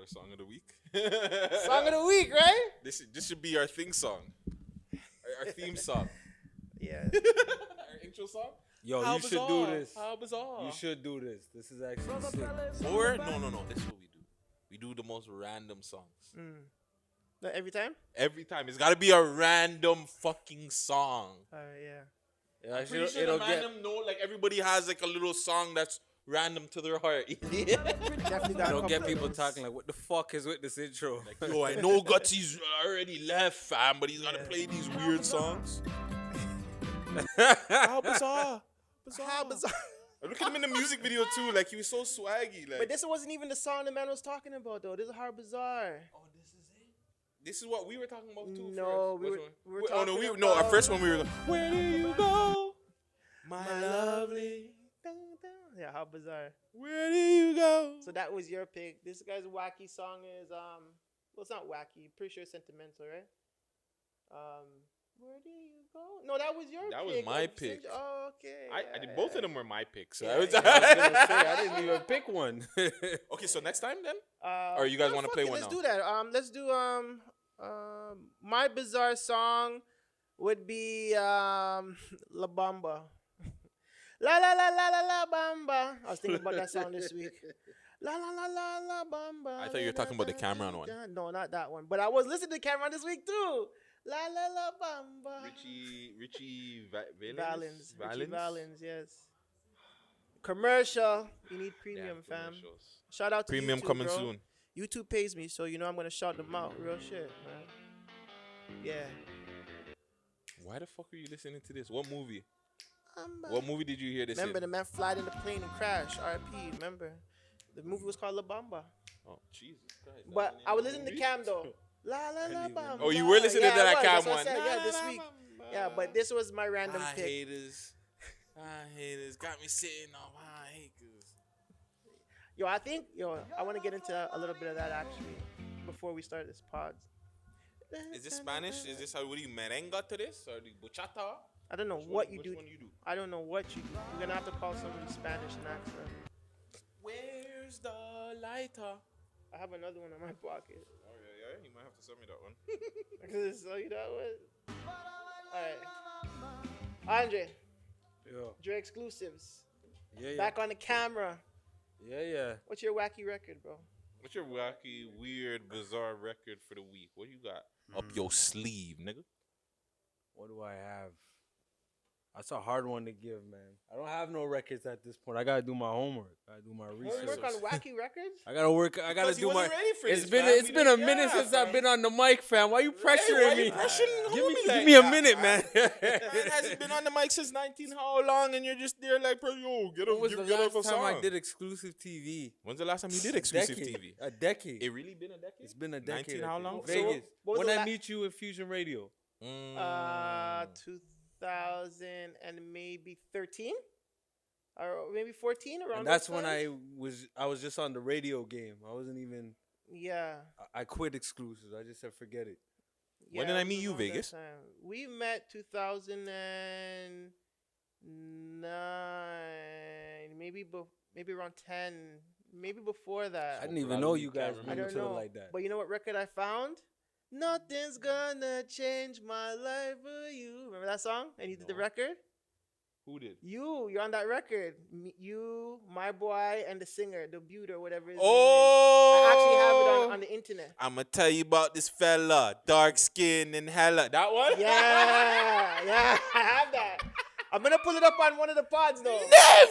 our song of the week. Song of the week, right? This should be our theme song. Our theme song. Yeah. Our intro song. Yo, How you should bizarre. do this. How bizarre. You should do this. This is actually sick. Or no. This is what we do. We do the most random songs. Not every time? Every time. It's got to be a random fucking song. All right, yeah. Yeah, I'm pretty sure the random note, like everybody has like a little song that's random to their heart. Definitely got don't get a couple people of those. talking like, what the fuck is with this intro? Like, yo, I know Gutsy's already left, fam, but he's got to play these weird songs. How bizarre. How bizarre. Look at him in the music video too. Like he was so swaggy. Like But this wasn't even the song the man was talking about, though. This is how bizarre. oh, this is it. This is what we were talking about too. No, first. we were Oh no, talking our about- first one we were going, where do you go, my lovely? Dun, dun. Yeah, how bizarre. Where do you go? So that was your pick. This guy's wacky song is well, it's not wacky. Pretty sure it's sentimental, right? Where do you go? No, that was your pick. That was my pick. Oh, okay. I did both of them were my picks. So Yeah, I was, yeah. I was gonna say, I didn't even pick one. okay, so next time then? Or Or you guys wanna play one Let's now? do that. Let's do my bizarre song would be La Bamba. La la la la la la bamba. I was thinking about that song this week. La la la la la bamba. I thought you were talking about the Cameron one. No, not that one. But I was listening to Cameron this week too. La la la bamba. Richie Valens. Richie Valens, yes. Commercial. You need premium, Damn fam. commercials. Shout out to Premium YouTube, coming bro. soon. YouTube pays me, so you know I'm gonna shout them out. Real shit, man. Yeah. Why the fuck are you listening to this? What movie? What movie did you hear this Remember in? the man flied in the plane and crashed. R.I.P. Remember, the movie was called La Bamba. Oh, Jesus Christ. But I was listening to Cam though. La la la bamba. Oh, you were listening to that I was. Cam That's what I one. said, yeah, this week. Yeah, but this was my random I pick. haters. Got me sitting on high haters. I want to get into a little bit of that actually before we start this pod. Is this Spanish? Is this how, what do you merenga to this? Or the bachata? I don't know Which what one- you which do. one you do? I don't know what you do. You're gonna have to call somebody Spanish and ask them. Where's the lighter? I have another one in my pocket. Oh, yeah. You might have to send me that one. So you know what? All right. Andre, Yo. Dre exclusives. Yeah. Back on the camera. Yeah. What's your wacky record, bro? What's your wacky, weird, bizarre record for the week? What you got up your sleeve, nigga? What do I have? That's a hard one to give, man. I don't have no records at this point. I gotta do my homework. I gotta do my research. Homework on wacky records? I gotta work. I gotta Because he do my. wasn't ready for It's this, been fam. it's We been a didn't- minute yeah, since fam. I've been on the mic, fam. Why you pressuring why me? you pressuring Give homie me like me a that, minute, man. Man hasn't been on the mic since 19 how long, and you're just there like, bro, yo, get When up, was the get off a last time song. I did exclusive TV? When's the last time you did exclusive Decade. TV? A decade. It really been a decade? It's been a decade. 19 I how think. long? So Vegas. what was When the I la- meet you in Fusion Radio. 2000 and maybe 13? Or maybe 14 around And that's those when times? I was just on the radio game. I wasn't even. Yeah. I quit exclusives. I just said forget it. When did I it meet was you, around that Vegas? time. We met 2009, maybe around 10, maybe before that. I didn't even Probably know you can't guys remember. I knew don't each other know. like that. But you know what record I found? Nothing's gonna change my life for you. Remember that song? And you did the No. record? Who did? You're on that record. You, my boy, and the singer, the Butte or whatever his name is. Oh! I actually have it on the internet. I'm going to tell you about this fella, dark skin and hella. That one? Yeah, I have that. I'm gonna pull it up on one of the pods though.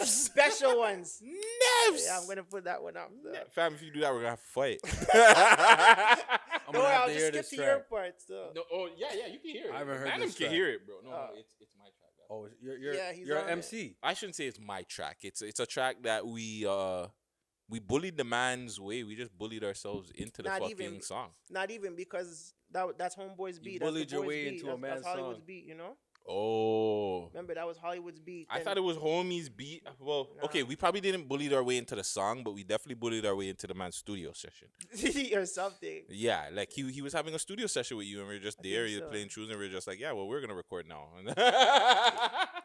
Nevs! Special ones. Nevs! Yeah, I'm gonna put that one up. So. Fam, if you do that, we're going to have to fight. I'm No, gonna have I'll to just hear skip this to track. your parts though. No, yeah, you can hear it. I haven't heard Madam this can track. hear it, bro. No, Oh. it's my track. Oh, Yeah, he's you're on it. MC. I shouldn't say it's my track. It's a track that we bullied the man's way. We just bullied ourselves into the Not fucking even- song. Not even because that's Homeboy's beat. You That's the bullied your boys' way beat. into a That's man's Hollywood's song. beat. You know. Oh. Remember that was Hollywood's beat. I thought it was homie's beat. Well, Nah. okay, we probably didn't bully our way into the song, but we definitely bullied our way into the man's studio session. or something. Yeah, like he was having a studio session with you, and we were just I there, think you're so. playing tunes, and we were just like, yeah, well, we're gonna record now.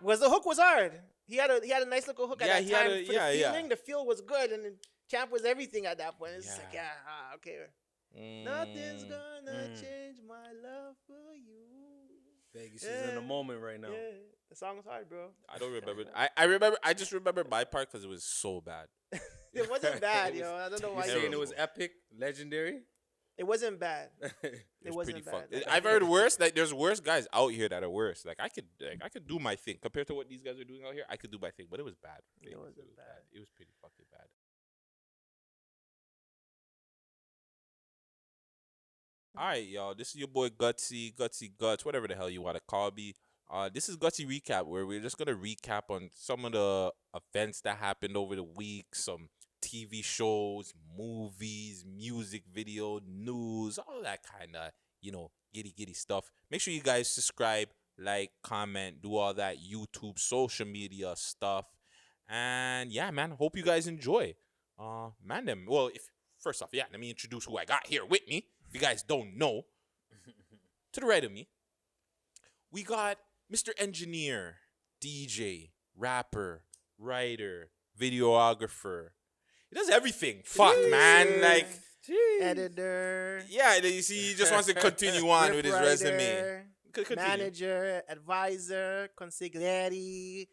Was the hook was hard. He had a nice little hook Yeah, at he that had time a- for yeah, the yeah. feeling. The feel was good, and then Camp was everything at that point. It's just like, Yeah. okay. Mm. Nothing's gonna change my love for you. Vegas is in the moment right now. Yeah, the song was hard, bro. I don't remember. I remember. I just remember my part because it was so bad. It wasn't bad, It yo. I don't know You why. saying terrible. it was epic, legendary? It wasn't bad. It was wasn't pretty bad. fucked. I've heard worse. Like there's worse guys out here that are worse. Like I could do my thing compared to what these guys are doing out here. I could do my thing, but it was bad. It wasn't was bad. It was pretty fucking bad. All right, y'all. This is your boy Gutsy Guts, whatever the hell you want to call me. This is Gutsy Recap, where we're just gonna recap on some of the events that happened over the week, some TV shows, movies, music video, news, all that kind of giddy stuff. Make sure you guys subscribe, like, comment, do all that YouTube, social media stuff, and yeah, man. Hope you guys enjoy. Man, them. Well, if first off, yeah, let me introduce who I got here with me. If you guys don't know, to the right of me, we got Mr. Engineer, DJ, rapper, writer, videographer. He does everything. Fuck, man. Like, Editor. yeah, you see, he just wants to continue on with his resume. Scriptwriter, Continue. Manager, advisor, consigliere,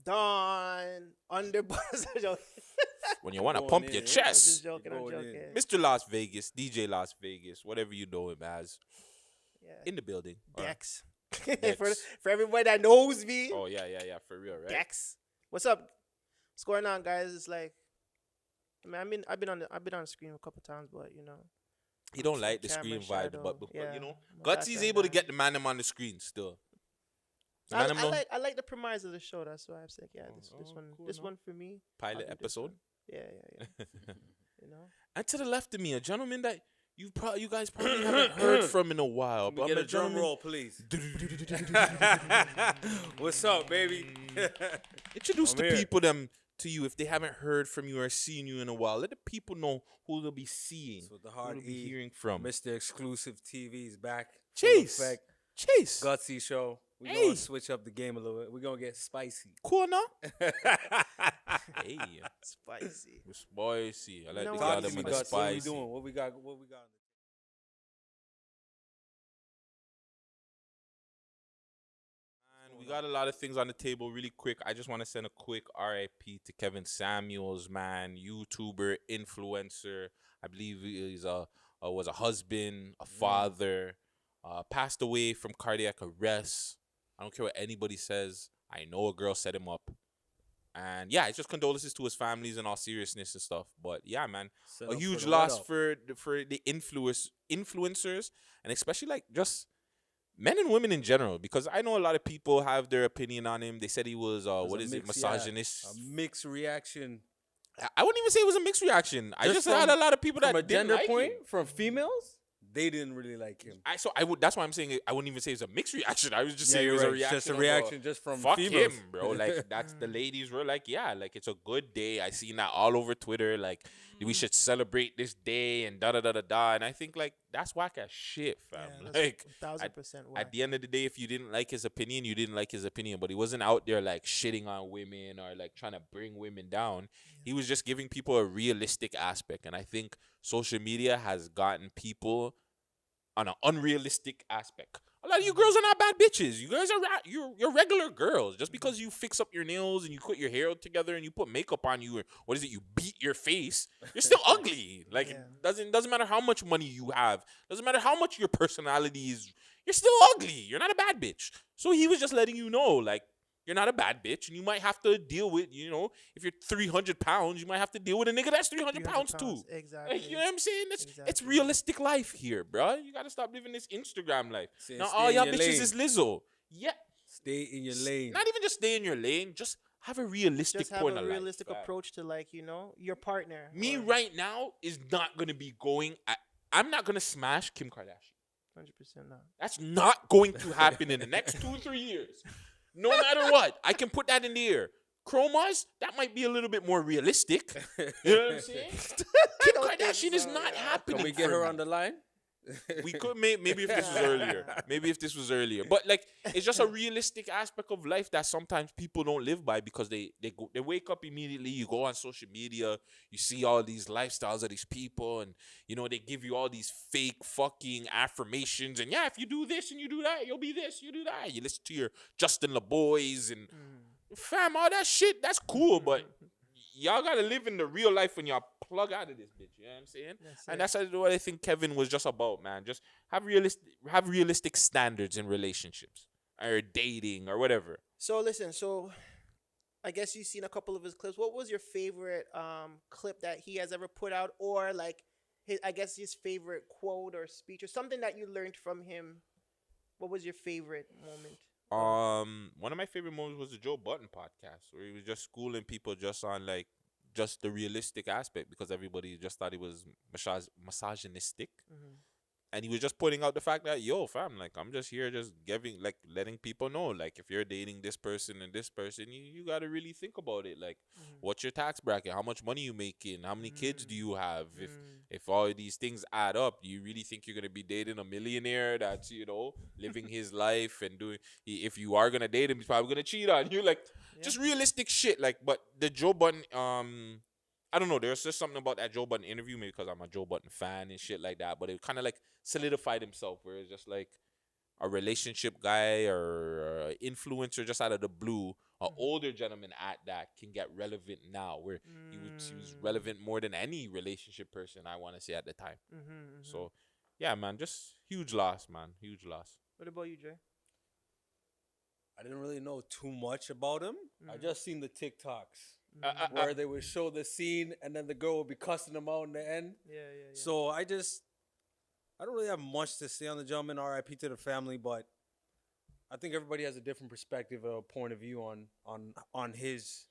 Don, underboss. When you want to Going pump in, your yeah. chest. Just joking, I'm Going in. joking. Mr. Las Vegas, DJ Las Vegas, whatever you know him as, Yeah. in the building. Or- Dex. Dex. for everybody that knows me. Oh, yeah, for real, right? Dex. What's up? What's going on, guys? It's like, I mean, I've been on the screen a couple times, but He don't like the Camera screen vibe, shadow, but yeah, you know, but Gutsy's background able to guy. get the man them on the screen still. The I, man them I know- like I like the premise of the show. That's why I'm saying, yeah, this Oh, cool, this no? one for me. pilot I'll do this episode. one. Yeah. And to the left of me, a gentleman that you guys probably haven't heard from in a while. Can we get a drum roll, please? What's up, baby? Introduce I'm the here. people to you if they haven't heard from you or seen you in a while. Let the people know who they'll be seeing, So the who hard they'll be E, hearing from. Mr. Exclusive TV is back. Full Chase, effect. Chase, Gutsy show. We're Hey. gonna switch up the game a little bit. We're gonna get spicy. cool now. Hey, Spicy. it's spicy. I like know the what? guy Talk them to me, with the Guts. What are we spicy. doing? What we got? What we got? Man, we got a lot of things on the table really quick. I just want to send a quick RIP to Kevin Samuels, man, YouTuber, influencer. I believe he's was a husband, a father, passed away from cardiac arrest. I don't care what anybody says. I know a girl set him up. And yeah, it's just condolences to his families in all seriousness and stuff. But yeah, man, Set a up for huge the loss write-up. for the influencers, and especially like just men and women in general, because I know a lot of people have their opinion on him. They said he was was what a is it, mix- yeah, misogynist. A mixed reaction I wouldn't even say it was a mixed reaction. I Just just had from- a lot of people that from a didn't gender like point. him. From females, they didn't really like him. I would. That's why I'm saying I wouldn't even say it's a mixed reation. I was just saying it you're was a right. reaction. Just a of, reaction, just from fuck females. him, bro. Like that's the ladies were like, yeah, like it's a good day. I seen that all over Twitter. Like we should celebrate this day and da da da da da. And I think like that's whack as shit, fam. Like 1000%. at the end of the day, if you didn't like his opinion, you didn't like his opinion. But he wasn't out there like shitting on women or like trying to bring women down. He was just giving people a realistic aspect. And I think social media has gotten people on an unrealistic aspect. A lot of you girls are not bad bitches. You guys are you're regular girls. Just because you fix up your nails and you put your hair together and you put makeup on you, or what is it? You beat your face. You're still ugly. Like Yeah. it doesn't matter how much money you have. Doesn't matter how much your personality is. You're still ugly. You're not a bad bitch. So he was just letting you know, like, you're not a bad bitch, and you might have to deal with, if you're 300 pounds, you might have to deal with a nigga that's 300 pounds too. Exactly. Like, you know what I'm saying? It's Exactly. realistic life here, bro. You gotta stop living this Instagram life. Say Now stay all in y'all your bitches lane. is Lizzo. Yeah, Stay in your lane. not even just stay in your lane. Just have a realistic Just have point a of realistic life, fam. approach to your partner. Me or right now is not gonna be going. I'm not gonna smash Kim Kardashian. 100% not. That's not going to happen in the next 2 or 3 years. No matter what, I can put that in the air. Chromas, that might be a little bit more realistic. You know what I'm saying? Kim don't think Kardashian is so, not yeah. happening. Can we get for her me. on the line? We could maybe if this was earlier. Maybe if this was earlier. But like it's just a realistic aspect of life that sometimes people don't live by because they wake up immediately, you go on social media, you see all these lifestyles of these people and they give you all these fake fucking affirmations and yeah, if you do this and you do that, you'll be this, you do that. You listen to your Justin LeBoys and fam, all that shit, that's cool, but y'all gotta live in the real life when y'all plug out of this bitch. You know what I'm saying? And that's what I think Kevin was just about, man. Just have realistic standards in relationships or dating or whatever. So listen, I guess you've seen a couple of his clips. What was your favorite clip that he has ever put out, or like his favorite quote or speech or something that you learned from him? What was your favorite moment? One of my favorite moments was the Joe Budden podcast where he was just schooling people just on like just the realistic aspect because everybody just thought he was misogynistic. And he was just pointing out the fact that, yo, fam, like, I'm just here just letting people know, like, if you're dating this person and this person, you got to really think about it. Like, what's your tax bracket? How much money you making? How many kids do you have? If all of these things add up, do you really think you're going to be dating a millionaire that's, living his life and if you are going to date him, he's probably going to cheat on you. Like, just realistic shit. Like, but the Joe Budden, I don't know. There's just something about that Joe Budden interview, maybe because I'm a Joe Budden fan and shit like that. But it kind of like solidified himself, where it's just like a relationship guy or influencer just out of the blue, an older gentleman at that can get relevant now, where he was relevant more than any relationship person I want to say at the time. So, yeah, man, just huge loss, man, huge loss. What about you, Jay? I didn't really know too much about him. I just seen the TikToks. Where they would show the scene and then the girl would be cussing them out in the end. Yeah. So I don't really have much to say on the gentleman. RIP to the family, but I think everybody has a different perspective or point of view on his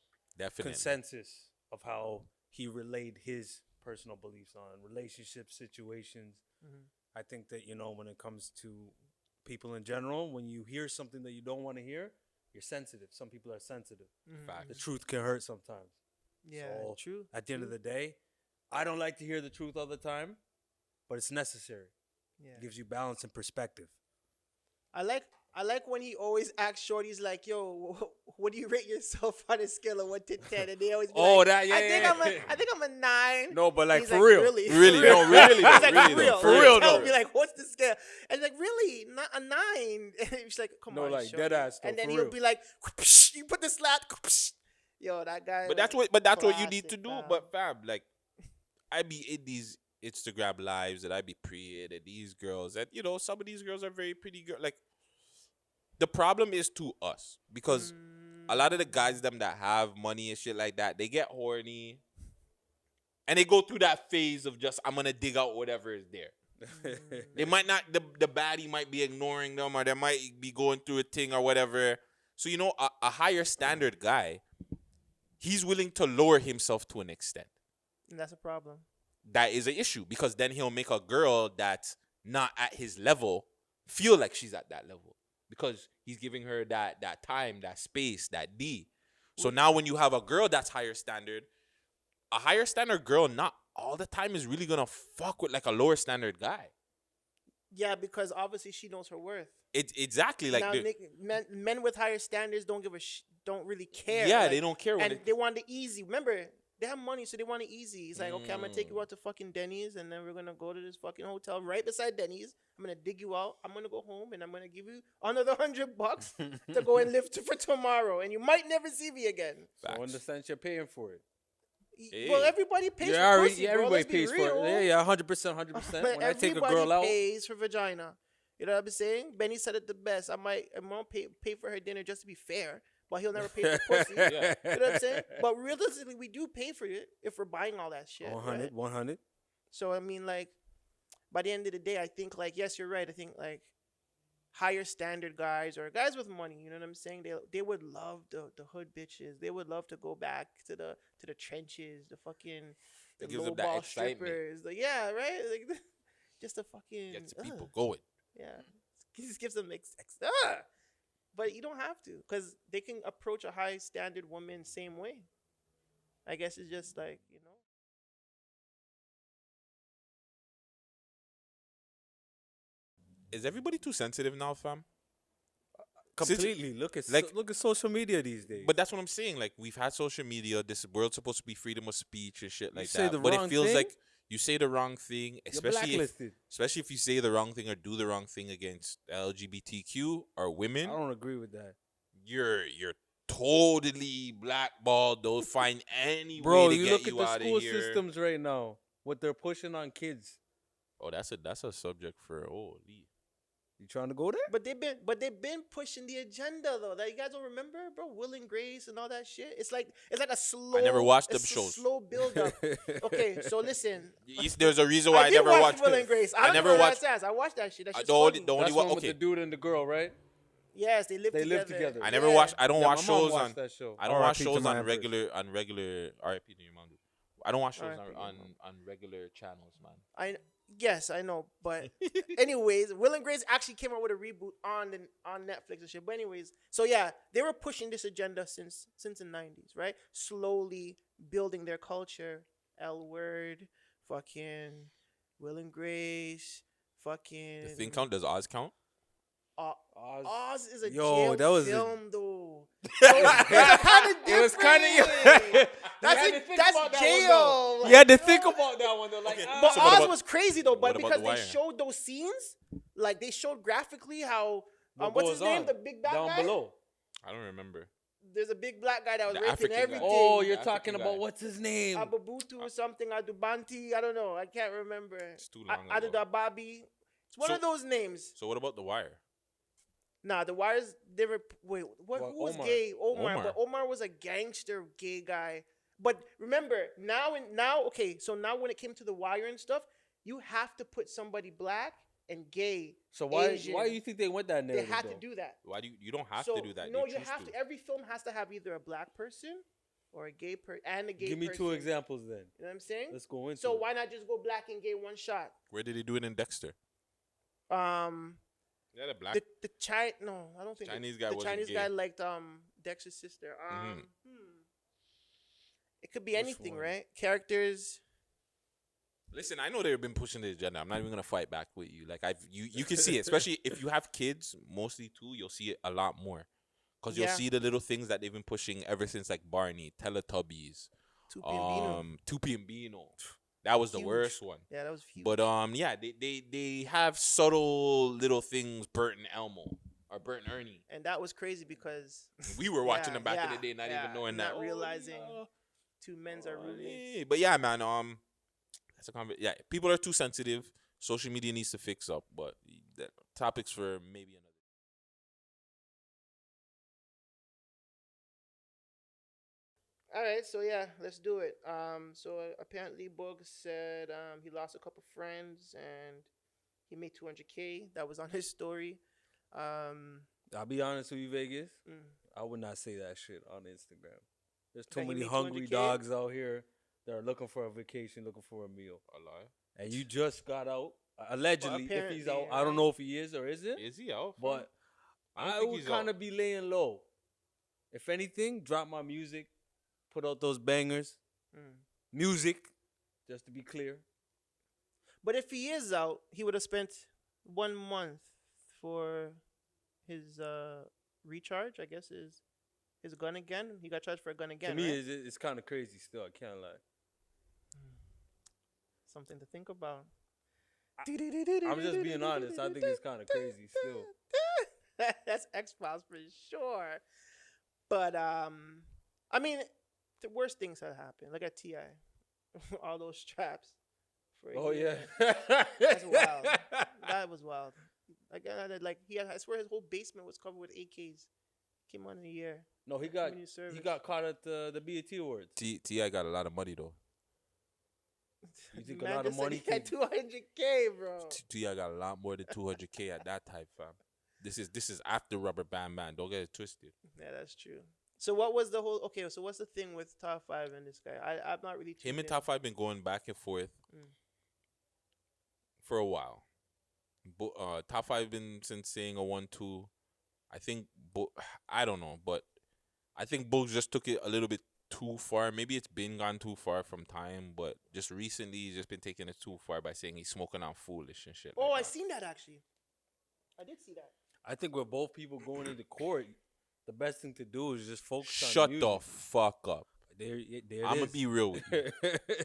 consensus of how he relayed his personal beliefs on relationship situations. I think that, when it comes to people in general, when you hear something that you don't want to hear, you're sensitive. Some people are sensitive. The truth can hurt sometimes. Yeah, so true. At the end of the day, I don't like to hear the truth all the time, but it's necessary. Yeah. It gives you balance and perspective. I like when he always asks shorties like, "Yo, what do you rate yourself on a scale of 1 to 10?" And they always be like, I think I'm a 9. No, but like He's for like, real, really, really, for real. no, really, He's though, like, really, for real, though, for real, Tell though. me like, what's the scale? And like, really, not a 9. And he's like, come No, on, like, shorty. dead ass, though, And then for he'll real. be like, you put the slap, yo, that guy. But that's what you need to classic, do. fam. But fam, like, I be in these Instagram lives that I be preying at these girls that some of these girls are very pretty girls. Like, the problem is to us because a lot of the guys them that have money and shit like that, they get horny and they go through that phase of just I'm gonna dig out whatever is there. They might not the baddie might be ignoring them or they might be going through a thing or whatever. So a higher standard guy, he's willing to lower himself to an extent. And that's a problem. That is an issue because then he'll make a girl that's not at his level feel like she's at that level because he's giving her that time, that space, that D. So now when you have a girl that's higher standard, a higher standard girl not all the time is really gonna fuck with like a lower standard guy. Yeah, because obviously she knows her worth. Exactly like Now, men with higher standards don't give don't really care. Yeah, like, they don't care when and they want the easy. Remember, they have money, so they want it easy. It's like, okay, I'm gonna take you out to fucking Denny's, and then we're gonna go to this fucking hotel right beside Denny's. I'm gonna dig you out. I'm gonna go home, and I'm gonna give you another $100 to go and live for tomorrow, and you might never see me again. So in the sense you're paying for it. Well, everybody pays for pussy, bro. Everybody Let's be pays for real. it. Yeah, 100%. But When I take a girl everybody out, pays for vagina. You know what I'm saying? Benny said it the best. I'm gonna pay for her dinner just to be fair, but he'll never pay for pussy. Yeah. You know what I'm saying? But realistically, we do pay for it if we're buying all that shit. 100, right? 100. So I mean, like, by the end of the day, I think like, yes, you're right. I think like higher standard guys or guys with money, you know what I'm saying? They would love the hood bitches. They would love to go back to the trenches, the fucking It the gives low them that ball excitement. strippers. Yeah, right. Like just the fucking Gets the people going. Yeah, he just gives them but you don't have to because they can approach a high standard woman same way. I guess it's just like Is everybody too sensitive now, fam? Completely. Look at like- look at social media these days. But that's what I'm saying. Like, we've had social media. This world's supposed to be freedom of speech and shit You like say that. the But it wrong feels thing, like you say the wrong thing, you're especially blacklisted. if you say the wrong thing or do the wrong thing against LGBTQ or women. I don't agree with that. You're totally blackballed. They'll find any Bro, way to you get look you at the out of school here. systems right now. What they're pushing on kids. Oh, that's a subject for holy. You trying to go there? But they've been pushing the agenda though. That you guys don't remember, bro? Will and Grace and all that shit. It's like a slow. I never watched them it's a shows. slow build up. Okay, so listen. There's a reason why I did never watch watched Will and Grace. I don't never know what watched. that says. I watched that shit. That shit's The only funny. the only That's one. one with Okay, the dude and the girl, right? Yes, they live together. I never Yeah. watched. I don't Yeah, watch my mom shows watched on. that show. I don't watch RIP to shows my on empress. regular. RIP to your mom. I don't watch shows RIP to your mom. on regular channels, man. Yes, I know. But anyways, Will and Grace actually came out with a reboot on Netflix and shit. But anyways, so yeah, they were pushing this agenda since the 90s, right? Slowly building their culture. L Word, fucking Will and Grace, fucking The thing count? Does Oz count? Oz is a Yo, jail that was a- film though. So it's kind of It was kinda- different. You had to think That's about that one, jail. though. Like, You had to you think know? about that one though. Like, Okay. But So what Oz about- was crazy though, but what about because The they Wire? showed those scenes, like they showed graphically how what what's his goes name, on the big black down guy. below. I don't remember. There's a big black guy that was The raping African guy. everything. Oh, you're The talking African about guy. what's his name? Ababutu or something, Adubanti. I don't know. I can't remember. It's too long ago. Adudababi. It's one So- of those names. So what about The Wire? Nah, the Wires never. Wait, what? Well, Who was Omar. gay? Omar. Omar. But Omar was a gangster gay guy. But remember, now, okay. So now, when it came to the Wire and stuff, you have to put somebody black and gay. So why Asian. do you think they went that They narrative? had though? to do that. Why do you don't have So, to do that? No, you you choose have to. Every film has to have either a black person or a gay person and a gay Give me person. two examples then. You know what I'm saying? Let's go into So it. why not just go black and gay one shot? Where did they do it in Dexter? Yeah, the black. The no, I don't think Chinese guy the wasn't Chinese gay. guy liked Dexter's sister. It could be Which anything, one? right? Characters. Listen, I know they've been pushing the agenda. I'm not even gonna fight back with you. Like you can see it, especially if you have kids, mostly too. You'll see it a lot more, cause you'll Yeah. see the little things that they've been pushing ever since, like Barney, Teletubbies, Tupi and Bino. Tupi and Bino. That was the Huge. worst one. Yeah, that was huge. But yeah, they have subtle little things. Bert and Elmo or Bert and Ernie. and that was crazy because We were watching Yeah, them back in yeah, the day, not yeah, even knowing not that. realizing yeah. two men's are roommates. Yeah, but yeah, man. That's a yeah. People are too sensitive. Social media needs to fix up. But the topics for maybe another. All right, so yeah, let's do it. So apparently Boog said he lost a couple friends and he made 200K. That was on his story. I'll be honest with you, Vegas. Mm. I would not say that shit on Instagram. There's too That he many made hungry 200K? dogs out here that are looking for a vacation, looking for a meal. A lie. And you just got out. Allegedly, if he's apparently, out. I don't know if he is or isn't. Is he out? But I don't I think would he's kind out. of be laying low. If anything, drop my music, put out those bangers. Mm. Music, just to be clear. But if he is out, he would have spent 1 month for his recharge. I guess his gun again. He got charged for a gun again. To me, right? it's kind of crazy still. I can't lie. Something to think about. I'm just being honest. I think it's kind of crazy still. That's X-Files for sure. But I mean, the worst things have happened. Look at T.I. All those traps. For a Oh, yeah. year. That's wild. That was wild. Like I swear his whole basement was covered with AKs. Came on in a year. No, he Community service. got caught at the BET Awards. Ti got a lot of money though. You think Man a lot of just said money he had can... 200K, bro. Ti got a lot more than 200K at that time, fam. This is after Rubber Band Man. Don't get it twisted. Yeah, that's true. So what was the whole? Okay, so what's the thing with Top 5 and this guy? I'm not really. Him tuned and in. Top 5 been going back and forth Mm. for a while. Top 5 been since saying a 1-2. I think I don't know, but I think Bulls just took it a little bit too far. Maybe it's been gone too far from time, but just recently he's just been taking it too far by saying he's smoking on foolish and shit. Oh, like I that. seen that actually. I did see that. I think with both people going into court, the best thing to do is just focus on Shut music. the fuck up. There I'm it gonna is. be real with you.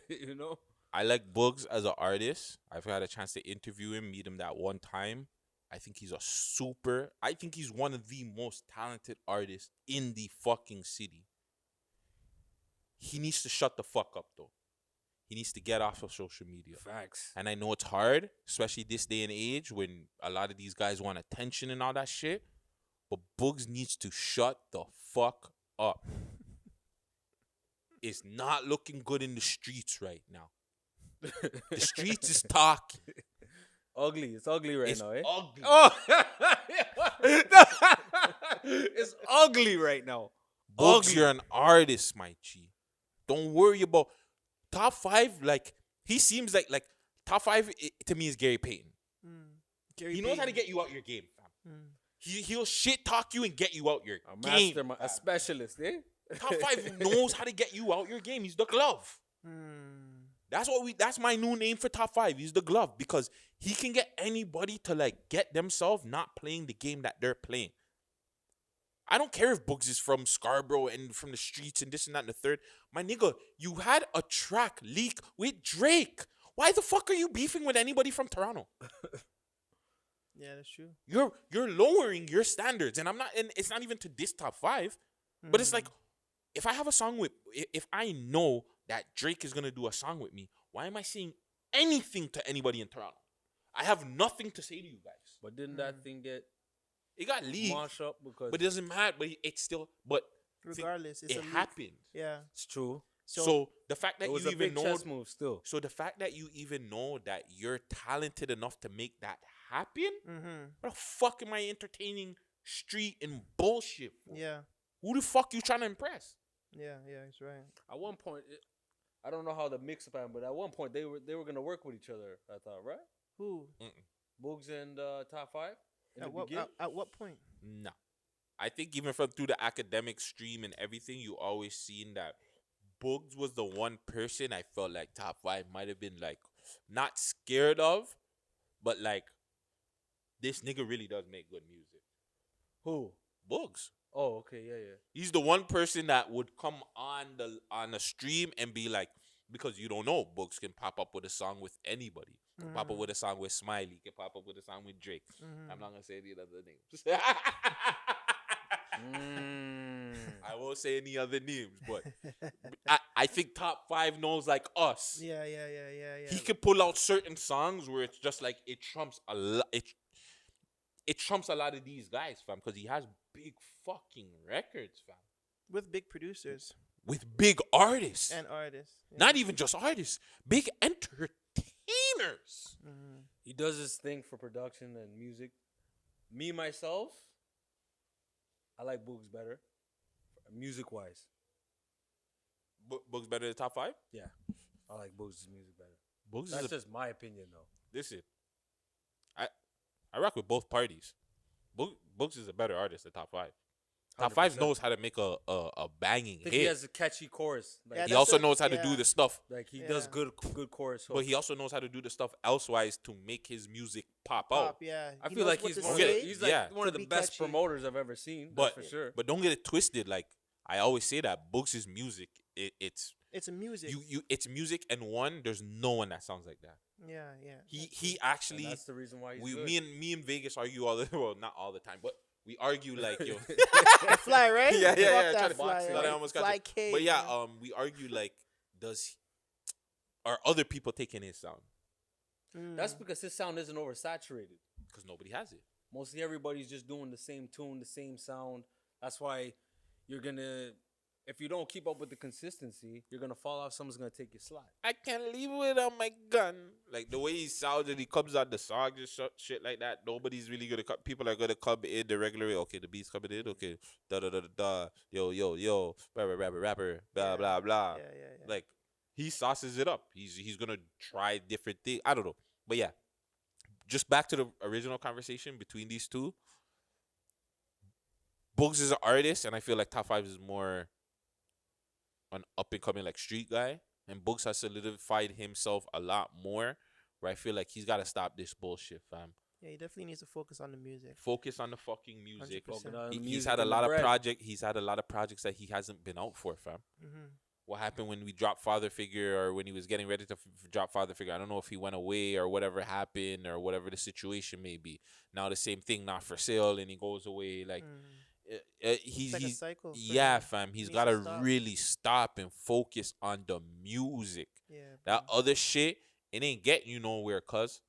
You know? I like Bugs as an artist. I've had a chance to interview him, meet him that one time. I think he's one of the most talented artists in the fucking city. He needs to shut the fuck up though. He needs to get off of social media. Facts. And I know it's hard, especially this day and age when a lot of these guys want attention and all that shit. But Bugs needs to shut the fuck up. It's not looking good in the streets right now. The streets is talking. Ugly. It's ugly right It's now, eh? ugly. Oh, it's ugly right now. Bugs, Ugly. you're an artist, my G. Don't worry about top 5. Like he seems like top 5 to me is Gary Payton. Gary He knows how to Payton. get you out your game, fam. He'll shit talk you and get you out your A game. master, a specialist, eh? Top 5 knows how to get you out your game. He's the glove. That's my new name for top 5. He's the glove because he can get anybody to like get themselves not playing the game that they're playing. I don't care if Bugs is from Scarborough and from the streets and this and that and the third. My nigga, you had a track leak with Drake. Why the fuck are you beefing with anybody from Toronto? Yeah, that's true. You're lowering your standards, and it's not even to this top 5, but it's like if I have a song if I know that Drake is gonna do a song with me, why am I saying anything to anybody in Toronto? I have nothing to say to you guys. But didn't that thing get It got leaked, mashed up because but it doesn't matter. But it's still, but Regardless, it's it a leak. happened. Yeah. it's true. So the fact that It was you a even big know, chess move still. so the fact that you even know that you're talented enough to make that happen, what the fuck am I entertaining street and bullshit for? Yeah. Who the fuck you trying to impress? Yeah. Yeah. That's right. At one point, I don't know how the mix up happened, but at one point they were gonna work with each other. I thought, right? Who? Boogs and Top 5 in the At what? beginning. At what point? No. I think even from through the academic stream and everything, you always seen that Bugs was the one person I felt like top 5 might have been like not scared of, but like this nigga really does make good music. Who? Bugs. Oh, okay, yeah. He's the one person that would come on the stream and be like, because you don't know, Bugs can pop up with a song with anybody. Can pop up with a song with Smiley. Can pop up with a song with Drake. I'm not gonna say any other names. I won't say any other names, but I think top 5 knows like us. Yeah. He can pull out certain songs where it's just like it trumps a lot. It trumps a lot of these guys, fam, because he has big fucking records, fam, With big producers with big artists, and artists. Yeah. not even just artists, big entertainers. He does his thing for production and music. Me myself, I like Boogs better, music wise. Bugs better than top 5. Yeah, I like Boogs' music better. Bugs That's is just my opinion, though. listen. I rock with both parties. Bugs is a better artist than top 5. Top 5 100%. knows how to make a banging I think hit. he has a catchy chorus. Like, Yeah, He that's also a- knows how to do yeah. the stuff, like he does Yeah. good chorus. but he also knows how to do the stuff elsewise to make his music pop Pop. out. Yeah. I He feel knows like what he's to one, get say. it. he's like Yeah. one of To the be best catchy. promoters I've ever seen. But That's for sure. But don't get it twisted. Like I always say that Bugs' music, it's It's a music. it's music, and there's no one that sounds like that. Yeah. He And actually that's the reason why he's we good. me and Vegas argue all the well, not all the time, but we argue like yo. The fly, right? Yeah, Fuck try that to fly, box it. right? I almost got Fly you. K. But yeah, we argue like, are other people taking his sound? That's because his sound isn't oversaturated. Because nobody has it. Mostly everybody's just doing the same tune, the same sound. That's why you're gonna, if you don't keep up with the consistency, you're gonna fall off. Someone's gonna take your slot. I can't leave without my gun. Like the way he sounds and he comes out the song and shit like that. Nobody's really gonna come. People are gonna come in the regular way. Okay, the beat's coming in. Okay, da da da da da. Yo, rapper, blah blah blah. Yeah. Like he sauces it up. He's gonna try different things. I don't know, but yeah. Just back to the original conversation between these two. Bugs is an artist, and I feel like Top 5 is more an up and coming like street guy, and Bugs has solidified himself a lot more. Where I feel like he's got to stop this bullshit, fam. Yeah, he definitely needs to focus on the music. Focus on the fucking music. 100%. He's had a lot of He's had a lot of projects that he hasn't been out for, fam. Mm-hmm. What happened when we dropped Father Figure, or when he was getting ready to drop Father Figure? I don't know if he went away or whatever happened or whatever the situation may be. Now the same thing, not for sale, and he goes away. Like It's like a he's cycle. for yeah, him. fam. He's Needs got to to stop. really stop and focus on the music. Yeah. That bro. other shit, it ain't getting you nowhere, cuz.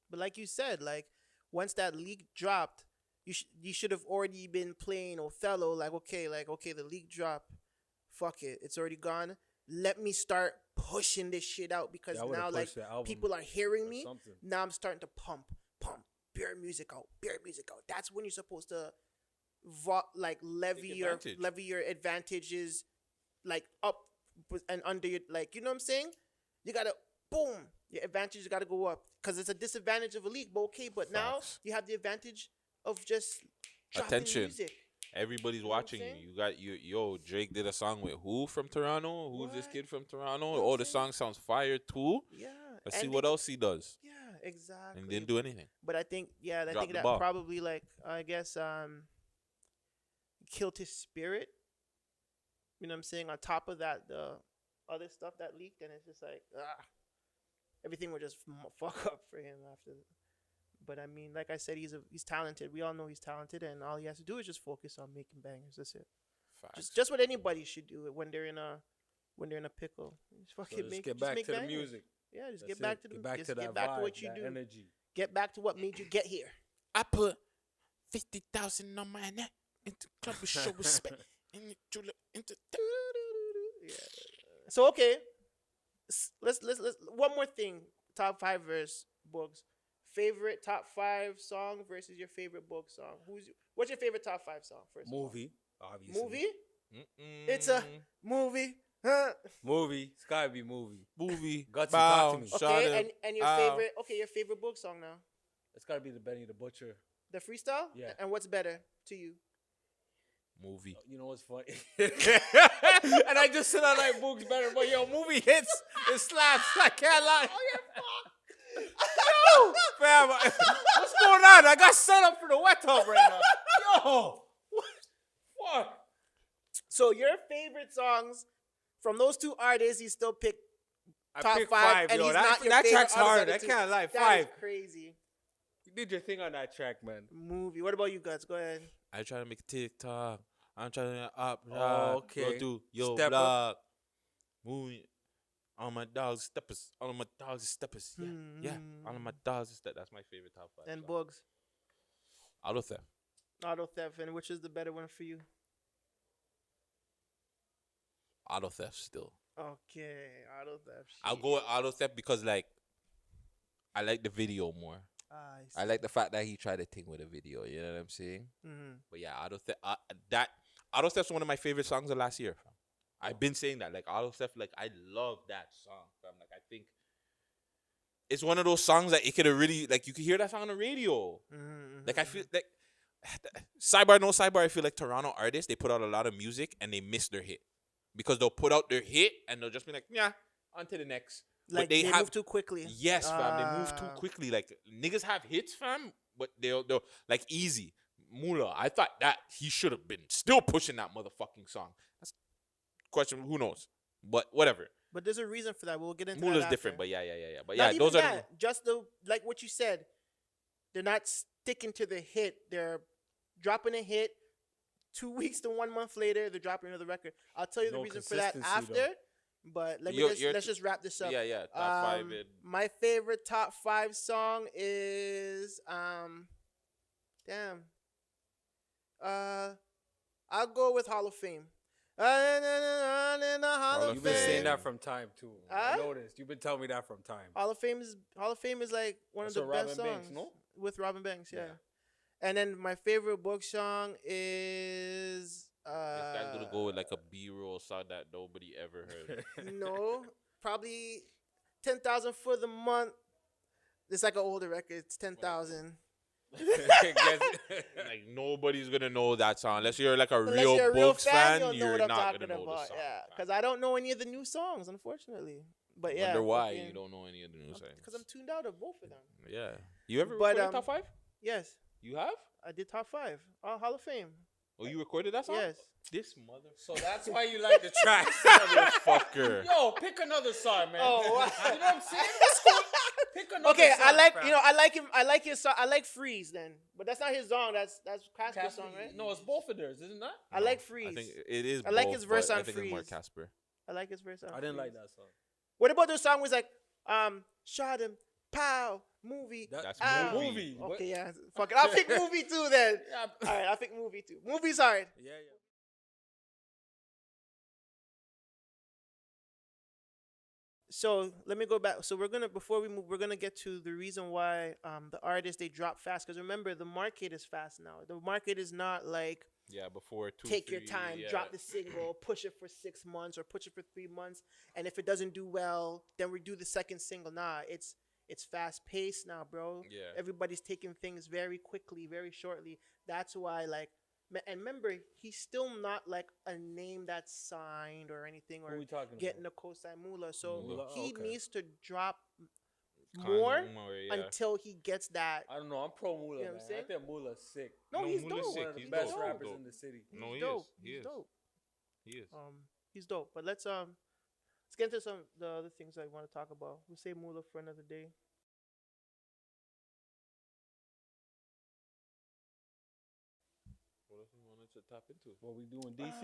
But like you said, like once that leak dropped, you should have already been playing Othello. Like okay, the leak dropped. Fuck it, it's already gone. Let me start pushing this shit out because now like people are hearing me. Something. Now I'm starting to pump, bear music out. That's when you're supposed to levy your advantages like up and under your, like, you know what I'm saying? You gotta boom, your advantages gotta go up because it's a disadvantage of a league. But okay, but now Facts. you have the advantage of just dropping Attention. music. Everybody's know what I'm watching you. saying? You got yo, Drake did a song with who from Toronto? Who's this What? kid from Toronto? know what Oh, I'm the saying? song sounds fire too. Yeah. Let's and see they- what else he does. Yeah, exactly. And didn't do anything. But I think Dropped the that ball. probably like I guess killed his spirit. You know what I'm saying? On top of that, the other stuff that leaked, and it's just like everything would just fuck up for him after. But I mean, like I said, he's talented. We all know he's talented, and all he has to do is just focus on making bangers. That's it. Facts. Just what anybody should do when they're in a pickle. Just fucking Just make get back make to the bangers. music. Yeah, just That's get back it. to the Get back just to get that back vibe, to what you that do. energy. Get back to what made you get here. I put 50,000 on my neck into club with show respect. Into Yeah. So okay, let's one more thing. Top 5 verse Boogs. Favorite top 5 song versus your favorite Boog song. What's your favorite top 5 song first? Movie, obviously. Movie. It's a movie. Huh? Movie. It's gotta be movie. movie. Gutsy, Bow, talk to me. shot Okay, him. and your Ow. favorite. Okay, your favorite Boog song now. It's gotta be the Benny the Butcher. The freestyle. Yeah. And what's better to you? Movie. You know what's funny? And I just said I like Boog's better, but yo, movie hits. It slaps. I can't lie. Yo, fam, what's going on? I got set up for the wet tub right now. Yo, what? So your favorite songs from those two artists, you still pick I top picked 5, and yo. he's That, not your that favorite track's out of the hard. other I two. can't lie. That 5. is crazy. You did your thing on that track, man. Movie. What about you guys? Go ahead. I try to make a TikTok. I'm trying to up. Oh, okay. Go do yo Stepper. vlog. Movie. All my dogs steppers. All of my dogs is steppers. Yeah, yeah. All of my dogs is steppers. That's my favorite top 5. And song. Boogs. Auto theft. Auto Theft. And which is the better one for you? Auto theft still. Okay, Auto Theft. I'll go with auto theft because like I like the video more. I I like the fact that he tried to think with a video. You know what I'm saying? Mm-hmm. But yeah, auto theft. That auto theft's one of my favorite songs of last year. Fam. I've been saying that. Like auto theft. Like I love that song. Fam. Like I think it's one of those songs that it could have really like you could hear that song on the radio. Mm-hmm. Like I feel like sidebar, no sidebar. I feel like Toronto artists, they put out a lot of music and they miss their hit because they'll put out their hit and they'll just be like, yeah, on to the next. Like But they have move too quickly. yes, fam. They move too Ah. quickly. Like niggas have hits, fam, but they'll like easy. Mula, I thought that he should have been still pushing that motherfucking song. That's question. Who knows? But whatever. But there's a reason for that. We'll get into Mula's that different, after. but yeah. But Not yeah, even those are that. Just the like what you said. They're not sticking to the hit. They're dropping a hit. 2 weeks to 1 month later, they're dropping another record. I'll tell you the No reason for that consistency, after. though. But let me You're let's just wrap this up. yeah. Top 5. And My favorite top 5 song is I'll go with Hall of Fame. In the Hall of You've You've been Fame. saying that from time too. I Huh? noticed. You've been telling me that from time. Hall of Fame is like one That's of the with best Robin songs. Banks, no? With Robin Banks, yeah. Yeah. And then my favorite book song is this guy's gonna go with like a B-roll song that nobody ever heard. no, probably 10,000 for the month. It's like an older record. It's 10,000. Like nobody's gonna know that song unless you're like a Unless real you're a real Books fan, fan. you'll know You're what I'm not talking gonna know about. the song. Yeah, fam. because I don't know any of the new songs, unfortunately. But yeah, Wonder why you don't know any of the new songs. because I'm tuned out of both of them. Yeah. You ever But, recorded top 5? Yes, You have? I did top 5. Hall of Fame. Oh, you recorded that song? Yes. This mother. So that's why you like the track. Motherfucker. Yo, pick another song, man. Oh, wow. You know what I'm saying? That's cool. Pick another Okay, song, I like fam. I like him. I like his song. I like Freeze then, but that's not his song. That's Casper's Casper- song, right? No, it's both of theirs, isn't that? I like I Freeze. think it is. I like both, his verse but on I think it's more Freeze. Casper. I like his verse. I didn't like that song. What about the song was like, shot him, pow, movie. That's ow. movie. What? Okay, yeah, fuck it. I'll pick movie too then. Yeah. All right, I'll pick movie too. Movie's hard. Yeah. So let me go back. So before we move, we're gonna get to the reason why the artists they drop fast. Because remember, the market is fast now. The market is not like Yeah, before 2. take your 3, time, yeah. drop the single, push it for 6 months or push it for 3 months, and if it doesn't do well, then we do the second single. Nah, it's fast paced now, bro. Yeah. Everybody's taking things very quickly, very shortly. That's why, like, and remember, he's still not like a name that's signed or anything What or are we talking getting about? a cosign Mula. So Mula, he okay. needs to drop Kinda more yeah. until he gets that. I don't know. I'm pro Mula, You know what man. I'm saying? I think Mula's sick. No, No, he's Mula's dope. sick. One of the He's best dope. rappers Dope. in the city. No, He's he dope. is. He He's is. dope. He is. He's dope. But let's get into some the other things I want to talk about. We'll save Mula for another day. What else you wanted to tap into? What we doing, DC?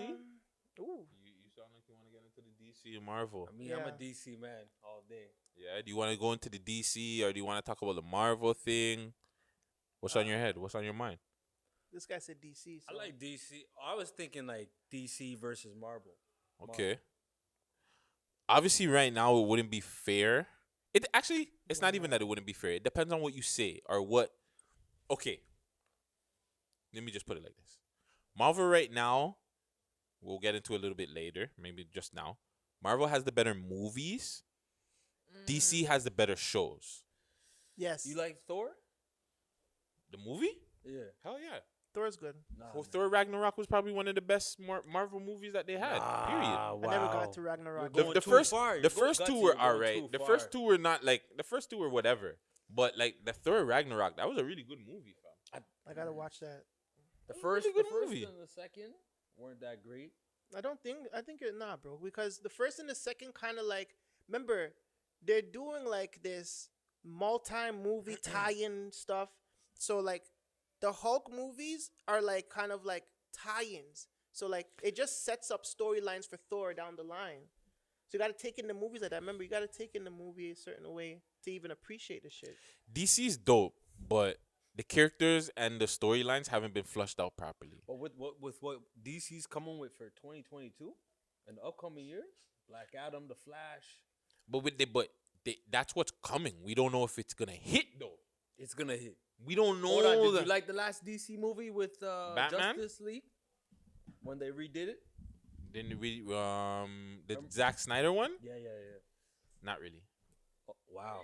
Ooh. You sound like you want to get into the DC and Marvel. I mean, I'm a Yeah. DC man all day. Yeah. Do you want to go into the DC or do you want to talk about the Marvel thing? What's on your head? What's on your mind? This guy said DC. So. I like DC. I was thinking like DC versus Marvel. Okay. Obviously, right now it wouldn't be fair. It actually, it's not even that it wouldn't be fair. It depends on what you say or what. Okay. Let me just put it like this. Marvel right now, we'll get into a little bit later, maybe just now. Marvel has the better movies. DC has the better shows. Yes. You like Thor? The movie? Yeah. Hell yeah. Thor's good. Nah, Well, man. Thor Ragnarok was probably one of the best Marvel movies that they had. Period. Nah, I never wow. got to Ragnarok. You're The, going the too first, far. the You're first going two gutsy. were You're going alright. too The far. first two were not like the first two were whatever. But like the Thor Ragnarok, that was a really good movie, fam. I gotta watch that. The Really first, good the first movie. and the second weren't that great. I think it nah, bro. Because the first and the second kind of like remember they're doing like this multi-movie tie-in stuff. So like the Hulk movies are like kind of like tie-ins. So like it just sets up storylines for Thor down the line. So you got to take in the movies like that. Remember, you got to take in the movie a certain way to even appreciate the shit. DC's dope, but the characters and the storylines haven't been flushed out properly. But with what DC's coming with for 2022 and the upcoming years, Black Adam, The Flash, That's what's coming. We don't know if it's gonna hit though. it's gonna hit. We don't know. Hold on, did you like the last DC movie with Batman? Justice League when they redid it? Didn't we the Zack Snyder one? Yeah. Not really. Oh, wow.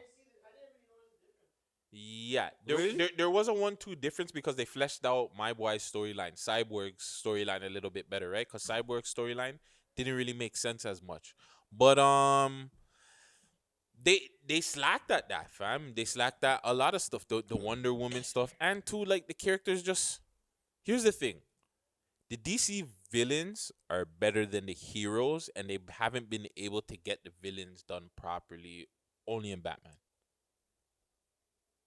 Yeah, Really? there was a 1-2 difference because they fleshed out my boy's storyline, Cyborg's storyline a little bit better, right? Because Cyborg's storyline didn't really make sense as much, but they slacked at that, fam. They slacked at a lot of stuff, the Wonder Woman stuff, and too like the characters just. Here's the thing, the DC villains are better than the heroes, and they haven't been able to get the villains done properly. Only in Batman.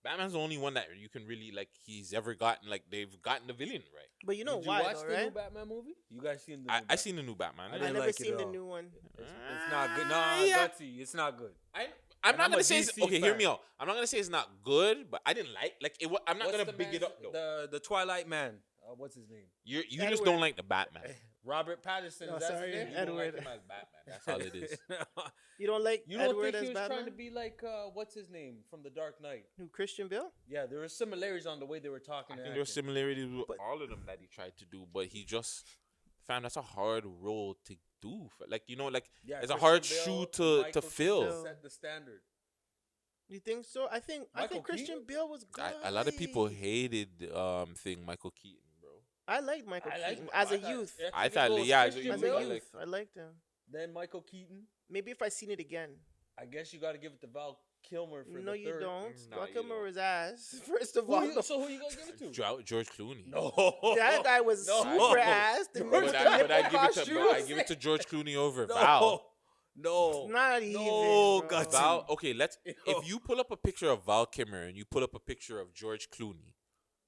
Batman's the only one that you can really like. He's ever gotten like they've gotten the villain right. But you know Did you why, watch though, the new right? Batman movie? You guys seen the new I Batman? seen the new Batman. I I didn't never like it seen at the all. new one. It's not good. Nah, Yeah. Gutsy, it's not good. I'm And not I'm gonna a say it's, DC okay. Hear fan. me out. I'm not gonna say it's not good, but I didn't like it. I'm not What's gonna the big it man's- up though. The Twilight Man. What's his name? You just Edward. don't like the Batman. Robert Pattinson. No, is that sorry, his name? You don't like Edward. him as Batman. That's all it is. You don't like You don't Edward think as he was Batman? trying to be like what's his name from The Dark Knight? Who, Christian Bale? Yeah, there were similarities on the way they were talking. I and think there were acting. similarities with But- all of them that he tried to do, but he just fam. That's a hard role to do. Like like Yeah, it's a Christian hard Bale, shoe to Michael fill. Keaton set the standard. You think so? I think Michael Christian Keaton? Bale was good. A lot of people hated Michael Keaton, bro. I liked Michael I like- Keaton as I a thought- youth. I if thought, it goes yeah, Christian you As really a Bale, like- youth, I liked him. then Michael Keaton. Maybe if I seen it again. I guess you got to give it to Val Kilmer for No, the you third. don't. Nah, Val you Kilmer don't. was ass. First of all, So who you gonna give it to? George Clooney. No, that guy was No. super ass. The George- nigga, But I nipple give it to costumes. George Clooney over no, Val. no, Not even. no, bro. Gutsy. Val. Okay, let's. Yo. If you pull up a picture of Val Kilmer and you pull up a picture of George Clooney,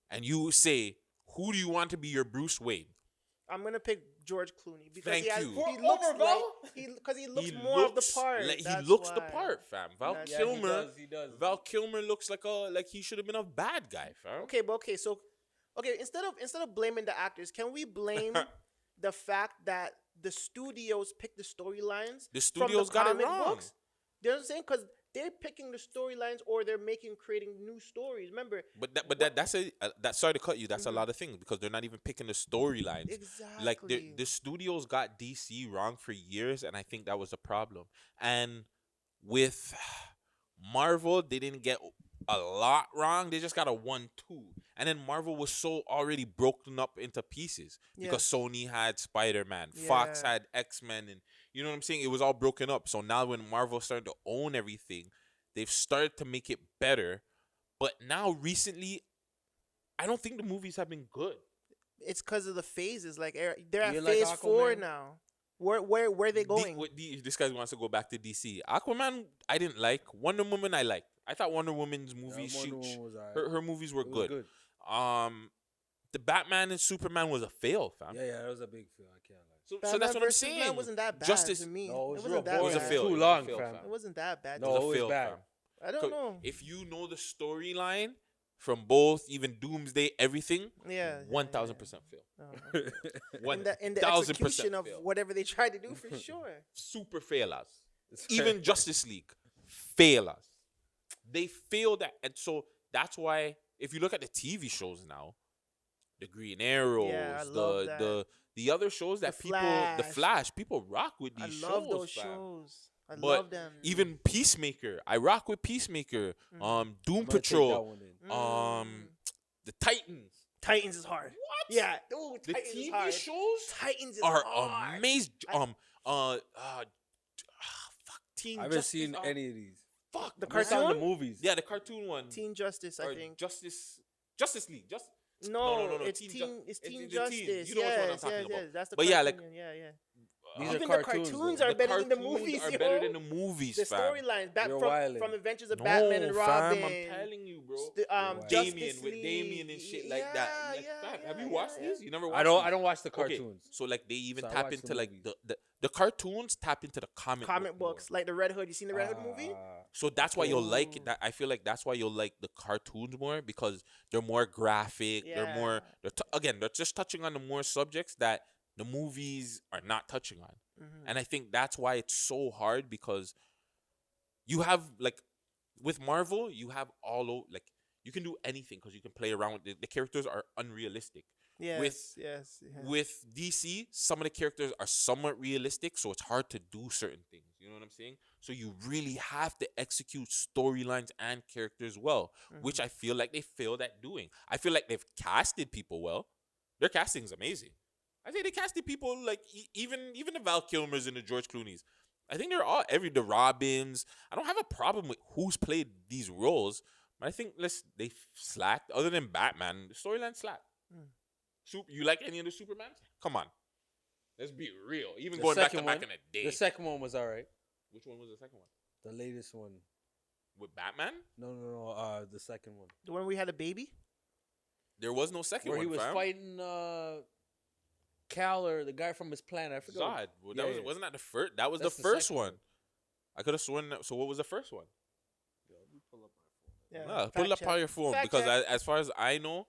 and you say, "Who do you want to be your Bruce Wayne?" I'm gonna pick George Clooney because Thank he has, you. he For looks over like Val? he looks more of the part. Like, he That's looks the why. part, fam. Val That's- Yeah, Kilmer. he does. Val Kilmer looks like he should have been a bad guy, fam. Okay, but so instead of blaming the actors, can we blame the fact that the studios pick the storylines? The from studios got it comic wrong. books? You know what I'm saying? Because they're picking the storylines or they're creating new stories. Remember, That's sorry to cut you. That's Mhm. a lot of things because they're not even picking the storylines. exactly. Like the studios got DC wrong for years, and I think that was the problem. And with Marvel, they didn't get a lot wrong. They just got a 1-2, and then Marvel was so already broken up into pieces because Sony had Spider-Man, Fox Yeah. had X-Men, and you know what I'm saying. It was all broken up. So now when Marvel started to own everything, they've started to make it better. But now recently, I don't think the movies have been good. It's because of the phases. Like they're at You like phase 4 Aquaman? now. Where are they going? This guy wants to go back to DC. Aquaman, I didn't like. Wonder Woman, I liked. I thought Wonder Woman's movies, Wonder Woman was alright. her movies were It was good. The Batman and Superman was a fail, fam. Yeah, that was a big film. I can't lie. So Batman that's what I'm versus Superman saying. wasn't that bad Justice, to me. No, it was wasn't real that boring. It was a bad. fail. Too It was a long, fail, fam. It wasn't that bad. No, It was it a was fail, bad. fam. I don't know. If you know the storyline from both, even Doomsday, everything, Yeah, 1,000% fail. yeah. One In the thousand execution percent of fail. whatever they tried to do, for sure. Super fail us. Even Justice League fail us. They failed that, and so that's why if you look at the TV shows now, the Green Arrows, Yeah, I love that. the other shows that The the Flash. Flash, people rock with I these love shows. those fam. shows. I But love them. Even Peacemaker, I rock with Peacemaker. Mhm. Doom Might take that Patrol, one then. the Titans. Titans is hard. What? Yeah, dude, The Titans is TV hard. shows Titans is are hard. amazing. I- Fuck Teen I haven't Justice, seen any of these. Fuck The Just on the cartoon? movies. Yeah, the cartoon one. Teen Justice, I or think. Justice League. No, no, it's Teen Teen, Ju- it's it's Teen the teen. Justice. You know which one I'm Yes, talking yes, about. yes. That's the But yeah, cartoon, yeah. These Even are the cartoons, cartoons though. are better than the cartoons movies, are yo. better than the movies, The fam. storylines back You're from wildin'. Adventures of No, Batman and Robin. fam, I'm telling you, bro. Wow. Damien Justice with League. Damien and shit like that. Yeah, Like, yeah, fam, have you yeah, watched yeah. these? You never watched I these? don't watch the Okay, cartoons. so like they even So I tap watch into the like movies. the cartoons tap into the comic book Books, more. like the Red Hood. You seen the Red Hood movie? So that's why you'll like Ooh. it. That I feel like that's why you'll like the cartoons more because they're more graphic. They're more. Again, they're just touching on the more subjects that the movies are not touching on. Mhm. And I think that's why it's so hard because you have like with Marvel, you have like you can do anything because you can play around with the characters are unrealistic. Yes. With DC, some of the characters are somewhat realistic, so it's hard to do certain things. You know what I'm saying? So you really have to execute storylines and characters well, which I feel like they failed at doing. I feel like they've casted people well. Their casting is amazing. I think they casted people like even the Val Kilmers and the George Clooney's. I think they're all the Robins. I don't have a problem with who's played these roles, but I think they slacked. Other than Batman, the storyline slacked. You like any of the Supermans? Come on, let's be real. Even The going back second in one- the day. The second one was alright. Which one was the second one? The latest one. With Batman? No. The second one. The one we had a baby. There was no second Where one. he was fam. fighting Cal or the guy from his planet. I forgot. Zod. Well, that Yeah. wasn't that the first. That was That's the the first second one. I could have sworn. So what was the first one? Yeah. Nah, fact pull it up check. on your phone Fact because check. as far as I know,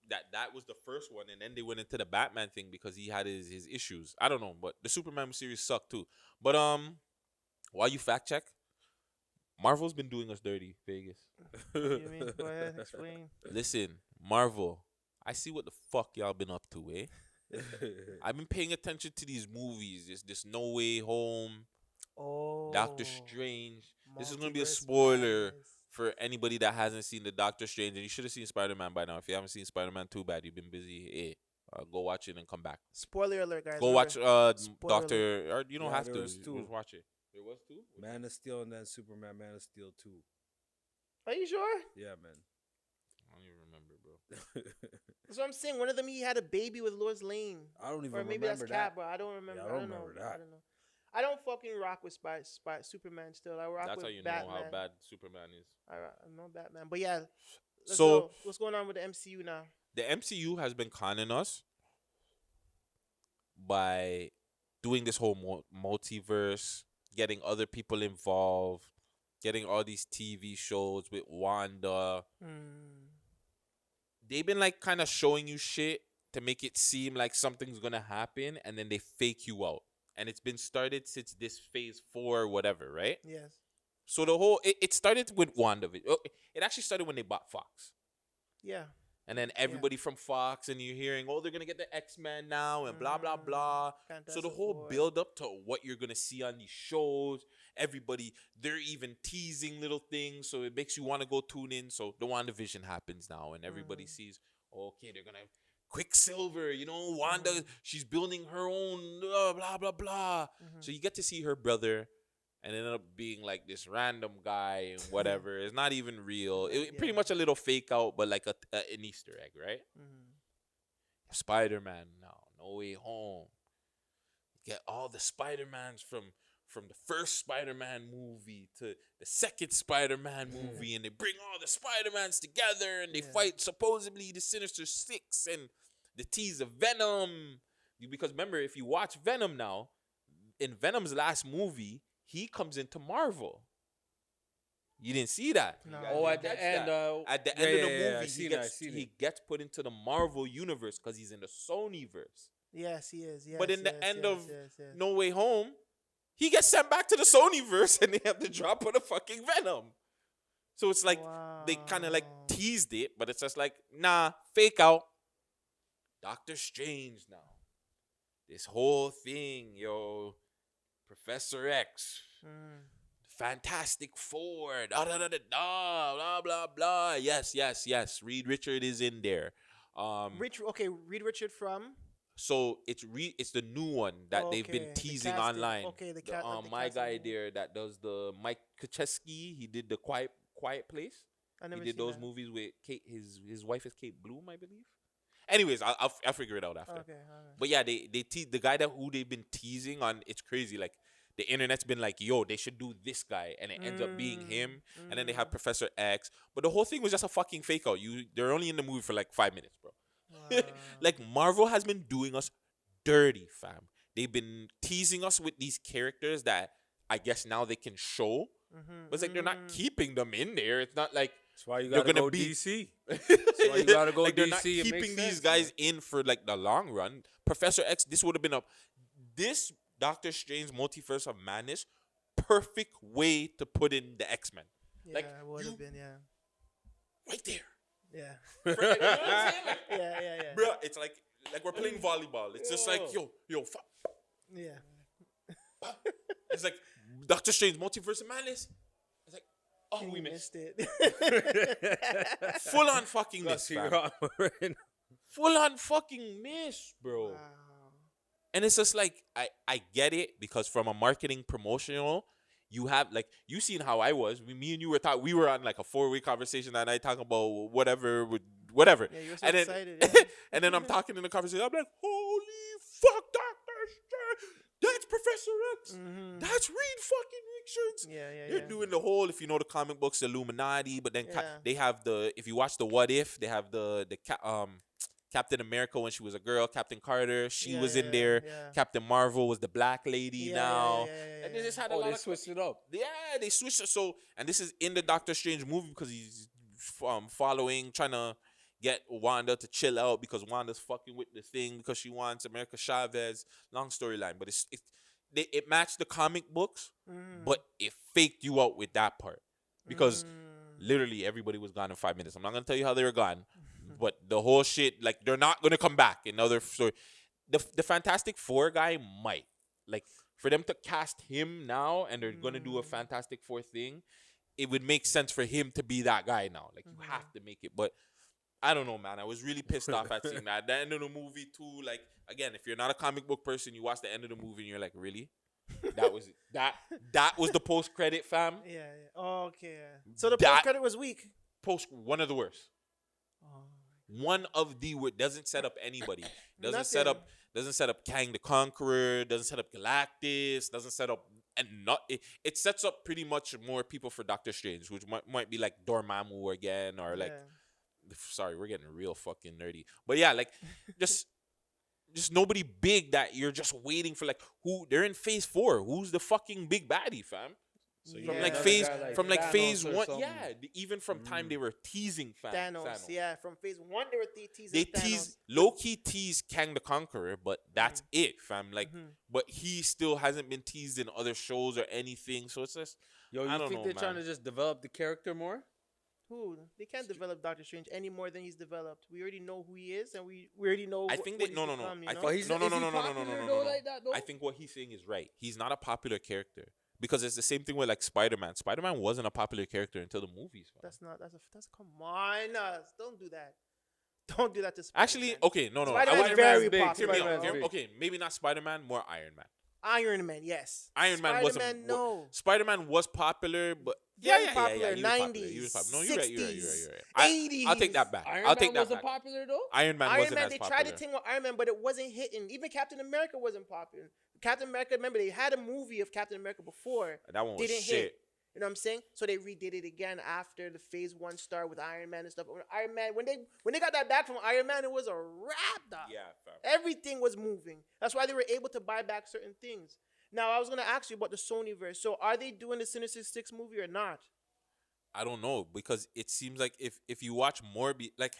that was the first one, and then they went into the Batman thing because he had his issues. I don't know, but the Superman series sucked too. But while you fact check, Marvel's been doing us dirty, Vegas. What do you mean? Go ahead, explain. Listen, Marvel, I see what the fuck y'all been up to, eh? I've been paying attention to these movies. This No Way Home, Oh. Doctor Strange. This is gonna be a Multiverse spoiler Madness. for anybody that hasn't seen the Doctor Strange, and you should have seen Spider-Man by now. If you haven't seen Spider-Man, too bad. You've been busy. Go watch it and come back. Spoiler alert, guys. Go remember. watch Spoiler Doctor. Or you don't Yeah, have there to. was two. Just watch it. There was two. Man of Steel and then Superman Man of Steel 2. Are you sure? Yeah, man. I don't even remember, bro. That's what I'm saying. One of them, he had a baby with Lois Lane. I don't even Or maybe remember that's that. Cap, but I don't remember. Yeah, I don't know. that. I don't know. I don't fucking rock with Superman still. I rock That's with how you Batman. know how bad Superman is. I know Batman. But yeah, let's So go. What's going on with the MCU now? the MCU has been conning us by doing this whole multiverse, getting other people involved, getting all these TV shows with Wanda. They've been like kind of showing you shit to make it seem like something's gonna happen, and then they fake you out. And it's been started since this phase 4, whatever, right? Yes. So the whole it started with WandaVision. It actually started when they bought Fox. Yeah. And then everybody from Fox, and you're hearing, oh, they're gonna get the X-Men now, and blah blah blah. So the whole build up to what you're gonna see on these shows, everybody, they're even teasing little things, so it makes you want to go tune in. So the WandaVision happens now, and everybody sees, okay, they're gonna Quicksilver, Wanda, she's building her own blah blah blah. So you get to see her brother, and it ended up being like this random guy and whatever. It's not even real. Pretty much a little fake out, but like an Easter egg, right? Spider-Man now, No Way Home. You get all the Spider-Mans from the first Spider-Man movie to the second Spider-Man movie, and they bring all the Spider-Mans together, and they fight supposedly the Sinister Six and the tease of Venom. Because remember, if you watch Venom now, in Venom's last movie, he comes into Marvel. You didn't see that? No. Oh, at the end. At the end of the movie, he gets put into the Marvel universe because he's in the Sonyverse. Yes, he is. Yes, But in the end of yes. No Way Home, he gets sent back to the Sonyverse, and they have to drop out of fucking Venom. So it's like they kind of like teased it, but it's just like, nah, fake out. Doctor Strange now. This whole thing, Professor X, Fantastic Four, blah blah blah. Yes. Reed Richard is in there. Reed Richard from. So it's the new one that they've been teasing online. Okay, my guy there that does the Mike Kaczewski, he did the Quiet Place. He did those movies with Kate. His wife is Kate Bloom, I believe. Anyways, I'll figure it out after. Okay, all right. But yeah, they the guy who they've been teasing on. It's crazy. Like the internet's been like, yo, they should do this guy, and it ends up being him. And then they have Professor X. But the whole thing was just a fucking fake out. They're only in the movie for like 5 minutes, bro. Like Marvel has been doing us dirty, fam. They've been teasing us with these characters that I guess now they can show. But it's like they're not keeping them in there. It's not like that's why you gotta go DC. That's why you gotta go like DC. They're not keeping these guys in for like the long run. Professor X, this would have been this Doctor Strange Multiverse of Madness, perfect way to put in the X-Men. Yeah, like it would have been, right there. Yeah. You know what I'm saying? Like, Yeah. bro, it's like we're playing volleyball. It's just like yo, fuck. Yeah. It's like Doctor Strange Multiverse of Madness. It's like, oh, we missed it. Full on fucking miss, fam. Full on fucking miss, bro. Wow. And it's just like I get it, because from a marketing promotional, you have like you seen how I was. Me and you we were on like a 4-way conversation that night talking about whatever. Yeah, you were so excited. Yeah. And then I'm talking in the conversation. I'm like, holy fuck, Doctor Strange. That's Professor X. That's Reed fucking Richards. Yeah. They're doing the whole, if you know the comic books, Illuminati. But then they have if you watch the What If, they have the Captain America when she was a girl, Captain Carter, she was in there. Yeah. Captain Marvel was the black lady now. And they just had a lot they of switched it up. Yeah, they switched it. So, and this is in the Doctor Strange movie because he's trying to get Wanda to chill out because Wanda's fucking with the thing because she wants America Chavez. Long storyline, but it matched the comic books, but it faked you out with that part because literally everybody was gone in 5 minutes. I'm not gonna tell you how they were gone, but the whole shit, like, they're not gonna come back. Another story. The Fantastic Four guy might, like, for them to cast him now and they're gonna do a Fantastic Four thing, it would make sense for him to be that guy now. Like, you have to make it, but. I don't know, man. I was really pissed off at seeing that. At the end of the movie, too, like, again, if you're not a comic book person, you watch the end of the movie and you're like, really? That was the post credit, fam. Yeah. Oh, okay. Yeah. So the That- post credit was weak. One of the worst. Oh. One of the worst. Doesn't set up anybody. Doesn't Nothing. set up Kang the Conqueror. Doesn't set up Galactus. Doesn't set up it sets up pretty much more people for Doctor Strange, which might be like Dormammu again, or like sorry, we're getting real fucking nerdy. But yeah, like just nobody big that you're just waiting for. Like who they're in phase 4. Who's the fucking big baddie, fam? So From, you like, another phase- guy From like Thanos phase or 1, something. even from time they were teasing Thanos. Yeah. From phase 1, they were teasing They Thanos. low key tease Kang the Conqueror, but that's it, fam. Like, Mhm. but he still hasn't been teased in other shows or anything. So it's just Yo, I you don't think know, they're trying man. to just develop the character more? Who? They can't develop Doctor Strange any more than he's developed. We already know who he is, and we already know. I think what that no. he's become, you I know? think He's- no. is he popular though like that, though? I think what he's saying is right. He's not a popular character because it's the same thing with like Spider-Man. Spider-Man wasn't a popular character until the movies. Fam. That's come on. Don't do that. Don't do that to Actually, Spider-Man. okay, no. Spider-Man's I would very big. popular. hear me out. Spider-Man's big. Okay, maybe not Spider-Man, more Iron Man. Iron Man, yes. Iron Man wasn't. Spider-Man, no. Spider-Man was popular, but Very yeah, popular, he was popular. 90s, He was popular. No, you're right. 80s. I'll take that back. Iron I'll Man take that wasn't back. popular though. Iron Man Iron wasn't Man, as they popular. tried to thing with Iron Man, but it wasn't hitting. Even Captain America wasn't popular. Captain America, remember, they had a movie of Captain America before. That one was Didn't shit. hit. You know what I'm saying? So they redid it again after the phase 1 start with Iron Man and stuff. Iron Man, when they got that back from Iron Man, it was a wrap, dog. Yeah, fam. Everything was moving. That's why they were able to buy back certain things. Now, I was going to ask you about the Sonyverse. So are they doing the Sinister Six movie or not? I don't know because it seems like if you watch like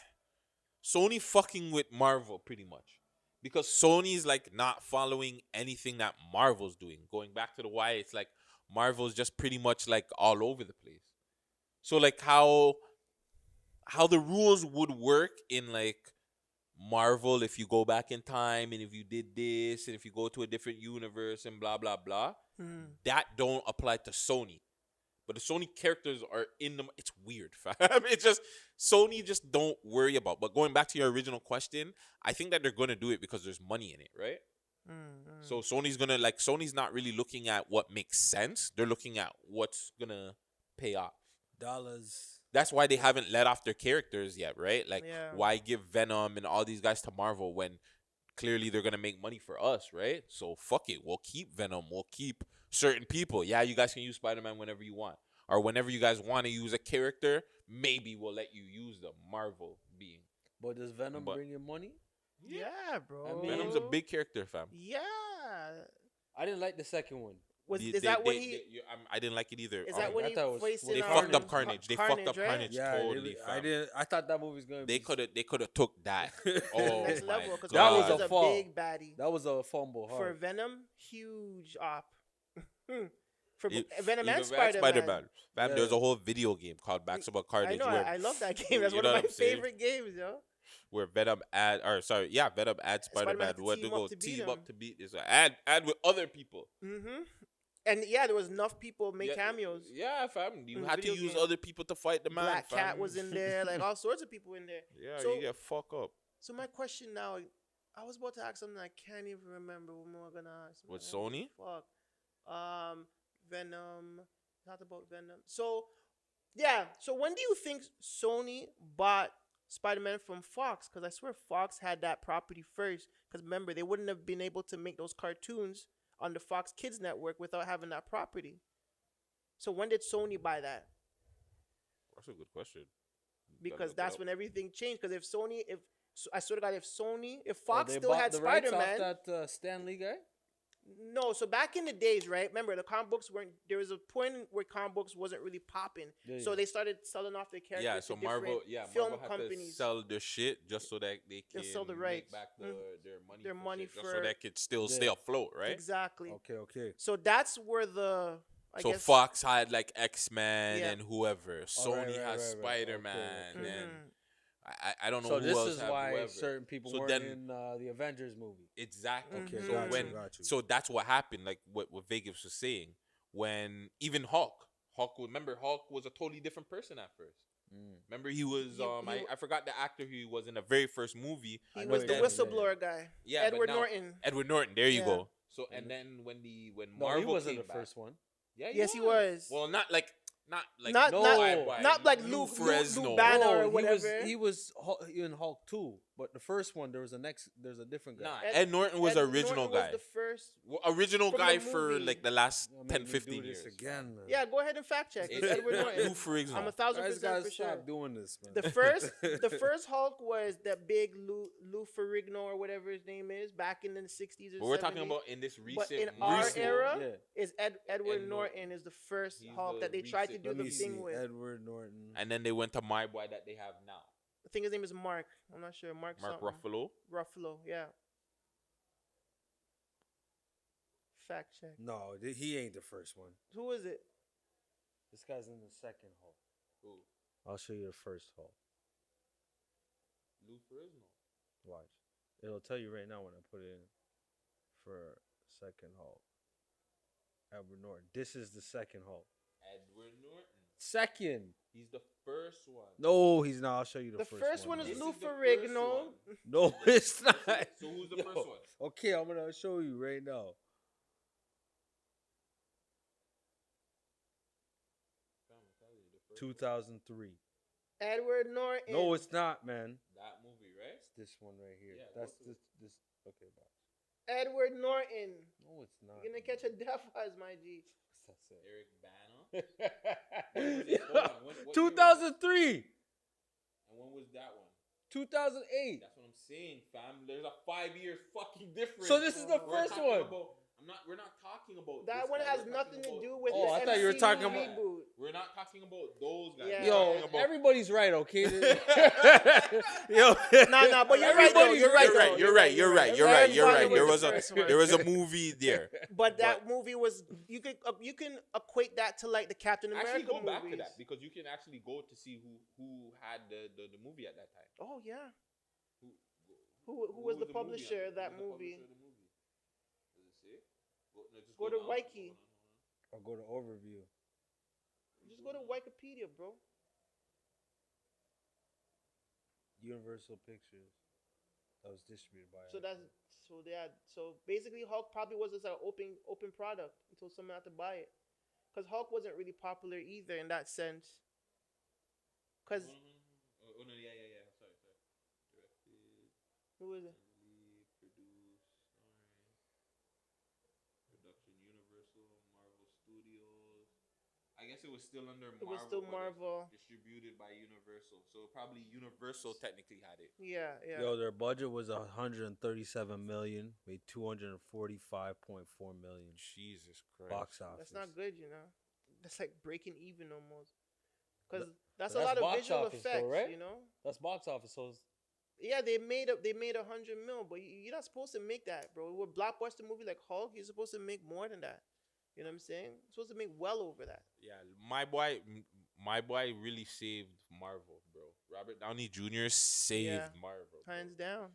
Sony fucking with Marvel pretty much because Sony's like not following anything that Marvel's doing. Going back to the why, it's like Marvel's just pretty much like all over the place. So like how the rules would work in like Marvel if you go back in time and if you did this and if you go to a different universe and blah blah blah, that don't apply to Sony. But the Sony characters are in them. It's weird, fam. It's just Sony just don't worry about. But going back to your original question, I think that they're gonna do it because there's money in it, right? So Sony's not really looking at what makes sense. They're looking at what's gonna pay off. Dollars. That's why they haven't let off their characters yet, right? Like, Yeah. why give Venom and all these guys to Marvel when clearly they're gonna make money for us, right? So fuck it, we'll keep Venom, we'll keep certain people. Yeah, you guys can use Spider-Man whenever you want, or whenever you guys want to use a character, maybe we'll let you use them. Marvel being, But does Venom But- bring in money? Yeah, bro. I mean- Venom's a big character, fam. Yeah. I didn't like the second one. I didn't like it either. Is that when I he thought it was- faced well, they in, fucked up Car- Carnage? They fucked up right? Carnage totally, I fam. didn't. I thought that movie was gonna. They be, could have took that. Oh Next my level, because That was was a a fall. big baddie. That was a fumble. For Hard. Venom, huge op. For It- Venom even and Spider-Man. Fam, Yeah. there's a whole video game called Backs About I Carnage know, where, I love that game. That's You one know of what my I'm saying? favorite games, yo. where Venom adds Spider-Man had to what to team go up to beat team him. up to beat this. Add with other people. Mm-hmm. And yeah, there was enough people make Yeah, cameos. Yeah, fam. You In had to video use game. other people to fight the man. Black fam. Cat was in there, like all sorts of people in there. Yeah, So- you get fuck up. So my question now, I was about to ask something I can't even remember what more gonna ask. With Man, Sony? Fuck. Venom. Not about Venom. So yeah. So when do you think Sony bought Spider-Man from Fox? Because I swear Fox had that property first. Because remember, they wouldn't have been able to make those cartoons on the Fox Kids network without having that property. So when did Sony buy that? That's a good question. Because look it that's up. when everything changed. Because I swear to God, if Oh, Fox they still bought had the rights off Spider-Man, that Stan Lee guy. no. So back in the days, right? Remember, the comic books weren't. There was a point where comic books wasn't really popping, Yeah, so yeah. they started selling off their characters. Yeah, to so different film Marvel had companies. to sell their shit just so that they can sell the make rights. back their money. Their for money shit, just for- so that could still stay Yeah. afloat, right? Exactly. Okay. So that's where I So guess. Fox had like X-Men Yeah. and whoever. Sony right, has right. Spider-Man, Okay. and Mhm. I don't know So who this else is have why whoever. certain people So weren't then- in the Avengers movie. Exactly. Okay, So got you, so that's what happened. Like what Vegas was saying, when even Hulk was a totally different person at first. Remember he was I forgot the actor who was in the very first movie. He know was he the was. whistleblower guy. Yeah, but Edward now- Norton. Edward Norton. There you Yeah. go. So and then when No, Marvel he wasn't came the back, first one. yeah, Yes, he was. Well, not like Not No. not like Lou Lou Fresno. Banner or he was whatever. in Hulk 2, but the first one there's a different guy. Nah, Ed Norton was the original Norton guy. was the first. Original from guy the for movie. like the last Don't 10, make me 15 do this years. again. Man. Yeah, go ahead and fact check. It's It's Edward not Norton. Lou Ferrigno. I'm Guys 1,000% gotta for stop sure. doing this, man. The first Hulk was that big Lou Ferrigno or whatever his name is back in the 60s or 70s. But we're talking about in this recent. But in our recent- era, Yeah. is Edward Ed Norton Norton. is the first He's Hulk the that they tried to recent- do Let the me thing see. with. Edward Norton. And then they went to my boy that they have now, I think his name is Mark. I'm not sure. Mark Mark something. Ruffalo. Ruffalo, yeah. Fact check. No, he ain't the first one. Who is it? This guy's in the second Hulk. Who? I'll show you the first Hulk. Lou Ferrigno. Watch. It'll tell you right now when I put it in for second Hulk. Edward Norton. This is the second Hulk. Edward Norton. Second. He's the first one. No, he's not. I'll show you The the first one man. is This Lou is the first Ferrigno. one. No, it's not. So who's the Yo, first one? Okay, I'm gonna show you right now. Fam, I'm telling you, the first 2003. Edward Norton. No, it's not, man. That movie, right? It's this one right here. Yeah, That's go to this. Okay, bye. Edward Norton. No, it's not. You're gonna catch a death eyes, my G. That's it. Eric Bana. Hold on, what year was 2003. And when was that one? 2008. That's what I'm saying, fam. There's a 5 years fucking difference. So this is the We're first talking one. we're not talking about That this one guy. has We're nothing talking to do about- with Oh, the I thought you were MCU talking about- reboot. We're not talking about those guys. Yeah. We're Yo, talking about- everybody's right, okay? Yo, Nah, but you're right though. Everybody's You're right. You're right. though. You're right. You're right. You're right. You're right. Everybody There was was the a first one. there was a movie there. But that movie was you can equate that to like the Captain America Actually, go movies. back to that because you can actually go to see who had the movie at that time. Oh yeah. Who Who was the movie publisher on of that Who was the movie? publisher of the movie? Does it say? No, just Go to down. Wiki. I'll go to overview. Just go to Wikipedia, bro. Universal Pictures. That was distributed by. So basically Hulk probably was just an open product until someone had to buy it. Because Hulk wasn't really popular either in that sense. Because Oh no, yeah. Sorry. Directed, who is it? produced, production Universal, Marvel Studios. I guess it was still under Marvel. It was still but it's Marvel. distributed by Universal, so probably Universal technically had it. Yeah. Yo, their budget was 137 million, made 245.4 million. Jesus Christ. Box office. That's not good, you know. That's like breaking even almost. Because that's But a lot that's of box visual office though, effects, right? you know. That's box office, so Yeah, they made 100 mil, but you're not supposed to make that, bro. With a blockbuster movie like Hulk, you're supposed to make more than that. You know what I'm saying? You're supposed to make well over that. Yeah, my boy really saved Marvel, bro. Robert Downey Jr. saved Yeah. Marvel. Bro. Hands down.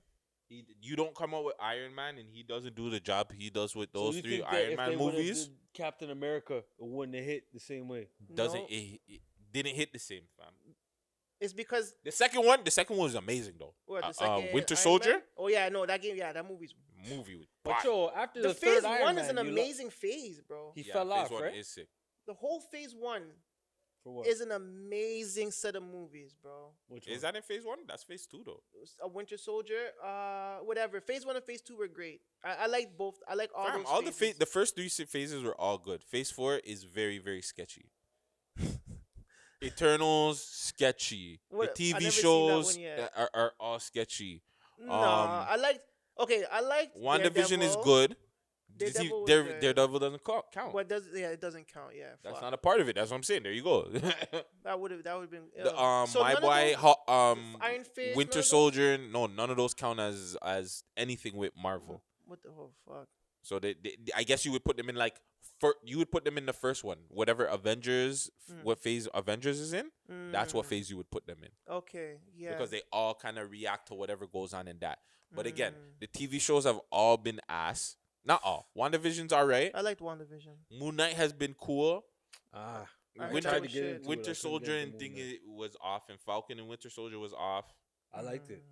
You don't come out with Iron Man and he doesn't do the job he does with So those you 3 think that Iron if Man they would've movies. did Captain America, it wouldn't have hit the same way. Doesn't No. it didn't hit the same, fam. It's because The second one was amazing though. what the second Winter Iron Soldier Man? Oh yeah, no, that movie's movie with But yo, after the the phase third Iron one Man, is an you lo- amazing phase, bro. he fell phase off, one right? is sick. The whole phase one For what? is an amazing set of movies, bro. Which Is one? that in phase 1? That's phase 2 though. A Winter Soldier, whatever. Phase one and phase two were great. I like both. I like all Fam, those. all phases. the first 3 phases were all good. Phase 4 is very very sketchy. Eternals sketchy. What- The I TV never seen that shows one yet. are all sketchy. No, I liked. Okay, I liked. WandaVision is Daredevil, good. Daredevil was good. Daredevil doesn't count. But it doesn't count. Yeah, That's fuck. not a part of it. That's what I'm saying. There you go. That would have been. So My none of boy, those- Iron Fist, none Winter of those? Soldier. No, none of those count as anything with Marvel. What the whole fuck? So I guess you would put them in like you would put them in the first one, whatever Avengers, what phase Avengers is in. That's what phase you would put them in Okay, yeah. because they all kind of react to whatever goes on in that. But again, the TV shows have all been ass. Not all. WandaVision's alright. I liked WandaVision. Moon Knight has been cool. I Winter- tried to get into Winter Soldier and thing was off, and Falcon and Winter Soldier was off. I liked it.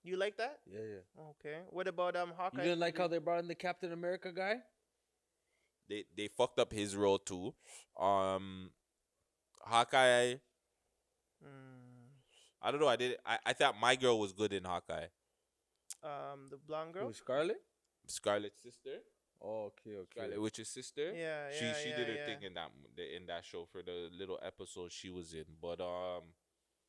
You like that? Yeah, yeah. Okay. What about You Hawkeye? didn't like how they brought in the Captain America guy? They fucked up his role too. Hawkeye. Mm, I don't know. I thought my girl was good in Hawkeye. the blonde Who girl. was Scarlet? Scarlett's sister. Oh, okay, okay. Scarlet Witch's sister. Yeah, yeah, She yeah, did her yeah. thing in that show for the little episode she was in. But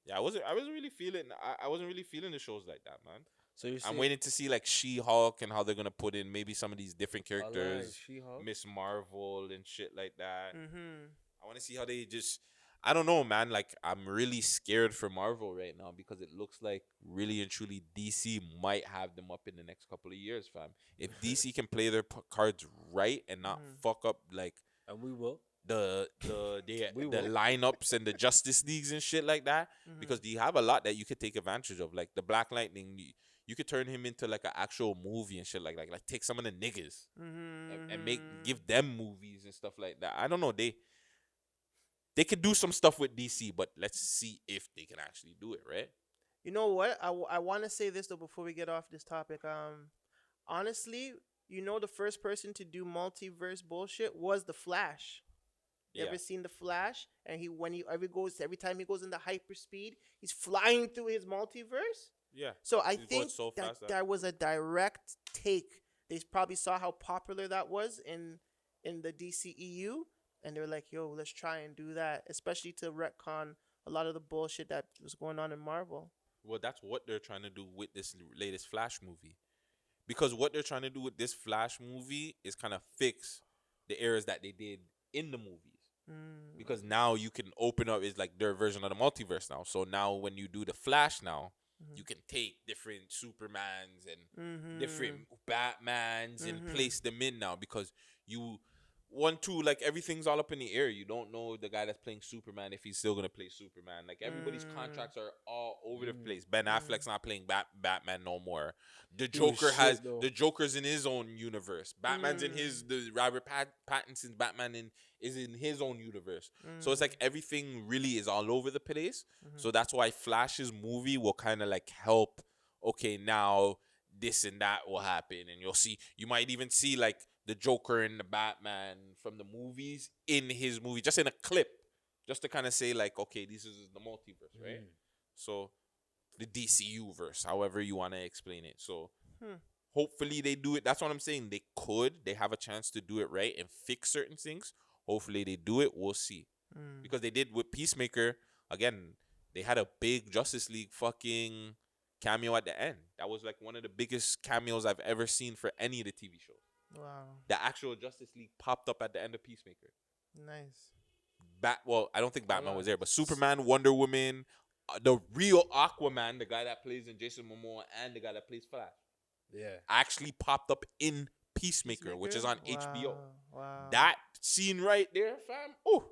yeah, I wasn't really feeling I wasn't really feeling the shows like that, man. So you're I'm saying waiting to see like She-Hulk and how they're gonna put in maybe some of these different characters, She-Hulk? Miss Marvel and shit like that. Mm-hmm. I want to see how they just. I don't know, man. Like I'm really scared for Marvel right now because it looks like really and truly DC might have them up in the next couple of years, fam. If DC can play their cards right and not fuck up like And we will. the We the will. lineups and the Justice Leagues and shit like that, Mm-hmm. because you have a lot that you could take advantage of. Like the Black Lightning, you could turn him into like an actual movie and shit like take some of the niggas and give them movies and stuff like that. I don't know, they could do some stuff with DC, but let's see if they can actually do it, right? You know what? I want to say this though before we get off this topic. Honestly, the first person to do multiverse bullshit was the Flash. You Yeah. ever seen the Flash? And every time he goes into hyperspeed, he's flying through his multiverse. Yeah. So I He's going think so that fast, that was a direct take. They probably saw how popular that was in the DCEU, and they were like, "Yo, let's try and do that," especially to retcon a lot of the bullshit that was going on in Marvel. Well, that's what they're trying to do with this latest Flash movie. Because what they're trying to do with this Flash movie is kind of fix the errors that they did in the movies. Because now you can open up, it's like their version of the multiverse now. So now when you do the Flash now, you can take different Supermans and different Batmans and place them in now, because you like everything's all up in the air. You don't know the guy that's playing Superman if he's still gonna play Superman. Like everybody's contracts are all over the place. Ben Affleck's not playing Batman no more. The Joker the Joker's in his own universe. Batman's in the Robert Pattinson's Batman is in his own universe. So it's like everything really is all over the place. So that's why Flash's movie will kind of like help. Okay, now this and that will happen, and you might even see like the Joker and the Batman from the movies in his movie, just in a clip, just to kind of say like, okay, this is the multiverse, right? So the DCU verse, however you want to explain it. So hopefully they do it. That's what I'm saying. They have a chance to do it right and fix certain things. Hopefully they do it. We'll see. Because they did with Peacemaker. Again, they had a big Justice League fucking cameo at the end. That was like one of the biggest cameos I've ever seen for any of the TV shows. Wow. The actual Justice League popped up at the end of Peacemaker. Nice. Well, I don't think Batman was there, but Superman, Wonder Woman, the real Aquaman, the guy that plays in Jason Momoa, and the guy that plays Flash, actually popped up in Peacemaker, which is on HBO. Wow. That scene right there, fam. Oh,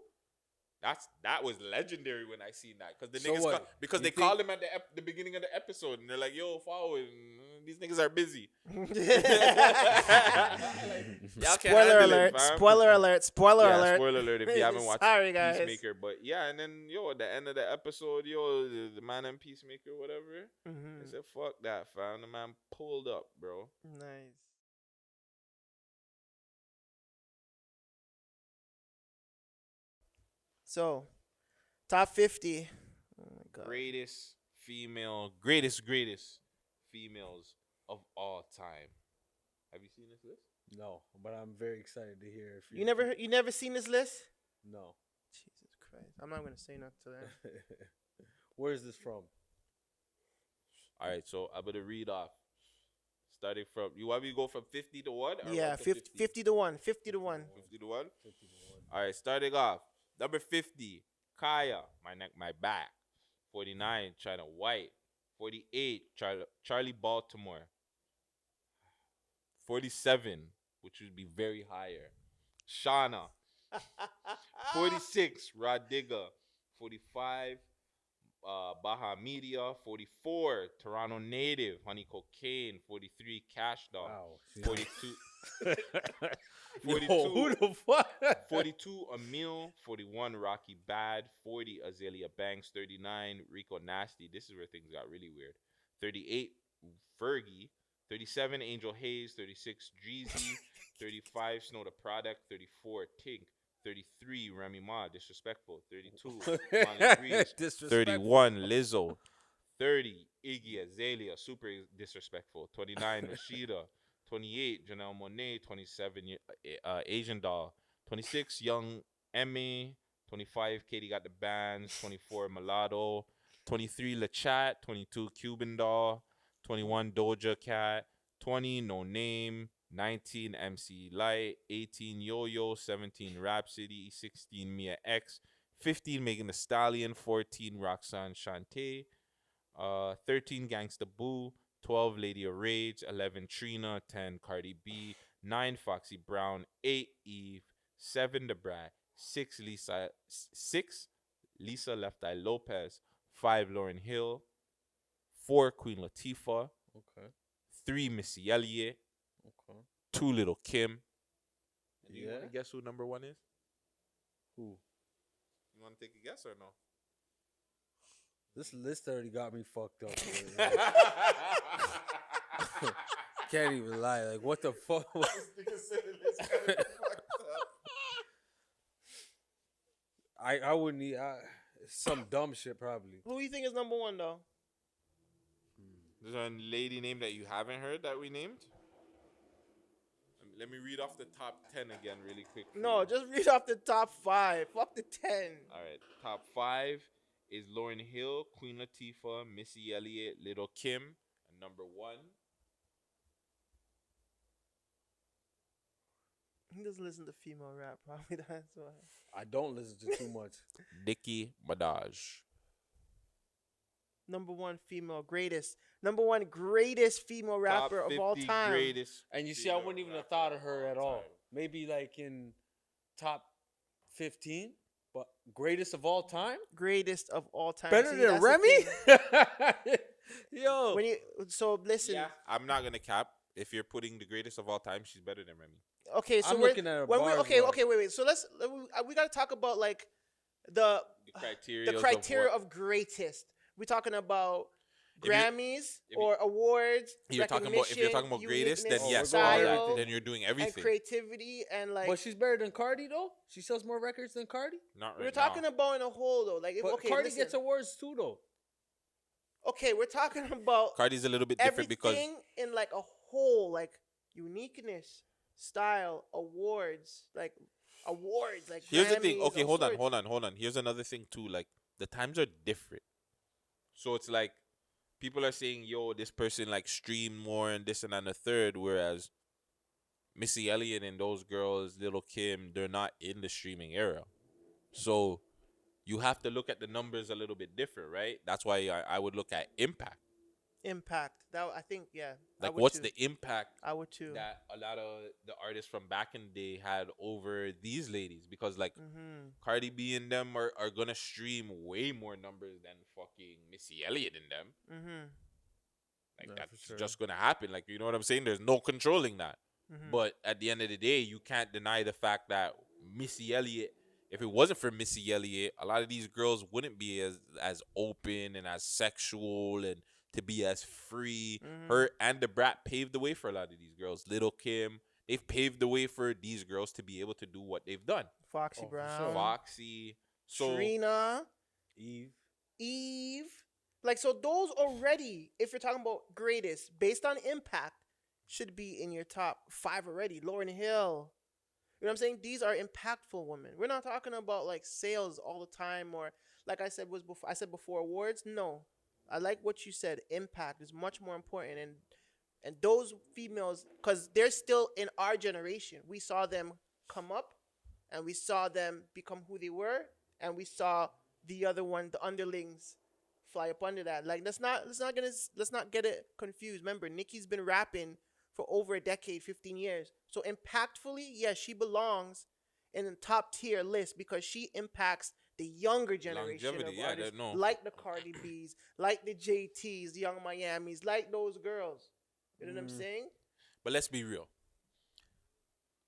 that was legendary when I seen that, because the niggas because they called him at the beginning of the episode, and they're like, "Yo, forward, these niggas are busy." Y'all can't Spoiler handle alert! it, fam. Spoiler alert! Spoiler Yeah, alert! spoiler alert if you haven't watched Sorry, guys. Peacemaker. But yeah, and then at the end of the episode, the Man and Peacemaker, whatever, they said, "Fuck that, fam." The man pulled up, bro. Nice. So, top 50. Oh my God. Greatest females of all time. Have you seen this list? No, but I'm very excited to hear if You never seen this list? No. Jesus Christ. I'm not going to say nothing to that. Where is this from? All right, so I'm gonna read off. Starting from, you want me to go from 50 to 1? Or Yeah, 1 to 50 to 1. 50 to 1. 50 to 1? All right, starting off. Number 50, Kaya, my back. 49, China White. 48, Charlie Baltimore. 47, which would be very higher, Shauna. 46, Rod Digger. 45, Baja Media. 44, Toronto Native, Honey Cocaine. 43, Cash Dog. Wow. 42. 42, Yo, who the fuck? 42, Emil. 41, Rocky Bad. 40, Azalea Banks. 39, Rico Nasty. This is where things got really weird. 38, Fergie. 37, Angel Hayes. 36, Jeezy. 35, Snow the Product. 34, Tink. 33, Remy Ma, Disrespectful. 32, Molly Breeze. Disrespectful. 31, Lizzo. 30, Iggy Azalea, super disrespectful. 29, Rashida. 28, Janelle Monáe. 27, Asian Doll. 26, Young Emmy. 25, Katie Got the Bands. 24, Mulatto. 23, LaChat. 22, Cuban Doll. 21, Doja Cat. 20, No Name. 19, MC Light. 18, Yo-Yo. 17, Rhapsody. 16, Mia X. 15, Megan Thee Stallion. 14, Roxanne Shante. 13, Gangsta Boo. 12, Lady of Rage. 11, Trina. 10, Cardi B. 9, Foxy Brown. 8, Eve. 7, The Brat. 6, Lisa Left Eye Lopez. 5, Lauryn Hill. 4, Queen Latifah. Okay. 3, Missy Elliott. Okay. 2, Little Kim. Do you Yeah. want to guess who number 1 is? Who? You want to take a guess or no? This list already got me fucked up. Can't even lie. Like, what the fuck? I wouldn't need some dumb shit probably. Who do you think is number 1 though? There's a lady name that you haven't heard that we named. Let me read off the top 10 again really quick. No, just read off the top 5. Fuck the 10. All right. Top 5 is Lauryn Hill, Queen Latifah, Missy Elliott, Little Kim. And number 1. He doesn't listen to female rap, probably. That's why. I don't listen to too much. Nicki Minaj. Number 1 female greatest. Number 1 greatest female rapper Top of all 50 time. Greatest And you see, I wouldn't even have thought of her at all. Maybe like in top 15, but greatest of all time? Greatest of all time. Better See, than that's the Remy? thing. Yo. When you listen. Yeah, I'm not gonna cap. If you're putting the greatest of all time, she's better than Remy. Okay, so I'm we're looking at her when we, bars, okay, like- okay, wait. So we got to talk about like the The criteria of of greatest. We're talking about If you- Grammys if you- or awards. you're talking about if you're talking about greatest, then recognition, yes, we're going all back that. to- Then you're doing and everything. creativity and like But she's better than Cardi, though? She sells more records than Cardi? Not right we're talking now. about in a whole though. Like if, But okay, Cardi listen. gets awards, too, though. Okay, we're talking about Cardi's a little bit different because everything in like a whole, like uniqueness, style, awards, like here's the thing. Grammys, Okay, all hold sorts. on. Here's another thing too. Like the times are different, so it's like people are saying, "Yo, this person like streamed more and this and that and the third," whereas Missy Elliott and those girls, Little Kim, they're not in the streaming era. So you have to look at the numbers a little bit different, right? That's why I would look at impact. Impact. That I think, yeah. I Like, would what's too. the impact I would too. that a lot of the artists from back in the day had over these ladies? Because like Cardi B and them are gonna stream way more numbers than fucking Missy Elliott and them. Like No, that's for sure. just gonna happen. Like, you know what I'm saying? There's no controlling that. But at the end of the day, you can't deny the fact that Missy Elliott, if it wasn't for Missy Elliott, a lot of these girls wouldn't be as open and as sexual and to be as free. Her and the Brat paved the way for a lot of these girls. Little Kim, they've paved the way for these girls to be able to do what they've done. Foxy Oh, for Brown, sure. Foxy, so Trina, Eve. Like, so those already, if you're talking about greatest, based on impact, should be in your top 5 already. Lauryn Hill. You know what I'm saying? These are impactful women. We're not talking about like sales all the time or like I said before awards. No. I like what you said. Impact is much more important and those females, cuz they're still in our generation. We saw them come up and we saw them become who they were and we saw the other one, the underlings, fly up under that. Like let's not get it confused. Remember, Nicki's been rapping for over a decade, 15 years. So impactfully, yes, she belongs in the top tier list because she impacts the younger generation Longevity, of yeah, artists, no. like the Cardi B's, like the JT's, the Young Miamis, like those girls. You know what I'm saying? but let's be real.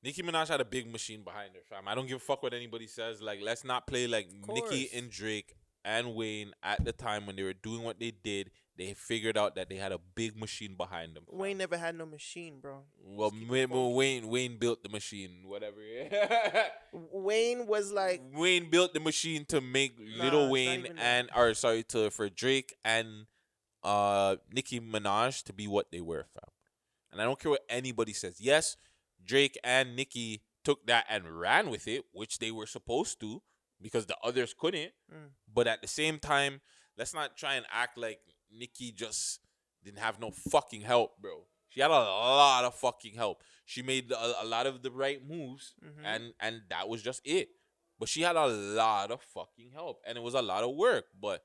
Nicki Minaj had a big machine behind her, fam. I don't give a fuck what anybody says. Like, let's not play like Nicki course. and Drake and Wayne at the time when they were doing what they did. they figured out that they had a big machine behind them. Wayne never had no machine, bro. Well, Just keep it funky. Wayne built the machine, whatever. Wayne was like, Wayne built the machine to make Nah, Little it's not Wayne even that. and or sorry to for Drake and Nicki Minaj to be what they were, fam. And I don't care what anybody says. Yes, Drake and Nicki took that and ran with it, which they were supposed to because the others couldn't. Mm. But at the same time, let's not try and act like Nicki just didn't have no fucking help, bro. She had a lot of fucking help. She made a lot of the right moves, and that was just it. But she had a lot of fucking help, and it was a lot of work. But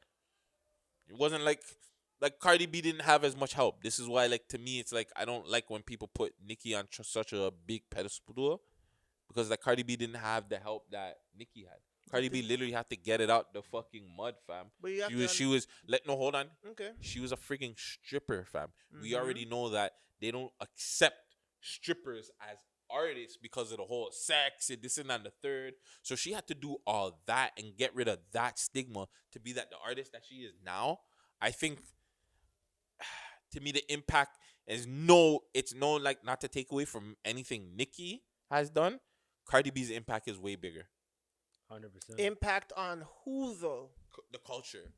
it wasn't like Cardi B didn't have as much help. This is why, like, to me, it's like I don't like when people put Nicki on such a big pedestal because like Cardi B didn't have the help that Nicki had. Cardi B literally had to get it out the fucking mud, fam. But you have She was no, hold on. Okay. She was a freaking stripper, fam. We already know that they don't accept strippers as artists because of the whole sex and this and that and the third. So she had to do all that and get rid of that stigma to be the artist that she is now. I think to me the impact is it's no like not to take away from anything Nicki has done. Cardi B's impact is way bigger. 100%. Impact on who though? The culture,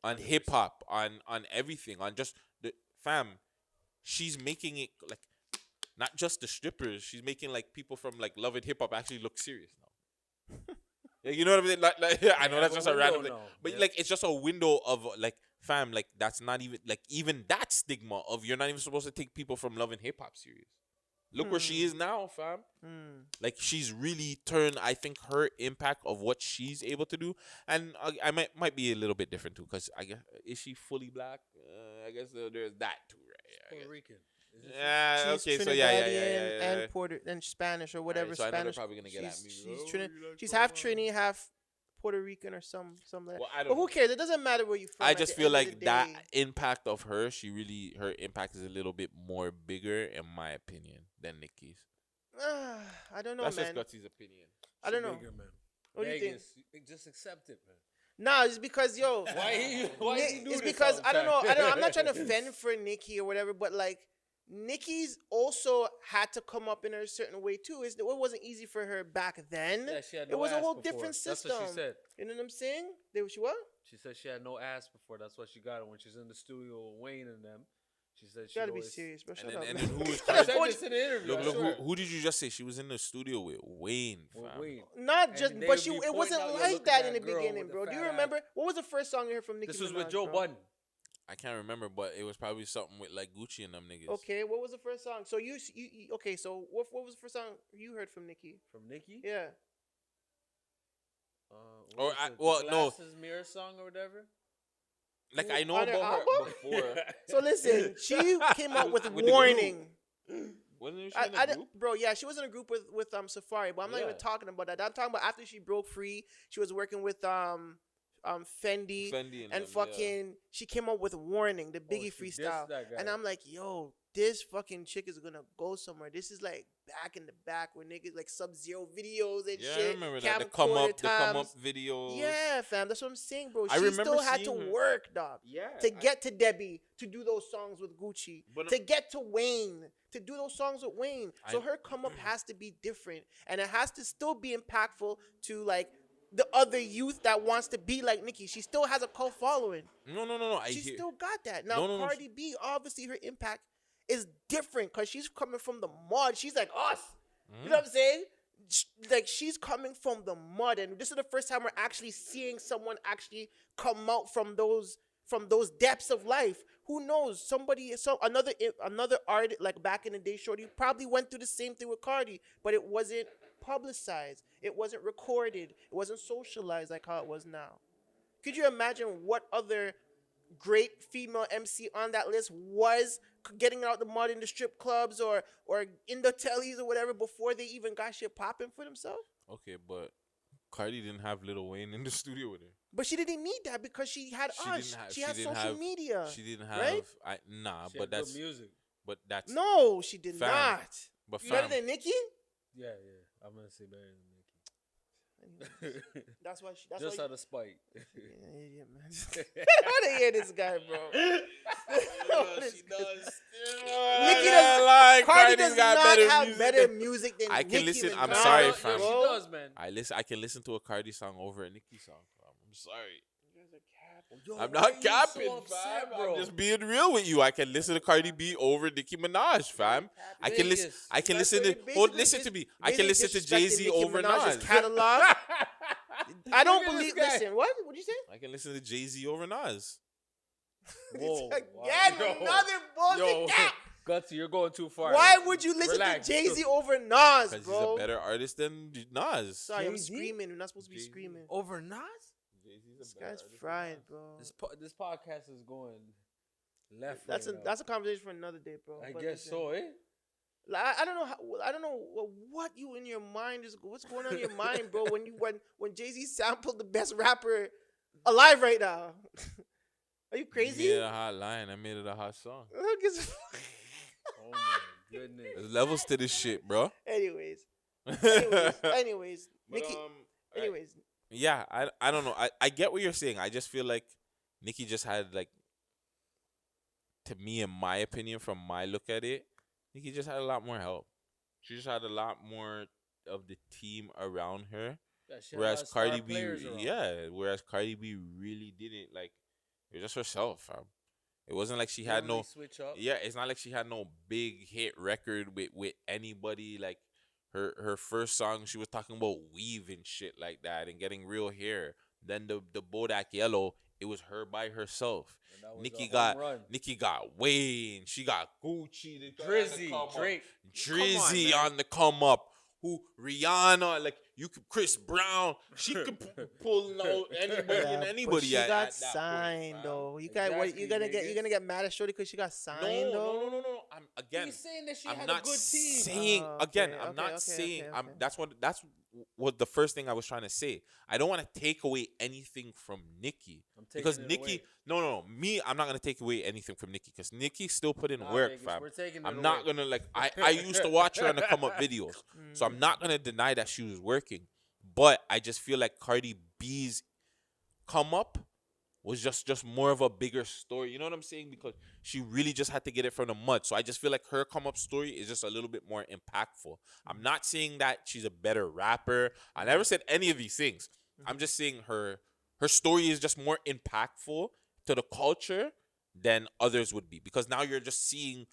on hip hop, on everything, on just the fam. She's making it like not just the strippers. She's making like people from like Love and Hip Hop actually look serious now. Like, you know what I mean? Like I know that's just a random thing, but like it's just a window of like fam. Like that's not even that stigma of you're not even supposed to take people from Love and Hip Hop serious. Look where she is now, fam. Like she's really turned. I think her impact of what she's able to do, and I might be a little bit different too, because I guess is she fully black? I guess there's that too, right? Puerto Rican. Yeah. She's Okay. Trinidadian So yeah. and Puerto and Spanish or whatever Alright, so I know they're Spanish. probably gonna get at me. She's half Trini, half Puerto Rican or something like that. Well, I don't But who know. cares? It doesn't matter where you from. I at just the feel end of like the that day. impact of her, her impact is a little bit more bigger, in my opinion, than Nicki's. I don't know, That's man. just Gutsy's opinion. I don't know. Bigger, man. What do you think? Vegas, just accept it, man. Nah, it's because yo, Why he do it's this because all I the don't know. time? I'm not trying to fend for Nicki or whatever, but like Nicki's also had to come up in a certain way too. It wasn't easy for her back then. Yeah, she had It no was a ass whole before. different system. That's what she said. You know what I'm saying? She what? She said she had no ass before. That's why she got it when she's in the studio with Wayne and them. She said she You gotta be always... serious, bro. And Shut then, up. and man. then who was She Cardi? said this in the interview. Look, who did you just say she was in the studio with? Wayne, fam. Wayne. Not And just, they but would be it wasn't pointing out, "Yo, like look at that in the that girl beginning, with the bro. Do you fat remember what was the first song you heard from Nicki? This was Minaj, with Joe bro? Budden. I can't remember, but it was probably something with like Gucci and them niggas. Okay, what was the first song? So you okay? So what was the first song you heard from Nicki? From Nicki? Yeah. Or What was I- it, well, the no. Glasses Mirror song or whatever? Like I know On her about her album? before. So listen, she came out with With the Warning. Wasn't she in a group? Bro, yeah, she was in a group with Safari, but I'm not even Yeah. talking about that. I'm talking about after she broke free, she was working with Fendi, Fendi and them, fucking she came up with Warning, the Biggie she dissed freestyle. that guy. And I'm like, yo, this fucking chick is gonna go somewhere. This is like back in the back when niggas like Sub-Zero videos and Yeah, shit. I remember that. The camcorder come up times. videos. Yeah, fam, that's what I'm saying, bro. I She remember still had to seeing her. work, dog. Yeah. To get to Debbie, to do those songs with Gucci, But- to get to Wayne, to do those songs with Wayne. So I- her come up has to be different, and it has to still be impactful to like the other youth that wants to be like Nicki. She still has a cult following. No. She still got that. Now No. Cardi B, obviously her impact is different because she's coming from the mud. She's like us. You know what I'm saying? Like she's coming from the mud, and this is the first time we're actually seeing someone actually come out from those depths of life. Who knows? Another artist like back in the day, Shorty probably went through the same thing with Cardi, but it wasn't publicized. It wasn't recorded. It wasn't socialized like how it was now. Could you imagine what other great female MC on that list was getting out the mud in the strip clubs or in the tellies or whatever before they even got shit popping for themselves? Okay, but Cardi didn't have Lil Wayne in the studio with her. But she didn't need that because she had us. She had social media. She didn't have. right? She but had that's good music. but that's No, she did Fam. not. But Better fam, than Nicki? Yeah. I'm gonna say better than Nicki. Anyways, that's why she. That's Just why. out of spite. Yeah, idiot, man. I want to hear this guy, bro. She does. Nicki does. Cardi Cardi's does got not better have music better than- music than I can Nicki listen- I'm Minaj, sorry, Yo, fam. she bro. does, man. I can listen to a Cardi song over a Nicki song. Fam. I'm sorry. Yo, I'm why not you capping, so upset, fam. bro? I'm just being real with you. I can listen to Cardi B over Nicki Minaj, fam. I can listen. Vegas. I can That's listen to. basically- Hold, listen to me. I can listen to basically Jay Z disrespecting Nicki over Minaj's Nas. catalog. I don't Look at believe. this guy. Listen, what? What'd you say? I can listen to Jay Z over Nas. Whoa, Again, wow. another bullshit. Yo, Gap. Gutsy, you're going too far. Why would you listen Relax. to Jay Z over Nas, Because he's bro? a better artist than Nas. Sorry, I'm Jay-Z? screaming. We're not supposed to be Jay-Z. screaming. Over Nas? Jay-Z's a This better guy's artist than fried, Nas. bro. This podcast is going left. That's right a now. that's a conversation for another day, bro. I But guess listen, so, eh? like, I don't know. I don't know what you in your mind is. What's going on in your mind, bro? When Jay Z sampled the best rapper alive right now. Are you crazy? You made it a hot line. I made it a hot song. Look, it's- Oh my goodness. There's levels to this shit, bro. anyways, But, Nikki. I- Anyways, yeah, I don't know. I get what you're saying. I just feel like Nicki just had like, to me, in my opinion, from my look at it, Nicki just had a lot more help. She just had a lot more of the team around her. Yeah, she had a lot Whereas of star Cardi B, players around. whereas Cardi B really didn't like. It was just herself, fam. It wasn't like she She had didn't no. really switch up. Yeah, it's not like she had no big hit record with anybody. Like her first song, she was talking about weave and shit like that and getting real hair. Then the Bodak Yellow, it was her by herself. And that was Nicki a home got run. Nicki got Wayne. She got Gucci. Drizzy, Drake. Drizzy man. on the come up. Who Rihanna, like you could Chris Brown, she could pull out anybody and but anybody. she at got that point, signed fam. though. You got what? You Exactly, gonna niggas. get mad at Shorty because she got signed No, though? no. I'm again. He's saying that she I'm had not a good team. saying Oh, again. okay, I'm okay, not okay, saying. okay, okay. That's what the first thing I was trying to say. I don't want to take away anything from Nicki I'm taking because it Nicki. away. No. Me, I'm not gonna take away anything from Nicki because Nicki still put in Nah, work, Vegas, fam. we're taking it I'm not away. gonna like. I used to watch her on the come up videos, so I'm not gonna deny that she was working. But I just feel like Cardi B's come up was just more of a bigger story. You know what I'm saying? Because she really just had to get it from the mud. So I just feel like her come up story is just a little bit more impactful. I'm not saying that she's a better rapper. I never said any of these things. I'm just saying her story is just more impactful to the culture than others would be. Because now you're just seeing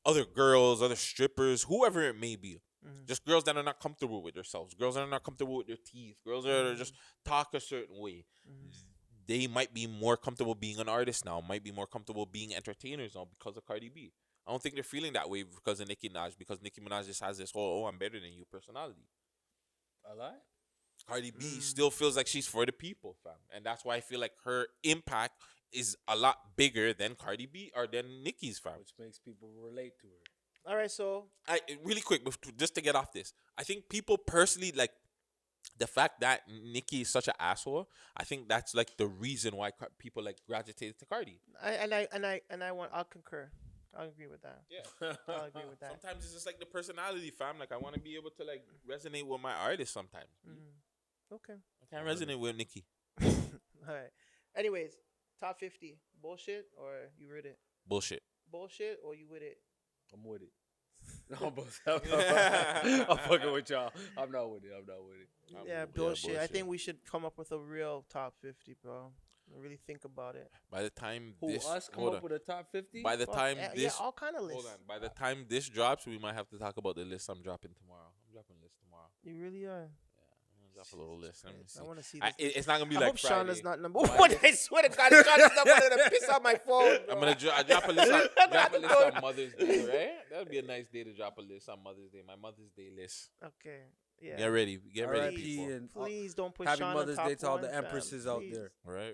other girls, other strippers, whoever it may be. Just girls that are not comfortable with themselves, girls that are not comfortable with their teeth, girls that are just talk a certain way. They might be more comfortable being an artist now, might be more comfortable being entertainers now because of Cardi B. I don't think they're feeling that way because of Nicki Minaj, because Nicki Minaj just has this whole, oh, I'm better than you personality. I lie. Cardi B still feels like she's for the people, fam. And that's why I feel like her impact is a lot bigger than Cardi B or than Nicki's, fam. Which makes people relate to her. All right, so Really quick, just to get off this, I think people personally like the fact that Nicki is such an asshole. I think that's like the reason why people like gravitated to Cardi. I'll concur. I'll agree with that. Yeah, I'll agree with that. sometimes it's just like the personality, fam. Like I want to be able to like resonate with my artist sometimes. Okay. I can't resonate with Nicki. All right. Anyways, top 50 bullshit or you with it? Bullshit. Bullshit or you with it? I'm with it. I'm fucking with y'all. I'm not with it. Yeah, bullshit. I think we should come up with a real top 50, bro. Really think about it. By the time Who, this us come hold up on. with a top 50? By the Fuck, time yeah, this all kind of lists. hold on. By the time this drops, we might have to talk about the list I'm dropping tomorrow. I'm dropping a list tomorrow. You really are. I'm gonna drop a little list. Let me see. I want to see I, this. it's not gonna be I like hope Friday. Shauna's not number one. I swear to God, Shauna's number one. I'm gonna piss on my phone. Bro. I'm gonna drop a list. I'm Drop a gonna list go- on Mother's Day, right? That would be a nice day to drop a list on Mother's Day. My Mother's Day list. Okay. Yeah. Get ready. Get ready, R.I.P. people. and Please don't put Happy Shauna Mother's top Day to all one, the fam. empresses out Please. there. Right.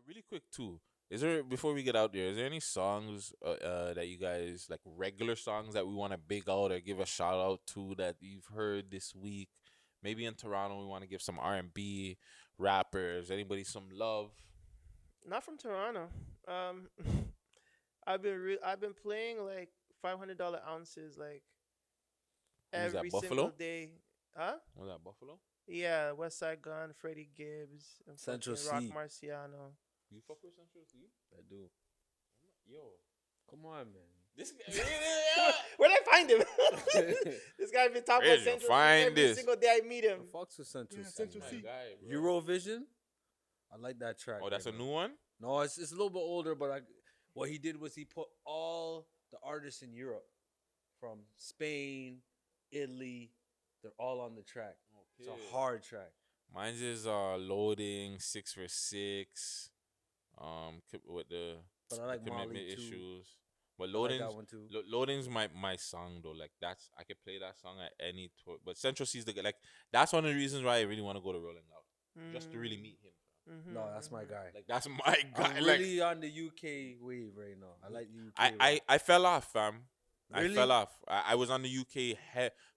Really quick too. Is there before we get out there? Is there any songs that you guys like regular songs that we want to big out or give a shout out to that you've heard this week? Maybe in Toronto we want to give some R&B rappers. Anybody some love? Not from Toronto. I've been playing like $500 ounces like Who's that, every Buffalo? single day. Huh? Was that Buffalo? Yeah, West Side Gun, Freddie Gibbs, and Central fucking Rock C. Marciano. You fuck with Central C? I do. Yo, Come on, man. this guy. Where'd I find him? This guy been talking Where'd about you Central find C every this? single day I meet him. The Fox with Central Yeah, C. Central My C. guy, bro. Eurovision. I like that track. Oh, that's a right new now. one. No, it's a little bit older, but what he did was he put all the artists in Europe, from Spain, Italy, they're all on the track. It's Okay. a hard track. Mine's is loading 6 for 6. With the But I like commitment Molly too. issues. But I like loading's that one too. loading's my song though. Like I could play that song at any tour. But Central C's like that's one of the reasons why I really want to go to Rolling Loud, just to really meet him. Mm-hmm, No, that's my guy. Like that's my guy. I'm Like really on the UK wave right now. I like the UK. wave. I fell off, fam. Really? I fell off. I was on the UK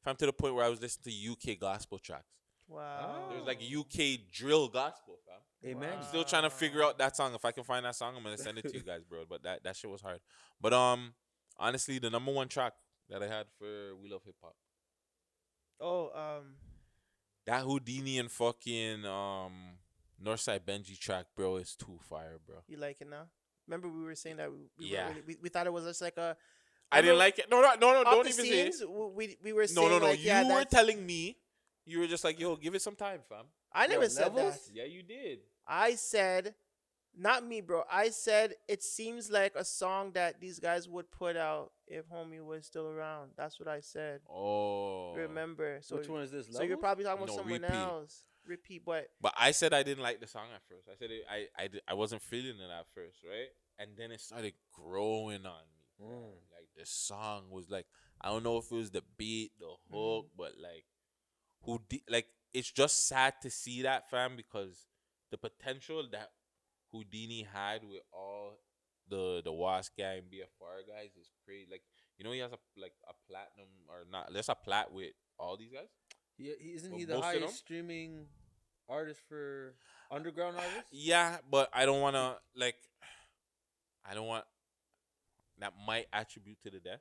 fam, to the point where I was listening to UK gospel tracks. Wow. There's like UK drill gospel, fam. Amen. I'm still trying to figure out that song. If I can find that song, I'm gonna send it to you guys, bro. But that shit was hard. But honestly, the number one track that I had for We Love Hip Hop, Oh, that Houdini and fucking Northside Benji track, bro, is too fire, bro. you like it now? Remember we were saying that we Yeah. we thought it was just like a. I didn't like it. No, off don't the even scenes, say it. we were saying No. like, yeah, You were that's- telling me. You were just like, yo, give it some time, fam. I never What, said levels? that. Yeah, you did. I said, not me, bro. I said it seems like a song that these guys would put out if homie was still around. That's what I said. Oh. Remember? So Which one is this? So you're Levels? probably talking about No, someone Repeat. else. Repeat, but But I said I didn't like the song at first. I said I wasn't feeling it at first, right? And then it started growing on me. Like the song was like, I don't know if it was the beat, the hook, but like like it's just sad to see that, fam, because the potential that Houdini had with all the Wasp guy and BFR guys is crazy. Like, you know, he has a platinum or not, there's a plat with all these guys. Isn't Well, he the most of them? highest streaming artist for underground artists? Yeah, but I don't want to that might attribute to the death.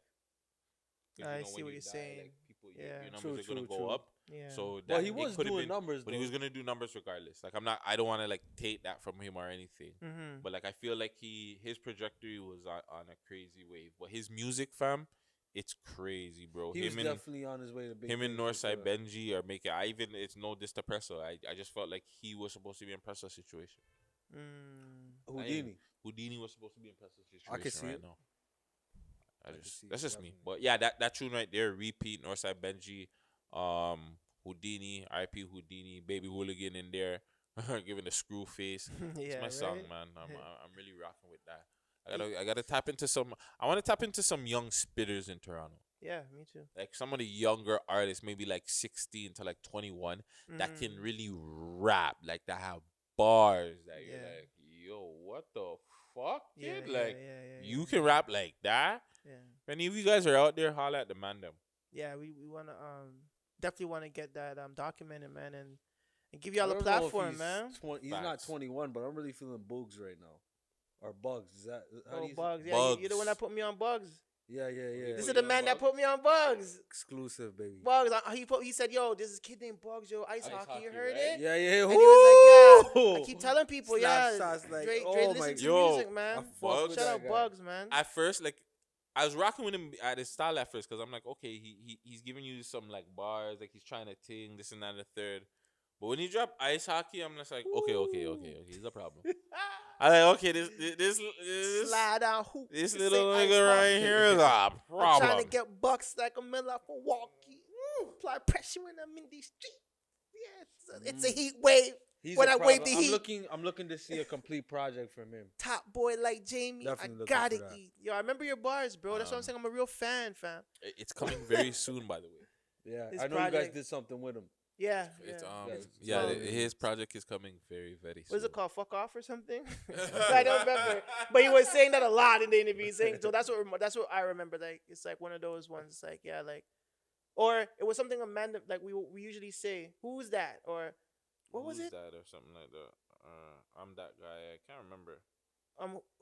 'Cause, I you know, see when what you you're die, saying. like, people, Yeah. your numbers True, are gonna true, go true. up. yeah. So that Well, he it was could've doing been, numbers, but he was though. gonna do numbers regardless. Like I don't want to like take that from him or anything. Mm-hmm. But like I feel like his trajectory was on a crazy wave. But his music, fam, it's crazy, bro. He was definitely on his way to big him and things for Northside sure. Benji are making. It's no diss to Presso. I just felt like he was supposed to be in Presso's situation. Houdini was supposed to be in Presso's situation I can see right it. now. can see That's it, just me. definitely. But yeah, that tune right there, Repeat, Northside Benji, Houdini, RP Houdini, Baby Hooligan in there, giving the screw face. Yeah, It's my song, right? man. I'm really rocking with that. I gotta tap into some. I want to tap into some young spitters in Toronto. Yeah, me too. Like some of the younger artists, maybe like 16 to like 21, that can Mm. really rap, like that have bars that you're Yeah. like, yo, what the fuck, Yeah, kid? yeah, Like yeah, you can rap like that. Yeah. If any of you guys are out there, holla at the Man Dem. Yeah, we wanna definitely wanna get that documented, man, and give y'all I a don't know if platform, he's man. He's not Facts. 21, but I'm really feeling Bugs right now. Or Bugs. Is that how do Oh, you say- Bugs. Yeah, you're the one Bugs. that put me on Bugs. Yeah. This put is the you on man that Bugs? put me on Bugs. Exclusive, baby. Bugs. He said, "Yo, this is a kid named Bugs. Yo, ice Ice hockey. You hockey, heard right? it?" Yeah. And he was like, "Yeah." I keep telling people, Slap yeah. shots like, Dre oh listen my to Yo, music, man. I fuck Bugs. with Shout that out guy. Bugs, man. At first, like I was rocking with him at his style at first because I'm like, okay, he's giving you some like bars, like he's trying to ting this and that and the third. But when he dropped ice hockey, I'm just like, okay, he's a problem. I like, okay, this Slide down hoop. this Say little ice nigga right hockey. here is a I'm trying problem. to get bucks like a Miller for walkie. Apply pressure when I'm in these streets. Yeah, it's a heat wave. He's When a I wave problem. the heat. I'm looking to see a complete project from him. Top boy like Jamie. Definitely I looking gotta for that. eat. Yo, I remember your bars, bro. That's what I'm saying. I'm a real fan, fam. It's coming very soon, by the way. Yeah, His I know you guys project- did something with him. Yeah. It's Yeah, yeah, it's- his project is coming very very soon. What is it called? Fuck off or something? I don't remember. But he was saying that a lot in the interview. Saying so that's what I remember. Like it's like one of those ones. Like yeah, like or it was something Amanda like we usually say who's that or what was Who's it? that or something like that? I'm that guy. I can't remember.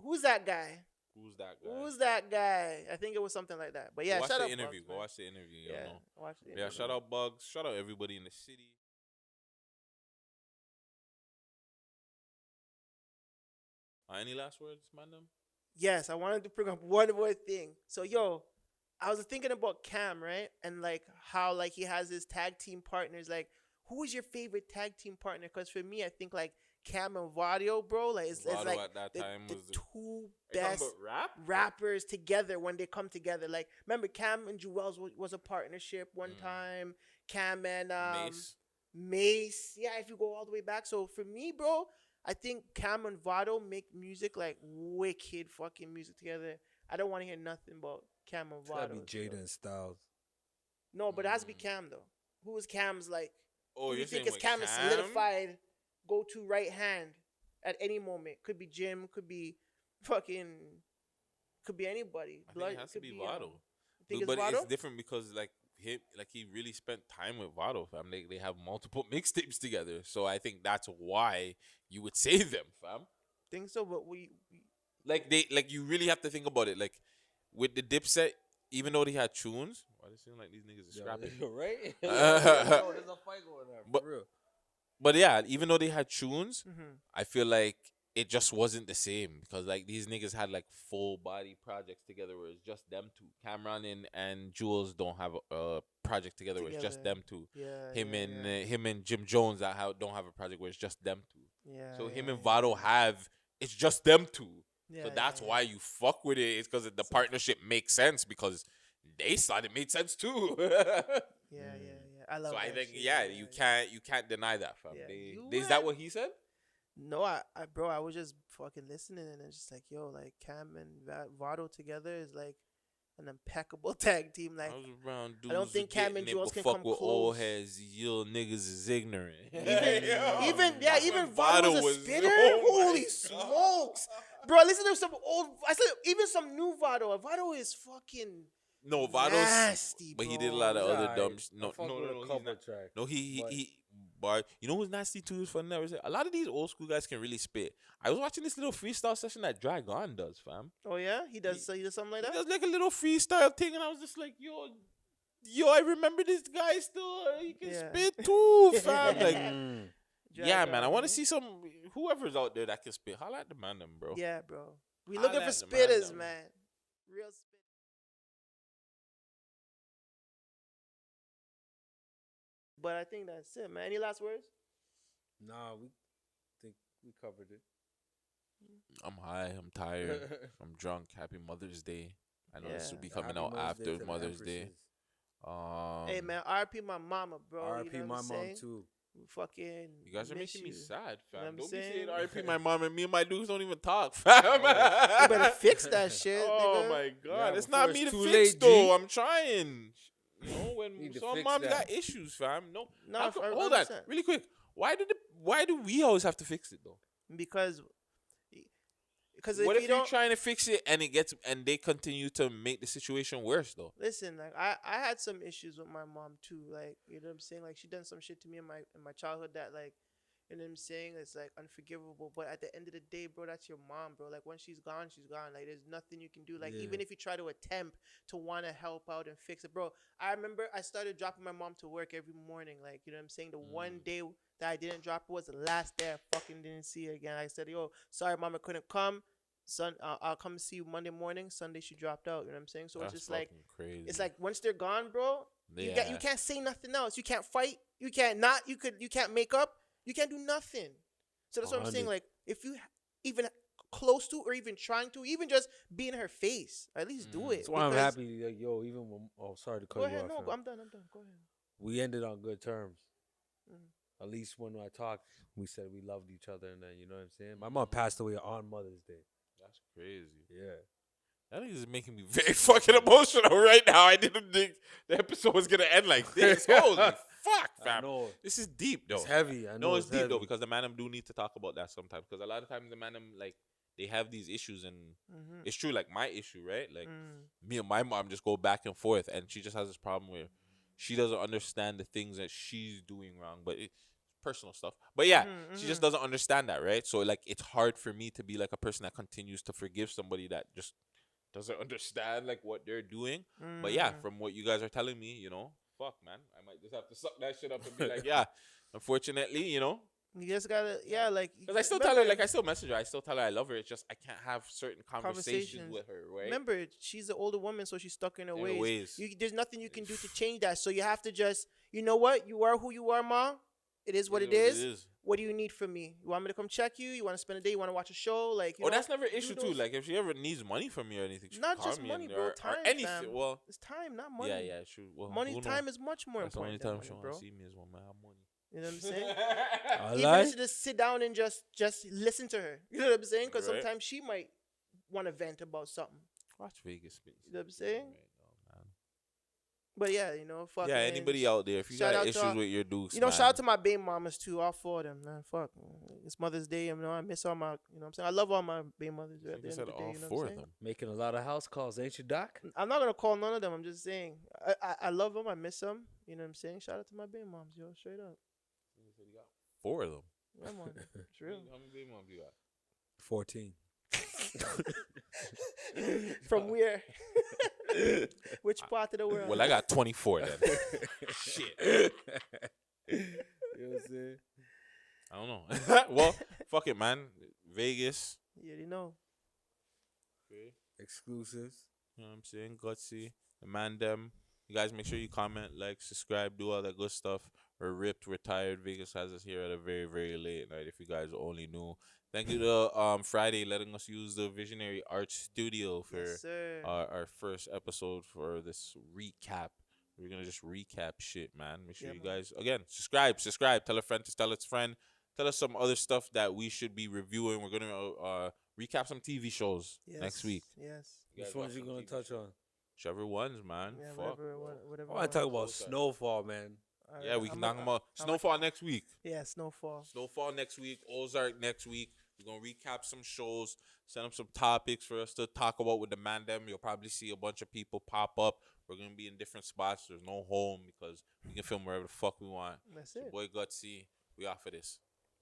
Who's that guy? Who's that guy? Who's that guy? I think it was something like that. But yeah, Go watch shout the out interview. Bugs, Go man. watch the interview. You Yeah, know. watch the Yeah, interview. shout out Bugs. Shout out everybody in the city. Any last words, man? Them? Yes, I wanted to bring up one more thing. So, yo, I was thinking about Cam, right? And like how like he has his tag team partners. Like, who is your favorite tag team partner? Because for me, I think like Cam and Vadio, bro, like it's Vado like at that time the was the. two Are you best talking about rap? rappers together when they come together. Like, remember Cam and Jewels was a partnership one time. Cam and Mace. Mace. Yeah, if you go all the way back. So for me, bro, I think Cam and Vado make music like wicked fucking music together. I don't want to hear nothing about Cam and It's gotta Vado. be Jada and Styles. No, but it has to be Cam though. Who is Cam's like? Oh, Who do you're you think saying is with Cam's Cam? solidified go-to right hand at any moment? Could be Jim. Could be fucking. Could be anybody. I think it has to could be Vado. Think it's But Vado? it's different because like he really spent time with Vado, fam. They have multiple mixtapes together, so I think that's why you would say them, fam. Think so, but we Like you really have to think about it. Like with the Dipset, even though they had tunes, why does it seem like these niggas are scrapping? Right? Oh, there's a fight going on. But- For real. But yeah, even though they had tunes, Mhm. I feel like it just wasn't the same because like these niggas had like full body projects together where it's just them two. Cameron and Jules don't have a project together where it's just Together. them two. Yeah. Him yeah, and yeah. him and Jim Jones don't have a project where it's just them two. Yeah, So him yeah, and yeah. Vado have it's just them two. Yeah, So that's yeah, why you fuck with it. It's because the partnership makes sense because they thought it made sense too. Yeah, yeah, yeah. I love. So I that think shit. you can't deny that, fam. Yeah, you Is that right. what he said? No, bro, I was just fucking listening and it's just like, yo, like Cam and Vado together is like an impeccable tag team. Like, I was around dudes I don't think Cam and Jules can come with old close. heads. You niggas is ignorant. even Vado was a spitter. oh Holy my smokes, bro! Listen to some old. I said even some new Vado. Vado is fucking No, Vado's, nasty, but he bro. did a lot of He's other alright. dumb. I No, fuck no, with no, a no, he's couple not. tracks. No, but- but you know who's nasty too is fun. Never say a lot of these old school guys can really spit. I was watching this little freestyle session that Dragon does, fam. Oh yeah, he does something like He that. does like a little freestyle thing, and I was just like, yo, I remember this guy still. He can Yeah. spit too, fam. Like, Mm. yeah, man. I want to Dragon. see some whoever's out there that can spit. Holla at the man, them, bro. Yeah, bro. We Holla looking for at the man, spitters, though. man. Real spit. But I think that's it, man. Any last words? Nah, we think we covered it. I'm high. I'm tired. I'm drunk. Happy Mother's Day. I know this will be Yeah. coming Happy out Mother's Day to after the Mother's Day. Empresses. Hey, man. RP my mama, bro. R.I.P. You know my what I'm mom saying? too. Fucking. You guys are miss making me you. sad, You know fam. what I'm Don't be saying saying? R.I.P. my mom and me and my dudes don't even talk, fam. You better fix that shit. Oh nigga. my god, Yeah, it's before not it's me to too fix late, though. G. I'm trying. You know when Need to some fix moms that. got issues, fam. No, No, how come- I hold on, understand. really quick. Why do we always have to fix it though? Because What if you you're don't trying to fix it and they continue to make the situation worse though? listen, like I had some issues with my mom too. Like, you know what I'm saying? Like, she done some shit to me in my childhood that, like, you know what I'm saying? It's like unforgivable. But at the end of the day, bro, that's your mom, bro. Like, when she's gone, she's gone. Like, there's nothing you can do. Like, Yeah. even if you try to attempt to want to help out and fix it, bro. I remember I started dropping my mom to work every morning. Like, you know what I'm saying? The one day that I didn't drop her was the last day I fucking didn't see her again. I said, yo, sorry, mom, I couldn't come. I'll come see you Monday morning. Sunday she dropped out. You know what I'm saying? So That's it's just like fucking crazy. it's like once they're gone, bro. You Yeah. can't say nothing else. You can't fight. You can't not. You can't make up. You can't do nothing. So that's what I'm saying. 100. Like, if you even close to or even trying to, even just be in her face, at least do it. That's why I'm because- happy. Like, yo, even when, sorry to cut Go you ahead. off. No, fam. I'm done. Go ahead. We ended on good terms. Mhm. At least when I talked, we said we loved each other, and then you know what I'm saying. My mom passed away on Mother's Day. That's crazy. Yeah. That nigga is making me very fucking emotional right now. I didn't think the episode was gonna end like this. Holy fuck, I fam. know. This is deep though. It's heavy. I know No, it's deep though heavy. because the man do need to talk about that sometimes. Because a lot of times the man like they have these issues and Mm-hmm. it's true. Like my issue, right? Like Mm. me and my mom just go back and forth, and she just has this problem where she doesn't understand the things that she's doing wrong, but it's personal stuff. But yeah, she just doesn't understand that, right? So like, it's hard for me to be like a person that continues to forgive somebody that just doesn't understand like what they're doing. But yeah, from what you guys are telling me, you know, fuck, man, I might just have to suck that shit up and be like, yeah, unfortunately, you know. You just gotta, yeah, like. Because I still tell her, like, I still message her. I still tell her I love her. It's just I can't have certain conversations with her, right? Remember, she's an older woman, so she's stuck in her ways. There's nothing you can do to change that. So you have to just, you know what? You are who you are, Ma. It is what it is. What do you need from me? You want me to come check you? You want to spend a day? You want to watch a show? Like, you know, that's never an issue too. Like, if she ever needs money from me or anything, she not call just me money, bro. Time, or anything. fam. Well, it's time, not money. Yeah, true. Well, money, time is much more important. The only time she bro. Want to see me is when I have money. You know what I'm saying? Even if you just sit down and just listen to her. You know what I'm saying? Because sometimes she might want to vent about something. Watch Vegas. You know what I'm saying? But yeah, you know, fuck. Yeah, anybody out there, if you got issues with your dudes, you know, shout out to my baby mamas too, all four of them, man. Fuck, it's Mother's Day, you know, I miss all my, you know what I'm saying? I love all my baby mothers at the end of the day, all you know four what I'm of saying? them. Making a lot of house calls, ain't you, Doc? I'm not gonna call none of them. I'm just saying, I love them, I miss them. You know what I'm saying? Shout out to my baby moms, yo, straight up. 4 of them. Yeah, man, it's real. How many baby moms you got? 14. From where? Which part of the world? Well, I got 24 then. Shit. You know what I'm saying? I don't know. Well, fuck it, man. Vegas. You already know. Okay. Exclusives. You know what I'm saying? Gutsy. The Man Dem. You guys make sure you comment, like, subscribe, do all that good stuff. We're ripped, we're tired. Vegas has us here at a very, very late night, if you guys only knew. Thank you to Friday letting us use the Visionary Art Studio for our first episode for this recap. We're going to just recap shit, man. Make sure you guys, again, subscribe. Tell a friend to tell its friend. Tell us some other stuff that we should be reviewing. We're going to recap some TV shows next week. Yes. Which ones you going to touch on? Whichever ones, man. Yeah, fuck. whatever. I want to talk about Snowfall, man. Yeah, we can talk about Snowfall next week. Yeah, Snowfall. Snowfall next week. Ozark next week. We're going to recap some shows, send up some topics for us to talk about with the Man Dem. You'll probably see a bunch of people pop up. We're going to be in different spots. There's no home because we can film wherever the fuck we want. That's it. Boy Gutsy, we off of this.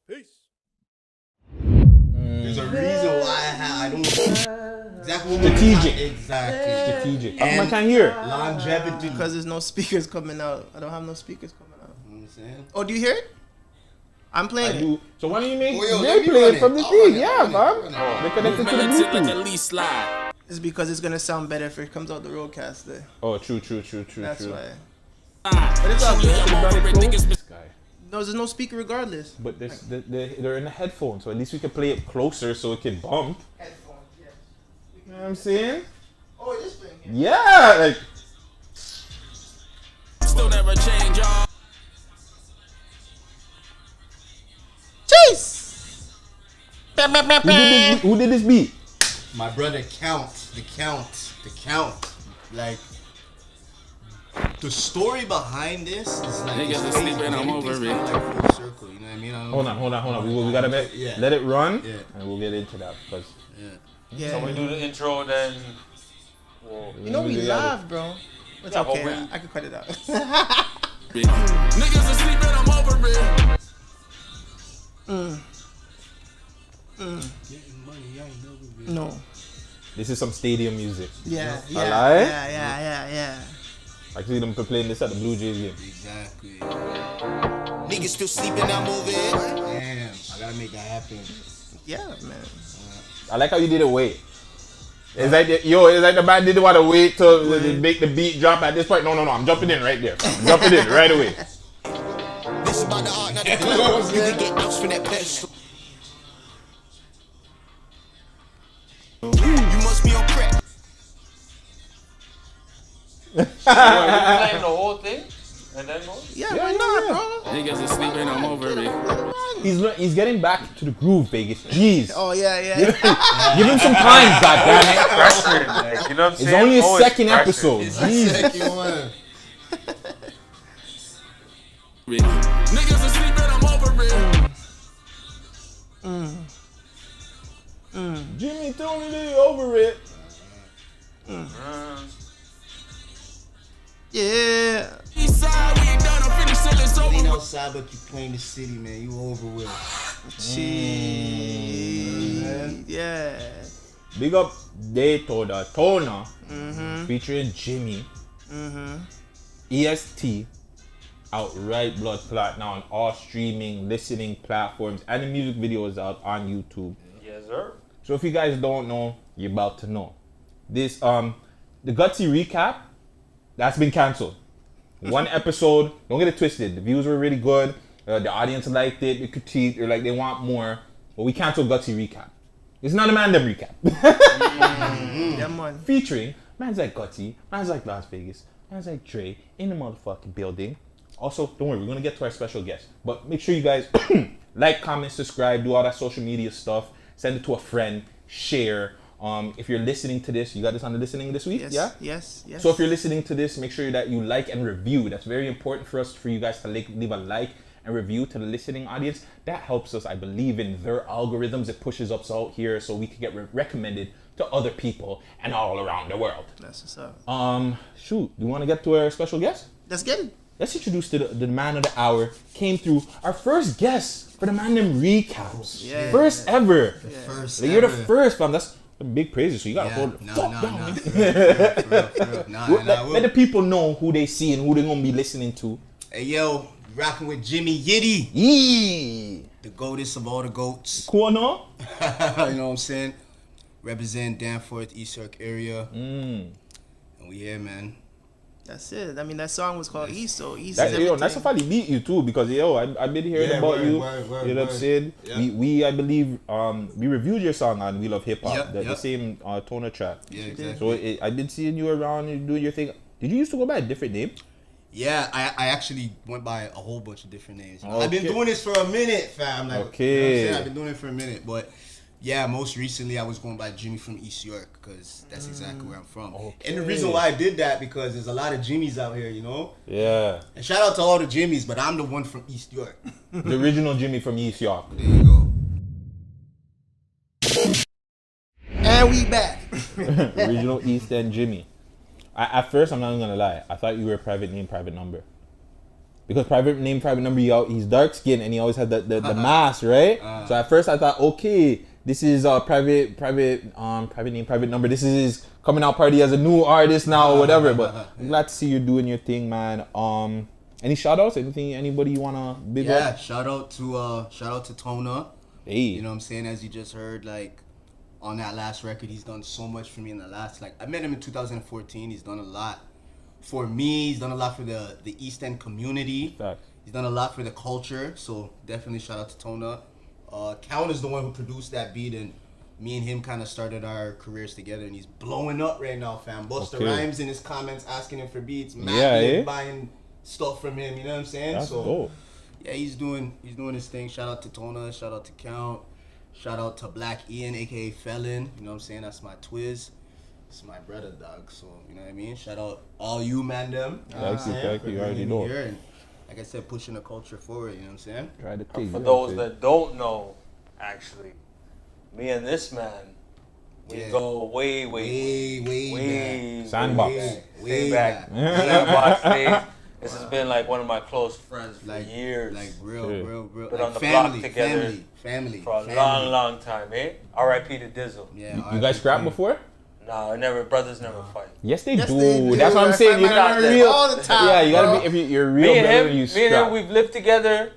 Peace. There's a reason why I don't exactly strategic. Exactly. Strategic. How come I can't hear? Longevity. Because there's no speakers coming out. I don't have no speakers coming out. You know what I'm saying? Oh, do you hear it? I'm playing it. So why don't you make they play it from the thing? it. Yeah, fam. They connected to the Bluetooth. It's because it's gonna sound better if it comes out the roadcaster. Oh, true. That's why. But it's all good. This guy. No, there's no speaker regardless. But they're in the headphones, so at least we can play it closer so it can bump. Headphones, yes. You know what I'm saying? Oh, it is playing. Yeah, like. Still never change, y'all. Chase! Who did this beat? My brother the count. Like the story behind this is like Niggas are sleeping, I'm over it. Like full circle, you know what I mean? Hold on. We gotta let it run, and we'll get into that because. Yeah. So we do the intro, then. You know we live, bro. It's okay. I can cut it out. Niggas are sleeping, I'm over it. Getting money, I ain't never been. No. This is some stadium music. Yeah. I see them playing this at the Blue Jays game. Exactly. Niggas still sleeping, I'm over it. Damn, I gotta make that happen. Yeah, man. I like how you did it wait. It's like the man didn't want to wait to make the beat drop at this point. No, I'm jumping in right there. I'm jumping in right away. This is about the art, not the club. You can get outs for that pedestal. You must be on crack. Playing the whole thing? And then go? Yeah, why not, bro? Niggas are sleeping, I'm over it. He's getting back to the groove, Vegas. Jeez. Oh, yeah. Give him some time, goddammit. Pressure, like, you know what I'm saying? It's only a Always second pressure. episode. Jeez. Second one. Niggas are sleeping, I'm over it. Jimmy told me they over it. Yeah. East side, we ain't done, I'm finished till it's over. outside, but you playing the city, man. You over with. Yeah. Big up Daytona featuring Jimmy. EST. Outright Blood Clot now on all streaming, listening platforms, and the music video is out on YouTube. Yes, sir. So if you guys don't know, you're about to know. This the Gutsy recap, that's been cancelled. One episode, don't get it twisted. The views were really good. The audience liked it. They critiqued, or like they want more. But we canceled Gutsy recap. It's not a Man Dem recap. Yeah, man. Featuring man's like Gutsy, man's like Las Vegas, man's like Dre in the motherfucking building. Also, don't worry, we're gonna get to our special guest. But make sure you guys like, comment, subscribe, do all that social media stuff. Send it to a friend, share. If you're listening to this, you got this on the listening this week, Yes, yeah? yes. So if you're listening to this, make sure that you like and review. That's very important for us, for you guys to leave a like and review to the listening audience. That helps us, I believe, in their algorithms. It pushes us out here so we can get recommended to other people and all around the world. That's what's up. Shoot, do you want to get to our special guest? Let's get it. Let's introduce the man of the hour. Came through our first guest for the Man Dem recaps. Yeah. First ever. First, Like, you're the first, fam. That's big praises. So you gotta hold the fuck down. Nah. Man. For real. Let the people know who they see and who they gonna be listening to. Hey, yo, rocking with Jimmy Yitty, Yee. the goatess of all the goats. Cool, no? You know what I'm saying? Represent Danforth, East York area. And we here, man. That's it. I mean, that song was called East, so East That, is everything. that's if I beat you too, because I've been hearing about you. Word, You know what I'm saying? Yeah. We I believe we reviewed your song on We Love Hip Hop, the Yep. same toner track. Yeah, exactly. So I've been seeing you around and doing your thing. Did you used to go by a different name? Yeah, I actually went by a whole bunch of different names. Okay. I've been doing this for a minute, fam. Like, Okay. You know what I'm saying? I've been doing it for a minute, but yeah, most recently I was going by Jimmy from East York because that's exactly where I'm from. And the reason why I did that because there's a lot of Jimmys out here, you know. Yeah. And shout out to all the Jimmys, but I'm the one from East York. The original Jimmy from East York. There you go. And we back. Original East End Jimmy. At first, I'm not even gonna lie. I thought you were a private name, private number. Because private name, private number, he's dark skinned and he always had the mask, right? So at first I thought, okay, this is private name, private number. This is his coming out party as a new artist now or whatever. But I'm glad to see you doing your thing, man. Any shout outs? Anything? Anybody you wanna big up? Yeah, shout out to Tona. Hey. You know what I'm saying? As you just heard, like on that last record, he's done so much for me in the last, like, I met him in 2014. He's done a lot for me. He's done a lot for the East End community. Facts. He's done a lot for the culture. So definitely shout out to Tona. Count is the one who produced that beat, and me and him kind of started our careers together, and he's blowing up right now, fam. Busta Rhymes in his comments asking him for beats. Matt buying stuff from him. You know what I'm saying? That's dope. Yeah, he's doing his thing. Shout out to Tona. Shout out to Count. Shout out to Black Ian, aka Felon. You know what I'm saying? That's my Twiz. It's my brother, dog. So you know what I mean. Shout out all you, man, them. Thank you. You already know. Here and, like I said, pushing the culture forward. You know what I'm saying? Try to take For those that don't know, actually, me and this man, we go way back. Sandbox. Way back. back. Sandbox days. This has been like one of my close friends for years. Like real. Been Like on the block family, together family. for a long time, eh? R.I.P. to Dizzle. Yeah. You guys scrapped before? Nah, brothers never fight. Yes, they Yes, do. they do. That's what I'm I saying. find You're my not brothers real. all the time, Yeah, you gotta bro. be. If you're real, Me and brother, him, you scrap. we've lived together.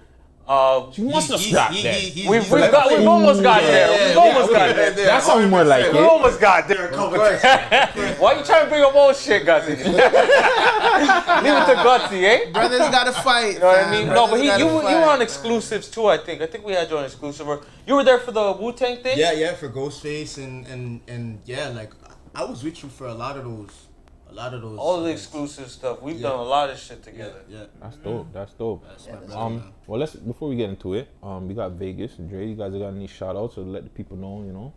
He wants to scrap then. We've almost got there. We've almost got there. That sounds more like We it. almost got there a couple times. Why you trying to bring up old shit, Gutsy? Leave it to Gutsy, eh? Brothers gotta fight. You know what I mean? No, but you were on exclusives too, I think. I think we had you on exclusive. Or you were there for the Wu-Tang thing? Yeah, for Ghostface and yeah, like I was with you for a lot of those. All the exclusive stuff. We've done a lot of shit together. Yeah. That's dope. That's dope. That's my brother, man. Well, before we get into it, we got Vegas and Dre. You guys got any shout outs to let the people know, you know?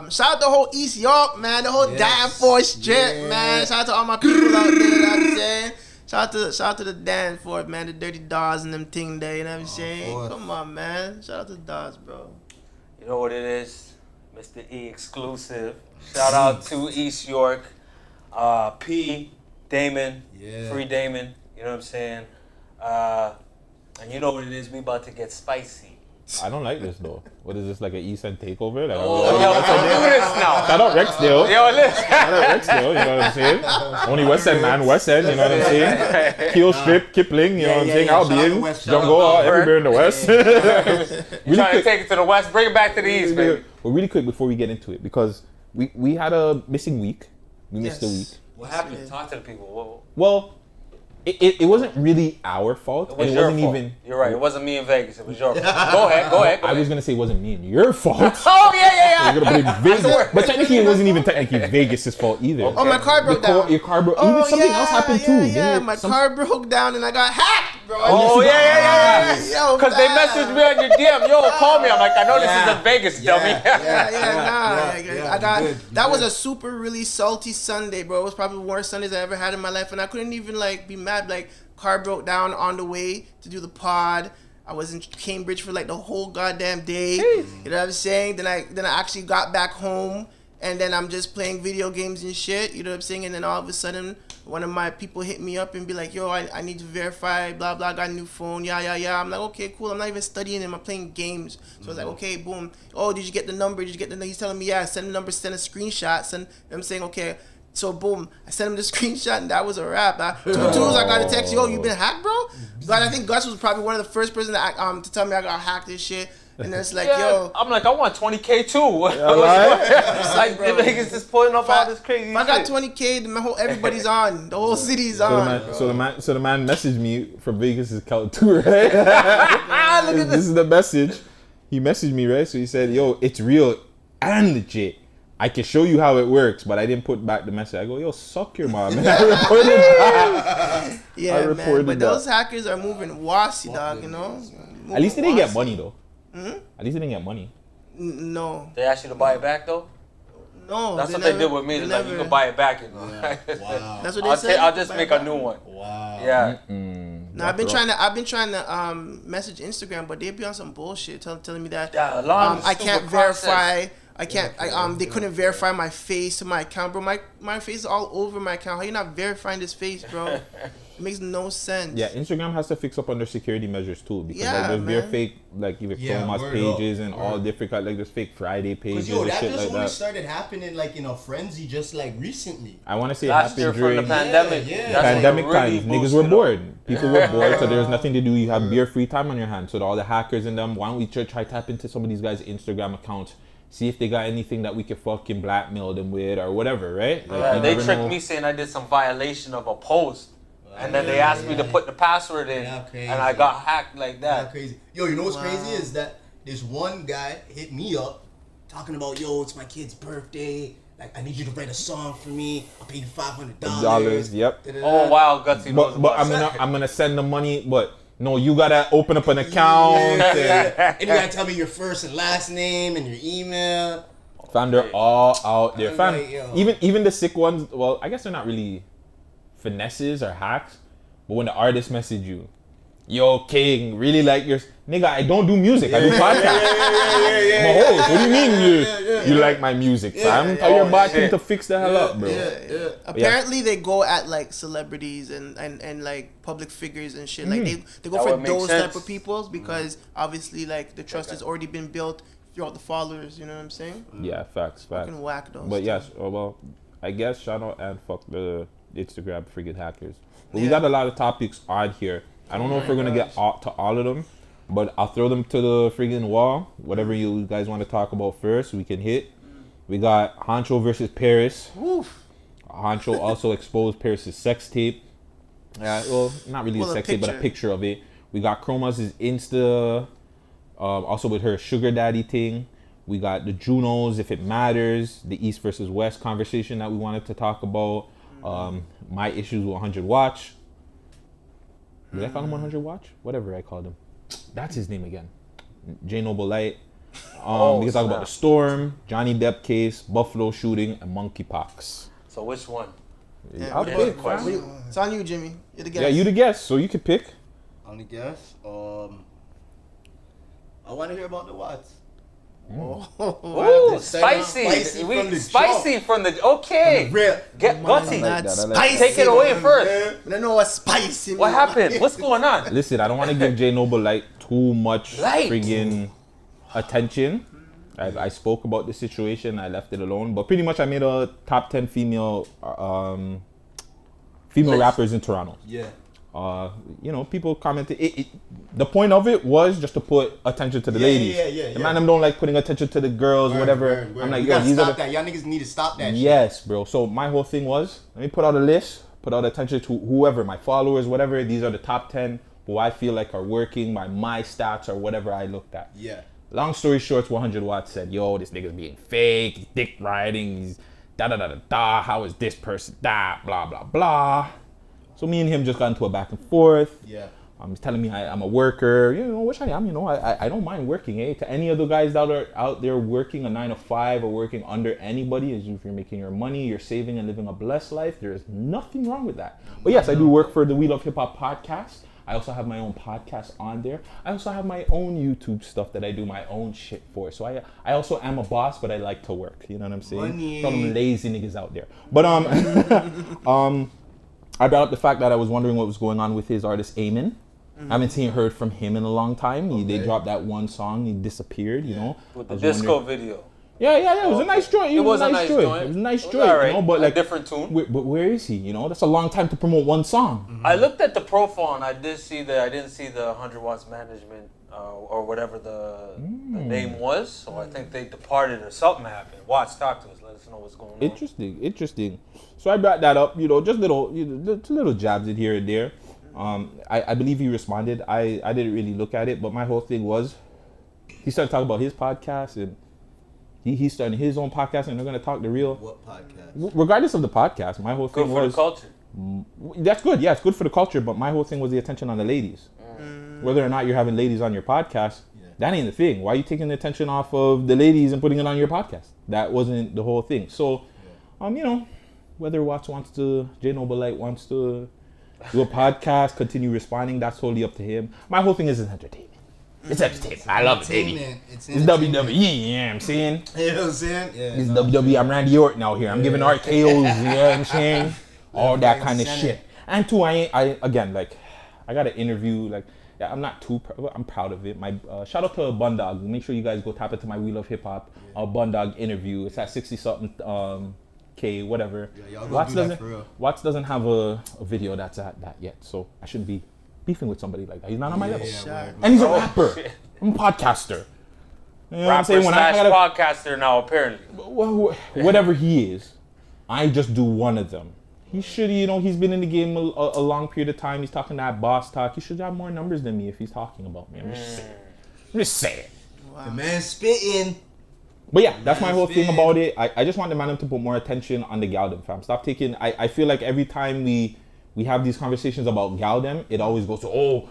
Shout out the whole East York, man. The whole Danforth strip, man. Shout out to all my people out there. You know what I'm saying? Shout out to the Danforth, man. The Dirty Dogs and them ting there. You know what I'm saying? Fourth. Come on, man. Shout out to the Dogs, bro. You know what it is? Mr. E exclusive. Shout out to East York. P, Damon, Yeah. Free Damon, you know what I'm saying? And you know what it is? We about to get spicy. I don't like this though. What is this, like an East End takeover? Like, Oh, yo, don't do this now. shout out Rexdale. Yo, listen. Shout out Rexdale, you know what I'm saying? Only West End, man. West End, you know what I'm saying? Keel Strip, Kipling, you know what I'm saying? Shout out Albion, to West, shout out Jungle, to everywhere in the West. You Really trying to quick, take it to the west? Bring it back to the east, baby. but really quick before we get into it, because we had a missing week. We missed a week. What happened? Talk to the people. Whoa. Well, it wasn't really our fault. It was and your wasn't fault. even. You're right. It wasn't me in Vegas. It was your fault. Go ahead. I was gonna say it wasn't me and your fault. Oh, yeah. We're gonna blame Vegas, but technically it wasn't even technically Vegas' fault either. Oh, my car broke down. Your car broke. Even something else happened too. Yeah, Didn't my some- car broke down and I got hacked, bro. Oh, yeah. Yo, Because they fam. messaged me on your DM. Yo, call me. I'm like, I know this is in Vegas, dummy. I got that was a super really salty Sunday, bro. It was probably the worst Sundays I ever had in my life, and I couldn't even like be mad. Like, car broke down on the way to do the pod. I was in Cambridge for like the whole goddamn day. You know what I'm saying? Then I actually got back home, and then I'm just playing video games and shit. You know what I'm saying? And then all of a sudden, one of my people hit me up and be like, yo, I need to verify, blah, blah, I got a new phone, yeah. I'm like, okay, cool. I'm not even studying him. I'm playing games. So I was like, okay, boom. Oh, did you get the number? He's telling me, yeah, send the number, send a screenshot. I'm saying, okay. So, boom, I sent him the screenshot, and that was a wrap. Two tools, I got a text, yo, you been hacked, bro? God, I think Gus was probably one of the first person to tell me I got hacked and shit. And then it's like, yo. I'm like, I want 20K too. right? Like, Vegas is putting up all this crazy If I got shit. 20K, then everybody's on. The whole city's on. So the man messaged me from Vegas' count too, right? This is the message. He messaged me, right? So he said, yo, it's real and legit. I can show you how it works, but I didn't put back the message. I go, yo, suck your mom. And I reported that. Yeah, I man. reported But that. those hackers are moving wassy, dog, you know? At least they didn't get Wassy. money, though. At least they didn't get money. No. They asked you to buy it back though? No. That's what they did with me. It's like, you can buy it back, you know. Wow. That's what they said. I'll just Buy make it a back. new one. Wow. Yeah. No, I've been trying to message Instagram, but they be on some bullshit telling me that Yeah, a lot of I stupid can't process. verify. I can't. They couldn't verify my face to my account, bro. My face is all over my account. How you not verifying this face, bro? It makes no sense. Yeah, Instagram has to fix up on their security measures too, because Yeah, like, there's man. bare fake, like even Yeah, Thomas word pages up, and word. all different like there's fake Friday pages Cause yo, and that shit just like only that. started happening like in a frenzy just like recently. I want to say it Last year happened from the during pandemic. Yeah. That's pandemic when it really times. Niggas boosted were up. bored. People were bored, so there was nothing to do. You have bare free time on your hands. So all the hackers and them, why don't we try tap into some of these guys' Instagram accounts, see if they got anything that we could fucking blackmail them with or whatever, right? Like, Yeah, you they never tricked know. me saying I did some violation of a post. And then they asked me to put the password in, Yeah, crazy. and I got hacked like Yeah, that. crazy. Yo, you know what's crazy is that this one guy hit me up talking about, yo, it's my kid's birthday. Like, I need you to write a song for me. I'll pay you $500. Dollars, yep. Oh wow, Gutsy knows But about I'm gonna send the money, but no, you gotta open up an account. And you gotta tell me your first and last name and your email. Fam, they're all out there. I'm Fam, like, yo. even the sick ones, well, I guess they're not really finesses or hacks, but when the artist message you, yo, King, really like your nigga, I don't do music, I do podcasts. I'm a host. What do you mean you like my music, fam? Tell your bartender to fix the hell up, bro. Apparently, they go at like celebrities and like public figures and shit. Like they go That for would make those sense. type of peoples because obviously like the trust has already been built throughout the followers. You know what I'm saying? Yeah, facts. Fucking whack those. But yes, well, I guess shout out and fuck the Instagram friggin' hackers. But we got a lot of topics on here. I don't know if we're gonna get to all of them, but I'll throw them to the friggin' wall. Whatever you guys want to talk about first, we can hit. We got Honcho versus Paris. Honcho also exposed Paris' sex tape. Well, not really Well, a a sex tape, but a picture. picture of it. We got Chroma's Insta, also with her sugar daddy thing. We got the Junos, if it matters, the East versus West conversation that we wanted to talk about. My issues with 100 Watch. Did I call him 100 Watch? Whatever I called him. That's his name again. J Noble Light. We can talk about the Storm, Johnny Depp case, Buffalo shooting, and monkeypox. So which one? Yeah, I'll what pick. about- it's on you, Jimmy. You're the guest. Yeah, you the guest, so you can pick. Only guess. I want to hear about the Watts. Ooh, spicy. Spicy from the okay. Get gutsy. Take it away first. I don't know what spicy. What happened? What's going on? Listen, I don't want to give J Noble like too much friggin' attention. I spoke about the situation. I left it alone, but pretty much I made a top 10 female rappers in Toronto. Yeah. People commented. The point of it was just to put attention to the ladies. The man them don't like putting attention to the girls, whatever. I'm like, yo, these are that. Y'all niggas need to stop that. Yes, bro. So my whole thing was, let me put out a list, put out attention to whoever, my followers, whatever. These are the top 10 who I feel like are working by my stats or whatever I looked at. Yeah. Long story short, 100 Watts said, yo, this nigga's being fake, he's dick riding, he's da-da-da-da-da, how is this person da, blah, blah, blah. So me and him just got into a back and forth. Yeah. He's telling me I'm a worker, which I am, I don't mind working, eh? To any of the guys that are out there working a 9 to 5 or working under anybody, if you're making your money, you're saving and living a blessed life, there's nothing wrong with that. But yes, I do work for the We Love Hip Hop podcast. I also have my own podcast on there. I also have my own YouTube stuff that I do my own shit for. So I also am a boss, but I like to work. You know what I'm saying? Money. For them lazy niggas out there. But I brought up the fact that I was wondering what was going on with his artist Eamon. I haven't heard from him in a long time. They dropped that one song. He disappeared. With the disco video. Yeah. It was a nice joint. It was a nice joint. It was a nice joint, right. but like different tune. But where is he? That's a long time to promote one song. I looked at the profile and I didn't see the 100 Watts Management or whatever the name was. So I think they departed or something happened. Watts, talk to us. Let us know what's going on. Interesting. So I brought that up. Just little jabs in here and there. I believe he responded. I didn't really look at it, but my whole thing was he started talking about his podcast and. He's starting his own podcast, and they're gonna talk the real. What podcast? Regardless of the podcast, my whole thing was good for the culture. That's good. Yeah, it's good for the culture. But my whole thing was the attention on the ladies. Whether or not you're having ladies on your podcast, that ain't the thing. Why are you taking the attention off of the ladies and putting it on your podcast? That wasn't the whole thing. So, whether Watts wants to, J Noble wants to do a podcast, continue responding, that's totally up to him. My whole thing is entertainment. It's entertainment. I love it, baby. It's WWE, you know what I'm saying? You know what I'm saying? Yeah. It's WWE. I'm Randy Orton out here. I'm giving RKOs, you know what I'm saying? All that kind of shit. And two, I got an interview, I'm not too I'm proud of it. My shout out to Bundog. Make sure you guys go tap into my We Love Hip Hop Bundog interview. It's at 60 something K, whatever. Yeah, y'all go do that for real. Watts doesn't have a video that's at that yet, so I shouldn't be beefing with somebody like that. He's not on my level. And he's a rapper. I'm a podcaster. You know what I'm saying? Podcaster now, apparently. Whatever he is, I just do one of them. He should, he's been in the game a long period of time. He's talking that boss talk. He should have more numbers than me if he's talking about me. I'm just saying. Wow. The man spitting. But yeah, that's my whole thing about it. I just want the man to put more attention on the Galdem, fam. Stop taking. I feel like every time we have these conversations about Galdem, it always goes to,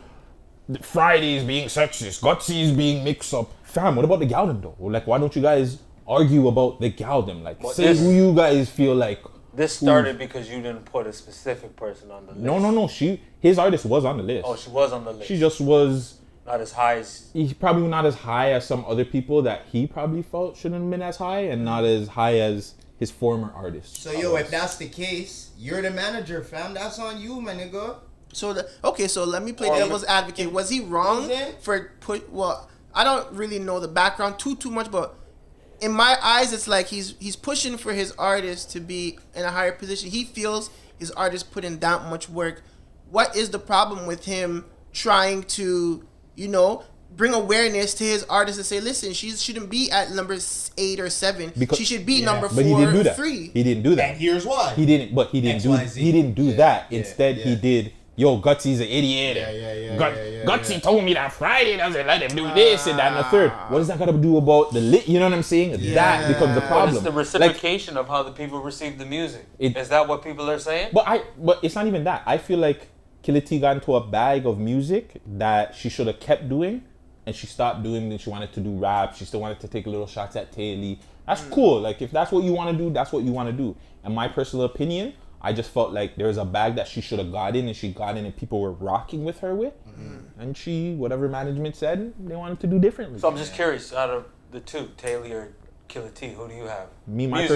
Friday's being sexist, Gutsy's being mixed up. Fam, what about the Galdem though? Why don't you guys argue about the Galdem? Say who you guys feel like. This started because you didn't put a specific person on the list. No. His artist was on the list. Oh, she was on the list. She just was not as high as. He's probably not as high as some other people that he probably felt shouldn't have been as high, and not as high as his former artists. So if that's the case, you're the manager, fam. That's on you, my nigga. So let me play devil's advocate. Was he wrong for I don't really know the background too much, but in my eyes, it's like he's pushing for his artist to be in a higher position. He feels his artist put in that much work. What is the problem with him trying to, bring awareness to his artist and say, listen, she shouldn't be at number 8 or 7. She should be number 4 or 3. He didn't do that. And here's why. He didn't do that. Instead, he did. Yo, Gutsy's an idiot. Gutsy told me that Friday doesn't let him do this and that and the third. What does that got to do about the lit? You know what I'm saying? That becomes the problem. But it's the reciprocation of how the people receive the music. Is that what people are saying? But it's not even that. I feel like Killa T got into a bag of music that she should have kept doing, and she stopped doing it. She wanted to do rap. She still wanted to take little shots at Taylor. That's cool. If that's what you want to do, that's what you want to do. In my personal opinion, I just felt like there was a bag that she should have got in, and she got in, and people were rocking with her with. And she, whatever management said, they wanted to do differently. So I'm just curious, out of the two, Taylor or Killer T. Who do you have? My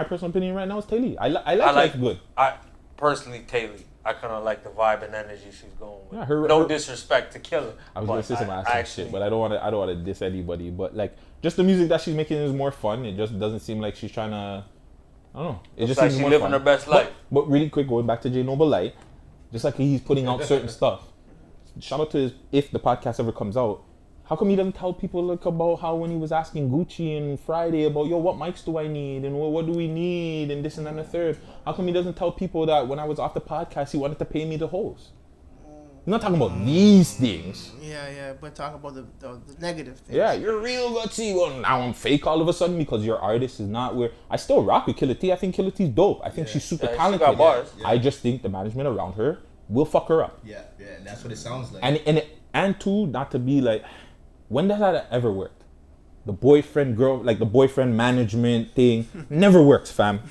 personal opinion right now is Taylor. I like Life Good. I personally Taylor. I kind of like the vibe and energy she's going with. Yeah, no disrespect to Killer. I was gonna say some ass shit, but I don't want to diss anybody. But like, just the music that she's making is more fun. It just doesn't seem like she's trying to. I don't know. It just like seems she's more living fun. her best life. But really quick, going back to J Noble Light, just like he's putting out certain stuff. Shout out to his, if the podcast ever comes out. How come he doesn't tell people like about how when he was asking Gucci and Friday about what mics do I need and what do we need and this and that and the third? How come he doesn't tell people that when I was off the podcast he wanted to pay me to host? He's not talking about these things. Yeah, but talk about the negative things. Yeah, you're real gutsy. Well, now I'm fake all of a sudden because your artist is not where I still rock with Killer T. I think Killer T's dope. I think she's super talented. She got bars. Yeah. I just think the management around her will fuck her up. Yeah, that's what it sounds like. And two, not to be like, when does that ever work? The boyfriend girl, like the boyfriend management thing, never works, fam.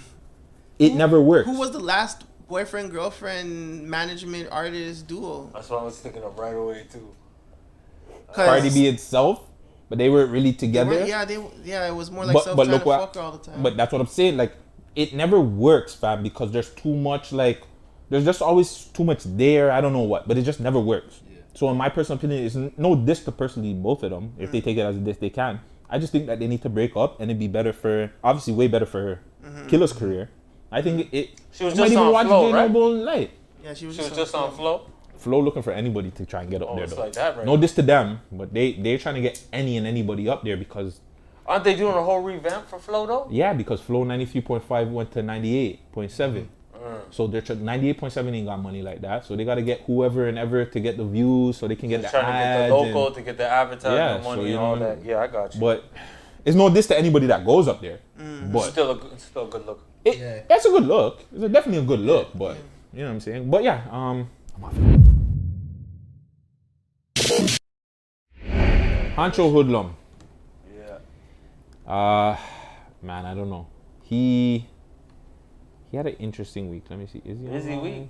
It never works. Who was the last boyfriend girlfriend management artist duo? That's what I was thinking of right away too. Cardi B itself, but they weren't really together. It was more like self trying to fuck her all the time. But that's what I'm saying. Like, it never works, fam, because there's too much. Like, there's just always too much there. I don't know what, but it just never works. Yeah. So in my personal opinion, it's no diss to personally both of them. If they take it as a diss, they can. I just think that they need to break up, and it'd be better for, obviously, way better for her. Killer's career. I think She was just on Flow, right? Yeah, she was just on Flow. Flow looking for anybody to try and get up there, though. Like that, right? No diss to them, but they're trying to get any and anybody up there because. Aren't they doing a whole revamp for Flow though? Yeah, because Flow 93.5 went to 98.7. So they're 98.7 ain't got money like that. So they got to get whoever and ever to get the views so they can get the trying ads. To get the local, to get the advertising money and all that. Yeah, I got you. But it's no diss to anybody that goes up there. But it's still a good look. It's a good look. It's definitely a good look, but you know what I'm saying? But yeah, Hancho Hoodlum. Yeah. Man, I don't know. He had an interesting week. Let me see. Is he busy week?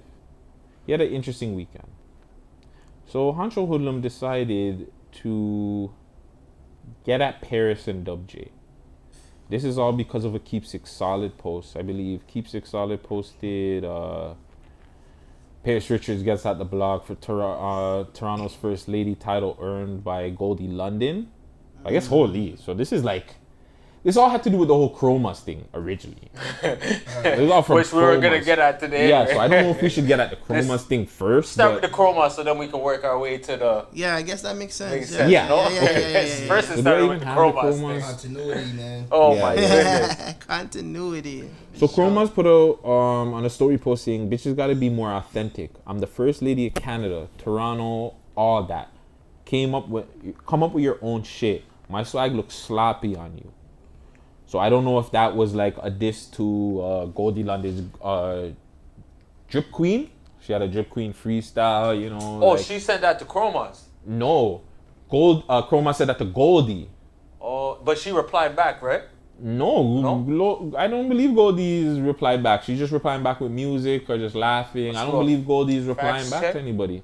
He had an interesting weekend. So Hancho Hoodlum decided to get at Paris and Dub J. This is all because of a Keep Six Solid post. I believe Keep Six Solid posted Paris Richards gets at the blog for Toronto's first lady title earned by Goldie London. I guess holy. So this all had to do with the whole Chromas thing originally. Which we were going to get at today. Yeah, so I don't know if we should get at the Chromas thing first. Start with the Chromas so then we can work our way to the... Yeah, I guess that makes sense. Yeah. First it started with the Chromas thing. Continuity, man. Oh my goodness. Continuity. So Chromas put out on a story post saying, bitches gotta be more authentic. I'm the first lady of Canada, Toronto, all that. Come up with your own shit. My swag looks sloppy on you. So I don't know if that was like a diss to Goldie London's Drip Queen. She had a Drip Queen freestyle, you know. Oh, she sent that to Chromas? No. Chromas said that to Goldie. Oh, but she replied back, right? No? I don't believe Goldie's replied back. She's just replying back with music or just laughing. I don't believe Goldie's replying back to anybody.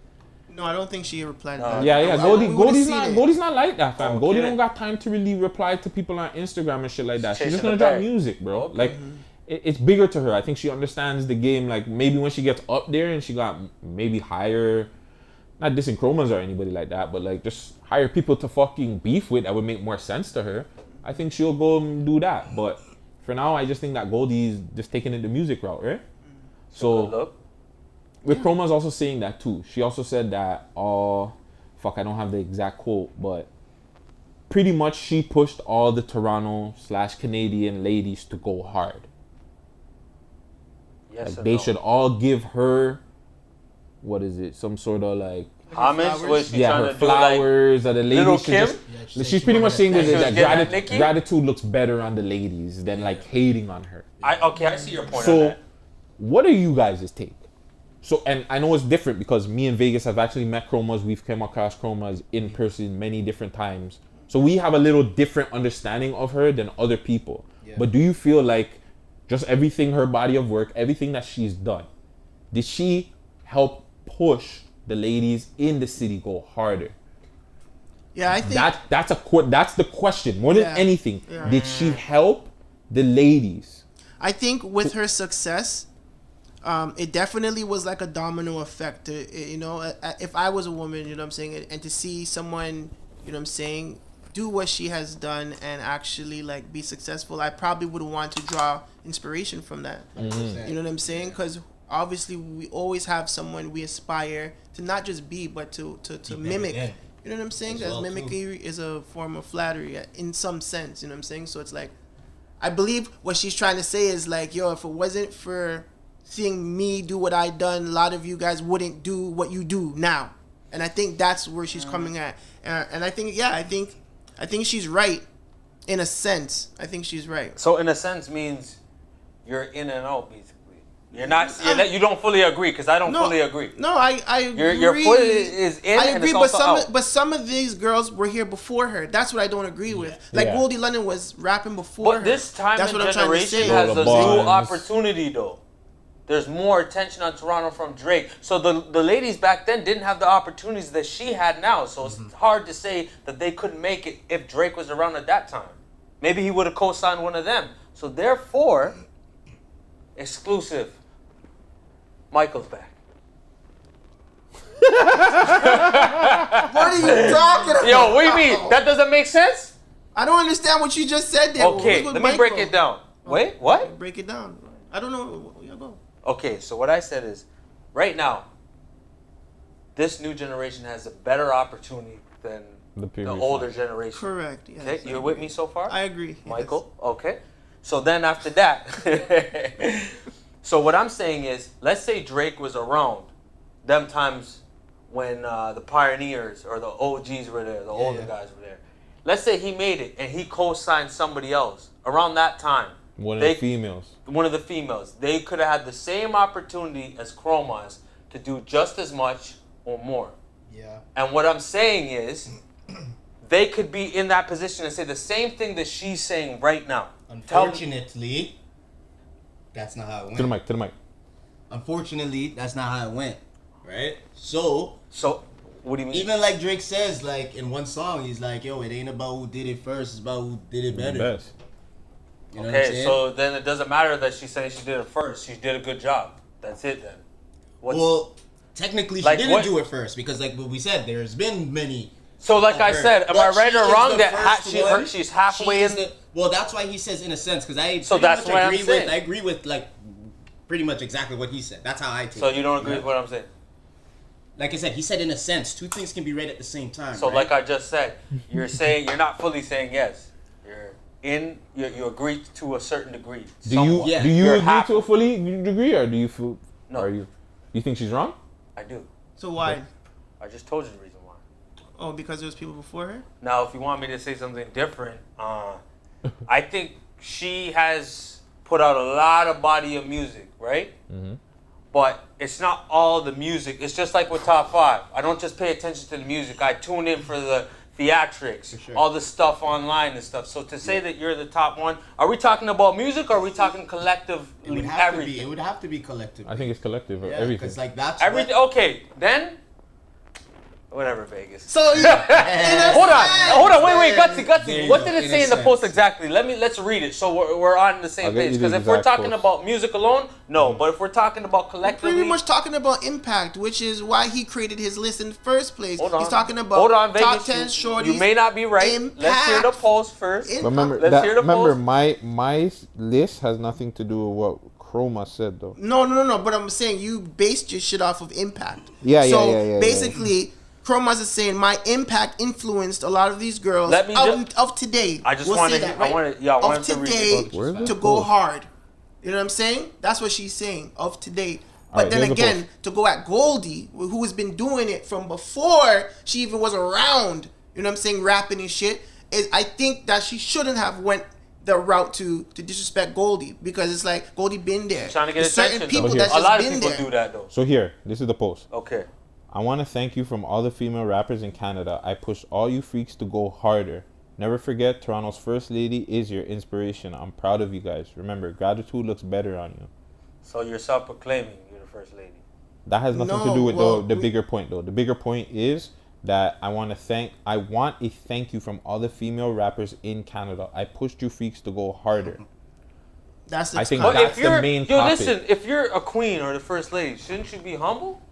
No, I don't think she replied back. Yeah. Goldie's not like that, fam. Okay. Goldie don't got time to really reply to people on Instagram and shit like that. She's just gonna drop music, bro. Okay. Like, it's bigger to her. I think she understands the game. Like, maybe when she gets up there and she got maybe higher, not dissing Chromas or anybody like that, but like just hire people to fucking beef with that would make more sense to her. I think she'll go and do that. But for now, I just think that Goldie's just taking it the music route, right? So. With Chroma's also saying that too. She also said that, I don't have the exact quote, but pretty much she pushed all the Toronto/Canadian ladies to go hard. Yes, like they should all give her, some sort of like homage. Her flowers or the ladies. Little Kim. She's pretty much saying that gratitude looks better on the ladies than like hating on her. I see your point on that. So, what are you guys' take? So, and I know it's different because me and Vegas have actually met Chromas. We've come across Chromas in person many different times. So we have a little different understanding of her than other people. Yeah. But do you feel like just everything, her body of work, everything that she's done, did she help push the ladies in the city go harder? Yeah, I think That's the question. More than Yeah. anything, Yeah. did she help the ladies? I think with her success, it definitely was like a domino effect. If I was a woman, you know what I'm saying, and to see someone, you know what I'm saying, do what she has done and actually like be successful, I probably would want to draw inspiration from that. You know what I'm saying? Because obviously we always have someone we aspire to not just be, but to mimic. than. You know what I'm saying? As Because well, mimicry is a form of flattery in some sense. You know what I'm saying? So it's like, I believe what she's trying to say is like, yo, if it wasn't for seeing me do what I done, a lot of you guys wouldn't do what you do now. And I think that's where she's coming at. And I think, yeah, I think she's right in a sense. I think she's right. So in a sense means you're in and out basically. You don't fully agree because I don't fully agree. No, I agree. Your foot is in I and agree, it's but also out. but some of these girls were here before her. That's what I don't agree with. Like Yeah. Goldie London was rapping before her. But this time That's and what I'm trying to generation say. has a Lola new Barnes. opportunity though. There's more attention on Toronto from Drake. So the ladies back then didn't have the opportunities that she had now. So it's hard to say that they couldn't make it if Drake was around at that time. Maybe he would have co-signed one of them. So therefore, exclusive. Michael's back. What are you talking about? Yo, what do you mean? That doesn't make sense? I don't understand what you just said there. Okay, What's with let me break Michael? it down. Wait, what? Break it down. I don't know. Yeah, go. Okay, so what I said is, right now, this new generation has a better opportunity than The the previous older generation. Correct. Yes, Okay, you're with me so far? I agree. Michael? Okay. So then after that, so what I'm saying is, let's say Drake was around them times when the pioneers or the OGs were there, the older guys were there. Let's say he made it and he co-signed somebody else around that time. One of the females. One of the females. They could have had the same opportunity as Chromas to do just as much or more. Yeah. And what I'm saying is, they could be in that position and say the same thing that she's saying right now. Unfortunately, that's not how it went. To the mic. Unfortunately, that's not how it went. Right? So, What do you mean? even like Drake says, like in one song, he's like, yo, it ain't about who did it first, it's about who did it better. Best. You know what I'm Okay, saying? so then it doesn't matter that she's saying she did it first. She did a good job. That's it then. Well, technically, she Like didn't what- do it first because, like what we said, there's been many. So like of I her. said, am But I right she or is wrong the that first one. she's halfway She is in? well, that's why he says in a sense because I So pretty that's much what I'm agree saying. with. I agree with like pretty much exactly what he said. That's how I take it. So you don't agree with what I'm saying? Like I said, he said in a sense, two things can be read at the same time. So right? like I just said, you're saying you're not fully saying yes. You agree to a certain degree. Do you somewhat. Yeah. do you You're agree half- to a fully degree, or do you feel? No. Are you think she's wrong? I do. So why? I just told you the reason why. Oh, because there was people before her. Now, if you want me to say something different, I think she has put out a lot of body of music, right? Mm-hmm. But it's not all the music. It's just like with Top 5. I don't just pay attention to the music. I tune in for the theatrics, sure. all the stuff online and stuff. So to say that you're the top one, are we talking about music or are we talking collectively it would have everything? to be. It would have to be collective. I think it's collective. yeah, Everything. because like that's Everything. what- Okay, then whatever, Vegas. So you, Hold on, wait, There Gutsy. you What go, did it in say a in the post sense. exactly? Let's read it so we're on the same I'll get page. you the Because if we're exact talking post. about music alone, no. But if we're talking about collectively, pretty much talking about impact, which is why he created his list in the first place. hold on. He's talking about hold on, top Vegas. 10 shorties. You may not be right. Let's hear the impact. post first. Remember Let's hear the Remember, post. my list has nothing to do with what Chroma said, though. No. But I'm saying you based your shit off of impact. Yeah, yeah, So yeah. basically, Chromas is saying my impact influenced a lot of these girls Let me of today. I just We'll wanted say to- that, I right? wanted- yeah, I of wanted to read the today post. Where is to this go post? hard. You know what I'm saying? That's what she's saying of today. But Alright, then here's the again, to go at Goldie, who has been doing it from before she even was around, you know what I'm saying, rapping and shit, is I think that she shouldn't have went the route to disrespect Goldie because it's like Goldie been there. Trying to get There's certain attention. people though. that's A just lot of been people there. do that though. So here, this is the post. Okay. I want to thank you from all the female rappers in Canada. I push all you freaks to go harder. Never forget, Toronto's first lady is your inspiration. I'm proud of you guys. Remember, gratitude looks better on you. So you're self-proclaiming you're the first lady. That has nothing to No, do with well, the bigger point, though. The bigger point is that I want a thank you from all the female rappers in Canada. I pushed you freaks to go harder. That's the I think But that's if you're, the main yo, topic. listen, if you're a queen or the first lady, shouldn't you be humble?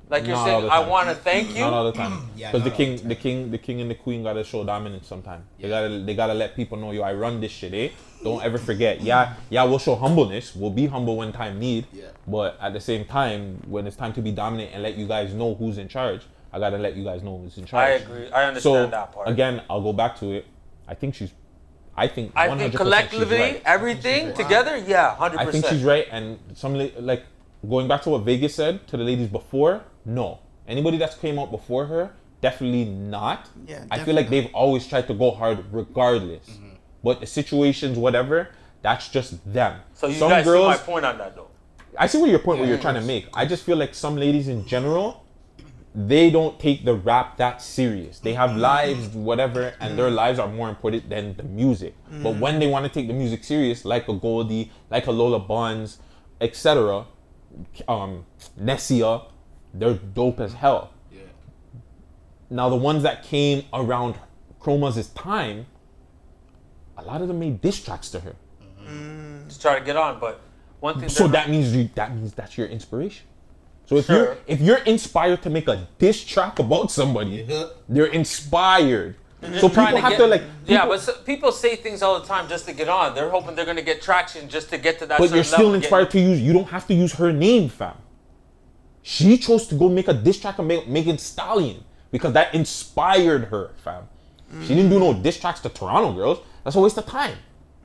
Like you're Not all saying, the I time. want to thank you. Not all the time. Yeah, Because not all the time. the king and the queen gotta show dominance sometime. They gotta let people know, yo, I run this shit, eh? Don't ever forget. Yeah, we'll show humbleness. We'll be humble when time need. Yeah. But at the same time, when it's time to be dominant and let you guys know who's in charge, I gotta let you guys know who's in I charge. agree. I understand that part. Again, I'll go back to it. I think 100% I think she's collectively, right. everything together, yeah, 100%. I think she's right, and like going back to what Vegas said to the ladies before, no. Anybody that's came out before her, definitely not. Yeah, I feel like they've always tried to go hard regardless. But the situations, whatever, that's just them. So you some guys girls, see my point on that, though. I see what your point, what you're trying to make. I just feel like some ladies in general, they don't take the rap that serious. They have lives, whatever, and their lives are more important than the music. But when they want to take the music serious, like a Goldie, like a Lola Buns, etc., Nessia, they're dope as hell. Yeah. Now the ones that came around Chroma's time, a lot of them made diss tracks to her. Just try to get on, but one thing. So that means that's your inspiration. So if Sure. you're inspired to make a diss track about somebody, they're inspired. So trying people to have get- to like. Yeah, people- but people say things all the time just to get on. They're hoping they're gonna get traction just to get to that. But you're certain still level, inspired to use. You don't have to use her name, fam. She chose to go make a diss track on Megan Stallion because that inspired her, fam. She didn't do no diss tracks to Toronto girls. That's a waste of time.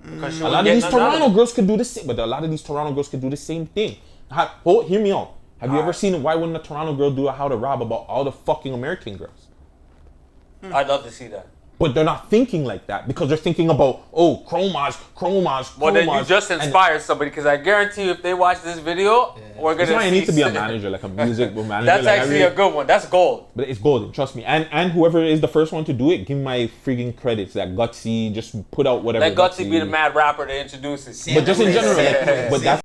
Because she A was lot of getting these none out Toronto of it. girls could do the same, but a lot of these Toronto girls could do the same thing. Hear me out. Have you ever seen Why Wouldn't a Toronto Girl Do a How to Rob about all the fucking American girls? I'd love to see that. But they're not thinking like that because they're thinking about, oh, chromas. Well, then you just and inspired somebody because I guarantee you, if they watch this video, we're gonna. That's why I see need to be a manager, like a music manager. That's like, actually a good one. That's gold. But it's golden, trust me. And whoever is the first one to do it, give me my freaking credits. That Gutsy, just put out whatever. Let Gutsy be the mad rapper to introduce it. But just in general, like, but that's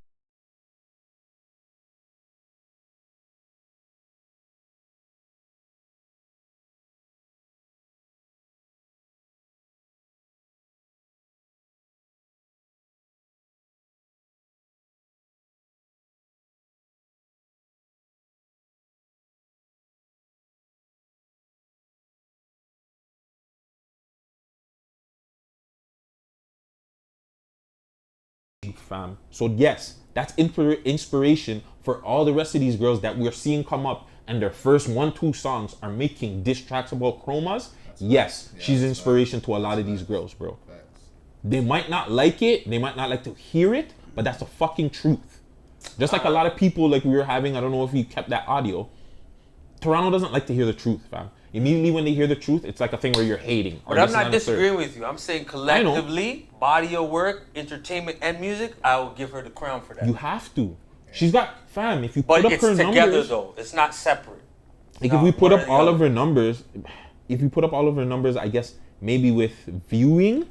fam. So yes, that's inspiration for all the rest of these girls that we're seeing come up and their first 1-2 songs are making diss tracks about chromas. Yes, she's inspiration to a lot of these girls, bro. They might not like it, they might not like to hear it, but that's the fucking truth. Just like a lot of people like we were having, I don't know if you kept that audio. Toronto doesn't like to hear the truth, fam. Immediately when they hear the truth, it's like a thing where you're hating. But I'm not disagreeing with you. I'm saying collectively, body of work, entertainment, and music, I will give her the crown for that. You have to. She's got, fam, if you But put up it's her together numbers, though. It's not separate. like not if we put one up or the all other. of her numbers, if you put up all of her numbers, I guess maybe with viewing,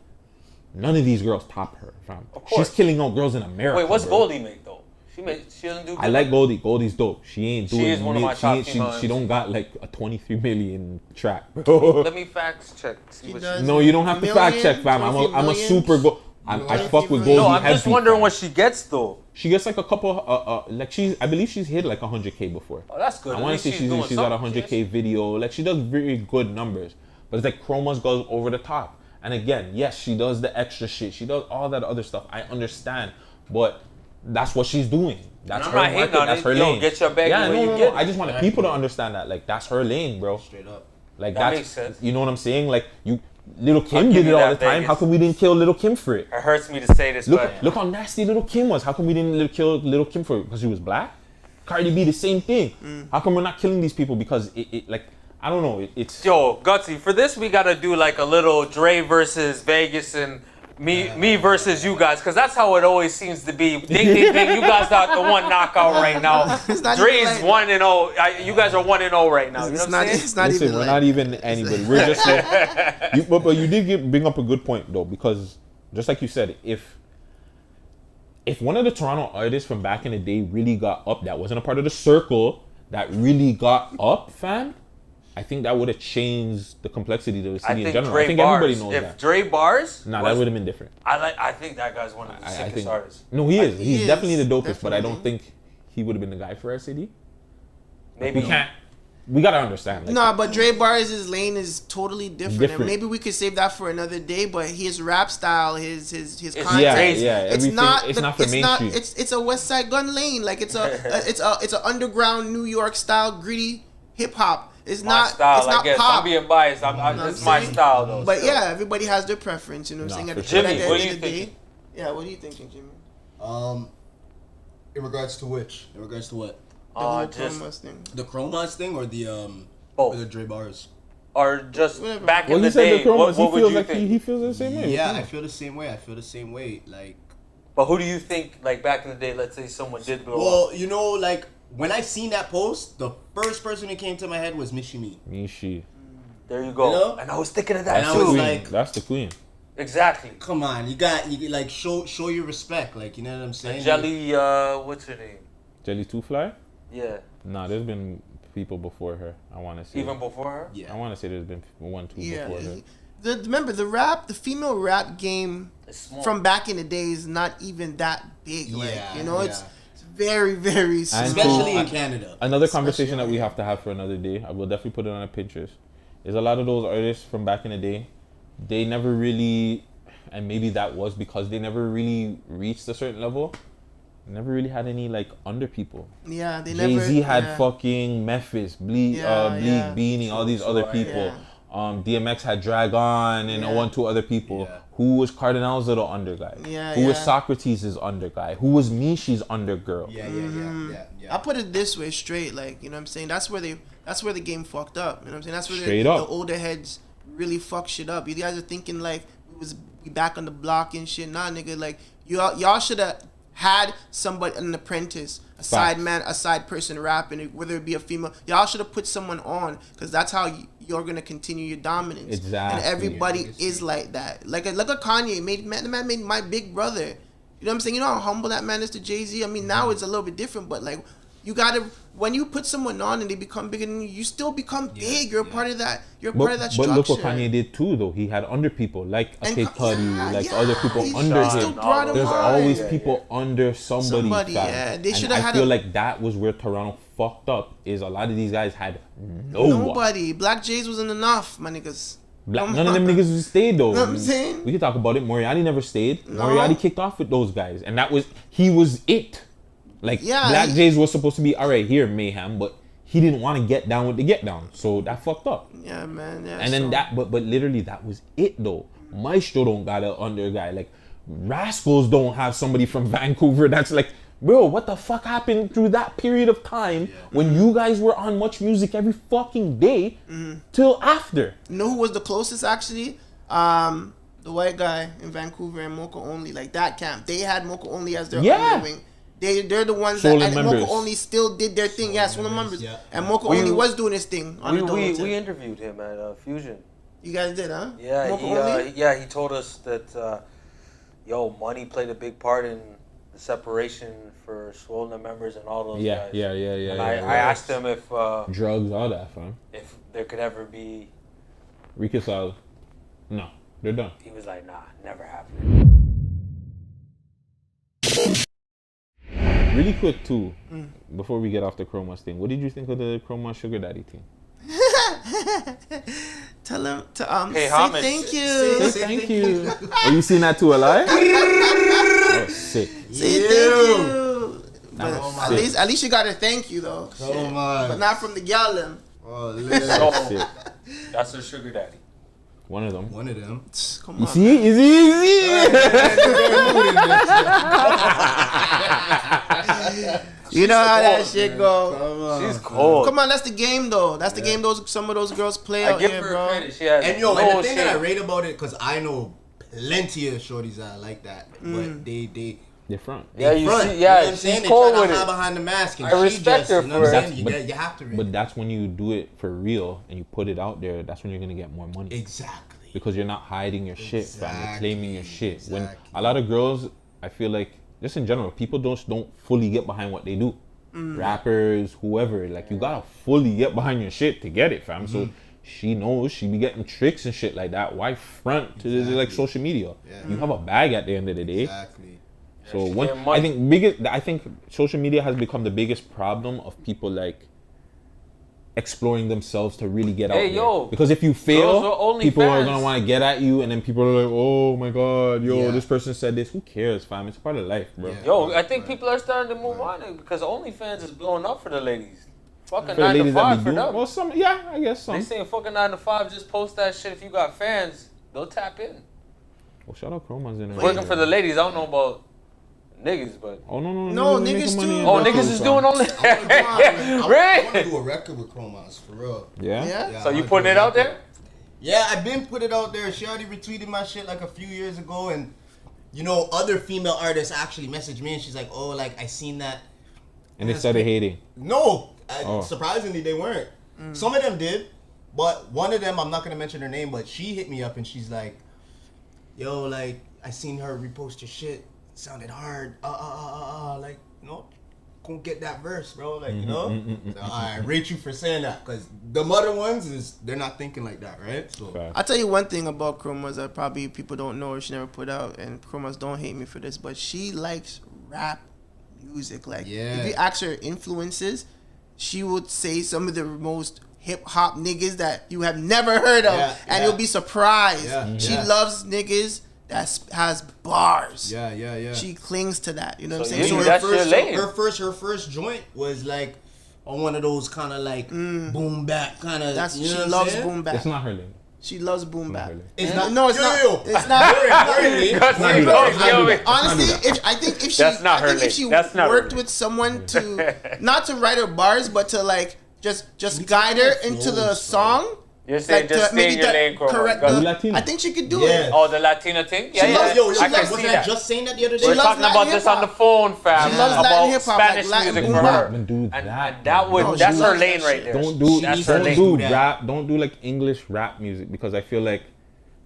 none of these girls top her, fam. Of course. She's killing out girls in America. Wait, what's bro. Goldie make though? She doesn't do good. I like Goldie. Goldie's dope. She ain't doing. is one of my top she females. don't got like a 23 million track, bro. Let me fact check. See what does. No, you don't have to fact check, fam. I'm a Millions? super go. I fuck with Goldie. No, I'm just heavy, wondering fam. what she gets though. She gets like a couple. Like I believe she's hit like 100K before. Oh, that's good. I At want least to say she's doing got a something. 100K video. Like she does very good numbers, but it's like Chroma's goes over the top. And again, yes, she does the extra shit. She does all that other stuff. I understand, but that's what she's doing. That's I'm her not hating market. on That's it. her Yo, lane. get your bag Yeah, the way no, you no, get no. it. I just want people to understand that. Like that's her lane, bro. Straight up. Like That that's makes sense. you know what I'm saying? Like Little Kim give did it you all that, the time. Vegas. How come we didn't kill Little Kim for it? It hurts me to say this, Look, but look how nasty Little Kim was. How come we didn't kill Little Kim for it? Because she was black? Cardi B, the same thing. How come we're not killing these people? Because it like, I don't know. It's yo, Gutsy, for this we gotta do like a little Dre versus Vegas and me versus you guys, because that's how it always seems to be. Ding, ding, ding. You guys are the one knockout right now. It's not Dre even is like 1-0. You guys are 1-0 right now. You know It's what not. I'm saying? It's not listen, even. we're like, not even anybody. We're just but you did bring up a good point though, because just like you said, if one of the Toronto artists from back in the day really got up, that wasn't a part of the circle, that really got up, fam, I think that would have changed the complexity of the I city in think general. Dre I think bars. everybody knows If that. Dre bars, Nah, that would have been different. I think that guy's one of the I sickest think artists. no, he is. He He's is, definitely the dopest, but I don't definitely. think he would have been the guy for our city. Maybe We can't. We gotta understand. Like, No, but Dre Bars' lane is totally different. Different. And maybe we could save that for another day. But his rap style, his content, It's not for mainstream. It's a West Side Gun lane. Like it's a underground New York style gritty hip hop. It's my not style. it's not I guess pop. I'm being biased. know what It's I'm my saying? style though. But still. yeah, everybody has their preference. You know what I'm Nah, saying? for But sure. at the Jimmy, end what of are the you day- thinking? Yeah, what are you thinking, Jimmy? In regards to which? In regards to what? The whole Just Chromos thing. The Chromos thing or the Both. or the Dre bars? or just Whatever. back well, in he the said day. the Chromas. What He would feels you like think? he feels the same way. Yeah, I feel the same way. I feel the same way. Like, But who do you think? Like back in the day, let's say someone did blow up. well, you know, like when I seen that post, the first person that came to my head was Mishimi. Mishi. There you go. You know? And I was thinking of that And I too. was Queen. like- That's the queen. Exactly. Come on, you like show your respect. Like, you know what I'm saying? Jelly, what's her name? Jelly Two Fly. Yeah. Nah, there's been people before her. I want to say. Even before her. Yeah. I want to say there's been one, two Yeah. before her. Remember the female rap game It's small. from back in the day is not even that big. Like, Yeah, you know, yeah. it's very, very small. Especially so- in Canada. Another conversation that we have to have for another day. I will definitely put it on a Pinterest. Is a lot of those artists from back in the day, they never really, and maybe that was because they never really reached a certain level. Never really had any like under people. Yeah, they Jay never. Z had yeah. fucking Memphis, Bleak, Yeah, Bleak, yeah. Beanie, all these other Sure, people. yeah. DMX had Dragon and Yeah. one, two other people. Yeah. Who was Cardinal's little under guy? Yeah, Who was yeah. Socrates' under guy? Who was Mishi's under girl? Yeah. I put it this way, straight, like, you know what I'm saying? That's where the game fucked up. You know what I'm saying? That's where Straight the up. older heads really fuck shit up. You guys are thinking like we back on the block and shit. Nah, nigga, like y'all should have had somebody, an apprentice, a side man, a side person rapping, whether it be a female. Y'all should have put someone on, because that's how you're gonna continue your dominance. Exactly. And everybody is like that. Like a Kanye the man made My Big Brother. You know what I'm saying? You know how humble that man is to Jay-Z? I mean, now it's a little bit different, but like, you gotta, when you put someone on and they become bigger than you, you still become big. You're a part of that. You're a part of that But structure. look what Kanye did too, though. He had under people like a And Kid Cudi, yeah, like yeah, other people he under still him. brought him There's on. always Yeah, people under somebody. fam. yeah. They And shoulda had I feel a- like that was where Toronto fucked up. Is a lot of these guys had no one. Nobody. Black Jays wasn't enough, my niggas. None of them niggas stayed though. Know what I'm saying? We can talk about it. Moriarty never stayed. No. Moriarty kicked off with those guys, and he was it. Like Yeah, Black he- Jays was supposed to be all right here, mayhem, but he didn't want to get down with the get down, so that fucked up. Yeah, man. Yeah, And then but literally that was it though. Maestro don't got an under guy. Like Rascals don't have somebody from Vancouver that's like, bro, what the fuck happened through that period of time when you guys were on Much Music every fucking day till after? You know who was the closest actually? The white guy in Vancouver and Mocha Only, like that camp. They had Mocha Only as their Yeah. underwing. They're the ones Soul that and and members. Mocha Only still did their thing. Yes, one of the members. yeah. And Mocha We- Only was doing his thing on the We Donuts. interviewed him at Fusion. You guys did, huh? Yeah, Mocha Only? he told us that money played a big part in the separation for Swollen members and all those guys. Yeah. And I asked him if Drugs, all that, fam. there could ever be. Reconcile. No, they're done. He was like, nah, never happened. Really quick too, before we get off the Chromos thing, what did you think of the Chromos Sugar Daddy thing? Tell him to Pay say homage. thank you. Say thank you. Are you seeing that too alive? Oh, sick. Say thank you. But Sick. at least you got to thank you though. Come on. But not from the gal them. Oh, So Sick. that's her sugar daddy. One of them. one of them. Come You on. see? Is easy? You know how that shit go. She's cold. Come on, that's the game though. That's the game some of those girls play I out give here, her bro. credit. She has And yo, no and the thing that I shame. rate about it, because I know plenty of shorties that are like that, but they They're front. Yeah, you front. see, You yeah, know what I'm she's saying? They cold try with to it. hide behind the mask, and I she respect just, her you know what for I'm it. saying? You have to rate But it. that's when you do it for real and you put it out there. That's when you're gonna get more money. Exactly. Because you're not hiding your shit, fam. You're Exactly, claiming your shit. When exactly. a lot of girls, I feel like, just in general, people don't fully get behind what they do. rappers, whoever. Like you gotta fully get behind your shit to get it, fam. So she knows she be getting tricks and shit like that. Why front to like social media? Yeah. You have a bag at the end of the day. Exactly. So she one, getting money. I think social media has become the biggest problem of people like exploring themselves to really get out Hey, there. yo, Because if you girls fail, with OnlyFans. people are gonna want to get at you, and then people are like, "Oh my god, yo, Yeah. this person said this." Who cares, fam? It's part of life, bro. Yeah. Yo, I think people are starting to move on because OnlyFans is blowing up for the ladies. Fucking For the 9 to ladies that 5 be for doing, them. well, some, yeah, I guess some. They saying fucking 9 to 5, just post that shit. If you got fans, they'll tap in. Well, shout out Chroma's in there. Working for the ladies, I don't know about niggas, but. Oh no, No, making niggas money too. in Oh, that niggas too, is fam. doing only. I want Right? to do a record with Chromas for real. Yeah. Yeah. So I you wanna putting do it a out record. there? Yeah, I've been put it out there. She already retweeted my shit like a few years ago, and you know, other female artists actually messaged me, and she's like, "Oh, like I seen that." And they started hating. No, Oh. surprisingly they weren't. Some of them did, but one of them, I'm not gonna mention her name, but she hit me up and she's like, "Yo, like I seen her repost your shit. It sounded hard. Like no, couldn't get that verse, bro. Like you know, so, I rate you for saying that because the other ones is they're not thinking like that, right? So Fact. I'll tell you one thing about Chromas that probably people don't know or she never put out, and Chromas don't hate me for this, but she likes rap music. Like, Yeah. if you ask her influences, she would say some of the most hip hop niggas that you have never heard of, Yeah, and yeah. you'll be surprised. Yeah, She yeah. loves niggas that has bars. yeah. She clings to that. You know what So I'm you saying? knew So that shit lame. her first joint was like on one of those kind of like boom bap kind of. that's you she know what I'm loves saying? boom bap. It's not her lane. She loves boom bap. really. It's not. No, it's not. Yo. It's not. Honestly, Honestly, I think if she, That's not her I think if lane. she That's not her worked lane. with someone to not to write her bars, but to like just guide her into the flows, song. You're saying just stay in your lane, Chroma. correct. Got You it. Latino. I think she could do Yeah. it. Oh, the Latina thing? Yeah, She yeah. loves- Yo, I can wasn't see I that. just saying that the other day? We're loves talking Latin about this on the hip-hop. phone, fam. She loves about Latin hip-hop, like Spanish Latin music boom for bap. her. Even do And that. that would, No, that's she her loves lane that right shit. there. Don't do That's her don't lane. do that. rap. Don't do like English rap music because I feel like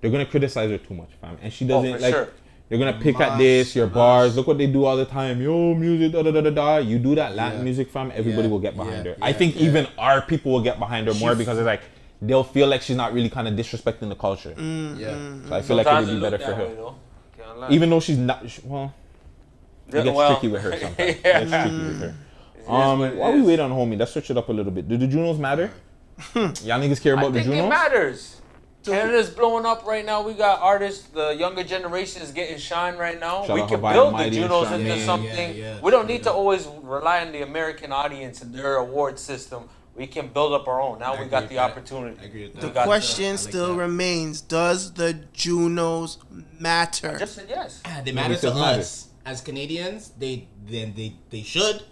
they're gonna criticize her too much, fam. And she doesn't for like. sure. They're gonna pick at this, your bars. Look what they do all the time. Yo, music, da da da da da. You do that Latin Yeah. music, fam. Everybody Yeah. will get behind Yeah. her. I Yeah. think Yeah. even our people will get behind her more because it's like they'll feel like she's not really kind of disrespecting the culture. Yeah. So I feel like it would Sometimes be look better that for her. way, though. Can't lie. Even though she's not, well, it gets Well, tricky with her sometimes. It yeah. gets tricky with her. what it While we is. wait on homie, let's switch it up a little bit. Do the Junos matter? Y'all niggas care I about the think it Junos? matters. Canada's blowing up right now. We got artists. The younger generation is getting shine right now. Shout We out can Hawaii build the Mighty and Junos Shine. into Yeah, something. yeah. We don't need to always rely on the American audience and their award system. We can build up our own. Now I we agree got with the that. opportunity. I agree with We that. got Question like still that. remains: does the Junos matter? I just said yes. They matter it to does matter. us as Canadians. They should.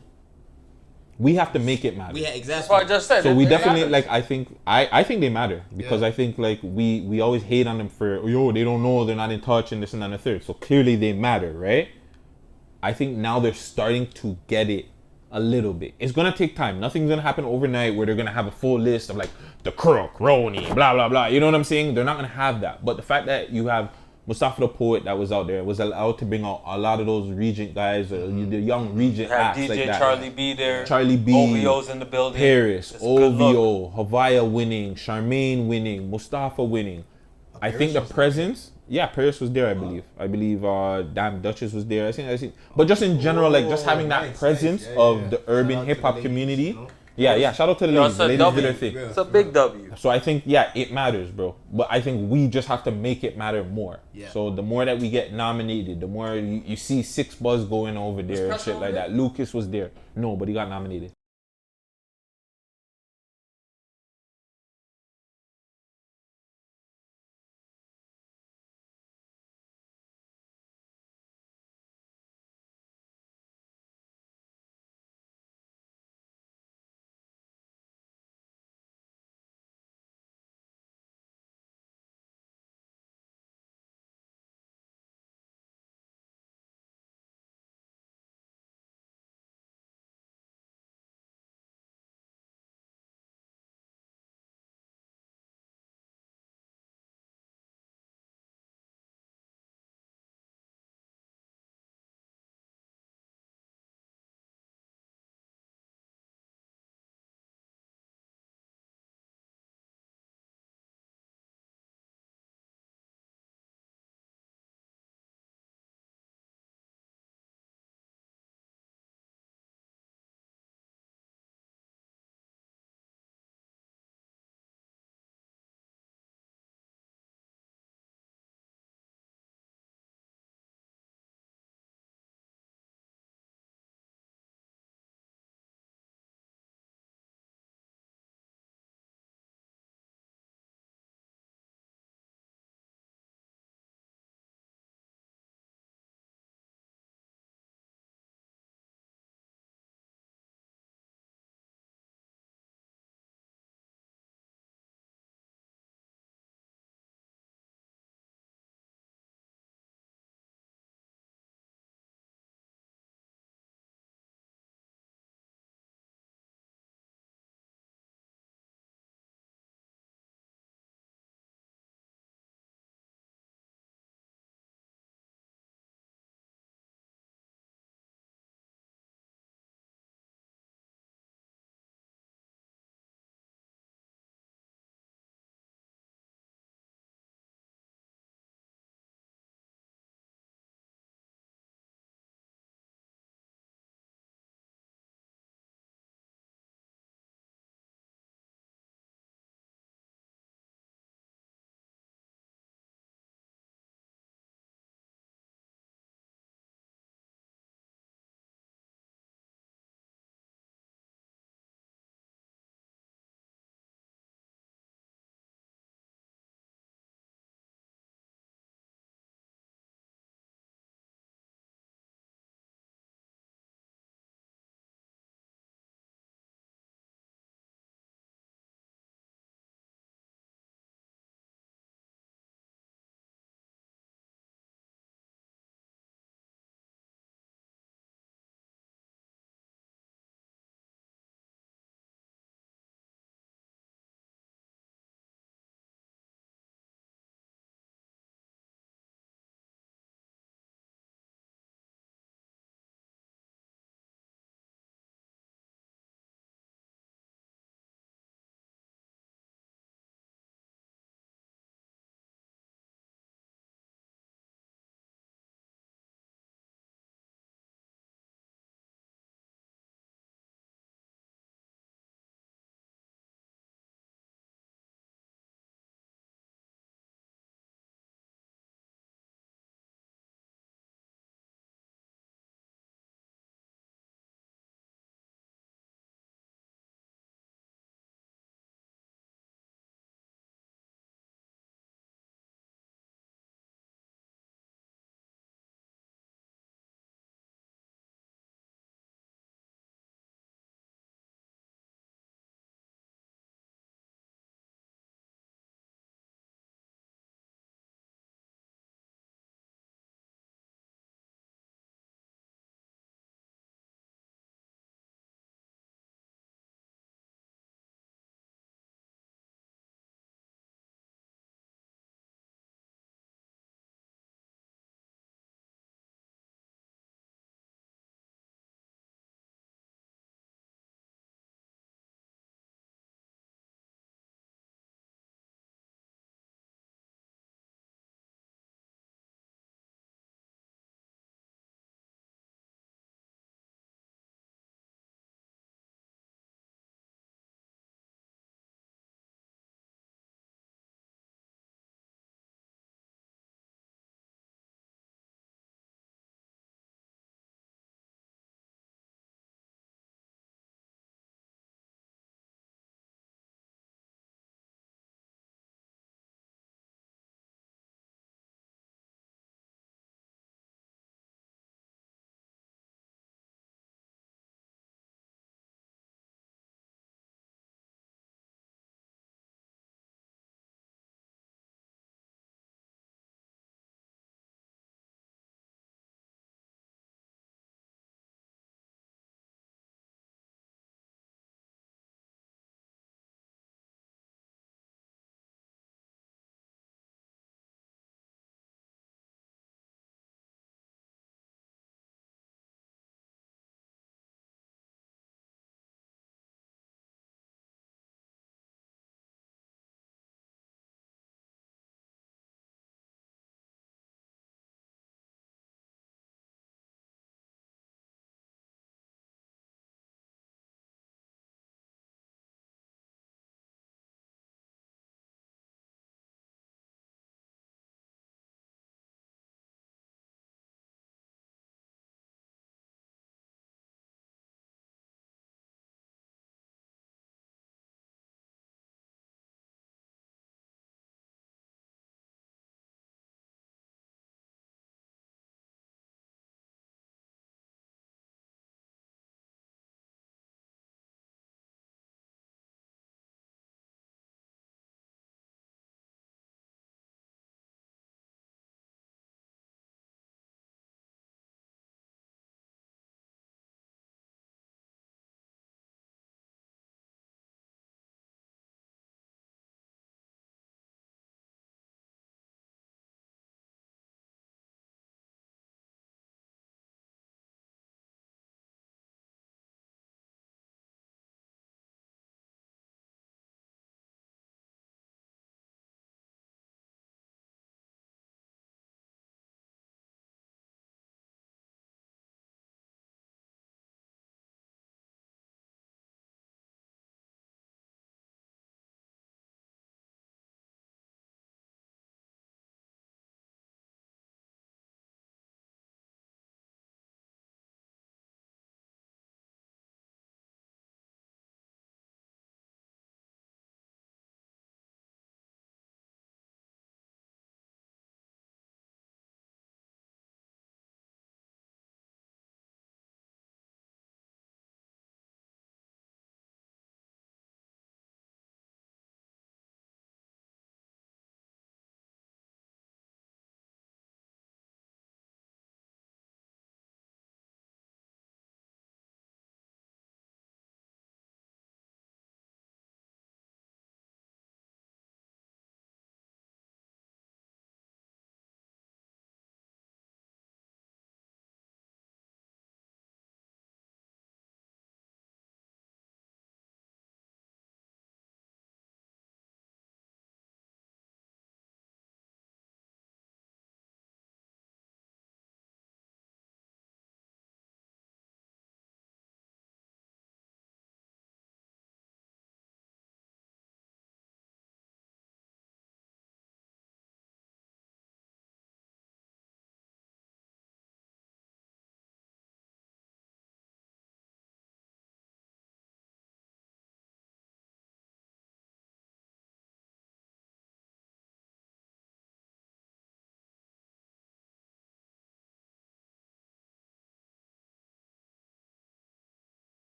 We have to make it matter. That's Exactly. what I just said. So we It definitely matters. like. I think they matter because Yeah. I think like we always hate on them for they don't know, they're not in touch and this and that and the third. So clearly they matter, right? I think now they're starting to get it a little bit. It's gonna take time. Nothing's gonna happen overnight where they're gonna have a full list of like the Crook, Roni, blah blah blah. You know what I'm saying? They're not gonna have that. But the fact that you have Mustafa the Poet that was out there was allowed to bring out a lot of those Regent guys, the young Regent Have acts DJ like that. Charlie B there. Charlie B, OVO's in the building. Paris, It's a good look. OVO, Havaya winning, Charmaine winning, Mustafa winning. I think the was there. presence, Paris was there. I believe Damn Duchess was there. I think, but just in general, like just having that nice, presence nice. Yeah, of yeah. the Shout urban out to hip hop the ladies, community. you know? Yeah. Shout out to the Yo, ladies. it's The a ladies W. did their thing. Yeah. It's a big W. So I think it matters, bro. But I think we just have to make it matter more. Yeah. So the more that we get nominated, the more you see Six Buzz going over there and Press shit on like there? that. Lucas was there. No, but he got nominated.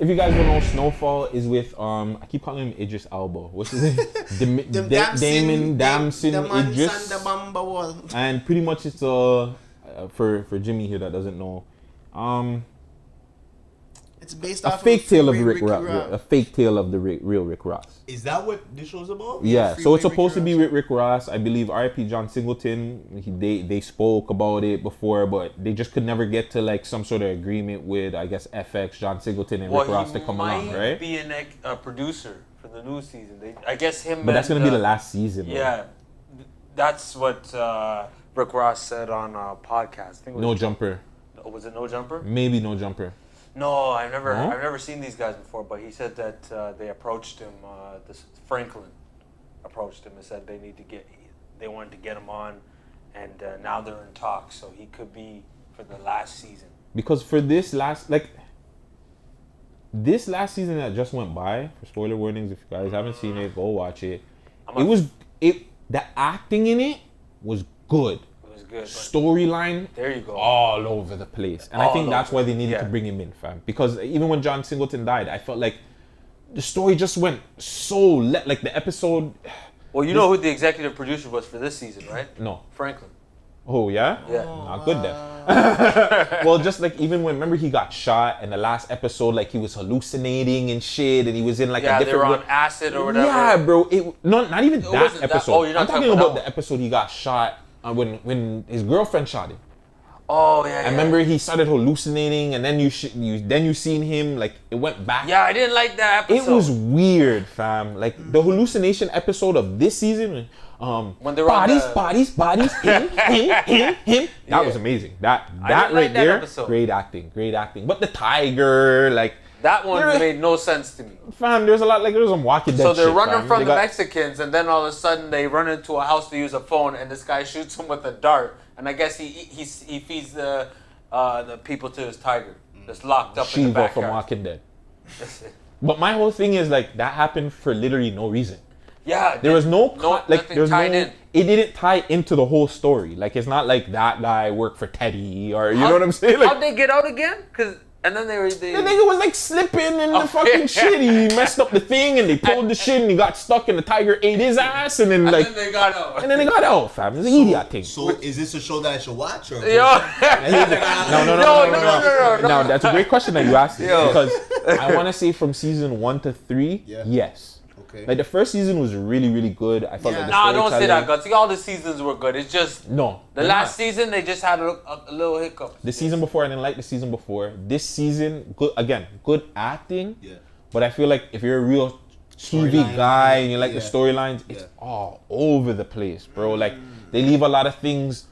If you guys don't know, Snowfall is with I keep calling him Idris Elba. What's his name? Damon Damson Idris. And pretty much it's for Jimmy here that doesn't know, It's based a off fake of tale of Ricky Rick Ross. A fake tale of the real Rick Ross. Is that what this show's about? Yeah, Free so it's Ricky supposed to be Ross. with Rick Ross. I believe R.I.P. John Singleton. They spoke about it before, but they just could never get to like some sort of agreement with, I guess, FX, John Singleton, and Rick Ross to come along, right? Be a producer for the new season. I guess him. But that's gonna be the last season. Though. Yeah, that's what Rick Ross said on a podcast. I think it was No Jumper. Was it No Jumper? Maybe No Jumper. No, I've No? never seen these guys before. But he said that they approached him. Franklin approached him and said they wanted to get him on, and now they're in talks. So he could be for the last season. Because for this last season that just went by, for spoiler warnings, if you guys haven't seen it, go watch it. The acting in it was good. It was good. Storyline There you go. all over the place. And I All think that's over. why they needed to Yeah. bring him in, fam. Because even when John Singleton died, I felt like the story just went so like the episode. Well, you know who the executive producer was for this season, right? No. Franklin. Oh yeah? Yeah. Not good then. Well, just like even when remember he got shot in the last episode, like he was hallucinating and shit, and he was in like Yeah, a they different were on acid or whatever. Yeah, bro. Not even that wasn't that- episode. oh, you're not I'm talking talking about about that the episode he got shot when his girlfriend shot him. Oh yeah. I remember he started hallucinating, and then you seen him like it went back. Yeah, I didn't like that It episode. was weird, fam. Like the hallucination episode of this season. When they were on bodies, him. That was amazing. That didn't right like that there, episode. great acting. But the tiger, like That one There- made no sense to me. fam, there's a lot like there's some Walking Dead. So they're shit, running fam. from They the got- Mexicans, and then all of a sudden they run into a house to use a phone, and this guy shoots him with a dart. And I guess he feeds the people to his tiger that's locked up in the Shiva backyard. from Walking Dead. But my whole thing is like that happened for literally no reason. Yeah, There was no nothing there's tied no in. it didn't tie into the whole story. Like it's not like that guy worked for Teddy or you know what I'm saying? Like How'd they get out again? And then they the nigga was like slipping in the fucking shit. He messed up the thing and they pulled the shit and he got stuck and the tiger ate his ass and then like then they got out. and then they got out, fam. It's an idiot thing. So is this a show that I should watch or? Yo. No. Now that's a great question that you asked me, Yo. because I want to say from season 1 to 3, Yeah. yes. Okay. Like the first season was really, really good. I felt Yeah. like the Nah, don't say that, storytelling- Gutsy. All the seasons were good. It's just No, the they're last not. season they just had a little hiccup. The season before, I didn't like the season before. This season, good acting. Yeah. But I feel like if you're a real TV Storyline, guy and you like the yeah. storylines, it's Yeah. all over the place, bro. Like they leave a lot of things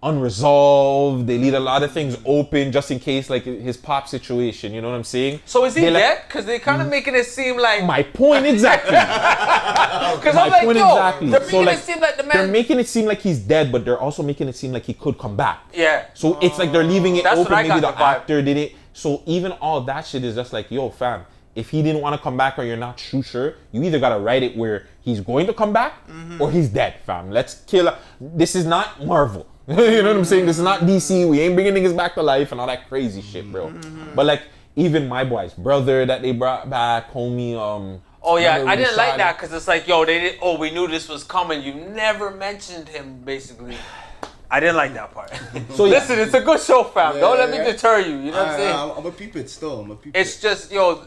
unresolved. They leave a lot of things open just in case, like his pop situation. You know what I'm saying? So is he They like- dead? Because they kind of making it seem like. My point exactly. Because My I'm like, point yo, exactly. they're So, making like, it seem like the They're man. making it seem like he's dead, but they're also making it seem like he could come back. Yeah. So it's like they're leaving it That's what open. I Maybe got the the vibe. actor did it. So even all that shit is just like, yo, fam, if he didn't want to come back or you're not too sure, you either gotta write it where he's going to come back or he's dead, fam. Let's kill. This is not Marvel. You know what I'm saying? This is not DC. We ain't bringing niggas back to life and all that crazy shit, bro. But like even my boy's brother that they brought back, homie. Oh yeah, remember I we didn't like shot that him? because it's like, yo, they did. Oh, we knew this was coming. You never mentioned him, basically. I didn't like that part. So, yeah. Listen, it's a good show, fam. Yeah, Don't let me yeah. deter you. You know what I'm saying? I'm a peep it still. I'm a peep It's it. just, yo,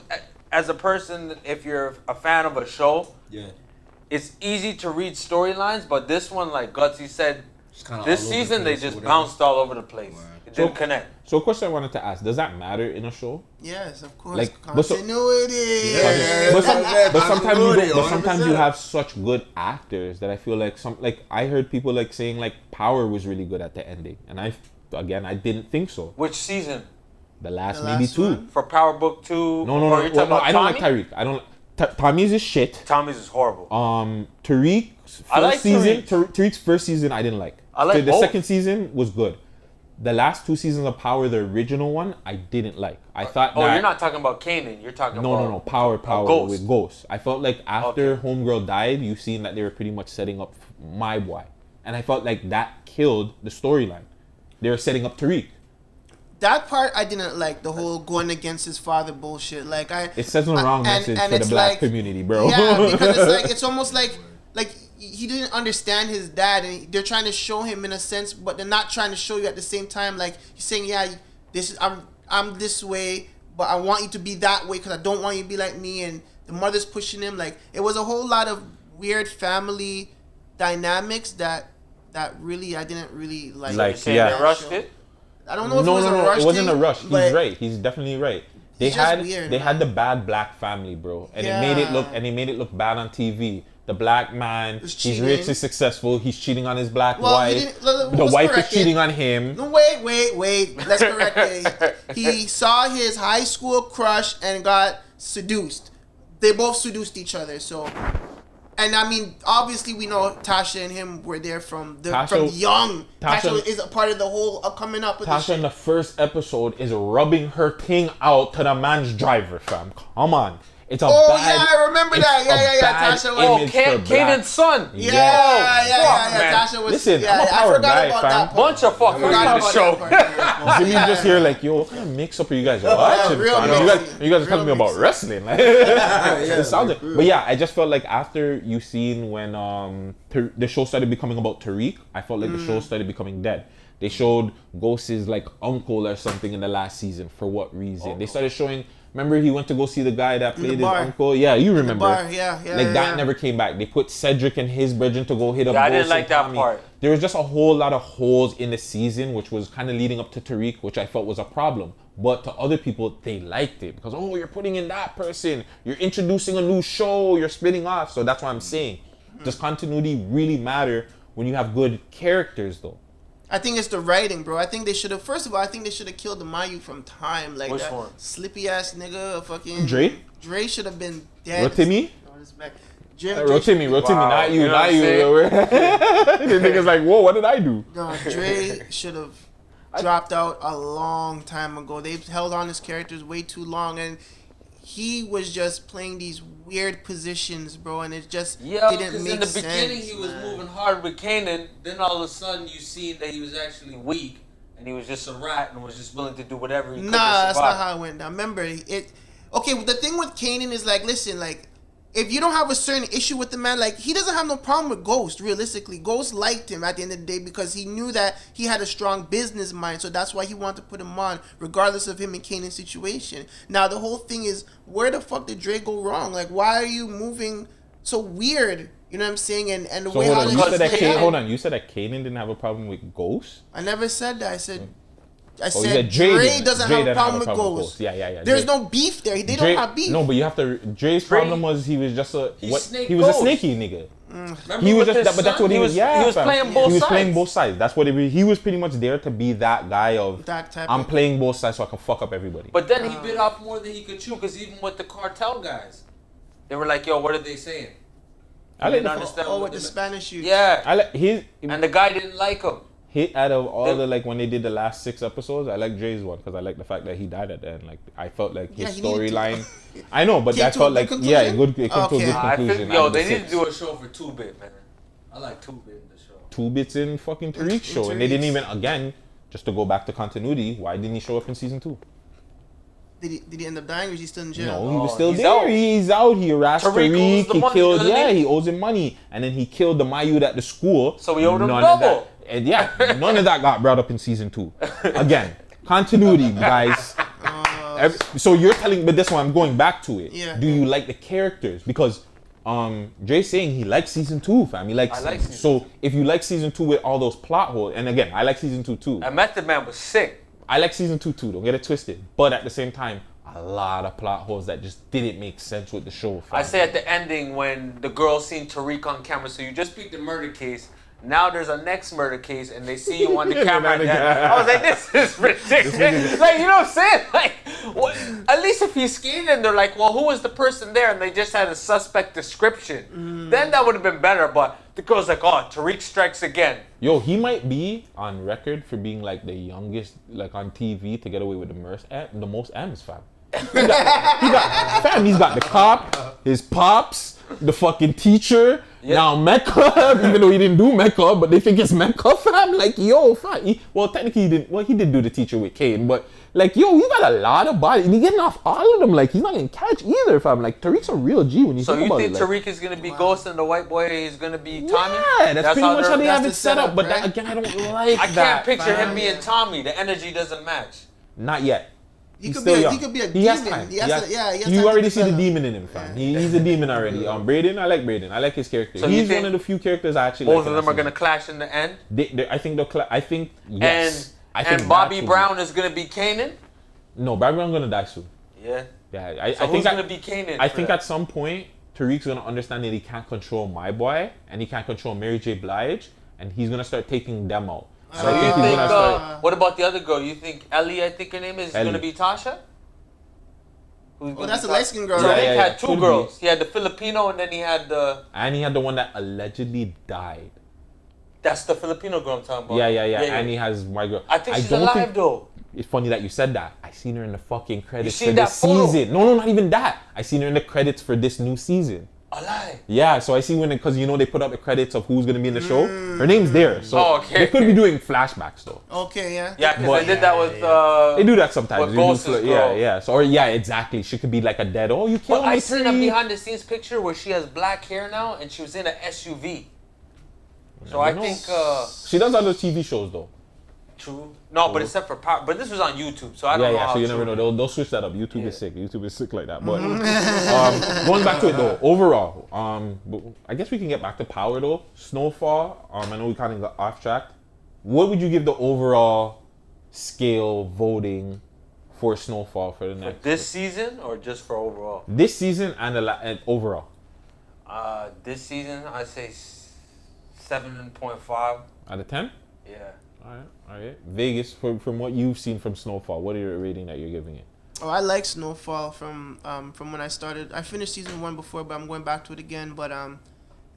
as a person, if you're a fan of a show, Yeah. it's easy to read storylines, but this one, like Gutsy said, It's kinda this all over the season they place or just whatever. bounced all over the place. Word. It So- didn't connect. So a question I wanted to ask: does that matter in a show? Yes, of course. Like, but so- Continuity. Yeah. But, but sometimes you don't, but 100%. sometimes you have such good actors that I feel like I heard people like saying like Power was really good at the ending, and I didn't think so. Which season? The last The maybe last 2. one? For Power Book 2? No. Or you're talking No, about I don't like Tommy? Tyreek. I don't. Tommy's is shit. Tommy's is horrible. Tariq's first I like season. Tariq. Tariq's first season I didn't like. I like the both. second season was good. The last 2 seasons of Power, the original one, I didn't like. I thought Oh, that. you're not talking about Kanan. You're talking about... No. Power Ghost. with Ghost. I felt like after Homegirl died, you've seen that they were pretty much setting up my boy, and I felt like that killed the storyline. They were setting up Tariq. that part I didn't like, the whole going against his father bullshit. Like It sends a wrong message for the it's black like, community, bro. Yeah, because it's like, it's almost like he didn't understand his dad, and they're trying to show him in a sense, but they're not trying to show you at the same time. Like, he's saying, yeah, this is I'm this way, but I want you to be that way because I don't want you to be like me. And the mother's pushing him. Like, it was a whole lot of weird family dynamics that really I didn't really like. Like, They yeah. rushed it. I don't know if No, it was no, a no. rush. It wasn't a thing, rush. He's but right. He's definitely right. They It's just had weird, they man. had the bad black family, bro, and it made it look Yeah. and they made it look bad on TV. The black man, Was he's cheating. rich and successful. He's cheating on his black Well, he wife. didn't- let's The wife is correct it. cheating on him. No, wait. Let's correct it. He saw his high school crush and got seduced. They both seduced each other. So, and I mean, obviously, we know Tasha and him were there from young. Tasha is a part of the whole coming up with this Tasha in shit. the first episode is rubbing her thing out to the man's driver, fam. Come on. It's a Oh, bad, yeah, I remember it's that. a Yeah. bad Tasha was- image for Oh, black. Kanan's son. Yeah. man. Tasha was. Listen, yeah, I'm a I power forgot guy, about fam. that part. Bunch of fuckers Forgot in the about show. that part. Jimmy's just here like, yo, what kind of mix up are you guys watching? real fam? mixy. You guys are telling me Real about mixy. wrestling. Like, it sounded, but yeah, I just felt like after you seen when the show started becoming about Tariq, I felt like the show started becoming dead. They showed Ghost's like uncle or something in the last season. For what reason? They started showing. Remember, he went to go see the guy that played his bar. uncle. Yeah, you remember. Bar, yeah. Like that never came back. They put Cedric and his brethren to go hit up. Yeah, I Ghost didn't and like that Tommy. part. There was just a whole lot of holes in the season, which was kind of leading up to Tariq, which I felt was a problem. But to other people, they liked it because, oh, you're putting in that person, you're introducing a new show, you're splitting off. So that's what I'm saying. Does continuity really matter when you have good characters, though? I think it's the writing, bro. I think they should have. First of all, I think they should have killed the Mayu from time. Like Which that one? slippy ass nigga. Fucking Dre? Dre should have been dead. Rotimi? Rotimi. Rotimi, Wow. not you, You know not what I'm you. saying? The nigga's like, whoa, what did I do? No, Dre should have dropped out a long time ago. They've held on his characters way too long, and he was just playing these weird positions, bro. And it just Yeah, didn't because make in the sense. beginning he was man. moving hard with Kanan. Then all of a sudden you see that he was actually weak and he was just a rat and was just willing to do whatever he could to Nah, that's not survive. how it went down. Remember, it. Okay, the thing with Kanan is like, listen, like, if you don't have a certain issue with the man, like, he doesn't have no problem with Ghost, realistically. Ghost liked him at the end of the day because he knew that he had a strong business mind, so that's why he wanted to put him on, regardless of him and Kanan's situation. Now, the whole thing is, where the fuck did Dre go wrong? Like, why are you moving so weird? You know what I'm saying? And the So way hold how on, they you said that just play out. hold on, you said that Kanan didn't have a problem with Ghost? I never said that. I said you said said Dre, didn't. doesn't Dre have a didn't problem with Ghost. Yeah. There's Dre- no beef there. They Dre- don't have beef. No, but you have to. Dre's problem was he was just a He what? snake He was Ghost. a snaky nigga. Remember He was with just, his but that's son? what he was. Yeah, he was fam. playing both He was sides. playing both sides. That's what he was pretty much there to be that guy of. That type I'm of- playing both sides so I can fuck up everybody. But then he bit off more than he could chew because even with the cartel guys, they were like, "Yo, what are they saying?" I didn't like the, understand. Oh, what with the they Spanish youth. Yeah, I like his. and the guy didn't like him. Hit out of all The- the like when they did the last 6 episodes, I like Dre's one because I like the fact that he died at the end. Like I felt like his Yeah, he needed to- storyline. I know, but Came I to a felt good like conclusion? yeah, good. It came to a Okay. good I conclusion. think, out yo, of the they need 6. to do a show for 2-Bit, man. I like 2-Bit in the show. 2 bits in fucking Tariq's show, and they didn't even again just to go back to continuity. Why didn't he show up in season 2? Did he end up dying or is he still in jail? No, he was still he's there. out. He's out. He harassed Tariq owes Tariq. the He money, killed. doesn't he? Yeah, he owes him money, and then he killed the Mayud at the school. So he owed him None of that- double. And yeah, none of that got brought up in season 2. Again, continuity, guys. So you're telling, but this one I'm going back to it. Yeah. Do you like the characters? Because Jay's saying he likes season 2, fam. He likes. I like season so if you like season 2 with all those plot holes, and again, I like season 2 too. And Method Man was sick. I like season 2 too. Don't get it twisted. But at the same time, a lot of plot holes that just didn't make sense with the show. Fam. I say at the ending when the girl seen Tariq on camera, so you just beat the murder case. Now there's a next murder case, and they see you on the camera. And I was like, "This is ridiculous!" Like, you know what I'm saying? Like, what, at least if he skated, and they're like, "Well, who was the person there?" And they just had a suspect description. Then that would have been better. But the girl's like, "Oh, Tariq strikes again." Yo, he might be on record for being like the youngest, like on TV to get away with the most M's, fam. He's got the cop, his pops, the fucking teacher. Yeah. Now Mecca, even though he didn't do Mecca, but they think it's Mecca, fam. Like, yo, fam. Well, technically he didn't. Well, he did do the teacher with Kane, but like, yo, he got a lot of body, and he getting off all of them. Like, he's not gonna catch either, fam. Like, Tariq's a real G when you So think you about think it. Like, Tariq is gonna be Ghost and the white boy is gonna be Tommy? yeah, that's pretty much how they have that's it the set up. setup, But right? that, again, I don't like I that. can't picture fam. him being Tommy. The energy doesn't match. Not yet. He He's could still be. young. He could be a He demon. has time. He has to, yeah, he has You time already to see the develop. demon in him, fam. He's a demon already. Braden, I like Braden. I like his character. So you He's think one of the few characters I actually Both like. of them are gonna clash in the end. I think I think yes. I think And Bobby that could Brown is gonna be Kanan. be- No, Bobby Brown's gonna die soon. Yeah. Yeah, So I who's think gonna be Kanan? I for think that? at some point Tariq's gonna understand that he can't control my boy and he can't control Mary J. Blige, and he's gonna start taking them out. So So I you think he's think? gonna start. What about the other girl? You think Ellie? I think her name is Ellie. gonna be Tasha. Who's Oh, gonna that's be a light skinned girl. Yeah, Tariq right? yeah, had two could be. girls. He had the Filipino and then he had the. And he had the one that allegedly died. That's the Filipino girl I'm talking about. Yeah. And he has my girl. I think she's don't alive though. It's funny that you said that. I seen her in the fucking credits seen for that this photo? season. No, not even that. I seen her in the credits for this new season. Alive. Yeah, so I see when because they put up the credits of who's gonna be in the show. Her name's there, so Oh, okay. they could be doing flashbacks though. Okay, yeah. Yeah, because But- they did that with. They do that sometimes. With They do Ghost's girl. yeah. So exactly. She could be like a dead. Oh, you killed But me. I seen a Tree." behind the scenes picture where she has black hair now and she was in an SUV. So I know. think She does other TV shows though. true. No, but except for power. But this was on YouTube, so I don't know. Yeah. How So you true never know. it is. They'll switch that up. YouTube is sick. YouTube is sick like that. But going back to it though, overall, but I guess we can get back to power though. Snowfall. I know we kind of got off track. What would you give the overall scale voting for Snowfall for the next This season or just for overall? this season and overall? This season I say 7.5. Out of 10? Yeah. All right. Vegas, from what you've seen from Snowfall, what are your rating that you're giving it? Oh, I like Snowfall from when I started. I finished season 1 before, but I'm going back to it again. But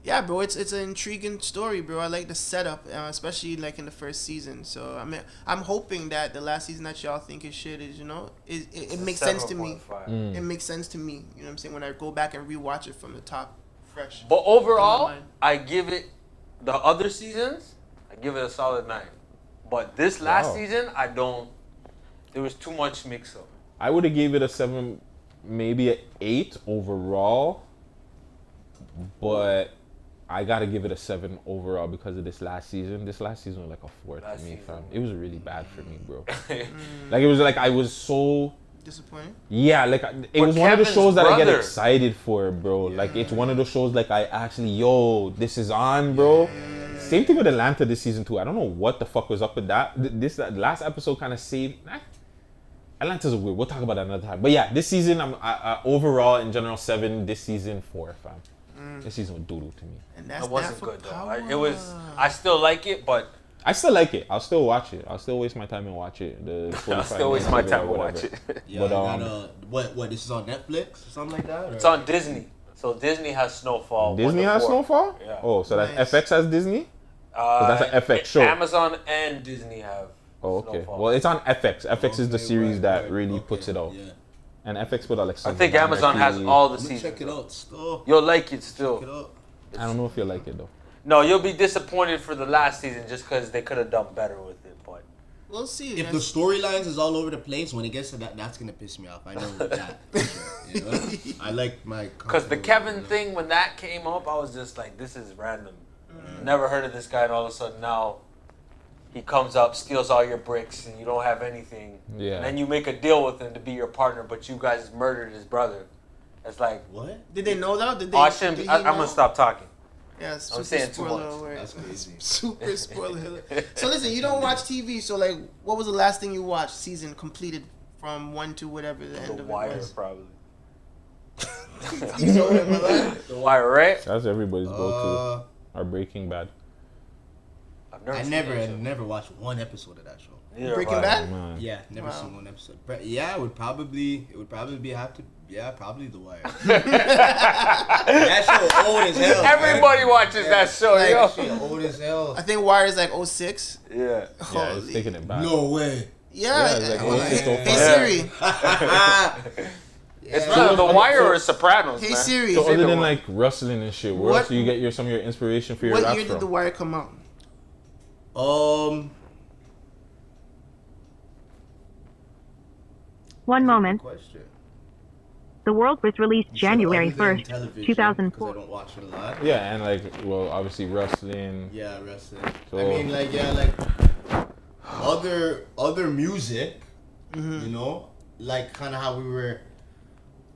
yeah, bro, it's an intriguing story, bro. I like the setup, especially like in the first season. So I'm hoping that the last season that y'all think is shit is it makes sense to me. 7.5. It makes sense to me. You know what I'm saying? When I go back and rewatch it from the top, fresh. But overall, mind. I give it the other seasons. I give it a solid 9. But this last Wow. season, I don't. There was too much mix up. I would have gave it a 7, maybe an 8 overall, but I gotta give it a 7 overall because of this last season. This last season was like a 4 Last for me, season. fam. It was really bad for me, bro. Like it was like I was so Disappointing. yeah, like it But was one of the Kevin's shows that I get brother- excited for, bro. Like it's one of those shows like I actually this is on, bro. Same thing with Atlanta this season too. I don't know what the fuck was up with that. This last episode kind of saved. Atlanta's weird. We'll talk about that another time. But yeah, this season I'm overall in general 7. This season 4, fam. This season was doodle to me. And that's It wasn't that for good though. power. It was. I still like it, but I still like it. I'll still watch it. I'll still waste my time and watch it. The I 45 still waste minutes my of it or time to whatever. watch it. Yeah, But, you got, what? This is on Netflix or something like that? Or? It's on Disney. So Disney has Snowfall. Disney 1 to has 4. Snowfall? Yeah. Oh, so Nice. that's FX has Disney? that's an FX show. Amazon and Disney have. Oh, okay. Snowfall. Well, it's on FX. FX is the Okay, series right, that right. really Okay, puts it out. Yeah. And FX put out like I something think like Amazon has Mercury. all the I'm gonna seasons. check it out still. You'll like it Check it still. out. I don't know if you like it though. No, you'll be disappointed for the last season just because they could have done better with it. But We'll see. If the storylines is all over the place, when it gets to that, that's gonna piss me off. I know that. For sure, you know? I like my. because the comfortable, Kevin you know? thing, when that came up, I was just like, this is random. Never heard of this guy, and all of a sudden now he comes up, steals all your bricks, and you don't have anything. Yeah. And then you make a deal with him to be your partner, but you guys murdered his brother. It's like, What? Did they know that? Did they? oh, I shouldn't. did he I'm know? gonna stop talking. Yeah, super saying too spoiler much. alert. That's crazy. Super spoiler alert. So listen, you don't watch TV, so like, what was the last thing you watched? Season completed from 1 to whatever the end The of Wire, it was. probably. You know what I'm like? The Wire, right? That's everybody's go-to. Or Breaking Bad. I've I seen never, that show. never watched one episode of that show. Neither Breaking have I. Bad? Man. Yeah, never Wow. seen one episode. But yeah, it would probably probably The Wire. That show old as hell. Everybody watches that show, Like, yo. Shit old as hell. I think Wire is like 06. Yeah. Yeah, it's taking it back. No way. Yeah. it's like, yeah. oh, it's so Hey fun. Siri. It's rather The Wire or Sopranos, Hey man. Siri. So other either than one. like wrestling and shit, where What- else do you get some of your inspiration for your What rap year did The from? Wire come out? One moment. Question. The World was released You said January other than 1st, television, 2004. 'cause I don't watch it a lot. Yeah, and like, well, obviously wrestling. Yeah, wrestling. So- I mean, like, yeah, like other music. You know, like kind of how we were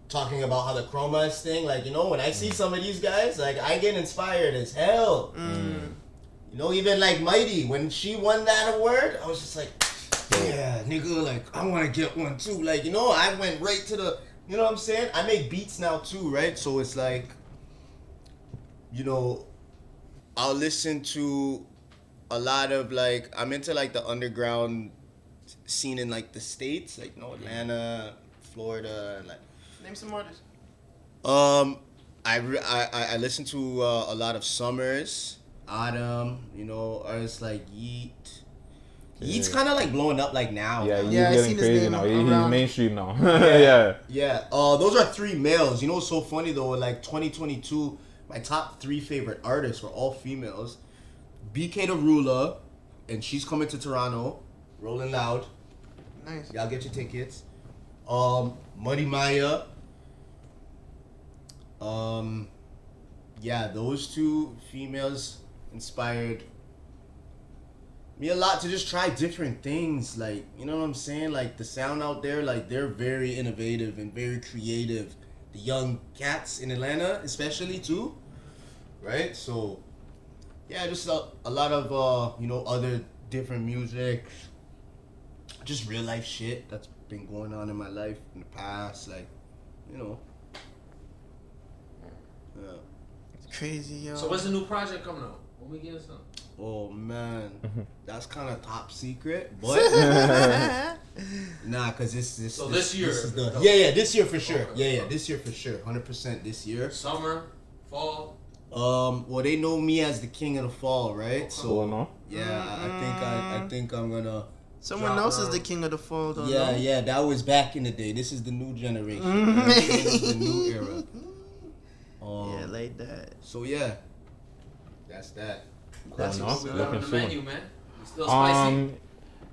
talking about how the Chromas thing. Like, you know, when I see some of these guys, like, I get inspired as hell. You know, even like Mighty, when she won that award, I was just like, yeah, nigga, like, I want to get one too. Like, you know, I went right to the, you know what I'm saying? I make beats now too, right? So it's like, you know, I'll listen to a lot of like, I'm into like the underground scene in like the States, like, you know, Atlanta, Florida, and like, Name some artists. I listen to a lot of Summers, Autumn, you know, artists like Yeet. Yeet's kind of like blowing up like now. Yeah, he's Yeah, I getting seen his crazy name now. He's around. mainstream now. Yeah. Yeah. Those are 3 males. You know what's so funny though? Like 2022, my top 3 favorite artists were all females. BK the Ruler, and she's coming to Toronto. Rolling Loud. Nice. Y'all get your tickets. Muddy Maya. Yeah, those 2 females inspired me a lot to just try different things. Like, you know what I'm saying? Like, the sound out there, like, they're very innovative and very creative. The young cats in Atlanta, especially, too. Right? So, yeah, just a lot of, you know, other different music. Just real life shit that's been going on in my life in the past. Like, you know. Yeah. Crazy, yo. So when's the new project coming out? When we getting some? Oh man, that's kind of top secret, but nah, cause this So this year? is the, yeah, this year for sure. Yeah, this year for sure, 100% this year. Summer, fall. Well, they know me as the king of the fall, right? Cool, So no? yeah, I think I'm gonna. Someone Drop else is her. the king of the fall, though. Yeah, no? yeah, that was back in the day. This is the new generation. This is the new era. Yeah, like that. So yeah, that's that. That's no? what's We up. got on the Looking menu, man. We still spicy.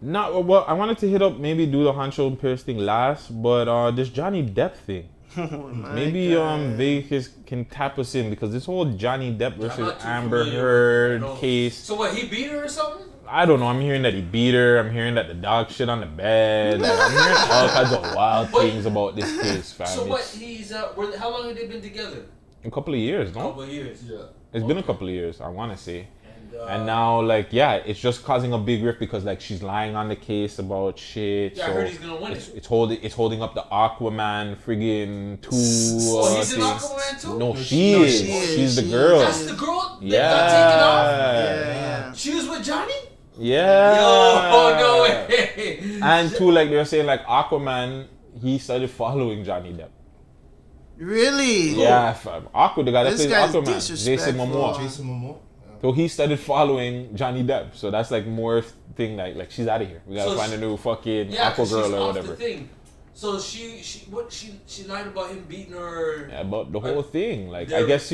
Not well. I wanted to hit up maybe do the Hancho and Pierce thing last, but this Johnny Depp thing. Oh my Maybe God. Vegas can tap us in because this whole Johnny Depp I'm versus not too Amber familiar Heard with it. case. So what? He beat her or something? I don't know. I'm hearing that he beat her. I'm hearing that the dog shit on the bed. Like, I'm hearing all kinds of wild But- things about this case, fam. So what? It's He's how long have they been together? a couple of years, no? Couple of years. Yeah. It's been a couple of years, I want to say. And And now, like, yeah, it's just causing a big rift because, like, she's lying on the case about shit. Yeah, I so heard he's gonna win it's, it. it's holding up the Aquaman friggin' 2. Oh, he's in thing. Aquaman too? No, No, she is. she is. She's the She girl. is. That's the girl that Yeah. got taken off? Yeah. She was with Johnny? Yeah. Yo, no way. And too, like, they were saying, like, Aquaman, he started following Johnny Depp. Really? Yeah, fam. Aqua, the guy that This plays guy's Aquaman, Jason disrespectful. Momoa. Jason Momoa. So he started following Johnny Depp. So that's like more thing like she's out of here. We gotta So find a new fucking Yeah, Aqua 'cause she's girl or off whatever. the thing. So she lied about him beating her. Yeah, about the whole thing. Like They're- I guess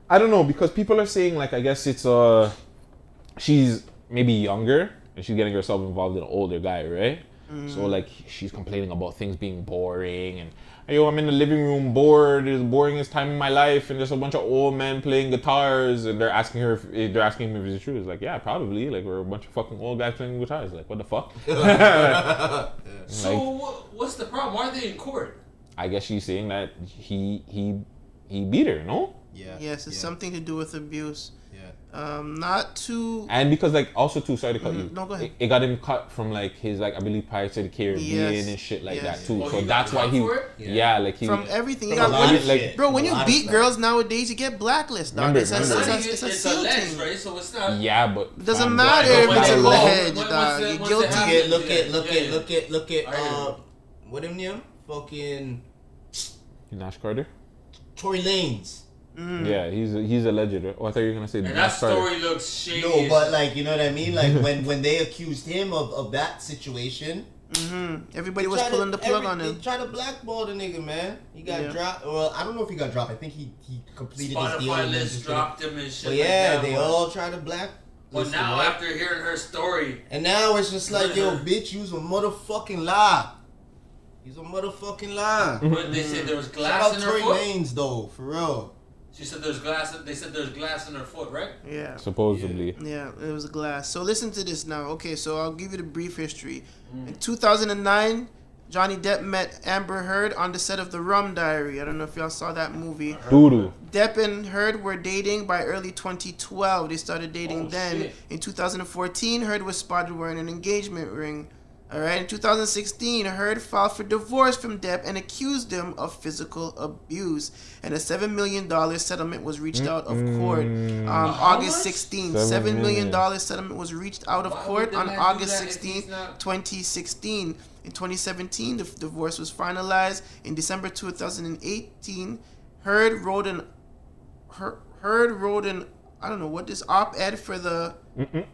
I don't know because people are saying like I guess it's she's maybe younger and she's getting herself involved in an older guy, right? So like she's complaining about things being boring and yo, I'm in the living room bored. It's the boringest time in my life, and there's a bunch of old men playing guitars, and they're asking him if it's true. It's like, yeah, probably. Like we're a bunch of fucking old guys playing guitars. Like what the fuck? So Like, what's the problem? Why are they in court? I guess she's saying that he beat her, no? Yeah. Yes, it's something to do with abuse. Yeah. Not too. And because like also too, sorry to cut you. No, go ahead. It got him cut from like his like I believe Pirates of the Caribbean Yes. and shit like Yes. that too. Oh, So he got that's why cut he for it? yeah like he From everything, you From got a lot when of you, shit. bro. When A you lot of beat stuff. girls nowadays, you get blacklisted. Dog. Remember- It's a, remember- it's a, It's, it's a it's seal alleged, thing. right? So it's not. yeah, but It doesn't fam, matter what- if when it's they go- alleged, once dog. it- You're once it guilty. happens, Look at I hear you. what him name? Fucking Nash Carter. Tory Lanez. Yeah, he's alleged. Oh, I thought you were gonna say And that Nash Carter. story looks shady. No, but like you know what I mean. Like when they accused him of that situation, Everybody was pulling the plug on him. They tried to blackball the nigga, man. He got Yeah. dropped. Well, I don't know if he got dropped. I think he completed his deal. Spotify and then list just dropped him and shit. But yeah, like that, they all tried to black. But now, after hearing her story, and now it's just like, yo, bitch, you's a motherfucking lie. He's a motherfucking lie. but they said there was Shout glass out in her Tory foot. Lanez though, for real. She said there's glass. They said there's glass in her foot, right? Yeah. Supposedly. Yeah, it was glass. So listen to this now. Okay, so I'll give you the brief history. In 2009, Johnny Depp met Amber Heard on the set of The Rum Diary. I don't know if y'all saw that movie. Doodoo. Depp and Heard were dating by early 2012. They started dating then. shit. In 2014, Heard was spotted wearing an engagement ring. All right. In 2016, Heard filed for divorce from Depp and accused him of physical abuse. And a $7 million settlement was reached out of court August 16th. $7 million settlement was reached out of Why court would the on man do August that if he's 16th, not- 2016. In 2017, the divorce was finalized. In December 2018, Heard wrote an I don't know what this op-ed for the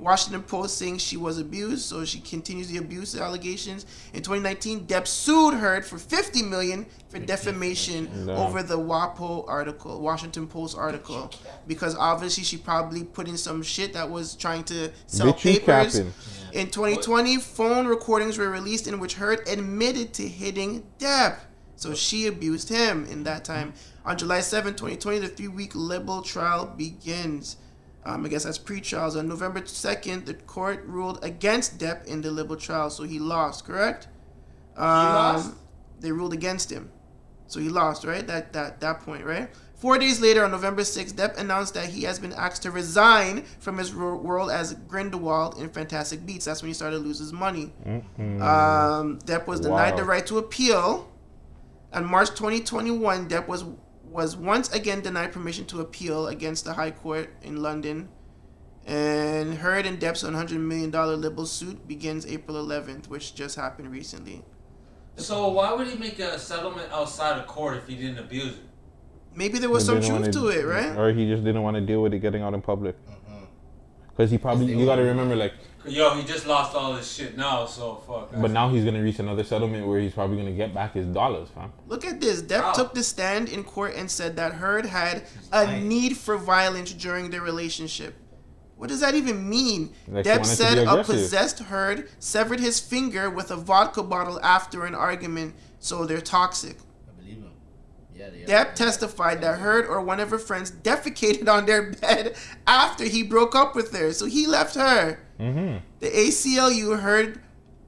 Washington Post saying she was abused, so she continues the abuse allegations. In 2019, Depp sued Heard for $50 million for defamation over the WAPO article, Washington Post article, because obviously she probably put in some shit that was trying to sell Bitch, you papers. capping. In 2020, phone recordings were released in which Heard admitted to hitting Depp. So she abused him in that time. On July 7, 2020, the 3-week libel trial begins. I guess that's pre-trials. On November 2nd, the court ruled against Depp in the libel trial, so he lost, correct? lost? They ruled against him. So he lost, right? That point, right? 4 days later, on November 6th, Depp announced that he has been asked to resign from his role as Grindelwald in Fantastic Beasts. That's when he started to lose his money. Depp was denied the right to appeal. On March 2021, Depp was once again denied permission to appeal against the High Court in London. And Heard and Depp's $100 million libel suit begins April 11th, which just happened recently. So why would he make a settlement outside of court if he didn't abuse it? Maybe there was They some didn't truth wanna- to it, right? Or he just didn't want to deal with it getting out in public. Because he probably, you got to remember, like, Yo, he just lost all his shit now, so fuck. but now he's going to reach another settlement where he's probably going to get back his dollars, fam. Look at this. Depp took the stand in court and said that Heard had a need for violence during their relationship. What does that even mean? Like she Depp wanted to said be a aggressive. possessed Heard severed his finger with a vodka bottle after an argument, so they're toxic. I believe him. Yeah, they are. Depp testified that Heard or one of her friends defecated on their bed after he broke up with her, so he left her. The ACLU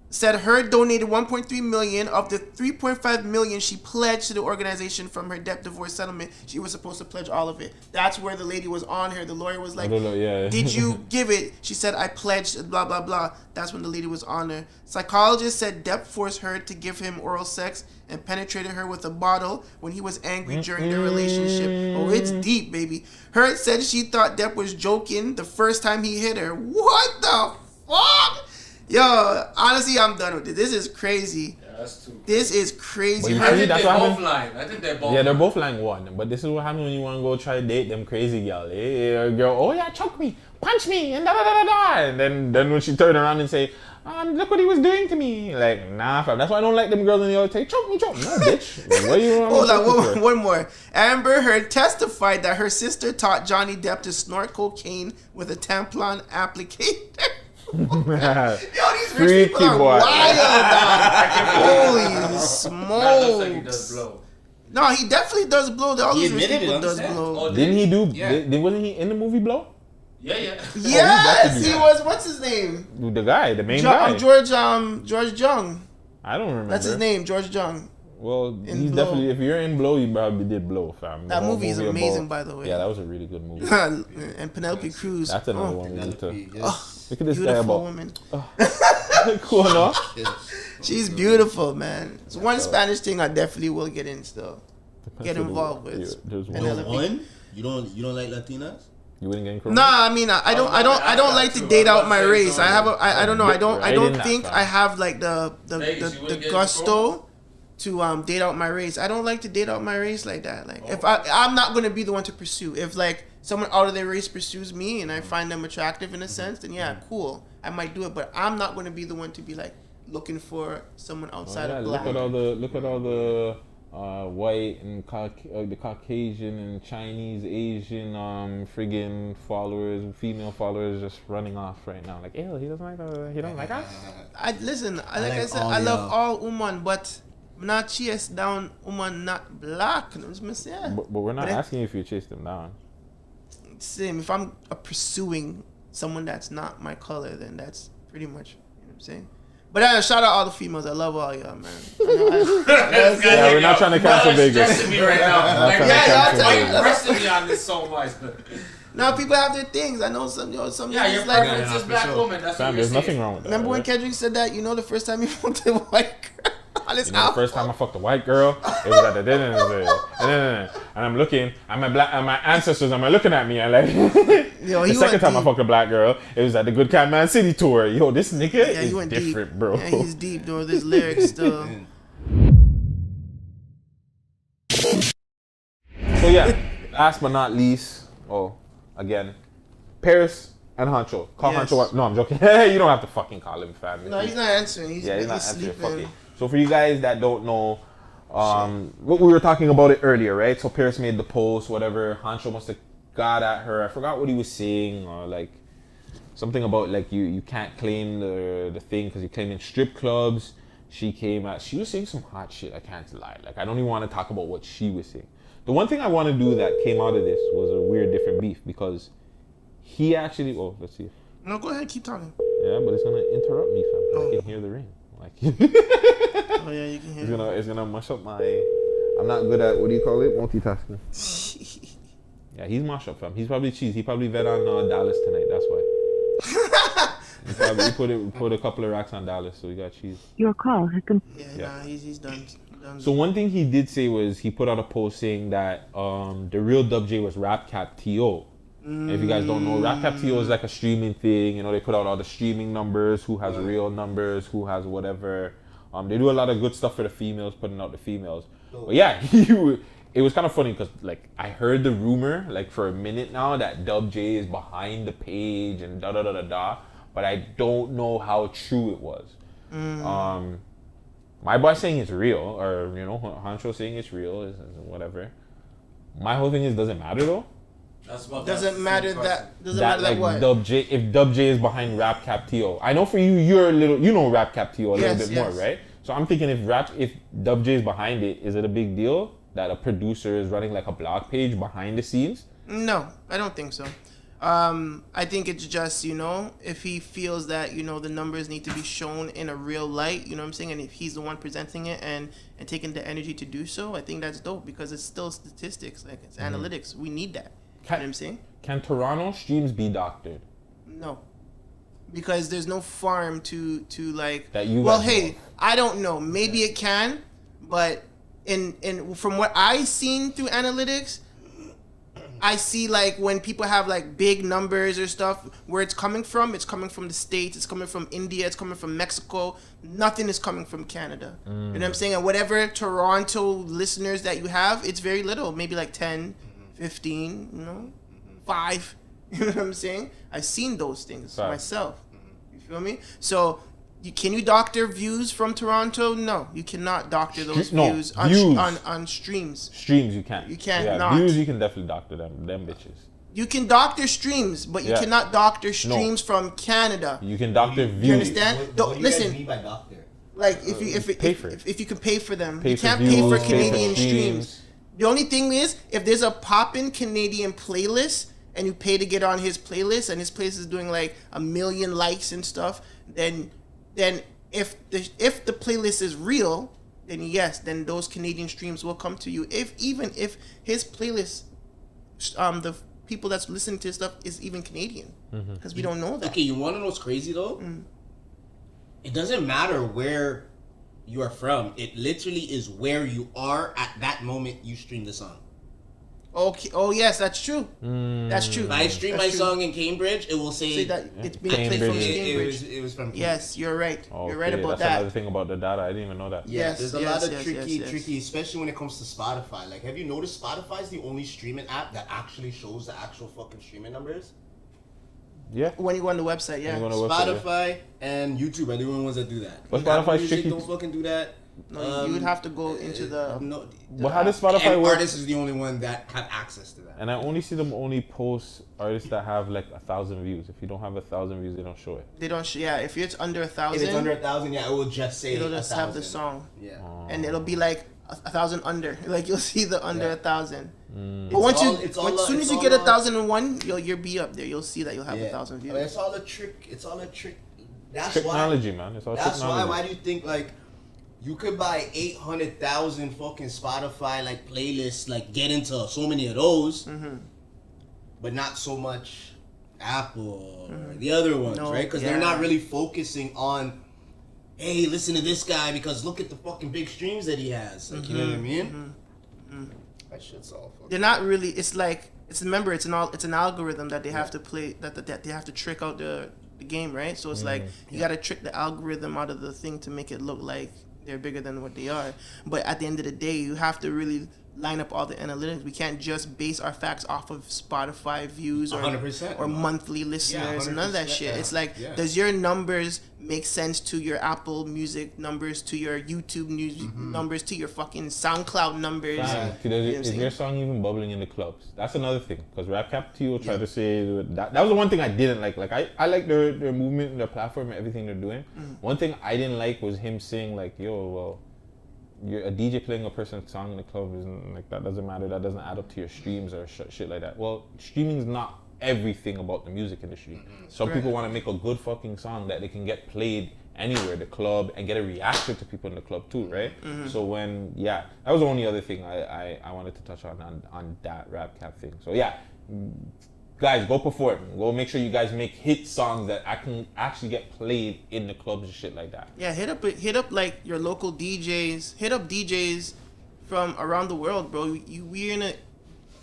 said Heard donated $1.3 million of the $3.5 million she pledged to the organization from her Depp divorce settlement. She was supposed to pledge all of it. That's where the lady was on her. The lawyer was like, Yeah. "Did you give it?" She said, "I pledged." Blah blah blah. That's when the lady was on her. Psychologist said Depp forced Heard to give him oral sex and penetrated her with a bottle when he was angry during their relationship. Oh, it's deep, baby. Heard said she thought Depp was joking the first time he hit her. What the fuck? Yo, honestly, I'm done with it. This is crazy. Yeah, that's too. This is crazy. But you I Heard- see, think that's they what both happened. lying. I think they're both. Yeah, they're both lying one. But this is what happens when you want to go try to date them crazy girl. A girl, oh yeah, choke me, punch me, and da da da da da. And then when she turn around and say, look what he was doing to me. Like, nah, fam. That's why I don't like them girls in the other say, choke me. No, bitch. What you want Hold me to on, choke you for? one more. Amber Heard testified that her sister taught Johnny Depp to snort cocaine with a tampon applicator. Yo, these rich Freaky people are boy. wild, dog. Holy That looks smokes. like he does blow. No, he definitely does blow. All He these rich admitted it, people I'm does saying. blow. Oh, Didn't he do? Yeah. Wasn't he in the movie Blow? Yeah. Yes, definitely he does. was. What's his name? The guy, the main guy. George Jung. I don't remember. That's his name, George Jung. Well, In he's Blow. definitely. If you're in Blow, you probably did Blow, fam. The That whole movie is about- amazing, by the way. Yeah, that was a really good movie. And Penelope Cruz. That's another Oh, one we need to. Penelope, yes. Look at this guy beautiful about. woman. Cool, no? Yes. She's beautiful, man. It's one Spanish thing I definitely will get in still. Get involved with. Yeah, there's one. Penelope. One? You don't like Latinas? You wouldn't get in Chrome? Nah, I mean, I don't like to date out my race. I have I don't know. I don't Right in that think fact. I have like the Vegas, you wouldn't get in gusto to date out my race. I don't like to date out my race like that. Like if I'm not gonna be the one to pursue. If like someone out of their race pursues me and I find them attractive in a sense, then yeah, cool. I might do it, but I'm not gonna be the one to be like, looking for someone outside Yeah, of black. look at all the white and the Caucasian and Chinese, Asian friggin' followers, female followers just running off right now. Like, ew, he don't like us. I listen. Like I like said, all I love y'all. all women, but I'm not chase down woman not black. You know what I'm saying? But we're not But it- asking you if you chase them down. Same. If I'm pursuing someone that's not my color, then that's pretty much, you know what I'm saying. But shout out all the females. I love all y'all, man. Yeah, we're not trying to cancel Vegas. Stressing me right now. Like, trying to yeah, cancel y'all Vegas. tell- pressing me on this so much. Now people have their things. I know some Yeah, niggas your like. preference is black woman. That's Fam, what there's you're nothing saying. wrong with that. Remember when right? Kendrick said that? You know, the first time he fucked a white girl on his You know, the album. first time I fucked a white girl, it was at the dinner, and I'm looking, and my ancestors are looking at me, and like, Yo, the he second went time I deep. fucked a black girl, it was at the Good Cat Man City tour. Yo, this nigga Yeah, he is went different, deep, bro. Yeah, he's deep though. His lyrics still. So yeah, last but not least, again, Paris and Hancho. Call Yes. Hancho. No, I'm joking. You don't have to fucking call him, fam. No, he's not answering. He's Yeah, he's maybe not answering. Fuck sleeping. it. So for you guys that don't know, what we were talking about it earlier, right? So Paris made the post, whatever. Hancho must have got at her. I forgot what he was saying, or like something about like you can't claim the thing because you're claiming strip clubs. She was saying some hot shit. I can't lie. Like I don't even want to talk about what she was saying. The one thing I want to do that came out of this was a weird different beef because he actually. Oh, let's see. No, go ahead. Keep talking. Yeah, but it's gonna interrupt me, fam. I can hear the ring. Like. Oh yeah, you can hear. It's gonna mush up my. I'm not good at what do you call it? Multitasking. Yeah, he's mash up, fam. He's probably cheese. He probably bet on Dallas tonight. That's why. he put a couple of racks on Dallas, so he got cheese. Your call has been. Yeah, Yeah. nah, he's done. So one thing he did say was he put out a post saying that the real Dub J was Rap Cap T.O. If you guys don't know, Rap Cap T.O. is like a streaming thing. You know, they put out all the streaming numbers, who has real numbers, who has whatever. They do a lot of good stuff for the females, putting out the females. But yeah, it was kind of funny because like I heard the rumor like for a minute now that Dub J is behind the page and da da da da da, but I don't know how true it was. My boy saying it's real, or you know, Hancho saying it's real, is whatever. My whole thing is, does it matter though? Doesn't matter that. Doesn't That matter that like what. Dub J, if Dub J is behind Rap Cap T.O. I know for you, you're a little, you know Rap Cap T.O. a little Yes, bit more, yes. right? So I'm thinking if Dub J is behind it, is it a big deal that a producer is running like a blog page behind the scenes? No, I don't think so. I think it's just, you know, if he feels that, you know, the numbers need to be shown in a real light, you know what I'm saying? And if he's the one presenting it and taking the energy to do so, I think that's dope because it's still statistics, like it's analytics. We need that. You know what I'm saying? Can Toronto streams be doctored? No. Because there's no farm to like That you well, guys know hey, of. I don't know. Maybe it can, but in from what I seen through analytics, I see like when people have like big numbers or stuff, where it's coming from the States, it's coming from India, it's coming from Mexico. Nothing is coming from Canada. You know what I'm saying? And whatever Toronto listeners that you have, it's very little, maybe like 10, 15, you know, 5. You know what I'm saying? I've seen those things Right. myself. You feel me? So can you doctor views from Toronto? No, you cannot doctor those No, views views. on streams. Streams you can't. You can't Yeah, not. views you can definitely doctor them bitches. You can doctor streams, but you Yeah. cannot doctor streams from Canada. You can doctor views. You understand? What Don't do you guys listen. mean by doctor? Like if Pay for it. if you can pay for them, Pay you for can't views, pay for pay for Canadian streams. streams. The only thing is, if there's a poppin' Canadian playlist and you pay to get on his playlist, and his playlist is doing like 1 million likes and stuff, then if the playlist is real, then yes, then those Canadian streams will come to you. Even if his playlist, the people that's listening to his stuff is even Canadian, because we don't know that. Okay, you want to know what's crazy though? It doesn't matter where you are from. It literally is where you are at that moment you stream the song. Okay. Oh yes, that's true. That's true. If I stream That's my true. song in Cambridge, it will say, Say that it's being played Cambridge. from it, Cambridge. it was from Cambridge. Yes, you're right. You're right Okay, about that's another that. thing about the data. I didn't even know that. Yeah, Yes, there's a yes, lot of yes, tricky, yes. especially when it comes to Spotify. Like, have you noticed Spotify's the only streaming app that actually shows the actual fucking streaming numbers? Yeah. When you go on the website, yeah. When you go on the website, Spotify and YouTube are the only ones that do that. But Apple Spotify's Music tricky. don't fucking do that. No, you would have to go into the. No, But how does Spotify and work? artists is the only one that have access to that. And I only see them only post artists that have like 1,000 views. If you don't have 1,000 views, they don't show it. They don't. Yeah, if it's under 1,000, If it's under 1,000, yeah, it will just say it'll just 1,000. have the song, Yeah. and it'll be like 1,000 under. Like you'll see the under Yeah. 1,000. But It's once all- you, it's all as soon it's as you all get a- 1,001, you'll be up there. You'll see that you'll have 1,000 views. It's all a trick. It's all a trick. That's Technology, why. man. It's all That's technology. why. Why do you think like you could buy 800,000 fucking Spotify like playlists, like get into so many of those, but not so much Apple or the other ones, No, right? Because yeah. they're not really focusing on, hey, listen to this guy because look at the fucking big streams that he has. Like, you know what I mean? That shit's all fucking. They're not really. It's like it's remember it's an algorithm that they have to play that they have to trick out the game, right? So it's like you got to trick the algorithm out of the thing to make it look like they're bigger than what they are. But at the end of the day, you have to really line up all the analytics. We can't just base our facts off of Spotify views or 100%, or no. monthly listeners and none of that 100%, shit. yeah. It's like, Yeah. does your numbers make sense to your Apple Music numbers, to your YouTube news numbers, to your fucking SoundCloud numbers? Fam, You know what I'm is saying? your song even bubbling in the clubs? That's another thing. Because RapCap T will try to say that was the one thing I didn't like. Like I like their movement, their platform, and everything they're doing. One thing I didn't like was him saying like, "Yo, well, you're a DJ playing a person's song in the club isn't like that doesn't matter. That doesn't add up to your streams or shit like that." Well, streaming is not everything about the music industry. Some people want to make a good fucking song that they can get played anywhere, the club, and get a reaction to people in the club too, right? So when that was the only other thing I wanted to touch on that rap cap thing. So yeah, guys, go perform. Go make sure you guys make hit songs that I can actually get played in the clubs and shit like that. Yeah, hit up like your local DJs. Hit up DJs from around the world, bro.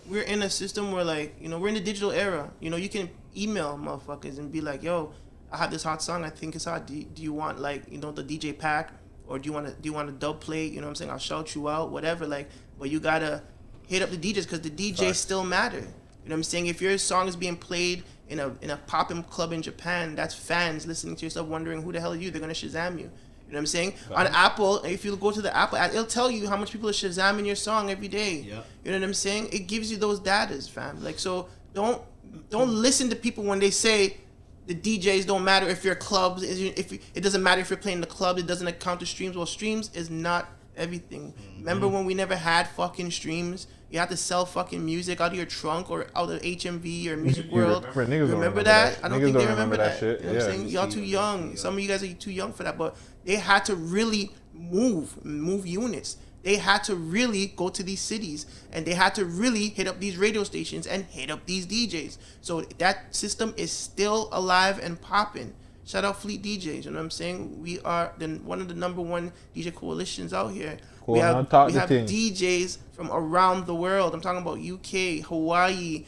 We're in a system where like, you know, we're in the digital era. You know, you can email motherfuckers and be like, "Yo, I have this hot song. I think it's hot. Do you want like, you know, the DJ pack, or do you want a dub plate? You know what I'm saying? I'll shout you out, whatever. Like, but you gotta hit up the DJs because the DJs still matter. You know what I'm saying? If your song is being played in a pop-in club in Japan, that's fans listening to yourself wondering who the hell are you? They're gonna Shazam you. You know what I'm saying? On Apple, if you go to the Apple, it'll tell you how much people are Shazamming your song every day. Yep. You know what I'm saying? It gives you those datas, fam. Like, so don't listen to people when they say the DJs don't matter if your clubs it doesn't matter if you're playing the club, it doesn't account to streams. Well, streams is not everything. Remember when we never had fucking streams? You had to sell fucking music out of your trunk or out of HMV or Music World. Remember that? I don't Niggas think they don't remember that. shit. You know what I'm Yeah. saying? Y'all too young. Some of you guys are too young for that, but they had to really move units. They had to really go to these cities and they had to really hit up these radio stations and hit up these DJs. So that system is still alive and popping. Shout out Fleet DJs, you know what I'm saying? We are one of the number one DJ coalitions out here. Cool, We now have talk the thing. DJs from around the world. I'm talking about UK, Hawaii,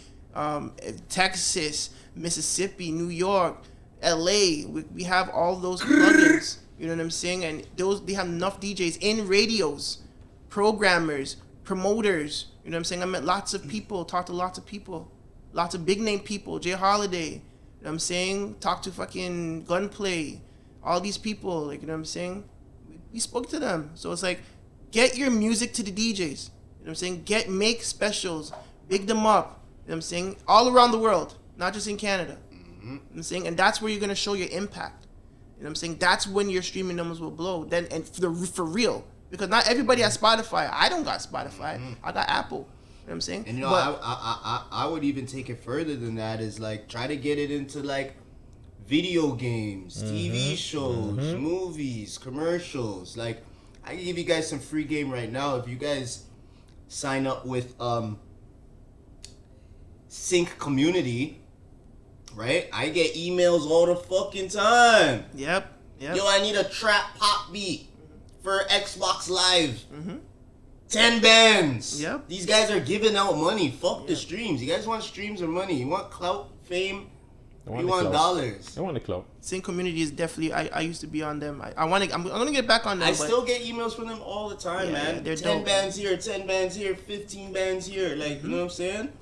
Texas, Mississippi, New York, LA. We have all those plugins. You know what I'm saying? And they have enough DJs in radios, programmers, promoters. You know what I'm saying? I met lots of people, talked to lots of people, lots of big name people. Jay Holiday. You know what I'm saying? Talked to fucking Gunplay. All these people, like, you know what I'm saying? We spoke to them. So it's like, get your music to the DJs. You know what I'm saying? Make specials, big them up. You know what I'm saying? All around the world, not just in Canada. You know what I'm saying? And that's where you're gonna show your impact. You know what I'm saying? That's when your streaming numbers will blow. Then and for real. Because not everybody has Spotify. I don't got Spotify. I got Apple. You know what I'm saying? And you know, But- I would even take it further than that. Is like try to get it into like video games, TV shows, movies, commercials. Like I can give you guys some free game right now if you guys sign up with Sync Community. Right? I get emails all the fucking time. Yep. Yo, I need a trap pop beat for Xbox Live. 10 bands. Yep. These guys are giving out money. Fuck the streams. You guys want streams or money? You want clout, fame? You want dollars? I want the club. Sync Community is definitely. I used to be on them. I'm gonna get back on them. I but still get emails from them all the time, Yeah, man. they're 10 dope. bands here, 10 bands here, 15 bands here. Like, you know what I'm saying?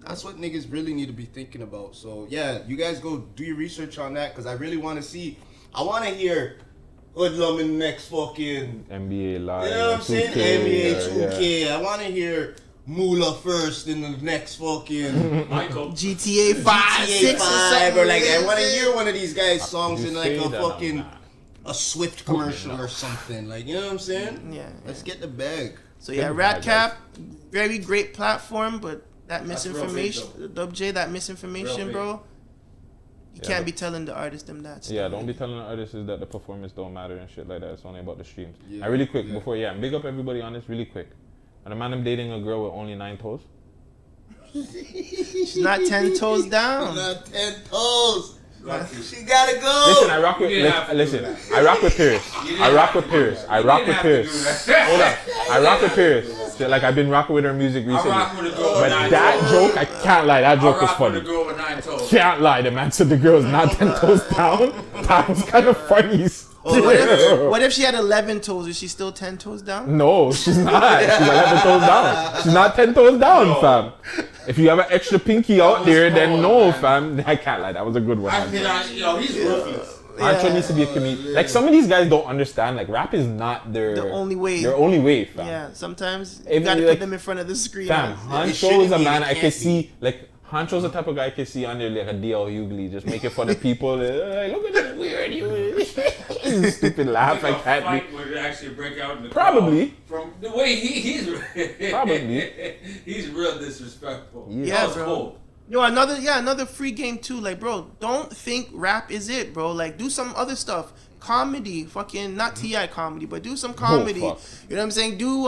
That's what niggas really need to be thinking about. So yeah, you guys go do your research on that because I really want to see. I want to hear Hoodlum in the next fucking NBA Live. You know what I'm saying? 2K, NBA 2K. Yeah. I want to hear Moolah first in the next fucking Michael. GTA 5, 6 or like I want to hear one of these guys' songs You in like say a that, fucking I'm not. a Swift commercial or something. Like you know what I'm saying? Yeah. Let's get the bag. So yeah, Good Rat bag, Cap, very great platform, but that That's real misinformation, big, Dub J, that misinformation, big. bro. You Yeah, can't but- be telling the artist them that. Yeah, don't be telling the artists that the performance don't matter and shit like that. It's only about the streams. Yeah, And really quick, yeah. before, big up everybody on this really quick. And the man I'm dating a girl with only 9 toes? She's not 10 toes down. Not 10 toes. She gotta go. Listen, I rock with You didn't have to do listen. that. I rock with Pierce. I rock with Pierce. I rock with Pierce. Hold on. I rock with Pierce. Like I've been rocking with her music I recently. rock with a girl But with 9 that toes. joke, I can't lie. That I joke was rock with a funny. girl with 9 toes. Can't lie. The man said the girl's not 10 toes down. That was kind of funny. What if she had 11 toes? Is she still 10 toes down? No, she's not. She's 11 toes down. She's not 10 toes down, fam. If you have an extra pinky out there, then no, fam. I can't lie. That was a good one. I cannot, he's ruthless. Ancho needs to be a comedian. Like some of these guys don't understand. Like rap is not their The only way. Their only way, fam. Yeah, sometimes you If gotta you, put like- them in front of the screen. Fam, It Hancho shouldn't is a be, man it I can can't see. Like Hancho's the type of guy I can see under like a DL Hughley, just making fun of people. Hey, look at this weird you. Stupid laugh. I A can't. fight would actually break out in the Probably. crowd. From the way he's Probably. he's real disrespectful. Yeah, That was bro. cool. Yo, another free game too. Like, bro, don't think rap is it, bro. Like, do some other stuff. Comedy, fucking not Ti comedy, but do some comedy. fuck. You know what I'm saying? Do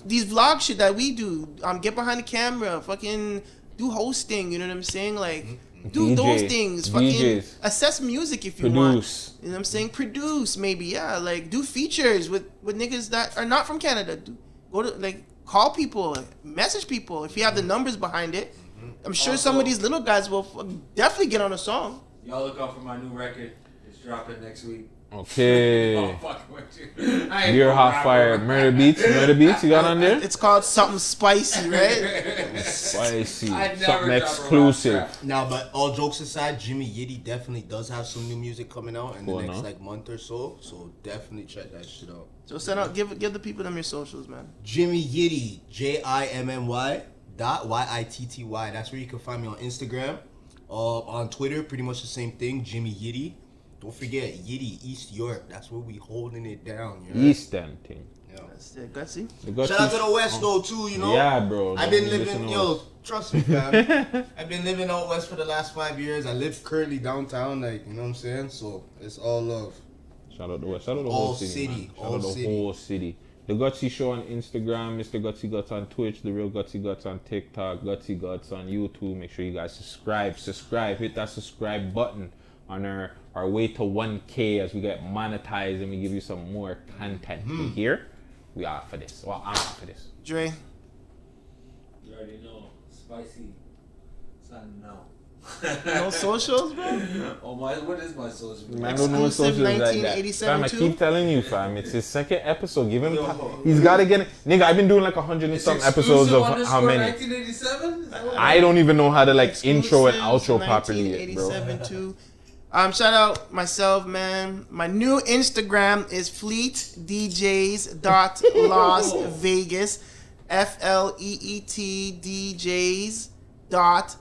these vlog shit that we do. Get behind the camera, fucking do hosting. You know what I'm saying? Like, do those DJ, things. Fucking DJs. assess music if you want. Produce. You know what I'm saying? Produce maybe, yeah. Like do features with niggas that are not from Canada. Go to like call people, message people if you have the numbers behind it. I'm sure some of Also- these little guys will definitely get on a song. Y'all look out for my new record. It's dropping next week. Okay. Oh, fuck with you. I ain't You're gonna hot rap fire. or- Murder Beats you got on there? It's called something spicy, right? Spicy. I never Something drop a rap exclusive. track. Now, but all jokes aside, Jimmy Yitty definitely does have some new music coming out in the Cool, next no? like month or so. So definitely check that shit out. So send out, give the people them your socials, man. Jimmy Yitty, JIMMY.YITTY. That's where you can find me on Instagram. On Twitter, pretty much the same thing, Jimmy Yitty. Don't forget, Yitty, East York. That's where we holding it down. You know? Eastern thing. Yeah. That's it, Gutsy. The Gutsy- Shout out to the West though too, you know. Yeah, bro. I've been Don't listen living, to yo, us. trust me, fam. I've been living out west for the last 5 years. I live currently downtown, like you know what I'm saying. So it's all love. Shout out the West. Shout out the All whole city. city, Man. Shout all out the city. whole city. The Gutsy Show on Instagram, Mr. Gutsy Guts on Twitch, The Real Gutsy Guts on TikTok, Gutsy Guts on YouTube. Make sure you guys subscribe. Hit that subscribe button on our way to 1K as we get monetized and we give you some more content. You hear? We are for this. Well, I'm out for this. Dre. You already know. Spicy. Son, no. No socials, bro? Oh my, what is my social? Man, I don't know what Exclusive social is like that. 1987 Fam, I too? keep telling you, fam. It's his second episode. Give him time. He's got to get it. Nigga, I've been doing like 100 and some episodes of how many. 1987? I don't even know how to like intro and Exclusives, outro properly yet, bro. 1987 too. Shout out myself, man. My new Instagram is fleetdjs.las Vegas. FLEET DJs dot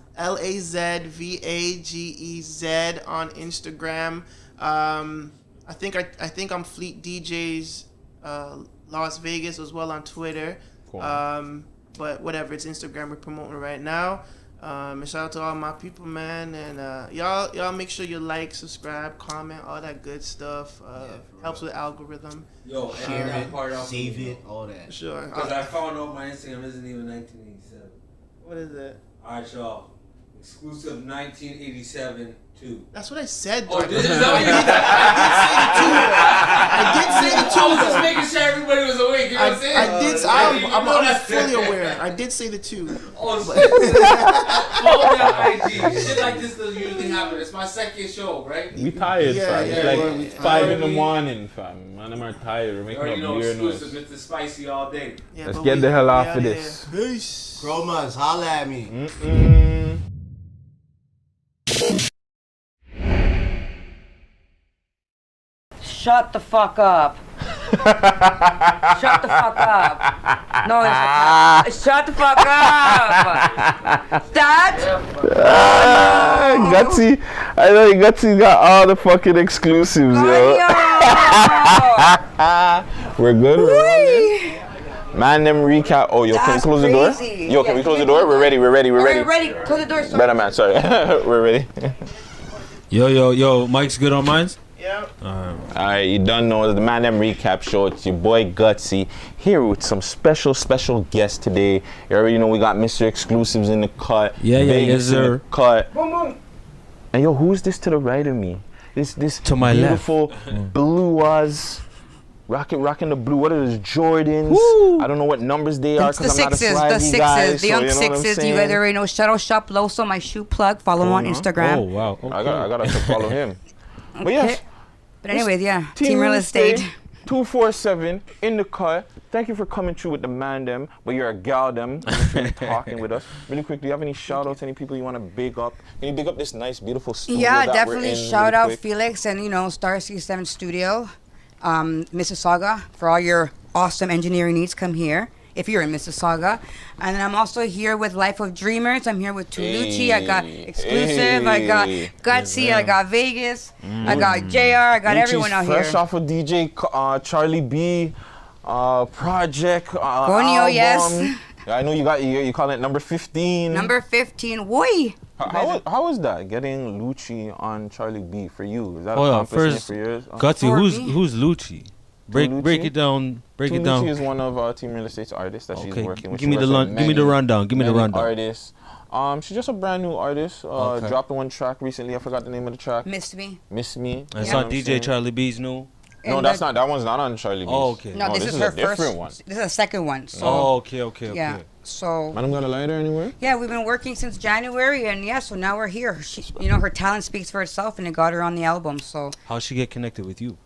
LAZVAGEZ on Instagram. I think I'm Fleet DJs Las Vegas as well on Twitter. Cool. But whatever, it's Instagram we're promoting right now. And shout out to all my people, man, and y'all make sure you like, subscribe, comment, all that good stuff. Helps with algorithm. Yo, Share that it, part off save me, it, all that. Sure. Because I found out my Instagram isn't even 1987. What is it? Alright, y'all. Exclusive 1987 2. That's what I said. Oh, dog. this is that I did say the two. I was though. just making sure everybody was awake. You know what I'm saying? I did. I'm fully aware. I did say the 2. Oh, shit. Follow me on IG. Shit like this doesn't usually happen. It's my second show, right? We tired, Yeah, fam. yeah, It's we're like tired. 5 in the morning, fam. Man, I'm tired. We're making Or, up you know, beer exclusive, noise. Mr. Spicy all day. Yeah, Let's but get we- the hell off yeah, of yeah. this. Peace. Chromas, holla at me. Mm-mm. Shut the fuck up. Shut the fuck up. No, shut the fuck up. That? Gutsy, I know Gutsy got all the fucking exclusives, yo. We're good. We're rolling. Man, them recap. Oh, yo, can we That's close the door? crazy. Yo, can Yeah, we close the can door? we- We're ready. We're ready. We're ready. We're ready. Close the door. Sorry. Better man, sorry. We're ready. Yo, Mike's good on mine? Yeah. Alright, you done know it's the Man Dem Recap Show. It's your boy Gutsy here with some special guests today. You already know we got Mr. Exclusives in the cut. Yeah, Vegas yes, in the sir. cut. Boom, boom. And yo, who's this to the right of me? This To my left. beautiful blue eyes. Rocking the blue. What are those Jordans? Woo. I don't know what numbers they are The because I'm not a sixes, swaggy the sixes, guy. the so young you know what I'm sixes. You saying? guys already know. Shadow Shop Loso, my shoe plug. Follow him on Instagram. Oh, wow. Okay. I gotta follow him. But Okay. yes, But anyways, yeah. Team Real Estate. 247 in the cut. Thank you for coming through with the Man Dem, but you're a gal dem. Talking with us. Really quick, do you have any shout outs? Any people you want to big up? Can you big up this nice, beautiful studio? Yeah, that definitely we're in shout really out quick? Felix and, Star C7 Studio, Mississauga. For all your awesome engineering needs, come here if you're in Mississauga. And then I'm also here with Life of Dreamers. I'm here with Tulucci. I got Exclusive. I got Gutsy. I got Vegas. I got JR. I got Lucci's everyone out fresh here. off of DJ Charlie B project Gonyo, album. yes. Yeah, I know you call it number 15. Number 15. Woi. How was that getting Lucci on Charlie B for you? Is that Hold a on, accomplishment first, for yours? Gutsy, For who's me? Lucci? Break Lucci? it down. Break it Lucci down. is one of Team Real Estate's artists that she's Okay, working with. give me She the works with give me the many- rundown. Give me the many rundown. Artists. She's just a brand new artist. Okay. Dropped one track recently. I forgot the name of the track. Missed me. Miss Me. I You saw know what I'm DJ saying? Charlie B's new. No, And that's not. That one's not on Charlie B. Oh, okay. No, this is a her different first one. This is a second one. So Oh, okay. yeah. So I don't got a lighter anywhere. yeah, we've been working since January, and yeah, so now we're here. She, her talent speaks for itself, and it got her on the album. So How'd she get connected with you?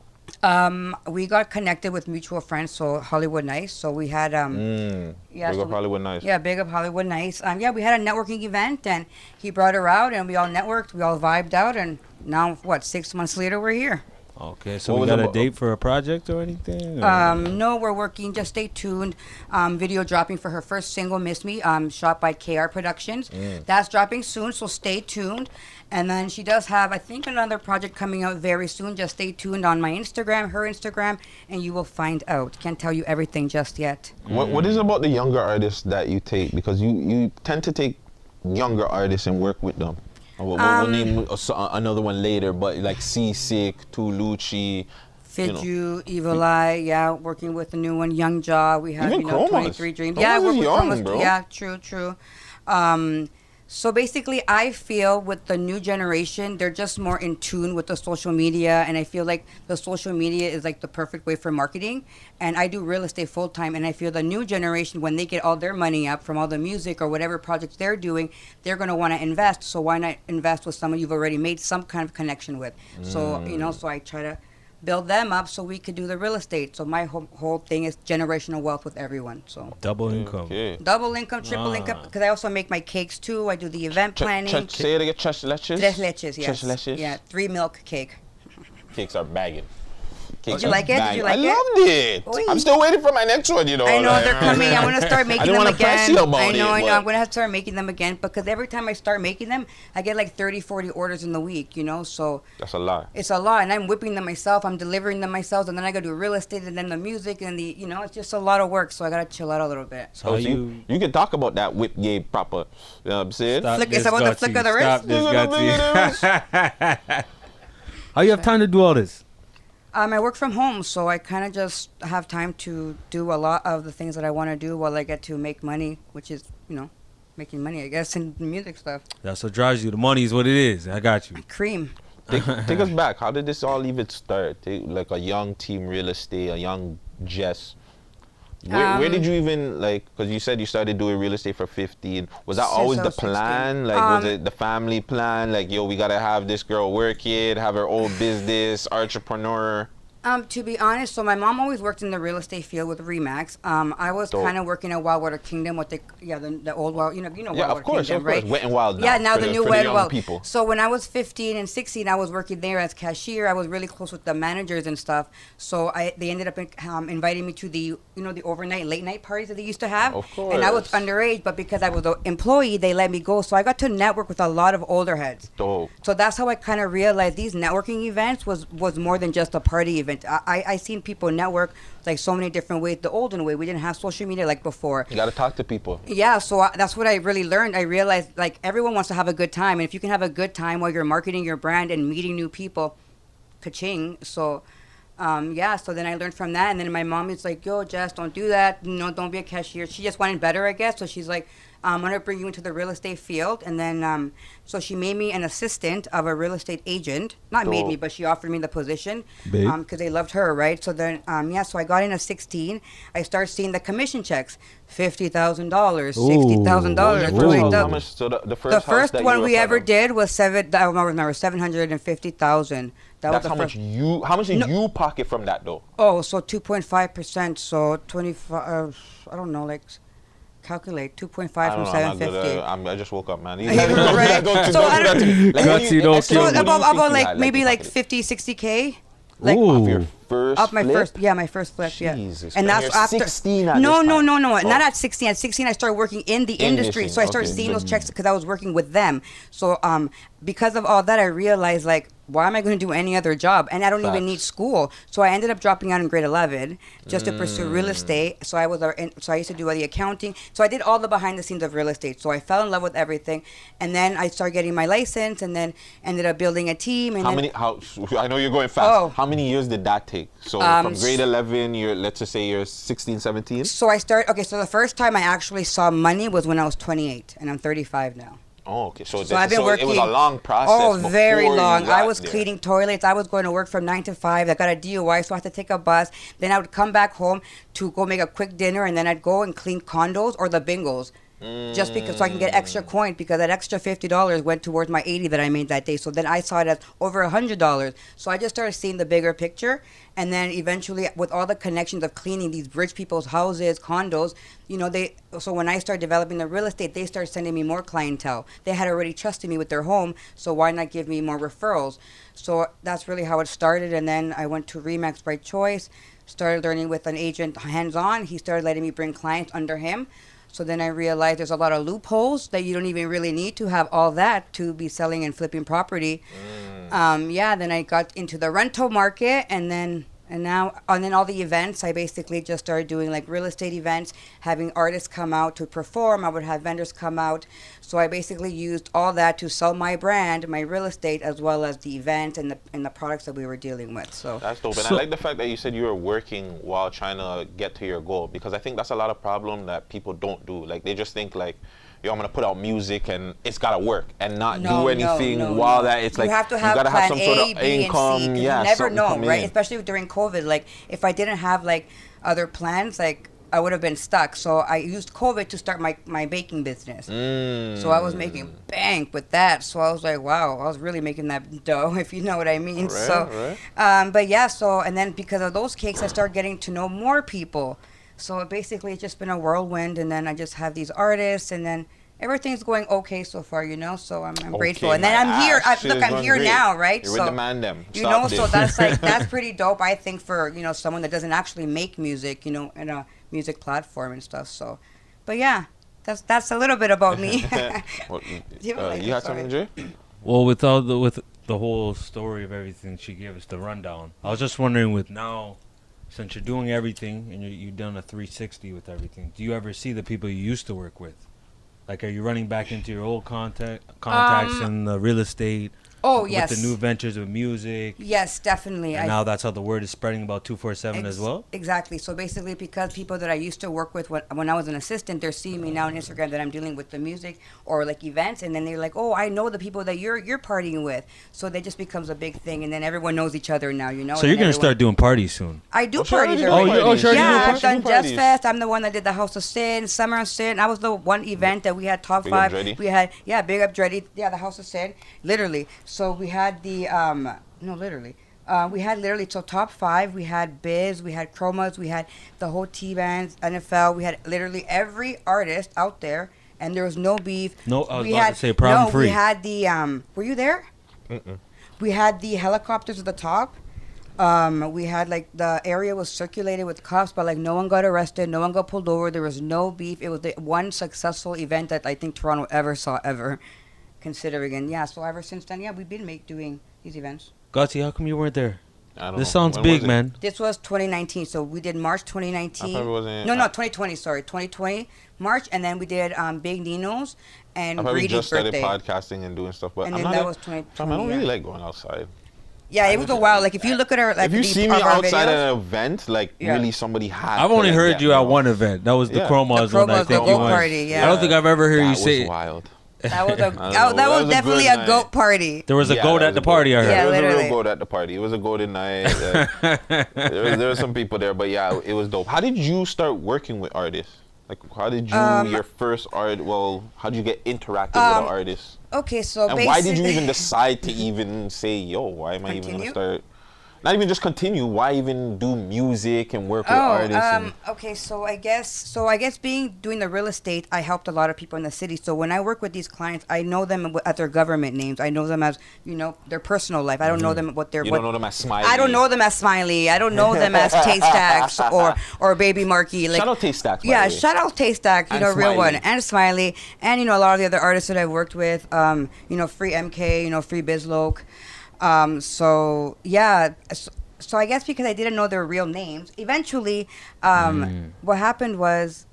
we got connected with mutual friends. So Hollywood Nice. So we had yeah, Big so up Hollywood Nice. yeah, big up Hollywood Nice. Yeah, we had a networking event, and he brought her out, and we all networked, we all vibed out, and now 6 months later we're here. Okay, so What we was got a about- date for a project or anything? or- No, we're working. Just stay tuned. Video dropping for her first single, "Miss Me," shot by KR Productions. That's dropping soon, so stay tuned. And then she does have, I think, another project coming out very soon. Just stay tuned on my Instagram, her Instagram, and you will find out. Can't tell you everything just yet. What is it about the younger artists that you take? Because you tend to take younger artists and work with them. We'll name another one later, but like C-Sick, Tulucci. Fidju, Evil Eye, yeah, working with the new one, Young Jaw. We have, Even Chromas. 23 Dreams. Chromas Yeah, we're is with young, Chromas. bro. Yeah, true. So basically, I feel with the new generation, they're just more in tune with the social media, and I feel like the social media is like the perfect way for marketing. And I do real estate full time, and I feel the new generation, when they get all their money up from all the music or whatever projects they're doing, they're gonna want to invest. So why not invest with someone you've already made some kind of connection with? So so I try to build them up so we could do the real estate. So my whole thing is generational wealth with everyone. So Double income. Okay. double income, triple income, because I also make my cakes too. I do the event planning. Say it again. Tres leches. Tres leches, yes. Tres leches. Yeah, 3 milk cake. Cakes are bagging. Did you like it? Did you like I it? loved it. Oy. I'm still waiting for my next one, I know they're coming. I'm gonna start making didn't them wanna press again. you about I know. it, I'm but- gonna have to start making them again because every time I start making them, I get like 30, 40 orders in the week. So That's a lot. it's a lot, and I'm whipping them myself. I'm delivering them myself, and then I gotta do real estate, and then the music, and it's just a lot of work. So I gotta chill out a little bit. So how you can talk about that whip game proper. You know what I'm saying? Stop Flick- is this, that what the Gutsy. flick of the Stop wrist? this, Gutsy. How you have time to do all this? I work from home, so I kind of just have time to do a lot of the things that I want to do while I get to make money, which is, making money, I guess, in the music stuff. That's what drives you. The money is what it is. I got you. Cream. Take us back. How did this all even start? Like a young Team Real Estate, a young Jess. Where did you even like? Because you said you started doing real estate for 15. Was that Since always I the was 16. plan? Like, was it the family plan? Like, yo, we gotta have this girl work it, have her own business, entrepreneur. To be honest, so my mom always worked in the real estate field with Remax. I was Dope. kind of working at Wildwater Kingdom, the old Wild, Yeah, Wildwater of course, Kingdom, of course. right? Wet and Wild now. Yeah, now for the new for Wet young and Wild. people. So when I was 15 and 16, I was working there as cashier. I was really close with the managers and stuff. So they ended up inviting me to the the overnight late night parties that they used to have. Of And I was course. underage, but because I was an employee, they let me go. So I got to network with a lot of older heads. Dope. So that's how I kind of realized these networking events was more than just a party event. I seen people network like so many different ways. The olden way, we didn't have social media like before. You gotta talk to people. Yeah, so that's what I really learned. I realized like everyone wants to have a good time, and if you can have a good time while you're marketing your brand and meeting new people, ka-ching. So so then I learned from that, and then my mom is like, yo, Jess, don't do that, don't be a cashier. She just wanted better, I guess. So she's like, I'm gonna bring you into the real estate field. And then so she made me an assistant of a real estate agent. Not made me, Dope. but she offered me the position Babe. because they loved her, right? So then so I got in at 16. I started seeing the commission checks, $50,000, $60,000, Ooh. How $20,000. much? So the first The house first that one you we were ever part of, did was $750,000. That was That's the how much first. how much did you pocket from that though? Oh, so 2.5%. So 25. I don't know, like calculate 2.5 I from don't know. I'm not 750. good. I just woke up, man. Right? Don't So I do that don't- to me. Like, Gutsy, when don't extra- kill So what do you about think you like had, maybe you like pocketed? 50, 60K. Like Off your first Up my flip? first, yeah, my first flip, yeah. Jesus And Christ. that's You're after 16 at no, this no, time. no, no, Oh. not at 16. At 16, I started working in the industry, Industry, so I started okay. seeing those checks because I was working with them. So because of all that, I realized like, why am I going to do any other job? And I don't even need Facts. school. So I ended up dropping out in grade 11 just to pursue real estate. So I used to do the accounting. So I did all the behind the scenes of real estate. So I fell in love with everything, and then I started getting my license, and then ended up building a team. And I know you're going fast. Oh. How many years did that take? So from grade 11, let's just say you're 16, 17? So so the first time I actually saw money was when I was 28, and I'm 35 now. Oh, okay. So, So I've been working. it was a long process. Oh, very before you long. I got was there. cleaning toilets. I was going to work from 9 to 5. I got a DUI, so I had to take a bus. Then I would come back home to go make a quick dinner, and then I'd go and clean condos or the bingos. Just because so I can get extra coin, because that extra $50 went towards my 80 that I made that day. So then I saw it as over $100. So I just started seeing the bigger picture, and then eventually with all the connections of cleaning these rich people's houses, condos, so when I started developing the real estate, they started sending me more clientele. They had already trusted me with their home, so why not give me more referrals? So that's really how it started. And then I went to Remax by choice, started learning with an agent hands-on. He started letting me bring clients under him. So then I realized there's a lot of loopholes that you don't even really need to have all that to be selling and flipping property. Then I got into the rental market, and then all the events. I basically just started doing like real estate events, having artists come out to perform. I would have vendors come out. So I basically used all that to sell my brand, my real estate, as well as the events and the products that we were dealing with. So That's dope. And I like the fact that you said you were working while trying to get to your goal, because I think that's a lot of problem that people don't do. Like, they just think like, yo, I'm gonna put out music and it's gotta work, and not do anything while that. It's like you have to have gotta plan have some sort A, of B, income. and C, 'cause Yeah, you never something know, coming right? in. Especially during COVID. Like, if I didn't have like other plans, like I would have been stuck. So I used COVID to start my baking business. So I was making bank with that. So I was like, wow, I was really making that dough, if you know what I mean. But yeah, and then because of those cakes, I started getting to know more people. So basically, it's just been a whirlwind, and then I just have these artists, and then everything's going okay so far, so I'm grateful. And then I'm here. I'm here now, right? You're with the Man Dem. So that's pretty dope, I think, for someone that doesn't actually make music, in a music platform and stuff. So, but yeah, that's a little bit about me. You had something, Jay? Well, with the whole story of everything she gave us, the rundown, I was just wondering, with now, since you're doing everything and you've done a 360 with everything, do you ever see the people you used to work with? Like, are you running back into your old contacts in the real estate? Oh, with yes. the new ventures with music. Yes, definitely. And now that's how the word is spreading about 247 as well. Exactly. So basically, because people that I used to work with when I was an assistant, they're seeing me now on Instagram that I'm dealing with the music or like events, and then they're like, "Oh, I know the people that you're partying with." So that just becomes a big thing, and then everyone knows each other now. You know. So you're gonna start doing parties soon. I do sure, parties. you do already. parties. sure, you do Yeah, I've parties. done Jazz Parties. Fest. I'm the one that did the House of Sin, Summer of Sin. I was the one event that we had top Big Up 5. Dreddy. We had Big Up Dreddy. Yeah, the House of Sin, literally. So we had the no, literally. We had literally so top 5. We had Biz, we had Chromas, we had the whole T bands, NFL. We had literally every artist out there, and there was no beef. No, I was we about had to say problem free. We had the Were you there? We had the helicopters at the top. We had like the area was circulated with cops, but like no one got arrested, no one got pulled over. There was no beef. It was the one successful event that I think Toronto ever saw ever, considering. And yeah, so ever since then, yeah, we've been doing these events. Gotti, how come you weren't there? I don't This know. sounds When big, was it? man. This was 2019, so we did March 2019. I probably wasn't. No, 2020. Sorry, 2020 March, and then we did Big Nino's and I probably Greedy's just started birthday. podcasting and doing stuff, but And I'm then not. that a- was 2020. Fam, I don't really yeah. like going outside. Yeah, it was a while. Like if you look at our like If you the- see me of our outside videos, at an event, like Yeah. really somebody had. I've to, only like, heard get you me at off. one event. That was the Yeah. Chromos The one. I Chromos, the think goat you went. party, yeah. I don't think I've ever heard That you was say wild. that was a know. that That was was a definitely good a night. goat party. there was a Yeah, goat that at was the a party. I goat. heard. Yeah, There was a literally. real goat at the party. It was a golden night. There was some people there, but yeah, it was dope. How did you start working with artists? Like, how did you your first art? Well, how did you get interactive with an artist? Okay, so And basically, why did you even decide to even say, yo, why am I even gonna Continue? start? Not even just continue. Why even do music and work with Oh, artists? And, okay. So I guess doing the real estate, I helped a lot of people in the city. So when I work with these clients, I know them at their government names. I know them as their personal life. I don't know them what their you what, don't know them as Smiley. I don't know them as Smiley. I don't know them as Taste Stacks or Baby Marky. Like Shout out Taste Stacks. by yeah, the way. shout out Taste Stacks, And real one, Smiley. and Smiley, and a lot of the other artists that I've worked with. Free MK, Free Bizloke. So yeah. So I guess because I didn't know their real names, eventually, what happened was,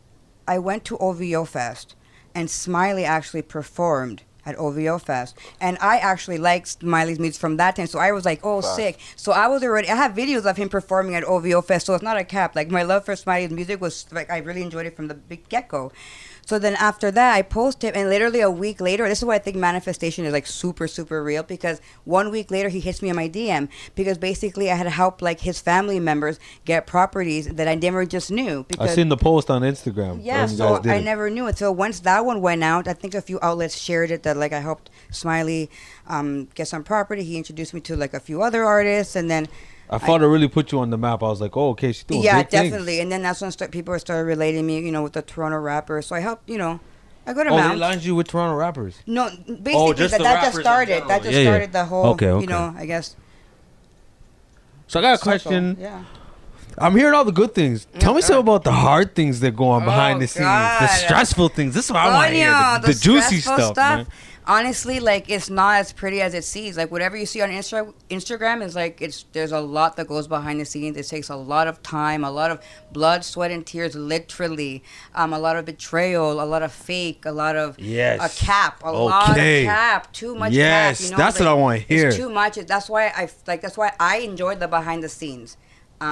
I went to OVO Fest, and Smiley actually performed at OVO Fest, and I actually liked Smiley's music from that time. So I was like, oh, sick. So I have videos of him performing at OVO Fest. So it's not a cap. Like my love for Smiley's music was like I really enjoyed it from the big get go. So then after that, I posted, and literally a week later, this is why I think manifestation is like super, super real, because 1 week later, he hits me on my DM, because basically I had helped like his family members get properties that I never just knew. I Because seen the post on Instagram. yeah, when you so guys did I it. never knew it. So once that one went out, I think a few outlets shared it that like I helped Smiley get some property. He introduced me to like a few other artists, and then I thought it really put you on the map. I was like, oh, okay, she's doing yeah, big things. definitely. And then that's when people started relating me, with the Toronto rappers. So I helped, a good Oh, they amount. lined you with Toronto rappers. No, basically just that, the that rappers just in started. general. That just Yeah, yeah. started the whole. Okay, okay. I guess. So I got a circle. question. Yeah. I'm hearing all the good things. Tell me something about the hard things that go on behind the scenes, the God. stressful things. This is what I want to hear. Coño, The juicy stressful stuff, man. Honestly, like it's not as pretty as it seems. Like whatever you see on Instagram is like there's a lot that goes behind the scenes. It takes a lot of time, a lot of blood, sweat, and tears, literally. A lot of betrayal, a lot of fake, a lot of Yes. a cap, a lot of Okay. cap, too much Yes, cap. that's what I wanna hear. It's too much. That's why I enjoyed the behind the scenes,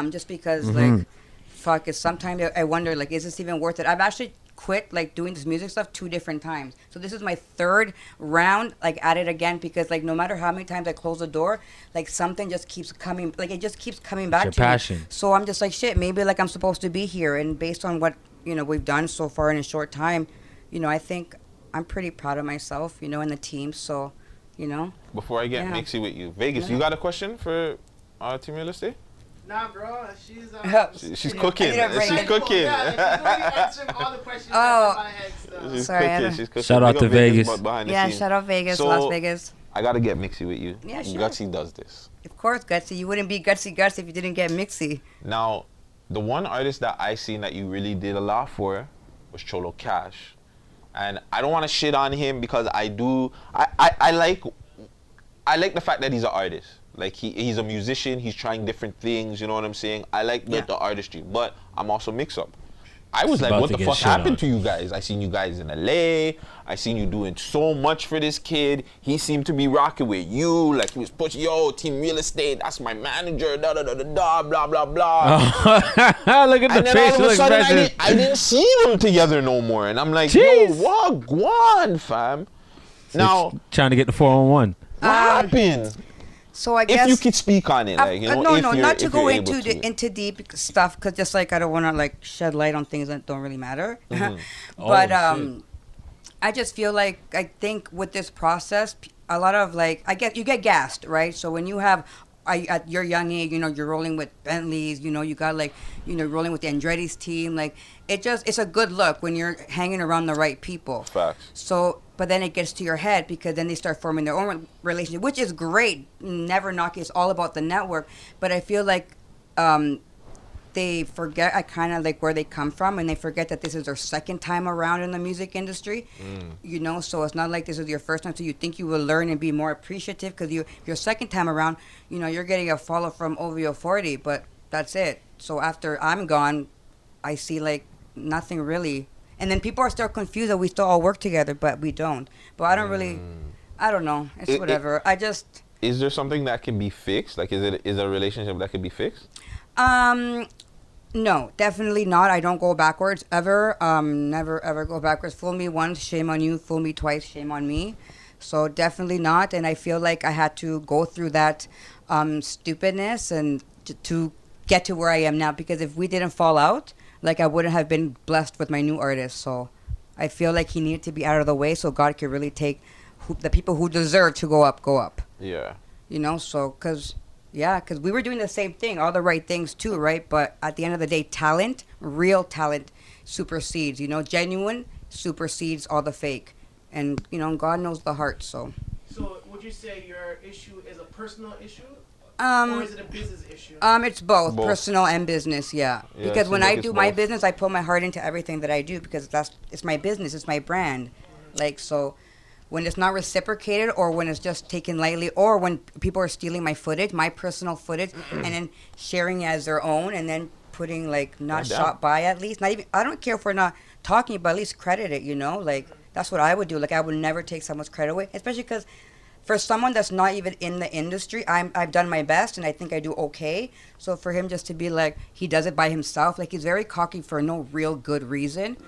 just because Mm-hmm. like, fuck, it's sometimes I wonder like, is this even worth it? I've actually quit like doing this music stuff 2 different times. So this is my 3rd round like at it again, because like no matter how many times I close the door, like something just keeps coming, like it just keeps coming back your to me. passion. So I'm just like, shit, maybe like I'm supposed to be here, and based on what we've done so far in a short time, I think I'm pretty proud of myself, and the team. So Before I get Yeah. mixy with you, Vegas, you got a question for Team Real Estate? Nah, bro. She's cooking. I need a break. She's cooking. Yeah, she's already answering all the questions Oh. that's in my head. So. She's Sorry, I cooking. don't- She's cooking. Shout out Big up to Vegas. but behind the yeah, scenes. shout out Vegas, So- Las Vegas. I gotta get mixy with you. Yeah, sure. Gutsy does this. Of course, Gutsy. You wouldn't be Gutsy if you didn't get Mixy. Now, the one artist that I seen that you really did a lot for was Cholo Cash, and I don't want to shit on him because I like the fact that he's an artist. Like he's a musician. He's trying different things. You know what I'm saying? I like the artistry, but I'm also mix up. I was like, About what to the get fuck shit happened on. to you guys? I seen you guys in LA. I seen you doing so much for this kid. He seemed to be rocking with you. Like he was pushing, yo, team real estate, that's my manager, da da da da da, blah blah blah. Look at the And then all of a facial sudden, expression. I didn't see them together no more. And I'm like, Jeez. yo, what guan, fam? Now, Trying to get the 411. what happened? So I guess If you could speak on it, like, you know, no, if no, you're, not to if go you're able into to. into deep stuff, because just like I don't want to like shed light on things that don't really matter. Mm-hmm. But Oh, I just feel like I think with this process, a lot of like you get gassed, right? So when you have at your young age, you know, you're rolling with Bentleys, you know, you got like, you know, rolling with the Andretti's team, like it's a good look when you're hanging around the right people. Facts. So, but then it gets to your head because then they start forming their own relationship, which is great. Never knock it. It's all about the network. But I feel like they forget kind of like where they come from, and they forget that this is their second time around in the music industry. You know, so it's not like this is your first time. So you think you will learn and be more appreciative because your second time around, you know, you're getting a follow from OVO 40, but that's it. So after I'm gone, I see like nothing really. And then people are still confused that we still all work together, but we don't. But I don't really, I don't know. It's whatever. I just. Is there something that can be fixed? Like, is a relationship that can be fixed? No, definitely not. I don't go backwards ever. Never ever go backwards. Fool me once, shame on you. Fool me twice, shame on me. So definitely not. And I feel like I had to go through that stupidness and to get to where I am now. Because if we didn't fall out, like I wouldn't have been blessed with my new artist. So I feel like he needed to be out of the way so God could really take the people who deserve to go up, go up. Yeah. You know, so because we were doing the same thing, all the right things too, right? But at the end of the day, talent, real talent, supersedes. You know, genuine supersedes all the fake, and you know, God knows the heart. So. So would you say your issue is a personal issue, or is it a business issue? It's both, Both. personal and business. Yeah, Yeah, because it when seems I like do it's my both. business, I put my heart into everything that I do because it's my business, it's my brand. Like so. When it's not reciprocated, or when it's just taken lightly, or when people are stealing my footage, my personal footage, and then sharing it as their own, and then putting like not Yeah, shot by at least, not even, I don't care if we're not talking, but at least credit it, you know, like that's what I would do. Like I would never take someone's credit away, especially because for someone that's not even in the industry, I've done my best and I think I do okay. So for him just to be like he does it by himself, like he's very cocky for no real good reason.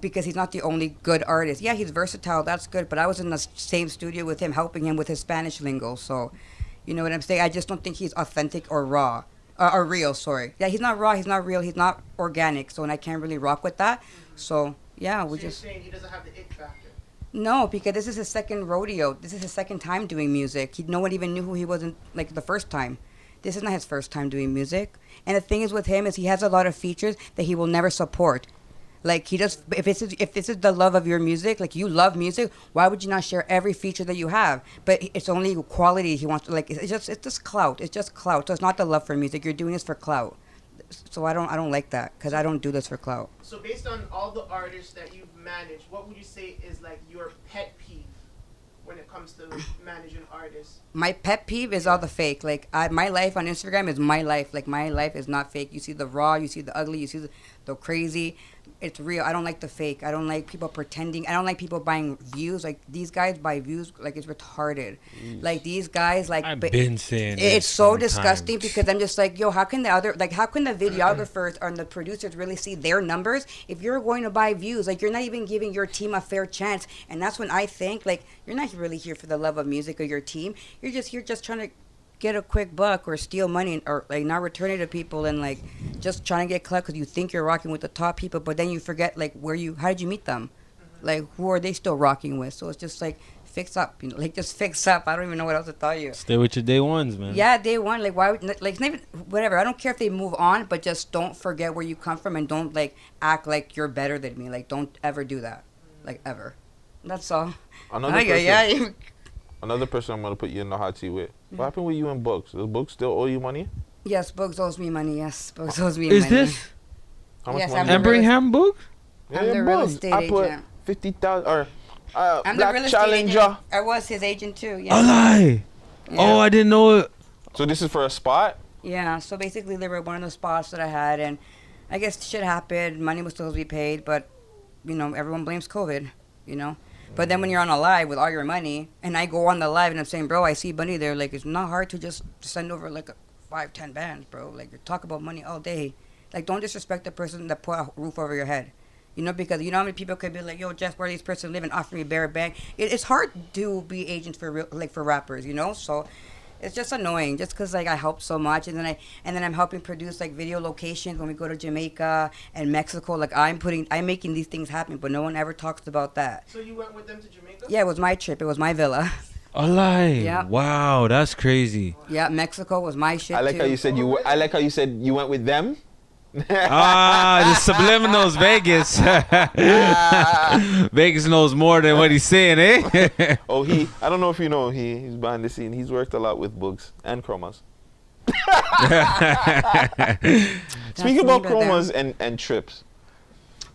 Because he's not the only good artist. Yeah, he's versatile. That's good. But I was in the same studio with him, helping him with his Spanish lingo. So, you know what I'm saying? I just don't think he's authentic or raw. Or real, sorry. Yeah, he's not raw. He's not real. He's not organic. So, and I can't really rock with that. So, yeah, we So you're just... saying he doesn't have the it factor? No, because this is his second rodeo. This is his second time doing music. No one even knew who he was like the first time. This is not his first time doing music. And the thing is with him is he has a lot of features that he will never support. Like he just, if this is the love of your music, like you love music, why would you not share every feature that you have? But it's only quality he wants to, like it's just clout. It's just clout. So it's not the love for music. You're doing this for clout. So I don't like that because I don't do this for clout. So based on all the artists that you've managed, what would you say is like your pet peeve when it comes to managing artists? My pet peeve is all the fake. Like my life on Instagram is my life. Like my life is not fake. You see the raw, you see the ugly, you see the crazy. It's real. I don't like the fake. I don't like people pretending. I don't like people buying views. Like these guys buy views like it's retarded. Like these guys like I've been saying it's this so sometimes. disgusting because I'm just like, yo, how can the videographers and the producers really see their numbers if you're going to buy views? Like you're not even giving your team a fair chance. And that's when I think like you're not really here for the love of music or your team. You're just trying to get a quick buck or steal money or like not return it to people and like just trying to get clout because you think you're rocking with the top people, but then you forget like how did you meet them, like who are they still rocking with? So it's just like fix up, you know, like just fix up. I don't even know what else to tell you. Stay with your day ones, man. Yeah, day one. Like why? Like it's not even whatever. I don't care if they move on, but just don't forget where you come from and don't like act like you're better than me. Like don't ever do that, like ever. That's all. Another person I'm gonna put you in the hot seat with. What happened with you and Bugs? Does Bugs still owe you money? Yes, Bugs owes me money. Yes, Bugs owes me money. Is this How much Yes, money? I'm the Embringham book? I'm the real estate I put agent. 50,000 or I'm the Black real estate Challenger. agent. I was his agent too. Yeah. A lie. Yeah. Oh, I didn't know it. So this is for a spot? Yeah. So basically, they were one of the spots that I had, and I guess shit happened. Money was supposed to be paid, but you know, everyone blames COVID. You know. But then when you're on a live with all your money, and I go on the live and I'm saying, bro, I see money there. Like, it's not hard to just send over like 5-10 bands, bro. Like, you talk about money all day. Like, don't disrespect the person that put a roof over your head. You know, because you know how many people could be like, yo, Jeff, where these person live and offer me bare bank. It's hard to be agents for real, like for rappers, you know. So it's just annoying, just because like I helped so much, and then I'm helping produce like video locations when we go to Jamaica and Mexico. Like I'm making these things happen, but no one ever talks about that. So you went with them to Jamaica? Yeah, it was my trip. It was my villa. Alive. Yeah. Wow, that's crazy. Yeah, Mexico was my shit. I like too. how you said I like how you said you went with them. The subliminals, Vegas. Vegas knows more than what he's saying, eh? Oh, I don't know if you know, he's behind the scene. He's worked a lot with Bugs and Chromas. Speaking about Chromas and trips.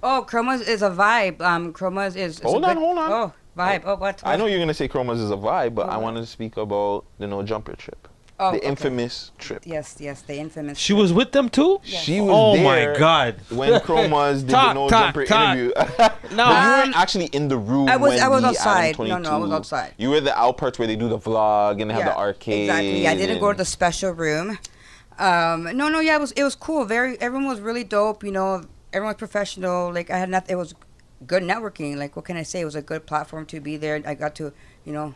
Oh, Chromas is a vibe. Chromas is. Hold on. Oh, vibe. Oh, what? I know you're gonna say Chromas is a vibe, but I wanted to speak about the No Jumper trip. Oh, the okay. infamous trip. Yes, the infamous. She was with them too? Yes. She was Oh there my God. when Chromas did the No Jumper interview. No. But you weren't actually in the room. I was when outside. Adam No, I was 22 outside. You were the out parts where they do the vlog and they have the arcade. Exactly. Yeah, I didn't go to the special room. Yeah, it was cool. Everyone was really dope. You know, everyone was professional. Like I had nothing. It was good networking. Like what can I say? It was a good platform to be there. I got to,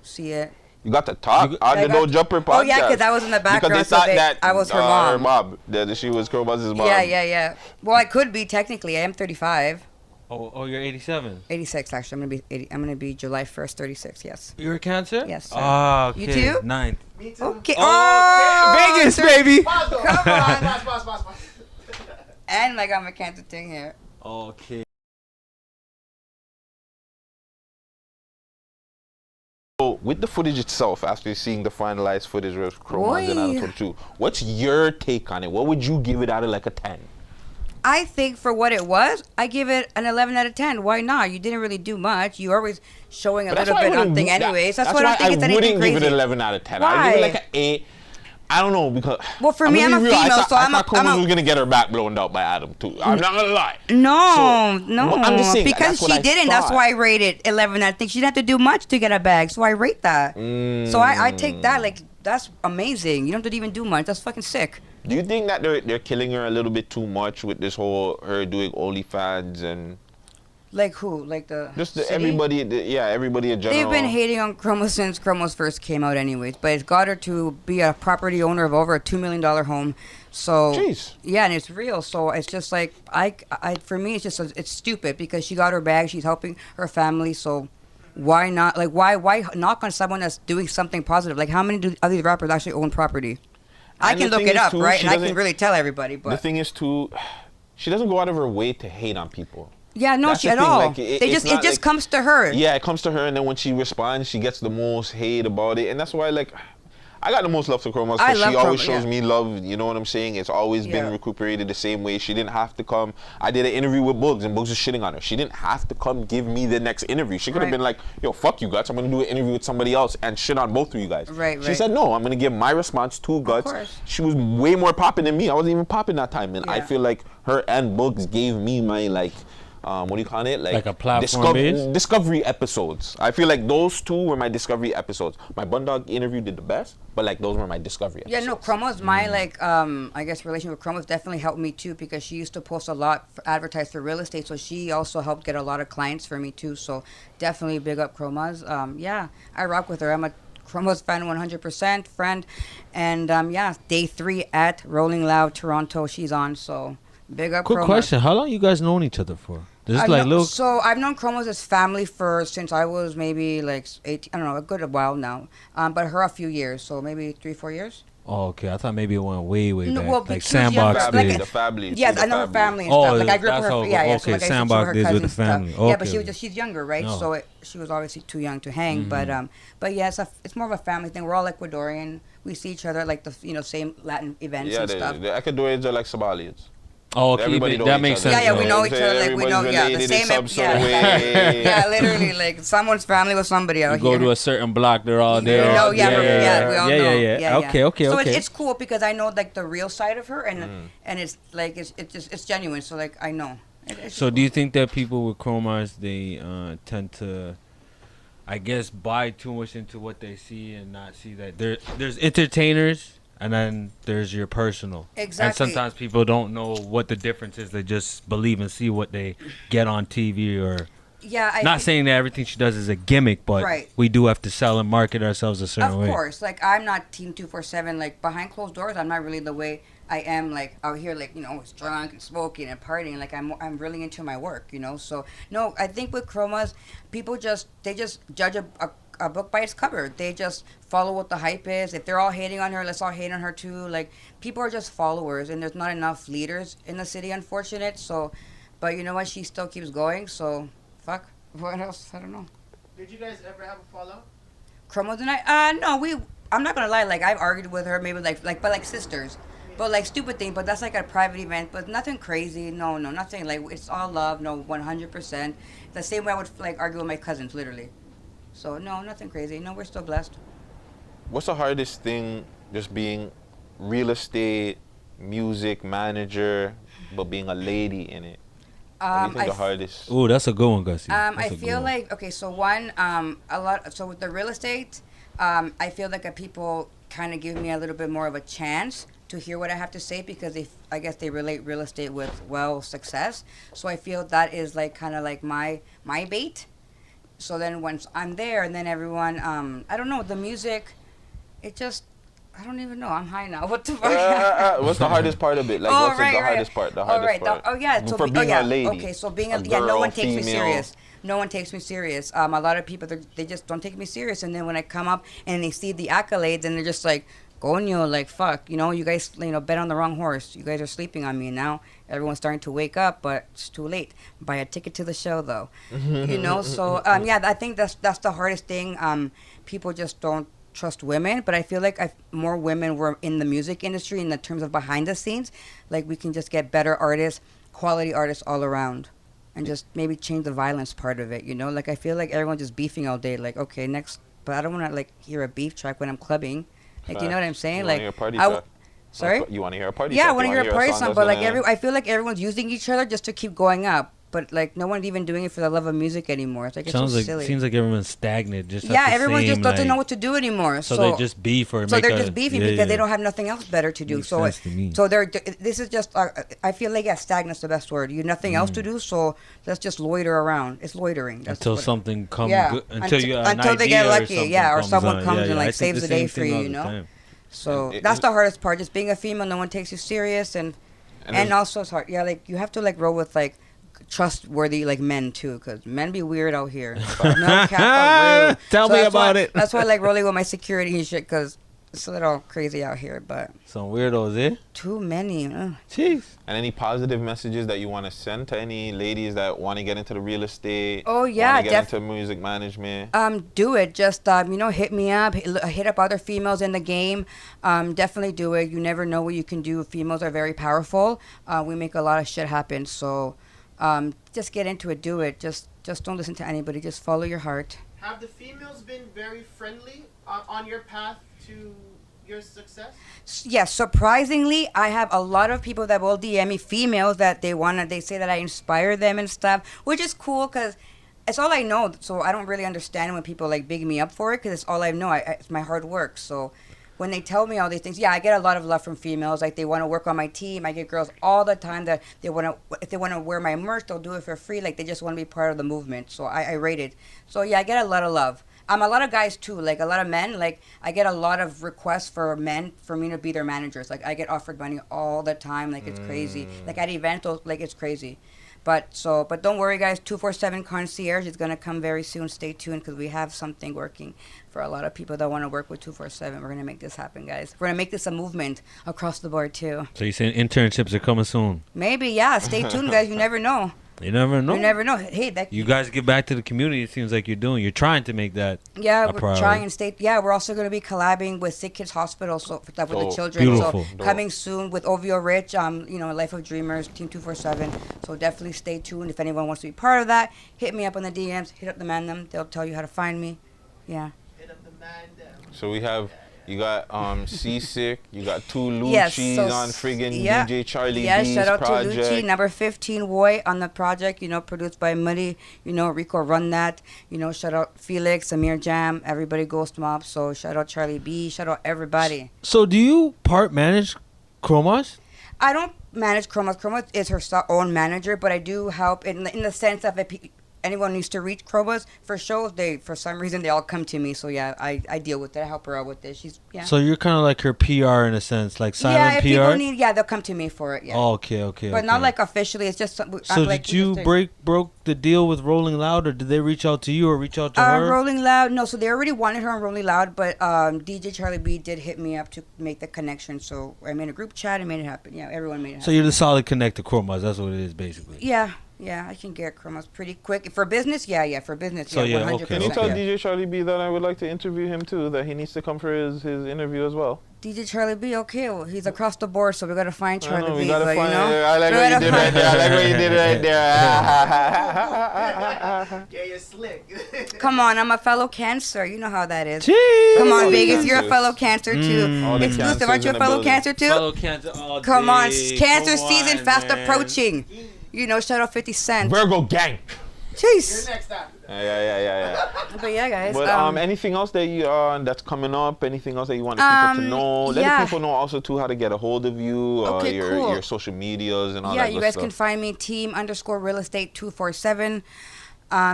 see it. You got to talk on the No Jumper podcast. Oh yeah, because I was in the background. Because they thought that I was her her mom. that she was Chromas' mom. Yeah. Well, I could be technically. I am 35. Oh, you're 87. 86 actually. I'm gonna be July 1st, 36. Yes. You're a Cancer? Yes. Sir. Ah, okay. You too? 9th. Me too. Okay. Oh, Vegas, baby. Come on. Pass. And I got my Cancer thing here. Okay. So with the footage itself, after seeing the finalized footage of Chromas and Adam 22, what's your take on it? What would you give it out of like a 10? I think for what it was, I give it an 11 out of 10. Why not? You didn't really do much. You always showing a little bit on thing anyways. That's why I don't think it's anything crazy. I wouldn't give it an 11 out of 10. Why? I'd give it like an 8. I don't know because. Well, for me, I'm a female, so I thought Chromas was gonna get her back blown out by Adam too. I'm not gonna lie. No. Well, I'm just saying, because that's what she didn't. That's thought. why I rated 11. I think she didn't have to do much to get a bag, so I rate that. So I take that like that's amazing. You don't have to even do much. That's fucking sick. Do you think that they're killing her a little bit too much with this whole her doing OnlyFans and? Like who? Like the Just city? everybody in general. They've been hating on Chromos since Chromos first came out anyways, but it's got her to be a property owner of over a $2 million home. So Jeez. Yeah, and it's real. So it's just like I for me it's just it's stupid because she got her bag, she's helping her family, so why not like why knock on someone that's doing something positive? Like how many of these rappers actually own property? I can look it up, right? And I can really tell everybody, but the thing is too, she doesn't go out of her way to hate on people. Yeah, no, That's she the at thing, all. like, it just comes to her. Yeah, it comes to her, and then when she responds, she gets the most hate about it, and that's why, like, I got the most love for Chromas because she always shows me love. You know what I'm saying? It's always been recuperated the same way. She didn't have to come. I did an interview with Bugs, and Bugs was shitting on her. She didn't have to come give me the next interview. She could have been like, "Yo, fuck you, Guts. I'm gonna do an interview with somebody else and shit on both of you guys." She said, "No, I'm gonna give my response to Guts." She was way more popping than me. I wasn't even popping that time, and I feel like her and Bugs gave me my like. What do you call it? Like a platform discovery episodes. I feel like those two were my discovery episodes. My Bundog interview did the best, but like those were my discovery episodes. Yeah, no, Chroma's my like I guess relation with Chroma's definitely helped me too because she used to post a lot for advertise for real estate, so she also helped get a lot of clients for me too. So definitely big up Chroma's. Yeah, I rock with her. I'm a Chroma's fan 100% friend, and day 3 at Rolling Loud Toronto. She's on, so big up. Quick Chroma's. question: how long you guys known each other for? This is like little. So I've known Chroma's as family since I was maybe like 18. I don't know, a good while now. But her a few years, so maybe 3-4 years. Oh, okay. I thought maybe it went way back. Well, like Sandbox did. The family. Yes, I know her family and stuff. Like I grew up with her. Yeah, okay, so Sandbox did with the family. Yeah, but she's younger, right? Oh. So she was obviously too young to hang. But yeah, it's more of a family thing. We're all Ecuadorian. We see each other at like the same Latin events and stuff. The Ecuadorians are like Somalians. Oh, okay, Everybody know that each makes other, sense. Yeah, we you know what each I'm other. saying? Like we know, Everybody's yeah, the related same. in some sort Yeah, of way. yeah, literally, like someone's family with somebody out You go here. to a certain block, they're all We there. know, yeah, we all know. Yeah. Okay. So Okay. it's cool because I know like the real side of her, and it's like it's genuine. So like I know. It's So just do you cool. think that people with chromars they tend to, I guess, buy too much into what they see and not see that there's entertainers and then there's your personal. Exactly. And sometimes people don't know what the difference is. They just believe and see what they get on TV or. Yeah, Not saying that everything she does is a gimmick, but Right. we do have to sell and market ourselves a certain way. Of course, like I'm not Team 247. Like behind closed doors, I'm not really the way I am. Like out here, like always drunk and smoking and partying. Like I'm really into my work, So no, I think with chromas, people they just judge a book by its cover. They just follow what the hype is. If they're all hating on her, let's all hate on her too. Like people are just followers, and there's not enough leaders in the city, unfortunate. So, but you know what? She still keeps going. So, fuck. What else? I don't know. Did you guys ever have a fallout? Chromos and I, no, I'm not gonna lie. Like I've argued with her, maybe but like sisters, but like stupid thing. But that's like a private event, but nothing crazy. No, nothing. Like it's all love. No, 100%. The same way I would like argue with my cousins, literally. So no, nothing crazy. No, we're still blessed. What's the hardest thing just being real estate, music manager, but being a lady in it? What do you think the hardest? Oh, that's a good one, Gussie. I feel like okay. So one, a lot. So with the real estate, I feel like people kind of give me a little bit more of a chance to hear what I have to say because I guess they relate real estate with success. So I feel that is like kind of like my bait. So then once I'm there, and then everyone, I don't know, the music, it just. I don't even know. I'm high now. What the fuck? What's the hardest part of it? Like, what's the hardest part? The hardest part. Oh yeah. So for being a lady. Okay, so being a yeah, no girl, one takes me female. serious. No one takes me serious. A lot of people they just don't take me serious, and then when I come up and they see the accolades, and they're just like, "Coño, like fuck, you guys, bet on the wrong horse. You guys are sleeping on me." And now everyone's starting to wake up, but it's too late. Buy a ticket to the show, though. So yeah, I think that's the hardest thing. People just don't trust women, but I feel like more women were in the music industry in the terms of behind the scenes. Like we can just get better artists, quality artists all around, and just maybe change the violence part of it. Like I feel like everyone's just beefing all day. Like okay, next, but I don't want to like hear a beef track when I'm clubbing. Like you know what I'm saying? You Like wanna hear a party I track? Sorry. You want to hear a party? Yeah, I track? want to You hear a party song song, that's but like gonna- I feel like everyone's using each other just to keep going up. But like no one's even doing it for the love of music anymore. It's like it's so silly. Seems like everyone's stagnant. Just yeah, at the everyone just same, doesn't know what to do anymore. So they just beef or so make they're a- just beefing yeah, because they yeah. don't have nothing else better to do. Makes So sense to me. so this is just I feel like stagnant's the best word. You have nothing else to do, so let's just loiter around. It's loitering. That's until what- something comes. Yeah, Good, until you got an until they get idea lucky, something yeah, or comes someone on. comes Yeah, and yeah, I like think saves the day same for thing all you. the time. So that's the hardest part. Just being a female, no one takes you serious, and also it's hard. Yeah, like you have to like roll with like trustworthy like men too, because men be weird out here. No cap, for real. Tell me that's about why- it. That's why I like rolling with my security and shit, because it's a little crazy out here. But Some weirdos, eh? too many. Jeez. And any positive messages that you want to send to any ladies that want to get into the real estate? Oh, yeah, want to get into music management? Do it. Just hit me up. Hit up other females in the game. Definitely do it. You never know what you can do. Females are very powerful. We make a lot of shit happen. So, just get into it. Do it. Just don't listen to anybody. Just follow your heart. Have the females been very friendly on your path to your success? Yes, surprisingly, I have a lot of people that will DM me, females that they say that I inspire them and stuff, which is cool because it's all I know. So I don't really understand when people like big me up for it because it's all I know. It's my hard work. So when they tell me all these things, yeah, I get a lot of love from females. Like they want to work on my team. I get girls all the time that if they want to wear my merch, they'll do it for free. Like they just want to be part of the movement. So I rate it. So yeah, I get a lot of love. A lot of guys too, like a lot of men. Like I get a lot of requests for men for me to be their managers. Like I get offered money all the time. Like it's crazy. Like at events, like it's crazy. But don't worry, guys. 247 Concierge is gonna come very soon. Stay tuned because we have something working for a lot of people that want to work with 247. We're gonna make this happen, guys. We're gonna make this a movement across the board too. So you're saying internships are coming soon? Maybe, yeah. Stay tuned, guys. You never know. You never know. You never know. Hey, that You guys give back to the community. It seems like you're doing. You're trying to make that. Yeah, a we're priority. trying and stay. Yeah, we're also going to be collabing with Sick Kids Hospital, so with the children. Beautiful. So coming soon with OVO Rich, Life of Dreamers, Team 247. So definitely stay tuned. If anyone wants to be part of that, hit me up on the DMs. Hit up the Man Dem. They'll tell you how to find me. Yeah. Hit up the Man Dem. So we have. You got Seasick, you got two Lucci's Yes, so on friggin' yeah. DJ Charlie Yeah, B's shout out project. to Lucci, number 15 Woy on the project, produced by Muddy, Rico run that, shout out Felix, Amir Jam, everybody Ghost Mob, so shout out Charlie B, shout out everybody. So do you part manage Chromas? I don't manage Chroma. Chroma is her own manager, but I do help in the sense of if anyone needs to reach Chromas for shows, for some reason they all come to me. So yeah, I deal with it. I help her out with it. So you're kind of like her PR in a sense, like silent if PR. People need, they'll come to me for it. Yeah. Oh, okay. But not like officially. It's just. So did you broke the deal with Rolling Loud, or did they reach out to you, or reach out to her? Rolling Loud, no. So they already wanted her on Rolling Loud, but DJ Charlie B did hit me up to make the connection. So I made a group chat and made it happen. Yeah, everyone made it happen. So you're the solid connect to Chromas. That's what it is, basically. Yeah, I can get Chromas pretty quick. For business, for business, so 100%. Can you tell DJ Charlie B that I would like to interview him too, that he needs to come for his interview as well? DJ Charlie B, okay, well, he's across the board, so we gotta find Charlie B. We gotta but, find I like what you did right there. I like what you did right there. Yeah, you're slick. Come on, I'm a fellow Cancer. You know how that is. Jeez. Come on, All Vegas, cancers. you're a fellow Cancer too. All the Exclusive, cancers aren't you in a the fellow building. Cancer too? Fellow Cancer all Come on, day. Cancer Come season on, fast man. approaching. Shout out 50 Cent. Virgo gang. Jeez. You're next after that. Yeah. But yeah, guys. But anything else that you that's coming up? Anything else that you want people to know? Let the people know also too how to get a hold of you, Okay, your cool. your social medias and all Yeah, that. you good guys stuff. can find me team_real estate 247.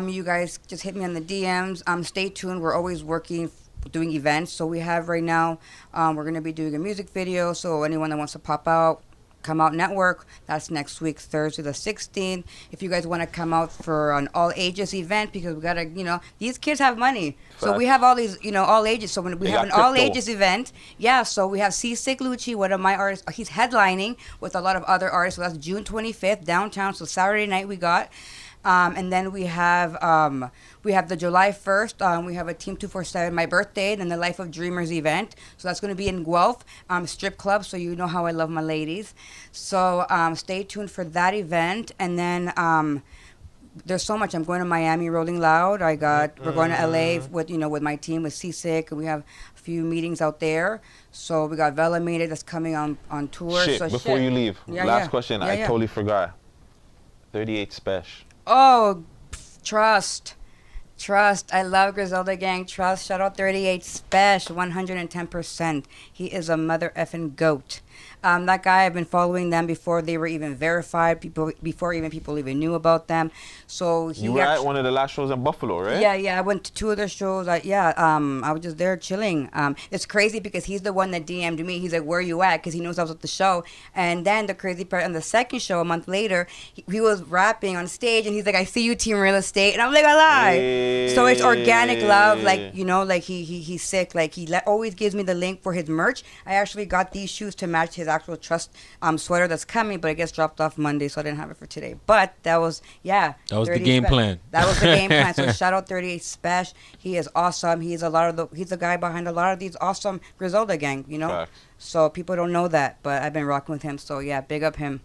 You guys just hit me on the DMs. Stay tuned. We're always working, doing events. So we have right now, we're gonna be doing a music video. So anyone that wants to pop out, come out network. That's next week, Thursday the 16th. If you guys want to come out for an all ages event, because we gotta, these kids have money. So we have all these, all ages. So when we have an all ages event, so we have Seasick Lucci, one of my artists. He's headlining with a lot of other artists. So that's June 25th downtown. So Saturday night we got. And then we have the July 1st. We have a Team 247, my birthday, then the Life of Dreamers event. So that's going to be in Guelph, strip club. So you know how I love my ladies. So stay tuned for that event. And then there's so much. I'm going to Miami, Rolling Loud. We're going to LA with my team with Seasick. We have a few meetings out there. So we got Vela Made that's coming on tour. Before you leave, last question. I totally forgot. 38 Special. Oh, trust. I love Griselda Gang. Trust. Shout out 38 Special, 110%. He is a mother effing goat. That guy, I've been following them before they were even verified, before people even knew about them. So you were at one of the last shows in Buffalo, right? Yeah. I went to 2 of their shows. I was just there chilling. It's crazy because he's the one that DM'd me. He's like, "Where you at?" Because he knows I was at the show. And then the crazy part, on the second show, a month later, he was rapping on stage, and he's like, "I see you, Team Real Estate," and I'm like, "I lie." Hey. So it's organic love, like he's sick. Like he always gives me the link for his merch. I actually got these shoes to match his actual Trust sweater that's coming, but it gets dropped off Monday, so I didn't have it for today. But that was the game plan. That was the game plan. So shout out 38 Special. He is awesome. He's the guy behind a lot of these awesome Griselda Gang. Fact. So people don't know that, but I've been rocking with him. So yeah, big up him.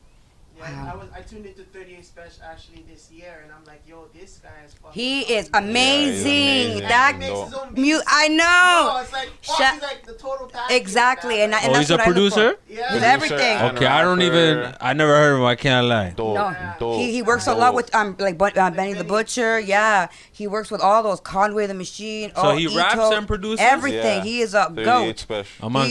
Yeah, I tuned into 38 Special actually this year, and I'm like, yo, this guy is fucking. He is amazing. Yeah, That makes his own beats. I know. No, it's like he's like the total package. Exactly, and that's he's a what I look producer? for. Yeah. He's everything. Okay, I never heard of him. I can't lie. Dope. He works a lot with Benny the Butcher. Yeah, he works with all those Conway the Machine. So he raps and produces everything. Yeah. He is a 38 goat. Special. I'm on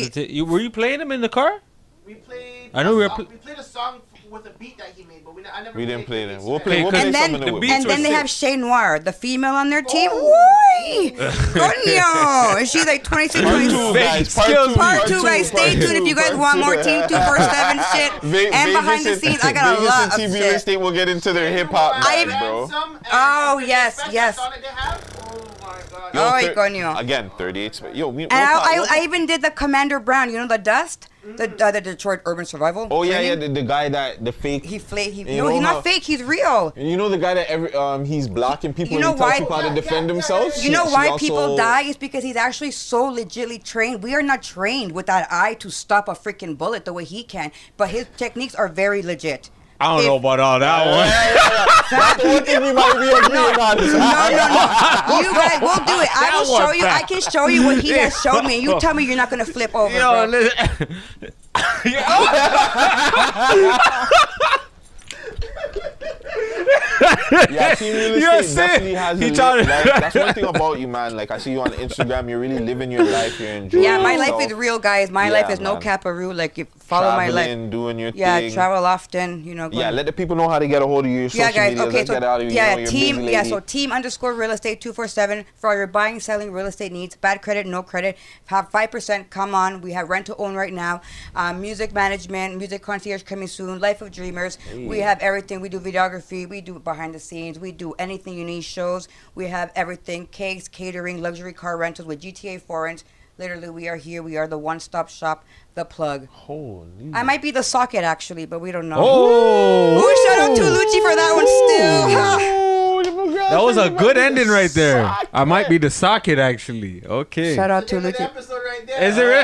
were you playing him in the car? We played. I know we played a song with a beat that he made, but I never. We didn't play the them. beats We'll for play. that. We'll play And then- some of the beats And then were they sick. have Shay Noir, the female on their team. Oh. Woo! Coño! And she's like 26, 26. Part 2, guys. Stay tuned if you guys want more Team 247 shit. And behind the scenes, I got a lot of TV shit. Estate will get into their hip hop I- bag, bro. Oh, yes. Oh my god. Yo, Ay, coño. Again, 38. Yo, And I even did the Commander Brown. You know the Dust, the Detroit Urban Survival. Oh yeah, training? yeah. The guy that the fake. He You no, know he's how- not fake. He's real. You know the guy that he's blocking people You know and he tells why- people how to defend themselves. You know She why also- people die? Is because he's actually so legitly trained. We are not trained with that eye to stop a freaking bullet the way he can, but his techniques are very legit. I don't know about all that one. That's the one thing we might be agreeing on. No. You guys, we'll do it. I will show you. I can show you what he has showed me. You tell me you're not gonna flip over, Yo, bro. listen. Yeah, team real You're estate definitely has he a trying to- that's one thing about you, man. Like I see you on Instagram, you're really living your life, you're enjoying Yeah, my yourself. life is real, guys. My life is no man. caparoo. Like, you follow my life. Traveling, doing your Yeah, thing. travel often. You know. Yeah, going- let the people know how to get a hold of you. Your social Yeah, guys. media. Okay, Let's so get out of you. yeah, You know, you're a team. busy Yeah, lady. so team_real estate 247 for all your buying, selling real estate needs. Bad credit, no credit. Have 5%. Come on, we have rent to own right now. Music management, music concierge coming soon. Life of Dreamers. We have everything. We do videography. We do behind the scenes. We do anything you need. Shows. We have everything. Cakes, catering, luxury car rentals with GTA Foreigns. Literally, we are here. We are the one-stop shop. The plug. Holy. I might be the socket actually, but we don't know. Oh, Ooh, shout out to Lucci for that one still. that was a good ending right there. I might be the socket actually. Okay. Shout out to Look at the Lucci. episode right there. Is it real?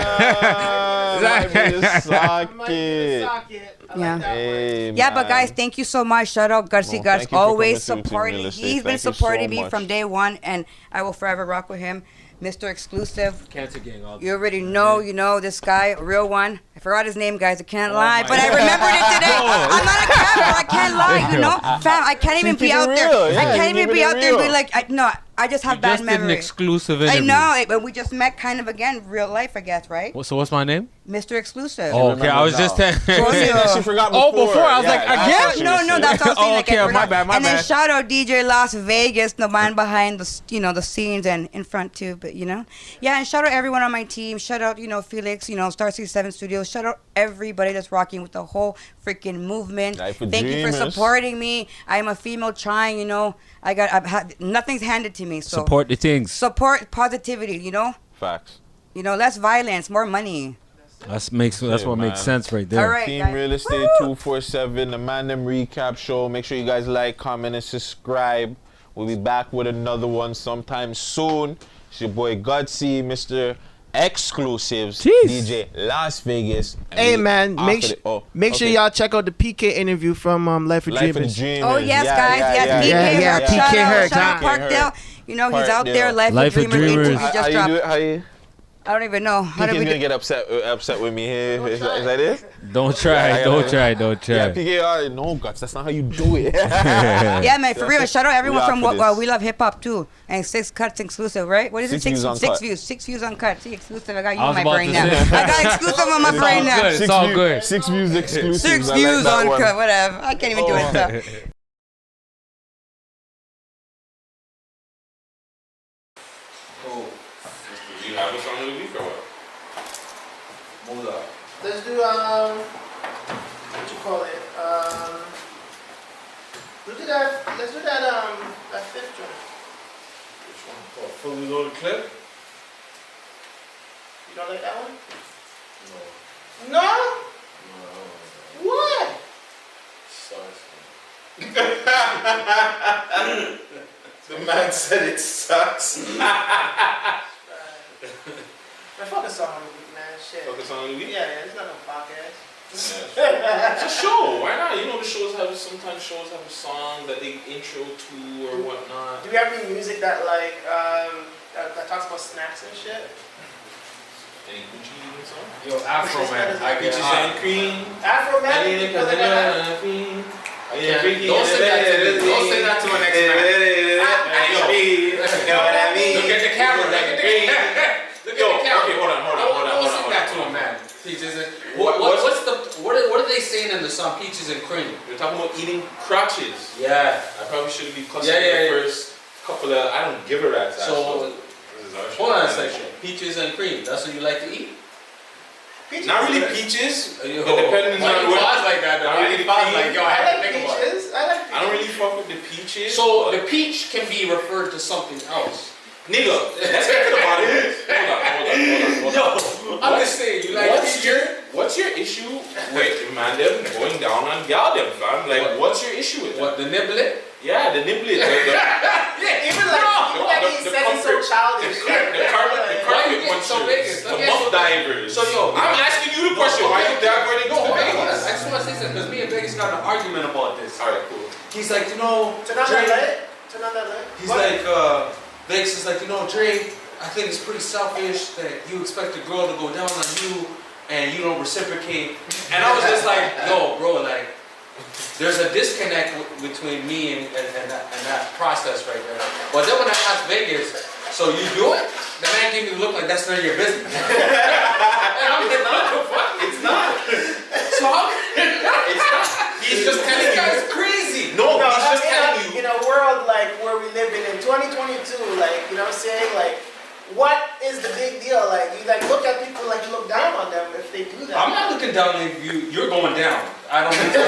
Might be the Might be the socket. socket. I like Yeah. that one. Hey, Yeah, but man. guys, thank you so much. Shout out Gutsy Well, Guts, thank you for always coming through, Team supporting. Real Estate. He's been Thank you so supporting me much. from day one, and I will forever rock with him. Mr. Exclusive. Cancer gang. You already know, you know this guy, a real one. I forgot his name, guys. I can't lie, my but I remembered it today. I'm not a capper. I can't lie, you know. Fam, I can't even be keep it out there. real, yeah, I can't you even keep be it out there and be real. like, no, I just have bad Just did an memory. exclusive I interview. know, but we just met kind of again, real life, I guess, right? So what's my name? Mr. Exclusive. Oh, okay. I was remember just now. telling. Oh, Saying that she forgot Oh, before. before, I was Yeah, like, that's again? what she No, was no, saying. that's what I was saying. Oh, like, okay, I my forgot. bad, my and then bad. shout out DJ Las Vegas, the man behind the, the scenes and in front too. But yeah, and shout out everyone on my team. Shout out, Felix, Star 67 Studios. Shout out everybody that's rocking with the whole freaking movement. Life of Thank you for Dreamers. supporting me. I am a female trying. Nothing's handed to me. So Support the things. support positivity. Facts. Less violence, more money. That's Yeah, what makes man. sense right there. All right. Team guys. Real Estate 247, the Man Dem Recap Show. Make sure you guys like, comment, and subscribe. We'll be back with another one sometime soon. It's your boy Gutsy, Mr. Exclusives, Jeez. DJ Las Vegas. And Hey we man, off make of it. make sure okay. y'all check out the PK interview from Life of Life of Dreamers. Dreamers. Oh yes, Yeah, guys, yeah, yes, yeah, PK yeah, Herc. yeah, Shout PK out, Herc, shout out huh? Parkdale. He's out there. Parkdale. Life of Dreamers. Dreamers. He just How you dropped. do it? How you? I don't even know. How PK's do we gonna do? get upset with me here. Is that it? Don't try. Don't try. Don't Yeah, try. PK. No, Guts. That's not how you do it. Yeah, man, for real. Shout out everyone We from out for this. We Love Hip Hop too, and 6 Cuts exclusive, right? What is it? 6 views on cut. views. 6 views on cut. See, exclusive. I got you I on was my about brain to now. say. I got exclusive on my It's brain all now. good. It's all good. 6 views exclusive. 6 views on cut. Whatever. I can't even do it. So. Do you have a song of the week or what? Let's do what you call it? Let's do that fifth joint. Which one? Oh, fully loaded clip? You don't like that one? No. What? The man said it sucks. Man, fuck a song of the week, man. Shit. Focus on the week? Yeah, it's not no podcast. It's a show. Why not? Sometimes shows have a song that they intro to or whatnot. Do we have any music that that talks about snacks and shit? Any Gucci even song? Yo, Afro man. I Peaches and cream. Afro man. You know that? Don't say that to me. Don't say that to an ex-man. You know what I mean? Look at the camera. Look at the camera. Okay, hold on. Don't say that to a man. Peaches and what are they saying in the song Peaches and Cream? You're talking about eating crotches. Yeah. I probably shouldn't be cussing Yeah. the first couple of. I don't give a rat's ass. So, This is our show. hold on a second. Peaches and cream. That's what you like to eat? Not really peaches. Yo, But depending why on you what. pause like that though? Not Why really you pause cream. like, yo, I I had to like think about it. peaches. I like peaches. I don't really fuck with the peaches. So but the peach can be referred to something else. Nigga, let's get to the bottom of this. Hold on. I'm just saying, you like what's your issue with man them going down on y'all them, fam? Like, what's your issue with that? What, the nibbling? Yeah, the nibbling. Even like he said it's so childish. The carpet munchers, the muff divers. So yo, I'm asking you the question. Why you diverting to Vegas? I just want to say something because me and Vegas got in an argument about this. All right, cool. He's like, you know, Turn on that light. Turn on that light. he's like, Vegas is like, you know, Dre, I think it's pretty selfish that you expect a girl to go down on you and you don't reciprocate. And I was just like, yo, bro, like, there's a disconnect between me and that process right there. But then when I asked Vegas, so you do it? The man gave me the look like that's none of your business. And I'm like, what the fuck? It's not. So how It's not. He's just telling this you. guy's crazy. No, he's just telling you. In a world like where we live in 2022, like, you know what I'm saying? Like, what is the big deal? Like, you like look at people like you look down on them if they do that. I'm not looking down on you. You're going down. I don't think so.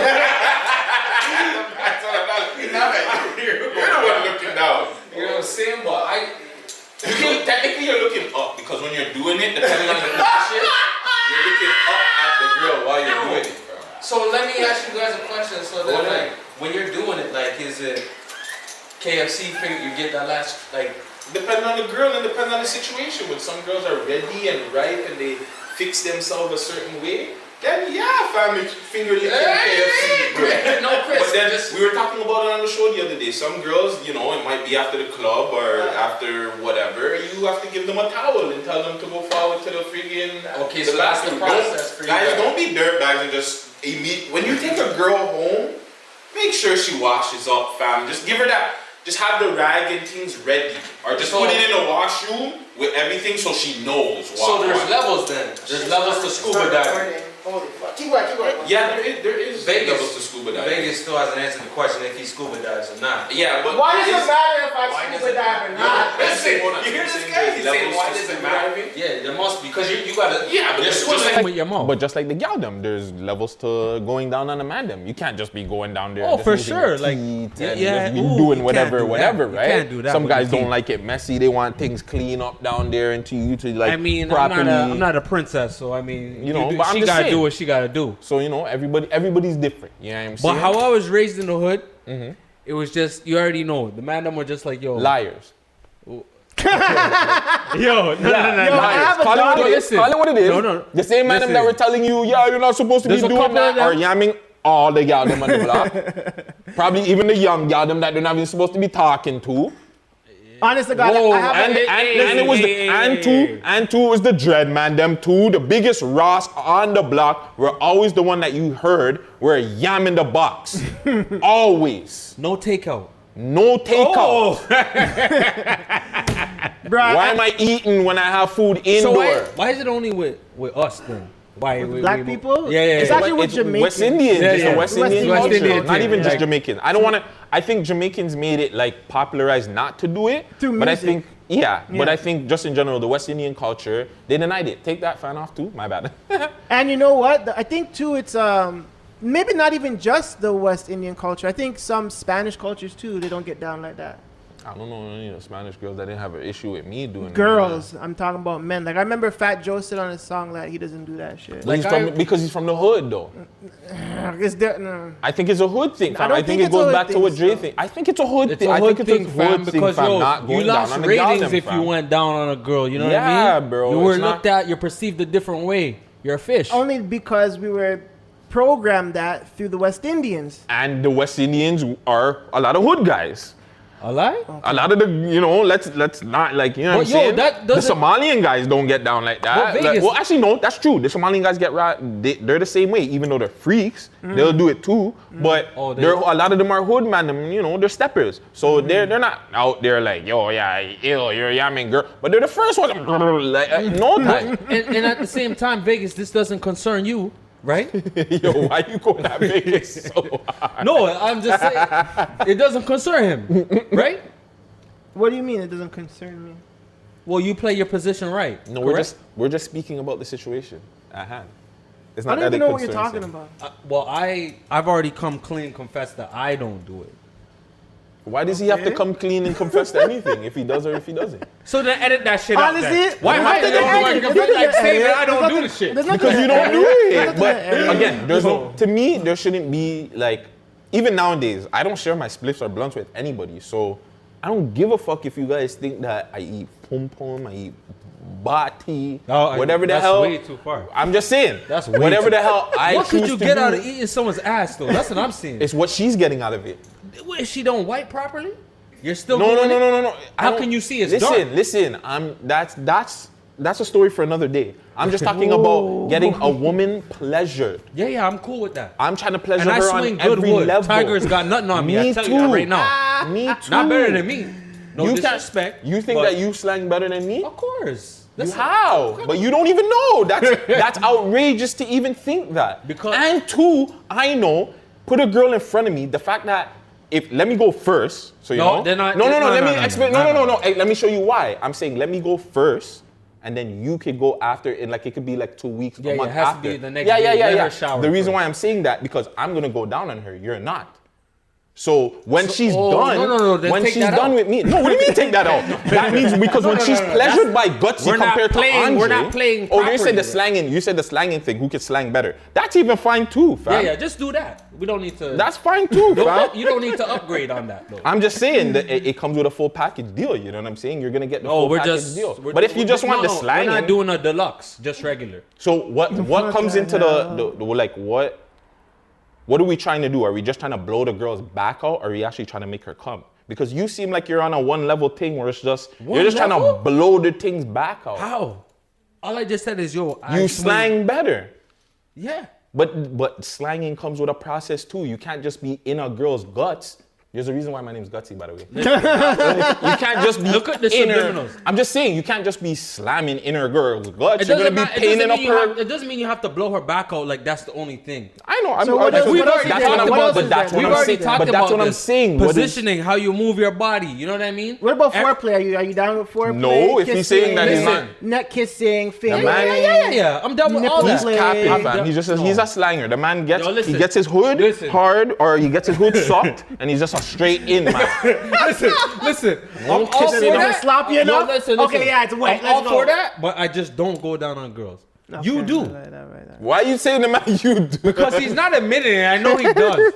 That's what I'm not looking down at. You're the one looking down. You know what I'm saying? But Technically, you're looking up because when you're doing it, depending on the position, you're looking up at the girl while you're doing it, bro. so let me ask you guys a question. So that like when you're doing it, like is it KFC finger? You get that last like. Depending on the girl and depending on the situation. When some girls are ready and ripe and they fix themselves a certain way, then yeah, family finger licking KFC, bro. No, Chris. But then we were talking about it on the show the other day. Some girls, you know, it might be after the club or after whatever. You have to give them a towel and tell them to go forward to the friggin' Okay, so that's the process for you guys. guys. Don't be dirtbags and just when you take a girl home, make sure she washes up, fam. Just give her that. Just have the rag and things ready, or just put it in the washroom with everything so she knows. So there's levels then. There's levels to scuba diving. Holy fuck. Keep going. Yeah, there is Vegas. levels to scuba diving. Vegas still hasn't answered the question if he scuba dives or not. Yeah, but Why does it matter if I scuba dive or not? Listen, you hear this guy? He's saying why does it matter? Yeah, there must be because you gotta. Yeah, but there's just swimming. With your mouth. But just like the galdom, there's levels to going down on a man dem. You can't just be going down there. Oh, and just for using sure. your Like, teeth yeah, and yeah, just be ooh, doing you whatever, can't do whatever, that. You right? can't do that Some with your guys don't teeth. like it messy. They want things clean up down there and to you to like I mean, properly. I'm not a princess, so I mean, You know, but I'm she just gotta saying. do what she gotta do. So you know, everybody's different. You know what I'm saying? But how I was raised in the hood, it was just you already know the man them were just like yo liars. Yo, no. Liars. Call it what it is. Listen. Call it what it is. No. The same man them that Listen. were telling you, yeah, you're not supposed to There's be a doing couple that, of or them. yamming all the gal them on the block. Probably even the young gal them that they're not even supposed to be talking to. Honest to God, Whoa, I have and it was and two was the dread man. Them two, the biggest Ross on the block, were always the one that you heard were yamming the box. Always. No takeout. No takeout. Bruh, Why am I eating when I have food indoor? So why is it only with us then? Why black people? Yeah. It's actually with It's Jamaicans. West Indians. Yeah, It's yeah. the West West Indian Indian culture. culture. Not even just Yeah. Jamaicans. I think Jamaicans made it like popularized not to do it. Through but music. I think but Yeah. I think just in general, the West Indian culture, they denied it. Take that fan off too. My bad. And you know what? I think too, it's maybe not even just the West Indian culture. I think some Spanish cultures too, they don't get down like that. I don't know any Spanish girls that didn't have an issue with me doing Girls, I'm talking about men. Like I remember Fat Joe said on his song that he doesn't do that shit. Like because he's from the hood though. It's no. I think it's a hood thing. I Fam. don't I think think it it's a goes hood back to thing, what Dre so. think. I think it's a hood It's thing. a I hood think it's thing, a fam, hood thing, because fam. yo, Not you going down lost on the ratings galdem, if fam. you went down on a girl. You know what I Yeah, mean? bro, You were it's not- looked at. You're perceived a different way. You're a fish. Only because we were programmed that through the West Indians. And the West Indians are a lot of hood guys. A lie? A lot of the, let's not like, you know what I'm But yo, saying? that The doesn't- Somalian guys don't get down like that. But Vegas- Well, actually, no, that's true. The Somalian guys get right. They're the same way, even though they're freaks. They'll do it too. But Oh, a lot of them are hood man. They're steppers. So they're not out there like, yo, yeah, ill, you're a yamming girl. But they're the first ones. Like, no time. and at the same time, Vegas, this doesn't concern you, right? Yo, why you going that Vegas so hard? No, I'm just saying it doesn't concern him, right? What do you mean it doesn't concern me? Well, you play your position right. No, correct? we're just speaking about the situation at hand. It's I not don't that even it know what you're concerns talking him. about. Well, I've already come clean, confessed that I don't do it. Why does he have to come clean and confess to anything if he does or if he doesn't? So then edit that shit out. Honestly, Then. Why am I there's nothing to edit. like saying that I There's don't do nothing- the shit? there's nothing Because to you don't edit. do There's it. nothing But to edit. again, there's no. To me, there shouldn't be like. Even nowadays, I don't share my spliffs or blunts with anybody. So I don't give a fuck if you guys think that I eat pom pom, I eat bati, whatever the that's hell. way too far. I'm just saying. That's way whatever too the hell I What could choose you to get do, out of eating someone's ass though? That's what I'm saying. It's what she's getting out of it. What, if she don't wipe properly? You're still No. doing it? I How don't- can you see it's listen, dark? Listen, that's a story for another day. I'm just talking about getting a woman pleasured. Yeah, I'm cool with that. I'm trying to pleasure And I her swing on good every wood. level. Tiger's got nothing on me. I tell you that right now. Me too. Not better than me. No You disrespect. You think but- that you slang better than me? Of course. How? But you don't even know. That's outrageous to even think that. And two, I know, put a girl in front of me, the fact that let me go first, so you know. No, let me explain. No. Hey, let me show you why. I'm saying let me go first, and then you could go after, and like it could be like 2 weeks, a month it has after. to be the next day. Let her shower The reason first. why I'm saying that because I'm gonna go down on her. You're not. So when she's done, then when take she's that done out. with me, no, what do you mean take that out? That means because when she's pleasured by Gutsy We're not compared playing- to Andre, we're not playing oh, you said the properly. slanging. You said the slanging thing. Who can slang better? That's even fine too, fam. Yeah, just do that. We don't need to. That's fine too, fam. You don't need to upgrade on that though. I'm just saying that it comes with a full package deal. You know what I'm saying? You're gonna get the full package deal. we're- But if you just want the no, slanging, we're not doing a deluxe, just regular. so what comes into the like what are we trying to do? Are we just trying to blow the girl's back out, or are we actually trying to make her come? Because you seem like you're on a one level thing where it's just you're just trying to blow the thing's back out. How? All I just said is yo. You slang better. Yeah. But slanging comes with a process too. You can't just be in a girl's guts. There's a reason why my name's Gutsy, by the way. You can't just be Look at the inner. subliminals. I'm just saying, you can't just be slamming inner girl's guts. It You're gonna doesn't, be paining up her. it doesn't mean you have to blow her back out like that's the only thing. I know. So what else- that's we've what already I'm talked about- but that's what We've I'm already saying. talked But about that's what I'm this. saying. What is- Positioning, how you move your body. You know what I mean? What about foreplay? Are you down with foreplay? No, if he's saying that he's Kissing, not. neck kissing, fingering. Yeah. I'm done with all Nipple that. He's capping, fam. He's a slanger. The man gets Yo, listen. he gets his hood Listen. hard or he gets his hood soft and he's just a straight in man. Listen. I'm all kiss for it. Doesn't that. slap you Yo, enough? listen. Okay, yeah, it's wet. I'm Let's all go. for that, but I just don't go down on girls. You do. Right. Why are you saying the man you do? Because he's not admitting it. I know he does.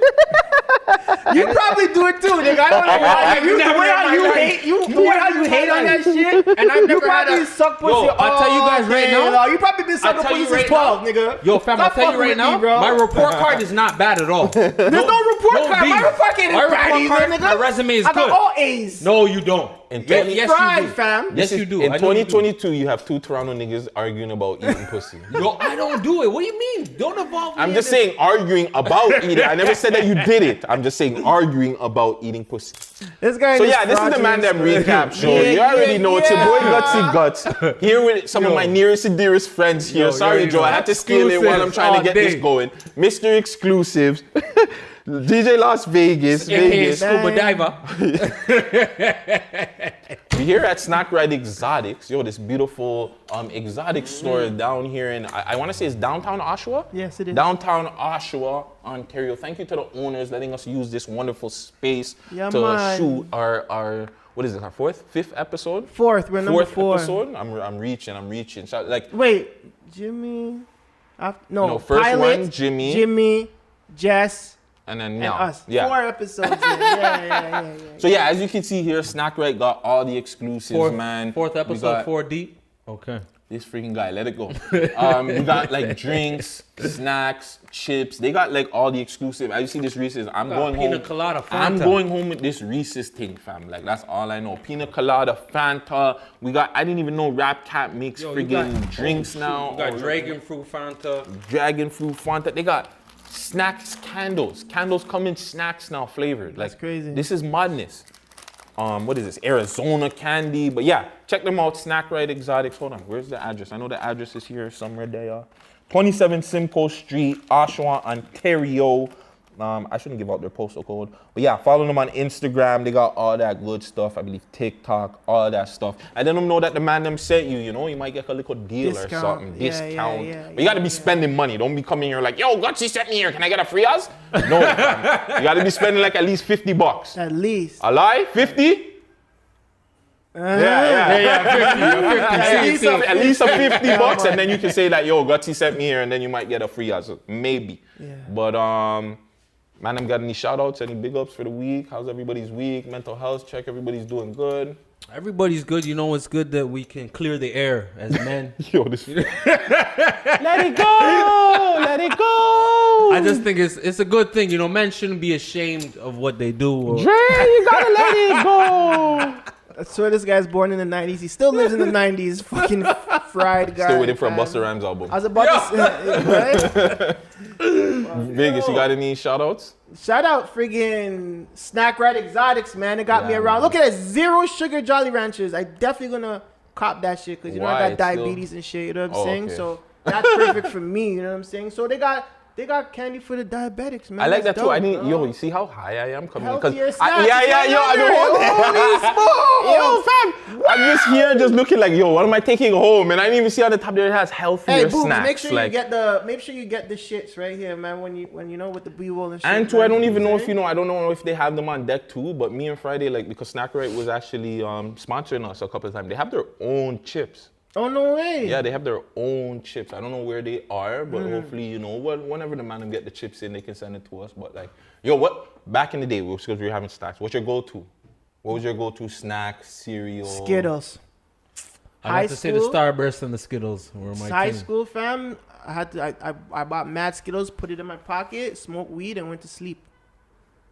You probably do it too, nigga. I don't know why. The way how you hate on that shit. And I've You never had probably a... suck pussy. Yo, I'll tell you guys right all day now. long. You probably been sucking I'll tell pussy you since right 12, now. nigga. Yo, fam, I'll Stop tell you fucking right with now. me, bro. My report card is not bad at all. There's no report card. My report card ain't My bad report either, card, nigga. my resume is I got good. all A's. No, you don't. Yes, Fried, you do. fam. Yes, you do. In I know you do. 2022, you have two Toronto niggas arguing about eating pussy. Yo, I don't do it. What do you mean? Don't involve me. I'm in just this. saying arguing about eating. I never said that you did it. I'm just saying arguing about eating pussy. This guy. So yeah, this is the Man Dem recap show. You already know it's your boy Gutsy Guts here with some of my nearest and dearest friends here. Yo, Sorry, you Joe, I know. had to steal it while I'm trying to Exclusives get this all going. Mr. Exclusives, DJ Las Vegas, AKA Vegas. scuba diver. We here at Snack Ride Exotics. Yo, this beautiful exotic store down here in, I want to say it's downtown Oshawa? Yes, it is. Downtown Oshawa, Ontario. Thank you to the owners letting us use this wonderful space Yeah, to man. shoot our what is it, our fifth episode? Fourth, we're number Fourth 4. episode. I'm reaching. So, like, Wait, Jimmy. No, first Pilot, one, Jimmy. Jimmy, Jess, and then and now. us. Yeah. 4 episodes. Yeah. So yeah, as you can see here, Snack Right got all the exclusives, man. Fourth We episode, got 4 deep. Okay. This freaking guy, let it go. We got like drinks, snacks, chips. They got like all the exclusive. As you see this Reese's, I'm Got going pina home. colada, Fanta. I'm going home with this Reese's thing, fam. Like that's all I know. Pina colada, Fanta. We got. I didn't even know Rap Cat makes Yo, you friggin' got- drinks now. You got dragon fruit Fanta. Dragon fruit Fanta. They got snacks, candles. Candles come in snacks now flavored. Like That's crazy. This is madness. What is this? Arizona candy. But yeah, check them out. Snack Right Exotics. Hold on. Where's the address? I know the address is here somewhere there. 27 Simcoe Street, Oshawa, Ontario. I shouldn't give out their postal code. But yeah, follow them on Instagram. They got all that good stuff. I believe TikTok, all that stuff. And let them know that the man them sent you, you know, you might get a little deal or something. Discount. But you got to be spending money. Don't be coming here like, yo, Gutsy sent me here. Can I get a free house? No, fam. You got to be spending like at least $50. At least. A lie? 50? At least a $50, and then you can say that, yo, Gutsy sent me here, and then you might get a free house. Maybe. Yeah. But man, I'm got any shout outs, any big ups for the week? How's everybody's week? Mental health check, everybody's doing good. Everybody's good. You know, it's good that we can clear the air as men. Yo, this let it go! Let it go! I just think it's a good thing. You know, men shouldn't be ashamed of what they do. Dre, you gotta let it go! I swear this guy's born in the 90s. He still lives in the 90s. Fucking fried guy. Still waiting for a Busta Rhymes album. I was about to say, right? Vegas, you got any shout outs? Shout out friggin' Snack Right Exotics, man. It got me around. Look at that, 0 sugar Jolly Ranchers. I definitely gonna cop that shit because, you know, I got diabetes and shit. You know what I'm saying? Okay. So that's perfect for me. You know what I'm saying? So they got candy for the diabetics, man. I like That's that too. dope, I need, bro. yo, you see how high I am coming? Healthier snacks. I don't hold it. Yo, fam, I'm just here, just looking like, yo, what am I taking home? And I didn't even see on the top there it has healthier Hey, Boo, snacks. make sure like, you get the shits right here, man. When you know with the B-roll and shit. and two, man. I don't even know if you know. I don't know if they have them on deck too. But me and Friday, like, because Snack Right was actually sponsoring us a couple of times. They have their own chips. Oh, no way. Yeah, they have their own chips. I don't know where they are, but hopefully, you know, whenever the man them get the chips in, they can send it to us. But like, yo, what? Back in the day, because we were having snacks. What's your go-to? What was your go-to snack, cereal? Skittles. I have to say the Starburst and the Skittles were my High team. school, fam. I bought mad Skittles, put it in my pocket, smoked weed, and went to sleep.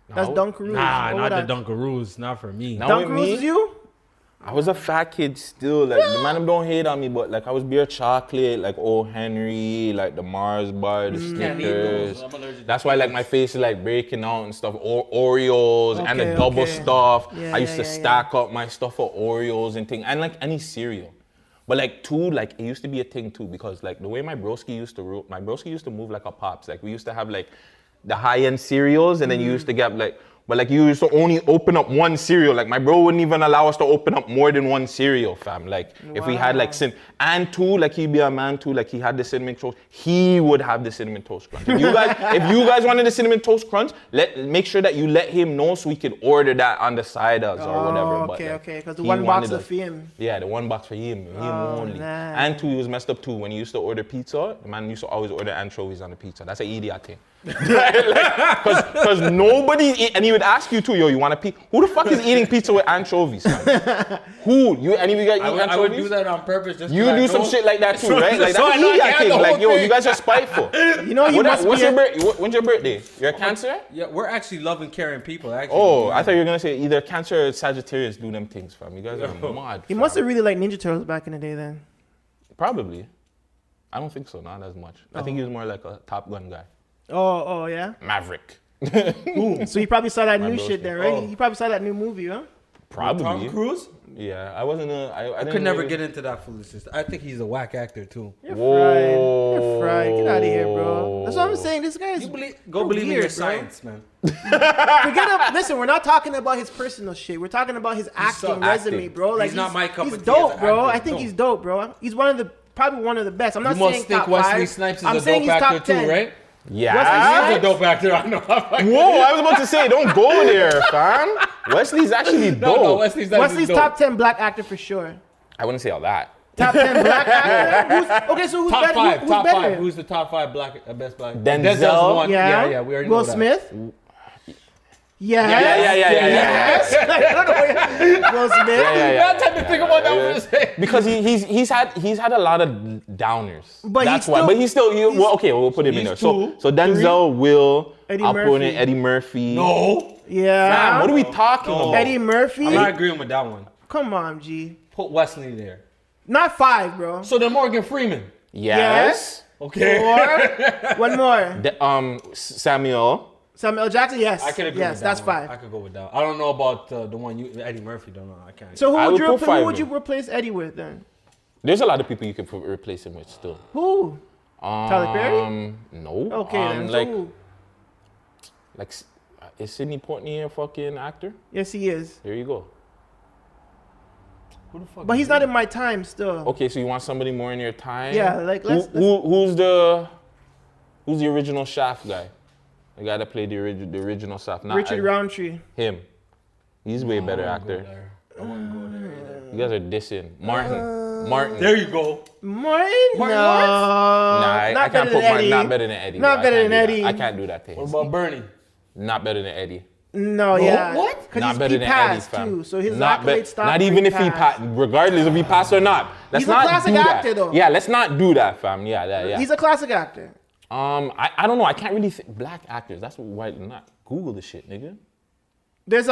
That's Dunkaroos. Nah, not the Dunkaroos. Not for me. Dunkaroos is you? I was a fat kid still. Like, the man them don't hate on me, but like, I was beer chocolate, like O. Henry, like the Mars bar, the Snickers. That's why like my face is like breaking out and stuff. Oreos and the double stuff. I used to stack up my stuff for Oreos and things, and like any cereal. But like two, like it used to be a thing too, because like the way my broski used to move like a Pops. Like we used to have like the high-end cereals, and then you used to get like, but like you used to only open up one cereal. Like my bro wouldn't even allow us to open up more than one cereal, fam. Like if we had like and two, like he'd be a man too. Like he had the cinnamon toast, he would have the cinnamon toast crunch. If you guys wanted the cinnamon toast crunch, make sure that you let him know so we could order that on the side or whatever. But, Okay. Because the one box of him. Yeah, the one box for him only. Nice. And two, he was messed up too. When he used to order pizza, the man used to always order anchovies on the pizza. That's an idiot thing. Because nobody eat, and he would ask you too, yo, you want a pizza? Who the fuck is eating pizza with anchovies? Man? Who? You? Any of you guys eat anchovies? I would do that on purpose. Just you do some shit like that too, right? Like that's an idiot thing. Like, yo, you guys are spiteful. You know, when's your birthday? You're a Cancer? Yeah, we're actually loving, caring people. Actually. Oh, I thought you were gonna say either Cancer or Sagittarius do them things, fam. You guys are mad. He must have really liked Ninja Turtles back in the day then. Probably. I don't think so, not as much. I think he was more like a Top Gun guy. Oh, yeah? Maverick. So you probably saw that new bro shit there, right? You probably saw that new movie, huh? Probably. Tom Cruise? Yeah, I wasn't I could never get into that foolishness. I think he's a whack actor too. You're fried. Get out of here, bro. That's what I'm saying. This guy is believe weird, in your bro. science, man. Listen, we're not talking about his personal shit. We're talking about his acting resume, bro. Like he's not my cup of tea He's dope, as an bro. actor. I think he's dope, bro. He's probably one of the best. I'm not You must saying think top Wesley 5. Snipes is I'm a saying dope he's actor top too, 10. right? Yeah. He's a dope actor. I know. Whoa, I was about to say, don't go there, fam. Wesley's actually dope. No, Wesley's dope. top 10 black actor for sure. I wouldn't say all that. Top 10 black actor? So who's top better? five. Who's top better? 5. Who's the top 5 best black? Denzel. One. Yeah. We already know Will that. Smith? Yeah. Will Smith? I had to think about that for a second. Because he's had a lot of downers. But that's he's why. still- But he's still. Well, okay, we'll put him in there. So Denzel, Will, Eddie I'll put in Murphy. Eddie Murphy. No. Yeah. Fam, what are we talking about? Eddie Murphy? I'm not agreeing with that one. Come on, G. Put Wesley there. Not 5, bro. So then Morgan Freeman. Yes. Okay. 4. One more. Samuel Samuel Jackson? Yes. I can agree Yes, with that that's one. 5. I could go with that. I don't know about the one Eddie Murphy. Don't know. I can't. So I who would put 5 would you in. replace Eddie with then? There's a lot of people you can replace him with still. Who? Tyler Perry? No. Okay, then. Like, So who? Like, is Sidney Poitier a fucking actor? Yes, he is. There you go. Who the fuck? But he's not in my time still. Okay, so you want somebody more in your time? Yeah, like, let's- who's the original Shaft guy? The guy that played the original Shaft. Not Richard Roundtree. Him. He's way better actor. I wouldn't go there. You guys are dissing. Martin. There you go. Martin? No. Nah, I not can't better put than Martin. Eddie. Not better than Eddie. Not bro. I better can't than do that. Eddie. I can't do that thing. What about Bernie? Not better than Eddie. No, yeah. What? Because Not better he than passed Eddie, fam. too, so his Not, accolades stopped. not when even if he passed. passed, regardless if he passed or not. Let's He's a not classic do actor, that. though. Yeah, let's not do that, fam. Yeah. He's a classic actor. I don't know. I can't really think black actors. That's why not Google the shit, nigga. There's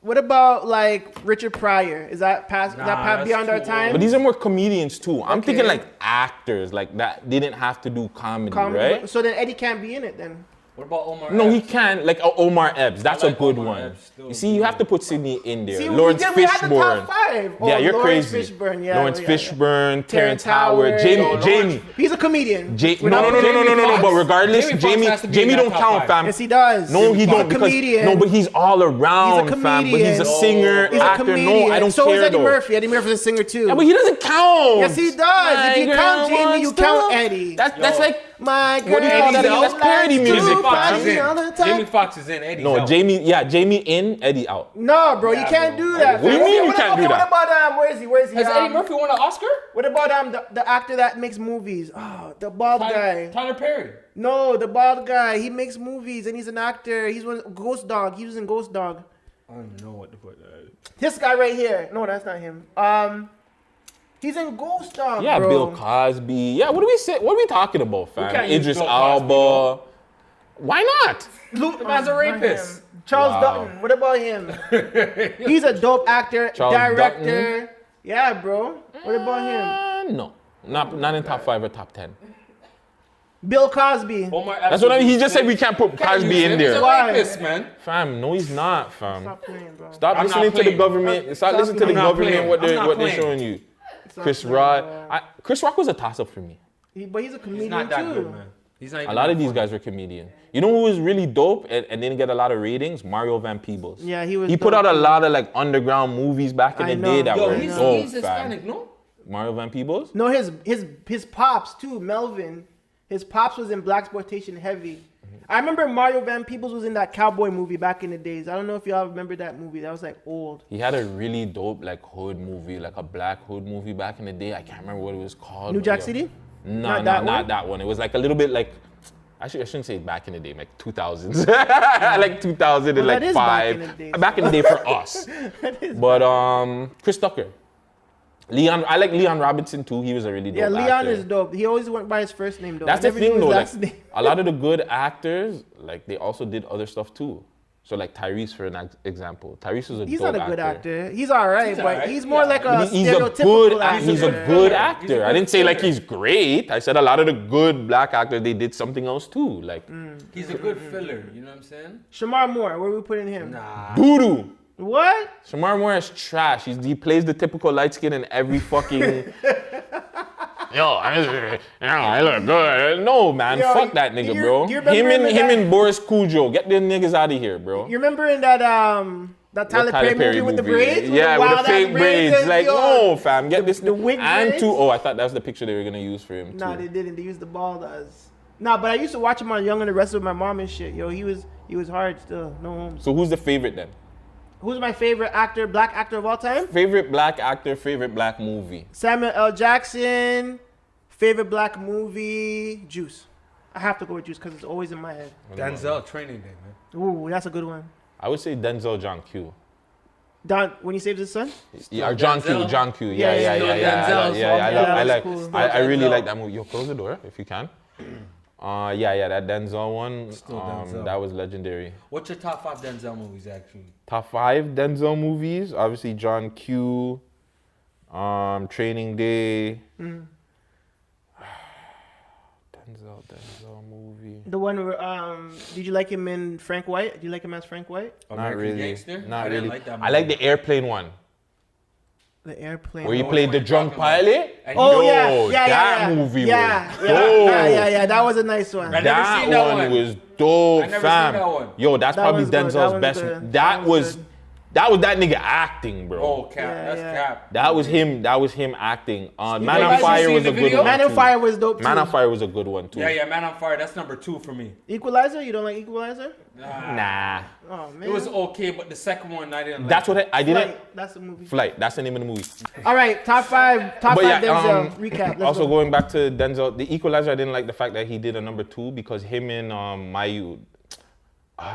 what about like Richard Pryor? Is that past? Nah, that past that's beyond our too time? But these are more comedians too. I'm Okay. thinking like actors, like that didn't have to do comedy, right? So then Eddie can't be in it then. What about Omar? No, he Epps? can. Like Omar Epps. That's like a good Omar one. Epps still. You see, you have to put Sydney in there. See, Lawrence we had the Fishburne. top five. Oh, Yeah, you're Lawrence crazy. Fishburne, yeah, Lawrence yeah. Fishburne, Terrence Terrence Howard, Howard. Jamie. He's a comedian. No. Without- But regardless, Jamie Foxx has to be in Jamie that don't top count, five. fam. Yes, he does. No, he He's don't. a Because, comedian. no, but he's all around, fam. But he's a comedian. singer, He's a actor. comedian. No, I don't so care is Eddie though. Murphy. Eddie Murphy's a singer too. Yeah, but he doesn't count. Yes, he does. If you count Jamie, you count Eddie. That's like My girl. What do you call that? Eddie's That's out. parody Likes to music, Jamie Foxx fam. is party all the in. time. Jamie Foxx is in. Eddie's no out. Jamie in, Eddie out. No, bro, you can't do that. What do you fam. mean you What can't do What that? about where is he? Where is he? Has Eddie Murphy won an Oscar? What about the actor that makes movies? Oh, the bald guy. Tyler Perry. No, the bald guy. He makes movies and he's an actor. He's one Ghost Dog. He was in Ghost Dog. I don't even know what the fuck that is. This guy right here. No, that's not him. He's in Ghost Dog. Yeah, bro. Bill Cosby. Yeah, what do we say? What are we talking about, fam? can't use Idris Bill Cosby, Alba. Why not? The man's a rapist. Charles Wow. Dutton. What about him? He's a dope actor, Charles director. Yeah, bro. What about him? No, not in top 5 or top 10. Bill Cosby. Omar Epps That's what I would mean. be He just said we can't put Can't Cosby use in him. there. He's a Why? rapist, man. Fam, no, he's not, fam. Stop playing, bro. Stop I'm listening not to the playing. government. Stop listening to the I'm not government. playing. What I'm they're not what they're playing. showing you. Stop Chris playing, Rock. bro. Chris Rock was a toss up for me. But he's a comedian He's not that too. good, man. He's not even A lot that of these funny. guys were comedians. You know who was really dope and didn't get a lot of ratings? Mario Van Peebles. Yeah, he was. He put dope out a too. lot of like underground movies back in I the know. day that Yo, were He's dope, Hispanic, fam. no? Mario Van Peebles? No, his pops too, Melvin. His pops was in blaxploitation heavy. I remember Mario Van Peebles was in that cowboy movie back in the days. I don't know if y'all remember that movie. That was like old. He had a really dope like hood movie, like a black hood movie back in the day. I can't remember what it was called. New but Jack yo. City? No, Not not that that one? one. It was like a little bit like I shouldn't say back in the day, like 2000s, like 2000 and Well, like that is back in 5. the day, Back in the day for us. But Chris Tucker, Leon. I like Leon Robinson too. He was a really dope Yeah, Leon actor. is dope. He always went by his first name though. That's I the never knew thing his though. Like last name. a lot of the good actors, like they also did other stuff too. So like Tyrese, for an example. Tyrese was a He's dope not a good actor. actor. He's all right, but alright. he's more like a But he's a stereotypical good actor. he's a good He's a actor. good I didn't say like filler. he's great. I said a lot of the good black actors they did something else too. Like He's a good filler. You know what I'm saying? Shamar Moore, where we putting him? Nah. doo-doo. What? Shamar Moore is trash. He plays the typical light skin in every fucking I look good. No man, Yo, fuck that nigga, you- bro. you remember Him that- and Boris Cujo. Get them niggas out of here, bro. You remember in that Tyler Perry movie with the braids? Yeah, with the wild-ass fake braids. and Like, yo, no, fam, get this. the wig and braids? two. Oh, I thought that was the picture they were gonna use for him Nah, too. they didn't. They used the bald as. Nah, but I used to watch him on Young and the Rest with my mom and shit. Yo, he was hard still. No homes. So who's the favorite then? Who's my favorite actor, black actor of all time? Favorite black actor, favorite black movie. Samuel L. Jackson. Favorite black movie, Juice. I have to go with Juice because it's always in my head. Denzel, Training Day, man. Ooh, that's a good one. I would say Denzel John Q. Don, when he saves his son? Yeah, or John Q. Denzel? John Q. Yeah, Yeah. Denzel, I that's like. cool. I really Denzel. like that movie. Yo, close the door if you can. Yeah, that Denzel one. Still Denzel. That was legendary. What's your top 5 Denzel movies, actually? Top 5 Denzel movies. Obviously John Q. Training Day. Denzel movie. The one where, did you like him in Frank White? Did you like him as Frank White? Not American really. Gangster? Not I didn't really. like that I like movie. the airplane one. The airplane. Where he Which played one the you drunk talking about? pilot? And Oh Yo, that movie was dope. That was a nice one. I never That seen that one one. was dope, I never fam. seen that one. Yo, that's That probably one's good. That Denzel's one's best. good. That That was was good. that nigga acting, bro. Oh, cap. Yeah, That's yeah. cap. That was him. That was him acting. Man guys on ever Fire seen was the a good video? one. Man on too. Fire was dope too. Man on Fire was a good one too. Yeah, Man on Fire. That's number 2 for me. Equalizer? You don't like Equalizer? Nah. Oh man. It was okay, but the second one I didn't. That's like. what I didn't. Flight. That's the movie. Flight. That's the name of the movie. All right, top five Denzel recap. Let's also go. going back to Denzel, the Equalizer, I didn't like the fact that he did a number 2 because him and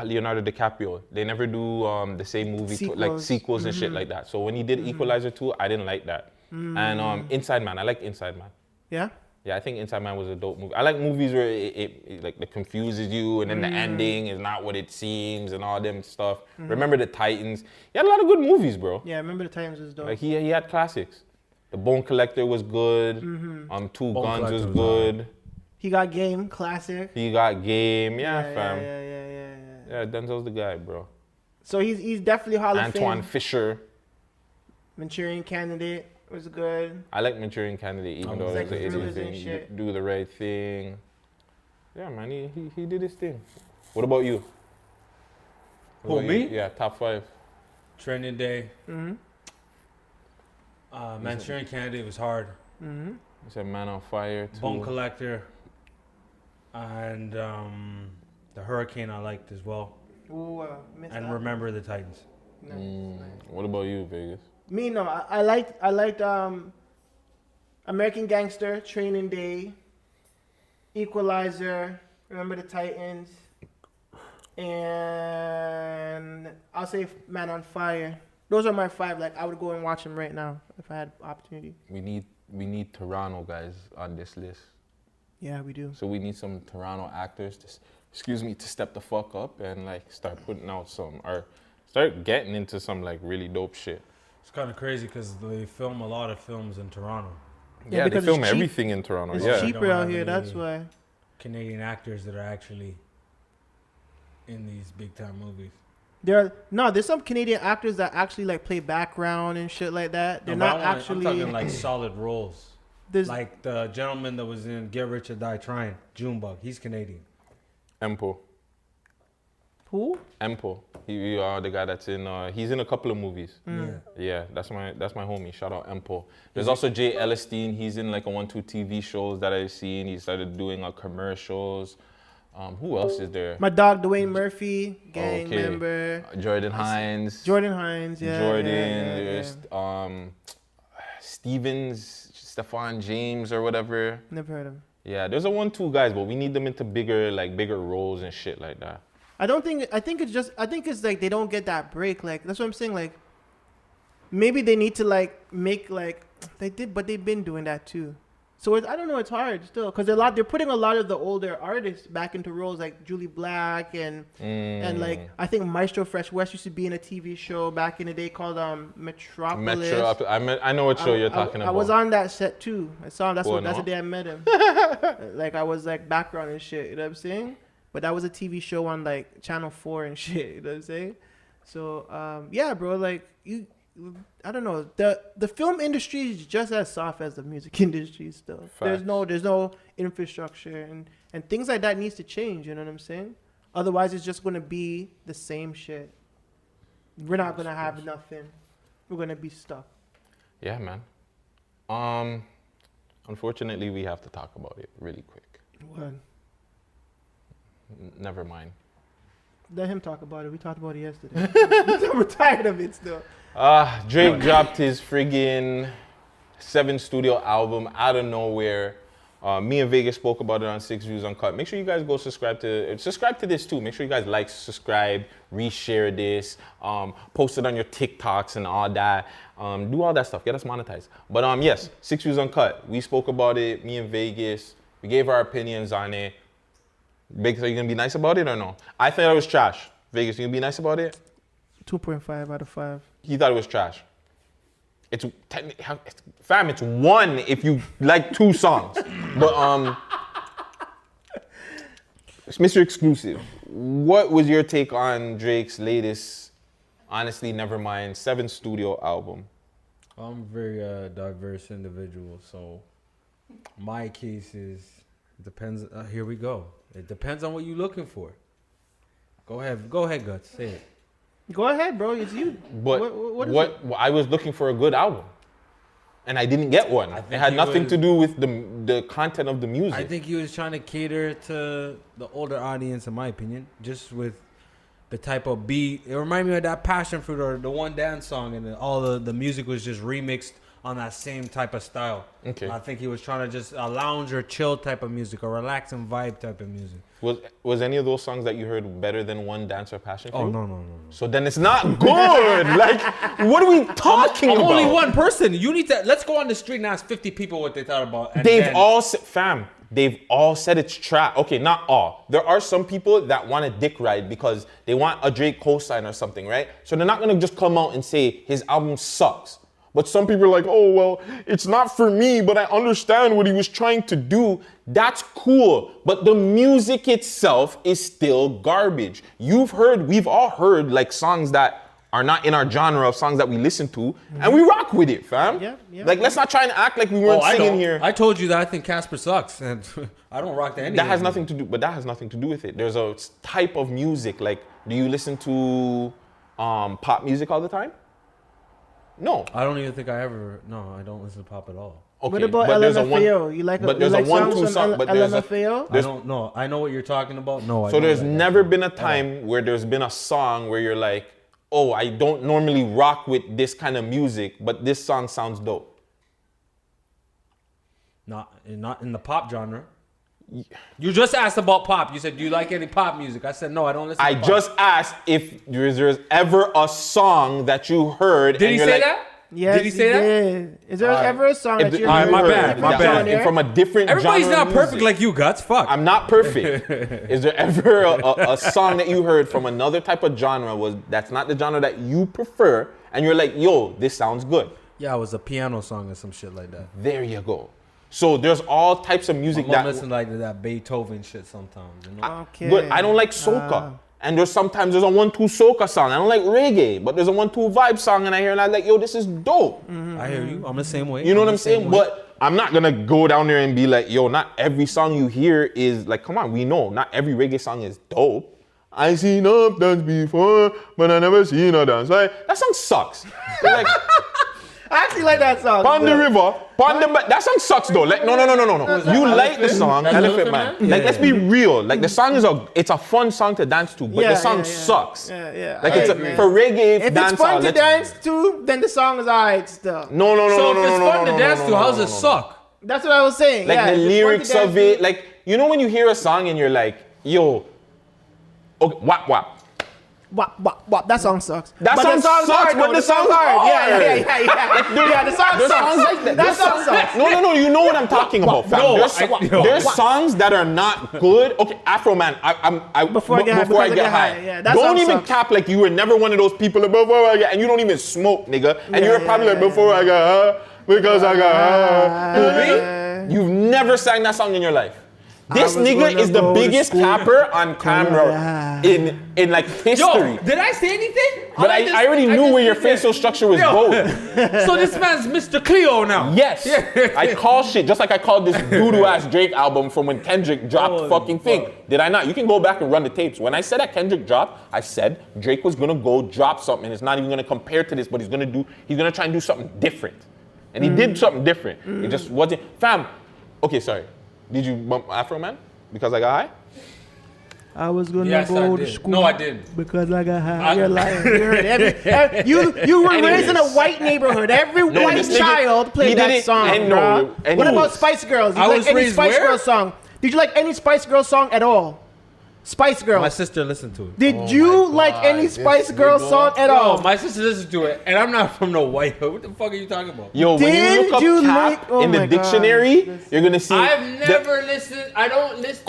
Leonardo DiCaprio, they never do the same movie like sequels and shit like that. So when he did Equalizer 2, I didn't like that. And Inside Man, I liked Inside Man. Yeah. Yeah, I think Inside Man was a dope movie. I like movies where it confuses you and then the ending is not what it seems and all them stuff. Remember the Titans. He had a lot of good movies, bro. Yeah, Remember the Titans was dope. Like he had classics. The Bone Collector was good. Two Guns was good. He Got Game, classic. He Got Game. Yeah, fam. Yeah. Yeah, Denzel's the guy, bro. So he's definitely Hall of Antoine Fame. Fisher. Manchurian Candidate was good. I like Manchurian Candidate, even though like it's an idiot thrillers and thing. shit. Do the right thing. Yeah, man, he did his thing. What about you? Who, me? Yeah, top 5. Training Day. Manchurian Candidate was hard. You said Man on Fire too. Bone Collector. And the Hurricane I liked as well. Ooh, missed And that. Remember the Titans. Nice. What about you, Vegas? Me, no. I liked American Gangster, Training Day, Equalizer, Remember the Titans, and I'll say Man on Fire. Those are my 5. Like, I would go and watch them right now if I had opportunity. We need Toronto guys on this list. Yeah, we do. So we need some Toronto actors to step the fuck up and like start putting out or start getting into some like really dope shit. It's kind of crazy because they film a lot of films in Toronto. Yeah, Yeah, they because film it's cheap. everything in Toronto. It's Yeah. cheaper Don't out have here, any- that's why. Canadian actors that are actually in these big time movies. There's some Canadian actors that actually like play background and shit like that. They're No, not but I'm actually talking like solid roles. there's Like the gentleman that was in Get Rich or Die Trying, Junebug. He's Canadian. Empo. who? Empo. He the guy that's in he's in a couple of movies. Mm. Yeah, that's my homie. Shout out Empo. There's also Jay Ellerstein. He's in like a 1-2 TV shows that I've seen. He started doing commercials. Who else is there? My dog Dwayne Murphy, gang member. Jordan Hines. Jordan Hines, yeah. Jordan. yeah. There's Stefan James or whatever. Never heard of him. Yeah, there's a 1-2 guys, but we need them into bigger roles and shit like that. I think it's like they don't get that break. Like that's what I'm saying. Like maybe they need to like make like they did, but they've been doing that too. So I don't know. It's hard still because they're putting a lot of the older artists back into roles like Julie Black and like I think Maestro Fresh West used to be in a TV show back in the day called Metropolis. I know what show you're talking about. I was on that set too. I saw him. That's Oh, that's no? the day I met him. Like I was like background and shit. You know what I'm saying? But that was a TV show on like Channel 4 and shit. You know what I'm saying? So yeah, bro. Like I don't know. The film industry is just as soft as the music industry still. Facts. There's no infrastructure and things like that needs to change. You know what I'm saying? Otherwise, it's just gonna be the same shit. We're not gonna have nothing. We're gonna be stuck. Yeah, man. Unfortunately, we have to talk about it really quick. What? Never mind. Let him talk about it. We talked about it yesterday. We're tired of it still. Drake dropped his friggin' 7th studio album out of nowhere. Me and Vegas spoke about it on 6 Views Uncut. Make sure you guys go subscribe to this too. Make sure you guys like, subscribe, reshare this, post it on your TikToks and all that. Do all that stuff. Get us monetized. But yes, 6 Views Uncut. We spoke about it. Me and Vegas. We gave our opinions on it. Vegas, are you gonna be nice about it or no? I thought it was trash. Vegas, you gonna be nice about it? 2.5 out of 5. He thought it was trash. It's fam. It's 1 if you like 2 songs. But it's Mr. Exclusive. What was your take on Drake's latest, honestly, Nevermind 7th studio album? I'm a very diverse individual, so my case is depends. Here we go. It depends on what you're looking for. Go ahead, Guts. Say it. Go ahead, bro. It's you. But What is it? I was looking for a good album, and I didn't get one. It had nothing to do with the content of the music. I think he was trying to cater to the older audience, in my opinion, just with the type of beat. It reminded me of that Passion Fruit or the One Dance song, and all the music was just remixed on that same type of style. Okay. I think he was trying to just a lounge or chill type of music, or relaxing vibe type of music. Was any of those songs that you heard better than One Dance or Passion Fruit? Oh no. So then it's not good. Like, what are we talking I'm about? only one person. You need to let's go on the street and ask 50 people what they thought about. And They've then- all said, fam, they've all said it's trash. Okay, not all. There are some people that want a dick ride because they want a Drake cosign or something, right? So they're not gonna just come out and say his album sucks. But some people are like, oh, well, it's not for me, but I understand what he was trying to do. That's cool. But the music itself is still garbage. We've all heard like songs that are not in our genre of songs that we listen to, and we rock with it, fam. Yeah. Like, let's not try and act like we weren't singing here. I told you that I think Casper sucks, and I don't rock to any. That has nothing to do with it. There's a type of music. Like, do you listen to pop music all the time? No. I don't even think I ever. No, I don't listen to pop at all. Okay, What about but there's a one- LMFAO? You like but there's a songs 1-2 from song, but there's a- LMFAO? I don't know. I know what you're talking about. No, I So don't there's like that. never been a time where there's been a song where you're like, oh, I don't normally rock with this kind of music, but this song sounds dope. Not in the pop genre. You just asked about pop. You said, do you like any pop music? I said, no, I don't listen to I pop. just asked if there's ever a song that you heard. Did and he you're say like, that? Yes, Did he say that? did. Is there ever a song If that the- you All right, heard my from a bad, different my bad. genre? From a different Everybody's genre not of perfect music. like you, Guts. Fuck. I'm not perfect. Is there ever a song that you heard from another type of genre that's not the genre that you prefer, and you're like, yo, this sounds good? Yeah, it was a piano song or some shit like that. There you go. So there's all types of music My mom that. listen like to that Beethoven shit sometimes. You know? Okay. But I don't like soca. And there's a 1-2 soca song. I don't like reggae, but there's a 1-2 vibe song, and I hear and I'm like, yo, this is dope. I hear you. I'm the same way. You know what I'm the same saying? way. But I'm not gonna go down there and be like, yo, not every song you hear is like, come on, we know not every reggae song is dope. I seen up dance before, but I never seen a dance. Like, that song sucks. Like, I actually like that song. Pon the river, that song sucks though. Like, no. You like the song, Elephant Man. Like, let's be real. Like, the song it's a fun song to dance to, but the song sucks. Yeah. Like, I it's agree. for reggae If dance it's fun hall, to dance to, then the song is alright still. No. So if it's fun to dance to, how's it suck? That's what I was saying. Like, yeah, the if it's fun to lyrics dance of to- it, like, you know when you hear a song and you're like, yo, okay, wap. Wop. That song sucks. That But song the song's sucks, hard, but though. the song's hard. hard. Yeah. The song There's sucks. songs like that. That song sucks. No, you know what I'm talking about, fam. No, There's songs that are not good. Okay, Afro Man, Before I get high. Yeah, that don't song even sucks. cap like you were never one of those people like, before I get, and you don't even smoke, nigga. And you're probably like, before I got high, because I got high. You've never sang that song in your life. This was nigga gonna is the go to biggest school. capper on camera in like history. Yo, did I say anything? But I already knew where your facial structure was going. So this man's Mr. Cleo now. Yes. I call shit just like I called this doo-doo ass Drake album from when Kendrick dropped fucking thing. Did I not? You can go back and run the tapes. When I said that Kendrick dropped, I said Drake was gonna go drop something. It's not even gonna compare to this, but he's gonna try and do something different. And he did something different. It just wasn't. Fam, okay, sorry. Did you bump Afro Man? Because I got high? I was gonna Yes, go I to did. school. No, I didn't. Because I got high. You're lying. You were raised in a white neighborhood. Every white this nigga, child he played did that it- song. I know, Bro. I What know. about Spice Girls? Did I you like was any raised Spice where? Girls song? Did you like any Spice Girls song at all? Spice Girls. My sister listened to it. Did you like any Spice Girls song at all? No, my sister listened to it, and I'm not from no white hood. What the fuck are you talking about? Yo, when you Did look up you cap like- oh in the my God. dictionary, you're gonna see I've the never listened. I don't listen.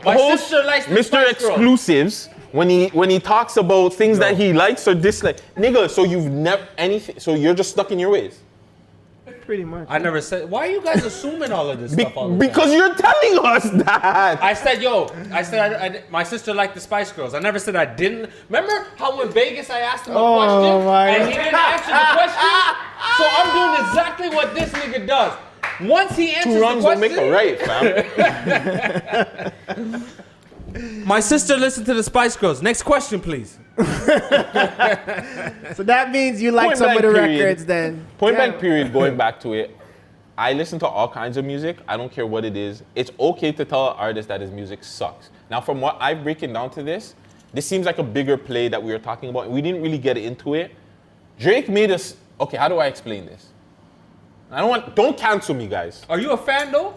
my sister likes the Mr. Spice Girls. Exclusives when he talks about things that he likes or dislikes. Nigga, so you've never anything. So you're just stuck in your ways. Pretty much. I never said. Why are you guys assuming all of this stuff? All the time? Because you're telling us that. I said, my sister liked the Spice Girls. I never said I didn't. Remember how in Vegas I asked him a question my and he didn't answer the question? So I'm doing exactly what this nigga does. Once he answers Two wrongs the don't make question, a right, fam. my sister listened to the Spice Girls. Next question, please. So that means you like Point some of blank the period. records then. Point Yeah. blank period, going back to it. I listen to all kinds of music. I don't care what it is. It's okay to tell an artist that his music sucks. Now, from what I've breaking down to this seems like a bigger play that we were talking about. We didn't really get into it. Drake made us. Okay, how do I explain this? Don't cancel me, guys. Are you a fan though?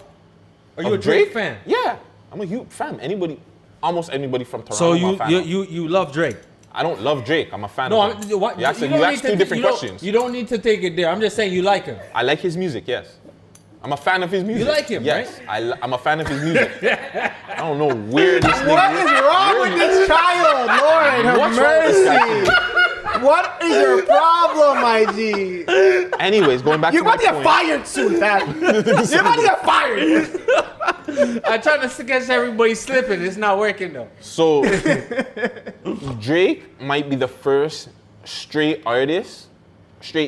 Are you Of a Drake fan? Yeah, I'm a huge fan. Almost anybody from Toronto. So I'm a fan of. you love Drake? I don't love Drake. I'm a fan No, of him. what, You asked don't need two to- different you don't- questions. You don't need to take it there. I'm just saying you like him. I like his music, yes. I'm a fan of his music. You like him, yes. right? I'm a fan of his music. I don't know where this nigga What is wrong with this child? Lord have What's wrong with this guy? mercy. What is your problem, my G? Anyways, going back You're to my about to get point. fired soon, fam. You're about to get fired. I'm trying to catch everybody slipping. It's not working though. So, Drake might be the first straight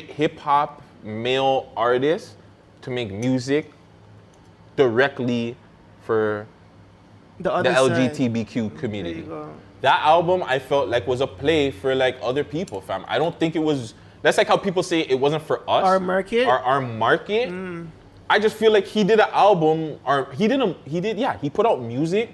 hip hop male artist to make music directly for The the other side. LGBTQ There you community. go. That album I felt like was a play for like other people, fam. I don't think it was. That's like how people say it wasn't for us. Our market? Our market. I just feel like he did an album, or he put out music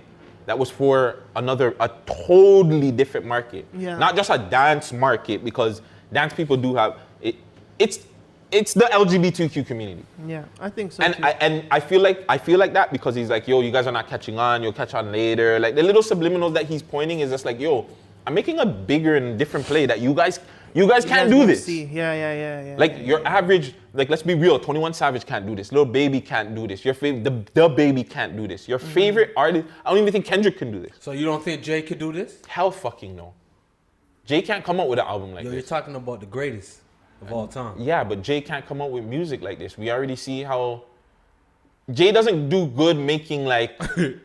that was for a totally different market. Yeah. Not just a dance market, because dance people do have it. It's the LGBTQ community. Yeah, I think so. And too. I feel like that because he's like, yo, you guys are not catching on. You'll catch on later. Like the little subliminals that he's pointing is just like, yo, I'm making a bigger and different play that you guys can't do don't this. see. Yeah. Like your average, like let's be real, 21 Savage can't do this. Lil Baby can't do this. Your favorite, the Baby can't do this. Your favorite artist, I don't even think Kendrick can do this. So you don't think Jay could do this? Hell fucking no. Jay can't come out with an album like Yo, you're this. talking about the greatest of all time. Yeah, but Jay can't come out with music like this. We already see how Jay doesn't do good making like, you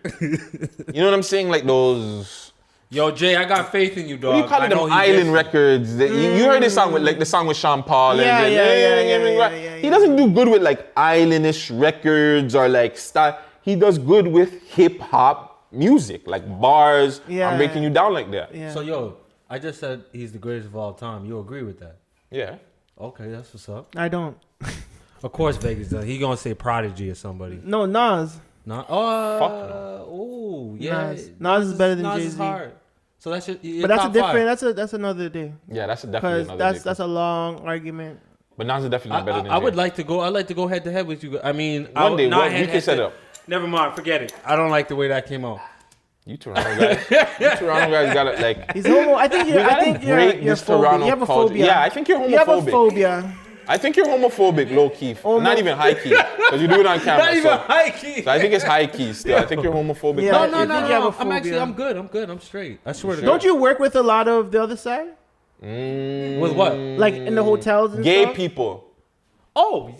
know what I'm saying? Like those. Yo, Jay, I got faith in you, dog. What do you call I it? Them know he island gets- records. You heard this song with like the song with Sean Paul. Yeah, and yeah. He doesn't do good with like islandish records or like style. He does good with hip hop music, like bars. Yeah. I'm breaking you down like that. Yeah. So, yo, I just said he's the greatest of all time. You agree with that? Yeah. Okay, that's what's up. I don't. Of course, Vegas does. He gonna say Prodigy or somebody. No, Nas. Not. Fuck Oh, yeah. Nas is better than Nas is Jay-Z. hard. So that's your But that's a top different. five. That's another day. Yeah, that's definitely Because another that's a long argument. But Nas is definitely not better than I Jay. would like to go. I'd like to go head to head with you. I mean, One day, not we head can to set head. up. Never mind. Forget it. I don't like the way that came out. You Toronto guys got it like. He's homo. I think We you're. I gotta think break you're this phobic. Toronto You have a culture. phobia. Yeah, I think you're You have a homophobic. phobia. I think you're homophobic, low key. Not even high key, because you do it on camera. Not even so, high key. so I think it's high key still. I think you're homophobic. Yeah. No, low no, key. no, think you have no. a I'm actually, phobia. I'm good. I'm straight. I swear to Sure. God. Don't you work with a lot of the other side? With what? Like in the hotels and Gay stuff? people. Oh,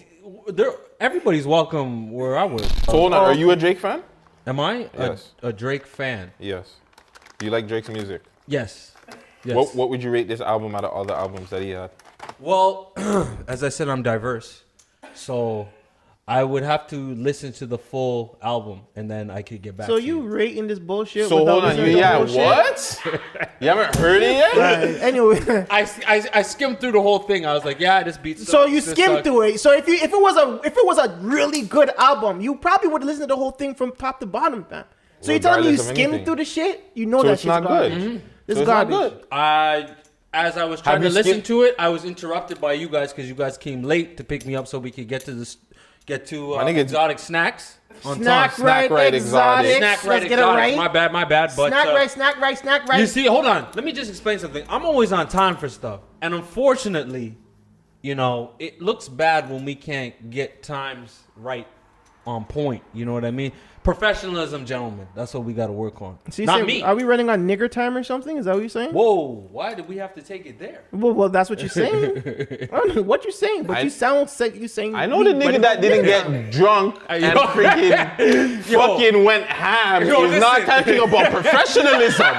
everybody's welcome where I work. So hold on, are you a Drake fan? Am I Yes. a Drake fan? Yes. Do you like Drake's music? Yes. Yes. What would you rate this album out of all the albums that he had? Well, as I said, I'm diverse, so I would have to listen to the full album and then I could get back. So to you rating this bullshit? So without hold on, listening to the bullshit? what? You haven't heard it yet? Right. Anyway, I skimmed through the whole thing. I was like, yeah, this beat. so you sucks, this skimmed sucks. through it. So if it was a really good album, you probably would listen to the whole thing from top to bottom, fam. So you're telling me you Regardless of skimmed anything. through the shit? You know So that it's shit's not garbage. good. It's So it's not garbage. good. As I was trying Have to you listen skimmed- to it, I was interrupted by you guys because you guys came late to pick me up so we could get to I think it's- exotic snacks on Snack time. right, right, exotic. exotic. Snack right, Let's get it exotic. right. My bad. But Snack right, snack right, snack right. you see, hold on. Let me just explain something. I'm always on time for stuff, and unfortunately, you know, it looks bad when we can't get times right on point. You know what I mean? Professionalism, gentlemen. That's what we got to work on. So you Not saying- me. Are we running on nigger time or something? Is that what you're saying? Whoa! Why did we have to take it there? Well, that's what you're saying. I don't know what you're saying, but you sound sick. You saying I know the nigga that didn't get drunk and Yo. freaking fucking went ham Yo, is not listen. talking about professionalism.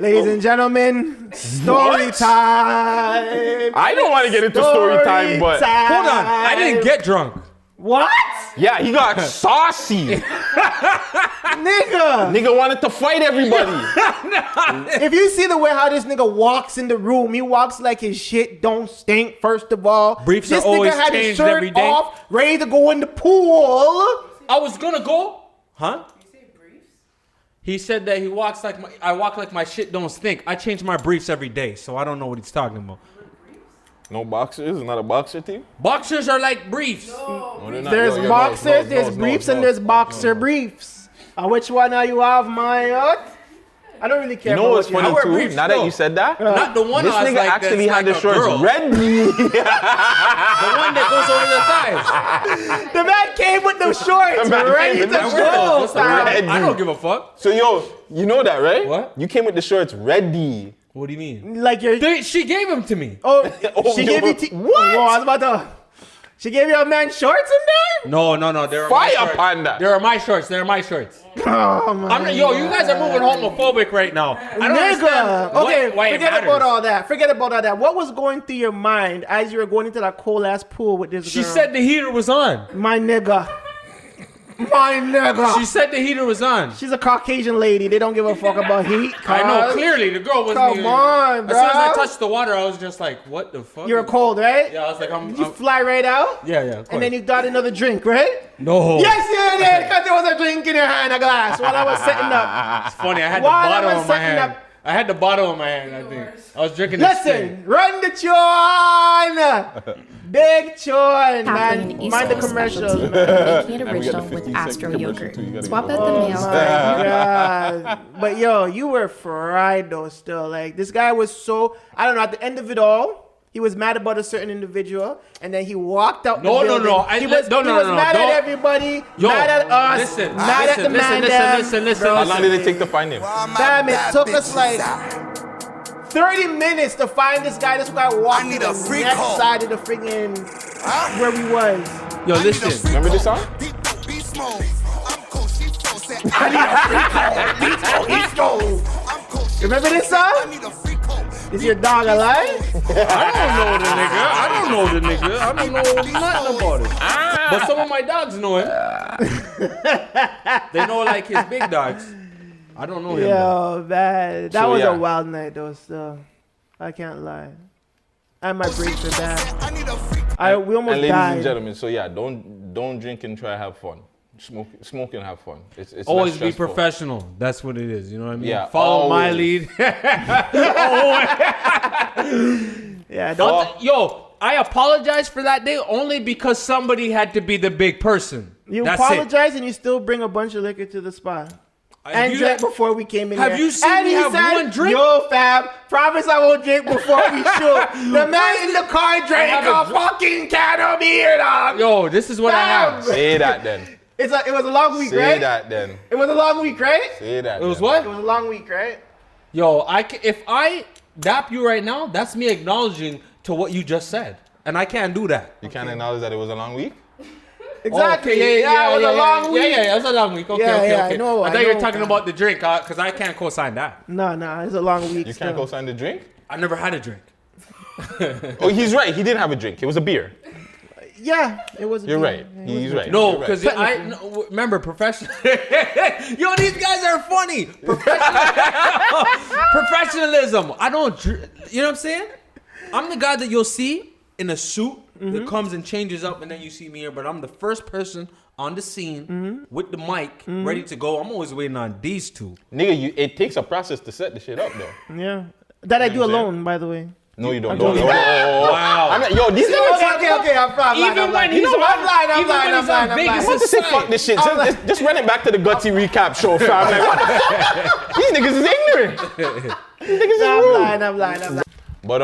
Ladies and gentlemen, story time. I don't want to get into story time, but Hold on, I didn't get drunk. What? yeah, he got saucy. Nigga. Nigga wanted to fight everybody. If you see the way how this nigga walks in the room, he walks like his shit don't stink, first of all. Briefs this are always nigga had his changed shirt every day. off, ready to go in the pool. I was gonna go, huh? He said that he walks like I walk like my shit don't stink. I change my briefs every day, so I don't know what he's talking about. No boxers? Not a boxer team? Boxers are like briefs. No, they're not. There's Yo, yo, boxers, there's no, briefs, no, and there's no, boxer briefs. Which one are you have, my I don't really care. You know about what's what funny wear too? briefs, Now that no. you said that, Not the one this I was nigga like actually that's had like the a shorts girl. ready. The one that goes over the thighs. The man came with the shorts, The man ready came to with the go. What's that? Red. I don't give a fuck. So yo, you know that, right? What? You came with the shorts ready. What do you mean? Like you're. She gave them to me. Oh, Oh, she yo. gave you. What? Whoa, I was about to. She gave you a man shorts in there? No. There are my Fire shorts. panda. There are my shorts. There are my shorts. Oh my. I'm not, yo, you guys are moving homophobic right now. I don't understand Nigga. Okay, why it forget matters. about all that. Forget about all that. What was going through your mind as you were going into that cold ass pool with this She girl? said the heater was on. My nigga. My nigga. She said the heater was on. She's a Caucasian lady. They don't give a fuck about heat. I know cuz. clearly the girl wasn't Come even. on, As soon as I bro. touched the water, I was just like, "What the fuck?" You were cold, right? Yeah, I was like, Did you fly right out? Yeah, of course. And then you got another drink, right? No. Yes, you did, because there was a drink in your hand, a glass, while I was setting up. It's funny. I had While I the bottle was in my setting hand. up- I had the bottle in my hand. I think I was drinking. this thing. Listen, run the tune. Big tune, Happening man. in East Mind the Coast commercials, specialty, man. making it And we got original the with 15-second Astro commercial yogurt. too. You gotta Swap get out the Oh male. my God. But yo, you were fried though still. Like this guy was so, I don't know, at the end of it all, he was mad about a certain individual, and then he walked out No, the no, building. no. He was mad at everybody, Yo, mad at us, listen, mad at the man dem. listen. How long did it take to find him? Damn, it took us like 30 minutes to find this guy. This guy walked to the next side of the friggin' where we was. Yo, listen. Remember this song? Remember this song? Is your dog alive? I don't know the nigga. I don't know nothing about it. But some of my dogs know him. They know like his big dogs. I don't know him. though. Yo, man. That So, was yeah. a wild night though, still. I can't lie. And my brakes are bad. We almost And ladies died. and gentlemen, so yeah, don't drink and try to have fun. Smoke and have fun. It's Always less be stressful. professional. That's what it is. You know what I mean? Yeah, Follow my always. lead. Yeah, don't. Yo, I apologize for that day only because somebody had to be the big person. You That's apologize and you still bring a bunch of liquor to the spot. And you- drank before we came in Have here. you seen and me he have said, one drink? Yo, fam, promise I won't drink before we shoot. The man in the car drank have a fucking can of beer, dog. Yo, this is what I have. Say that then. It was a long week, Say right? that then. It was a long week, right? Say that. It was then. what? It was a long week, right? Yo, if I dap you right now, that's me acknowledging to what you just said. And I can't do that. You can't acknowledge that it was a long week? Exactly. Okay, it was a long week. Yeah, it was a long week. Okay, Yeah, okay, yeah, okay. I know, I I thought you were know, talking fam. about the drink, because I can't co-sign that. No, it's a long week. You still. can't co-sign the drink? I never had a drink. Oh, he's right. He didn't have a drink. It was a beer. Yeah, it was. You're beer. right. He's right. No, You're right. because remember, professional. Yo, these guys are funny. Professionalism. I don't. You know what I'm saying? I'm the guy that you'll see in a suit that comes and changes up, and then you see me here. But I'm the first person on the scene with the mic, ready to go. I'm always waiting on these two. Nigga, it takes a process to set the shit up, though. Yeah, that I do You know what I'm alone, by the way. No, you don't. doing No, that. Wow. I'm not, yo, these niggas. Okay. I'm lying. Even I'm when lying. he's You know what? on- I'm lying. even when he's on I'm Vegas, about to say fuck this shit. Just run it back to the Gutsy recap show, fam. Like, what the fuck? These niggas is ignorant. These niggas is rude. I'm lying. But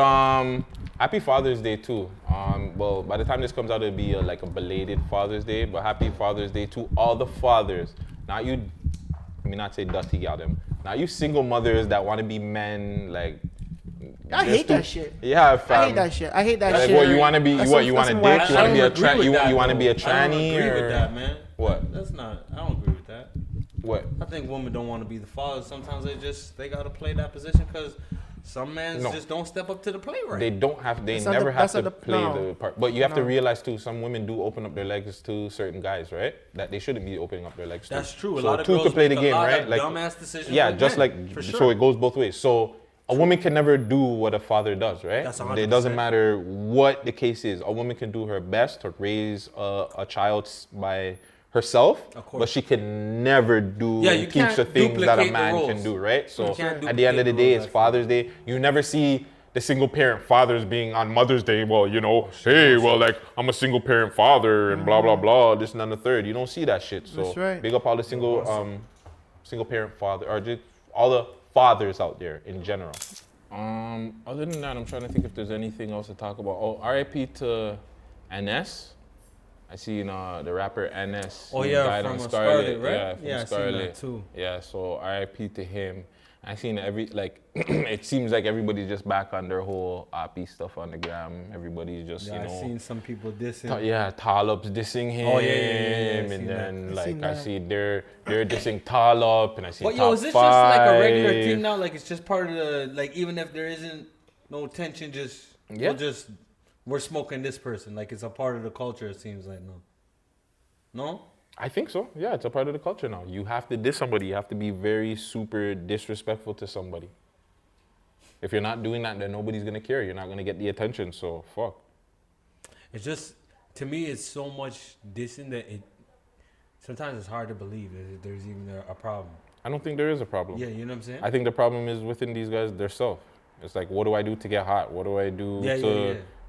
happy Father's Day too. Well, by the time this comes out, it'll be like a belated Father's Day. But happy Father's Day to all the fathers. Now you, let me not say dirty gal them. Now you single mothers that want to be men, like. I hate that shit. Yeah, fam. I hate that shit. I hate that Like, shit. what you want to be? That's What some- you want to that's dick? some You want to be a I don't agree with that, you want to be a though. I don't tranny agree or with that, man. what? That's not. I don't agree with that. What? I think women don't want to be the fathers. Sometimes they gotta play that position because some men just don't step up to the plate right. They don't have. They never have to play the part. But you have to realize too, some women do open up their legs to certain guys, right? That they shouldn't be opening up their legs. That's to. true. A So lot of two girls to play the make game, a lot right? of Like dumbass decisions. yeah, like just men, like for sure. so it goes both ways. So a woman can never do what a father does, right? That's It doesn't 100%. matter what the case is. A woman can do her best to raise a child by herself, but she can never you teach can't the things that a duplicate the man can roles. do, right? So can't at the end of the duplicate day, roles, it's Father's Day. You never see the single parent fathers being on Mother's Day. Well, you know, hey, well, like I'm a single parent father and blah blah blah. This and then the third. You don't see that shit. So That's right. big up all the single parent father or just all the fathers out there in general. Other than that, I'm trying to think if there's anything else to talk about. Oh, RIP to NS. I seen the rapper NS. Oh he yeah, died from on Scarlet, right? Yeah, from I Scarlet. seen that too. Yeah, so RIP to him. I seen it seems like everybody's just back on their whole Oppie stuff on the gram. Everybody's just, Yeah, I seen some people dissing. Talup's dissing him. Oh, yeah. And then I that. see they're dissing Talup, and I see But Top is this just like a regular 5. thing now? Like it's just part of the even if there isn't no tension, we're smoking this person. Like it's a part of the culture. It seems like no. I think so. Yeah, it's a part of the culture now. You have to diss somebody. You have to be very super disrespectful to somebody. If you're not doing that, then nobody's gonna care. You're not gonna get the attention. So fuck. It's just to me, it's so much dissing that sometimes it's hard to believe that there's even a problem. I don't think there is a problem. Yeah, you know what I'm saying? I think the problem is within these guys themselves. It's like, what do I do to get hot? What do I do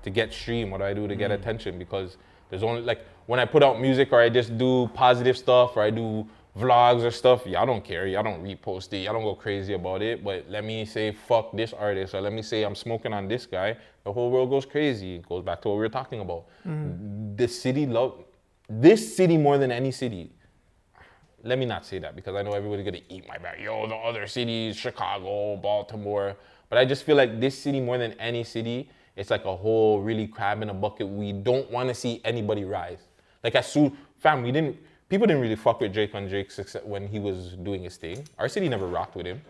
to get stream? What do I do to get attention? Because there's only like when I put out music or I just do positive stuff or I do vlogs or stuff, y'all don't care. Y'all don't repost it. Y'all don't go crazy about it. But let me say fuck this artist or let me say I'm smoking on this guy. The whole world goes crazy. It goes back to what we were talking about. This city more than any city. Let me not say that because I know everybody's gonna eat my back. Yo, the other cities, Chicago, Baltimore. But I just feel like this city more than any city, it's like a whole really crab in a bucket. We don't want to see anybody rise. Like people didn't really fuck with Drake on Drake's success when he was doing his thing. Our city never rocked with him.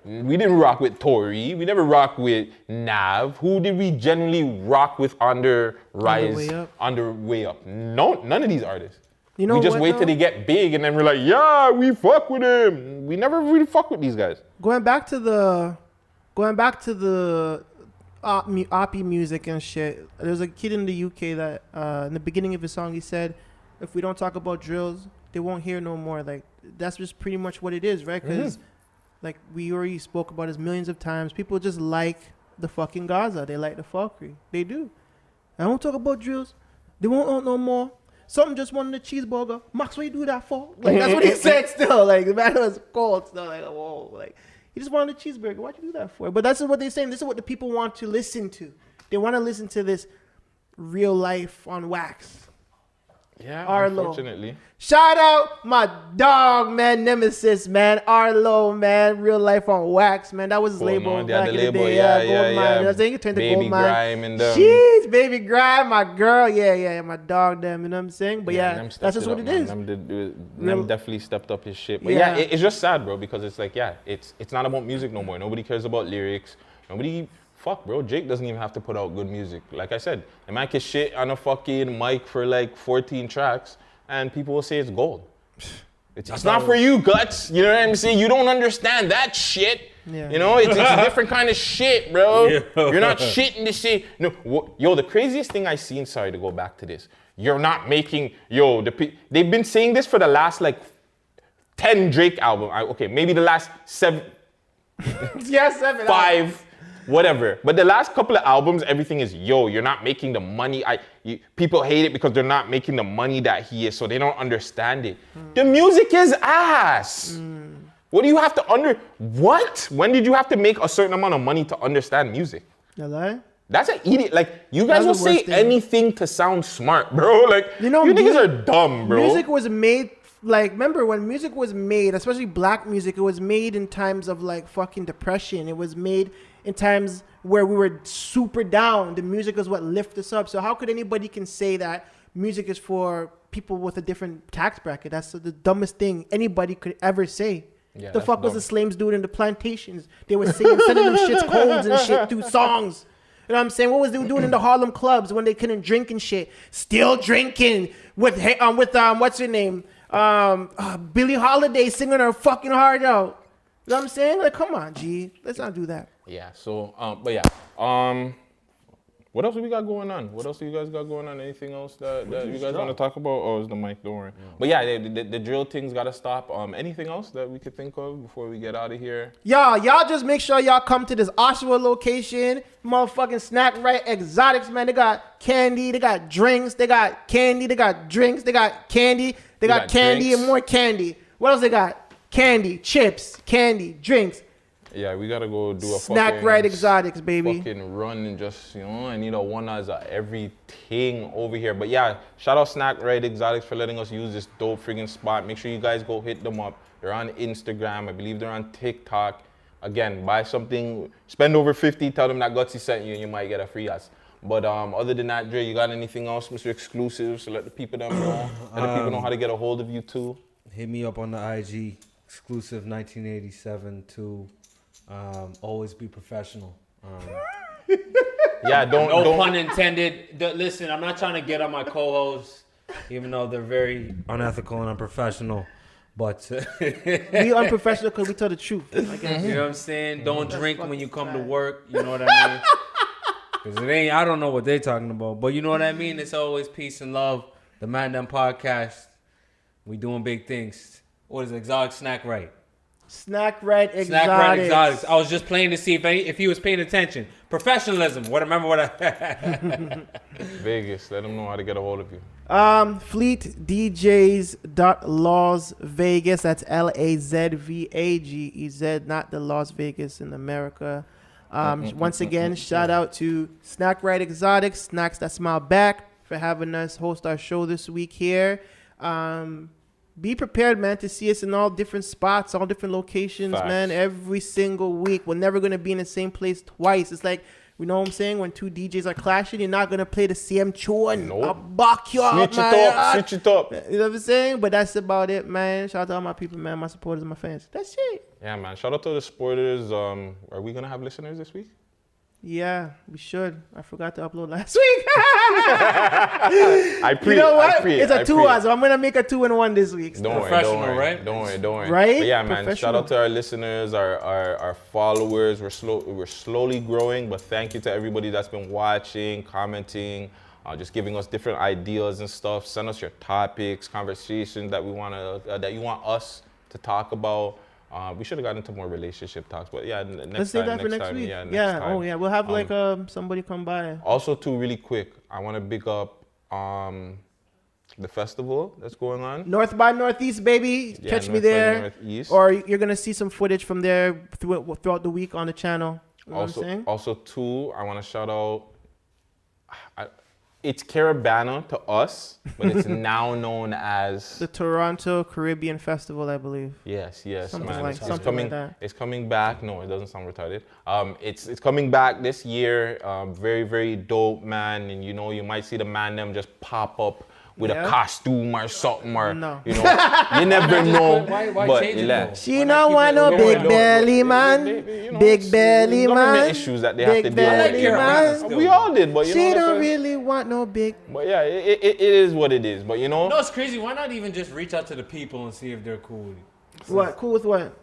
We didn't rock with Tory. We never rocked with Nav. Who did we generally rock with on their rise, on their way up? No, none of these artists. You know we just what, wait though? till they get big and then we're like, yeah, we fuck with him. We never really fuck with these guys. Going back to the Oppie music and shit. There's a kid in the UK that in the beginning of his song he said, if we don't talk about drills, they won't hear no more. Like that's just pretty much what it is, right? Because like we already spoke about this millions of times. People just like the fucking Gaza. They like the fuckery. They do. I don't talk about drills. They won't want no more. Something just wanted a cheeseburger. Max, what you do that for? Like that's what he said still. Like the man was cold still. Like whoa. Like he just wanted a cheeseburger. Why'd you do that for? But that's what they're saying. This is what the people want to listen to. They want to listen to this real life on wax. Yeah, Arlo. unfortunately. Shout out my dog, man, Nemesis, man, Arlo, man, real life on wax, man. That was his label back in the day. Gold Mine. I think it turned to Gold Mine. Grime and them. Jeez, Baby Grime, my girl, yeah, my dog, them. You know what I'm saying? But them that's stepped just it what up, it is. Them definitely stepped up his shit. But yeah, it's just sad, bro, because it's like, it's not about music no more. Nobody cares about lyrics. Fuck, bro. Jake doesn't even have to put out good music. Like I said, the man can shit on a fucking mic for like 14 tracks, and people will say it's gold. It's not for you, Guts. You know what I'm saying? You don't understand that shit. Yeah. You know, it's a different kind of shit, bro. You're not shitting the shit. No, yo, the craziest thing I seen, sorry to go back to this, you're not making, they've been saying this for the last like 10 Drake album. Okay, maybe the last 7. Yeah, 7. 5. Whatever. But the last couple of albums, everything is, you're not making the money. People hate it because they're not making the money that he is, so they don't understand it. The music is ass. What do you have to what? When did you have to make a certain amount of money to understand music? Hello? That's an idiot. Like, you guys will say anything to sound smart, bro. Like, you niggas are dumb, bro. Music was made, like, remember when music was made, especially black music, it was made in times of, like, fucking depression. It was made in times where we were super down. The music is what lifted us up. So how could anybody can say that music is for people with a different tax bracket. That's the dumbest thing anybody could ever say. Yeah, The that's fuck was dumb. the slaves doing in the plantations? They were singing, sending them shits codes and shit through songs. You know what I'm saying? What was they doing in the Harlem clubs when they couldn't drink and shit? Still drinking with what's her name? Billie Holiday singing her fucking heart out. You know what I'm saying? Like, come on, G. Let's not do that. Yeah. So, but yeah. What else do we got going on? What else do you guys got going on? Anything else that you guys want to talk about? Oh, is the mic? Don't worry. But yeah, the drill thing's got to stop. Anything else that we could think of before we get out of here? Y'all just make sure y'all come to this Oshawa location. Motherfucking Snack Right Exotics, man. They got candy, they got drinks, they got candy, they got drinks, they got candy, they got candy drinks. and more candy. What else they got? Candy, chips, candy, drinks. Yeah, we gotta go do a Snack Right Exotics, baby. Fucking run and just, I need a one as everything over here. But yeah, shout out Snack Right Exotics for letting us use this dope friggin' spot. Make sure you guys go hit them up. They're on Instagram. I believe they're on TikTok. Again, buy something, spend over 50, tell them that Gutsy sent you and you might get a free ass. But other than that, Dre, you got anything else, Mr. Exclusive? So let the people know. Let the people know how to get a hold of you too. Hit me up on the IG, exclusive 1987 to always be professional. Yeah, no don't pun intended. Listen, I'm not trying to get on my co-hosts, even though they're very unethical and unprofessional. But We unprofessional because we tell the truth. I guess. you know what I'm saying? Don't drink when you come to work. You know what I mean? Because it ain't. I don't know what they're talking about, but you know what I mean. It's always peace and love. The Man Dem podcast. We doing big things. What is it? Exotic Snack Right? Snack Right Exotics. Snack Right Exotics. I was just playing to see if he was paying attention. Professionalism. Remember what I. Vegas, let them know how to get a hold of you. FleetDJs.Las Vegas. That's LAZVAGEZ, not the Las Vegas in America. Once again, shout out to Snack Right Exotics, Snacks That Smile Back, for having us host our show this week here. Be prepared, man, to see us in all different spots, all different locations, Facts. man, every single week. We're never going to be in the same place twice. It's like, you know what I'm saying? When two DJs are clashing, you're not going to play the same tune. Nope. I'll buck you up, Switch it up. You know what I'm saying? But that's about it, man. Shout out to all my people, man, my supporters and my fans. That's it. Yeah, man. Shout out to the supporters. Are we gonna have listeners this week? Yeah, we should. I forgot to upload last week. You know what? It's a 2-hour, so I'm going to make a 2-in-1 this week. Don't Professional, worry. right? Don't worry. Right? But yeah, man. Shout out to our listeners, our followers. We're slowly growing, but thank you to everybody that's been watching, commenting, just giving us different ideas and stuff. Send us your topics, conversations that you want us to talk about. We should have gotten into more relationship talks, but yeah, Let's save that for next week. Yeah, time. Oh yeah, we'll have somebody come by. Also, too, really quick, I want to big up the festival that's going on. North by Northeast, baby. Yeah, Catch me North by there. Northeast. Or you're gonna see some footage from there throughout the week on the channel. You know what I'm saying? Also, too, I want to shout out. It's Carabana to us, but it's now known as the Toronto Caribbean Festival, I believe. Yes, something man. like that. It's coming back. No, it doesn't sound retarded. It's coming back this year. Very, very dope, man. And you might see the Man Dem just pop up with a costume or something, or No. you never know. Why but change it, though? She no want no big belly man, big belly government man. issues that they have to Big deal belly with. man. We all did, but She don't really want no big. But yeah, it is what it is. But No, it's crazy. Why not even just reach out to the people and see if they're cool with it? What? Cool with what?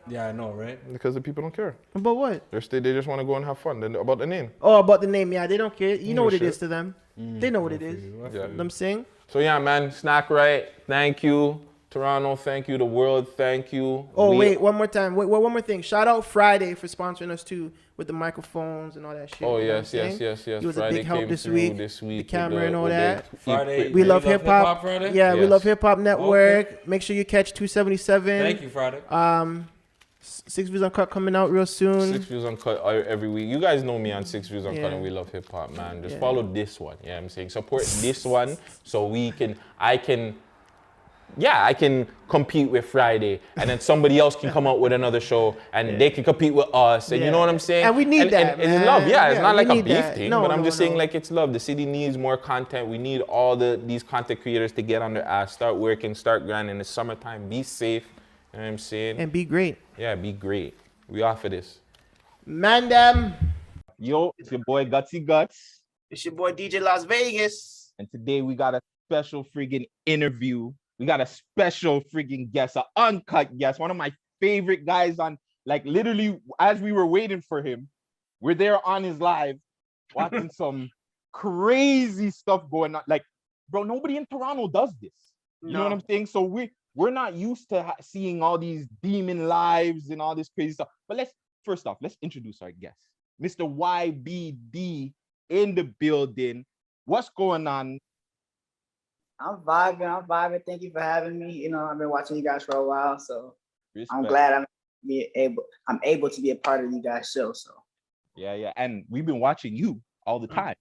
Yeah, I know, right? because the people don't care. About what? They just want to go and have fun. Then about the name. Oh, about the name. Yeah, they don't care. You know what it shit. is to them. They know what it is. Yeah. You know what I'm saying? So yeah, man, Snack Right. Thank you, Toronto. Thank you, the world. Thank you. Oh, wait, one more time. Wait, one more thing. Shout out Friday for sponsoring us too with the microphones and all that shit. Oh You know what I'm yes. saying? He was Friday a big help came this through week. This week. The camera with and all with that. Friday. We love hip hop. Friday? Yeah, we Yes. love Hip Hop Network. Make sure you catch 277. Thank you, Friday. 6 Views Uncut coming out real soon. 6 Views Uncut every week. You guys know me on 6 Views Uncut, Yeah. and we love hip hop, man. Just Yeah. follow this one. Yeah, I'm saying support this one so I can yeah, I can compete with Friday, and then somebody else can come out with another show, and they can compete with us, and you know what I'm saying? And we need that, and it's love, man. yeah. It's Yeah, not we like a need beef that. thing, No, but I'm no, just saying no. like it's love. The city needs more content. We need all these content creators to get on their ass, start working, start grinding. It's summertime. Be safe. You know what I'm saying? And be great. Yeah, be great. We offer this. Man Dem. Yo, it's your boy Gutsy Guts. It's your boy DJ Las Vegas. And today we got a special friggin' interview. We got a special friggin' guest, an uncut guest, one of my favorite guys on, like literally as we were waiting for him, we're there on his live watching some crazy stuff going on. Like, bro, nobody in Toronto does this. You know what I'm saying? So we're not used to seeing all these demon lives and all this crazy stuff. But first off, let's introduce our guest. Mr. YBD in the building. What's going on? I'm vibing. Thank you for having me. You know, I've been watching you guys for a while, so Respect. I'm glad I'm able to be a part of you guys' show. So yeah, and we've been watching you all the time.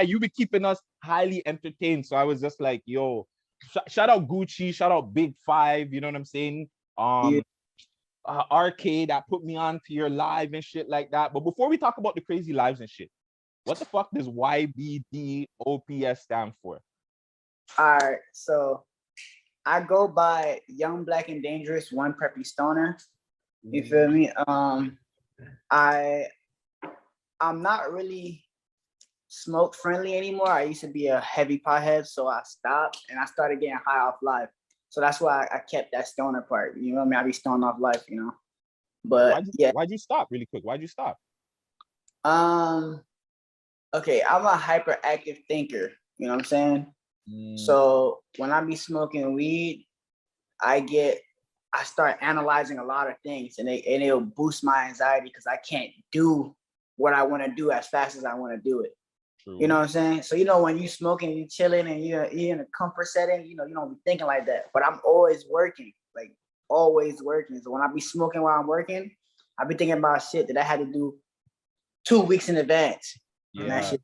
You've been keeping us highly entertained. So I was just like, yo, shout out Gucci, shout out Big Five. You know what I'm saying? Arcade that put me on to your live and shit like that. But before we talk about the crazy lives and shit, what the fuck does YBD OPS stand for? all right, so I go by Young Black and Dangerous One Preppy Stoner. You feel me? I'm not really smoke friendly anymore. I used to be a heavy pothead, so I stopped and I started getting high off life. So that's why I kept that stoner part. You know what I mean? I be stoned off life, you know. But why'd you stop really quick? Why'd you stop? Okay, I'm a hyperactive thinker. You know what I'm saying? So when I be smoking weed, I start analyzing a lot of things, and it'll boost my anxiety because I can't do what I want to do as fast as I want to do it. True. You know what I'm saying? So, you know, when you smoking, you chilling and you're in a comfort setting, you know, you don't be thinking like that. But I'm always working, like always working. So when I be smoking while I'm working, I be thinking about shit that I had to do 2 weeks in advance. Yeah. And that shit.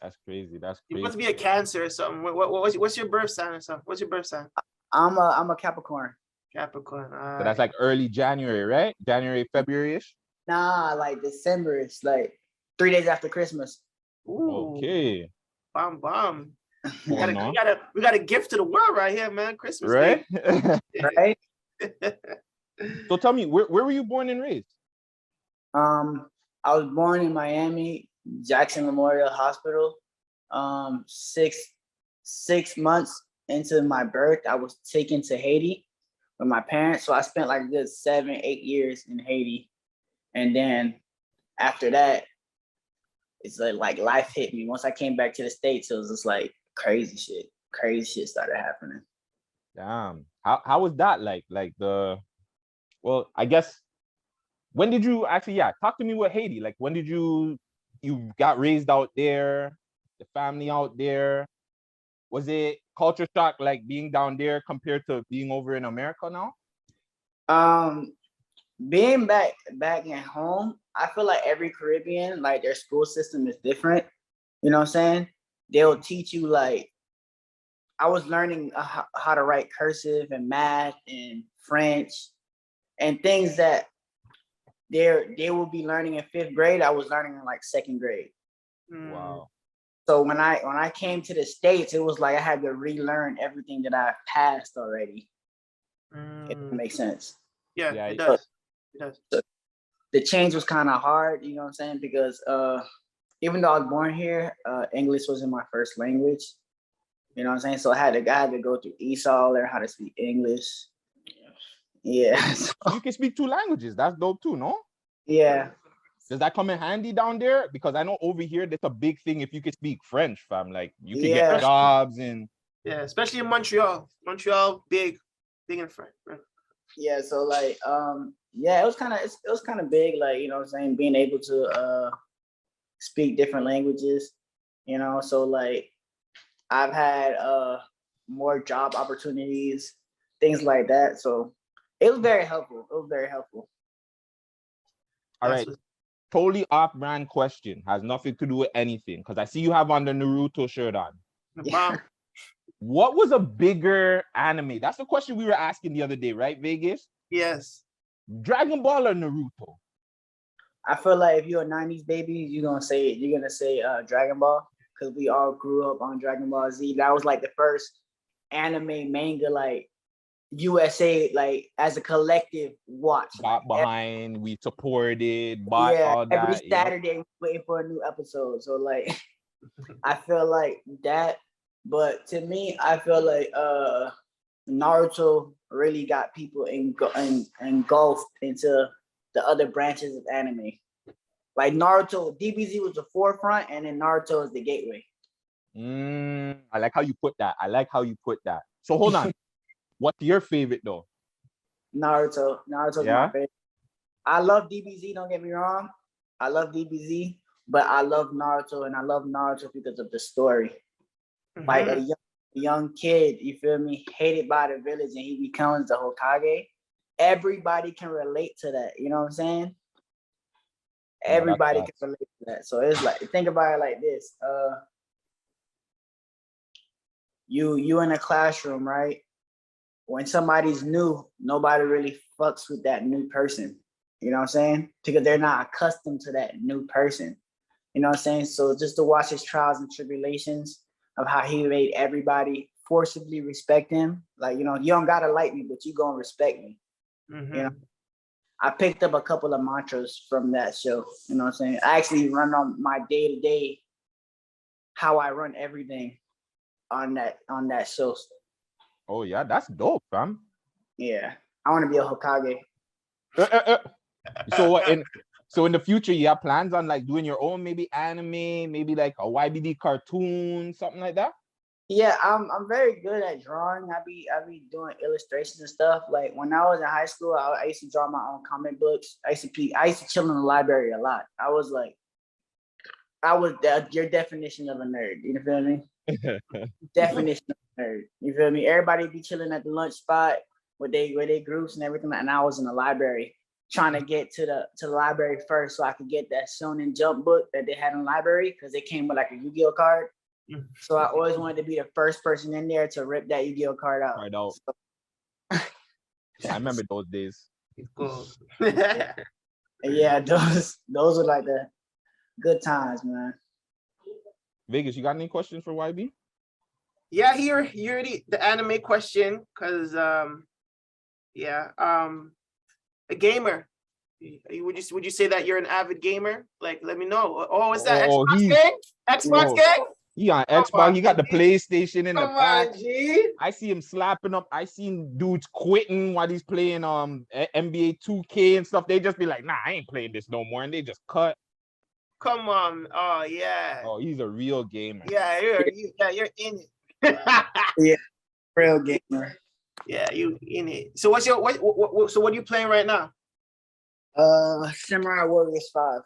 That's crazy. You must be a Cancer or something. What's your birth sign or something? What's your birth sign? I'm a Capricorn. Capricorn. So that's like early January, right? January, February-ish? Nah, like December. It's like 3 days after Christmas. Ooh. Okay. Bomb. We got a gift to the world right here, man. Christmas. Right? Right? So tell me, where were you born and raised? I was born in Miami, Jackson Memorial Hospital. 6 months into my birth, I was taken to Haiti with my parents. So I spent like a good 7-8 years in Haiti. And then after that, it's like life hit me. Once I came back to the States, it was just like crazy shit started happening. Damn. How was that like? Well, I guess, when did you actually, talk to me with Haiti. Like, when did you got raised out there, the family out there? Was it culture shock, like being down there compared to being over in America now? Being back at home, I feel like every Caribbean, like their school system is different. You know what I'm saying? They'll teach you, like, I was learning how to write cursive and math and French and things that they will be learning in 5th grade. I was learning in like 2nd grade. Wow. So when I came to the States, it was like I had to relearn everything that I passed already. If it makes sense. Yeah, it does. So the change was kind of hard, you know what I'm saying? Because even though I was born here, English wasn't my first language. You know what I'm saying? So I had to go through ESOL, learn how to speak English. Yeah. You can speak 2 languages. That's dope too, no? Yeah. Does that come in handy down there? Because I know over here, that's a big thing if you can speak French, fam. Like, you can get jobs and... Yeah, especially in Montreal. Montreal, big in French. Yeah, so like, it was kind of big, like, you know what I'm saying, being able to speak different languages, you know. So like, I've had more job opportunities, things like that. So it was very helpful. All right. Totally off-brand question. Has nothing to do with anything. Because I see you have on the Naruto shirt on. Yeah. What was a bigger anime? That's the question we were asking the other day, right, Vegas? Yes. Dragon Ball or Naruto? I feel like if you're a '90s baby, you're gonna say Dragon Ball, because we all grew up on Dragon Ball Z. That was like the first anime manga, like USA, like as a collective watch. Got Like, behind, we supported, bought all every that. Yep. Saturday waiting for a new episode. So like, I feel like that. But to me, I feel like Naruto really got people engulfed into the other branches of anime. Like Naruto, DBZ was the forefront, and then Naruto is the gateway. I like how you put that. So hold on. What's your favorite though? Naruto's my favorite. I love DBZ, don't get me wrong. I love DBZ, but I love Naruto, and I love Naruto because of the story. Like a young kid, you feel me, hated by the village, and he becomes the Hokage. Everybody can relate to that. You know what I'm saying? Everybody can relate to that. So it's like, think about it like this. You in a classroom, right? When somebody's new, nobody really fucks with that new person. You know what I'm saying? Because they're not accustomed to that new person. You know what I'm saying? So just to watch his trials and tribulations of how he made everybody forcibly respect him. Like, you know, you don't gotta like me, but you gonna respect me. Mm-hmm. You know, I picked up a couple of mantras from that show. You know what I'm saying? I actually run on my day-to-day, how I run everything on that show. Oh yeah, that's dope, fam. Yeah, I want to be a Hokage. So in the future, you have plans on like doing your own maybe anime, maybe like a YBD cartoon, something like that? Yeah, I'm very good at drawing. I be doing illustrations and stuff. Like when I was in high school, I used to draw my own comic books. I used to chill in the library a lot. I was your definition of a nerd. You feel me? Definition of a nerd. You feel me? Everybody be chilling at the lunch spot with they groups and everything, and I was in the library trying to get to the library first so I could get that Shonen Jump book that they had in the library, because it came with like a Yu-Gi-Oh card. So I always wanted to be the first person in there to rip that Yu-Gi-Oh card out. So, I remember those days. Cool. Yeah, those are like the good times, man. Vegas, you got any questions for YB? Yeah, here the anime question, because a gamer. Would you say that you're an avid gamer? Like, let me know. Oh, is that Xbox gang? Xbox gang? He on Xbox. He got the PlayStation in the back. G. I see him slapping up. I seen dudes quitting while he's playing NBA 2K and stuff. They just be like, nah, I ain't playing this no more, and they just cut. Come on. Oh yeah. Oh, he's a real gamer. Yeah, you're in it. Yeah, real gamer. Yeah, you in it. So what's your so what are you playing right now? Samurai Warriors 5.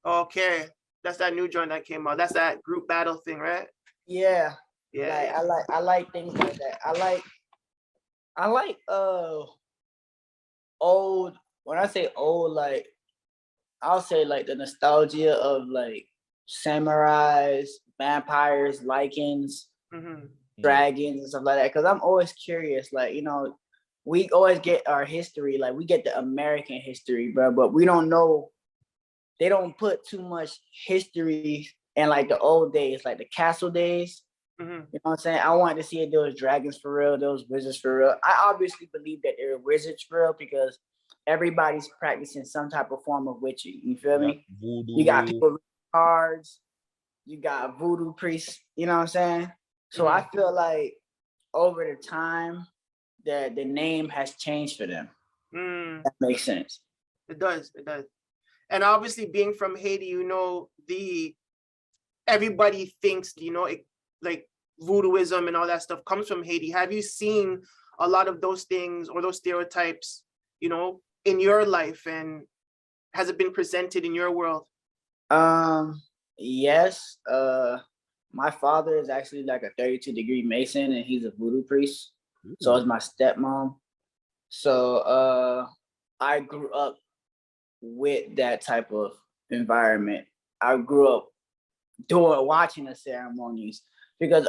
Okay. That's that new joint that came out. That's that group battle thing, right? Yeah. Yeah. I like things like that. I like old, when I say old, like I'll say like the nostalgia of like samurais, vampires, lycans, dragons and stuff like that. Cause I'm always curious, like, you know, we always get our history, like we get the American history, bro, but we don't know, they don't put too much history in like the old days, like the castle days. You know what I'm saying? I wanted to see if there was dragons for real, there was wizards for real. I obviously believe that there are wizards for real, because everybody's practicing some type of form of witching. You feel me? Voodoo. You got people with cards, you got voodoo priests, you know what I'm saying? So I feel like over the time, the name has changed for them. That makes sense. It does. And obviously, being from Haiti, you know, everybody thinks, you know, like voodooism and all that stuff comes from Haiti. Have you seen a lot of those things or those stereotypes, you know, in your life, and has it been presented in your world? Yes. My father is actually like a 32-degree Mason, and he's a voodoo priest. So is my stepmom. So I grew up with that type of environment. I grew up watching the ceremonies, because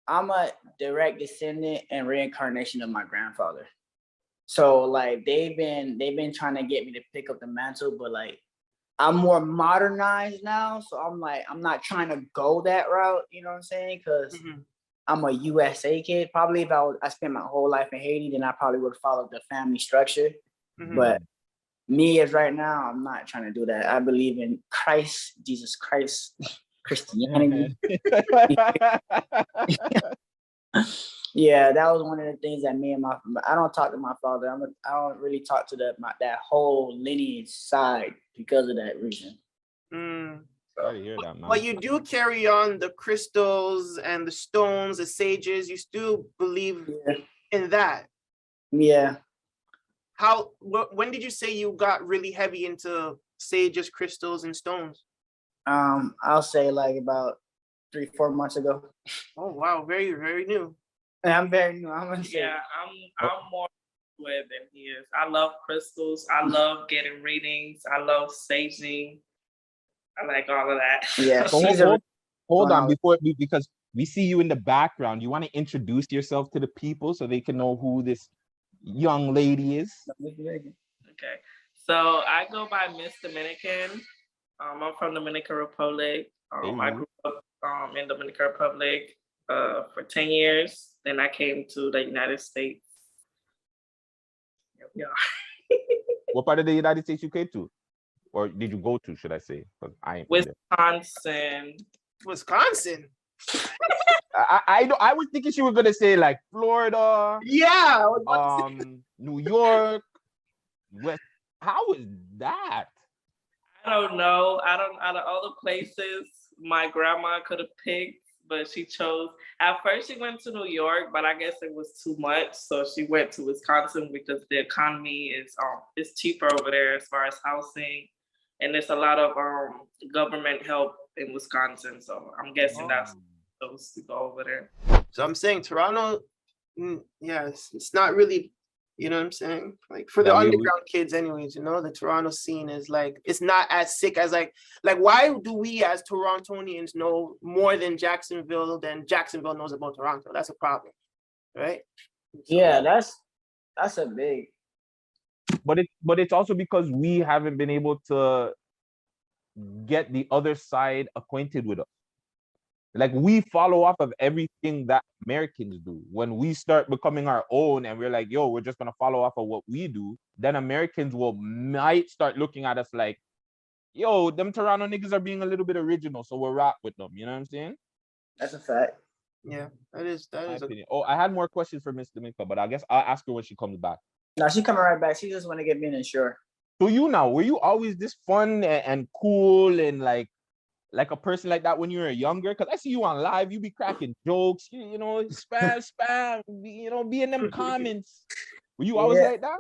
I'm a direct descendant and reincarnation of my grandfather. So like they've been trying to get me to pick up the mantle, but like I'm more modernized now. So I'm like, I'm not trying to go that route, you know what I'm saying? Because I'm a USA kid. Probably if I spent my whole life in Haiti, then I probably would follow the family structure. But me as right now, I'm not trying to do that. I believe in Christ, Jesus Christ, Christianity. Yeah, that was one of the things that me and I don't talk to my father. I don't really talk to that whole lineage side because of that reason. Sorry to hear that, man. But you do carry on the crystals and the stones, the sages. You still believe in that. Yeah. When did you say you got really heavy into sages, crystals, and stones? I'll say like about 3-4 months ago. Oh wow, very, very new. I'm very new. I'm gonna say. Yeah, I'm more aware than he is. I love crystals. I love getting readings. I love saging. I like all of that. Yeah. So hold on because we see you in the background. You want to introduce yourself to the people so they can know who this young lady is? Okay. So I go by Miss Dominican. I'm from Dominican Republic. I grew up in Dominican Republic for 10 years. Then I came to the United States. Yeah. What part of the United States you came to? Or did you go to, should I say? I ain't Wisconsin. Wisconsin. I was thinking she was gonna say like Florida. Yeah. New York. West. How is that? I don't know. Out of all the places my grandma could have picked, but she chose. At first, she went to New York, but I guess it was too much, so she went to Wisconsin because the economy is cheaper over there as far as housing, and there's a lot of government help in Wisconsin. So I'm guessing that's supposed to go over there. So I'm saying Toronto, yeah, it's not really, you know what I'm saying? Like for the underground kids anyways, you know, the Toronto scene is like, it's not as sick as like why do we as Torontonians know more than Jacksonville knows about Toronto? That's a problem, right? Yeah, that's a big. But it's also because we haven't been able to get the other side acquainted with us. Like we follow off of everything that Americans do. When we start becoming our own and we're like, yo, we're just gonna follow off of what we do, then Americans might start looking at us like, yo, them Toronto niggas are being a little bit original, so we'll rock with them. You know what I'm saying? That's a fact. Yeah, that is. I had more questions for Miss Dominica, but I guess I'll ask her when she comes back. No, she's coming right back. She just want to get me an insure. So were you always this fun and cool and like a person like that when you were younger? Because I see you on live, you be cracking jokes, you know, spam, you know, be in them comments. Were you always like that?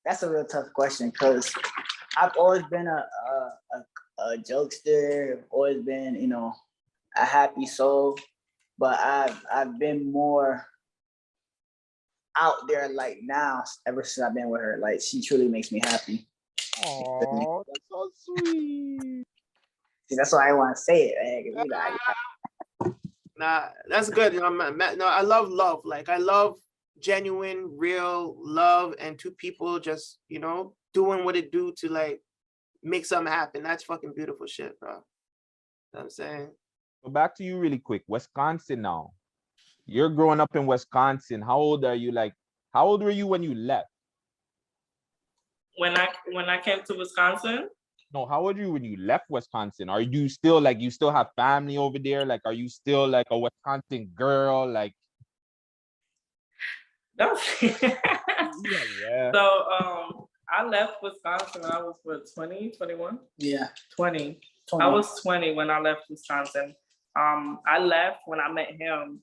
That's a real tough question because I've always been a jokester. I've always been, you know, a happy soul, but I've been more out there like now ever since I've been with her. Like she truly makes me happy. Oh, that's so sweet. See, that's why I want to say it, man. Nah, that's good. You know, no, I love love. Like I love genuine, real love, and two people just, you know, doing what it do to like make something happen. That's fucking beautiful shit, bro. You know what I'm saying? So back to you really quick. Wisconsin now. You're growing up in Wisconsin. How old are you? Like, how old were you when you left? When I came to Wisconsin? No, how old are you when you left Wisconsin? Are you still like, you still have family over there? Like, are you still like a Wisconsin girl? Like, no. Yeah. So I left Wisconsin when I was 20, 21? Yeah. 20. I was 20 when I left Wisconsin. I left when I met him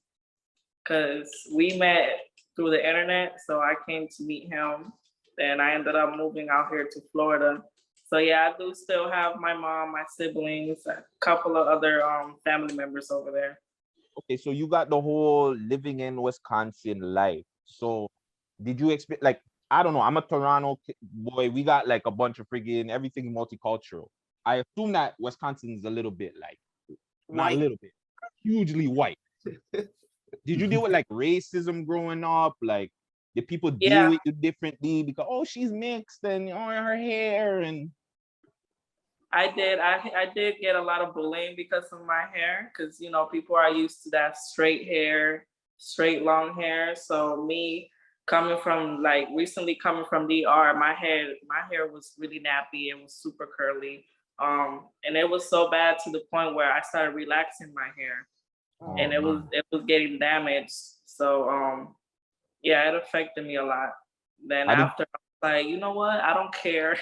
because we met through the internet. So I came to meet him. And I ended up moving out here to Florida. So yeah, I do still have my mom, my siblings, a couple of other family members over there. Okay, so you got the whole living in Wisconsin life. So did you expect, like, I don't know, I'm a Toronto boy. We got like a bunch of friggin' everything multicultural. I assume that Wisconsin's a little bit like not a White. little bit, hugely white. Did you deal with like racism growing up? Like, did people deal Yeah, with you differently because she's mixed and her hair and I did. I did get a lot of bullying because of my hair, because people are used to that straight hair, straight long hair. So me coming from like recently coming from DR, my hair was really nappy and was super curly. And it was so bad to the point where I started relaxing my hair, and it was getting damaged. So yeah, it affected me a lot. Then how did after, I was like, you know what? I don't care.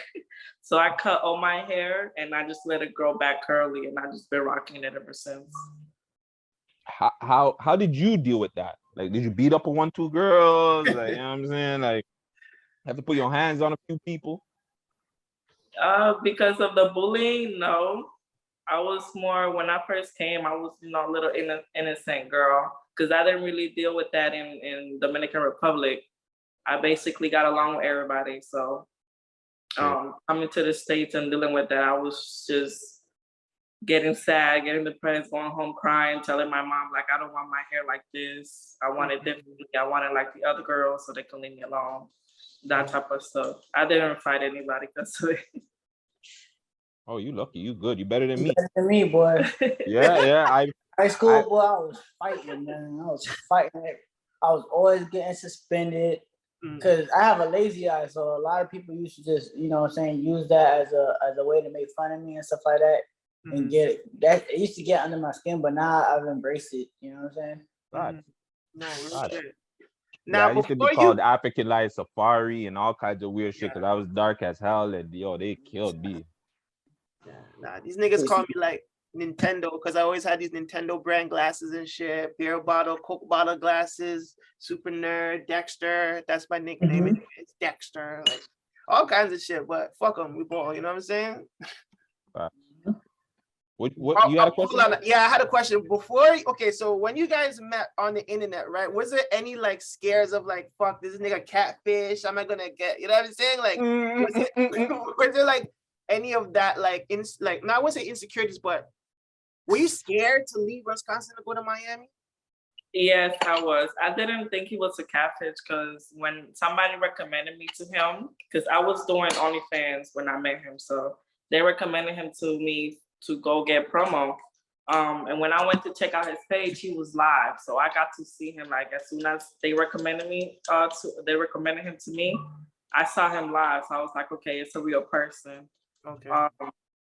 So I cut all my hair and I just let it grow back curly, and I just been rocking it ever since. how did you deal with that? Like, did you beat up a 1-2 girls? Like, you know what I'm saying? Like, have to put your hands on a few people? Because of the bullying, no. I was more, when I first came, I was, a little innocent girl, because I didn't really deal with that in Dominican Republic. I basically got along with everybody. So coming to the States and dealing with that, I was just getting sad, getting depressed, going home crying, telling my mom, like, I don't want my hair like this. I want it differently. I want it like the other girls so they can leave me alone. That type of stuff. I didn't fight anybody because of it. Oh, you lucky. You good. You better than me. Better than me, boy. Yeah. High school, boy, I was fighting, man. I was fighting. I was always getting suspended because I have a lazy eye. So a lot of people used to just, use that as a way to make fun of me and stuff like that. And get that. It used to get under my skin, but now I've embraced it. You know what I'm saying? God. No, God. real shit. Yeah, Now I used to be before called African Light Safari and all kinds of weird shit because I was dark as hell and they killed me. Nah, these niggas call me like Nintendo because I always had these Nintendo brand glasses and shit, beer bottle, Coke bottle glasses, Super Nerd, Dexter. That's my nickname. It's Dexter, like all kinds of shit. But fuck them, we ball. You know what I'm saying? What you got a question? Hold on. Yeah, I had a question before. Okay, so when you guys met on the internet, right? Was there any like scares of like, fuck, this nigga catfish? Am I gonna get? You know what I'm saying? Like, was there like any of that? Like, now I wouldn't say insecurities, but were you scared to leave Wisconsin to go to Miami? Yes, I was. I didn't think he was a catfish because when somebody recommended me to him, because I was doing OnlyFans when I met him, so they recommended him to me to go get promo. And when I went to check out his page, he was live, so I got to see him. Like as soon as they recommended him to me, I saw him live. So I was like, okay, it's a real person. Okay.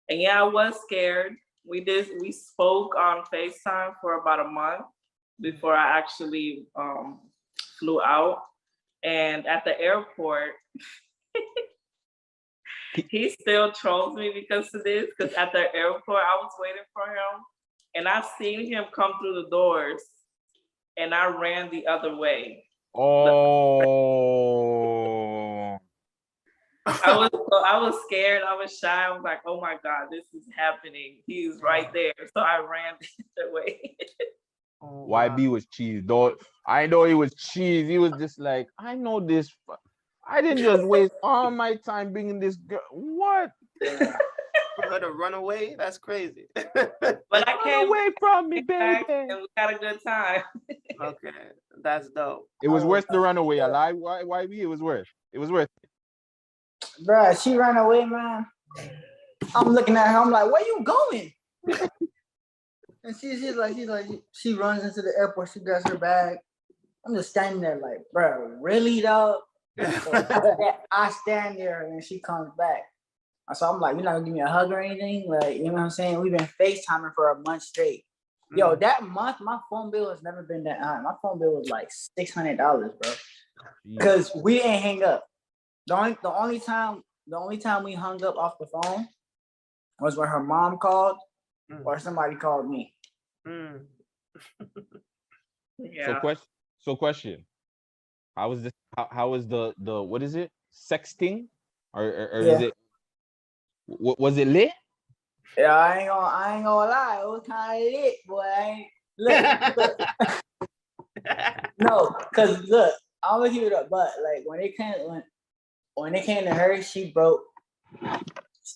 And yeah, I was scared. We spoke on FaceTime for about a month before I actually flew out. And at the airport, he still trolls me because of this. Because at the airport, I was waiting for him, and I seen him come through the doors, and I ran the other way. Oh. I was scared. I was shy. I was like, "Oh my God, this is happening. He's right there." So I ran the other way. YB was cheese, though. I know he was cheese. He was just like, I know this. I didn't just waste all my time bringing this girl. What? For her to run away? That's crazy. But I came away from me, baby. And we had a good time. Okay, that's dope. It was worth the runaway. I lied. Why me? It was worth. It was worth. Bruh, she ran away, man. I'm looking at her. I'm like, where you going? And she runs into the airport. She grabs her bag. I'm just standing there like, bro, really though? I stand there and she comes back. So I'm like, you're not gonna give me a hug or anything? Like, you know what I'm saying? We've been FaceTiming for a month straight. Yo, that month, my phone bill has never been that high. My phone bill was like $600, bro. Because we didn't hang up. The only time we hung up off the phone was when her mom called or somebody called me. Yeah. So question. How was this? How was the what is it? Sexting, or is it? Was it lit? Yeah, I ain't gonna lie. It was kind of lit, boy. Look. No, cause look, I'm gonna keep it up. But like when it came to her, she broke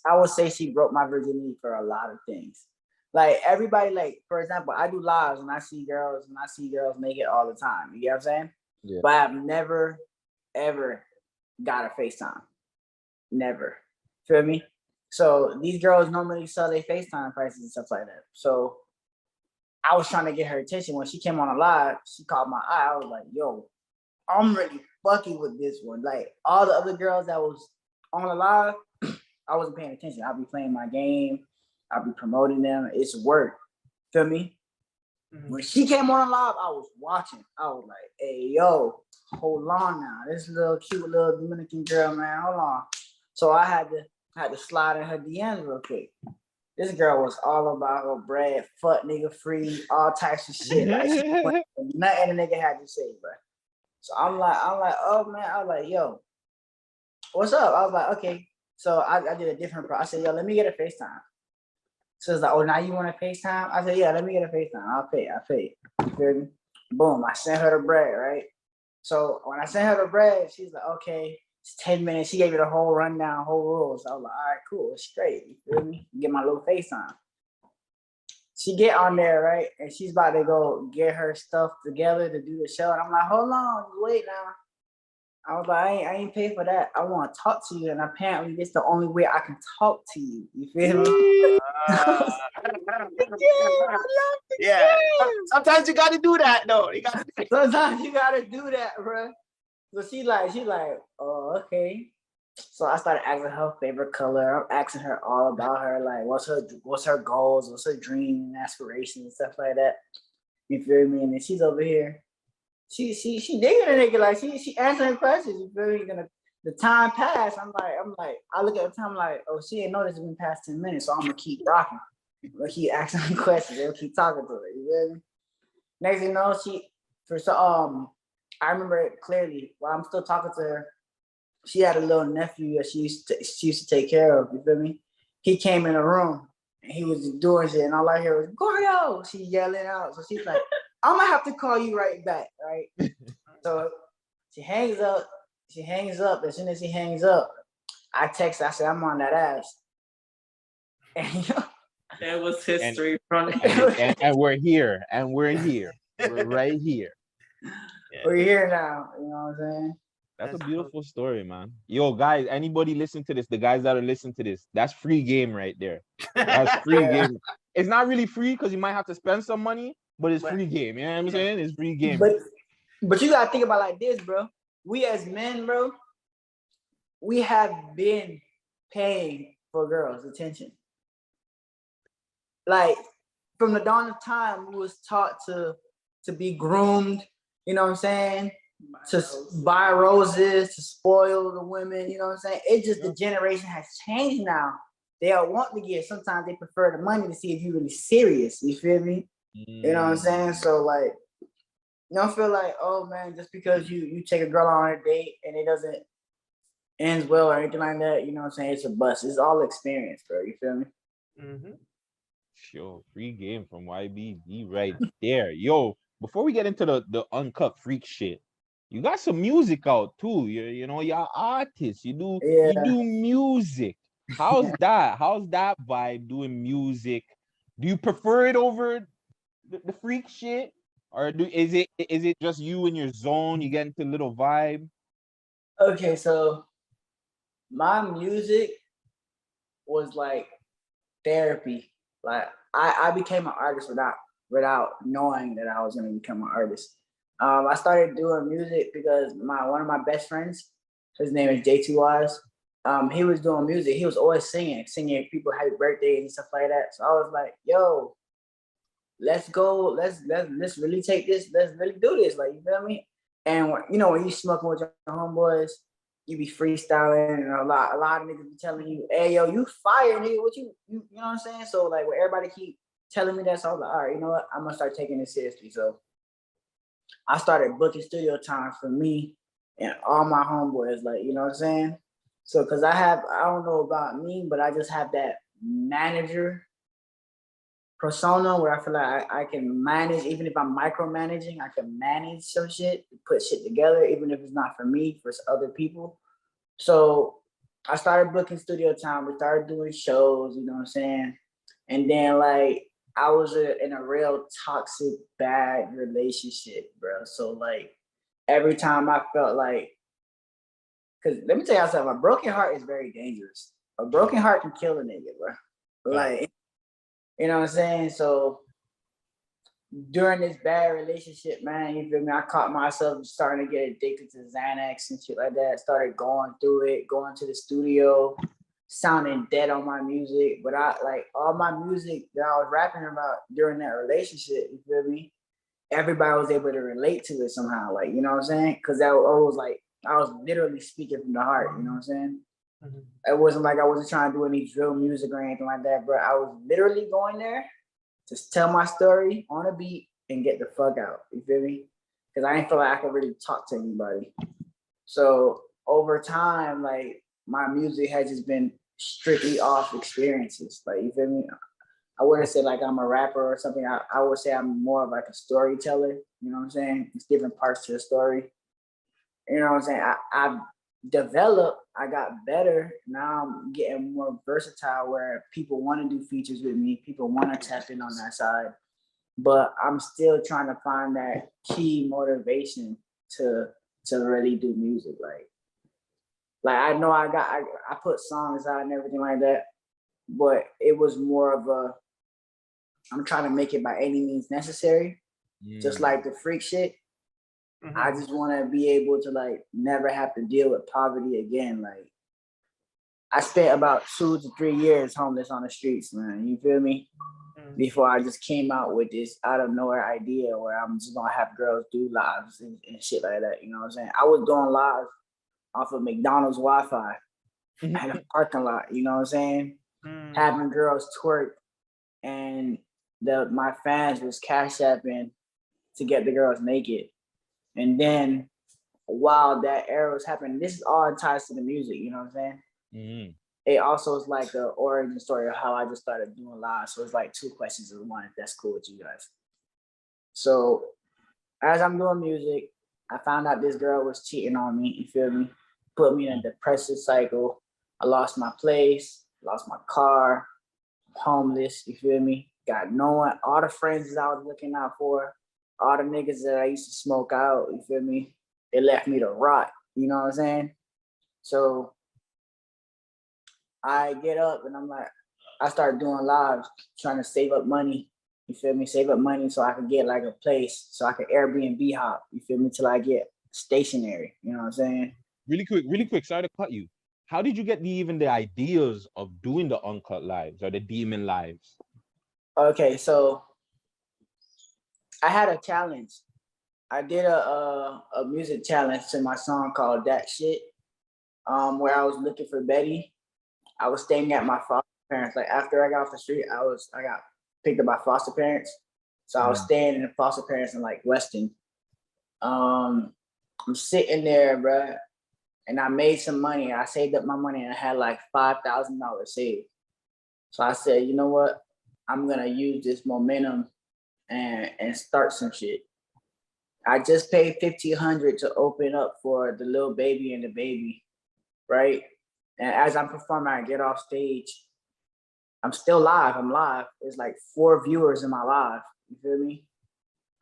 I would say she broke my virginity for a lot of things. Like everybody, like for example, I do lives and I see girls naked all the time. You get what I'm saying? Yeah. But I've never ever got a FaceTime. Never. Feel me? So these girls normally sell their FaceTime prices and stuff like that. So I was trying to get her attention. When she came on a live, she caught my eye. I was like, yo, I'm really fucking with this one. Like all the other girls that was on the live, I wasn't paying attention. I'll be playing my game. I'll be promoting them. It's work. Feel me? When she came on live, I was watching. I was like, hey, yo, hold on now. This little cute little Dominican girl, man. Hold on. So I had to slide in her DMs real quick. This girl was all about her bread, fuck nigga free, all types of shit. Like she nothing the nigga had to say, bro. So I'm like, oh man, I was like, yo, what's up? I was like, okay. So I did a different I said, yo, let me get a FaceTime. So it's like, oh, now you want a FaceTime? I said, yeah, let me get a FaceTime. I'll pay. You feel me? Boom, I sent her the bread, right? So when I sent her the bread, she's like, okay, it's 10 minutes. She gave me the whole rundown, whole rules. I was like, all right, cool, it's great. You feel me? Get my little FaceTime. She get on there, right? And she's about to go get her stuff together to do the show. And I'm like, hold on, wait now. I was like, I ain't pay for that. I want to talk to you. And apparently this is the only way I can talk to you. You feel me? Yeah. Sometimes you gotta do that though. Sometimes you gotta do that, bro. So she like, oh, okay. So I started asking her favorite color. I'm asking her all about her, like what's her goals, what's her dream and aspirations and stuff like that. You feel me? And then she's over here. She digging a nigga, like she answering questions. You feel me? The time passed. I'm like, I look at the time like, oh, she ain't noticed it's been past 10 minutes, so I'm gonna keep rocking. I'm gonna keep asking her questions. I'm gonna keep talking to her. You feel me? Next thing you know, I remember it clearly. While I'm still talking to her, she had a little nephew that she used to take care of. You feel me? He came in the room and he was doing shit, and all I hear was Gordo. She yelling out. So she's like, I'm gonna have to call you right back, right? So she hangs up. As soon as she hangs up, I text her. I said, I'm on that ass. And there was history from it. And we're here. We're right here. We're here now. You know what I'm saying? That's a beautiful story, man. Yo, guys, anybody listen to this? The guys that are listening to this, that's free game right there. That's free game. It's not really free because you might have to spend some money, but it's free game. You know what I'm saying? It's free game. But you gotta think about it like this, bro. We as men, bro, we have been paying for girls' attention. Like from the dawn of time, we was taught to be groomed. You know what I'm saying? To buy roses, to spoil the women, you know what I'm saying? It's just the generation has changed now. They all want to get, sometimes they prefer the money to see if you're really serious. You feel me? You know what I'm saying? So like, you don't feel like, oh man, just because you take a girl on a date and it doesn't end well or anything like that, you know what I'm saying? It's a bust. It's all experience, bro. You feel me? Mm-hmm. Sure, free game from YBD right there. Yo, before we get into the uncut freak shit, you got some music out too. You know, you're artists. You do music. How's that? How's that vibe doing music? Do you prefer it over the freak shit? Or is it just you in your zone? You get into a little vibe? Okay, so my music was like therapy. Like I became an artist without knowing that I was gonna become an artist. I started doing music because one of my best friends, his name is J2Wise. He was doing music. He was always singing people happy birthdays and stuff like that. So I was like, yo, let's go. Let's really take this. Let's really do this. Like, you feel me? And when you smoking with your homeboys, you be freestyling, and a lot of niggas be telling you, hey, yo, you fire, nigga. What you know what I'm saying? So like, when everybody keep telling me that, so I was like, all right, you know what? I'm gonna start taking this seriously. So I started booking studio time for me and all my homeboys, like, you know what I'm saying? So, cause I don't know about me, but I just have that manager persona where I feel like I can manage, even if I'm micromanaging, I can manage some shit, put shit together, even if it's not for me, for other people. So I started booking studio time. We started doing shows, you know what I'm saying? And then like I was in a real toxic, bad relationship, bro. So like every time I felt like, cause let me tell y'all something, a broken heart is very dangerous. A broken heart can kill a nigga, bro. Like, you know what I'm saying? So during this bad relationship, man, you feel me? I caught myself starting to get addicted to Xanax and shit like that. Started going through it, going to the studio, sounding dead on my music. But I like all my music that I was rapping about during that relationship, you feel me? Everybody was able to relate to it somehow, like, you know what I'm saying? Because that was like, I was literally speaking from the heart, you know what I'm saying? It wasn't like I wasn't trying to do any drill music or anything like that, bro. I was literally going there, just tell my story on a beat and get the fuck out. You feel me? Because I didn't feel like I could really talk to anybody. So over time, like my music has just been strictly off experiences. Like, you feel me? I wouldn't say like I'm a rapper or something. I would say I'm more of like a storyteller. You know what I'm saying? It's different parts to the story. You know what I'm saying? I developed, I got better. Now I'm getting more versatile where people want to do features with me. People want to tap in on that side. But I'm still trying to find that key motivation to really do music. Like I know I put songs out and everything like that, but it was more of a, I'm trying to make it by any means necessary. Just like the freak shit. I just want to be able to like never have to deal with poverty again. Like I spent about 2 to 3 years homeless on the streets, man. You feel me? Before I just came out with this out of nowhere idea where I'm just gonna have girls do lives and shit like that. You know what I'm saying? I was doing live off of McDonald's Wi-Fi at a parking lot. You know what I'm saying? Having girls twerk, and my fans was cash apping to get the girls naked. And then while that era was happening, this is all ties to the music, you know what I'm saying? It also is like the origin story of how I just started doing live. So it's like 2 questions in one, if that's cool with you guys. So as I'm doing music, I found out this girl was cheating on me, you feel me? Put me in a depressive cycle. I lost my place, lost my car, homeless, you feel me? Got no one, all the friends that I was looking out for, all the niggas that I used to smoke out, you feel me? They left me to rot, you know what I'm saying? So I get up and I'm like, I start doing lives, trying to save up money, you feel me? Save up money so I could get like a place, so I could Airbnb hop, you feel me? Till I get stationary, you know what I'm saying? Really quick, sorry to cut you. How did you get even the ideas of doing the uncut lives or the demon lives? Okay, so I had a challenge. I did a music challenge to my song called That Shit, where I was looking for Betty. I was staying at my foster parents. Like after I got off the street, I got picked up by foster parents. So I was staying in the foster parents in like Weston. I'm sitting there, bro, and I made some money. I saved up my money and I had like $5,000 saved. So I said, you know what? I'm gonna use this momentum and start some shit. I just paid $1,500 to open up for the little baby and the baby, right? And as I'm performing, I get off stage. I'm still live. I'm live. There's like 4 viewers in my live. You feel me?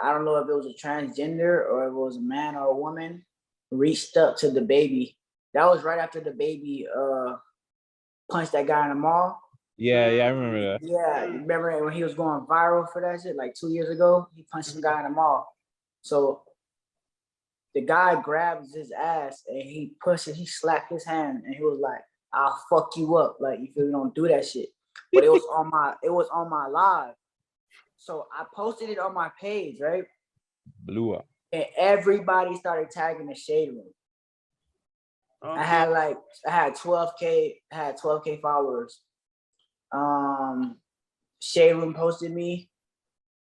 I don't know if it was a transgender or if it was a man or a woman, reached up to the baby. That was right after the baby punched that guy in the mall. Yeah, I remember that. Yeah, you remember when he was going viral for that shit like 2 years ago? He punched some guy in the mall. So the guy grabs his ass and he slapped his hand and he was like, I'll fuck you up. Like, you feel me? Don't do that shit. But it was on my live. So I posted it on my page, right? Blew up. And everybody started tagging the Shade Room. I had 12K followers. Shade Room posted me.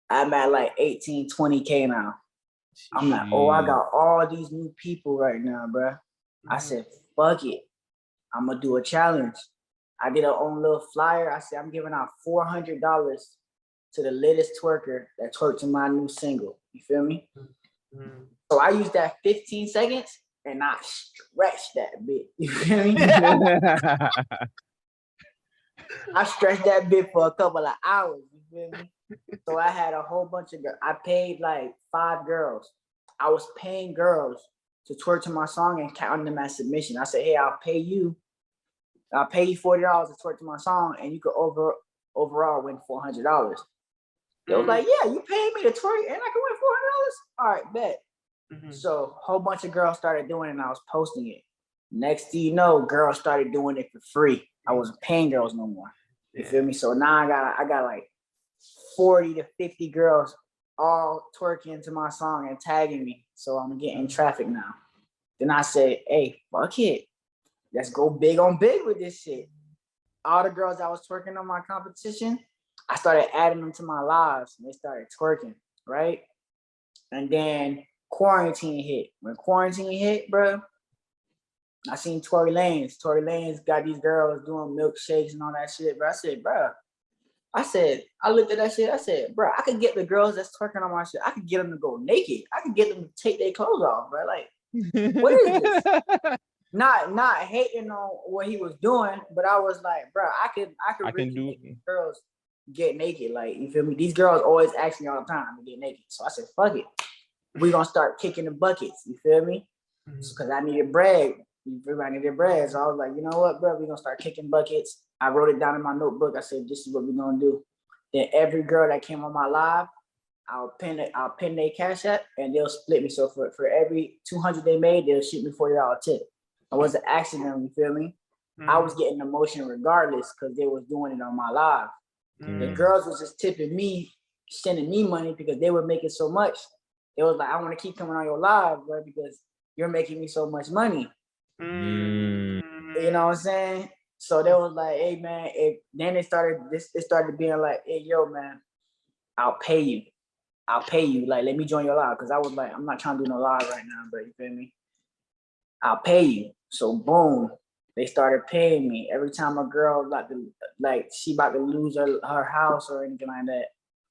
I'm at like 18, 20K now. I'm like, oh, I got all these new people right now, bro. I said, fuck it. I'm gonna do a challenge. I did a own little flyer. I said, I'm giving out $400 to the latest twerker that twerked to my new single. You feel me? So I used that 15 seconds and I stretched that bit. You feel me? I stretched that bit for a couple of hours. You feel me? So I had a whole bunch of girls. I paid like 5 girls. I was paying girls to twerk to my song and counting them as submission. I said, hey, I'll pay you $40 to twerk to my song, and you could overall win $400. They was like, yeah, you paid me to twerk and I can win $400. All right, bet. So a whole bunch of girls started doing it and I was posting it. Next thing you know, girls started doing it for free. I wasn't paying girls no more. You feel me? So now I got like 40 to 50 girls all twerking to my song and tagging me. So I'm getting traffic now. Then I said, hey, fuck it. Let's go big on big with this shit. All the girls that was twerking on my competition, I started adding them to my lives and they started twerking, right? And then quarantine hit. When quarantine hit, bro, I seen Tory Lanez. Tory Lanez got these girls doing milkshakes and all that shit, bro. I looked at that shit. I said, bro, I could get the girls that's twerking on my shit. I could get them to go naked. I could get them to take their clothes off, bro. Like, what is this? Not hating on what he was doing, but I was like, bro, I could really make these girls get naked. Like, you feel me? These girls always ask me all the time to get naked. So I said, fuck it. We're gonna start kicking the buckets. You feel me? Because I needed bread. Everybody needed bread. So I was like, you know what, bro? We're gonna start kicking buckets. I wrote it down in my notebook. I said, this is what we're gonna do. Then every girl that came on my live, I'll pin their cash app and they'll split me. So for every 200 they made, they'll shoot me $40 tip. I wasn't asking them, you feel me? I was getting the motion regardless because they was doing it on my live. The girls was just tipping me, sending me money because they were making so much. It was like, I want to keep coming on your live, bro, because you're making me so much money. You know what I'm saying? So they was like, hey man, then it started being like, hey yo man, I'll pay you. Like, let me join your live. Cause I was like, I'm not trying to do no live right now, but you feel me? I'll pay you. So boom, they started paying me every time a girl she about to lose her house or anything like that,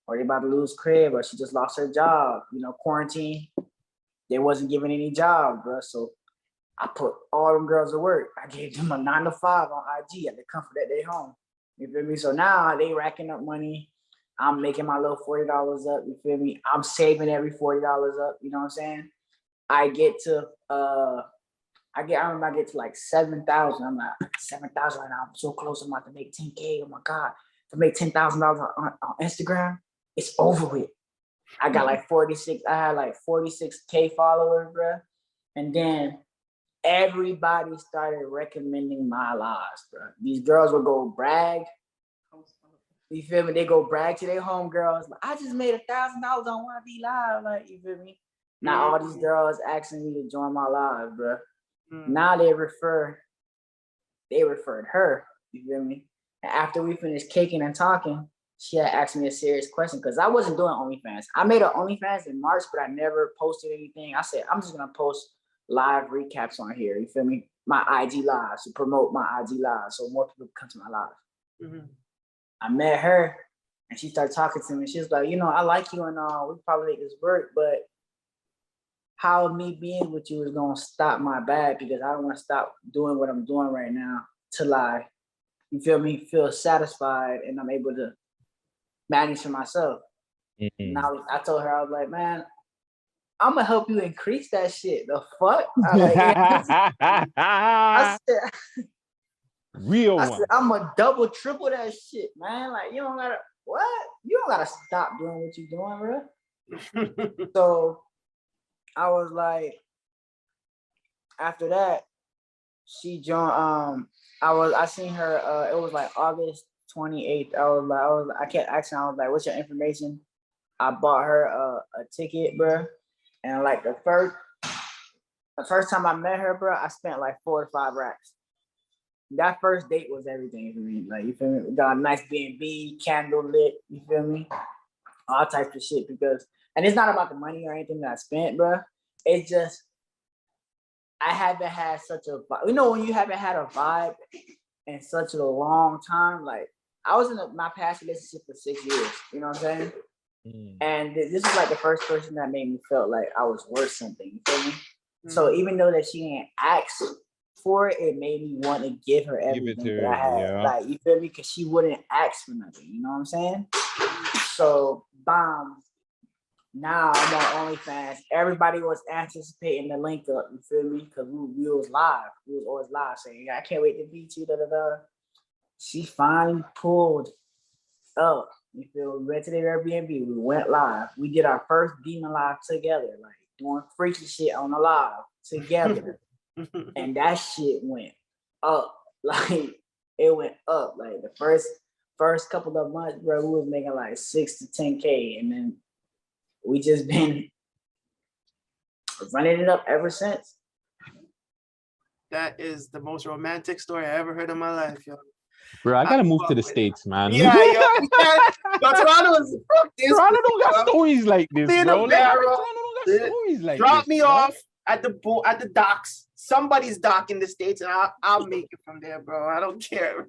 or they about to lose crib, or she just lost her job. You know, quarantine, they wasn't giving any job, bro. So I put all them girls to work. I gave them a 9 to 5 on IG at the comfort at their home. You feel me? So now they racking up money. I'm making my little $40 up. You feel me? I'm saving every $40 up. You know what I'm saying? I remember I get to like 7,000. I'm like 7,000 right now. I'm so close. I'm about to make 10K. Oh my God. To make $10,000 on Instagram, it's over with. I got like 46. I had like 46K followers, bro. And then everybody started recommending my lives, bro. These girls would go brag. You feel me? They go brag to their homegirls. Like, I just made $1,000 on YB Live. Like, you feel me? Now all these girls asking me to join my live, bro. Now they referred her. You feel me? And after we finished caking and talking, she had asked me a serious question because I wasn't doing OnlyFans. I made an OnlyFans in March, but I never posted anything. I said, I'm just gonna post live recaps on here. You feel me? My IG lives to promote my IG lives so more people come to my live. I met her and she started talking to me. She was like, you know, I like you and all. We probably make this work, but how me being with you is gonna stop my bag because I don't want to stop doing what I'm doing right now till I, you feel me, feel satisfied and I'm able to manage for myself. Now I told her, I was like, man, I'm gonna help you increase that shit. The fuck? I said, I'm gonna double, triple that shit, man. Like, you don't gotta, what? You don't gotta stop doing what you're doing, bro. So I was like, after that, she joined. I seen her. It was like August 28th. I kept asking. I was like, "What's your information?" I bought her a ticket, bro. And like the first time I met her, bro, I spent like 4 to 5 racks. That first date was everything for me. Like, you feel me? We got a nice B&B, candle lit. You feel me? All types of shit and it's not about the money or anything that I spent, bro. It's just, I haven't had such a vibe. You know, when you haven't had a vibe in such a long time, like, I was in my past relationship for 6 years, you know what I'm saying? And this is like the first person that made me feel like I was worth something, you feel me? So even though that she ain't asked for it, it made me want to give her Give it everything to that I her, had. yeah. Like, you feel me? Because she wouldn't ask for nothing. You know what I'm saying? So, now I'm on OnlyFans. Everybody was anticipating the link up. You feel me? Because we was live. We was always live saying, I can't wait to meet you. Da da da. She finally pulled up. You feel? We rented an Airbnb. We went live. We did our first Demon Live together, like doing freaky shit on the live together. And that shit went up. Like, it went up. Like, the first couple of months, bro, we was making like 6 to 10K. And then we just been running it up ever since. That is the most romantic story I ever heard in my life, yo. Bro, I gotta move fuck to the with it. States, man. Yeah, yo, but Toronto is fuck this. Toronto don't got stories like this, In bro. a Like, barrel. Toronto don't got stories like Drop this. me bro. off at the docks. Somebody's dock in the States, and I'll make it from there, bro. I don't care.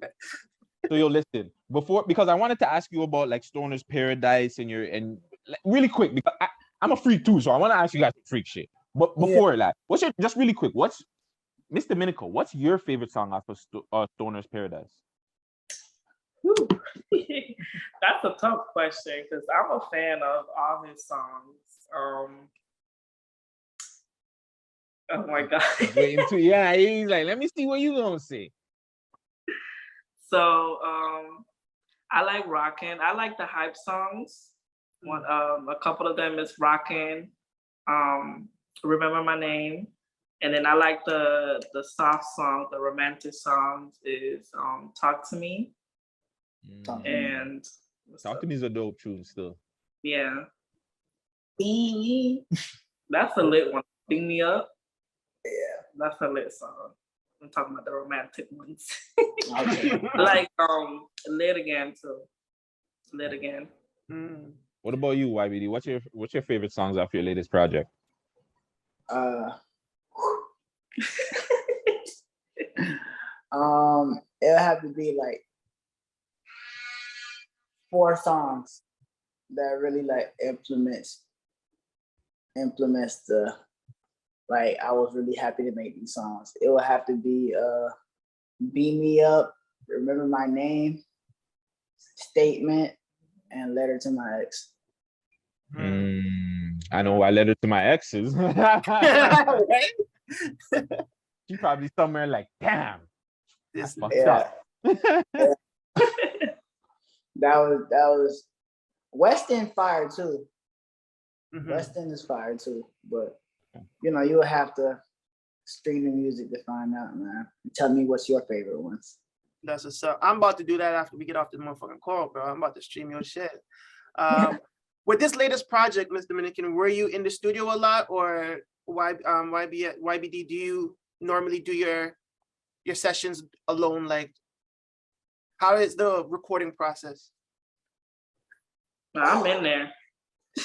So yo, listen, because I wanted to ask you about like Stoner's Paradise and like, really quick, because I'm a freak too, so I want to ask you guys freak shit. But before that, just really quick, what's Miss Domenico, what's your favorite song off of Stoner's Paradise? That's a tough question because I'm a fan of all his songs. Oh my god. Yeah, he's like, let me see what you gonna say. So I like rockin'. I like the hype songs. A couple of them is rockin'. Remember My Name. And then I like the soft songs, the romantic songs is Talk to Me. And Talk to Me is a dope tune still. Yeah. That's a lit one. Beam Me Up. Yeah. That's a lit song. I'm talking about the romantic ones. Like Lit Again too. Lit Again. What about you, YBD? What's your favorite songs off your latest project? It'll have to be like 4 songs that really like implements the, like, I was really happy to make these songs. It will have to be Beam Me Up, Remember My Name, Statement, and Letter to My Ex. I know why Letter to My Exes. She probably somewhere like, damn. This fucked up. That was West End fire too. West End is fire too, but you know, you would have to stream the music to find out, man. Tell me what's your favorite ones. That's what's up. I'm about to do that after we get off this motherfucking call, bro. I'm about to stream your shit. With this latest project, Ms. Dominican, were you in the studio a lot, or YBD? Do you normally do your sessions alone? Like, how is the recording process? I'm in there.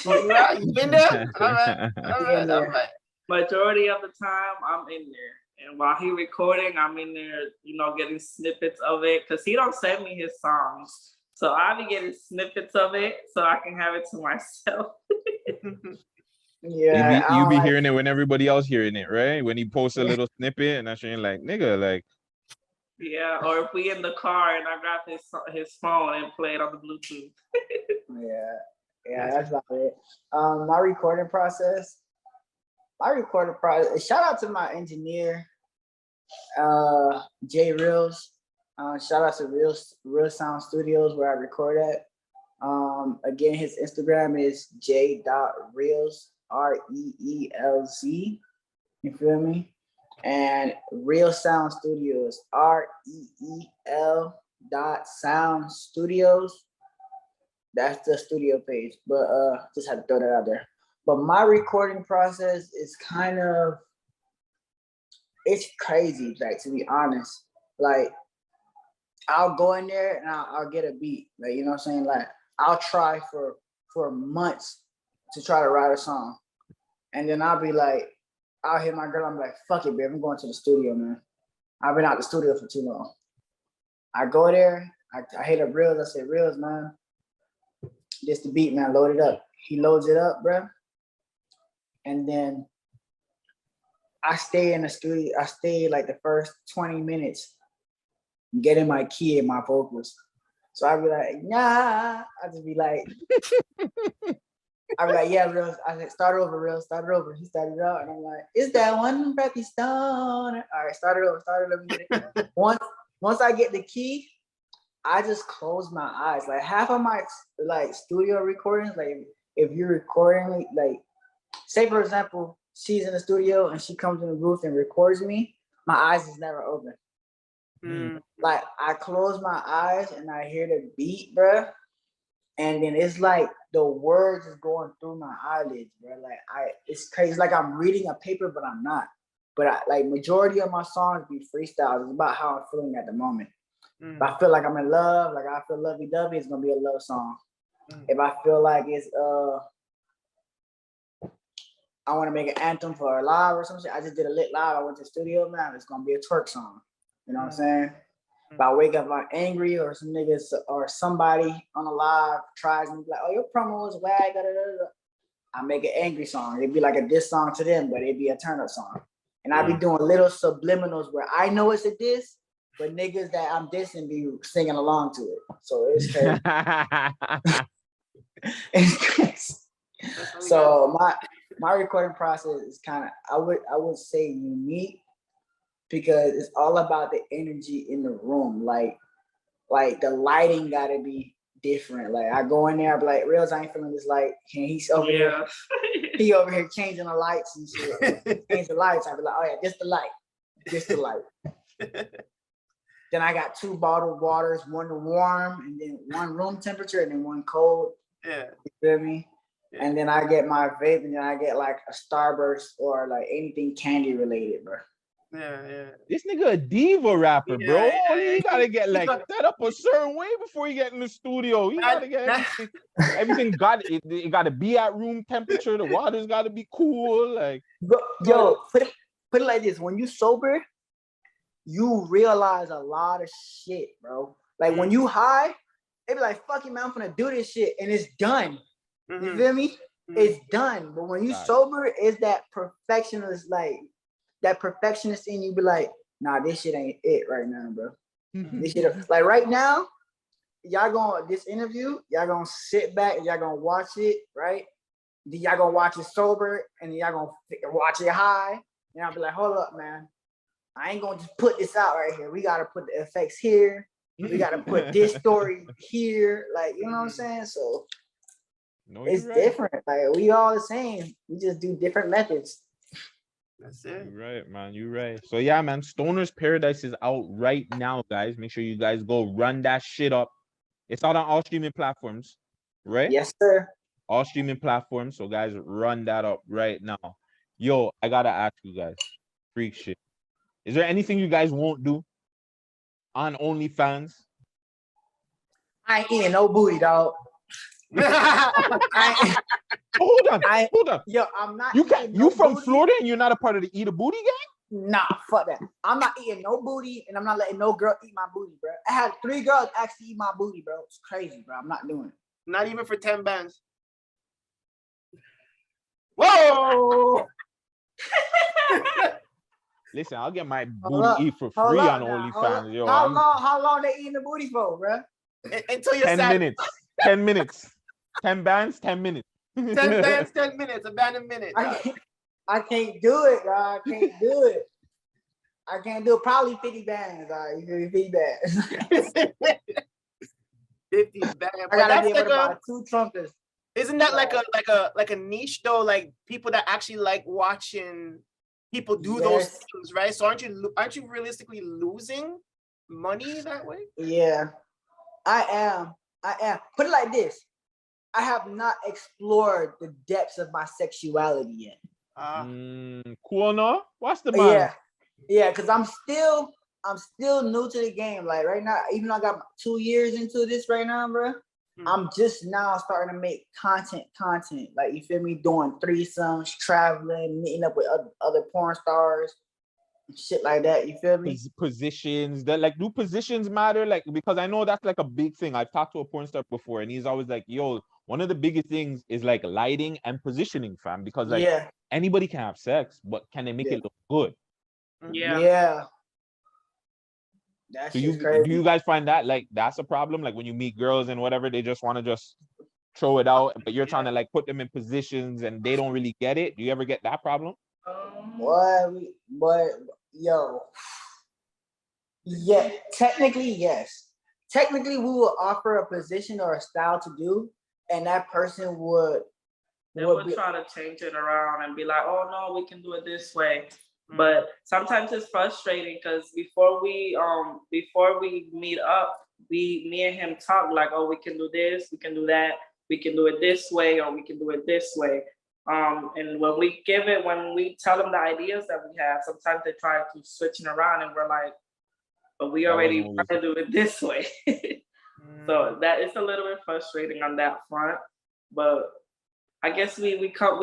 You been there? All right. Majority of the time, I'm in there. And while he recording, I'm in there, you know, getting snippets of it. Because he don't send me his songs. So I'll be getting snippets of it so I can have it to myself. Yeah. You be hearing it when everybody else hearing it, right? When he posts a little snippet and I'm saying like, nigga, like. Yeah, or if we in the car and I grab his phone and play it on the Bluetooth. Yeah, that's about it. My recording process. Shout out to my engineer, Jay Reels. Shout out to Real Sound Studios where I record at. Again, his Instagram is j.reels, REELZ. You feel me? And Real Sound Studios, REEL.Sound Studios. That's the studio page. But just had to throw that out there. But my recording process is it's crazy, like, to be honest. Like, I'll go in there and I'll get a beat. Like, you know what I'm saying? Like, I'll try for months to try to write a song. And then I'll be like, I'll hit my girl, I'm like, fuck it, babe, I'm going to the studio, man. I've been out the studio for too long. I go there, I hit up Reels, I say, Reels, man, this the beat, man, load it up. He loads it up, bro. And then I stay in the studio. I stay like the first 20 minutes getting my key and my vocals. So I'd be like, nah. I'd just be like, I'd be like, yeah, real. I said, start over, real. Start it over. He started out, and I'm like, is that one breathy stone? All right, start it over. Start it over. Once I get the key, I just close my eyes. Like half of my like studio recordings, like if you're recording, like say for example, she's in the studio and she comes in the booth and records me, my eyes is never open. Like I close my eyes and I hear the beat, bro, and then it's like the words is going through my eyelids, bro. Like it's crazy. It's like I'm reading a paper, but I'm not. But like majority of my songs be freestyles. It's about how I'm feeling at the moment. If I feel like I'm in love, like I feel lovey-dovey, it's gonna be a love song. If I feel like it's I want to make an anthem for a live or something, I just did a lit live. I went to the studio, man. It's gonna be a twerk song. You know what I'm saying? If I wake up like angry or some niggas or somebody on a live tries me like, oh, your promo was wag, da, da, da, da. I make an angry song. It'd be like a diss song to them, but it'd be a turn up song. And I be doing little subliminals where I know it's a diss, but niggas that I'm dissing be singing along to it. So it's crazy. It's crazy. So my recording process is kind of I would say unique because it's all about the energy in the room. Like the lighting gotta be different. Like I go in there, I be like, Reels, I ain't feeling this light. And he's over here. He over here changing the lights and shit. Change the lights. I be like, oh yeah, this the light. This the light. Then I got 2 bottled waters, one to warm, and then one room temperature, and then one cold. Yeah. You feel me? Yeah. And then I get my vape, and then I get like a Starburst or like anything candy related, bro. Yeah. This nigga a diva rapper, bro. You gotta get like set up a certain way before you get in the studio. You gotta get everything it gotta be at room temperature. The water's gotta be cool. Like, yo, put it like this: when you sober, you realize a lot of shit, bro. Like when you high, it be like, fuck it, man, I'm gonna do this shit, and it's done. You feel me? It's done. But when you sober, it's that perfectionist, like that perfectionist in you be like, nah, this shit ain't it right now, bro. This shit, like right now, y'all gonna this interview, y'all gonna sit back and y'all gonna watch it, right? Then y'all gonna watch it sober, and then y'all gonna watch it high, and I'll be like, hold up, man. I ain't gonna just put this out right here. We gotta put the effects here. We gotta put this story here. Like, you know what I'm saying? So it's different. Like we all the same. We just do different methods. That's it. You're right, man. You're right. So yeah, man, Stoner's Paradise is out right now, guys. Make sure you guys go run that shit up. It's out on all streaming platforms, right? Yes, sir. All streaming platforms. So guys, run that up right now. Yo, I gotta ask you guys, freak shit. Is there anything you guys won't do on OnlyFans? I ain't eating no booty, dog. Hold on. Yo, I'm not. You from booty. Florida and you're not a part of the Eat a Booty gang? Nah, fuck that. I'm not eating no booty, and I'm not letting no girl eat my booty, bro. I had 3 girls actually eat my booty, bro. It's crazy, bro. I'm not doing it. Not even for 10 bands. Whoa! Listen, I'll get my booty eat for free on OnlyFans. Yo, how long they eating the booty for, bro? Until you're 10 minutes. 10 minutes. 10 bands, 10 minutes. 10 bands, 10 minutes. A band a minute. I can't do it, dog. I can't do it. I can't do it. Probably 50 bands, dog. You give me 50 bands. 50 bands. I gotta be able to buy 2 trumpets. Isn't that like a niche though? Like people that actually like watching people do those things, right? So aren't you realistically losing money that way? Yeah, I am. Put it like this: I have not explored the depths of my sexuality yet. Cool, no? What's the matter? Yeah, because I'm still new to the game. Like right now, even though I got 2 years into this right now, bro. I'm just now starting to make content. Like, you feel me? Doing threesomes, traveling, meeting up with other porn stars, shit like that. You feel me? Positions that like, do positions matter? Like, because I know that's like a big thing. I've talked to a porn star before, and he's always like, "Yo, one of the biggest things is like lighting and positioning, fam. Because like Yeah. anybody can have sex, but can they make Yeah. it look good? Yeah. Yeah. That's Do just you crazy. guys find that like that's a problem? Like when you meet girls and whatever, they just want to just throw it out, but you're trying to like put them in positions and they don't really get it. Do you ever get that problem? But yo, yeah, technically yes. Technically, we will offer a position or a style to do, and that person would They would try to change it around and be like, "Oh no, we can do it this way." But sometimes it's frustrating because before we meet up, me and him talk like, "Oh, we can do this, we can do that, we can do it this way, or we can do it this way." And when we tell them the ideas that we have, sometimes they try to switch it around, and we're like, "But we already want to do it this way." So that is a little bit frustrating on that front, but I guess we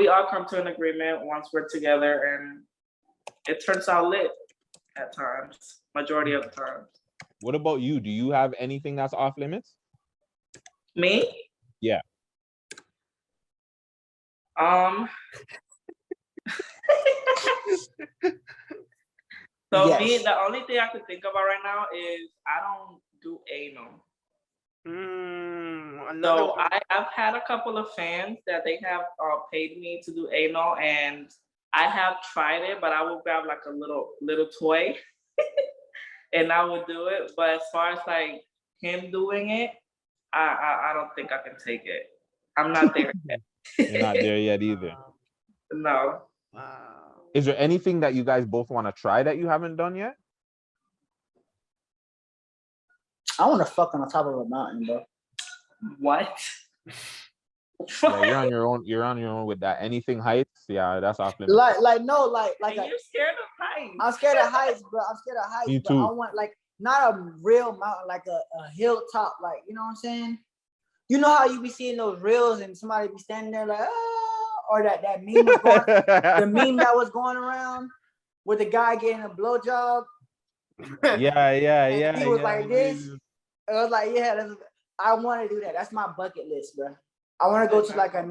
all come to an agreement once we're together, and it turns out lit at times, majority of the times. What about you? Do you have anything that's off limits? Me? Yeah. So Yes. me, the only thing I can think about right now is I don't do anal. So I've had a couple of fans that they have paid me to do anal, and I have tried it, but I will grab like a little toy and I would do it. But as far as like him doing it, I don't think I can take it. I'm not there yet. You're not there yet either. No. Is there anything that you guys both want to try that you haven't done yet? I want to fuck on the top of a mountain, bro. What? Yeah, you're on your own. You're on your own with that. Anything heights? Yeah, that's off limits. Like And you're scared of heights. I'm scared of heights, bro. I'm scared of heights. Me But too. I want like not a real mountain, like a hilltop, like you know what I'm saying? You know how you be seeing those reels and somebody be standing there like, or that meme was going, the meme that was going around with the guy getting a blowjob. Yeah. He was like this. I was like, yeah, I want to do that. That's my bucket list, bro. I want to go to like a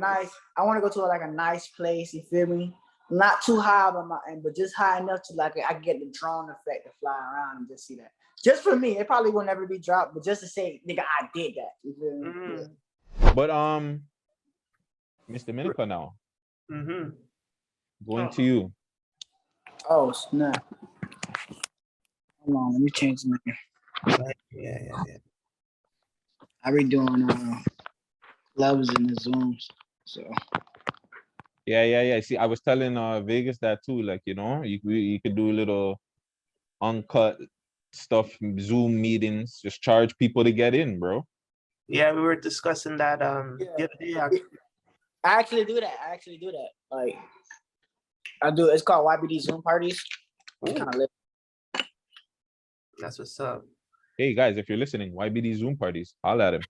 nice place. You feel me? Not too high of a mountain, but just high enough to like I get the drone effect to fly around and just see that. Just for me, it probably will never be dropped, but just to say, nigga, I did that. You feel me? Yeah. But Mr. Minica now. Going to you. Oh snap! Hold on, let me change my. Yeah. I be doing clubs in the Zooms, so. Yeah. See, I was telling Vegas that too. Like, you know, you could do a little uncut stuff, Zoom meetings, just charge people to get in, bro. Yeah, we were discussing that the other day. I actually do that. Like, I do. It's called YBD Zoom parties. Kind of lit. That's what's up. Hey guys, if you're listening, YBD Zoom parties, holla at him.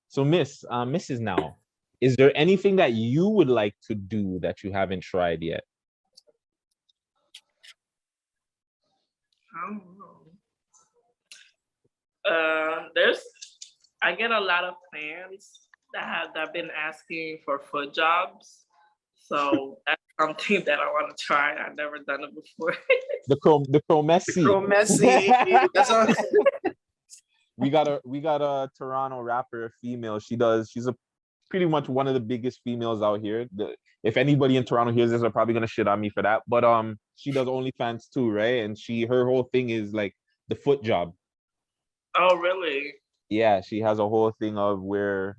So Mrs. Now, is there anything that you would like to do that you haven't tried yet? I don't know. I get a lot of fans that have been asking for foot jobs. So that's something that I want to try. I've never done it before. The Chromessi. That's all. We got a Toronto rapper, female. She's a pretty much one of the biggest females out here. If anybody in Toronto hears this, they're probably gonna shit on me for that. But she does OnlyFans too, right? And her whole thing is like the foot job. Oh, really? Yeah, she has a whole thing of where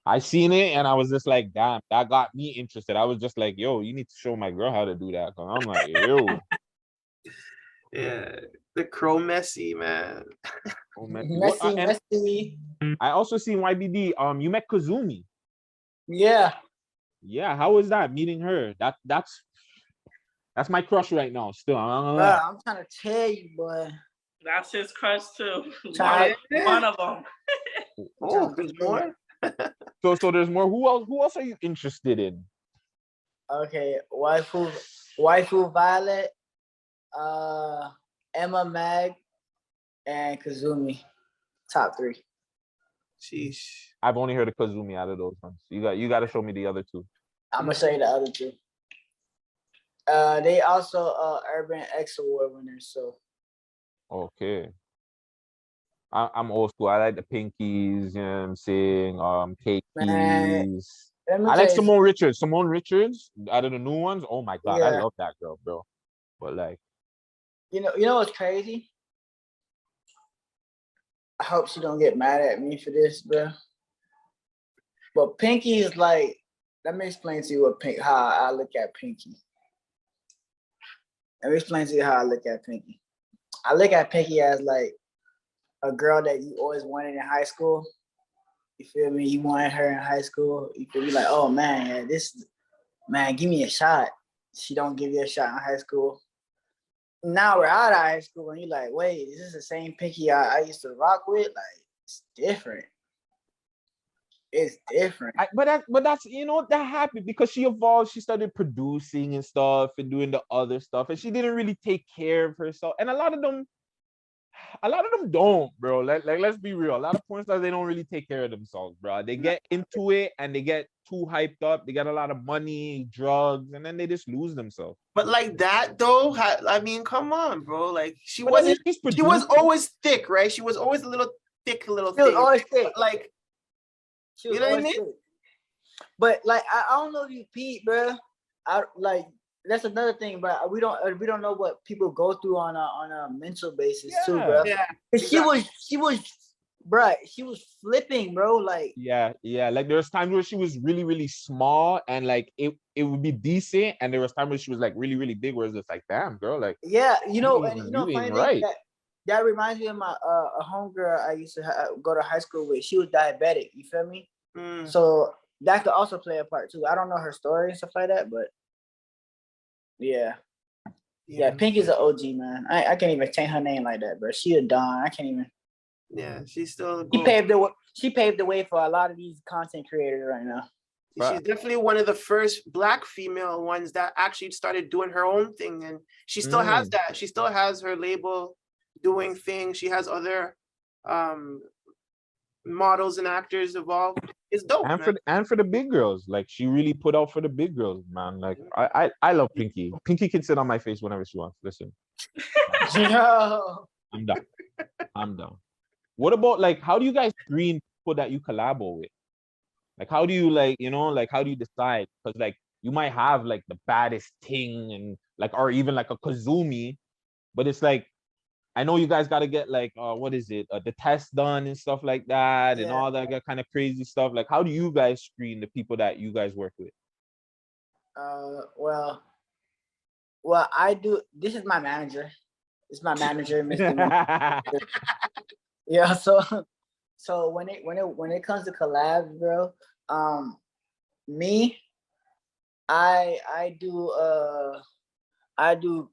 I seen it and I was just like, damn, that got me interested. I was just like, yo, you need to show my girl how to do that. Cause I'm like, yo. Yeah, the Chromessi, man. Messy. I also seen YBD. You met Kazumi. Yeah. Yeah, how was that meeting her? That's my crush right now. Still, I'm trying to tell you, boy. That's his crush too. Yeah. One of them. Oh, there's more. So there's more. Who else are you interested in? Okay, waifu Violet, Emma Mag, and Kazumi. Top 3. Sheesh. I've only heard of Kazumi out of those ones. You got to show me the other two. I'm gonna show you the other two. They also Urban X Award winners. So Okay. I'm old school. I like the Pinkies, you know what I'm saying? man, Cakeys. let me I tell like you Simone Richards. Simone Richards, out of the new ones, oh my God, I yeah. love that girl, bro. But like, You know what's crazy? I hope she don't get mad at me for this, bro. But Pinky is like, let me explain to you how I look at Pinky. Let me explain to you how I look at Pinky. I look at Pinky as like a girl that you always wanted in high school. You feel me? You wanted her in high school. You feel me? Like, oh man, yeah, give me a shot. She don't give you a shot in high school. Now we're out of high school and you're like, wait, is this the same Pinky I used to rock with? Like, it's different. It's different. But that's that happened because she evolved. She started producing and stuff and doing the other stuff, and she didn't really take care of herself. And a lot of them don't, bro. Like let's be real. A lot of porn stars, they don't really take care of themselves, bro. They get into it and they get too hyped up. They get a lot of money, drugs, and then they just lose themselves. But like that though, I mean, come on, bro. Like she was always thick, right? She was always a little thick, thing. She was always thick. Like, you know what I mean? But like, I don't know if you Pete, bro. That's another thing, but we don't know what people go through on a mental basis too, bro. Yeah. Exactly. She was flipping, bro. Like like there was times where she was really, really small and like it would be decent, and there was times where she was like really, really big, where it's just like, damn, girl, like funny thing that reminds me of my a homegirl I used to go to high school with. She was diabetic. You feel me? So that could also play a part too. I don't know her story and stuff like that, but yeah. Pinky's an OG, man. I can't even change her name like that, bro. She a Don. I can't even. Yeah, she's still. She paved the way for a lot of these content creators right now. She's definitely one of the first Black female ones that actually started doing her own thing, and she still has that. She still has her label doing things. She has other models and actors involved. It's dope, and for the big girls, like she really put out for the big girls, man. Like I love Pinky. Pinky can sit on my face whenever she wants. Listen, I'm down. What about like, how do you guys screen people that you collabo with? Like, how do you how do you decide? Because like you might have like the baddest thing and like, or even like a Kazumi, but it's like, I know you guys got to get like, what is it? The test done and stuff like that, and all that kind of crazy stuff. Like, how do you guys screen the people that you guys work with? Well, I do. This is my manager. It's my manager, Mr. Yeah. So when it comes to collabs, bro, I do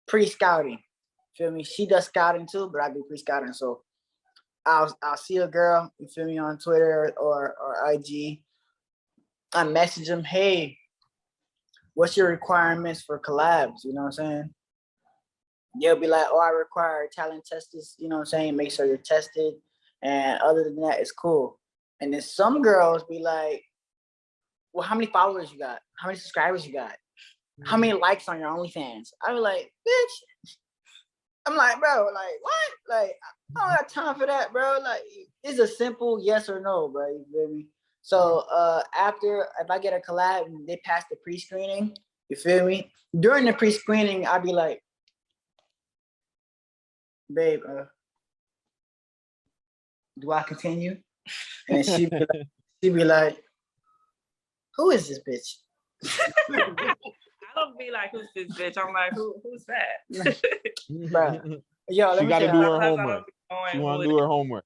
pre-scouting. Feel me? She does scouting too, but I do pre-scouting. So I'll see a girl, you feel me, on Twitter or IG. I message them, hey, what's your requirements for collabs? You know what I'm saying? They'll be like, oh, I require talent testers, you know what I'm saying? Make sure you're tested. And other than that, it's cool. And then some girls be like, well, how many followers you got? How many subscribers you got? How many likes on your OnlyFans? I be like, bitch. I'm like, bro, like, what? Like, I don't have time for that, bro. Like, it's a simple yes or no, bro. You feel me? So if I get a collab and they pass the pre-screening, you feel me? During the pre-screening, I'd be like, babe, do I continue? And she'd be like, who is this bitch? I don't be like, who's this bitch? I'm like, who's that? Bruh. Yo, she got to do her homework. She want to do her homework.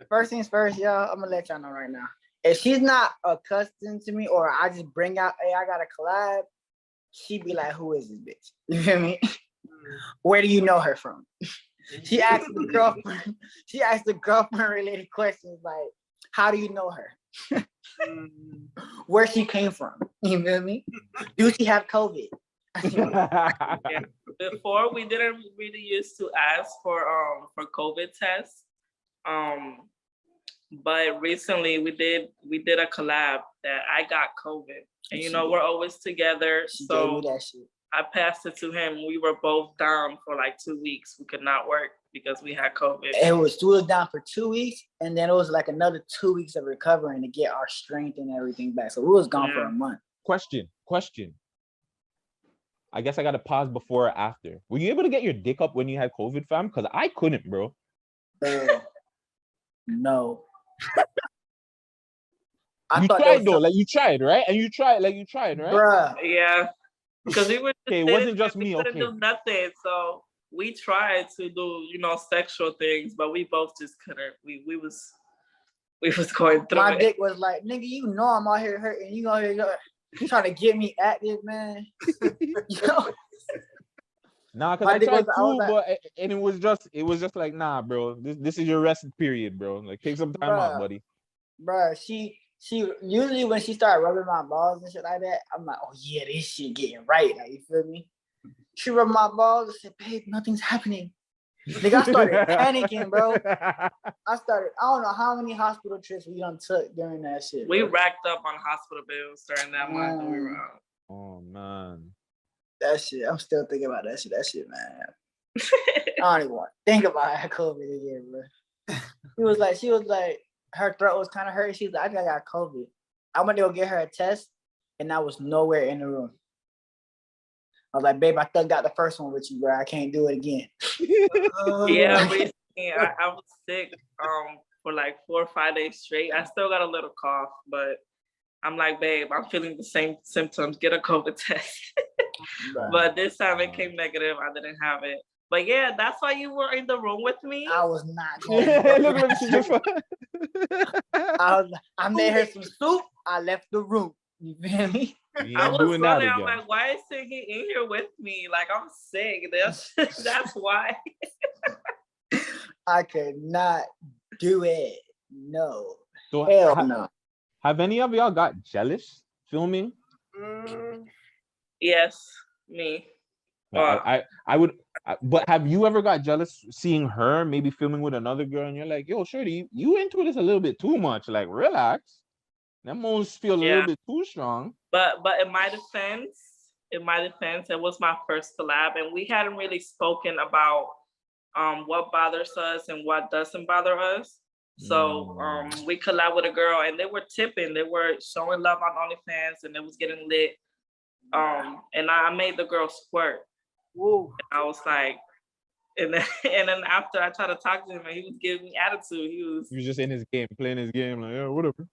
First things first, y'all, I'm going to let y'all know right now. If she's not accustomed to me or I just bring out, hey, I got a collab, she'd be like, who is this bitch? You feel me? Where do you know her from? She asked the girlfriend related questions like, how do you know her? Where she came from? You feel me? Do she have COVID? Before we didn't really used to ask for COVID tests, But recently we did a collab that I got COVID, and we're always together. She gave me So that shit. I passed it to him. We were both down for like 2 weeks. We could not work because we had COVID. We was down for 2 weeks, and then it was like another 2 weeks of recovering to get our strength and everything back. So we was gone for a month. Question. I guess I got to pause before or after. Were you able to get your dick up when you had COVID, fam? Because I couldn't, bro. No. You tried though, like you tried, right? And you tried, right? Bruh. Yeah, because we were. Okay, it wasn't just me. We couldn't do nothing, so we tried to do, sexual things, but we both just couldn't. We was going through My it. dick was like, nigga, I'm out here hurting. You out here trying to get me active, man. Nah, because I tried too, but it was just like, nah, bro. This is your rest period, bro. Like, take some time out, buddy. Bruh, she usually when she started rubbing my balls and shit like that, I'm like, oh yeah, this shit getting right. Like, you feel me? She rubbed my balls and said, babe, nothing's happening. Nigga, I started panicking, bro. I don't know how many hospital trips we done took during that shit. We racked up on hospital bills during that month that we were out. Oh man. That shit, I'm still thinking about that shit. That shit, man. I don't even want to think about that COVID again, bro. She was like, her throat was kind of hurting. She was like, I think I got COVID. I went to go get her a test, and I was nowhere in the room. I was like, babe, I thugged out the first one with you, bro. I can't do it again. Yeah, recently I was sick for like 4 or 5 days straight. I still got a little cough, but I'm like, babe, I'm feeling the same symptoms. Get a COVID test. But this time it came negative. I didn't have it. But yeah, that's why you were in the room with me. I was not going. Look what she just. I made her some soup. I left the room. You feel me? I was wondering, I'm like, why isn't he in here with me? Like, I'm sick. That's why. I could not do it. No. So hell no. Have any of y'all got jealous filming? Yes, me. I would, but have you ever got jealous seeing her maybe filming with another girl, and you're like, yo, shorty, you into this a little bit too much. Like, relax. That moans feel a little bit too strong. But in my defense, it was my first collab, and we hadn't really spoken about what bothers us and what doesn't bother us. So we collab with a girl, and they were tipping. They were showing love on OnlyFans, and it was getting lit. And I made the girl squirt. Woo. I was like, and then after I tried to talk to him, and he was giving me attitude. He was just in his game, playing his game, like, yeah, whatever.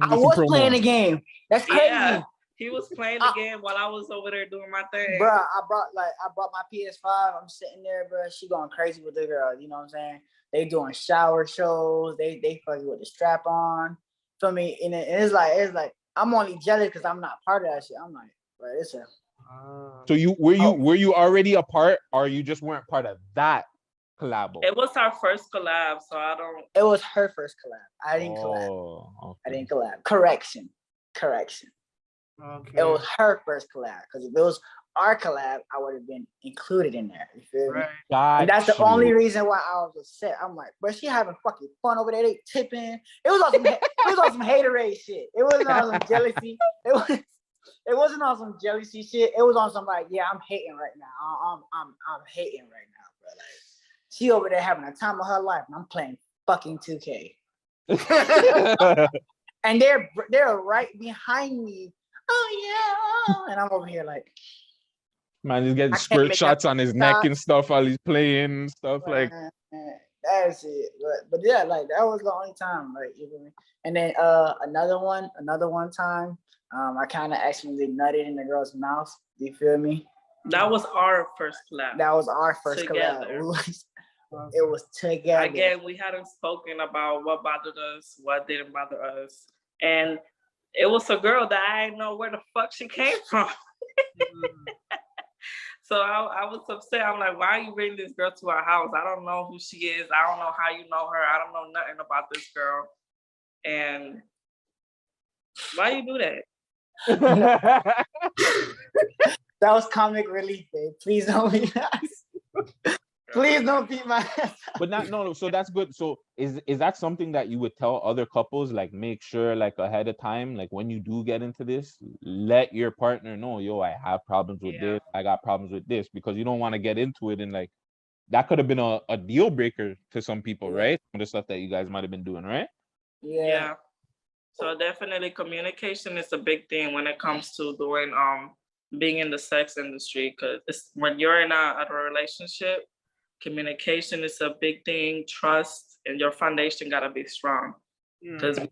I was playing the game. That's crazy. Yeah, he was playing the game while I was over there doing my thing. Bro, I brought my PS5. I'm sitting there, bro. She going crazy with the girl. You know what I'm saying? They doing shower shows. They fucking with the strap on. For me, and it's like I'm only jealous because I'm not part of that shit. I'm like, bro, it's a. So were you already a part, or you just weren't part of that collab? It was our first collab, so I don't. It was her first collab. I didn't collab. Okay. I didn't collab. Correction. Okay. It was her first collab, because if it was our collab, I would have been included in there. You feel me? And that's the only reason why I was upset. I'm like, bro, she having fucking fun over there. They tipping. It was on some haterade shit. It wasn't on some jealousy. It wasn't on some jealousy shit. It was on some like, yeah, I'm hating right now. I'm hating right now, bro. Like, she over there having a time of her life, and I'm playing fucking 2K. And they're right behind me. Oh yeah, and I'm over here like, man, he's getting squirt shots on his neck and stuff while he's playing and stuff. Like, that's it. But yeah, like that was the only time, like, you know. And then another one time, I kind of actually nutted in the girl's mouth. Do you feel me? That was our first collab. That was our first collab. It was together. Again, we hadn't spoken about what bothered us, what didn't bother us, and it was a girl that I didn't know where the fuck she came from. So I was upset. I'm like, why are you bringing this girl to our house? I don't know who she is. I don't know how you know her. I don't know nothing about this girl. And why you do that? That was comic relief, babe. Please don't be nice. Please don't beat my ass. But not no. So that's good. So is that something that you would tell other couples? Like make sure like ahead of time, like when you do get into this, let your partner know, yo, I have problems with this. I got problems with this, because you don't want to get into it and like that could have been a deal breaker to some people, right? Some of the stuff that you guys might have been doing, right? Yeah. So definitely communication is a big thing when it comes to doing being in the sex industry, because when you're in a relationship, communication is a big thing, trust, and your foundation gotta be strong. Because we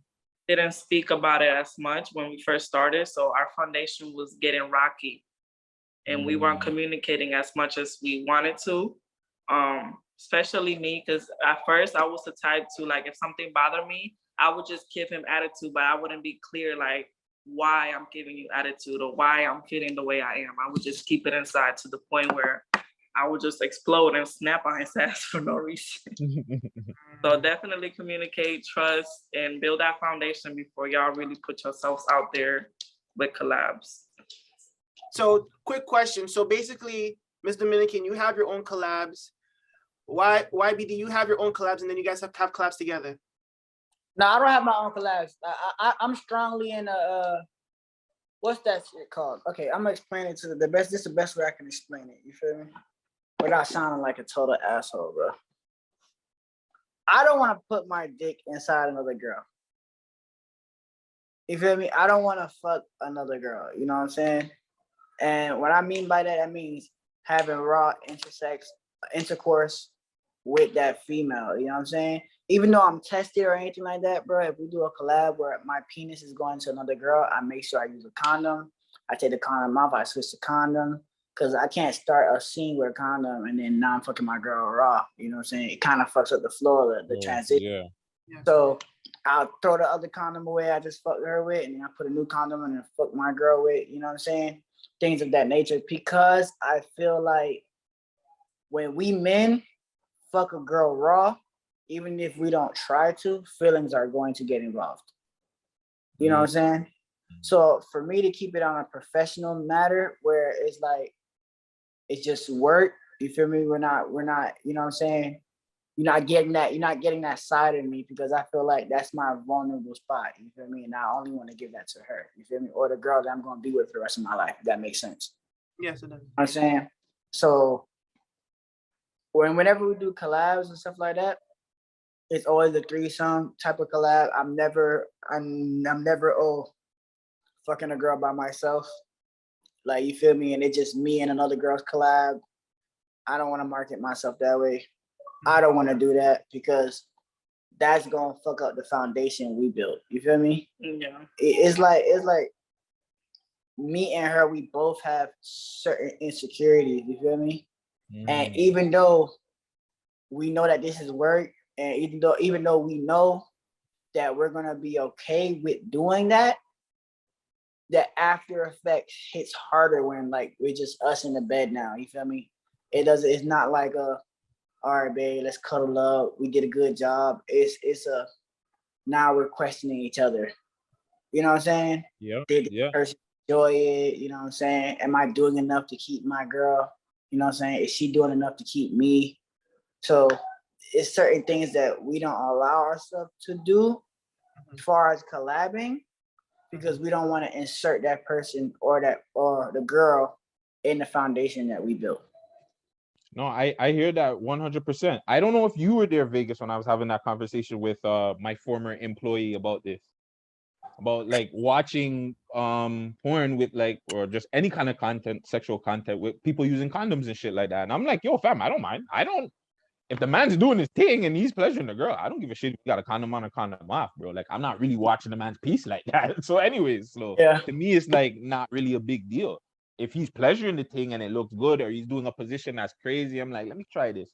didn't speak about it as much when we first started, so our foundation was getting rocky, and we weren't communicating as much as we wanted to. Especially me, because at first I was the type to, like, if something bothered me, I would just give him attitude, but I wouldn't be clear like why I'm giving you attitude or why I'm feeling the way I am. I would just keep it inside to the point where I would just explode and snap on his ass for no reason. So definitely communicate, trust, and build that foundation before y'all really put yourselves out there with collabs. So, quick question. So basically, Ms. Dominican, you have your own collabs. Why YB, do you have your own collabs and then you guys have collabs together? No, I don't have my own collabs. I'm strongly in what's that shit called? Okay, I'm gonna explain it to the best. This is the best way I can explain it. You feel me? Without sounding like a total asshole, bro. I don't want to put my dick inside another girl. You feel me? I don't want to fuck another girl. You know what I'm saying? And what I mean by that, that means having raw intercourse with that female. You know what I'm saying? Even though I'm tested or anything like that, bro, if we do a collab where my penis is going to another girl, I make sure I use a condom. I take the condom off, I switch the condom. Because I can't start a scene with a condom and then now I'm fucking my girl raw. You know what I'm saying? It kind of fucks up the flow of the transition. Yeah. So I'll throw the other condom away I just fucked her with, and then I put a new condom and then fuck my girl with. You know what I'm saying? Things of that nature. Because I feel like when we men fuck a girl raw, even if we don't try to, feelings are going to get involved. You know what I'm saying? So for me to keep it on a professional matter where it's like, it's just work, you feel me? We're not, you know what I'm saying? You're not getting that side of me, because I feel like that's my vulnerable spot, you feel me? And I only want to give that to her, you feel me? Or the girl that I'm going to be with for the rest of my life, if that makes sense. Yes, it does. You know what I'm saying? So whenever we do collabs and stuff like that, it's always a threesome type of collab. I'm never fucking a girl by myself. Like, you feel me? And it's just me and another girl's collab. I don't want to market myself that way. I don't want to do that because that's gonna fuck up the foundation we built. You feel me? Yeah. It's like me and her, we both have certain insecurities. You feel me? And even though we know that this is work, and even though we know that we're gonna be okay with doing that, the after effect hits harder when like we're just us in the bed now. You feel me? It's not like all right, babe, let's cuddle up. We did a good job. It's now we're questioning each other. You know what I'm saying? Did the person enjoy it? You know what I'm saying? Am I doing enough to keep my girl? You know what I'm saying? Is she doing enough to keep me? So it's certain things that we don't allow ourselves to do as far as collabing, because we don't want to insert that person or the girl in the foundation that we built. No, I hear that 100%. I don't know if you were there, Vegas, when I was having that conversation with my former employee about this, about like watching porn with like, or just any kind of content, sexual content with people using condoms and shit like that. And I'm like, yo, fam, I don't mind. If the man's doing his thing and he's pleasuring the girl, I don't give a shit if you got a condom on or condom off, bro. Like, I'm not really watching the man's piece like that. So anyways, to me, it's like not really a big deal. If he's pleasuring the thing and it looks good, or he's doing a position that's crazy, I'm like, let me try this.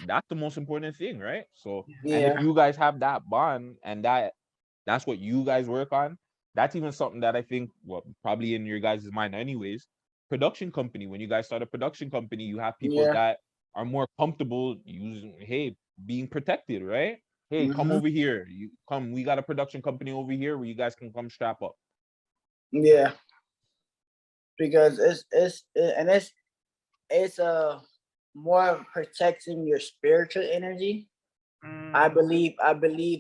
That's the most important thing, right? So, and if you guys have that bond and that's what you guys work on, that's even something that I think, well, probably in your guys' mind anyways, production company. When you guys start a production company, you have people that are more comfortable being protected, right? Hey, come over here. We got a production company over here where you guys can come strap up. Yeah. Because it's more of protecting your spiritual energy. I believe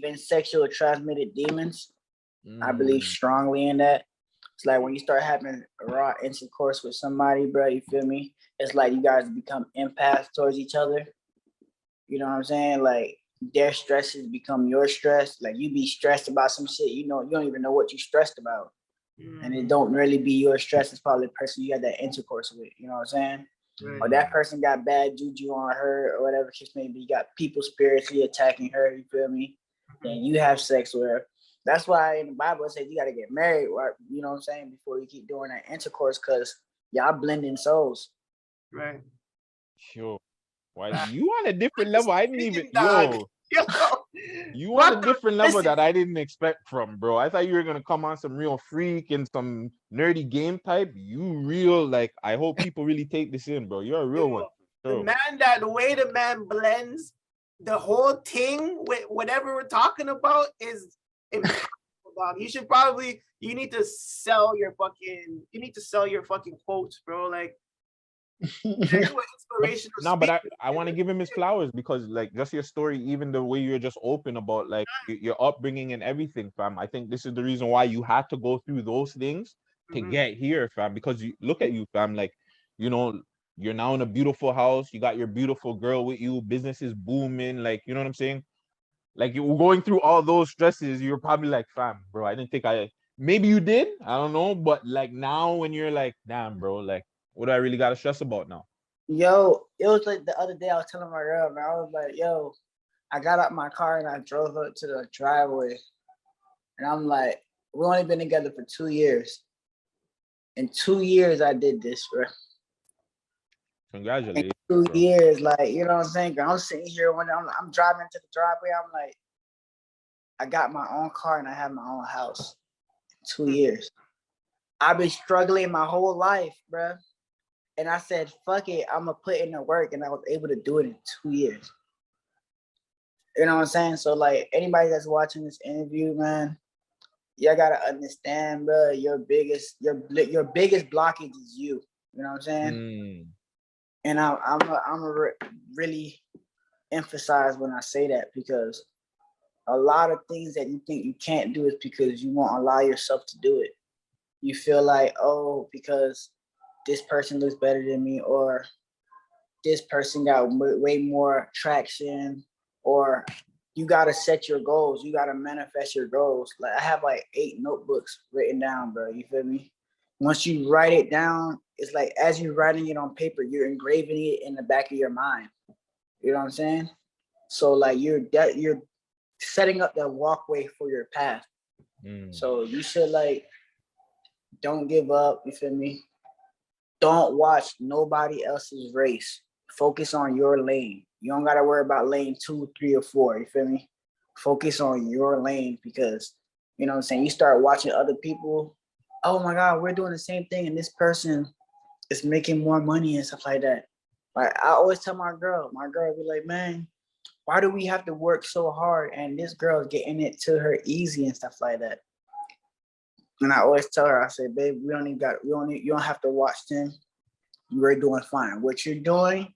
in sexual transmitted demons. I believe strongly in that. It's like when you start having raw intercourse with somebody, bro, you feel me? It's like you guys become empaths towards each other. You know what I'm saying? Like their stresses become your stress. Like you be stressed about some shit, you don't even know what you stressed about. And it don't really be your stress. It's probably the person you had that intercourse with. You know what I'm saying? Or that person got bad juju on her or whatever case maybe. You got people spiritually attacking her. You feel me? And you have sex with her. That's why in the Bible it says you got to get married, or, you know what I'm saying, before you keep doing that intercourse, because y'all blending souls. Right. Sure. Why you on a different level? I didn't even you on a different level that I didn't expect from, bro. I thought you were gonna come on some real freak and some nerdy game type. You real, like, I hope people really take this in, bro. You're a real one. The way the man blends the whole thing with whatever we're talking about is impossible, dog. You need to sell your fucking quotes, bro. Like inspirational. But I want to give him his flowers because, like, just your story, even the way you're just open about, like, your upbringing and everything, fam. I think this is the reason why you had to go through those things to get here, fam. Because you look at you, fam. Like, you're now in a beautiful house. You got your beautiful girl with you. Business is booming. Like, you know what I'm saying? Like, you were going through all those stresses. You're probably like, fam, bro, I didn't think maybe you did. I don't know. But, like, now when you're like, damn, bro, like, what do I really got to stress about now? Yo, it was like the other day I was telling my girl, man, I was like, yo, I got out my car and I drove up to the driveway. And I'm like, we only been together for 2 years. In 2 years, I did this, bro. Congratulations. In 2 years, like, you know what I'm saying? I'm sitting here when I'm driving to the driveway. I'm like, I got my own car and I have my own house. In 2 years. I've been struggling my whole life, bro. And I said, fuck it, I'm going to put in the work. And I was able to do it in 2 years. You know what I'm saying? So, like, anybody that's watching this interview, man, y'all got to understand, bro, your biggest blockage is you. You know what I'm saying? And I'm really emphasize when I say that, because a lot of things that you think you can't do is because you won't allow yourself to do it. You feel like, oh, because this person looks better than me, or this person got way more traction, or you got to set your goals. You got to manifest your goals. Like, I have like 8 notebooks written down, bro. You feel me? Once you write it down, it's like as you're writing it on paper, you're engraving it in the back of your mind. You know what I'm saying? So like you're setting up that walkway for your path. So you should, like, don't give up. You feel me? Don't watch nobody else's race. Focus on your lane. You don't gotta worry about lane 2, 3, or 4. You feel me? Focus on your lane, because, you know what I'm saying, you start watching other people. Oh my God, we're doing the same thing, and this person is making more money and stuff like that. Like, I always tell my girl be like, man, why do we have to work so hard and this girl's getting it to her easy and stuff like that? And I always tell her, I say, babe, you don't have to watch them. We're doing fine. What you're doing,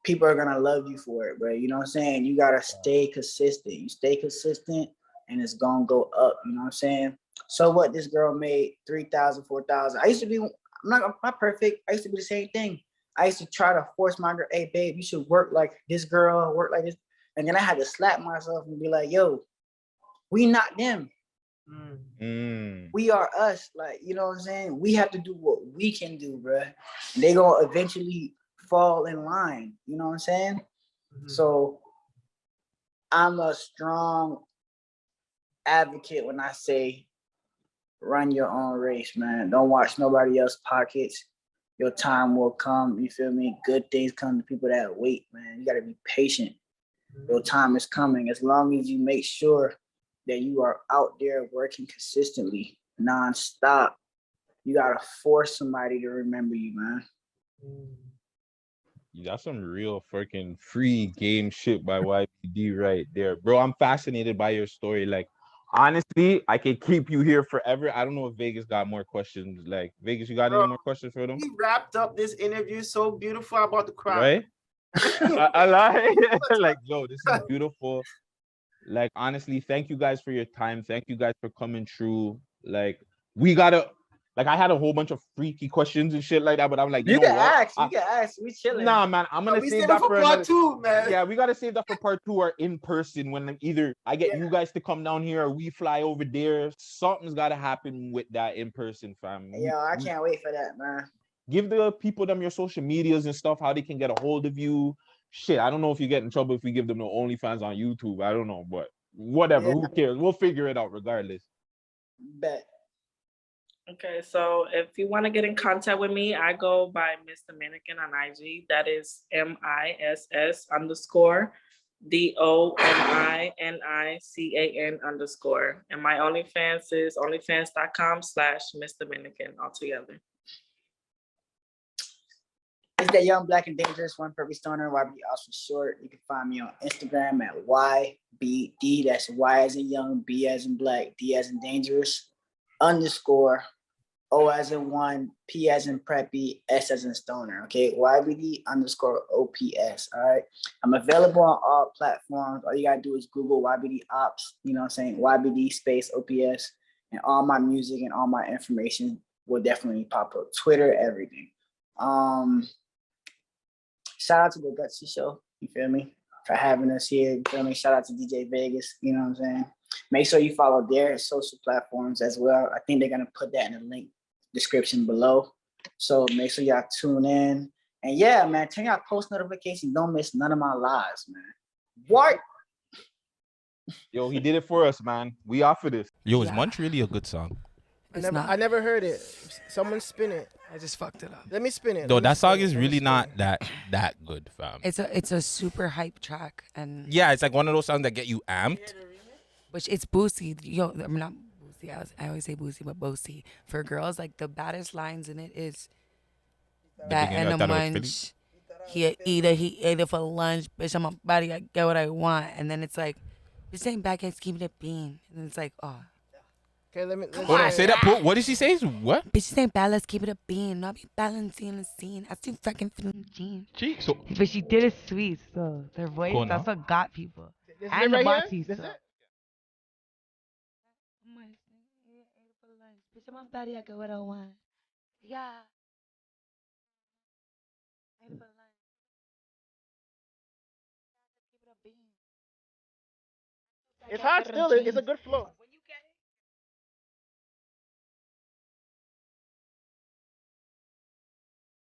people are gonna love you for it, bro. You know what I'm saying? You gotta stay consistent. You stay consistent and it's gonna go up. You know what I'm saying? So what, this girl made 3,000, 4,000. I used to be, I'm not perfect. I used to be the same thing. I used to try to force my girl, hey babe, you should work like this girl, work like this. And then I had to slap myself and be like, yo, we not them. We are us. Like, you know what I'm saying? We have to do what we can do, bro. And they gonna eventually fall in line. You know what I'm saying? So I'm a strong advocate when I say run your own race, man. Don't watch nobody else's pockets. Your time will come. You feel me? Good things come to people that wait, man. You gotta be patient. Your time is coming. As long as you make sure that you are out there working consistently, nonstop. You gotta force somebody to remember you, man. That's some real freaking free game shit by YPD right there, bro. I'm fascinated by your story. Like, honestly, I could keep you here forever. I don't know if Vegas got more questions. Like, Vegas, you got any more questions for them? We wrapped up this interview so beautiful. I'm about to cry. Right? I lie. Like, yo, this is beautiful. Like, honestly, thank you guys for your time. Thank you guys for coming through. Like, we gotta. Like, I had a whole bunch of freaky questions and shit like that, but I'm like, you know what? You can ask. We chilling. Nah, man, I'm gonna save that for part another. 2, man. Yeah, we gotta save that for part 2 or in person when either I get you guys to come down here or we fly over there. Something's gotta happen with that in person, fam. Yo, I can't wait for that, man. Give the people them your social medias and stuff, how they can get a hold of you. Shit, I don't know if you get in trouble if we give them the OnlyFans on YouTube. I don't know, but whatever. Who cares? We'll figure it out regardless. Bet. Okay, so if you want to get in contact with me, I go by Miss Dominican on IG. That is MISS_DOMINICAN_. And my OnlyFans is onlyfans.com/Miss Dominican altogether. It's that young, black, and dangerous one perfect stoner. YBD Ops for short. You can find me on Instagram at YBD. That's Y as in young, B as in black, D as in dangerous, _ O as in one, P as in preppy, S as in stoner. Okay, YBD_OPS. All right. I'm available on all platforms. All you gotta do is Google YBD Ops. You know what I'm saying? YBD space OPS, and all my music and all my information will definitely pop up. Twitter, everything. Shout out to the Gutsy Show, you feel me, for having us here. You feel me? Shout out to DJ Vegas, you know what I'm saying? Make sure you follow their social platforms as well. I think they're gonna put that in the link description below. So make sure y'all tune in. And yeah, man, turn y'all post notifications. Don't miss none of my lives, man. What? Yo, he did it for us, man. We off of this. Yo, is Munch really a good song? I never heard it. Someone spin it. I just fucked it up. Let me spin it. Though that song is really not that good, fam. It's a super hype track, and yeah, it's like one of those songs that get you amped. Which it's Boosie. Yo, I'm not Boosie. I always say Boosie, but Boosie. For girls, like the baddest lines in it is that and a munch. He ate it for lunch. Bitch, I'm a body. I get what I want. And then it's like, this ain't back. Keep it a bean. And it's like, oh. Okay, let me Hold on, say that. What did she say? What? Bitches ain't bad, let's keep it a bean. Not be balancing the scene. I still fucking through the jeans. So, but she did it sweet, so their voice, that's what got people. This And the right boxy, here? so. Bitch, I'm a body, I get what I want. Yeah. It's hot still. It's a good flow.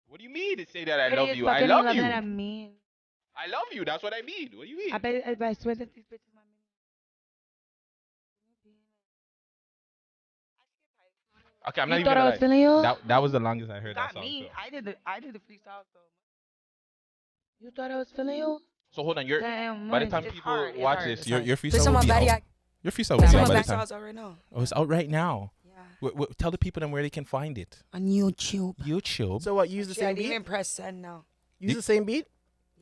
What do you mean to say that I love you? I love you. I love you. That's what I mean. What do you mean? I swear that these bitches my Okay, I'm not you even thought gonna I was feeling you? That was the longest I heard that Not song. me. So. I did the freestyle, so. You thought I was feeling you? So hold on, you're Damn, by the Moise, time it's people hard, it's watch hard, this, it's your hard. freestyle will be out. Your freestyle will be out by the time. Out right now. Oh, it's out right now. Yeah. Tell the people then where they can find it. On YouTube. YouTube. So what? You use the I same didn't beat? even press send now. Use the same beat?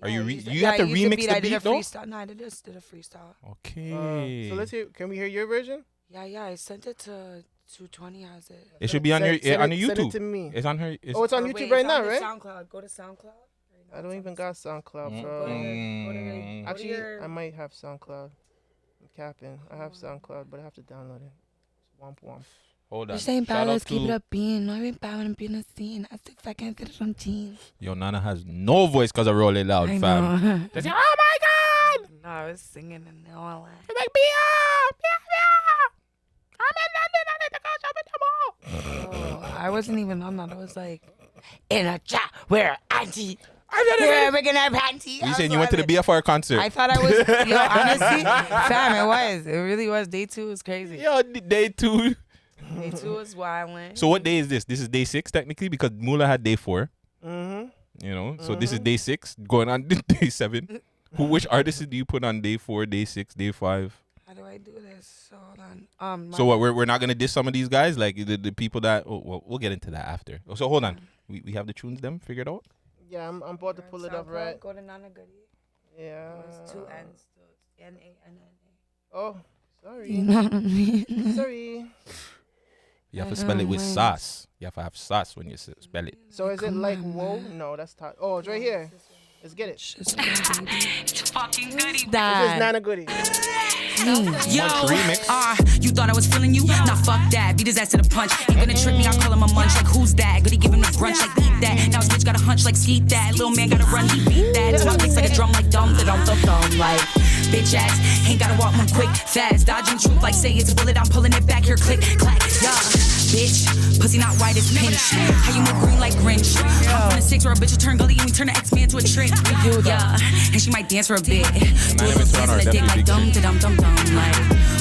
Are you you have to remix the beat though? No, I just did a freestyle. Okay. So let's hear. Can we hear your version? Yeah. I sent it to 220. Has it? It should be on your YouTube. Send it to me. It's on her. Oh, it's on YouTube right now, right? SoundCloud. Go to SoundCloud. I don't even got SoundCloud, bro. Actually, I might have SoundCloud. I'm capping. I have SoundCloud, but I have to download it. Womp womp. Hold on. This ain't Shout bad. out Let's keep it to- up being. No, I ain't bad when I'm being a scene. I still fucking fit from jeans. Yo, Nana has no voice because I roll it loud, I fam. know. Just say, oh my god! No, I was singing and all that. It's like, I'm in London. I need to go shopping tomorrow. I wasn't even on that. I was like, in a chat where auntie. We're making our panty. You saying you went to the BFR concert? I thought I was, honestly, fam, it was. It really was. Day 2 was crazy. Yo, day 2. Day 2 was wildin'. So what day is this? This is day 6 technically because Mula had day 4. Mm-hmm. You know, so this is day 6 going on day 7. Which artists do you put on day 4, day 6, day 5? How do I do this? So hold on. So what? We're not gonna diss some of these guys, like the people that. Oh, well, we'll get into that after. So hold on. We have the tunes them figured out. Yeah, I'm about to pull it up right. Go to Nana Goody. Yeah. It's 2 N's. So it's N-A-N-N-A. Oh, sorry. You know what I mean? Sorry. You have to spell it with sauce. You have to have sauce when you spell it. So is it like whoa? No, that's oh, it's right here. Let's get it. It's fucking goody. This is Nana Goody. Yo, you thought I was feeling you? Nah, fuck that. Beat his ass to the punch. Ain't gonna trick me, I'll call him a munch. Like, who's that? Goody give him the brunch, like, eat that. Now his bitch got a hunch, like, skeet that. Little man gotta run, he beat that. It's my kicks like a drum, like, dum, like, bitch ass. Ain't gotta walk, move quick, fast. Dodging truth, like, say it's a bullet, I'm pulling it back here, click, clack, yeah. Bitch, pussy not white as pinch. How you move green like Grinch? I'm from the 6 where a bitch will turn gully and we turn an X-Man to a trick. Yeah, and she might dance for a bit. Do a little dance on the dick like dum dum dum dum. Like,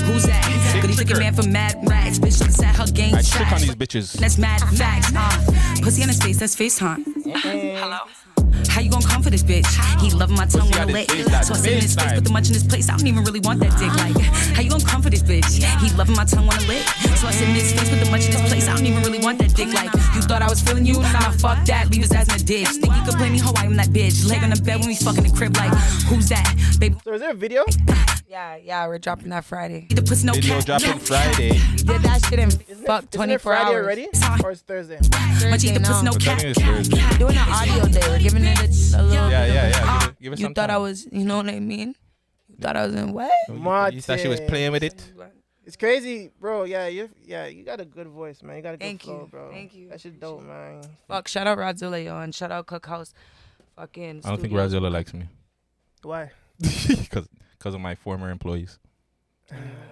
who's that? Goody looking man from Mad Rags. Bitch looks at her gang I trick on tracks. these bitches. That's mad facts. Pussy on his face, that's FaceTime. Hello? How you gon' come for this bitch? He loving my tongue when I lick. So I sit in his face, put the munch in his place. I don't even really want that dick. Like, how you gon' come for this bitch? He loving my tongue when I lick. So I sit in his face, put the munch in his place. I don't even really want that dick. Like, you thought I was feeling you? Nah, fuck that. Leave his ass in the ditch. Think you could play me? How I'm that bitch. Leg on the bed when we fucking the crib. Like, who's that? Baby. So is there a video? Yeah, we're dropping that Friday. Video dropping Friday. We did that shit in fuck Isn't 24 it Friday hours. already? Or it's Thursday? Thursday, no. Doing an audio day. We're giving it a little. Yeah. Give us You some thought time. I was, you know what I mean? You thought I was in what? You thought she was playing with it? It's crazy, bro. Yeah, you got a good voice, man. You got a good Thank flow, you. bro. Thank you. That shit dope, man. Fuck, shout out Rodzilla, yo, and shout out Cookhouse. Fucking. I don't think Studios. Razilla likes me. Why? Because of my former employees.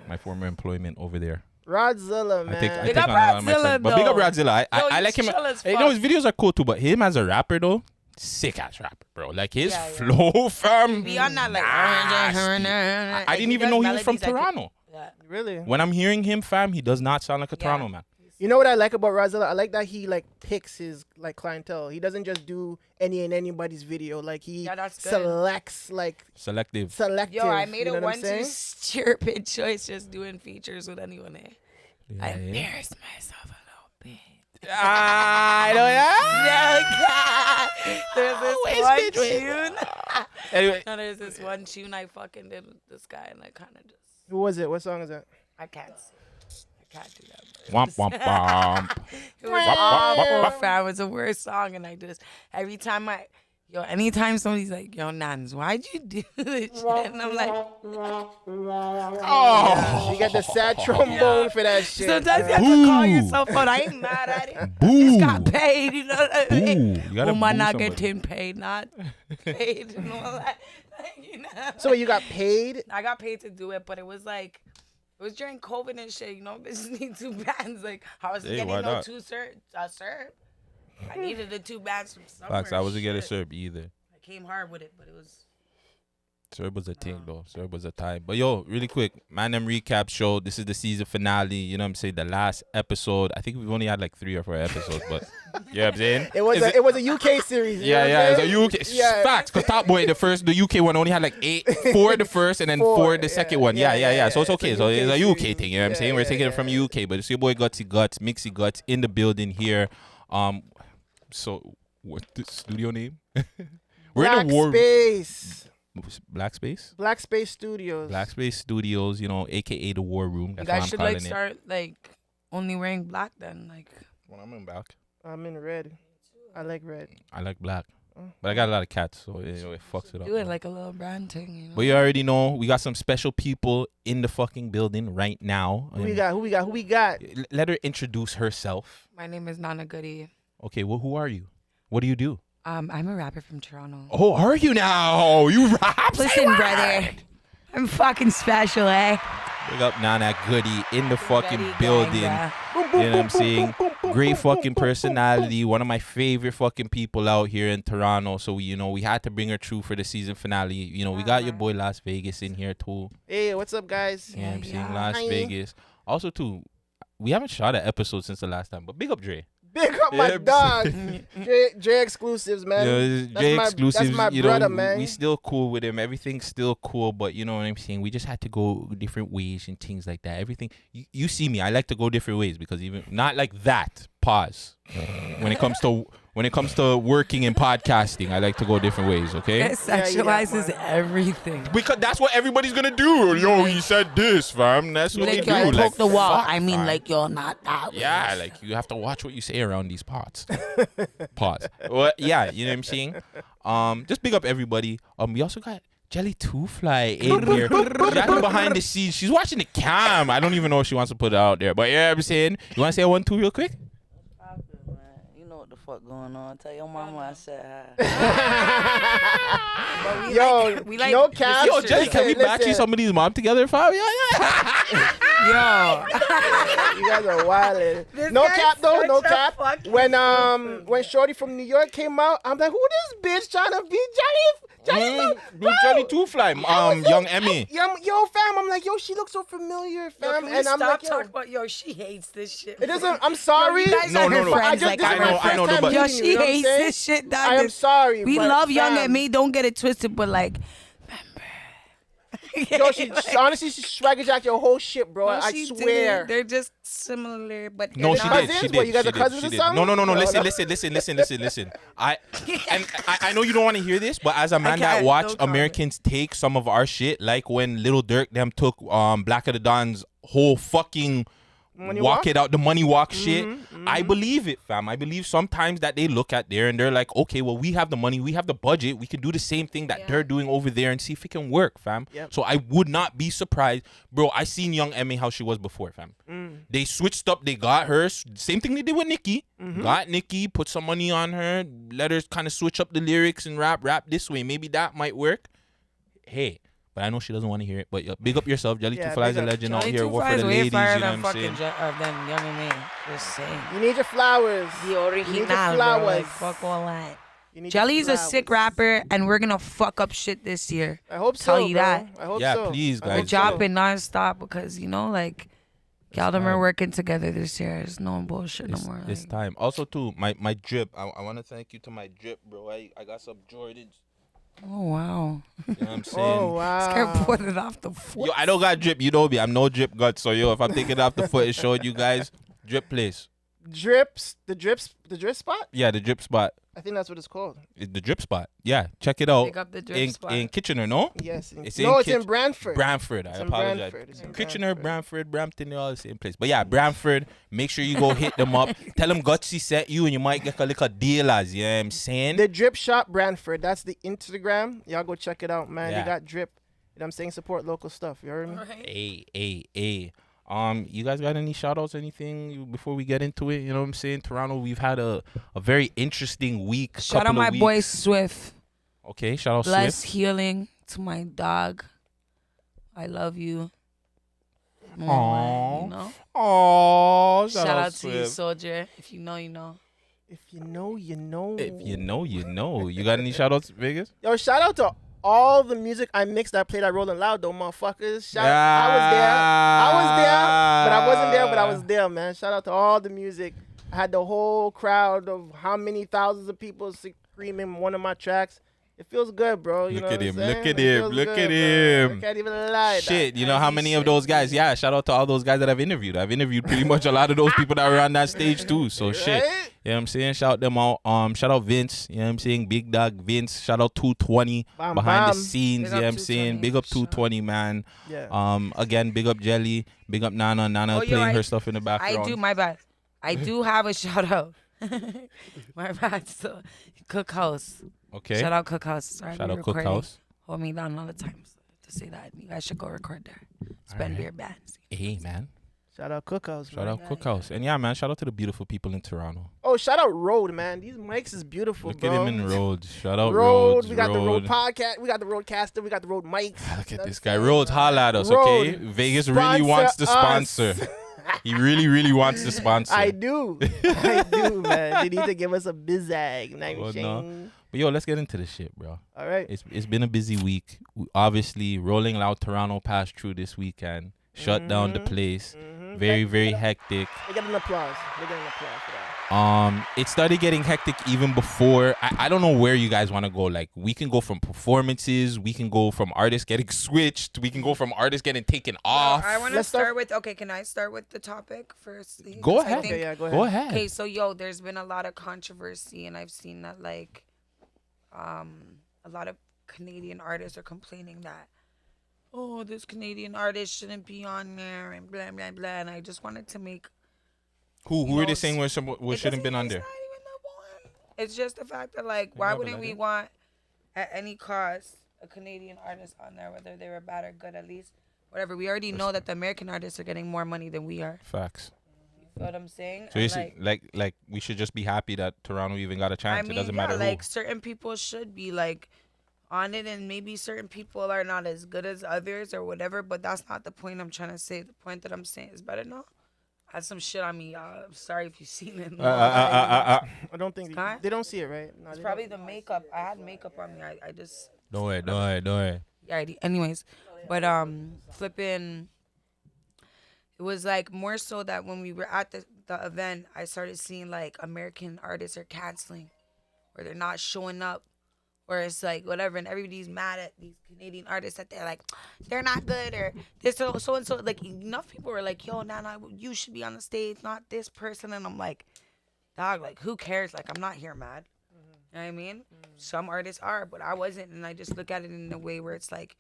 My former employment over there. Rodzilla, man. I think on a lot of my friends. But big up Rodzilla. I like him. You know, his videos are cool too, but him as a rapper though, sick ass rapper, bro. Like his flow from Beyond that, like I didn't even know he was from Toronto. Really? When I'm hearing him, fam, he does not sound like a Toronto man. You know what I like about Rodzilla? I like that he like picks his like clientele. He doesn't just do any and anybody's video. Like he selects like selective. Yo, I made you know a what I'm 1-2 saying? stupid choice just doing features with anyone. I embarrassed myself a little bit. I There's this one tune. Anyway. No, there's this one tune I fucking did with this guy, and I kind of just. Who was it? What song is that? I can't do that. Womp womp womp. It was awful, fam. It was the worst song, and I just anytime somebody's like, "Yo, Nans, why'd you do this shit?" And I'm like, "Oh, you got the sad trombone for that shit." Sometimes you have to call yourself out. I ain't mad at it. Just got paid, you know what I mean? Woman not getting paid, not paid, and all that. You know? So you got paid? I got paid to do it, but it was like. It was during COVID and shit, you know. Bitches need 2 bands. Like, I was getting no serve. I needed the 2 bands from somewhere. Facts, I wasn't getting served either. I came hard with it, but it was. Serb was a thing though. Serb was a time. But yo, really quick, Man Dem recap show. This is the season finale. You know what I'm saying? The last episode. I think we've only had like 3 or 4 episodes, but you know what I'm saying? It was a UK series. It's a UK. Yeah. Facts. Because Top Boy, the UK one only had like 4 the first and then 4 the second one. Yeah. So it's okay. So it's a UK thing. You know what I'm saying? We're taking it from UK, but it's your boy Gutsy Guts, Mixy Guts in the building here. So what's the studio name? We're in a war. Black Space? Black Space Studios. Black Space Studios, you know, aka the War Room. That's you guys what I'm should calling like start like only wearing black then, like. When I'm in black. I'm in red. I like red. I like black. But I got a lot of cats, so it fucks it up. Do it like a little brand thing, you know. But you already know we got some special people in the fucking building right now. Who we got? Let her introduce herself. My name is Nana Goody. Okay, well, who are you? What do you do? I'm a rapper from Toronto. Oh, are you now? You rap? Listen, brother. I'm fucking special, eh? Big up Nana Goody in the fucking building. You know what I'm saying? Great fucking personality. One of my favorite fucking people out here in Toronto. So, we had to bring her through for the season finale. You know, we got your boy Las Vegas in here too. Hey, what's up, guys? You know what I'm saying? Las Vegas. Also, too, we haven't shot an episode since the last time, but big up Dre. Big up my dog. Dre exclusives, man. Dre exclusives. That's my brother, man. We still cool with him. Everything's still cool, but you know what I'm saying? We just had to go different ways and things like that. Everything. You see me. I like to go different ways because even not like that. Pause. When it comes to when it comes to working in podcasting, I like to go different ways, okay? It sexualizes everything. Because that's what everybody's gonna do. Yo, he said this, fam. That's what Like, they yo, do. poke the wall. fuck, I mean, fam. like, you're not that way. Yeah, like you have to watch what you say around these pots. Pause. Well, yeah, you know what I'm saying? Just big up everybody. We also got Jelly Two Fly in here. She's actually behind the scenes. She's watching the cam. I don't even know if she wants to put it out there. But yeah, I'm saying, you want to say 1, 2 real quick? You know what the fuck going on. Tell your mama I said hi. Yo, we like no cap. Yo, Jelly, can we batch you some of these mom together, fam? Yeah. Yo. You guys are wild. No cap though, no cap. When Shorty from New York came out, I'm like, who this bitch trying to be Jelly? Jelly Two Fly, young Emmy. Yo, fam, I'm like, yo, she looks so familiar, fam. And I'm like, talking about, yo, she hates this shit. It doesn't. I'm sorry. Yo, you guys are her friends. I know, but yo, she hates this shit. Dog. I am sorry. We love Young and Me. Don't get it twisted, but like, yo, she honestly, she swagger jacked your whole shit, bro. No, I she swear. didn't. They're just similar, but No, she did. She did. What, you guys she are did, cousins she or did. something? No. Listen. I know you don't want to hear this, but as a man that watch Americans take some of our shit, like when Lil Durk them took Black of the Don's whole fucking walk it out, the money walk shit. I believe it, fam. I believe sometimes that they look at there and they're like, okay, well, we have the money, we have the budget, we can do the same thing that they're doing over there and see if it can work, fam. So I would not be surprised. Bro, I seen Young Emmy how she was before, fam. They switched up, they got her. Same thing they did with Nicki. Got Nicki, put some money on her, let her kind of switch up the lyrics and rap this way. Maybe that might work. Hey. But I know she doesn't want to hear it. But big up yourself. Jelly Two Fly is a legend out here. Work for the ladies, you know what I'm saying? Than Young and Me. Just saying. You need your flowers. The original, you need your flowers. Bro. Like, fuck all that. Jelly's a sick rapper, and we're gonna fuck up shit this year. I hope Tell so, you bro. that. I hope so. so. Yeah, please, guys. We're dropping nonstop because, you know, like, y'all them are working together this year. It's no bullshit no more. It's time. Also, too, my drip. I want to thank you to my drip, bro. I got some Jordans. Oh, wow. You know what I'm saying? Oh, wow. Scared put it off the foot. Yo, I don't got drip. You know me. I'm no drip gut. So, yo, if I'm taking it off the foot and showing you guys, drip place. The drip spot? Yeah, the drip spot. I think that's what it's called. The drip spot. Yeah, check it out. Pick up the drip spot. In Kitchener, no? Yes. It's in Brantford. Brantford. I apologize. Kitchener, Brantford, Brampton, they're all the same place. But yeah, Brantford. Make sure you go hit them up. Tell them Gutsy sent you, and you might get a little deal, as you know what I'm saying. The Drip Shop Brantford. That's the Instagram. Y'all go check it out, man. Yeah. They got drip. You know what I'm saying? Support local stuff. You heard me? Hey. You guys got any shout outs, anything before we get into it? You know what I'm saying? Toronto, we've had a very interesting week. Shout out my boy Swift. Okay, shout out Bless Swift. healing to my dog. I love you. Aww. You know? Aww. Shout out to Swift. you, soldier. If you know, you know. If you know, you know. If you know, you know. You got any shout outs, Vegas? Yo, shout out to all the music I mixed that played at Rolling Loud, though, motherfuckers. I was there, but I wasn't there, but I was there, man. Shout out to all the music. I had the whole crowd of how many thousands of people screaming one of my tracks. It feels good, bro. You Look at him. know what I'm Look saying? at him. Look at him. I can't even lie. Shit, you know how many of those guys? Yeah, shout out to all those guys that I've interviewed. I've interviewed pretty much a lot of those people that were on that stage too. So shit. You know what I'm saying? Shout them out. Shout out Vince. You know what I'm saying? Big Dog Vince. Shout out 220 behind the scenes. You know what I'm saying? Big up 220, man. Yeah. Again, big up Jelly. Big up Nana. Nana playing her stuff in the background. My bad. I do have a shout out. My bad. So, Cookhouse. Okay. Shout out Cookhouse. Sorry, Shout out recording. Cookhouse. Hold me down all the time to say that. You guys should go record there. Spend beer bands. Hey, man. Shout out Cookhouse. Shout out Cookhouse. And yeah, man, shout out to the beautiful people in Toronto. Oh, shout out Road, man. These mics is beautiful, Look bro. at him in Rhodes. Shout out Rhodes. Rhodes. We got the Road podcast. We got the Roadcaster. We got the Road mics. Look at this guy. Rhodes, holla at us, okay? Vegas really wants to sponsor. He really, really wants to sponsor. I do, man. They need to give us a bizag. No. But yo, let's get into this shit, bro. All right. It's been a busy week. Obviously, Rolling Loud Toronto passed through this weekend. Shut down the place. Very, very hectic. They get an applause. They get an applause for that. It started getting hectic even before. I don't know where you guys want to go. Like, we can go from performances, we can go from artists getting switched, we can go from artists getting taken off. I want to start with. Okay, can I start with the topic first? Go ahead. Okay, yeah, go ahead. Go ahead. Okay, so there's been a lot of controversy, and I've seen that like, a lot of Canadian artists are complaining that, oh, this Canadian artist shouldn't be on there and blah blah blah. And I just wanted to make. Who are they saying shouldn't been on there? It's just the fact that like, why wouldn't we want at any cost a Canadian artist on there, whether they were bad or good, at least whatever. We already know that the American artists are getting more money than we are. Facts. You know what I'm saying? So you like we should just be happy that Toronto even got a chance. I mean, it doesn't matter like who. certain people should be like on it, and maybe certain people are not as good as others or whatever. But that's not the point I'm trying to say. The point that I'm saying is better now. Had some shit on me, y'all. I'm sorry if you've seen it. I don't think they don't see it, right? No, it's probably the makeup. I had makeup on me. I just. Don't worry. Yeah. Anyways, but flipping. It was like more so that when we were at the event, I started seeing like American artists are canceling, or they're not showing up, or it's like whatever, and everybody's mad at these Canadian artists that they're like, they're not good, or this so and so. Like enough people were like, yo, Nana, you should be on the stage, not this person. And I'm like, dog, like who cares? Like I'm not here mad. You know what I mean? Some artists are, but I wasn't, and I just look at it in a way where it's like,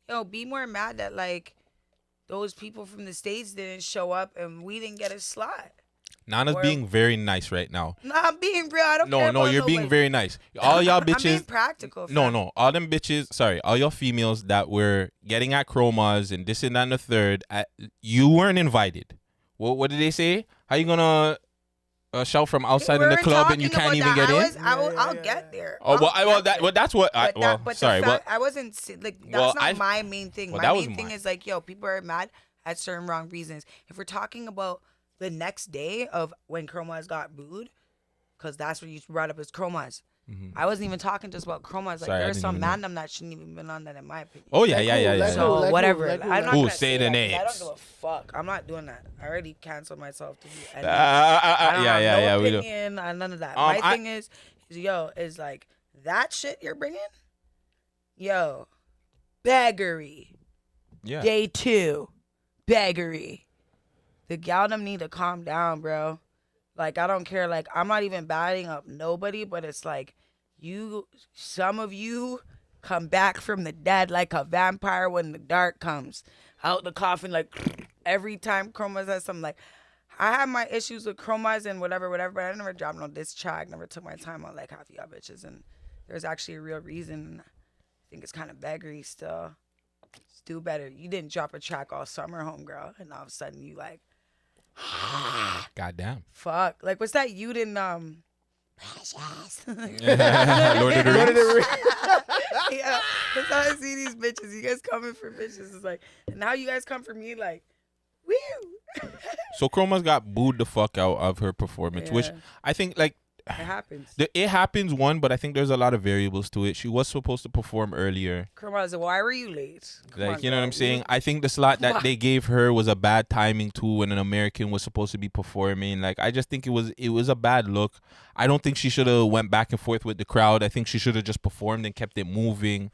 yo, be more mad that like those people from the States didn't show up and we didn't get a slot. Nana's being very nice right now. No, I'm being real. I don't care about you're being very nice. All y'all bitches. I'm being practical. No. All them bitches, sorry, all y'all females that were getting at chromas and this and that and the third, you weren't invited. What did they say? How you gonna shout from outside in the club and you can't even get in? I'll get there. That's what. Sorry. I wasn't like that's not my main thing. My main thing is like, yo, people are mad at certain wrong reasons. If we're talking about the next day of when Chromas got booed, because that's what you brought up as Chromas. Mm-hmm. I wasn't even talking just about Chromas. Like there's some Man Dem that shouldn't even been on that in my opinion. Oh yeah. So whatever. I'm not Who gonna say the names? I don't give a fuck. I'm not doing that. I already canceled myself to do anything. Yeah. We do. None of that. My thing is like that shit you're bringing. Yo, baggery. Yeah. Day 2, baggery. The gal them need to calm down, bro. Like, I don't care. Like, I'm not even batting up nobody, but it's like some of you come back from the dead like a vampire when the dark comes. Out the coffin, like, every time Chromas has something. Like, I have my issues with Chromas and whatever, but I never dropped no diss track. Never took my time on, like, half y'all bitches. And there's actually a real reason. I think it's kind of baggery still. Just do better. You didn't drop a track all summer, homegirl. And all of a sudden, you, like, goddamn. Fuck. Like, what's that you didn't Precious. Lord of the Rings. Yeah. That's how I see these bitches. You guys coming for bitches. It's like, and now you guys come for me like, woo. So Chroma's got booed the fuck out of her performance, which I think like it happens. It happens, but I think there's a lot of variables to it. She was supposed to perform earlier. Chroma's, why were you late? You know what I'm saying? I think the slot that they gave her was a bad timing too when an American was supposed to be performing. Like, I just think it was a bad look. I don't think she should have went back and forth with the crowd. I think she should have just performed and kept it moving.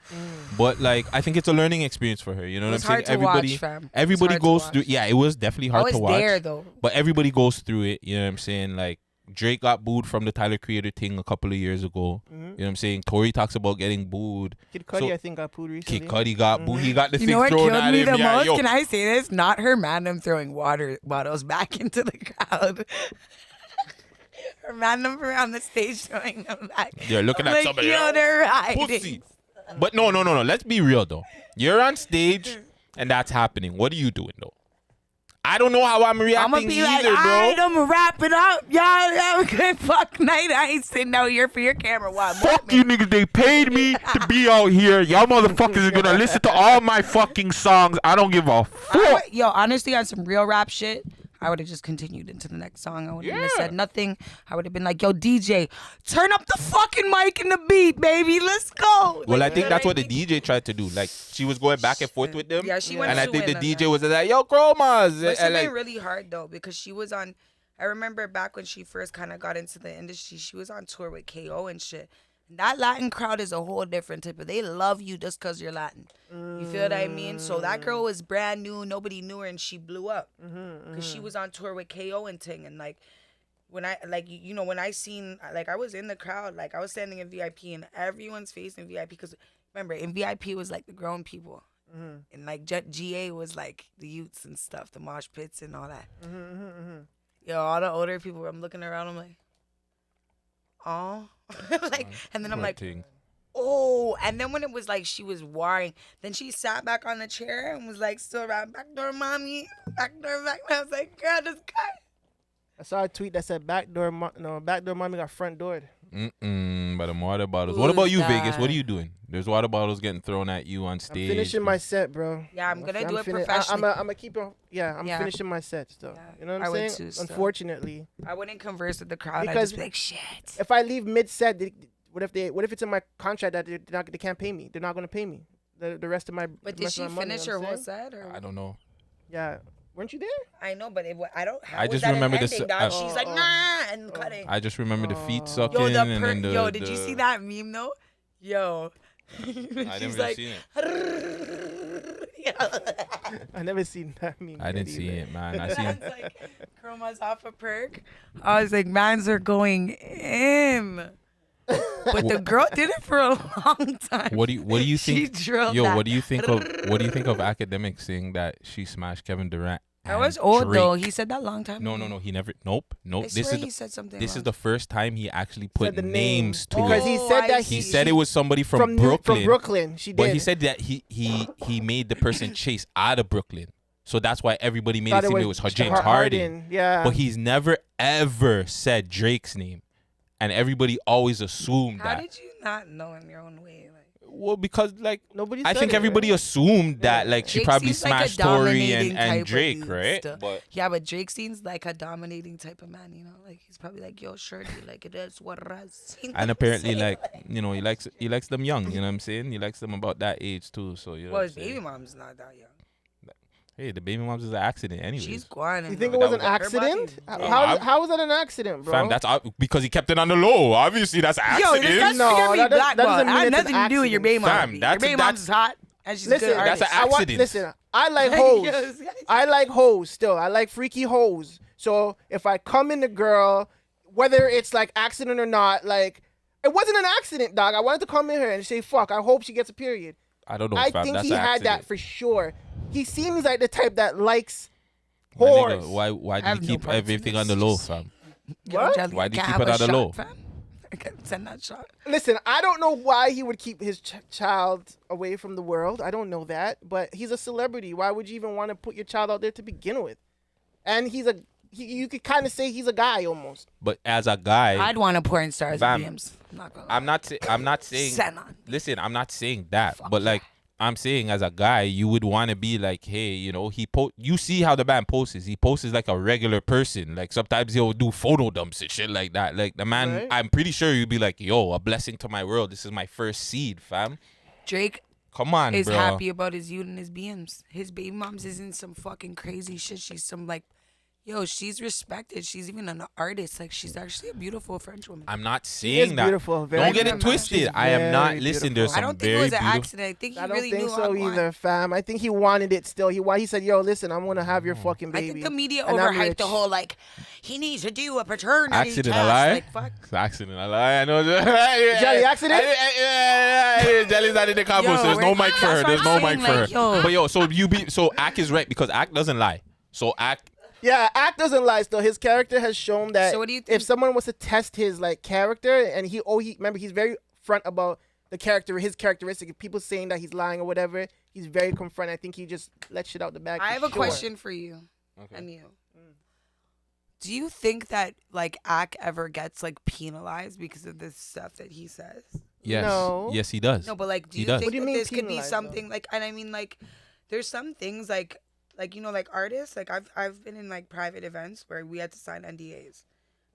But like, I think it's a learning experience for her. You know what I'm saying? Everybody goes through. Yeah, it was definitely hard to watch. There though. But everybody goes through it. You know what I'm saying? Like, Drake got booed from the Tyler Creator thing a couple of years ago. You know what I'm saying? Tory talks about getting booed. Kid Cudi, I think, got booed recently. Kid Cudi got booed. He got the thing thrown at him. You know what killed me the most? Yo. Can I say this? Not her Man Dem throwing water bottles back into the crowd. Her Man Dem on the stage throwing them back. They're looking at like, somebody. Yo, they're hiding. Pussy. But no. Let's be real, though. You're on stage, and that's happening. What are you doing, though? I don't know how I'm reacting I'm gonna be either, like, bro. all right, I'm gonna wrap it up. Y'all have a good fuck night. I ain't sitting out here for your camera. Why? Fuck you niggas. They paid me to be out here. Y'all motherfuckers are gonna listen to all my fucking songs. I don't give a fuck. Yo, honestly, on some real rap shit, I would have just continued into the next song. I wouldn't have said nothing. I would have been like, yo, DJ, turn up the fucking mic and the beat, baby. Let's go. Well, I think that's what the DJ tried to do. Like, she was going back and forth with them. Yeah, she went and I think the on DJ that. was like, yo, Chromas. But she been really hard, though, because she was on, I remember back when she first kind of got into the industry, she was on tour with KO and shit. That Latin crowd is a whole different type of. They love you just because you're Latin. You feel what I mean? So that girl was brand new, nobody knew her, and she blew up because she was on tour with KO and ting. And like when I when I seen I was in the crowd, like I was standing in VIP and everyone's facing VIP because remember in VIP was like the grown people. And like GA was like the youths and stuff, the mosh pits and all that. Yo, all the older people, I'm looking around, I'm like, oh. And then I'm like, oh. And then when it was like she was warring, then she sat back on the chair and was like, still around, backdoor mommy, backdoor back. And I was like, girl, this guy. I saw a tweet that said backdoor mommy got front doored. By the water bottles. What about you, Vegas? What are you doing? There's water bottles getting thrown at you on stage. I'm finishing my set, bro. Yeah, I'm gonna do it professionally. I'm gonna keep on. Yeah, I'm finishing my set still. Yeah. You know what I'm saying? Unfortunately, I wouldn't converse with the crowd. Because I'd just be like, shit. If I leave mid set, what if it's in my contract that they can't pay me? They're not gonna pay me the rest of my. But did she finish her whole set? Or? I don't know. Yeah. Weren't you there? I know, but I don't. I just remember this. She's like, nah, and cutting. I just remember the feet sucking. Did you see that meme though? Yo, I never seen it. I never seen that meme. I didn't see it, man. I seen it. Like chromas off a perk. I was like, mans are going in. But the girl did it for a long time. What do you think? She drilled yo, that. what do you think of academics saying that she smashed Kevin Durant? That was old though. He said that long time. No. He never. Nope. I swear he said something. This is the first time he actually put the names to because it. he said that he said it was somebody from Brooklyn. From Brooklyn, she did. But he said that he made the person chase out of Brooklyn. So that's why everybody made it seem it was James Harden. Yeah. But he's never ever said Drake's name. And everybody always assumed that. How did you not know in your own way? Well, because like nobody. I think everybody assumed that like she Drake probably seems like a smashed Tory dominating type and of Drake, dude right? still. But yeah, Drake seems like a dominating type of man. You know, like he's probably like, yo, shorty, like it is what I seen. and apparently like he likes them young. You know what I'm saying? He likes them about that age too. So you know. Well, his baby mom's not that young. Hey, the baby mom's is an accident anyway. She's gone. You think it was an accident? How was that an accident, bro? Fam, that's because he kept it on the low. Obviously, that's an accident. Yo, that's that doesn't mean it has nothing to do with your baby mom. Fam, your baby mom's hot and she's listen, good. That's an accident. Listen, I like hoes. I like hoes still. I like freaky hoes. So if I come in the girl, whether it's like accident or not, like it wasn't an accident, dog. I wanted to come in here and say, fuck, I hope she gets a period. I don't know, I fam. think That's he an had accident. that for sure. He seems like the type that likes My whores. nigga, why do you keep everything on the low, fam? What? Why do you keep it on the low? Send that shot. Listen, I don't know why he would keep his child away from the world. I don't know that, but he's a celebrity. Why would you even want to put your child out there to begin with? And you could kind of say he's a guy almost. But as a guy, I'd want a porn star as fam, DMs. I'm not saying. Send on. Listen, I'm not saying that, but like I'm saying, as a guy, you would want to be like, hey, you know, you see how the man posts. He posts like a regular person. Like sometimes he'll do photo dumps and shit like that. Like the man, Right. I'm pretty sure you'd be like, yo, a blessing to my world. This is my first seed, fam. Drake Come on, is bro. happy about his youth and his BMs. His baby mom's isn't some fucking crazy shit. She's some like, yo, she's respected. She's even an artist. Like she's actually a beautiful French woman. I'm not She is saying that. beautiful, very Don't get it beautiful. twisted. She's I am not. very Listen, beautiful. there's some I don't think very it was an beautiful. accident. I think he I don't really think knew so Agwan. either, fam. I think he wanted it still. He said, yo, listen, I'm going to have your fucking baby. I think the media And I'm overhyped rich. the whole like he needs to do a paternity Accident, test. I lie. Like fuck. It's accident, I lie. I know. Jelly, accident? Jelly's not in the combos. Yo, There's no right? mic for her. That's There's what no I'm mic for her. saying, like, yo. But so Ack is right because Ack doesn't lie. So Ack. Yeah, Act doesn't lie still. His character has shown that So what do you think? if someone was to test his like character and remember he's very front about his characteristic. If people saying that he's lying or whatever, he's very confront. I think he just let shit out the bag. I for have a sure. question for you and you. Do you think that like Ack ever gets like penalized because of this stuff that he says? Yes. No. Yes, he does. No, but like, do He you does. think What do you that mean this could be penalized, something like? And I mean, like, there's some things like you know, like artists. Like I've been in like private events where we had to sign NDAs.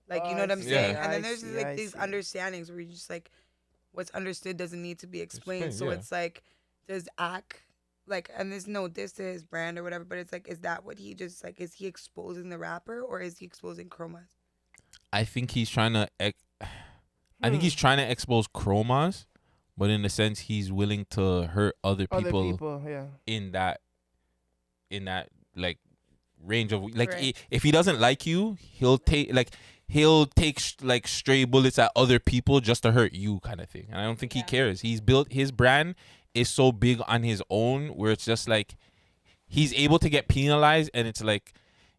Like you know what I'm saying? Yeah. And then I there's see, like I these see. understandings where you just like, what's understood doesn't need to be explained. Explain, So yeah. it's like, does Ack like, and there's no diss to his brand or whatever, but it's like, is that what he just like? Is he exposing the rapper or is he exposing Chromas? I think he's trying to. I think he's trying to expose Chromas, but in a sense, he's willing to hurt other people yeah. in that like range of like if he doesn't like you, he'll take like stray bullets at other people just to hurt you kind of thing. And I don't think he cares. He's built his brand is so big on his own where it's just like he's able to get penalized and it's like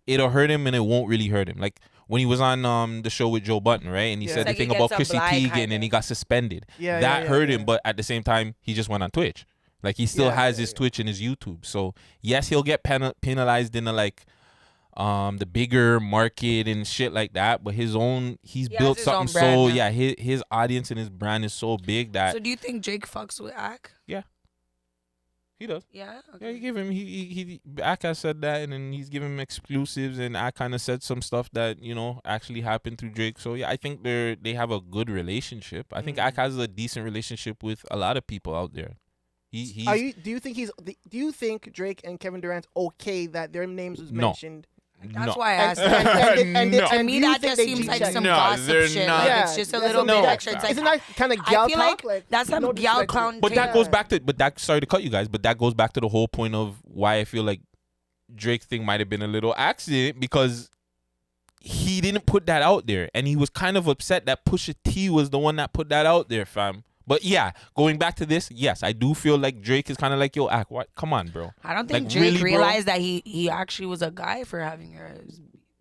it'll hurt him and it won't really hurt him. Like when he was on the show with Joe Button, right? And he said the thing about Chrissy Teigen and he got suspended. That hurt him, but at the same time, he just went on Twitch. Like he still has his Twitch and his YouTube. So yes, he'll get penalized in the bigger market and shit like that. But he's built something so his audience and his brand is so big that. So do you think Drake fucks with Ak? Yeah. He does. Yeah. Okay. Yeah, he give him Ak has said that, and then he's giving him exclusives, and Ak kind of said some stuff that actually happened through Drake. So yeah, I think they have a good relationship. I think Ak has a decent relationship with a lot of people out there. Do you think Drake and Kevin Durant's okay that their names was mentioned? That's why I asked that. To me, that just seems like some gossip shit. Like, it's just a little bit extra. It's like, isn't that kind of gal talk? Like that's some gal clown. But that goes back to. Sorry to cut you guys, but that goes back to the whole point of why I feel like Drake thing might have been a little accident because he didn't put that out there, and he was kind of upset that Pusha T was the one that put that out there, fam. But yeah, going back to this, yes, I do feel like Drake is kind of like, yo, Ak, what? Come on, bro. I don't think Drake really, realized that he actually was a guy for having her as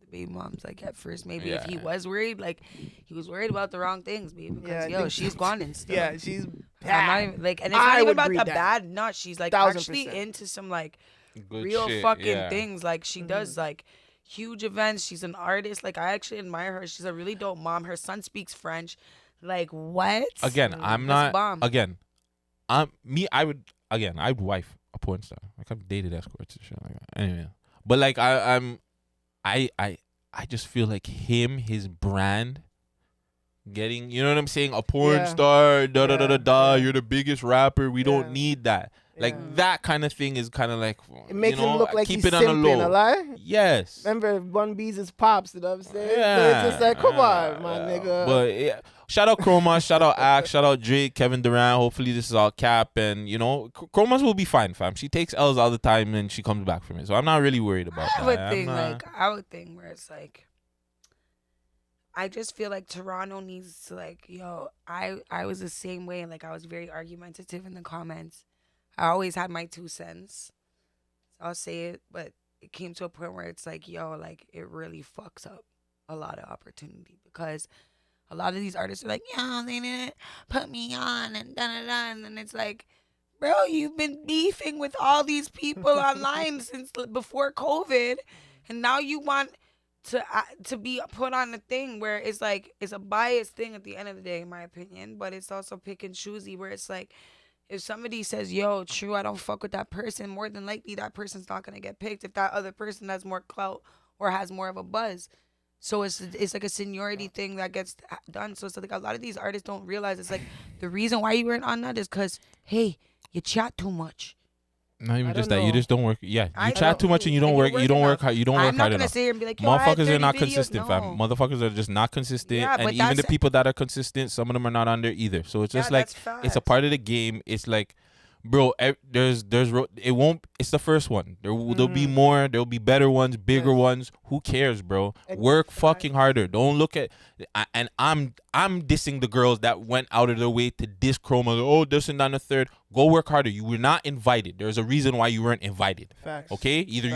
baby moms. Like at first, maybe if he was worried, like he was worried about the wrong things, baby. Because she's gone and stuff. Yeah, she's bad. I'm not even, like, and it's not even about the bad. No, she's like 1000%. Actually into some like good real shit, fucking things. Like she does like huge events. She's an artist. Like I actually admire her. She's a really dope mom. Her son speaks French. Like what? Again, I'm not. Again, I'd wife a porn star. Like I've dated escorts and shit like that. Anyway, but like I just feel like his brand, getting, you know what I'm saying, a porn star, you're the biggest rapper. We don't need that. Like that kind of thing is kind of like it makes him look like keep he's it on the simping, low. a lie? Yes. Remember One B's is pops, you know what I'm saying? Yeah. So it's just like, come on, my nigga. But yeah, shout out Chroma, shout out Ak, shout out Drake, Kevin Durant. Hopefully this is all cap, and Chromas will be fine, fam. She takes L's all the time and she comes back from it, so I'm not really worried about that. I would think where it's like, I just feel like Toronto needs to like, I was the same way. Like I was very argumentative in the comments. I always had my 2 cents. I'll say it, but it came to a point where it's like, like it really fucks up a lot of opportunity because a lot of these artists are like, they didn't put me on and da-da-da. And then it's like, bro, you've been beefing with all these people online since before COVID. And now you want to be put on a thing where it's like, it's a biased thing at the end of the day, in my opinion. But it's also pick and choosy where it's like, if somebody says, true, I don't fuck with that person, more than likely that person's not going to get picked if that other person has more clout or has more of a buzz. So it's like a seniority thing that gets done. So it's like a lot of these artists don't realize it's like the reason why you weren't on that is because, hey, you chat too much. Not even just that. You just don't work. Yeah, you chat too much and you don't work. You don't work hard. You don't work hard enough. I'm not gonna sit here and be like, motherfuckers are not consistent, fam. Motherfuckers are just not consistent, and even the people that are consistent, some of them are not on there either. So it's just like it's a part of the game. It's like, bro, there's it won't. It's the first one. There'll be more. There'll be better ones, bigger ones. Who cares, bro? Work fucking harder. Don't look at. And I'm dissing the girls that went out of their way to diss Chroma. Oh, this and that and the third. Go work harder. You were not invited. There's a reason why you weren't invited. Facts. Okay? Either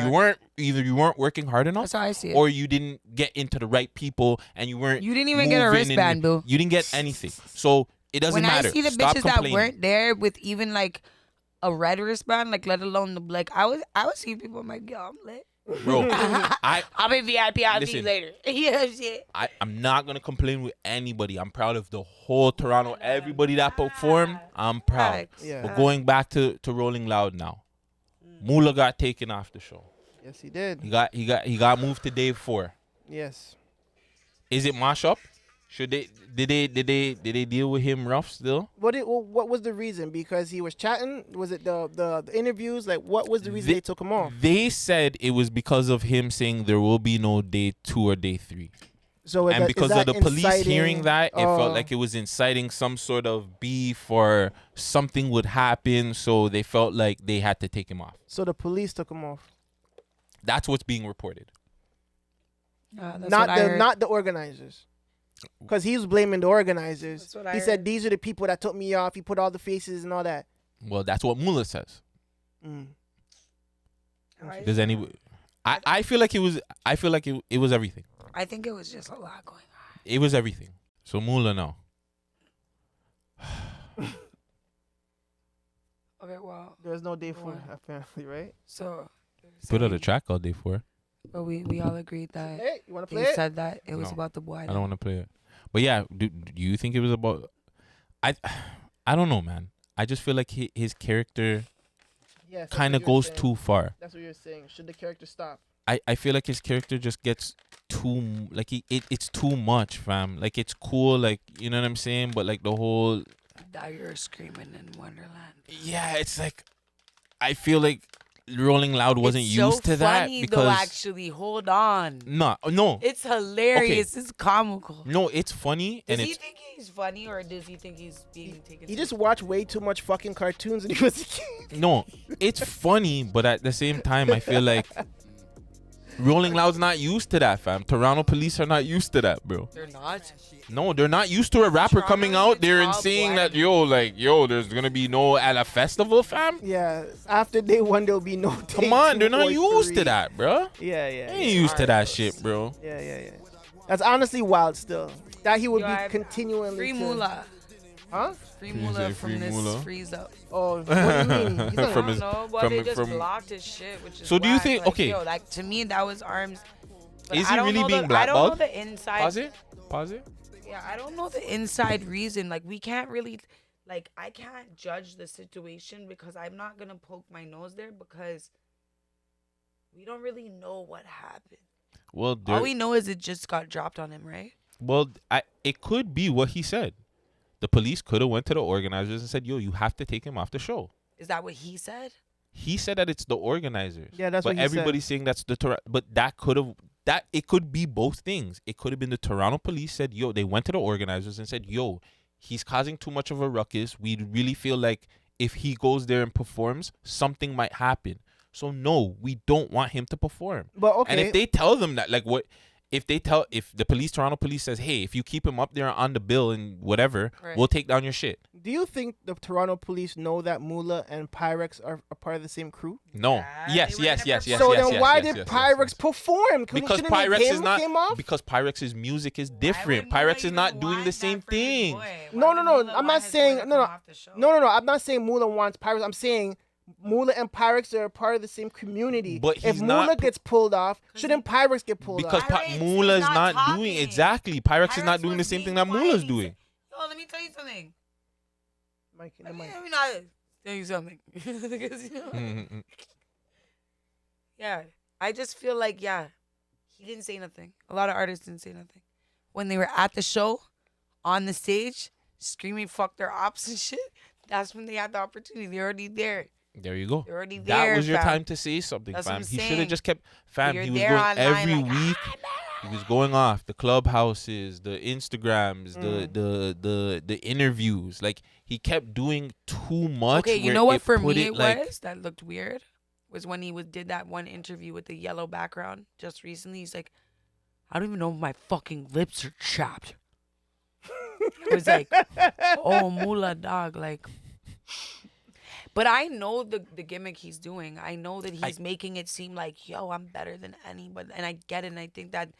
you weren't working hard enough. That's how I see it. Or you didn't get into the right people and you weren't. You didn't even get a wristband, boo. You didn't get anything. So it doesn't matter. When I see the Stop bitches complaining. that weren't there with even like a red wristband, like let alone the black, I would see people. I'm like, yo, I'm lit. Bro, I'll be VIP. I'll see you later. Yeah, shit. I'm not gonna complain with anybody. I'm proud of the whole Toronto. Everybody that performed, I'm proud. Yeah. But going back to Rolling Loud now, Moolah got taken off the show. Yes, he did. He got moved to day 4. Yes. Is it mash up? Should they? Did they deal with him rough still? What was the reason? Because he was chatting? Was it the interviews? Like, what was the reason they took him off? They said it was because of him saying there will be no day 2 or day 3. So and because of the police hearing inciting- that, it felt like it was inciting some sort of beef or something would happen. So they felt like they had to take him off. So the police took him off. That's what's being reported. Not the organizers. Because he was blaming the organizers. That's what I He heard. said these are the people that took me off. He put all the faces and all that. Well, that's what Mullah says. Mm. Does any? I feel like it was. I feel like it was everything. I think it was just a lot going on. It was everything. So Mullah, no. Okay, well, There's no day 4, apparently, right? So Put out a track all day for. but we all agreed that Hey, you want to they play it? said that it was No, about the boy. I don't want to play it. But yeah, do you think it was about? I don't know, man. I just feel like his character Yes, that's kind of what you're goes saying. too far. That's what you're saying. Should the character stop? I feel like his character just gets too like it's too much, fam. Like it's cool, like you know what I'm saying, but like the whole Dagger screaming in Wonderland. yeah, it's like I feel like Rolling Loud wasn't It's used so to that funny, because though, actually, hold on. no. It's hilarious. It's comical. No, it's funny Does and he it's think he's funny or does he think he's being taken? He just watched way too much fucking cartoons when he was a kid. no, it's funny, but at the same time, I feel like Rolling Loud's not used to that, fam. Toronto police are not used to that, bro. They're not. No, they're not used to a rapper coming out there and saying that, yo, there's gonna be no at a festival, fam. Yeah, after day 1, there'll be no. Come on, they're not used to that, bro. Yeah. They ain't used to that shit, bro. Yeah. That's honestly wild still. That he would Yo, be I- continually. Free to- Moolah. Huh? Free Free Moolah say from free this Moolah? freeze up. Oh, what do you mean? He's not- From I his- don't know, but from- they just from- blocked his shit, which is So do you whack. think- Like, okay. yo, like to me that was arms. But Is I he don't really know being the, I don't know blackballed? the inside. Pause it. Pause it. Yeah, I don't know the inside reason. Like we can't really, like I can't judge the situation because I'm not gonna poke my nose there because we don't really know what happened. Well, All we know is it just got dropped on him, right? it could be what he said. The police could have went to the organizers and said, "Yo, you have to take him off the show." Is that what he said? He said that it's the organizers. Yeah, that's but what he everybody's said. saying that's the but that could have it could be both things. It could have been the Toronto police said, "Yo," they went to the organizers and said, "Yo, he's causing too much of a ruckus. We really feel like if he goes there and performs, something might happen. So no, we don't want him to perform." But And okay. if they tell them that, like what if the Toronto police says, "Hey, if you keep him up there on the bill and whatever, Right. we'll take down your shit." Do you think the Toronto police know that Moolah and Pyrex are a part of the same crew? No. Yes. So yes, then yes, why yes, did yes, Pyrex perform? Because Shouldn't they Pyrex him is not came off? because Pyrex's music is different. Pyrex is not doing the same thing. No. I'm not saying no. I'm not saying Moolah wants Pyrex. I'm saying Moolah and Pyrex are a part of the same community. But if he's Moolah not gets pulled off, shouldn't Pyrex get pulled Because off? Moolah is not doing exactly. Pyrex is not doing the same thing that Moolah is doing. Yo, let me tell you something. Mike, Let me not tell you something. Because, you know, yeah, I just feel like, yeah, he didn't say nothing. A lot of artists didn't say nothing. When they were at the show, on the stage, screaming fuck their ops and shit, that's when they had the opportunity. They're already there. There you go. They're already That there, was your fam. time to say something, That's what fam. I'm He should have saying. just kept, fam. You're He was there going online every like, week. He was going off the clubhouses, the Instagrams, the interviews. Like he kept doing too much. Okay, you where know what it for put me it, it like, was that looked weird? Was when he did that one interview with the yellow background just recently. He's like, I don't even know if my fucking lips are chapped. I was like, oh, Moolah, dog. Like, but I know the gimmick he's doing. I know that he's making it seem like, yo, I'm better than anybody. And I get it. And I think that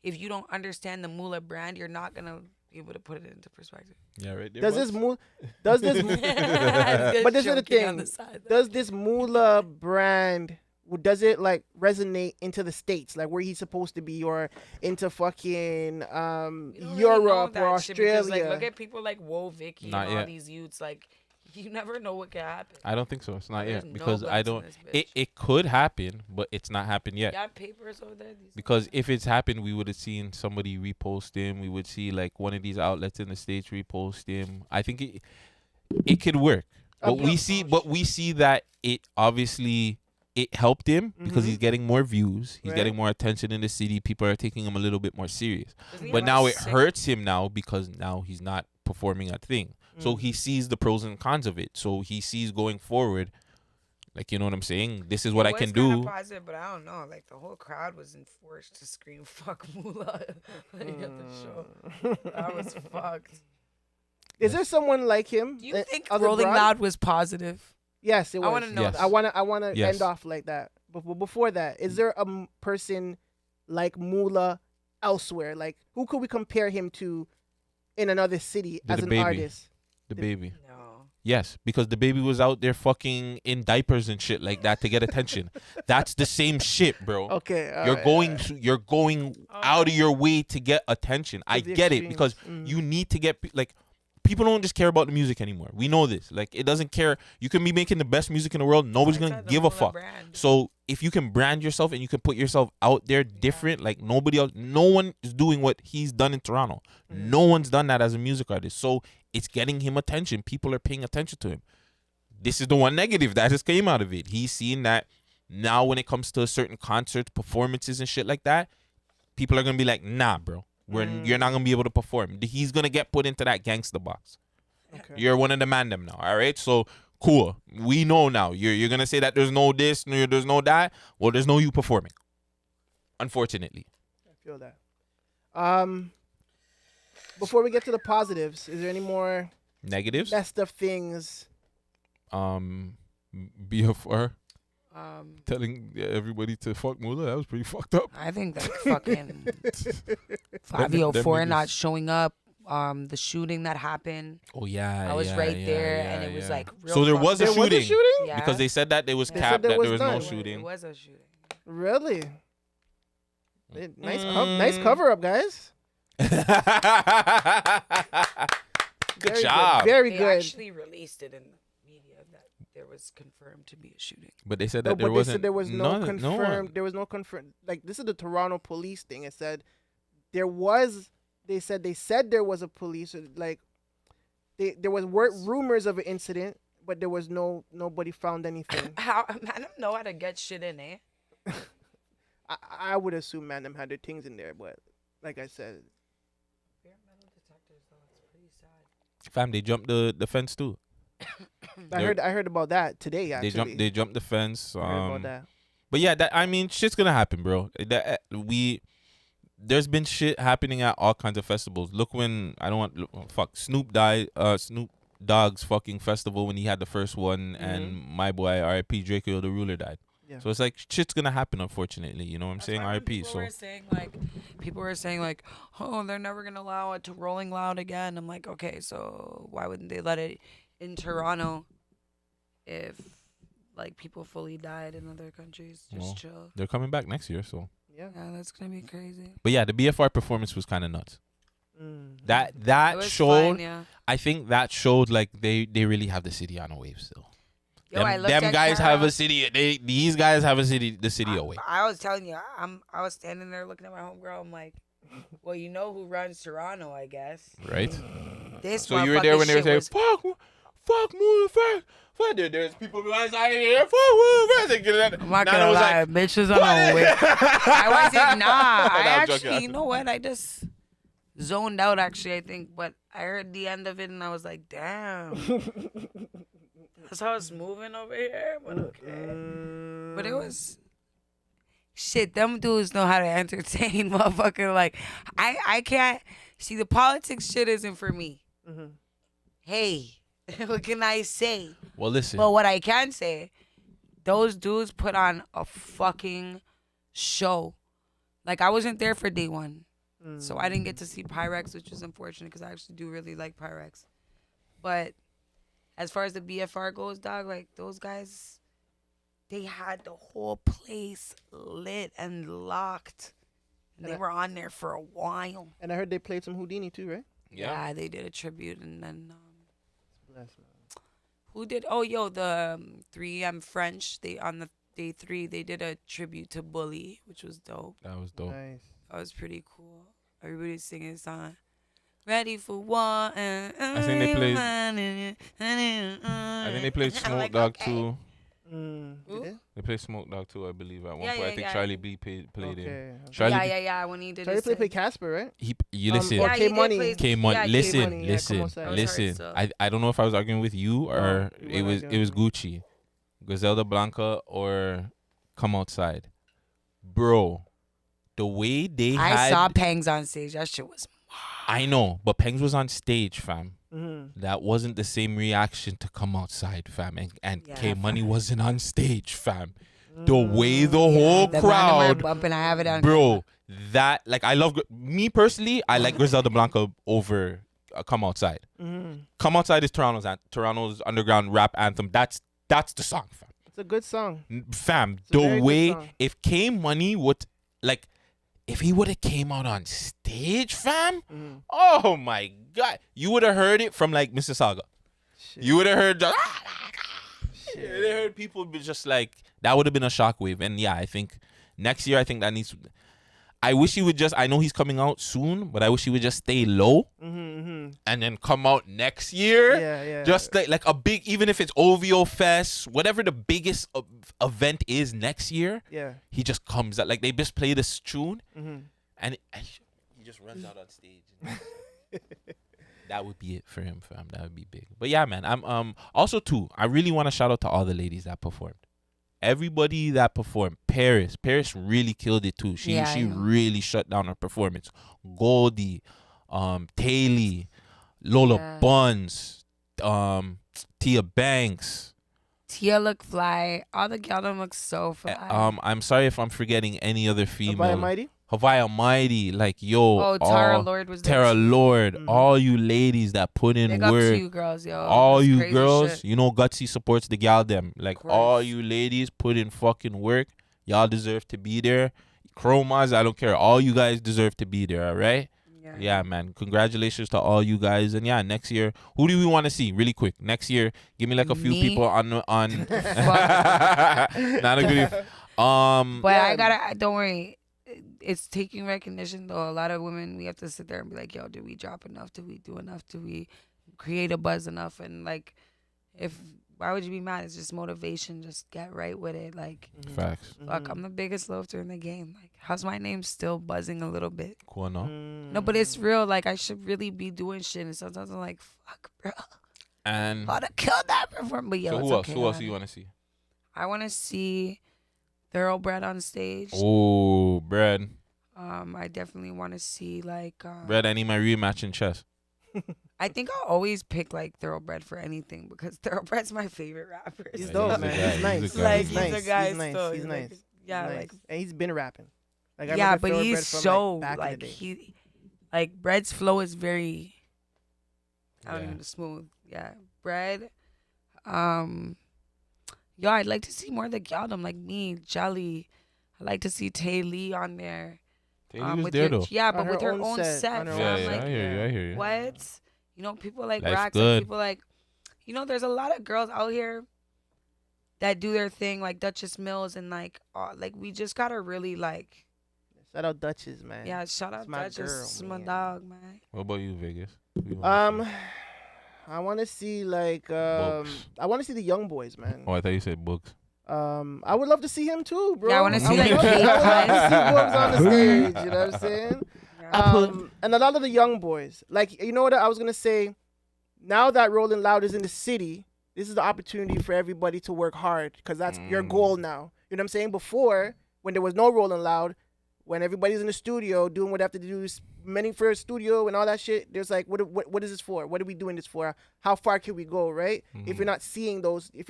if you don't understand the Moolah brand, you're not going to be able to put it into perspective. Yeah, right there. Does this but this is the Joking on thing. the side, Does this Moolah brand does it like resonate into the States, like where he's supposed to be, or into fucking You don't really know Europe that or shit because, Australia? like, look at people like Whoa Vicky Not and all yet. these youths. Like, You never know what can happen. I don't think so. It's not There's yet no because I guts in don't. this It bitch. it could happen, but it's not happened yet. You got papers over there? Because if it's happened, we would have seen somebody repost him. We would see like one of these outlets in the States repost him. I think it could work. But we see that it obviously it helped him because he's getting more views. He's getting more attention in the city. People are taking him a little bit more serious. But now it hurts him now because now he's not performing a thing. So he sees the pros and cons of it. So he sees going forward, like, you know what I'm saying? This is what I can do. Positive, but I don't know. Like the whole crowd was enforced to scream "fuck Moolah" at the show. That was fucked. Is there someone like him? Do you think Rolling Loud was positive? Yes, it was. I want to know. Yes. That. I want to Yes. end off like that. But before that, is there a person like Moolah elsewhere? Like, who could we compare him to in another city as an baby. artist? The baby. No. Yes, because the baby was out there fucking in diapers and shit like that to get attention. That's the same shit, bro. Okay, all You're right. going out of your way to get attention. I the get it because extremes. you need to get like people don't just care about the music anymore. We know this. Like it doesn't care. You can be making the best music in the world. Nobody's gonna give a fuck. So if you can brand yourself and you can put yourself out there different, like nobody else, no one is doing what he's done in Toronto. No one's done that as a music artist. So it's getting him attention. People are paying attention to him. This is the one negative that just came out of it. He's seeing that now when it comes to certain concerts, performances and shit like that, people are gonna be like, nah, bro. You're not gonna be able to perform. He's gonna get put into that gangster box. Okay. You're one of the Man Dem now, all right? So cool. We know now. You're gonna say that there's no this, there's no that. Well, there's no you performing. Unfortunately. I feel that. Before we get to the positives, is there any more Negatives? messed up things? BFR telling everybody to fuck Moolah. That was pretty fucked up. I think that fucking 504 not showing up. The shooting that happened. Oh yeah, I was yeah, right yeah, there, yeah, and it was yeah. like. Real So there fucked was a up. shooting. Yeah. Because they said that there was They capped said that there there was was no none. shooting. It was a shooting. Really? Nice cover up, guys. Good Very job. Very They good. actually released it in the media that there was confirmed to be a shooting. But they said that No, there but they wasn't. said there was no none- confirmed. There was no confirmed. Like, this is the Toronto police thing. It said there was. They said there was a police. Like, there was rumors of an incident, but there was nobody found anything. How I don't know how to get shit in there. I would assume Man Dem had their things in there, but like I said, Fam, they jumped the fence too. I heard about that today. Actually, They jumped the fence. I heard about that. But yeah, I mean, shit's gonna happen, bro. There's been shit happening at all kinds of festivals. Look when Snoop Dogg's fucking festival when he had the first one, and my boy R.I.P. Draco the Ruler died. Yeah. So it's like shit's gonna happen, unfortunately. You know what I'm saying? R.I.P. So People were saying like, oh, they're never gonna allow it to Rolling Loud again. I'm like, okay, so why wouldn't they let it in Toronto if like people fully died in other countries? Just chill. They're coming back next year, so. Yeah, that's gonna be crazy. But yeah, the BFR performance was kind of nuts. That It was showed. fine, yeah. I think that showed like they really have the city on a wave still. Yo, I looked them at guys have Kara. a city. These guys have the city away. I was telling you, I was standing there looking at my homegirl. I'm like, well, you know who runs Toronto, I guess. Right. This So you were there when they were saying, was, fuck Moolah first. Fuck, there's people behind side here. Fuck Moolah first. I'm not gonna lie, bitch was on a way. I wasn't, I actually, you know what? I just zoned out, actually, I think. But I heard the end of it, and I was like, damn. That's how it's moving over here. But okay. But it was... Shit, them dudes know how to entertain, motherfucker. Like, I can't... See, the politics shit isn't for me. Hey, what can I say? Well, listen. But what I can say, those dudes put on a fucking show. Like, I wasn't there for day one. So I didn't get to see Pyrex, which is unfortunate because I actually do really like Pyrex. But as far as the BFR goes, dog, like, those guys, they had the whole place lit and locked. And they were on there for a while. And I heard they played some Houdini too, right? Yeah, they did a tribute, and then Who did? Oh, yo, the 3M French. They on the day 3 they did a tribute to Bully, which was dope. That was dope. Nice. That was pretty cool. Everybody's singing a song. Ready for war. I think they played. I think they played Smoke like, Dog okay. too. Did it? They played Smoke Dog too, I believe. At one Yeah, point, I yeah, think yeah. Charlie B played Okay. it. Charlie B- Yeah. When he did Charlie his play thing. Casper, right? You listen. Or Yeah, K he did Money. play- K-Money. yeah, Listen, K-Money. Yeah, listen, come on, side. listen. So- I don't know if I was arguing with you or you it weren't was arguing with me. Gucci, Griselda Blanca or Come Outside, bro. The way they I had, saw Pangs on stage. That shit was. I know, but Pengs was on stage, fam. Mm-hmm. That wasn't the same reaction to Come Outside, fam. And Yeah, K Money fam. wasn't on stage, fam. The way the whole The man crowd, were bumping. I have it on. bro. That like I love me personally. I like Griselda Blanca over Come Outside. Mm-hmm. Come Outside is Toronto's underground rap anthem. That's the song, fam. It's a good song. Fam, a very the good way song. if K Money would like, if he would have came out on stage, fam. Mm-hmm. Oh my God, you would have heard it from like Mississauga. Shit. You would have heard the. You would have heard people be just like that. Would have been a shockwave. And yeah, I think next year, I think that needs. I wish he would just. I know he's coming out soon, but I wish he would just stay low and then come out next year. Yeah. Just like a big, even if it's OVO Fest, whatever the biggest event is next year. Yeah. He just comes out like they just play this tune, Mm-hmm. and he just runs out on stage. That would be it for him, fam. That would be big. But yeah, man. I'm also too. I really want to shout out to all the ladies that performed. Everybody that performed. Paris really killed it too. She Yeah, I know. really shut down her performance. Goldie, Taylor, Lola Yeah. Buns, Tia Banks. Tia look fly. All the gal them look so fly. I'm sorry if I'm forgetting any other female. Mighty. Hawaii Almighty, like yo, Oh, Tara Lord was there Tara too. Lord, Mhm. all you ladies that put in Big up to work, you girls, yo. all That's you crazy girls, shit. you know Gutsy supports the gal them. Like course. all you ladies put in fucking work. Y'all deserve to be there. Chromas, I don't care. All you guys deserve to be there. All right. Yeah, man. Congratulations to all you guys. And yeah, next year, who do we want to see? Really quick. Next year, give me like a few Me? people on. Not a good. But I gotta. Don't worry. It's taking recognition though. A lot of women, we have to sit there and be like, "Yo, did we drop enough? Did we do enough? Did we create a buzz enough?" And like, why would you be mad? It's just motivation. Just get right with it. Like, Facts. fuck, I'm the biggest lifter in the game. Like, how's my name still buzzing a little bit? Cool, no? No, but it's real. Like, I should really be doing shit. And sometimes I'm like, fuck, bro. And How'd I kill that performance? But yo, so it's who else? okay. Who else do you want to see? I want to see Thoroughbred on stage. Oh, Brad. I definitely want to see like. Brad, I need my rematch in chess. I think I'll always pick like Thoroughbred for anything because Thoroughbred's my favorite rapper. He's Yeah, dope, he's a man. guy. He's nice. He's a guy. Like, He's he's nice. a guy He's nice. still. He's He's nice. like- yeah, He's like- nice. And he's been rapping. Like, I Yeah, remember but Thoroughbred he's from, so like, back in like the day. he, like Bread's flow is very. I don't Yeah. even smooth. Yeah, Bread. Yo, I'd like to see more of the Galdom, like me, Jelly. I'd like to see Tay Lee on there. Taylor was with there, your- though. Yeah, On but her with her own own set, set. on her fam, Yeah, own yeah, like, I hear you. I hear you. what? You know, people like Life's Racks good. and people like, you know, there's a lot of girls out here that do their thing, like Duchess Mills, and like we just gotta really like, Shout out Duchess, man. yeah, shout out That's my Duchess, girl, it's my man. dog, man. What about you, Vegas? Who you wanna see? I want to see like Books. I want to see the young boys, man. Oh, I thought you said books. I would love to see him too, bro. Yeah, I wanna see, like, I would Kate love to see West. Books on the stage. You know what I'm saying? And a lot of the young boys, like, you know what I was gonna say. Now that Rolling Loud is in the city, this is the opportunity for everybody to work hard because that's your goal now. You know what I'm saying? Before, when there was no Rolling Loud, when everybody's in the studio doing what they have to do, many for a studio and all that shit, there's like, what is this for? What are we doing this for? How far can we go, right? If you're not seeing those, if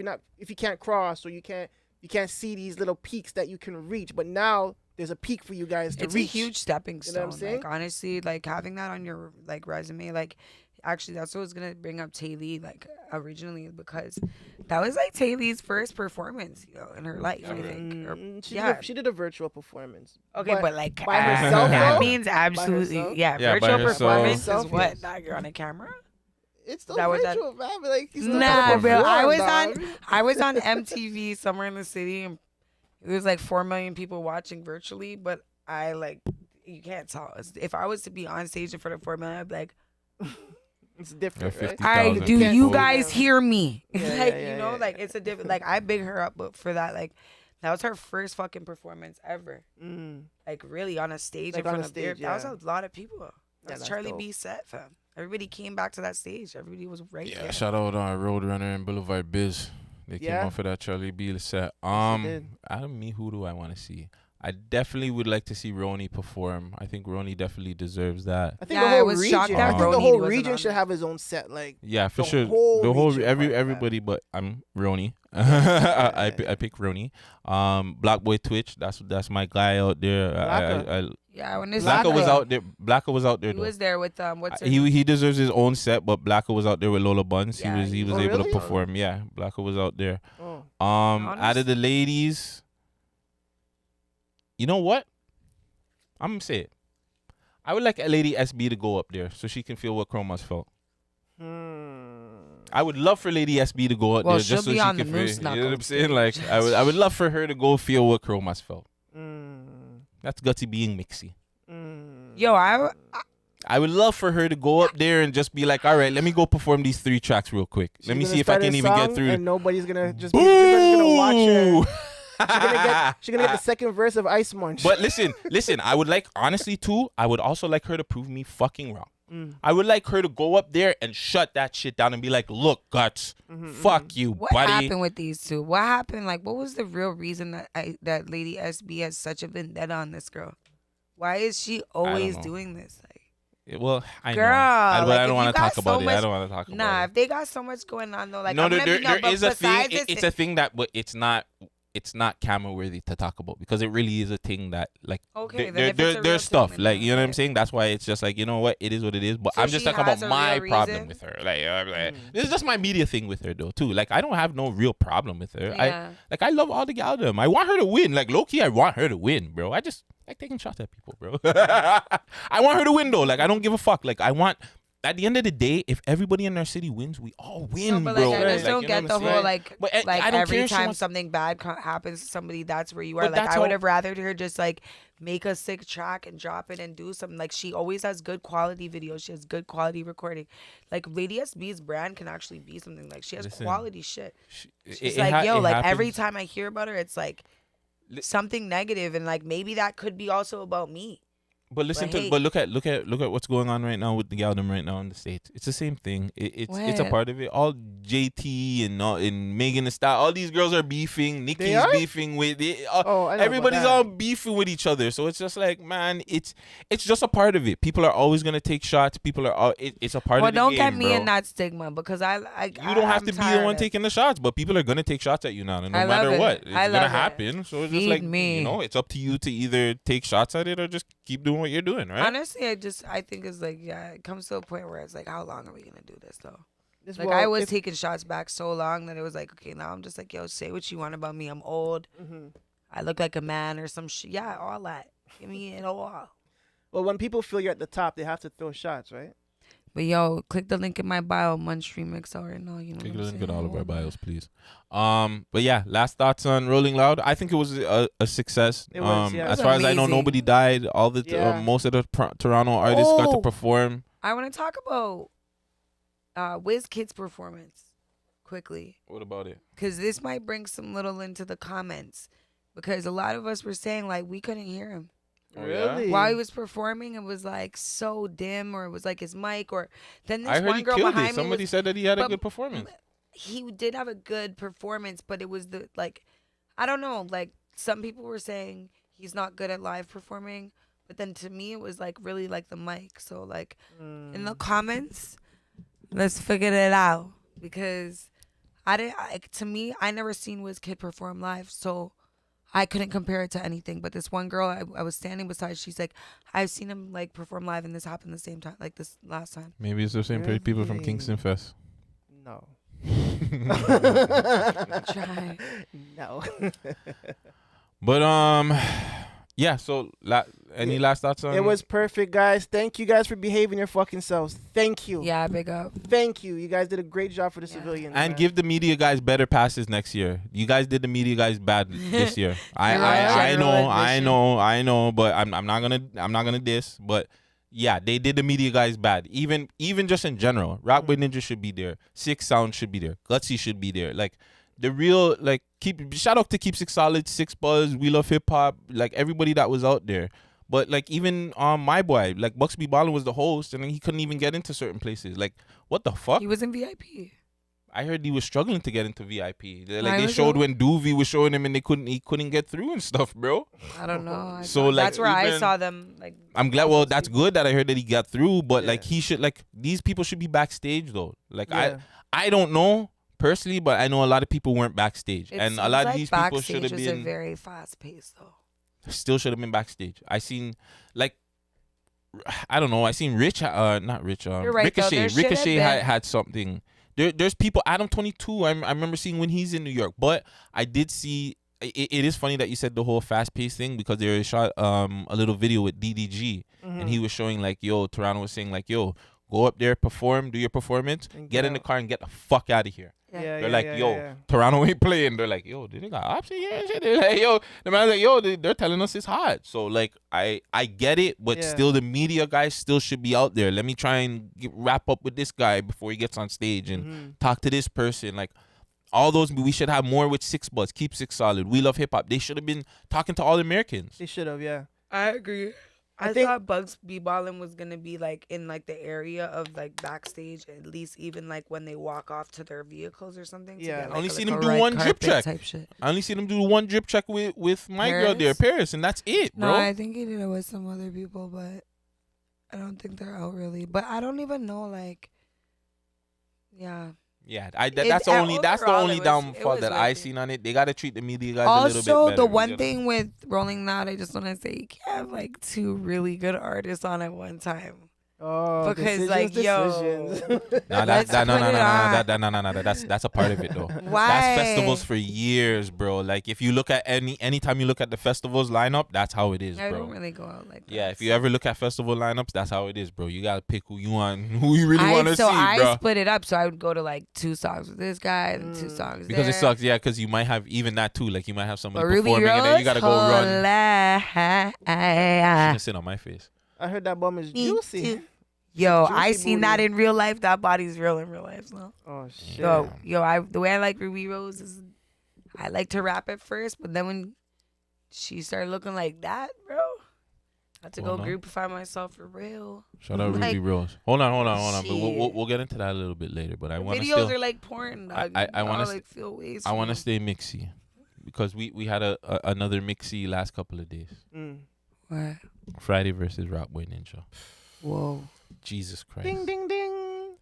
you can't cross or you can't see these little peaks that you can reach, but now there's a peak for you guys to It's reach. a huge stepping You know stone. what I'm saying? Like, honestly, like having that on your like resume, like actually that's what was gonna bring up Tay Lee, like originally, because that was like Tay Lee's first performance, you know, in her life, I think. Or, She did a virtual performance. Okay, but like by herself, that though? means By absolutely, herself? yeah. Yeah, by Virtual herself. performance By is what? herself, Now you're on a camera. it's still That was that- virtual, man. But like, he's still Nah, trying to bro. perform, dog. I was on MTV somewhere in the city, and it was like 4 million people watching virtually. But I like, you can't tell. If I was to be on stage in front of 4 million, I'd be like, It's different, right? 50,000 "All right, do people. you guys hear me?" Yeah, like, yeah, you know, yeah. like it's a different. Like I big her up, but for that, like that was her first fucking performance ever. Like really on a stage Like in on front a of there. stage, That was yeah. a lot of people. That's that's Charlie dope. B set, fam. Everybody came back to that stage. Everybody was right Yeah, there. shout out Roadrunner and Boulevard Biz. They came Yeah. out for that Charlie B set. did. Out of me, who do I want to see? I definitely would like to see Roni perform. I think Roni definitely deserves that. I think Yeah, the I whole was region. shocked I that think the Roni whole wasn't region on should it. have his own set. Like Yeah, for the sure. whole The whole region part, man. everybody, but I'm Roni. I pick Roni. Black Boy Twitch. That's my guy out there. I Yeah, when this Blacka was out there. Blacka was out there He though. was there with what's her He deserves his own set, but Blacka was out there with Lola Buns. Yeah, he was Oh, able really? to perform. Yeah, Blacka was out there. Oh. Out of the ladies, you know what? I'm gonna say it. I would like a lady SB to go up there so she can feel what Chroma's felt. I would love for Lady SB to go out Well, there just she'll so be she on can the feel. Moose You know what I'm Knuckles saying? Like I would love for her to go feel what Chroma's felt. That's Gutsy being mixy. Yo, I would love for her to go up there and just be like, all right, let me go perform these 3 tracks real quick. Let me She's see gonna if I start can a even get song through. And nobody's gonna just be gonna watch her. Boo! She's gonna get the second verse of Ice Munch. But listen, I would like, honestly too, I would also like her to prove me fucking wrong. I would like her to go up there and shut that shit down and be like, look, Guts, fuck you, what buddy. happened with these two? What happened? Like, what was the real reason that Lady SB has such a vendetta on this girl? Why is she always know. doing this? Well, I Girl, know. I like, don't if you want to got talk so about it. I much- don't want to talk about it. Nah, if they got so much going on though, like No, I'm there gonna be, no, but is a thing. besides It's a thing that, but it's not camera worthy to talk about because it really is a thing that like Okay, then if it's a real there's stuff thing, like then you know what I'm saying. That's why it's just like you know what it is what it is. But So I'm just she talking has about a my real problem reason? with her. Like, I'm like this is just my media thing with her though too. Like I don't have no real problem with her. Yeah. I love all the galdom. I want her to win. Like low key, I want her to win, bro. I just like taking shots at people, bro. I want her to win though. Like I don't give a fuck. Like I want. At the end of the day, if everybody in our city wins, we all win, No, but bro. like, I just don't you know get what the I'm whole saying? like, But, like I don't care every if she time wants- something bad happens to somebody, that's where you are. But Like that's I would how- have rather her just like make a sick track and drop it and do something. Like she always has good quality videos. She has good quality recording. Like Lady SB's brand can actually be something. Like she has Listen, quality shit. She's it like, yo, it like every happens. time I hear about her, it's like something negative, and like maybe that could be also about me. But listen But hey. look at what's going on right now with the galdom right now in the States. It's the same thing. It's a What? part of it. All JT and Megan Thee Stallion, all these girls are beefing. Nikki's are? beefing with it. I know about Everybody's that. all beefing with each other. So it's just like, man, it's just a part of it. People are always gonna take shots. People are all it's a part Well, of the don't game, get me bro. in that stigma because I You don't have I'm to be the tired one of- taking the shots, but people are gonna take shots at you now, and no I love matter it. what, it's I gonna love it. happen. So it's just Feed like me. you know, it's up to you to either take shots at it or just keep doing what you're doing, right? Honestly, I think it's like, yeah, it comes to a point where it's like, how long are we gonna do this though? This- Like well, I was if- taking shots back so long that it was like, okay, now I'm just like, yo, say what you want about me. I'm old. I look like a man or some shit. Yeah, all that. Give me it all. Well, when people feel you're at the top, they have to throw shots, right? But yo, click the link in my bio, Munch Remix out right now. You know Take a what I'm look at saying? all of our bios, please. But yeah, last thoughts on Rolling Loud. I think it was a success. It was, yeah. It As was far as I know, amazing. nobody died. All the Yeah. most of the Toronto artists got to Oh. perform. I want to talk about WizKid's performance quickly. What about it? Because this might bring some little into the comments. Because a lot of us were saying, like, we couldn't hear him. Oh, yeah? Really? While he was performing, it was, like, so dim, or it was, like, his mic, or then this I heard one he girl killed behind it. me Somebody was, said that he had a but good performance. he did have a good performance, but it was the, like, I don't know, like, some people were saying he's not good at live performing, but then to me, it was, like, really, like, the mic. So, like, in the comments, let's figure it out, because to me, I never seen WizKid perform live, so I couldn't compare it to anything. But this one girl I was standing beside, she's like, I've seen him like perform live, and this happened the same time, like this last time. Maybe it's the same people from Really? Kingston Fest. No. Try. No. But yeah. So any last thoughts on It was perfect, guys. Thank you guys for behaving your fucking selves. Thank you. Yeah, big up. Thank you. You guys did a great job for the civilians. and man. give the media guys better passes next year. You guys did the media guys bad this year. I know, but I'm not gonna diss, but yeah, they did the media guys bad. Even just in general, Rock Boy Ninja should be there. Six Sound should be there. Gutsy should be there. Like the real shout out to Keep Six Solid, Six Buzz, We Love Hip Hop, like everybody that was out there. But like even my boy, like Bucks B. Ballin was the host, and then he couldn't even get into certain places. Like what the fuck? He was in VIP. I heard he was struggling to get into VIP. Like I they was showed a- when Doovie was showing him, and he couldn't get through and stuff, bro. I don't know. So like that's where I even- saw them. Like I'm glad. Well, that's good that I heard that he got through. But like he should these people should be backstage though. Like I don't know personally, but I know a lot of people weren't backstage, it and a seems lot of like these people should backstage have was a been very fast pace though. still should have been backstage. I seen like I don't know. I seen Rich, not Rich. You're right, though. Ricochet. There should have Ricochet been- had something. There's people. Adam 22. I remember seeing when he's in New York. But I did see. It is funny that you said the whole fast paced thing because they shot a little video with DDG and he was showing like, yo, Toronto was saying like, yo, go up there, perform, do your performance, get in the car and get the fuck out of here. They're like, yo, Toronto ain't playing. They're like, yo, they got options here and shit. They're like, yo, the man's like, yo, they're telling us it's hot. So like, I get it, but still the media guys still should be out there. Let me try and wrap up with this guy before he gets on stage and talk to this person. Like all those, we should have more with Six Buzz, Keep Six Solid, We Love Hip Hop. They should have been talking to all Americans. They should have, yeah. I agree. I think- thought Bugs B. Ballin was gonna be like in like the area of like backstage, at least even like when they walk off to their vehicles or something. to Yeah. get, I only like, seen a him do red one drip carpet check. type shit. I only seen him do one drip check with my girl there, Paris, and that's it, bro. No, I think he did it with some other people, but I don't think they're out really. But I don't even know, like, yeah. Yeah, that's the only overall, it downfall was that I worth it. seen on it. They gotta treat the media guys a little bit Also, better. the one thing with Rolling Loud, I just want to say, you can't have like two really good artists on at one time. Oh, Because like, yo, No, let's put it on. that's a part of it though. Why? That's festivals for years, bro. Like if you look at anytime you look at the festivals lineup, that's how it is, I bro. don't really go out like that. Yeah, if you ever look at festival lineups, that's how it is, bro. You gotta pick who you want, who you really want to see, I bro. split it up, so I would go to like 2 songs with this guy, and 2 songs Because there. it sucks, yeah. Because you might have even that too. Like you might have somebody But Ruby performing, and then you Rose, gotta go run. hola. Sit on my face. I heard that bum is juicy. Yo, Juicy I seen booty. that in real life. That body's real in real life. So. Oh shit. Yo, the way I like Ruby Rose is, I like to rap at first, but then when she started looking like that, bro, I had to Well, go no. groupify myself for real. Shout out Like, Ruby Rose. Hold on. But shit. we'll get into that a little bit later. But I want to Videos still. are like porn, dog. I want to. like feel ways. I want to from stay mixy, because we had another mixy last couple of days. What? Friday versus Rock Boy Ninja. Whoa. Jesus Christ. Ding ding ding.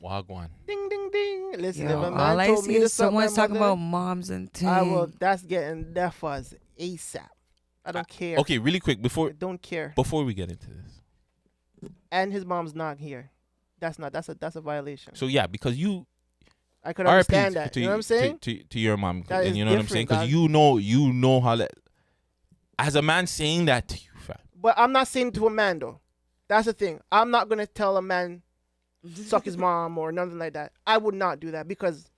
Wagwan. Ding ding ding. Listen, Yo, if a man all I told see me to is suck my someone's talking mother, about moms and things. I will. That's getting that fuzz ASAP. I don't care. Okay, really quick I before don't care. before we get into this. And his mom's not here. That's a violation. So yeah, because you. I could RIP understand that. to You know what I'm saying? To your mom, That and is you know what I'm saying, different, because dog. you know how that. As a man saying that to you, fam. But I'm not saying to a man though. That's the thing. I'm not gonna tell a man suck his mom or nothing like that. I would not do that because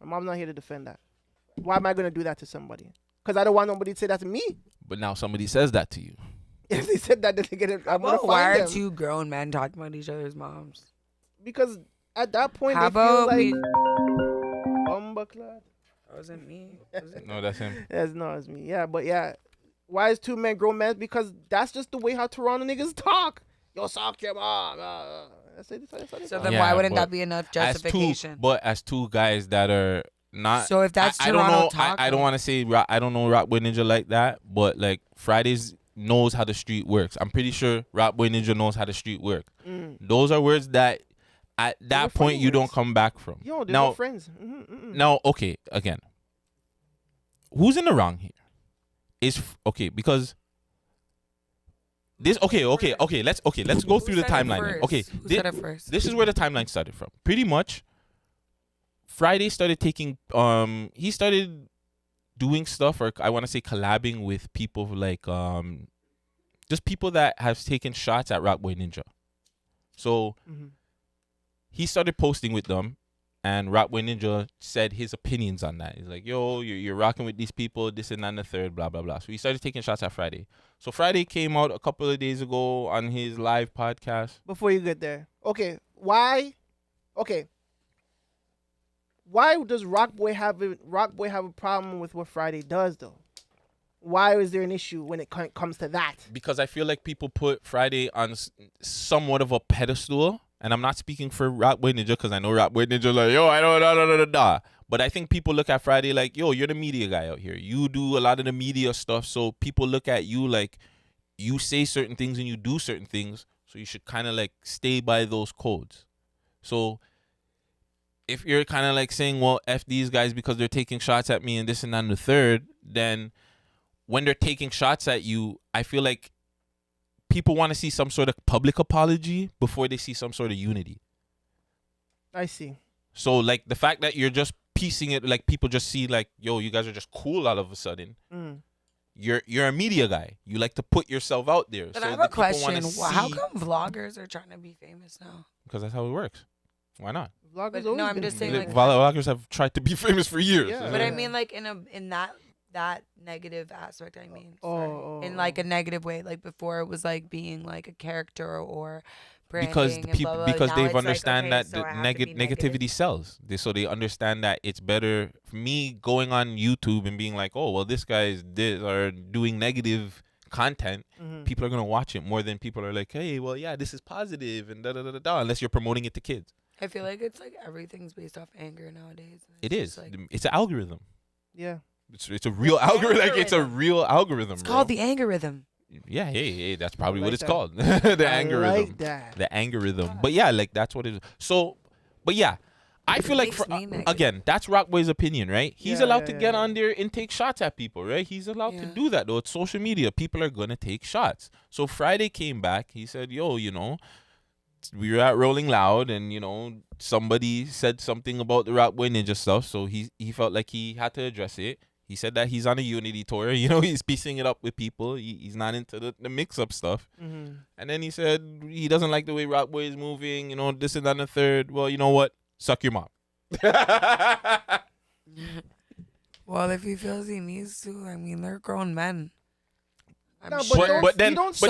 my mom's not here to defend that. Why am I gonna do that to somebody? Because I don't want nobody to say that to me. But now somebody says that to you. If they said that, then they get it. I'm gonna Well, why find are them. 2 grown men talking about each other's moms? Because at that point How they feel about like we? bumbleclad. That wasn't me. No, that's him. It's me. Yeah, but yeah. Why is 2 men grown men? Because that's just the way how Toronto niggas talk. Yo, suck your mom. That's it. So then Yeah, why wouldn't but that be enough as justification? as two guys that are not. So if that's I don't Toronto know. talk, I don't want to say I don't know Rock Boy Ninja like that, but like Fridays knows how the street works. I'm pretty sure Rock Boy Ninja knows how the street work. Those are words that at that point you don't come back from. Yo, they're now, no friends. now, okay, again, who's in the wrong here? Okay because. Let's go through the timeline. Then. Okay, Who said it first? This is where the timeline started from. Pretty much, Friday started taking. He started doing stuff, or I want to say collabing with people like just people that have taken shots at Rockboy Ninja. So he started posting with them, and Rockboy Ninja said his opinions on that. He's like, yo, you're rocking with these people, this and that and the third, blah, blah, blah. So he started taking shots at Friday. So Friday came out a couple of days ago on his live podcast. Before you get there. Okay, why does Rockboy have a problem with what Friday does, though? Why is there an issue when it comes to that? Because I feel like people put Friday on somewhat of a pedestal. And I'm not speaking for Rockboy Ninja, because I know Rockboy Ninja like, yo, I don't. But I think people look at Friday like, yo, you're the media guy out here. You do a lot of the media stuff. So people look at you like you say certain things and you do certain things. So you should kind of like stay by those codes. So if you're kind of like saying, well, F these guys because they're taking shots at me and this and that and the third, then when they're taking shots at you, I feel like people want to see some sort of public apology before they see some sort of unity. I see. So, like, the fact that you're just piecing it, like, people just see, like, yo, you guys are just cool all of a sudden. You're a media guy. You like to put yourself out there. But so I have a question. How see, come vloggers are trying to be famous now? because that's how it works. Why not? Vloggers But, no, I'm just saying, like, Vloggers have tried to be famous for years. Yeah. but I mean, like, in that negative aspect, I mean, in like a negative way, like before it was like being like a character or branding because and people blah, blah. because Now they've it's like, understand okay, that so the I have to be negativity sells. So they understand that it's better for me going on YouTube and being like, oh well, this guy's are doing negative content. People are gonna watch it more than people are like, hey, well, yeah, this is positive and da da da da da. Unless you're promoting it to kids. I feel like it's like everything's based off anger nowadays. It is. Like, It's an algorithm. Yeah. It's a real algorithm. Like, it's a real algorithm. It's called the algorithm. Yeah, hey, that's probably what like it's that. called. The I algorithm. like that. The algorithm. But yeah, like that's what it is. So, but yeah, I feel like again, that's Rockboy's opinion, right? He's allowed to get on there and take shots at people, right? He's allowed to do that though. It's social media. People are gonna take shots. So Friday came back. He said, "Yo, you know, we were at Rolling Loud, and you know, somebody said something about the Rockboy Ninja stuff. So he felt like he had to address it." He said that he's on a unity tour. You know, he's piecing it up with people. He's not into the mix-up stuff. And then he said he doesn't like the way Rockboy is moving, you know, this and that and the third. Well, you know what? Suck your mom. Well, if he feels he needs to, I mean, they're grown men. But then hold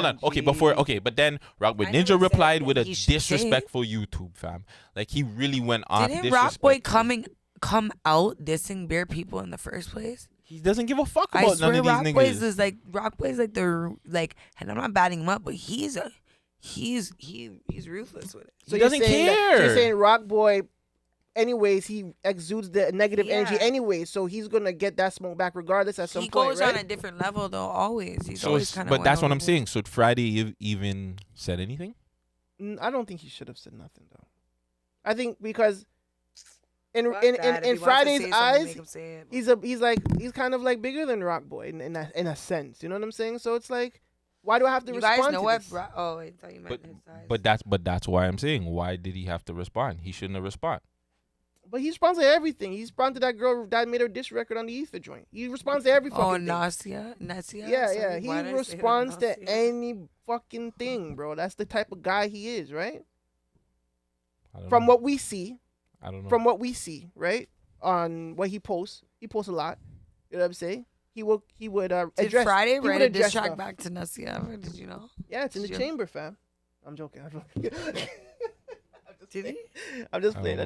on. Okay, but then Rockboy Ninja replied with a disrespectful YouTube, fam. Like, he really went off. Didn't Rockboy come out dissing bare people in the first place? He doesn't give a fuck about none of these niggas. Rockboy's like the and I'm not batting him up, but he's ruthless with it. So he doesn't care. So you're saying Rockboy, anyways, he exudes the negative energy anyway, so he's gonna get that smoke back regardless at some point. He goes right? on a different level though. Always, he's So always kind of. but that's what I'm saying. So Friday even said anything? I don't think he should have said nothing though. I think because in Friday's eyes, he's kind of like bigger than Rockboy in a sense. You know what I'm saying? So it's like, why do I have to respond? You guys know to what? this? I thought you meant his size. But that's why I'm saying, why did he have to respond? He shouldn't have responded. But he responds to everything. He responds to that girl that made her diss record on the Ether joint. He responds to every fucking thing. Nasia? Yeah. He responds to any fucking thing, bro. That's the type of guy he is, right? From what we see. I don't know. From what we see, right? On what he posts a lot. You know what I'm saying? He would address. Did Friday write a diss track stuff. back to Nasia? Did you know? Yeah, it's in the chamber, fam. I'm joking. Did he? I'm just playing.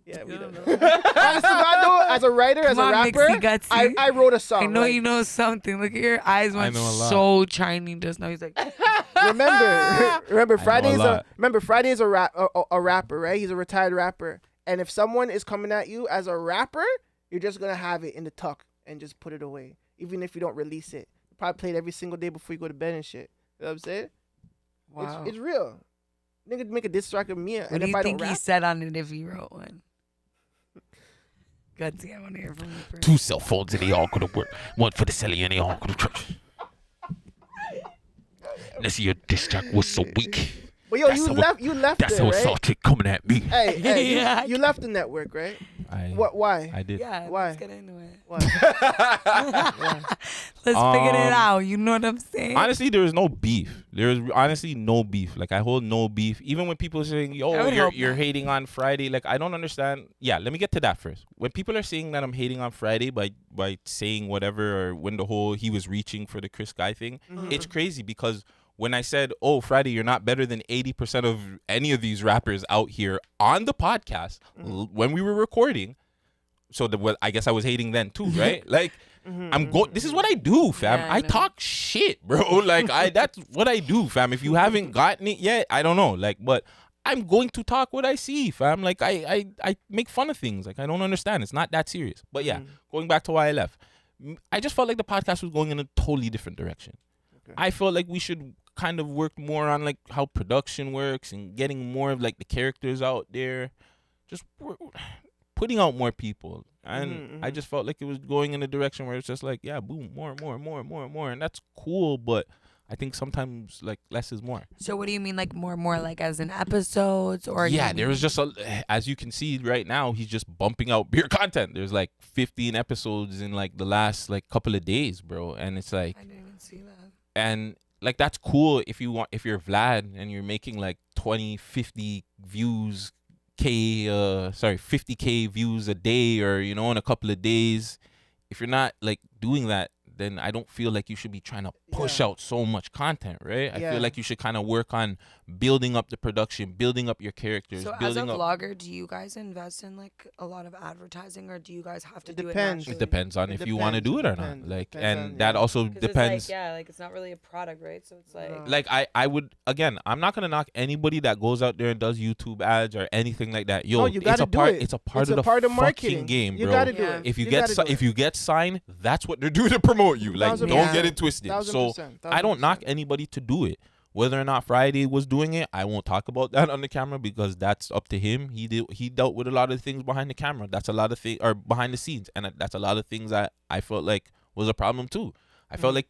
Yeah, we don't know. Honestly, God, though, as a writer, as a rapper, I wrote a song. I know you know something. Look at your eyes went so shiny just now. He's like, remember, Friday's a rapper, right? He's a retired rapper. And if someone is coming at you as a rapper, you're just gonna have it in the tuck and just put it away, even if you don't release it. You probably play it every single day before you go to bed and shit. You know what I'm saying? wow. It's real. Nigga make a diss track of me. What do you think he said on it if he wrote one? Gutsy, I want to hear from you first. 2 cell phones and they all go to work. 1 for the celly and they all go to church. Let's see, your diss track was so weak. But yo, you left That's it, how right? salty coming at me. Hey, you left the network, right? Why? I did. Yeah, Why? let's get into it. Why? Let's figure it out. You know what I'm saying? Honestly, there is no beef. There is honestly no beef. Like I hold no beef. Even when people are saying, I "Yo, would you're hope you're not. hating on Friday," like I don't understand. Yeah, let me get to that first. When people are saying that I'm hating on Friday by saying whatever, or when the whole he was reaching for the Chris Guy thing, it's crazy because when I said, "Oh, Friday, you're not better than 80% of any of these rappers out here on the podcast," when we were recording, so I guess I was hating then too, right? Like. This is what I do, fam. Yeah, I I know. talk shit, bro. Like that's what I do, fam. If you haven't gotten it yet, I don't know. Like, but I'm going to talk what I see, fam. Like I make fun of things. Like I don't understand. It's not that serious. But yeah, going back to why I left. I just felt like the podcast was going in a totally different direction. Okay. I felt like we should kind of work more on like how production works and getting more of like the characters out there. Just putting out more people. And I just felt like it was going in a direction where it's just like, yeah, boom, more. And that's cool, but I think sometimes like less is more. So what do you mean like more like as in episodes or? Yeah, you there was just as you can see right now, he's just bumping out beer content. There's like 15 episodes in like the last like couple of days, bro. And it's like, I didn't even see that. and like that's cool if you're Vlad and you're making like 50K views a day, or you know, in a couple of days. If you're not like doing that, then I don't feel like you should be trying to push out so much content, right? I feel like you should kind of work on building up the production, building up your characters. So as a vlogger, do you guys invest in like a lot of advertising, or do you guys have to do it naturally? It depends on if you want to do it or not. Like, and that also 'Cause depends. It's like, like it's not really a product, right? So it's like. Like I would, again, I'm not gonna knock anybody that goes out there and does YouTube ads or anything like that. Yo, you it's gotta a do part. it. It's a part It's of a the part of fucking marketing. game, bro. You gotta do it. If you You get gotta do if you get signed, that's what they're doing to promote you. Like, 1000%. don't get it twisted. 1000%. So I don't knock anybody to do it. Whether or not Friday was doing it, I won't talk about that on the camera because that's up to him. He dealt with a lot of things behind the camera. That's a lot of things, or behind the scenes, and that's a lot of things that I felt like was a problem too. I felt like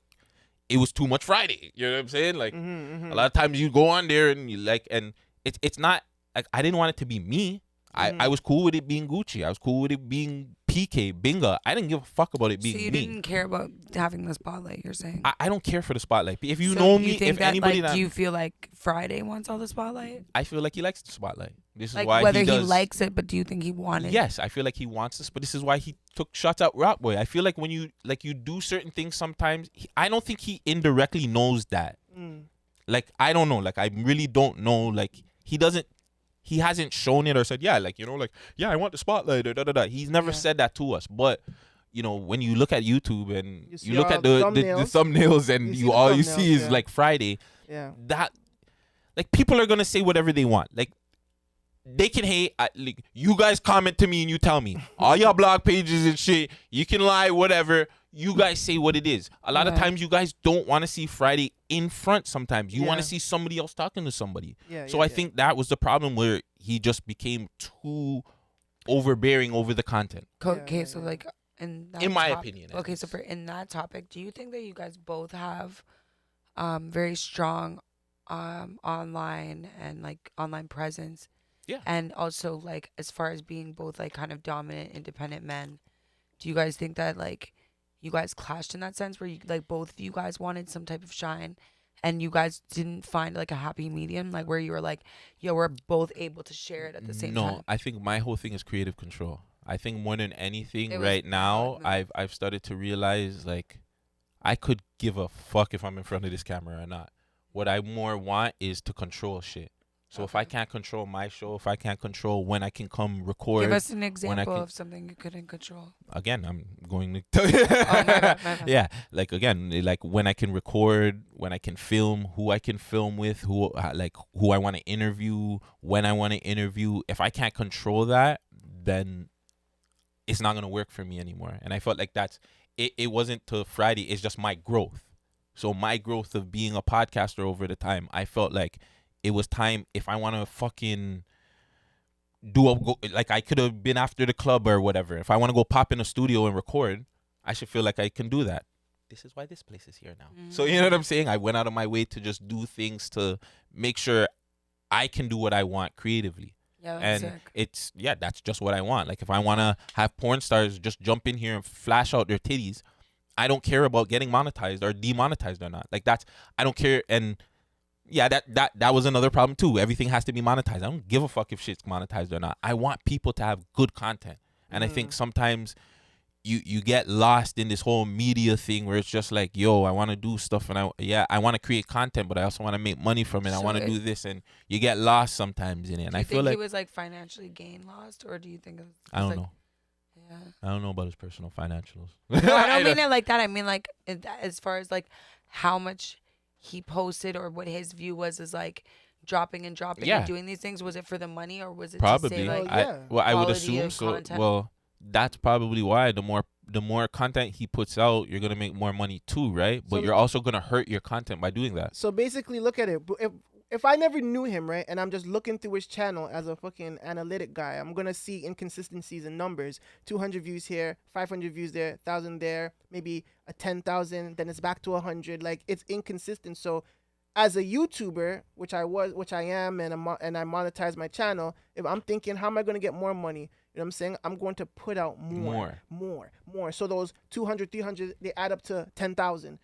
it was too much Friday. You know what I'm saying? Like a lot of times you go on there and you like, and it's not like I didn't want it to be me. I was cool with it being Gucci. I was cool with it being PK, Binga. I didn't give a fuck about it being So you me. didn't care about having the spotlight, you're saying? I don't care for the spotlight. If you So know you me, think if that, anybody like, that do you feel like Friday wants all the spotlight? I feel like he likes the spotlight. This is Like why whether he does. likes it, but do you think he wanted? Yes, I feel like he wants this, but this is why he took shots at Rock Boy. I feel like when you do certain things sometimes, I don't think he indirectly knows that. Like I don't know. Like I really don't know. Like he hasn't shown it or said, yeah, like, you know, like, yeah, I want the spotlight or da. He's never said that to us. But, you know, when you look at YouTube and you look at the thumbnails and you see is like Friday, that, like, people are going to say whatever they want. Like, they can hate. Like, you guys comment to me and you tell me. All y'all blog pages and shit, you can lie, whatever. You guys say what it is. A lot of times you guys don't want to see Friday in front sometimes. You want to see somebody else talking to somebody. So I think that was the problem where he just became too overbearing over the content. Okay, so like in my opinion. Okay, so in that topic, do you think that you guys both have very strong online and like online presence? Yeah. And also like as far as being both like kind of dominant, independent men, do you guys think that like you guys clashed in that sense where you like both of you guys wanted some type of shine and you guys didn't find like a happy medium, like where you were like, yo, we're both able to share it at the same time? No, I think my whole thing is creative control. I think more than anything right now, I've started to realize like I could give a fuck if I'm in front of this camera or not. What I more want is to control shit. So if I can't control my show, if I can't control when I can come record. Give us an example of something you couldn't control. Again, I'm going to tell you. My bad. Yeah, like again, like when I can record, when I can film, who I can film with, who I want to interview, when I want to interview. If I can't control that, then it's not going to work for me anymore. And I felt like it wasn't to Friday, it's just my growth. So my growth of being a podcaster over the time, I felt like it was time. If I want to fucking like I could have been after the club or whatever. If I want to go pop in a studio and record, I should feel like I can do that. This is why this place is here now. So you know what I'm saying? I went out of my way to just do things to make sure I can do what I want creatively. Yeah, that's and sick. that's just what I want. Like if I want to have porn stars just jump in here and flash out their titties, I don't care about getting monetized or demonetized or not. Like I don't care. And yeah, that was another problem too. Everything has to be monetized. I don't give a fuck if shit's monetized or not. I want people to have good content. And I think sometimes you get lost in this whole media thing where it's just like, yo, I want to do stuff and I want to create content, but I also want to make money from it. I want to do this, and you get lost sometimes in it. And Do you I feel think like he was like financially gain lost, or do you think it was I don't like, know. Yeah. I don't know about his personal financials. No, I don't mean it like that. I mean like as far as like how much he posted or what his view was is like dropping and doing these things. Was it for the money or was it Probably? to say like I would quality assume of so. content? Well, that's probably why the more content he puts out, you're gonna make more money too, right? But So- you're also gonna hurt your content by doing that. So basically, look at it. If I never knew him, right, and I'm just looking through his channel as a fucking analytic guy, I'm gonna see inconsistencies in numbers. 200 views here, 500 views there, 1,000 there, maybe a 10,000, then it's back to 100. Like it's inconsistent. So as a YouTuber, which I am, and I monetize my channel, if I'm thinking, how am I gonna get more money? You know what I'm saying? I'm going to put out more. So those 200, 300, they add up to 10,000.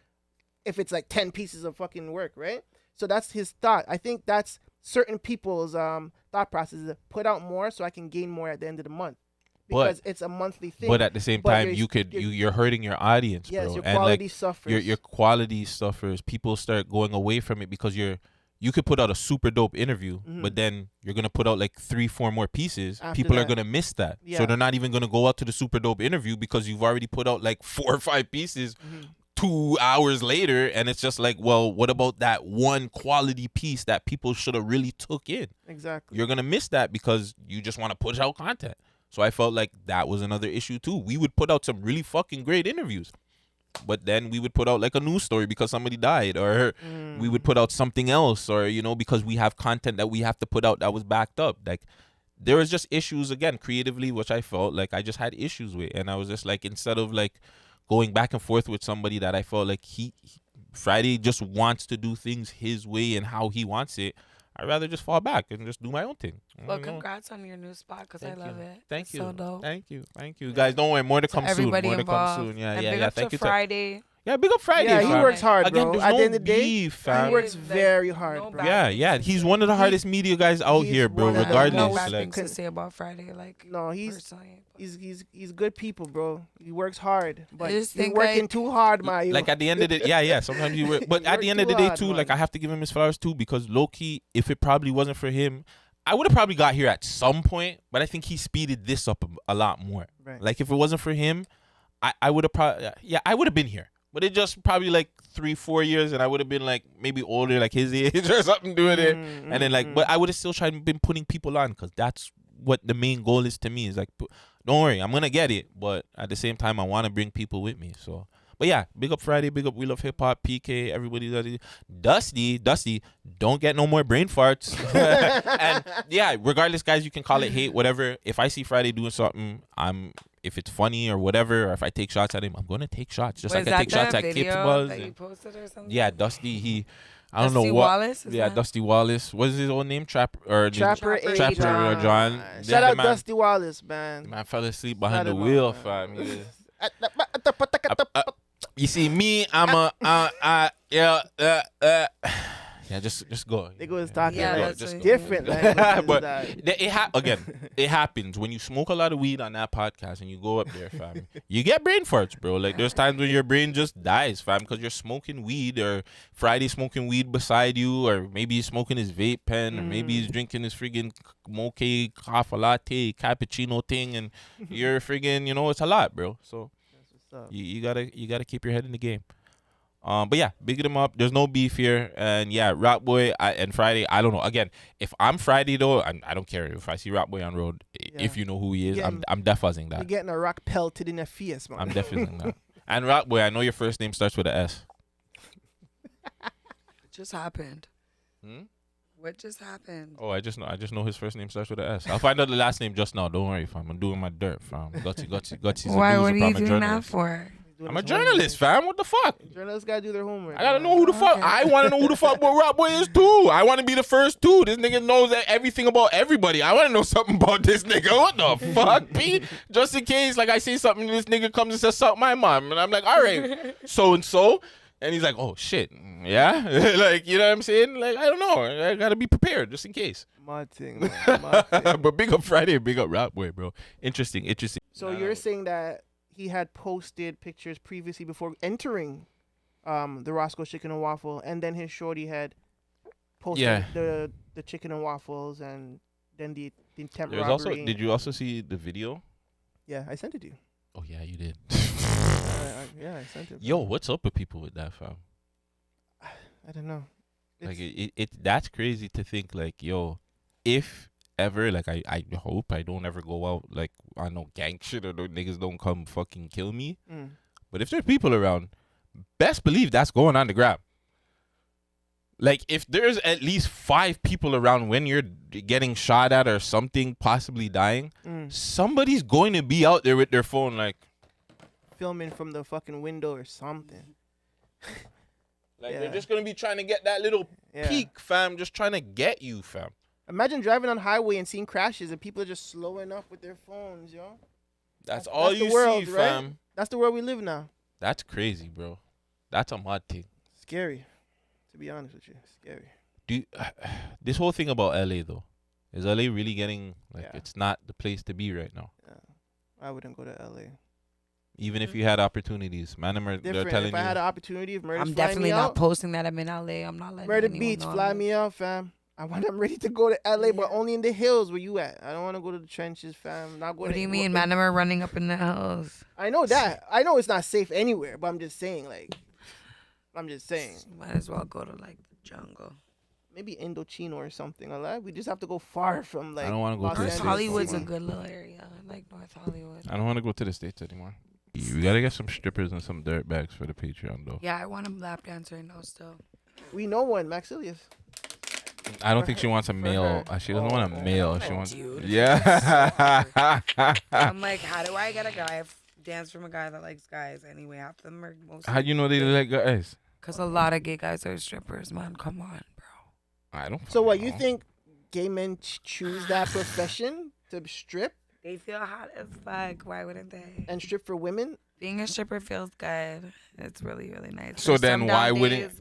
If it's like 10 pieces of fucking work, right? So that's his thought. I think that's certain people's thought process is to put out more so I can gain more at the end of the month. Because it's a monthly thing. But at the same time, you're hurting your audience, yes, bro. your And quality like, suffers. Your quality suffers. People start going away from it because you could put out a super dope interview, but then you're gonna put out like 3-4 more pieces. After People are that. gonna miss that, Yeah. so they're not even gonna go out to the super dope interview because you've already put out like 4 or 5 pieces. 2 hours later, and it's just like, well, what about that one quality piece that people should have really took in? Exactly. You're gonna miss that because you just want to push out content. So I felt like that was another issue too. We would put out some really fucking great interviews, but then we would put out like a news story because somebody died, or we would put out something else, or because we have content that we have to put out that was backed up. Like there was just issues again creatively, which I felt like I just had issues with, and I was just like, instead of like going back and forth with somebody that I felt like Friday just wants to do things his way and how he wants it, I'd rather just fall back and just do my own thing. Well, congrats on your new spot because I love it. Thank It's you. So dope. Thank you. Guys, don't worry. More to come soon. Everybody More to involved. come soon. Yeah, And yeah, big yeah. up Thank to you. Friday. Yeah, big up Friday. Yeah, he fam. works hard, Again, bro. there's At no the end of the day, beef, fam. he works very hard, bro. Yeah. He's one of the hardest media guys out here, bro. one of the Regardless, No bad like, things to say about Friday. Like No, he's personally. he's good people, bro. He works hard, but just he's think, working like- too hard, Mayu. like at the end of the yeah. Sometimes you work, but He at the works end of too the day hard, too, man. like I have to give him his flowers too, because low key, if it probably wasn't for him, I would have probably got here at some point. But I think he speeded this up a lot more. Right. Like if it wasn't for him, I would have probably I would have been here. But it just probably like 3-4 years, and I would have been like maybe older, like his age or something, doing it. And then like, but I would have still been putting people on, because that's what the main goal is to me. Is like, don't worry, I'm gonna get it, but at the same time, I want to bring people with me. So, but yeah, big up Friday, big up We Love Hip Hop, PK, everybody. Dusty, don't get no more brain farts. And yeah, regardless, guys, you can call it hate, whatever. If I see Friday doing something, if it's funny or whatever, or if I take shots at him, I'm gonna take shots. Just like I take shots at Kips Buzz. That you posted or something? Yeah, Dusty. I don't Dusty know what. Wallace, is Yeah, that? Dusty Wallace. What is his old name? Trapper or Trapper John. Shout The out man- Dusty Wallace, man. the man fell asleep behind Shout the him wheel, out, fam. man. He was- You see me, just go. They go talking Yeah, like that's just what- different languages. But that- again, it happens when you smoke a lot of weed on that podcast and you go up there, fam. You get brain farts, bro. Like there's times when your brain just dies, fam, because you're smoking weed, or Friday smoking weed beside you, or maybe he's smoking his vape pen, or maybe he's drinking his friggin' mocha, coffee latte, cappuccino thing, and you're friggin', it's a lot, bro. So you gotta keep your head in the game. But yeah, big them up. There's no beef here, and yeah, Rock Boy and Friday. I don't know. Again, if I'm Friday though, I don't care if I see Rock Boy on road. If you know who he is, I'm defuzzing You're that. getting a rock pelted in the face, man. I'm defuzzing that. And Rock Boy, I know your first name starts with a S. What just happened? Hmm? What just happened? Oh, I just know his first name starts with a S. I'll find out the last name just now. Don't worry, fam. I'm doing my dirt, fam. Gutsy. Why? What are you doing that for? I'm a journalist, fam. What the fuck? Journalists gotta do their homework. I gotta know who the fuck. I want to know who the fuck what Rap Boy is too. I want to be the first too. This nigga knows everything about everybody. I want to know something about this nigga. What the fuck, P? Just in case, like I say something, this nigga comes and says something my mom, and I'm like, all right, so and so, and he's like, oh shit, yeah, like you know what I'm saying? Like I don't know. I gotta be prepared just in case. My thing, man. My thing. But big up Friday, big up Rap Boy, bro. Interesting. So you're saying that he had posted pictures previously before entering the Roscoe's Chicken and Waffle, and then his shorty had posted the chicken and waffles, and then the attempt robbery. Also, did you also see the video? Yeah, I sent it to you. Oh yeah, you did. Yeah, I sent it. Yo, what's up with people with that, fam? I don't know. Like that's crazy to think like, yo, if ever, like I hope I don't ever go out like on no gang shit or no niggas don't come fucking kill me. But if there's people around, best believe that's going on the grab. Like if there's at least 5 people around when you're getting shot at or something, possibly dying, somebody's going to be out there with their phone like filming from the fucking window or something. Like they're just gonna be trying to get that little peek, fam. Just trying to get you, fam. Imagine driving on highway and seeing crashes and people are just slowing up with their phones, yo. That's all you see, fam. Right? That's the world we live now. That's crazy, bro. That's a mad thing. Scary, to be honest with you. Scary. This whole thing about LA though, is LA really getting like it's not the place to be right now? Yeah. I wouldn't go to LA. Even if you had opportunities, man, they're telling if I had an opportunity, if Murder's I'm flying definitely me not out, posting that I'm in LA. I'm not letting Murder anyone Beach, know fly I'm me out, fam. I'm ready to go to LA, but only in the hills where you at. I don't want to go to the trenches, fam. Not going. What do you mean, man? I'm running up in the hills. I know that. I know it's not safe anywhere, but I'm just saying, like, Might as well go to like the jungle. Maybe Indochino or something like that. We just have to go far from like. I don't want to go Los to the North States. Hollywood's a good little area. I like North Hollywood. I don't want to go to the States anymore. We gotta get some strippers and some dirt bags for the Patreon though. Yeah, I want a lap dancer right now still. We know one, Maxilius. I don't think she wants a male. She doesn't want a male. She wants. Dude. Yeah. I'm like, how do I get a guy dance from a guy that likes guys? Anyway, half of them are most. How do you know they like guys? Because a lot of gay guys are strippers, man. Come on, bro. I don't. So what you think? Gay men choose that profession to strip? They feel hot as fuck. Why wouldn't they? And strip for women? Being a stripper feels good. It's really, really nice. So then why wouldn't?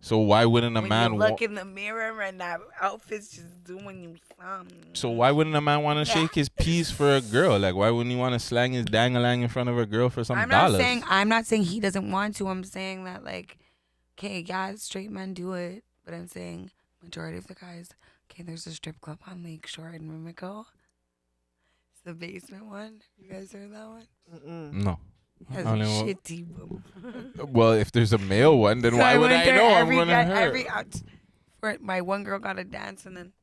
So why wouldn't a man look in the mirror and that outfit's just doing you something? So why wouldn't a man want to shake his piece for a girl? Like why wouldn't he want to slang his dangalang in front of a girl for some dollars? I'm not saying he doesn't want to. I'm saying that like, okay, yeah, straight men do it, but I'm saying majority of the guys. Okay, there's a strip club on Lakeshore in Mimico. It's the basement one. You guys heard that one? No. That's shitty. Well, if there's a male one, then why would I know? I'm gonna hurt. My one girl got a dance, and then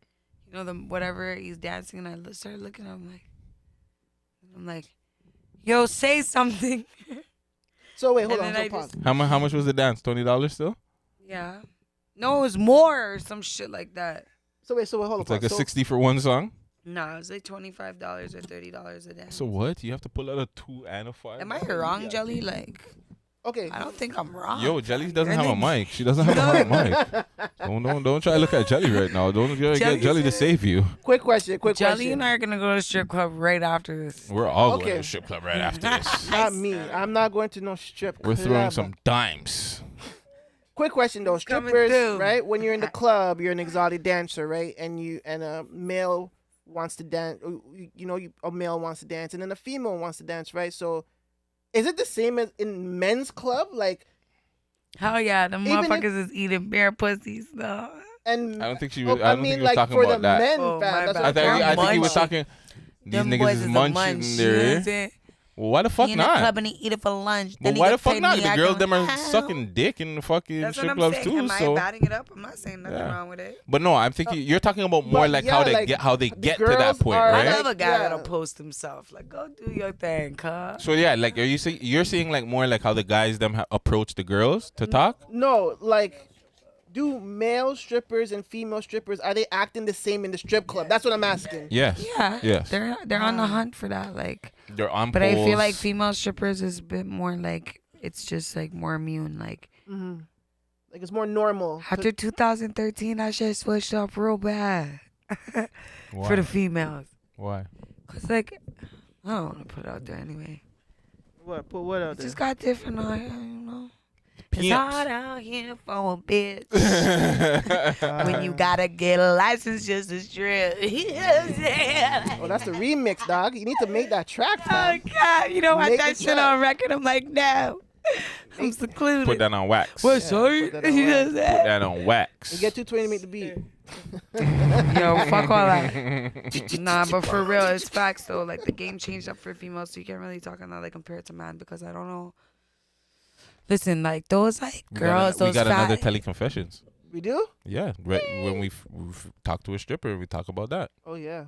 you know the whatever he's dancing, and I started looking at him I'm like, yo, say something. So wait, hold on. How much was the dance? $20 still? Yeah. No, it was more or some shit like that. So wait, hold on. It's like a 60 for one song. No, it was like $25 or $30 a day. So what? You have to pull out a 2 and a 5? Am I wrong, Jelly? Like, okay. I don't think I'm wrong. Yo, Jelly doesn't have a mic. She doesn't have a mic. Don't try to look at Jelly right now. Don't get Jelly to save you. Quick question. Jelly and I are gonna go to the strip club right after this. We're all going to the strip club right after this. Not me. I'm not going to no strip club. We're throwing some dimes. Quick question though, strippers, right? When you're in the club, you're an exotic dancer, right? And a male wants to dance, a male wants to dance, and then a female wants to dance, right? So, is it the same as in men's club? Like, hell yeah, the motherfuckers is eating bare pussies though. And I don't think she was. I don't think he was talking about that. Men, fam, I think he was talking. These niggas is munching there. Well, why the fuck he not? In the club and he eat it for lunch. But why the fuck not? The girls them are sucking dick in the fucking strip clubs too. Am so I batting it up? I'm not saying nothing wrong with it. But no, I'm thinking you're talking about more like how they get to that point, right? I love a guy that'll post himself. Like, go do your thing, cuz. So yeah, like you're saying like more like how the guys them approach the girls to talk? No, like. Do male strippers and female strippers, are they acting the same in the strip club? That's what I'm asking. Yes. Yeah. Yes. They're on the hunt for that, like. They're on. But I feel like female strippers is a bit more like it's just like more immune. Like, like it's more normal. After 2013, that shit switched up real bad for the females. Why? Cause like, I don't want to put it out there anyway. What? Put what out It there? just got different out here, you know. It's Pimps. hard out here for a bitch when you gotta get a license just to strip. Oh, that's the remix, dog. You need to make that track, fam. Oh God, you don't want Make that the shit track. on record. I'm like, no. I'm secluded. Put that on wax. What, sorry? put that on wax. Put that on wax. You get 220 to make the beat. Yo, fuck all that. Nah, but for real, it's facts though. Like the game changed up for females, so you can't really talk on that like compared to man because I don't know. Listen, like those like girls, we those got fat. another teleconfessions. We do? Yeah, when we talk to a stripper, we talk about that. Oh yeah.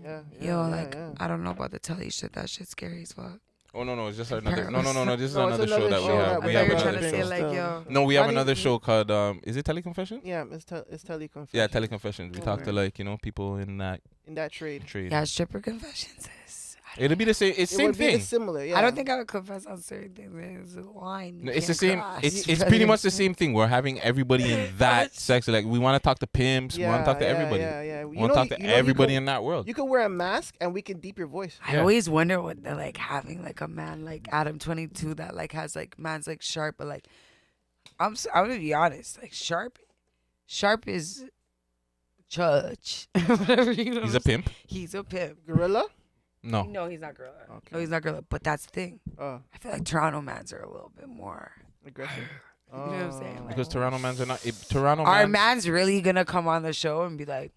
Yeah. Yo, like I don't know about the telly shit. That shit's scary as fuck. Oh no, it's just another. No. This is No, it's another show that we show have. that We we have have You're trying another to say show. like, yo. No, we have Not another even- show called is it Teleconfessions? Yeah, it's teleconfession. Yeah, Teleconfessions. We talk to Alright. like people in that In that trade. Yeah, stripper confessions is. It'll be the same. It's It same would be thing. similar. Yeah. I don't think I would confess on certain things. Man. It's a line. No, you it's the can't same. cross. It's pretty much the same thing. We're having everybody in that section. Like we want to talk to pimps. We want to talk to everybody. Yeah. We want to talk to everybody in that world. You can wear a mask and we can deep your voice. I always wonder what they're like having like a man like Adam 22 that like has like man's like sharp, but like I'm gonna be honest, like sharp is judge. Whatever, you know He's what a I'm saying? pimp. He's a pimp. Gorilla? No. No, he's not gorilla. Okay. No, he's not gorilla. But that's the thing. Oh. I feel like Toronto mans are a little bit more Aggressive. You know what I'm saying? Like, Because Toronto mans are not. Toronto our mans. man's really gonna come on the show and be like,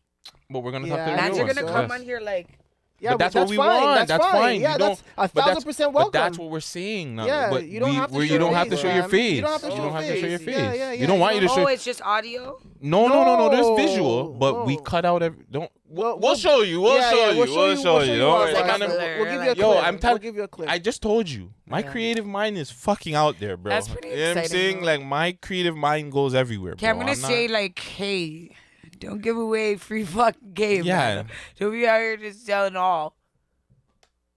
But we're gonna Yeah, talk to the mans real are gonna ones. come Yes. on here like. Yeah, but that's what we fine. want. That's fine. Yeah, You that's don't- 1,000% welcome. But that's what we're saying. Now. Yeah, but you don't have to where show you don't your have to face, show your fam. face. You don't have to show your have to show your face. face. Yeah, yeah, You don't want you to Oh, show. it's just audio. No. There's No, visual, but we no. cut out every. Don't. We'll- We'll show you. We'll yeah, show yeah, you. we'll show We'll you- show we'll you. show Don't you worry. all Like Kind a of- blur, We'll give you a Yo, clip. I'm telling. We'll give you a clip. I just told you, my Yeah. creative mind is fucking out there, bro. That's pretty You know what I'm exciting, saying? though. Like my creative mind goes everywhere, Okay, bro. I'm gonna say like, hey, don't give away free fucking game. Yeah. man. Don't be out here just selling all.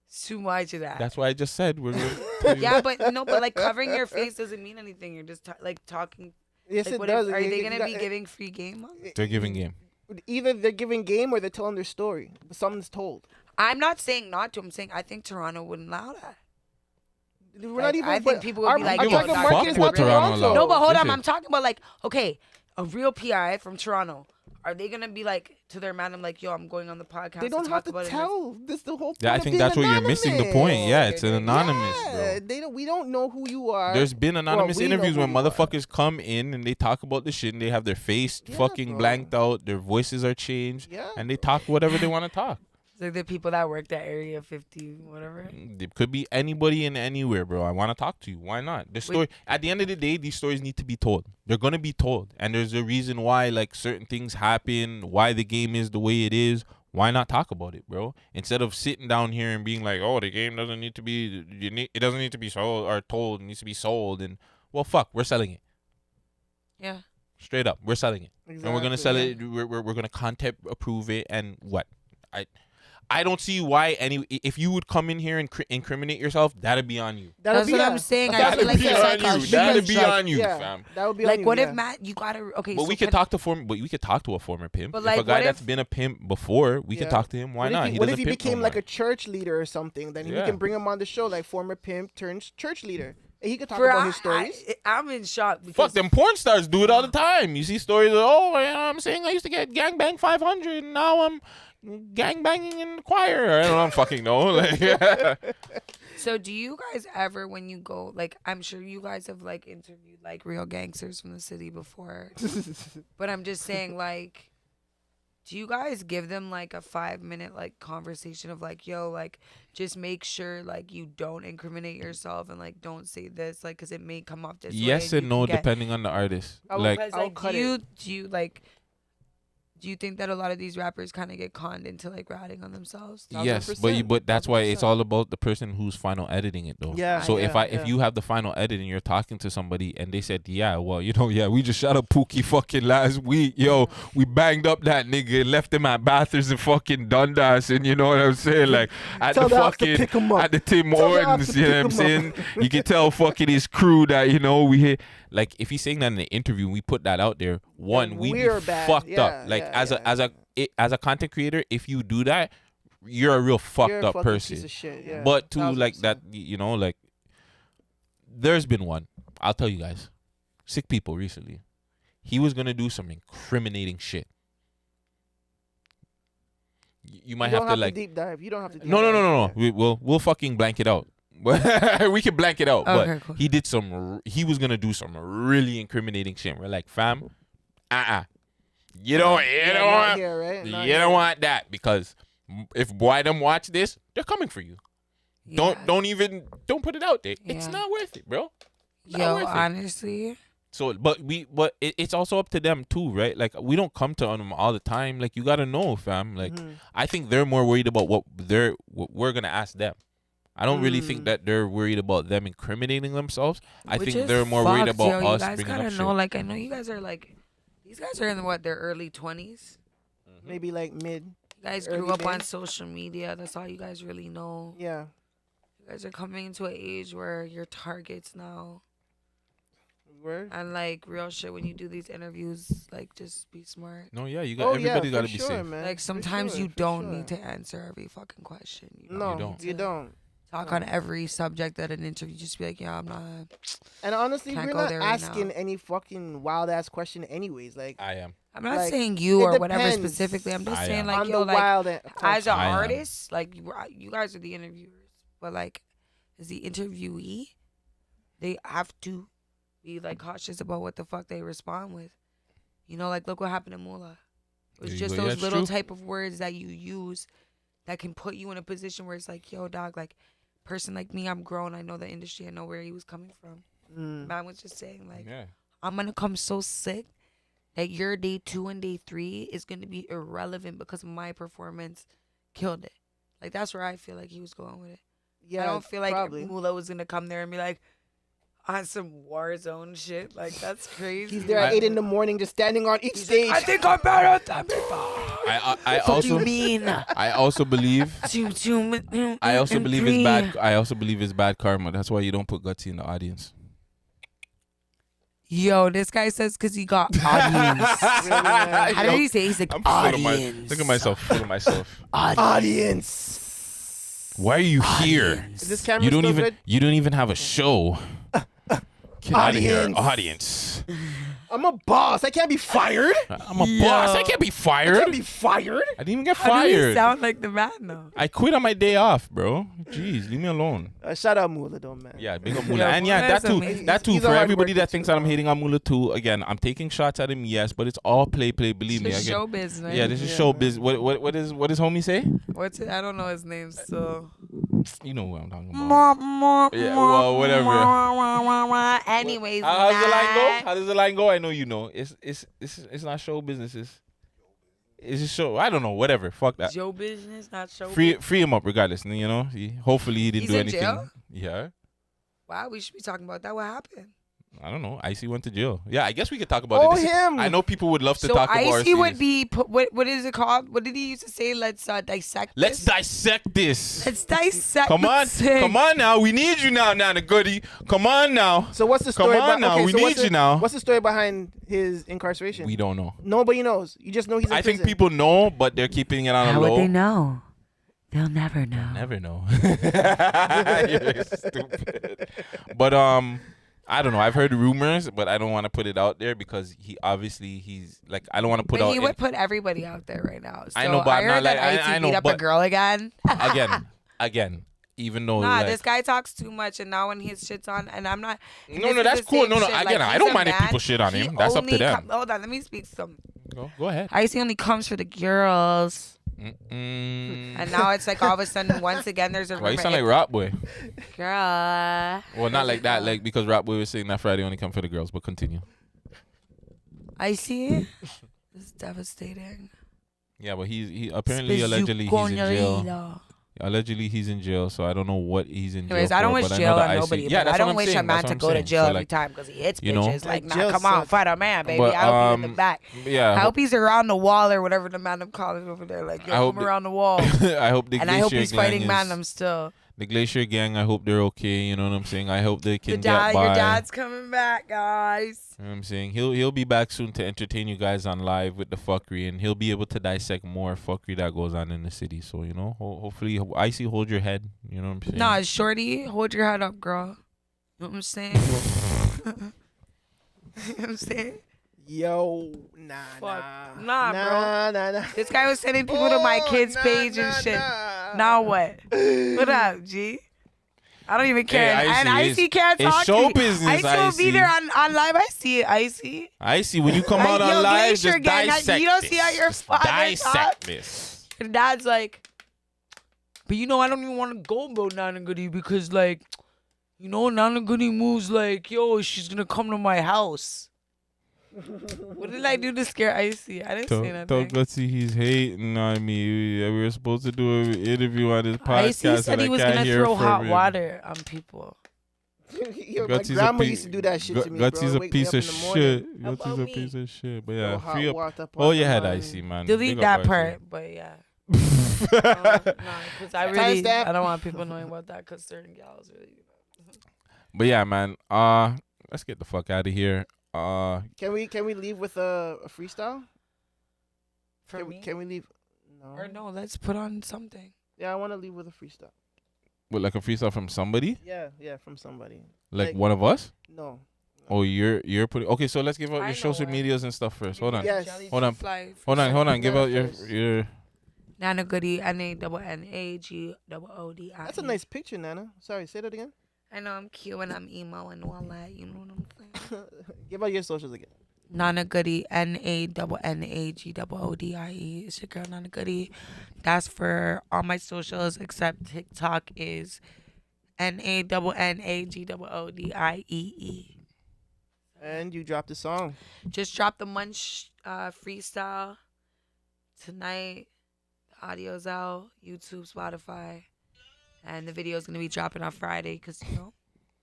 It's too much of that. That's why I just said we're. Gonna Yeah, but no, but like covering your face doesn't mean anything. You're just like talking. Yes, Like, it what does. Are You- they you gonna got- be giving free game? On? They're giving game. Either they're giving game or they're telling their story. But something's told. I'm not saying not to. I'm saying I think Toronto wouldn't allow that. We're Like, not even. I think but people would our- be like, our yo, target that's market fuck is what not Toronto Toronto. allows. No, but hold on. Listen. I'm talking about like, okay, a real PI from Toronto. Are they gonna be like to their man? I'm like, yo, I'm going on the podcast. They don't to have talk to about tell. This the whole. Yeah, I point of think being that's where you're missing the point. Yeah, it's an anonymous, Yeah, bro. they don't. We don't know who you are. There's been anonymous we know interviews who when you are. motherfuckers come in and they talk about the shit and they have their face fucking bro. blanked out, their voices are changed, Yeah, and they talk whatever they want to talk. It's like the people that work at Area 50, whatever. It could be anybody in anywhere, bro. I want to talk to you. Why not? The story. At the end of the day, these stories need to be told. They're gonna be told, and there's a reason why like certain things happen, why the game is the way it is. Why not talk about it, bro? Instead of sitting down here and being like, "Oh, the game doesn't need to be. It doesn't need to be sold or told. It needs to be sold." And well, fuck, we're selling it. Yeah. Straight up, we're selling it, and we're gonna sell Exactly, it. We're gonna content approve it, and what? I don't see why any. If you would come in here and incriminate yourself, that'd be on you. That's what I'm saying. I feel That'd like be it's on like a you. That'd be huge, on you, yeah, fam. that would be like on you, what yeah. if Matt? You gotta okay. But so we could talk to we could talk to a former pimp. But If like, a guy what that's if- been a pimp before, we could Yeah. talk to him. Why What not? If he, what if doesn't he pimp no became like more. a church leader or something? Then we Yeah. can bring him on the show, like former pimp turned church leader. And he could talk For about his stories. I'm in shock because Fuck, them porn stars do it all the time. You see stories of, oh, you know, I'm saying I used to get gangbang 500, and now I'm gangbanging in the choir. I don't fucking know. Like, yeah. So do you guys ever, when you go, like, I'm sure you guys have like interviewed like real gangsters from the city before, but I'm just saying, like, do you guys give them like a 5-minute like conversation of like, yo, like, just make sure like you don't incriminate yourself and like don't say this, like, because it may come off this way. Yes you and no, can get- depending on the artist. I would Like, Because I'll like, cut do you like, Do you think that a lot of these rappers kind of get conned into like ratting on themselves? Yes, but that's why it's all about the person who's final editing it though. Yeah. So yeah, if you have the final edit and you're talking to somebody and they said, yeah, well, we just shot up Pookie fucking last week, yo, we banged up that nigga and left him at Bathurst and fucking Dundas, and you know what I'm saying, like at Tell the the ops to fucking pick 'em up. at the Tim Tell the ops Hortons, to you know pick what I'm 'em saying? up. You can tell fucking his crew that we hit. Like if he's saying that in the interview, and we put that out there. One, we we're bad. fucked Yeah, up. Like yeah, as a content creator, if you do that, you're a real fucked You're a up fucking person. piece of shit, yeah. But to 1000%. like that, like there's been one. I'll tell you guys, sick people recently. He was gonna do some incriminating shit. You might You have don't to like deep dive. You don't have to. Deep no. dive. We'll fucking blank it out. We can blank it out. Okay, but cool. he was gonna do some really incriminating shit. We're like, fam, you don't not want here, right? Not you here. don't want that, because if boy them watch this, they're coming for you. Yeah. Don't put it out there. It's Yeah. not worth it, bro. Not Yo, worth it. honestly, So, but it's also up to them too, right? Like we don't come to them all the time. Like you gotta know, fam. Like I think they're more worried about what we're gonna ask them. I don't really think that they're worried about them incriminating themselves. I which think is they're more worried fucked, about yo. us You guys bringing gotta up know, shit. like I know you guys are like, these guys are in their early 20s. Maybe like mid. You guys Early grew up on mid. social media. That's all you guys really know. Yeah. You guys are coming into an age where you're targets now. Word. And like real shit, when you do these interviews, like just be smart. No, yeah, you got everybody got to be safe. man. Like For sometimes sure, you for don't sure. need to answer every fucking question. No, you don't. Talk No. on every subject at an interview. Just be like, yeah, I'm not. And honestly, Can't we're go not there right asking now. any fucking wild ass question, anyways. Like I am. I'm not like, saying you it or whatever depends specifically. I'm just I saying am. like, on yo, the like wild as an I am. artist, like you guys are the interviewers, but like as the interviewee, they have to be like cautious about what the fuck they respond with. You know, like look what happened to Mula. It was There you just go. Yeah, those it's little true. type of words that you use that can put you in a position where it's like, yo, dog, like person like me, I'm grown. I know the industry. I know where he was coming from. Man was just saying like, Yeah. I'm gonna come so sick that your day 2 and day 3 is gonna be irrelevant because my performance killed it. Like that's where I feel like he was going with it. Yeah, I don't feel like probably. Mula was gonna come there and be like on some war zone shit. Like that's crazy. He's there at 8 in the morning, just standing on each stage. I think I'm better than I Fuck also you mean? I also believe I also believe it's bad. I also believe it's bad karma. That's why you don't put Gutsy in the audience. Yo, this guy says because he got audience. How did he say? He's like, I'm full of audience. look at myself. Full of myself. Audience. Why are you here? Is this camera You don't still even good? you don't even have a show. Get out of here, Audience. audience. I'm a boss. I can't be fired. I'm a boss. I can't be fired. I can't be fired. I didn't even get How do you fired. sound like the man though? I quit on my day off, bro. Jeez, leave me alone. Shout out Mula though, man. Yeah, big up Mula. Yeah, And yeah, Mula's that too. amazing. That too. He's a For hard everybody worker that thinks that I'm hating on Mula too, again, I'm taking shots at him, yes, but it's all play. Believe me. It's Again. show business. Yeah, this is Yeah, show man. business. What does homie say? What's it? I don't know his name. So. You know what I'm talking about. Yeah, well, whatever. Anyways, How does the line go? Matt. How does the line go? I know you know. It's not show business. It's a show. I don't know. Whatever. Fuck that. Show business, not show. Free him up regardless. You know. Hopefully he didn't He's do in anything. jail? Yeah. Wow, we should be talking about that. What happened? I don't know. Icy went to jail. Yeah, I guess we could talk about it. This is- him. I know people would love to So talk about our Icy would series. be put, what is it called? What did he used to say? Let's dissect. Let's this? dissect this. Let's dissect. Come on, this thing. come on now. We need you now, Nana Goody. Come on now. So what's the Come story? on now. okay, We so what's need you now. What's the story behind his incarceration? We don't know. Nobody knows. You just know he's in I think prison. people know, but they're keeping it on How a low. would they know? They'll never know. Never know. You're stupid. But I don't know. I've heard rumors, but I don't want to put it out there because he's like I don't want to put But out. he would put everybody out there right now. So I know, but I I'm heard not that like- Icy I know, beat up a but- girl again. again. Even though Nah, like, this guy talks too much, and now when his shit's on, and I'm not. No, this no, is that's the cool. same No, no, shit. again, Like, I he's don't a mind if man. people shit on He him. That's up to only them. hold on, let me speak some. Go ahead. Icy only comes for the girls, Mm-mm. and now it's like all of a sudden, once again, there's a Why you rumor. sound like Rap Boy? Girl. Well, not like that. Like because Rap Boy was saying that Friday only come for the girls. But continue. Icy This is devastating. Yeah, but he apparently allegedly he's in jail. Allegedly he's in jail, so I don't know what he's in jail. Anyways, I don't wish jail on nobody. Yeah, I don't wish a man to go to jail every time because he hits bitches. Like, nah, come on, fight a man, baby. But, I hope he's in the back. Yeah, I hope he's around the wall or whatever the man I'm calling over there. Like, yo, come around the wall. I hope the and I hope he's fighting man them still. The Glacier Gang, I hope they're okay. You know what I'm saying? I hope they can get by. Your dad's coming back, guys. You know what I'm saying? He'll be back soon to entertain you guys on live with the fuckery, and he'll be able to dissect more fuckery that goes on in the city. So, you know, hopefully, Icy, hold your head. You know what I'm saying? Nah, Shorty, hold your head up, girl. You know what I'm saying? You know what I'm saying? Yo, nah, bro. This guy was sending people to my kids' page and shit. Now what? What up, G? I don't even care. Hey, and Icy can't talk it's show to me. business, Icy will be there on live. I see it, Icy. Icy, when you come out on live, just dissect you don't this. see how your father Dissect this. Your dad's like, but you know, I don't even want to go about Nana Goody because, like, you know, Nana Goody moves like, yo, she's going to come to my house. What did I do to scare Icy? I didn't say nothing. Tell Gutsy he's hating on me. We were supposed to do an interview on his podcast. Icy said he was going to throw hot water on people. Yo, my grandma used to do that shit to me, Gutsy's bro. a piece of shit. Gutsy's a piece of shit. But yeah, free up. Oh, you had Icy, man. Delete that part, but yeah. Because I don't want people knowing about that because certain gals really. But yeah, man. Let's get the fuck out of here. Can we leave with a freestyle? Can we leave? No. Or no, let's put on something. Yeah, I want to leave with a freestyle. What, like a freestyle from somebody? Yeah, from somebody. Like one of us? No. Oh, you're putting. Okay, so let's give out your social medias and stuff first. Hold on. Yes. Hold on. Give out your. Nana Goody, NANNAGOODI. That's a nice picture, Nana. Sorry, say that again. I know I'm cute and I'm emo and all that. You know what I'm saying? Give out your socials again. Nana Goody, NANNAGOODIE. It's your girl Nana Goody. That's for all my socials except TikTok is NANNAGOODIE. And you dropped a song. Just dropped the Munch freestyle tonight. The audio's out. YouTube, Spotify. And the video is going to be dropping on Friday because, you know.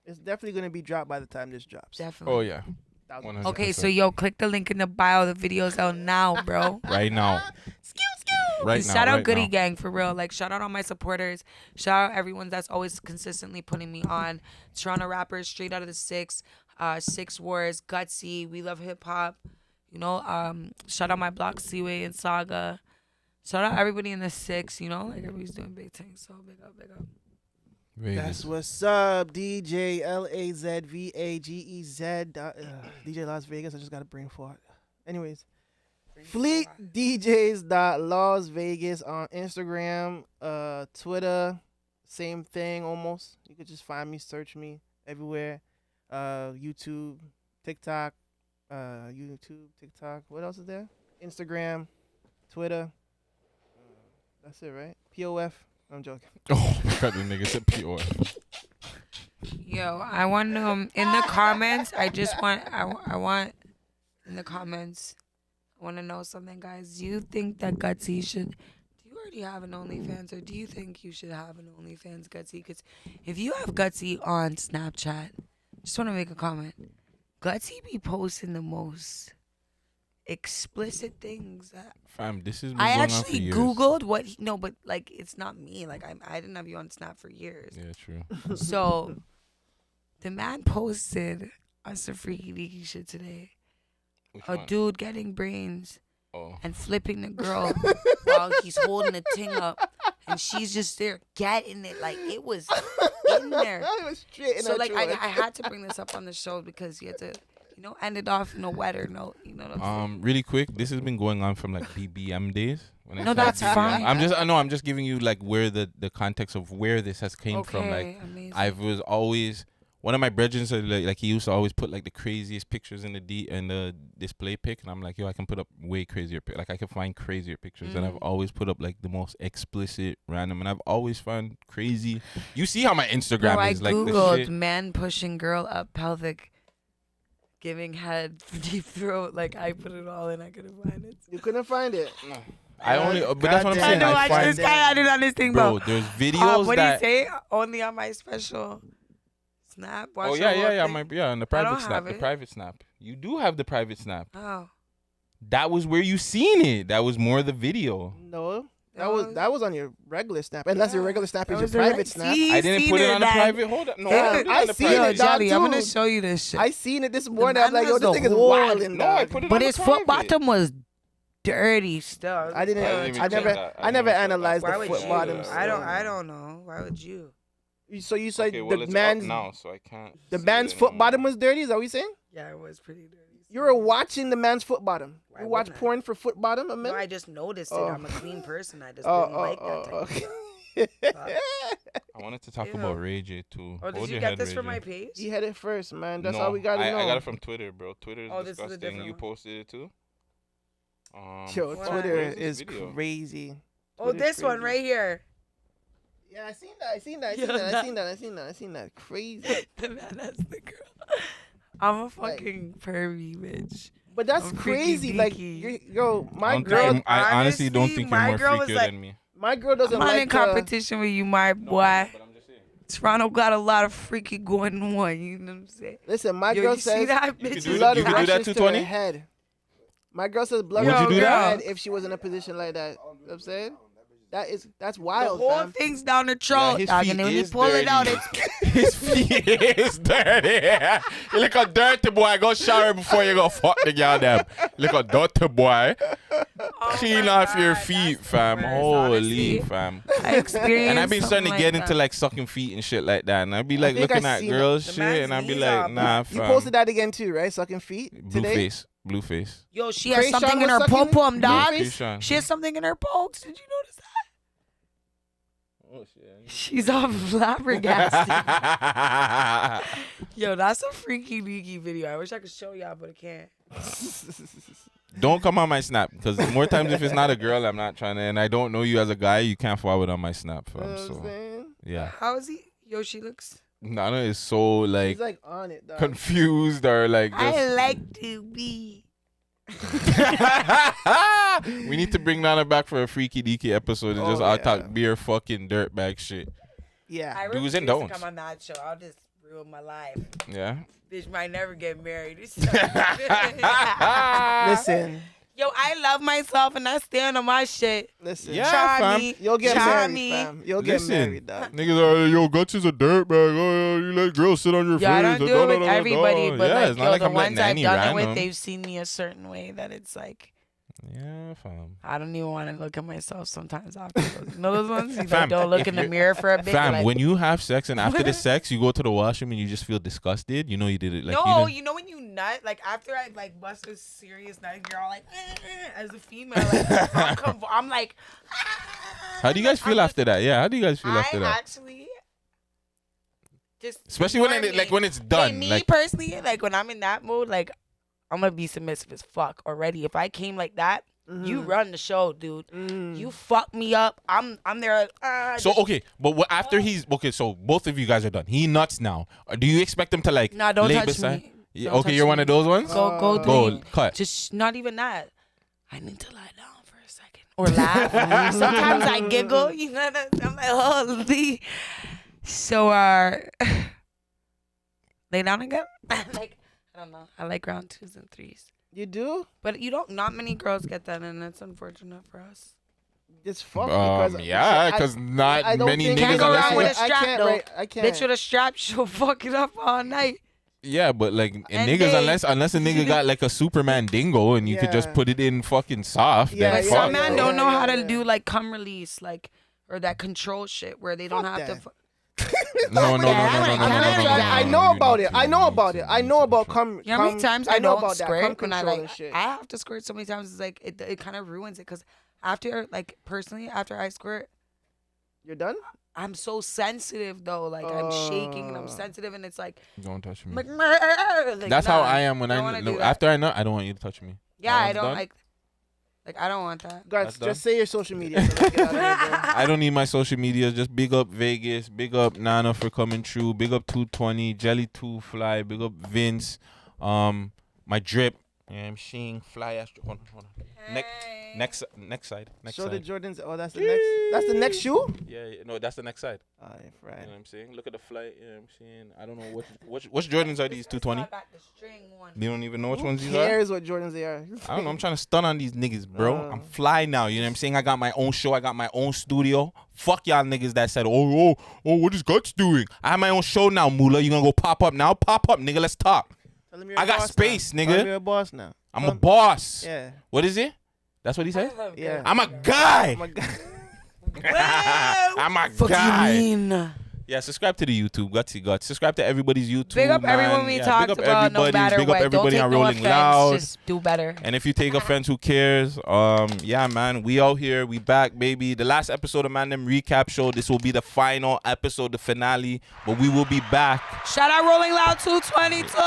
It's definitely going to be dropped by the time this drops. Definitely. Oh, yeah. 100%. Okay, so yo, click the link in the bio. The video's out now, bro. Right now. Right now. Shout out Goody Gang for real. Like, shout out all my supporters. Shout out everyone that's always consistently putting me on. Toronto rappers, straight out of the six. Six Wars, Gutsy, We Love Hip Hop. You know, shout out my block, Seaway and Saga. Shout out everybody in the six, you know? Like, everybody's doing big things, so big up, big up. That's what's up, DJ LAZVAGEZ. DJ Las Vegas. I just got a brain fart. Anyways, Fleet DJs Las Vegas on Instagram, Twitter, same thing almost. You could just find me, search me everywhere. YouTube, TikTok, What else is there? Instagram, Twitter. That's it, right? POF. I'm joking. Oh, my God, the nigga said POF. Yo, I want in the comments. I want in the comments. I want to know something, guys. Do you think that Gutsy should? Do you already have an OnlyFans, or do you think you should have an OnlyFans, Gutsy? Because if you have Gutsy on Snapchat, just want to make a comment. Gutsy be posting the most explicit things that Fam, this is I actually Googled what but like it's not me. Like I didn't have you on Snap for years. Yeah, true. So the man posted on some freaky deaky shit today. Dude getting brains and flipping the girl while he's holding the thing up, and she's just there getting it. Like it was in there. So like I had to bring this up on the show because you had to, you know, end it off in a wetter note. You know what I'm saying? Really quick, this has been going on from like BBM days. No, that's fine. I'm just giving you like where the context of where this has came from. Like amazing. I was always one of my brethren said like he used to always put like the craziest pictures in the display pic, and I'm like, yo, I can put up way crazier like I can find crazier pictures, and I've always put up like the most explicit random, and I've always found crazy. You see how my Instagram is like I googled this shit. man pushing girl up pelvic giving head deep throat. Like I put it all in, I couldn't find it. You couldn't find it. No. I only, but that's what I'm I saying. know, I I find this guy. I didn't understand, bro. bro. There's videos What that. do you say? Only on my special snap. Watch Oh your yeah, little yeah, thing. on the I private don't snap. have The it. private snap. You do have the private snap. Oh. That was where you seen it. That was more the video. No. That was on your regular snap. Unless your regular snap is your was a private snap. I didn't put it on the private. Hold up. No, I seen it, dog, Jolly, I'm too. gonna show you this shit. I seen it this morning. I'm man like, yo, has this the thing is whole- wild. No, I put it But on his the foot private. bottom was dirty still. I didn't. I didn't even I check never. that. I never analyzed Why the would foot you? bottoms. I don't know. Why would you? So you said Okay, well, the it's man's up now, so I can't. the see man's it foot anymore. bottom was dirty. Is that what you saying? Yeah, it was pretty dirty. You were watching the man's foot bottom. Why You watch wouldn't I? porn for foot bottom, a No, minute? I just noticed it. Oh. I'm a clean person. I just didn't like that type of stuff. I wanted to talk Ew. about Ray J too. Oh, did Hold you your get head, this Ray from J. my page? He had it first, man. That's No, all we gotta know. I got it from Twitter, bro. Twitter is Oh, this is a disgusting. different You one. posted it too. Yo, What? Twitter Where is is this video? crazy. Oh, Twitter's this one crazy. right here. Yeah, I seen that. I seen that. I Yo, seen that. I that- seen that. I seen that. I seen that. Crazy. Man, that's the girl. I'm a fucking pervy bitch. But that's I'm crazy. freaky Like, deaky. yo, my I'm girl. thinking- I honestly don't think you're my more girl was freakier like- than me. My girl doesn't I'm not like in competition with you, my boy. Toronto got a lot of freaky going on. You know what I'm saying? Listen, my Yo, girl you see says that You bitch? could do blood you could do that rushes to her 220? head. My girl says blood Would you rushes do to her that? head if she was in a position like that. You know what I'm saying? That's The wild, whole fam. thing's down the throat, his dog, feet and then when you is pull it out, dirty. it's His feet is dirty. You look a dirty boy. Go shower before you go fuck the girl them. Look a dirty boy. Clean off your feet, fam. Holy honestly. fam. I experienced. And I've been starting to something get like into that. like sucking feet and shit like that. And I'd be like think looking I at seen girls The shit, man's and I'd be knees like, are nah, You fam. posted that again too, right? Sucking feet Blue today. face, blue face. Yo, she has Krayshawn something in was her pom sucking pom, blue dog. face? Krayshawn. She has something in her pokes. Did you notice that? Oh shit. She's all flabbergasted. Yo, that's a freaky leaky video. I wish I could show y'all, but I can't. Don't come on my snap because more times if it's not a girl, I'm not trying to, and I don't know you as a guy, you can't forward on my snap, You fam. know what I'm So saying? yeah, How is he? Yo, she looks. Nana is so like He's like on it, dog. confused or like I just. like to be. We need to bring Nana back for a freaky deaky episode and Oh, just all yeah. talk beer fucking dirtbag shit. Yeah. I Do's refuse and to don'ts. come on that show. I'll just ruin my life. Yeah. Bitch might never get married. Listen, Yo, I love myself and I stand on my shit. listen. Yeah, Try fam. me. You'll get Try married, me. fam. You'll get Listen, married, dog. niggas are yo, Guts is a dirtbag. Oh, you let girls sit on your face. Yeah, I don't do it with everybody, but yeah, like, it's not yo, like the I'm letting ones I've any done it random. with, they've seen me a certain way that it's like, Yeah, fam. I don't even want to look at myself sometimes after those. You know those ones? You Fam, like, don't look if in the you're- mirror for a bit. Fam, like, when you have sex and after the sex you go to the washroom and you just feel disgusted, you know you did it. Like no, you you know when you nut, like after I like bust a serious nut, you're all like, as a female, like, I'm like, How do you guys feel after that? Yeah, how do you guys feel after I that? actually just Especially when it, like when it's done. me Like personally, like when I'm in that mode, like I'm gonna be submissive as fuck already. If I came like that, you run the show, dude. You fuck me up. I'm there. Like, so okay, but after he's okay, so both of you guys are done. He nuts now. Do you expect him to like? Nah, don't lay touch beside? me. Yeah, Don't okay, touch you're one me. of those ones. Go, cut. Just not even that. I need to lie down for a second or laugh. Sometimes I giggle. You know, I'm like, holy. So lay down again. Like I don't know. I like round 2s and 3s. You do? But you don't. Not many girls get that, and that's unfortunate for us. It's fuck because yeah, because not I don't many think- niggas Can't go unless around you with a got- strap can't though. write- I can't. Bitch with a strap, she'll fuck it up all night. Yeah, but like And niggas, they- unless a nigga got like a Superman dingo and you could just Yeah. put it in fucking soft. Yeah, then But fuck. some men yeah, don't know yeah, how to yeah. do like cum release, like or that control shit where they don't Fuck have to. that. No, I know about it. I know about it. I know about cum. You know how many times I know don't about that. squirt Cum when I control like and shit. I have to squirt so many times. It's like it kind of ruins it because after like personally after I squirt, You're done? I'm so sensitive though. Like I'm shaking and I'm sensitive and it's like Don't touch me. like, That's how nah, I am when don't I wanna do that. after I nut. I don't want you to touch me. Yeah, That I one's don't done? like I don't want that. Guys, That's done? just say your social media. So let's get out of here, bro. I don't need my social media. Just big up Vegas. Big up Nana for coming through. Big up 220. Jelly 2 Fly. Big up Vince. My drip. Yeah, I'm seeing fly ass. Hold on. Next side. Show side. the Jordans. Oh, that's the next. That's the next shoe. Yeah, no, that's the next side. Oh, right. You know what I'm saying? Look at the flight. You know what I'm saying? I don't know which Jordans are these. 220. You don't even know which ones these Who are. cares what Jordans they are? I don't know. I'm trying to stun on these niggas, bro. I'm fly now. You know what I'm saying? I got my own show. I got my own studio. Fuck y'all niggas that said, oh, what is Guts doing? I have my own show now, Moolah. You gonna go pop up now? Pop up, nigga. Let's talk. I got space, now. nigga. Tell him you're a boss now. I'm a boss. Yeah. What is it? That's what he said? Yeah. I'm a guy. I'm a guy. I'm a Fuck guy. you mean? Yeah, subscribe to the YouTube, Gutsy Guts. Subscribe to everybody's YouTube. Big up man. everyone we Yeah, talked big up about, no everybody. matter Big what. up Don't everybody take on no Rolling offense. Loud. Just do better. And if you take offense, who cares? Yeah, man, we out here. We back, baby. The last episode of Man Dem Recap Show. This will be the final episode, the finale. But we will be back. Shout out Rolling Loud 222.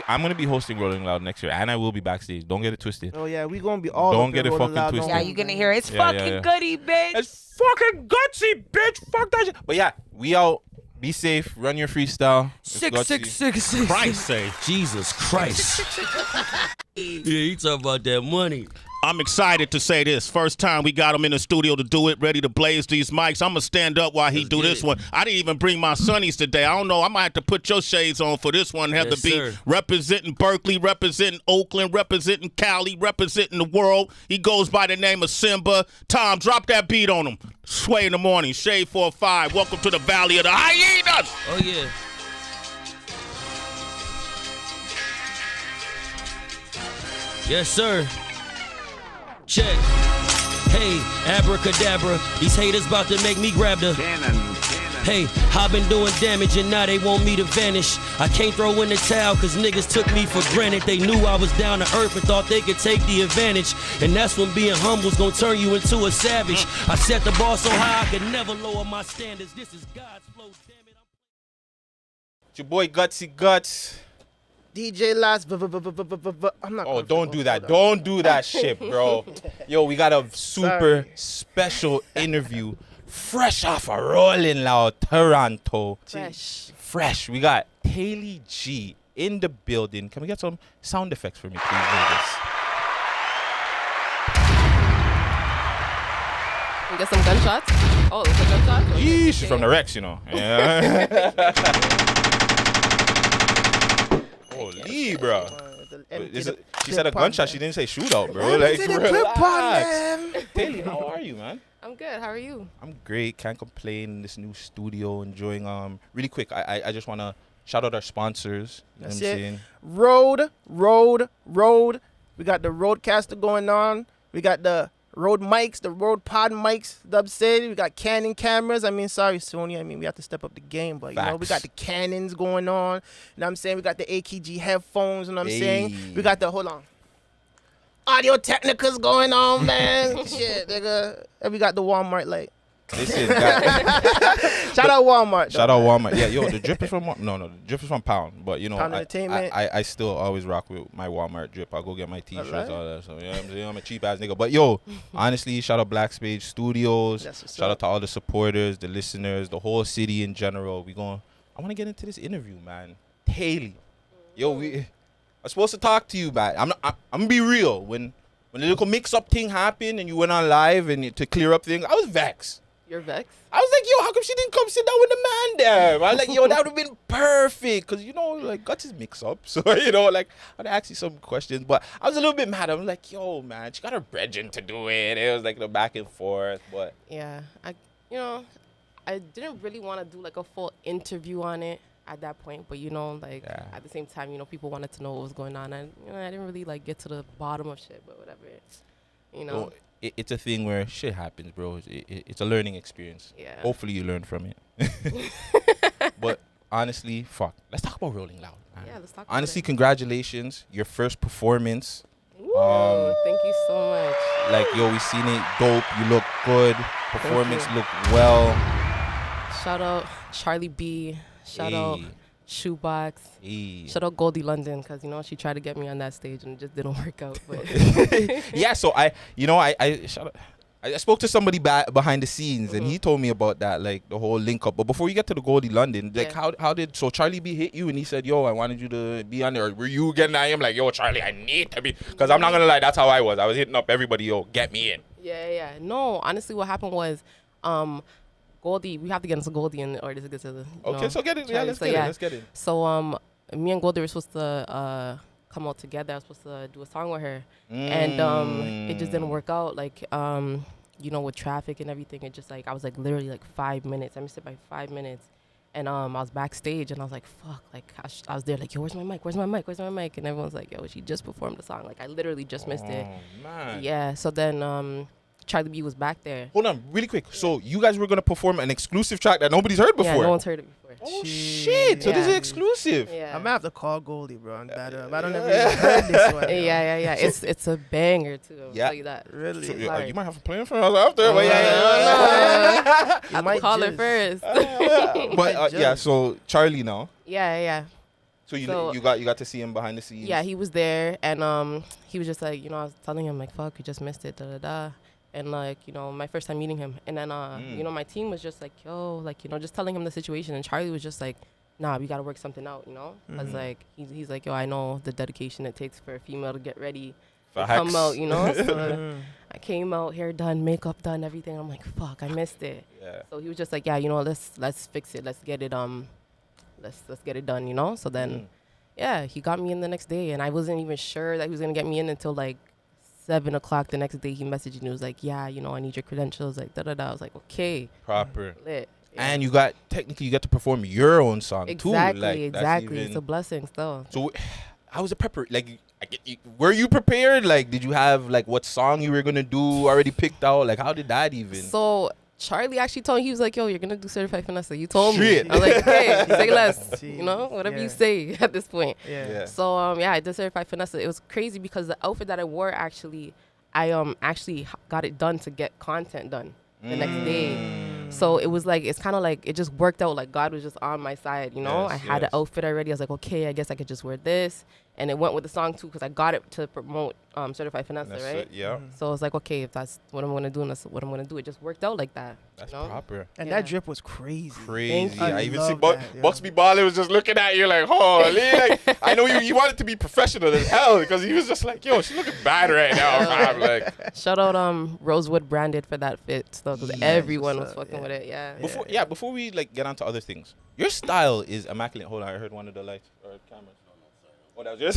I'm gonna be hosting Rolling Loud next year, and I will be backstage. Don't get it twisted. Oh yeah, we gonna be all. Don't up get in it Rolling fucking Loud, twisted. Yeah, you gonna hear it's fucking goody, bitch. It's fucking gutsy, bitch. Fuck that shit. But yeah, we out. Be safe. Run your freestyle. It's Gutsy. 666. Christ say, Jesus Christ. Yeah, you talk about that money. I'm excited to say this. First time we got him in the studio to do it, ready to blaze these mics. I'm going to stand up while he do this one. I didn't even bring my sunnies today. I don't know. I might have to put your shades on for this one. Have to be sir. representing Berkeley, representing Oakland, representing Cali, representing the world. He goes by the name of Simba. Tom, drop that beat on him. Sway in the morning, Shade 4-5. Welcome to the Valley of the Hyenas. Oh, yeah. Yes, sir. Check. Hey, abracadabra. These haters about to make me grab the Hey, I've been doing damage and now they want me to vanish. I can't throw in the towel cause niggas took me for granted. They knew I was down to earth and thought they could take the advantage. And that's when being humble's gonna turn you into a savage. I set the bar so high I could never lower my standards. This is God's flow, damn it. It's your boy Gutsy Guts. DJ Last. I'm not. Oh, don't do that. Don't do that shit, bro. Yo, we got a super special interview. Fresh off a Rolling Loud, Toronto. Fresh. We got Haley G in the building. Can we get some sound effects for me, please, Vegas? You get some gunshots? Oh, it's a gunshot? Yeesh, she's from the Rex, you know. Yeah. Holy, bro. She said a gunshot. She didn't say shootout, bro. Like, relax. Haley, how are you, man? I'm good. How are you? I'm great. Can't complain in this new studio. Enjoying. Really quick, I just want to shout out our sponsors. You know That's what I'm it. saying? Road. We got the Roadcaster going on. We got the Rode mics, the Rode Pod mics, Dub said. We got Canon cameras. I mean, sorry, Sony. I mean, we have to step up the game, but, you know, we got the Canons going on. You know what I'm saying? We got the AKG headphones, you know what I'm saying? We got the, hold on. Audio Technicas going on, man. Shit, nigga. And we got the Walmart light. Listen, Shout out Walmart. Shout out Walmart. Yeah, yo, the drip is from no, the drip is from Pound. But you know, Pound Entertainment. I still always rock with my Walmart drip. I'll go get my t-shirts, all that. So you know what I'm saying? I'm a cheap ass nigga. But yo, honestly, shout out Black Spade Studios. Shout out to all the supporters, the listeners, the whole city in general. I want to get into this interview, man. Haley, yo, I'm supposed to talk to you, man. I'm gonna be real. When the little mix-up thing happened and you went on live and to clear up things, I was vexed. You're vexed? I was like, yo, how come she didn't come sit down with the man there? I was like, yo, that would have been perfect. Because, you know, like, got his mix up. So, you know, like, I'd ask you some questions. But I was a little bit mad. I was like, yo, man, she got her brethren to do it. It was like the back and forth. But Yeah. I didn't really want to do, like, a full interview on it at that point. But, you know, like, at the same time, you know, people wanted to know what was going on. And, you know, I didn't really, like, get to the bottom of shit. But whatever. You know. Well, it's a thing where shit happens, bro. It's a learning experience. Yeah. Hopefully you learn from it. But honestly, fuck. Let's talk about Rolling Loud, man. Yeah, let's talk about honestly, it. congratulations. Your first performance. Thank you so much. Like, yo, we seen it dope. You look good. Performance looked well. Shout out Charlie B. Shout out Shoebox. Shout out Goldie London, because, you know, she tried to get me on that stage and it just didn't work out. But yeah, so I shout out. I spoke to somebody behind the scenes, and he told me about that, like the whole link up. But before you get to the Goldie London, like how did Charlie B hit you and he said, "Yo, I wanted you to be on there"? Or were you getting at him like, "Yo, Charlie, I need to be"? Because I'm not gonna lie, that's how I was. I was hitting up everybody, "Yo, get me in." Yeah. No, honestly, what happened was, Goldie, we have to get into Goldie in order to get to the. Okay, so get it. Yeah, let's get it. So me and Goldie were supposed to come out together. I was supposed to do a song with her, and it just didn't work out. Like you know, with traffic and everything, it just like I was like literally like 5 minutes. I missed it by 5 minutes, and I was backstage and I was like, fuck, like I was there like, yo, where's my mic? Where's my mic? Where's my mic? And everyone's like, yo, she just performed the song. Like I literally just missed it. Man. Yeah. So then Charlie B was back there. Hold on, really quick. So you guys were gonna perform an exclusive track that nobody's heard before. Yeah, no one's heard it before. Oh shit! So this is exclusive. Yeah. I'm gonna have to call Goldie, bro, and batter up. I don't ever even heard this one. Yeah. It's a banger too. I'll tell you that. Really? So, you might have to play it for us after. But You might call her first. But yeah, so Charlie now. Yeah. So you got to see him behind the scenes. Yeah, he was there, and he was just like, you know, I was telling him like, fuck, you just missed it, and like, you know, my first time meeting him, and then you know, my team was just like, yo, like, you know, just telling him the situation, and Charlie was just like, nah, we gotta work something out, you know, because like he's like, yo, I know the dedication it takes for a female to get ready, to come out, you know. So I came out, hair done, makeup done, everything. I'm like, fuck, I missed it. Yeah. So he was just like, yeah, you know, let's fix it, let's get it let's get it done, you know. So then yeah, he got me in the next day, and I wasn't even sure that he was gonna get me in until like 7 o'clock the next day. He messaged me and he was like, yeah, you know, I need your credentials, like I was like, okay, proper lit. Yeah. And you got to perform your own song too. Like, exactly. It's a blessing still. So how was the prepper? Like, were you prepared? Like, did you have like what song you were gonna do already picked out? Like, how did that even? So Charlie actually told me, he was like, yo, you're gonna do Certified Finesse. You told Shit. me. I was like, okay, say less. You know, whatever you say at this point. Yeah. So I did Certified Finesse. It was crazy because the outfit that I wore I actually got it done to get content done the next day. So it was like, it's kind of like, it just worked out. Like God was just on my side, you know. I had an outfit already. I was like, okay, I guess I could just wear this. And it went with the song too, because I got it to promote Certified Finesse, right? Yeah. So I was like, okay, if that's what I'm gonna do, and that's what I'm gonna do. It just worked out like that. That's you know? proper. And that drip was crazy. Crazy. I even see love that, Bucksby Ballin was just looking at you like, holy. Like, I know you wanted to be professional as hell, because he was just like, yo, she's looking bad right now. I'm like, shout out Rosewood Branded for that fit, though, because everyone was fucking with it. Yeah. Before we like get on to other things, your style is immaculate. Hold on, I heard one of the lights or cameras. Oh, that was yours.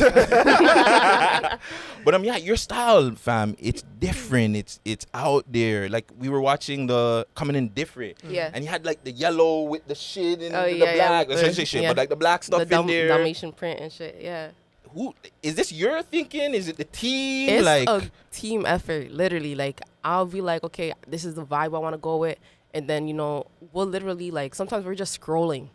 But yeah, your style, fam, it's different. It's out there. Like we were watching the Coming In Different. Yeah. And you had like the yellow with the shit and the yeah, black. But like the black stuff in there. Dalmatian print and shit. Yeah. Who is this? Your thinking? Is it the team? It's like a team effort, literally. Like I'll be like, okay, this is the vibe I want to go with, and then you know we'll literally like sometimes we're just scrolling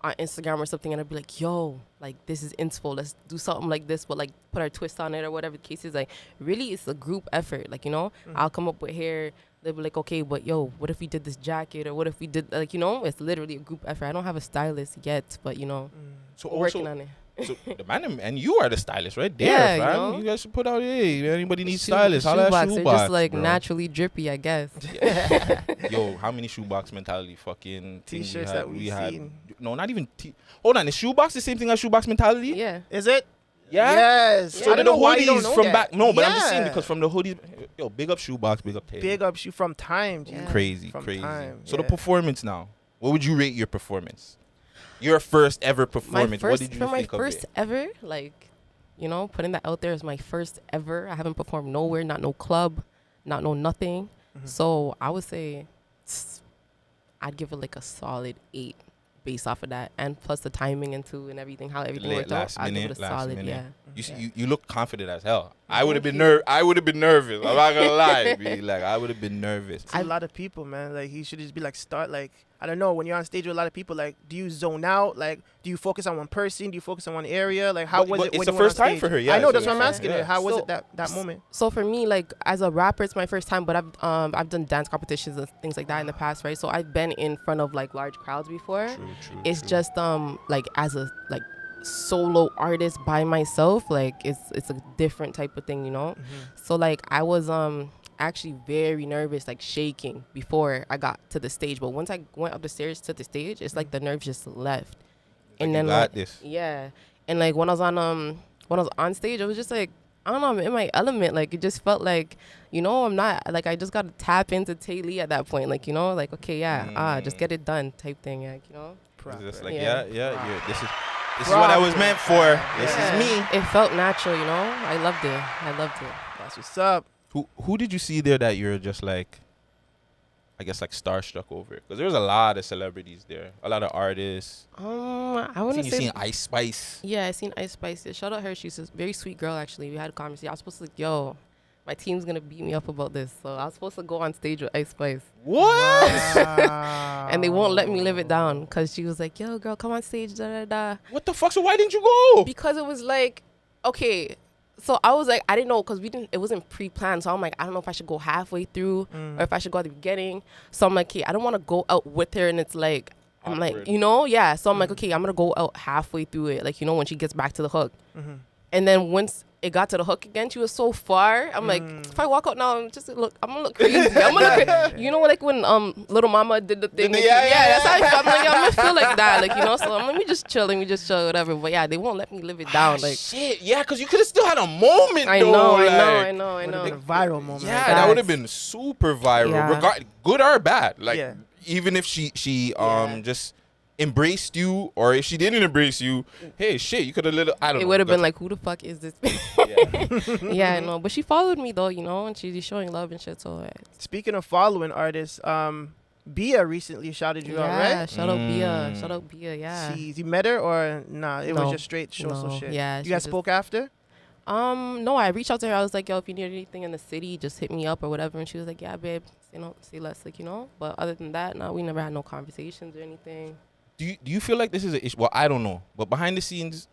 on Instagram or something, and I'd be like, yo, like this is inspo, let's do something like this, but like put our twist on it or whatever the case is. Like really, it's a group effort. Like, you know, I'll come up with hair, they'll be like, okay, but yo, what if we did this jacket, or what if we did, like, you know, it's literally a group effort. I don't have a stylist yet, but you know, so we're working on it. So the man and you are the stylist right there, Yeah, fam. you know? You guys should put out, hey, anybody needs stylists. Holla at They're Shoebox, just like bro. naturally drippy, I guess. Yo, how many Shoebox mentality fucking things T-shirts that we've had? seen. No, not even Hold on, is Shoebox the same thing as Shoebox mentality? Yeah. Is it? Yeah. Yes. So I don't the know why you don't hoodies know from that. back. No, but I'm just saying Yeah. because from the hoodies. Yo, big up Shoebox, big up Taylor. Big up you from time, G. Crazy, From crazy. time, So the yeah. performance now. What would you rate your performance? Your first ever performance. What did you for my think first of it? ever, like, you know, putting that out there as my first ever. I haven't performed nowhere, not no club, not no nothing. So I would say I'd give it like a solid 8 based off of that, and plus the timing and everything, how everything Late worked out. last I'd give minute, it a solid, yeah. You look confident as hell. I would have been nervous. I'm not gonna lie. B. Like I would have been nervous. A lot of people, man. Like he should just be like I don't know, when you're on stage with a lot of people, like do you zone out? Like do you focus on one person? Do you focus on one area? Like how was it it's when the you went on first time stage? for her, yeah. I know, So that's what I'm it's- asking yeah. her. How was So- it that moment? So for me, like as a rapper, it's my first time, but I've done dance competitions and things like that in the past, right? So I've been in front of like large crowds before. It's just like as a like solo artist by myself, like it's a different type of thing, you know. So like I was actually very nervous, like shaking before I got to the stage. But once I went up the stairs to the stage, it's like the nerves just left. And then like, yeah, and like when I was on stage, it was just like, I don't know, I'm in my element. Like, it just felt like, I'm not, like, I just got to tap into Tay Lee at that point. Like, like, okay, yeah, just get it done type thing. Like, Just like, this is what I was meant for. This is me. It felt natural, I loved it. That's what's up. Who did you see there that you're just like, I guess, like starstruck over? Because there was a lot of celebrities there, a lot of artists. I want to say. You seen Ice Spice? Yeah, I seen Ice Spice. Yeah, shout out her. She's a very sweet girl. Actually, we had a conversation. I was supposed to like, yo, my team's gonna beat me up about this, so I was supposed to go on stage with Ice Spice. What? And they won't let me live it down because she was like, yo, girl, come on stage. Da da da. What the fuck? So why didn't you go? Because it was like, okay. So I was like, I didn't know because it wasn't pre-planned. So I'm like, I don't know if I should go halfway through or if I should go at the beginning. So I'm like, okay, I don't want to go out with her and it's like, I'm like, yeah. So I'm like, okay, I'm going to go out halfway through it. Like, when she gets back to the hook. And then once it got to the hook again, she was so far. I'm like, if I walk out now, I'm gonna look crazy. I'm gonna look crazy. Like when Little Mama did the thing. That's how I felt. I'm like, I'm gonna feel like that. Like, so let me just chill, whatever. But yeah, they won't let me live it down. Like, shit, yeah, because you could have still had a moment. I know. A viral moment. Yeah, that would have been super viral, good or bad. Like, even if she just embraced you, or if she didn't embrace you, hey, shit, you could have I don't know. It would have been like, who the fuck is this? Yeah, no, but she followed me though, and she's showing love and shit. So speaking of following artists, Bia recently shouted you out, right? Yeah, shout out Bia, yeah. You met her or nah? It was just straight social shit. Yeah, you guys spoke after? No, I reached out to her. I was like, yo, if you need anything in the city, just hit me up or whatever. And she was like, yeah, babe, say less, like, But other than that, no, we never had no conversations or anything. Do you feel like this is an issue? Well, I don't know, but behind the scenes,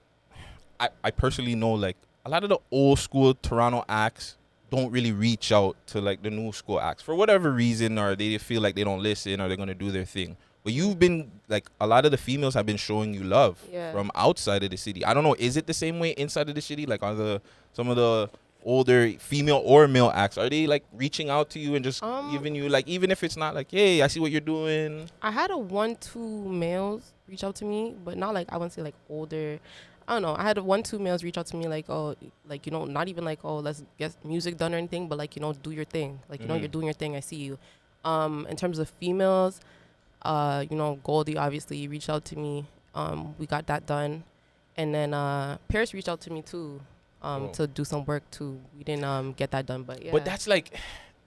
I personally know like a lot of the old school Toronto acts don't really reach out to like the new school acts for whatever reason, or they feel like they don't listen or they're gonna do their thing. But you've been like, a lot of the females have been showing you love from outside of the city. I don't know, is it the same way inside of the city? Like, are some of the older female or male acts, are they like reaching out to you and just giving you like, even if it's not like, hey, I see what you're doing? I had 1-2 males reach out to me, but not like, I wouldn't say like older. I don't know. I had 1-2 males reach out to me like, oh, like, not even like, oh, let's get music done or anything, but like, do your thing. Like, you're doing your thing. I see you. In terms of females, Goldie obviously reached out to me. We got that done. And then Paris reached out to me too. To do some work too. We didn't get that done, but yeah. But that's like,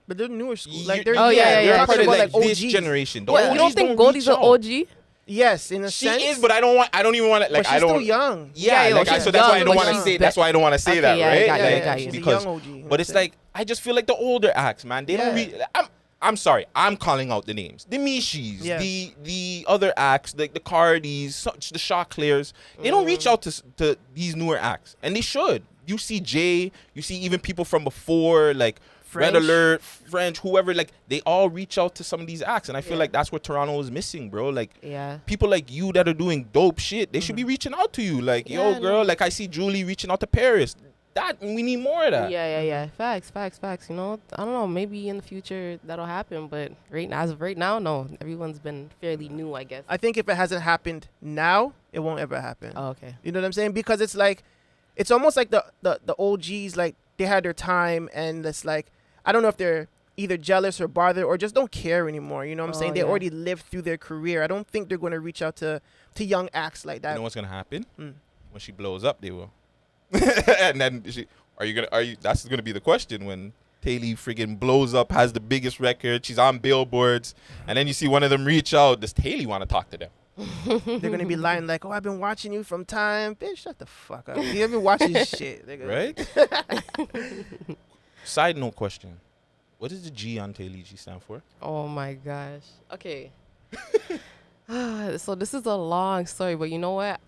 but they're newer school. Like they're they're part of like this generation. What, you don't think Goldie's an OG? Yes, in a sense. She is, but I don't even want to like. But she's still young. Yeah, like, so that's why I don't want to say. That's why I don't want to say that, right? She's because, a young OG. But it's like, I just feel like the older acts, man. They don't. I'm sorry. I'm calling out the names. The Mishis, the other acts, like the Cardis, the Shot Clears. They don't reach out to these newer acts, and they should. You see Jay, you see even people from before, like Red Alert, French, whoever, like they all reach out to some of these acts, and I feel like that's what Toronto is missing, bro. Like, people like you that are doing dope shit, they should be reaching out to you. Like, yo, girl, like I see Julie reaching out to Paris. That we need more of that. Yeah. Facts. I don't know. Maybe in the future that'll happen, but as of right now, no. Everyone's been fairly new, I guess. I think if it hasn't happened now, it won't ever happen. Oh, okay. You know what I'm saying? Because it's like, it's almost like the OGs, like they had their time, and it's like, I don't know if they're either jealous or bothered or just don't care anymore. You know what I'm saying? They already lived through their career. I don't think they're going to reach out to young acts like that. You know what's going to happen? When she blows up, they will. And then that's going to be the question when Tay Lee friggin' blows up, has the biggest record, she's on billboards, and then you see one of them reach out, does Tay Lee want to talk to them? They're going to be lying like, oh, I've been watching you from time. Bitch, shut the fuck up. You haven't watched this shit. Right? Side note question. What does the G on Tay Lee stand for? Oh, my gosh. Okay. So this is a long story, but you know what?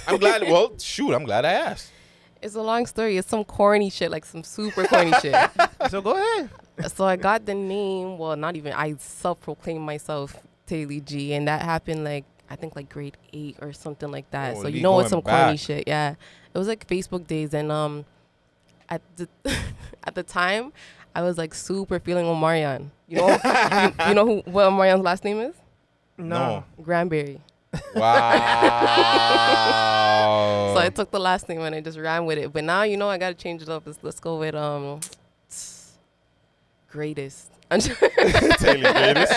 I'm glad I asked. It's a long story. It's some corny shit, like some super corny shit. So go ahead. So I got the name, well, not even, I self-proclaimed myself Tay Lee G, and that happened like, I think like grade 8 or something like that. Oh, so you know it's some corny shit. Yeah. It was like Facebook days, and at the time, I was like super feeling Omarion. You know, you know what Omarion's last name is? No. Granberry. Wow. So I took the last name and I just ran with it. But now, you know, I gotta change it up. Let's go with greatest. Taylor Greatest.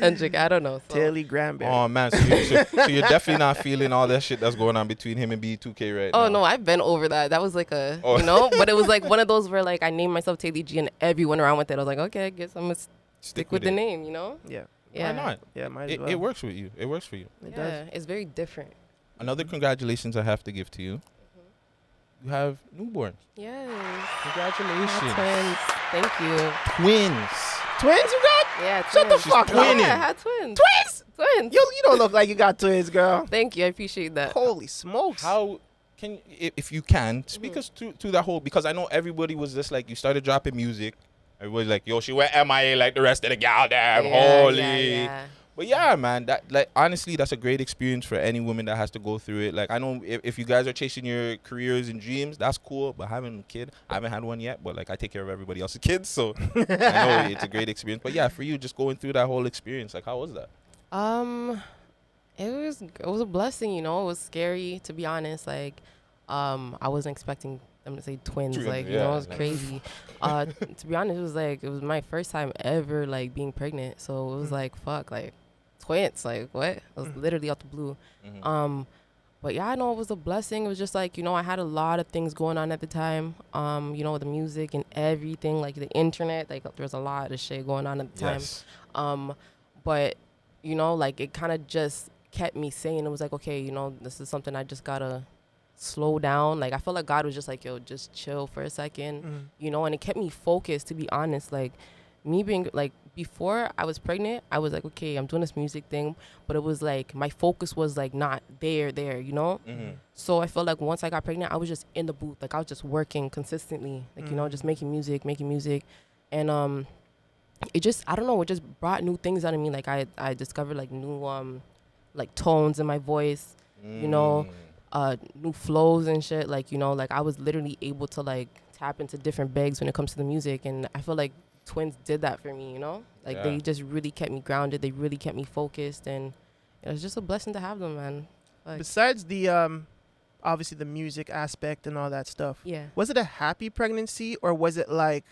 Andrick, I don't know. So. Taylor Granberry. Oh man, so you're definitely not feeling all that shit that's going on between him and B2K right now. Oh no, I've been over that. That was like a, Oh. you know, but it was like one of those where like I named myself Taylor G and everyone around with it. I was like, okay, I guess I'm gonna stick with the name, you know? Yeah. Yeah. Why not? Yeah, might as It, well. it works with you. It works for you. It Yeah, does. it's very different. Another congratulations I have to give to you. You have newborns. Yes. Congratulations. Twins. Thank you. Twins. Twins you got? Yeah, twins. Shut the fuck up. twinning. Yeah, I had twins. Twins? Twins. You don't look like you got twins, girl. Thank you. I appreciate that. Holy smokes. How can, if you can, speak us to that whole, because I know everybody was just like, you started dropping music. Everybody's like, yo, she went MIA like the rest of the gal damn. Yeah, Holy. yeah. But yeah, man, that, like, honestly, that's a great experience for any woman that has to go through it. Like, I know if you guys are chasing your careers and dreams, that's cool. But having a kid, I haven't had one yet, but like, I take care of everybody else's kids, so I know it's a great experience. But yeah, for you, just going through that whole experience, like, how was that? It was a blessing, you know. It was scary, to be honest. Like, I wasn't expecting them to say twins. Twins, Like, you yeah, know, it was like- crazy. To be honest, it was my first time ever like being pregnant. So it was like, fuck, like twins, like what? It was literally out the blue. But yeah, I know it was a blessing. It was just like, you know, I had a lot of things going on at the time. You know, the music and everything, like the internet, like there was a lot of shit going on at the time. Yes. But you know, like it kind of just kept me sane. It was like, okay, you know, this is something I just gotta slow down. Like I felt like God was just like, yo, just chill for a second, you know. And it kept me focused, to be honest. Like me being like, before I was pregnant, I was like, okay, I'm doing this music thing, but it was like my focus was like not there, you know. So I felt like once I got pregnant, I was just in the booth, like I was just working consistently, like you know, just making music, and it just, I don't know, it just brought new things out of me. Like I discovered like new like tones in my voice, you know, new flows and shit. Like, you know, like I was literally able to like tap into different bags when it comes to the music, and I feel like twins did that for me, you know. Like they just really kept me grounded, they really kept me focused, and it was just a blessing to have them, man. Like, Besides the obviously the music aspect and all that stuff, yeah, was it a happy pregnancy or was it like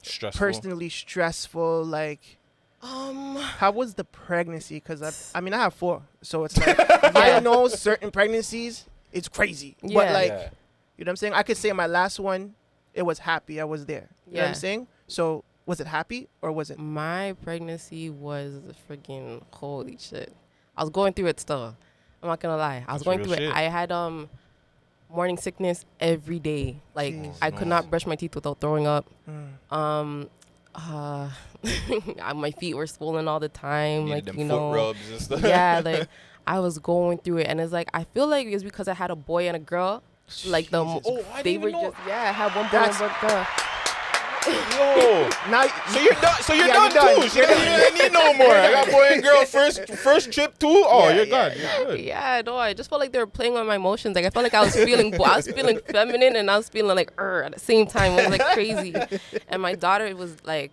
Stressful. personally stressful? Like how was the pregnancy? Because I mean I have 4, so it's like I know certain pregnancies it's crazy, but like you know what I'm saying, I could say my last one it was happy, I was there, you know what I'm saying. So was it happy or was it? My pregnancy was freaking holy shit. I was going through it still. I'm not gonna lie. I was going through it. I had morning sickness every day. Like I could not brush my teeth without throwing up. My feet were swollen all the time. Like, you know, foot rubs and stuff. Yeah, like I was going through it, and it's like I feel like it's because I had a boy and a girl. Like they were just I had one boy and one girl. Yo, now so you're done. So you're done too. So you don't need no more. I got boy and girl first trip too. Oh, you're done. You're good. Yeah, no, I just felt like they were playing on my emotions. Like I felt like I was feeling feminine and I was feeling like at the same time. It was like crazy. And my daughter was like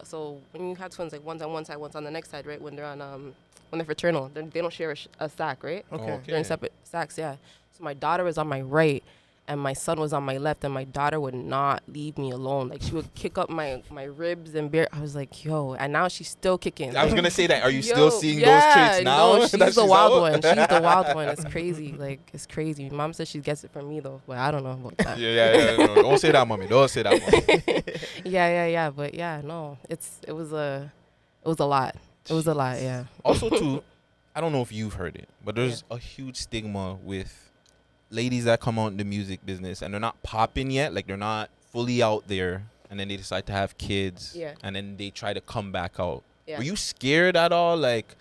so when you have twins, like one's on one side, one's on the next side, right? When they're on when they're fraternal, they don't share a sack, right? Okay. They're in separate sacks, yeah. So my daughter was on my right, and my son was on my left, and my daughter would not leave me alone. Like she would kick up my ribs and bear. I was like, yo, and now she's still kicking. I was gonna say that. Are you still seeing those traits now? No, she's the wild one. She's the wild one. It's crazy. Like it's crazy. Mom says she gets it from me though, but I don't know about that. Yeah. No, don't say that, mommy. Don't say that, mommy. Yeah. But yeah, no, it was a lot. It was a lot. Yeah. Also, too, I don't know if you've heard it, but there's a huge stigma with ladies that come out in the music business and they're not popping yet, like they're not fully out there, and then they decide to have kids, and then they try to come back out. Were you scared at all? Like,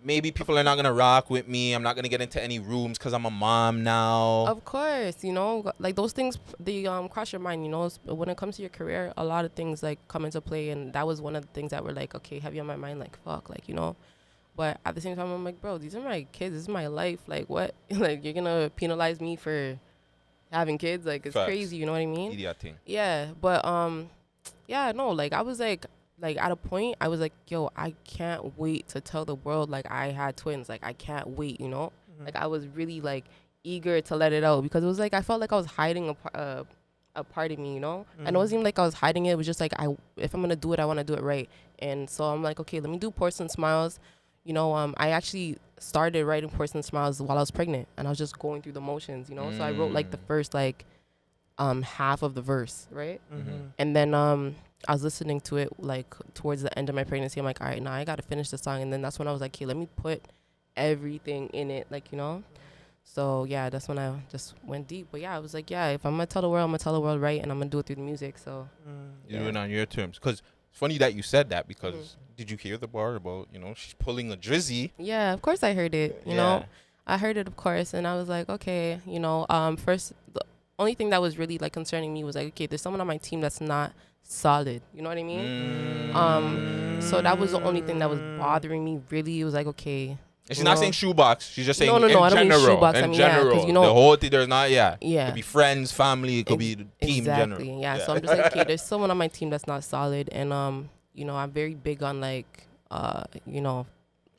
maybe people are not gonna rock with me. I'm not gonna get into any rooms because I'm a mom now. Of course, you know, like those things, they cross your mind. You know, when it comes to your career, a lot of things like come into play, and that was one of the things that were like, okay, heavy on my mind. Like, fuck, like, you know. But at the same time, I'm like, bro, these are my kids. This is my life. Like, what? Like, you're gonna penalize me for having kids? Like, it's Facts. crazy. You know what I mean? Idiot thing. Yeah, but yeah, no, like I was like at a point I was like, yo, I can't wait to tell the world like I had twins. Like I can't wait, you know? Like I was really like eager to let it out because it was like I felt like I was hiding a part of me, you know? And it wasn't even like I was hiding it. It was just like if I'm gonna do it, I want to do it right. And so I'm like, okay, let me do Porcelain Smiles. You know, I actually started writing Porcelain Smiles while I was pregnant, and I was just going through the motions, you know? So I wrote like the first like half of the verse, right? And then I was listening to it like towards the end of my pregnancy. I'm like, all right, now I gotta finish the song. And then that's when I was like, okay, let me put everything in it, like, you know? So yeah, that's when I just went deep. But yeah, I was like, yeah, if I'm gonna tell the world, I'm gonna tell the world right, and I'm gonna do it through the music. So you do it on your terms. Because it's funny that you said that, because did you hear the bar about, you know, she's pulling a Drizzy? Yeah, of course I heard it. You know, I heard it, of course, and I was like, okay, you know, first the only thing that was really like concerning me was like, okay, there's someone on my team that's not solid. You know what I mean? So that was the only thing that was bothering me. Really, it was like, okay. And she's not saying shoebox. She's just saying no, in I don't general. mean shoebox. In I mean, general, yeah, 'cause, you know, the whole thing. There's not. Yeah. It could be friends, family. It could be the team in general. Exactly. Yeah. So I'm just like, okay, there's someone on my team that's not solid, and you know, I'm very big on like, you know,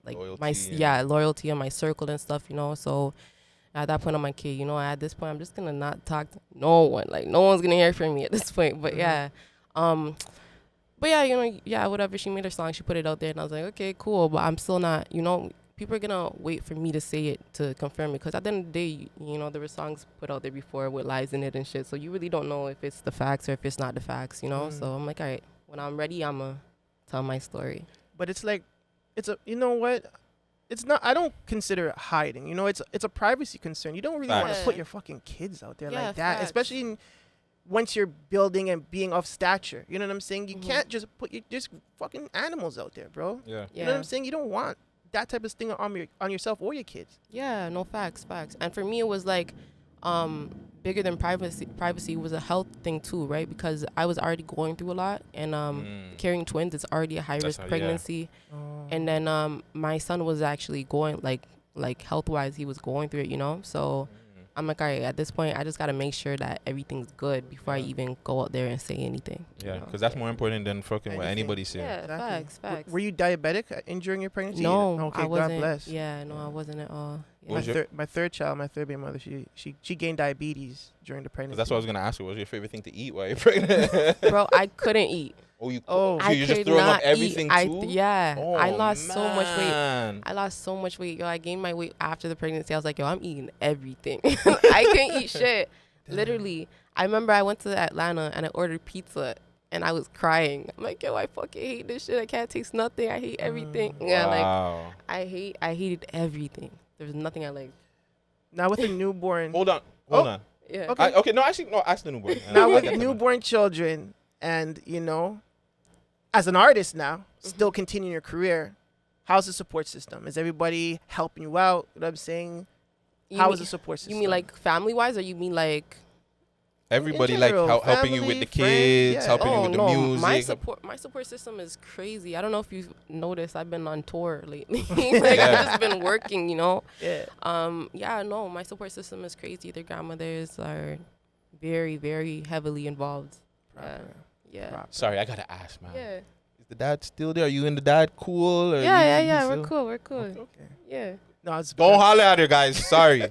like loyalty on my circle and stuff. You know, so at that point, I'm like, okay, you know, at this point, I'm just gonna not talk to no one. Like, no one's gonna hear from me at this point. But yeah, but yeah, you know, yeah, whatever. She made her song, she put it out there, and I was like, okay, cool. But I'm still not, you know. People are gonna wait for me to say it to confirm it, because at the end of the day, you know, there were songs put out there before with lies in it and shit. So you really don't know if it's the facts or if it's not the facts, you know. So I'm like, all right, when I'm ready, I'ma tell my story. But it's like, you know what? It's not. I don't consider it hiding. You know, it's a privacy concern. You don't really want to put your fucking kids out there like that, especially once you're building and being of stature. You know what I'm saying? You can't just put just fucking animals out there, bro. Yeah. You know what I'm saying? You don't want that type of thing on yourself or your kids. Yeah, no, facts. And for me, it was like bigger than privacy was a health thing too, right? Because I was already going through a lot, and carrying twins, it's already a high risk pregnancy. And then my son was actually going like health wise, he was going through it, you know. So I'm like, all right, at this point, I just got to make sure that everything's good before I even go out there and say anything. Yeah, because that's more important than fucking what anybody's saying. Yeah, exactly. Facts. Were you diabetic during your pregnancy? No, okay, I wasn't. God bless. Yeah, no, I wasn't at all. Yeah. My third child, my third baby mother, she gained diabetes during the pregnancy. That's what I was going to ask you. What was your favorite thing to eat while you're pregnant? Bro, I couldn't eat. So you're just throwing up everything too? I lost so much weight. I lost so much weight. Yo, I gained my weight after the pregnancy. I was like, yo, I'm eating everything. I couldn't eat shit. Damn. Literally. I remember I went to Atlanta and I ordered pizza and I was crying. I'm like, yo, I fucking hate this shit. I can't taste nothing. I hate everything. Yeah, like I hated everything. There was nothing I liked. Now with a newborn. Hold on. Yeah. Okay. No, ask the newborn. Now with newborn children, and you know, as an artist now, still continuing your career, how's the support system? Is everybody helping you out? You know what I'm saying? How is the support system? You mean like family wise, or you mean like everybody like helping you with the kids, helping you with the music? My support system is crazy. I don't know if you've noticed. I've been on tour lately. I've just been working, you know. No, my support system is crazy. Their grandmothers are very, very heavily involved. Sorry, I gotta ask, man. Yeah. Is the dad still there? Are you and the dad cool? Or Yeah. We're cool. Okay. Yeah. No, don't holler at her, guys. Sorry.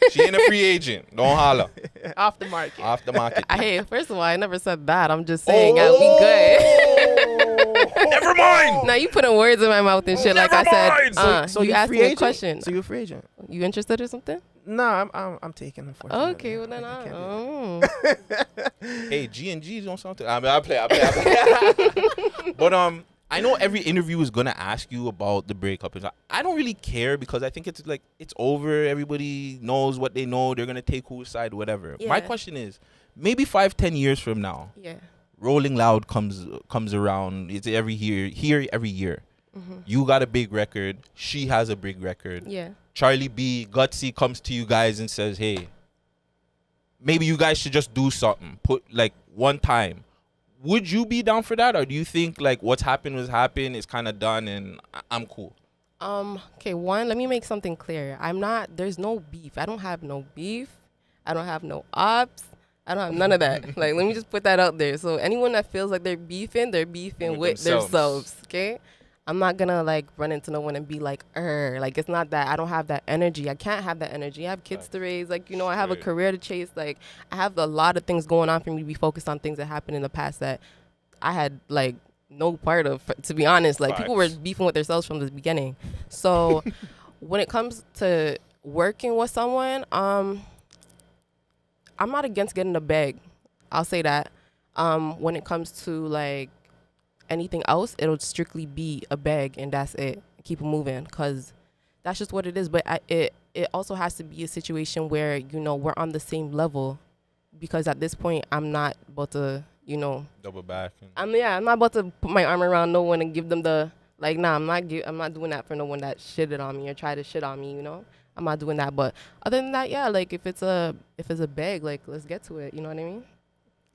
She ain't a free agent. Don't holler. Off the market. Hey, first of all, I never said that. I'm just saying I'll be good. Never mind. Now you putting words in my mouth and shit. Like I said. So you asked me a question. So you're a free agent. You interested or something? No, I'm taking, unfortunately. Okay, well then Hey, G&G don't sound too. I mean, I play. But I know every interview is gonna ask you about the breakup. I don't really care, because I think it's like it's over. Everybody knows what they know. They're gonna take whose side, whatever. Yeah. My question is, maybe 5-10 years from now, Rolling Loud comes around. It's every year. You got a big record. She has a big record. Yeah. Charlie B, Gutsy comes to you guys and says, hey, maybe you guys should just do something. Put like one time. Would you be down for that? Or do you think like what's happened was happened, it's kind of done, and I'm cool? Okay, let me make something clear. There's no beef. I don't have no beef. I don't have no ops. I don't have none of that. Like, let me just put that out there. So anyone that feels like they're beefing with themselves. Okay. I'm not gonna like run into no one and be like, like it's not that. I don't have that energy. I can't have that energy. I have kids to raise. Like, I have a career to chase. Like, I have a lot of things going on for me to be focused on things that happened in the past that I had like no part of. To be honest, like people were beefing with themselves from the beginning. So when it comes to working with someone, I'm not against getting a bag. I'll say that. When it comes to like anything else, it'll strictly be a bag and that's it. Keep it moving because that's just what it is. But it also has to be a situation where, we're on the same level because at this point, I'm not about to, double back. I'm not about to put my arm around no one and give them the, like, nah, I'm not doing that for no one that shitted on me or tried to shit on me, I'm not doing that. But other than that, yeah, like if it's a bag, like let's get to it. You know what I mean?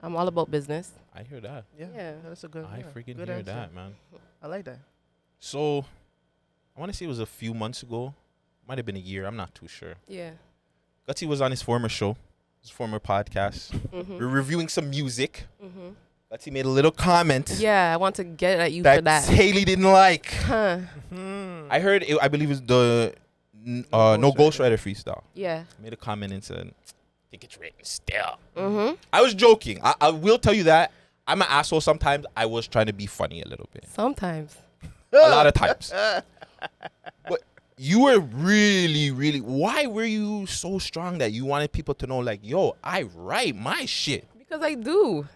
I'm all about business. I hear that. Yeah, that's a good. I freaking good hear answer. that, man. I like that. So, I want to say it was a few months ago. Might have been a year. I'm not too sure. Yeah. Gutsy was on his former show, his former podcast. We're reviewing some music. Gutsy made a little comment. Yeah, I want to get at you for that. Haley didn't like. Huh. I heard it, I believe it was the No Ghost Rider freestyle. Yeah. Made a comment and said, I think it's written still. I was joking. I will tell you that. I'm an asshole sometimes. I was trying to be funny a little bit. Sometimes. A lot of times. But you were really, really, why were you so strong that you wanted people to know, like, yo, I write my shit? Because I do.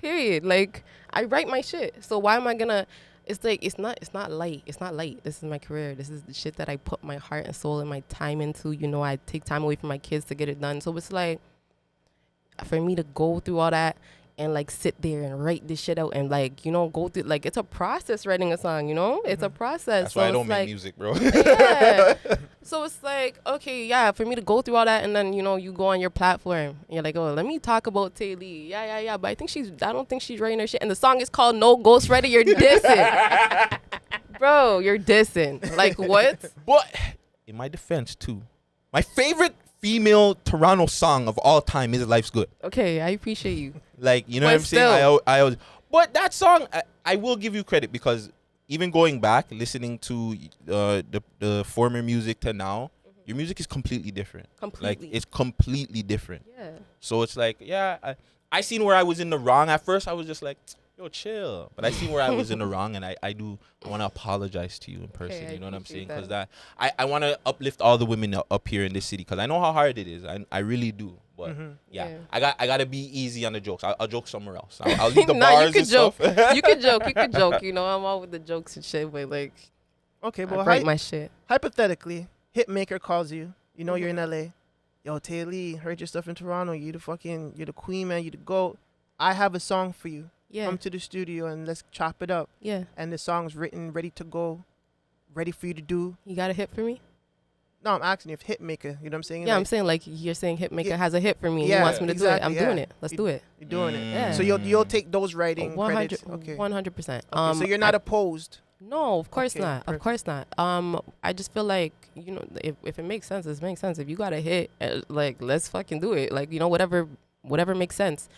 Period. Like, I write my shit. So why am I gonna, it's like, it's not light. It's not light. This is my career. This is the shit that I put my heart and soul and my time into. I take time away from my kids to get it done. So it's like, for me to go through all that and like sit there and write this shit out and like, go through, like, it's a process writing a song, it's a process. That's so why I don't like, make music, bro. Yeah. So it's like, okay, yeah, for me to go through all that and then, you go on your platform and you're like, oh, let me talk about Tay Lee. Yeah. But I don't think she's writing her shit. And the song is called No Ghost Rider. You're dissing. Bro, you're dissing. Like, what? But in my defense, too, my favorite female Toronto song of all time is Life's Good. Okay, I appreciate you. Like, you know what I'm saying? I always, but that song, I will give you credit because even going back, listening to the former music to now, your music is completely different. Completely. Like, it's completely different. Yeah. So it's like, yeah, I seen where I was in the wrong. At first, I was just like, yo, chill. But I seen where I was in the wrong, and I want to apologize to you in person. Okay, you know what I'm saying? that. Because I want to uplift all the women up here in this city because I know how hard it is. I really do. But yeah, I got to be easy on the jokes. I'll joke somewhere else. I'll leave the bars you could and joke. stuff. You could joke. I'm all with the jokes and shit, but like, okay, I well, write my shit. Hypothetically, Hitmaker calls you. You're in LA. Yo, Tay Lee, heard your stuff in Toronto. You're the queen, man. You the GOAT. I have a song for you. Yeah. Come to the studio and let's chop it up. Yeah. And the song's written, ready to go, ready for you to do. You got a hit for me? No, I'm asking you if Hitmaker, you know what I'm saying? Yeah, like, I'm saying like you're saying Hitmaker has a hit for me. Yeah, He wants me to do it. I'm doing it. Let's do it. You're doing it. Yeah. So you'll take those writing 100, credits. Okay. 100%. Okay, so you're not opposed. No, of course Okay, not. Of course not. I just feel like, if it makes sense, it makes sense. If you got a hit, like, let's fucking do it. Like, whatever makes sense.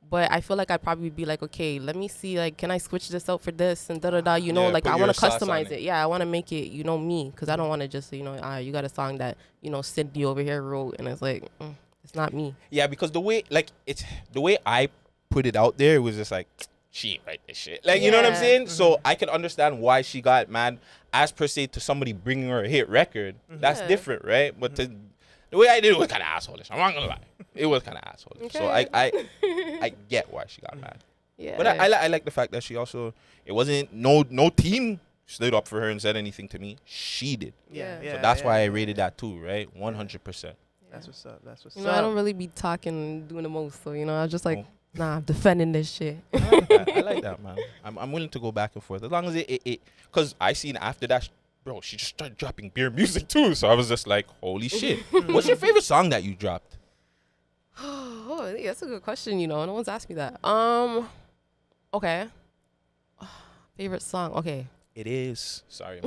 But I feel like I'd probably be like, okay, let me see, like, can I switch this out for this and da-da-da, like, I want to customize it. Yeah, I want to make it, me, because I don't want to just, you got a song that, Cindy over here wrote, and it's like, it's not me. Yeah, because the way I put it out there, it was just like, she ain't write this shit. Like, you know what I'm saying? So I can understand why she got mad as per se to somebody bringing her a hit record. That's different, right? But the way I did it was kind of assholeish. I'm not gonna lie. It was kind of assholeish. Okay. So I get why she got mad. Yeah. But I like the fact that she also, it wasn't, no team stood up for her and said anything to me. She did. Yeah. So that's why I rated that too, right? 100%. That's what's up. That's what's I up. don't really be talking and doing the most, so, I was just like, nah, I'm defending this shit. I like that, man. I'm willing to go back and forth as long as it because I seen after that, bro, she just started dropping beer music too. So I was just like, holy shit. What's your favorite song that you dropped? Oh, yeah, that's a good question. No one's asked me that. Okay. Favorite song. Okay. It is. Sorry.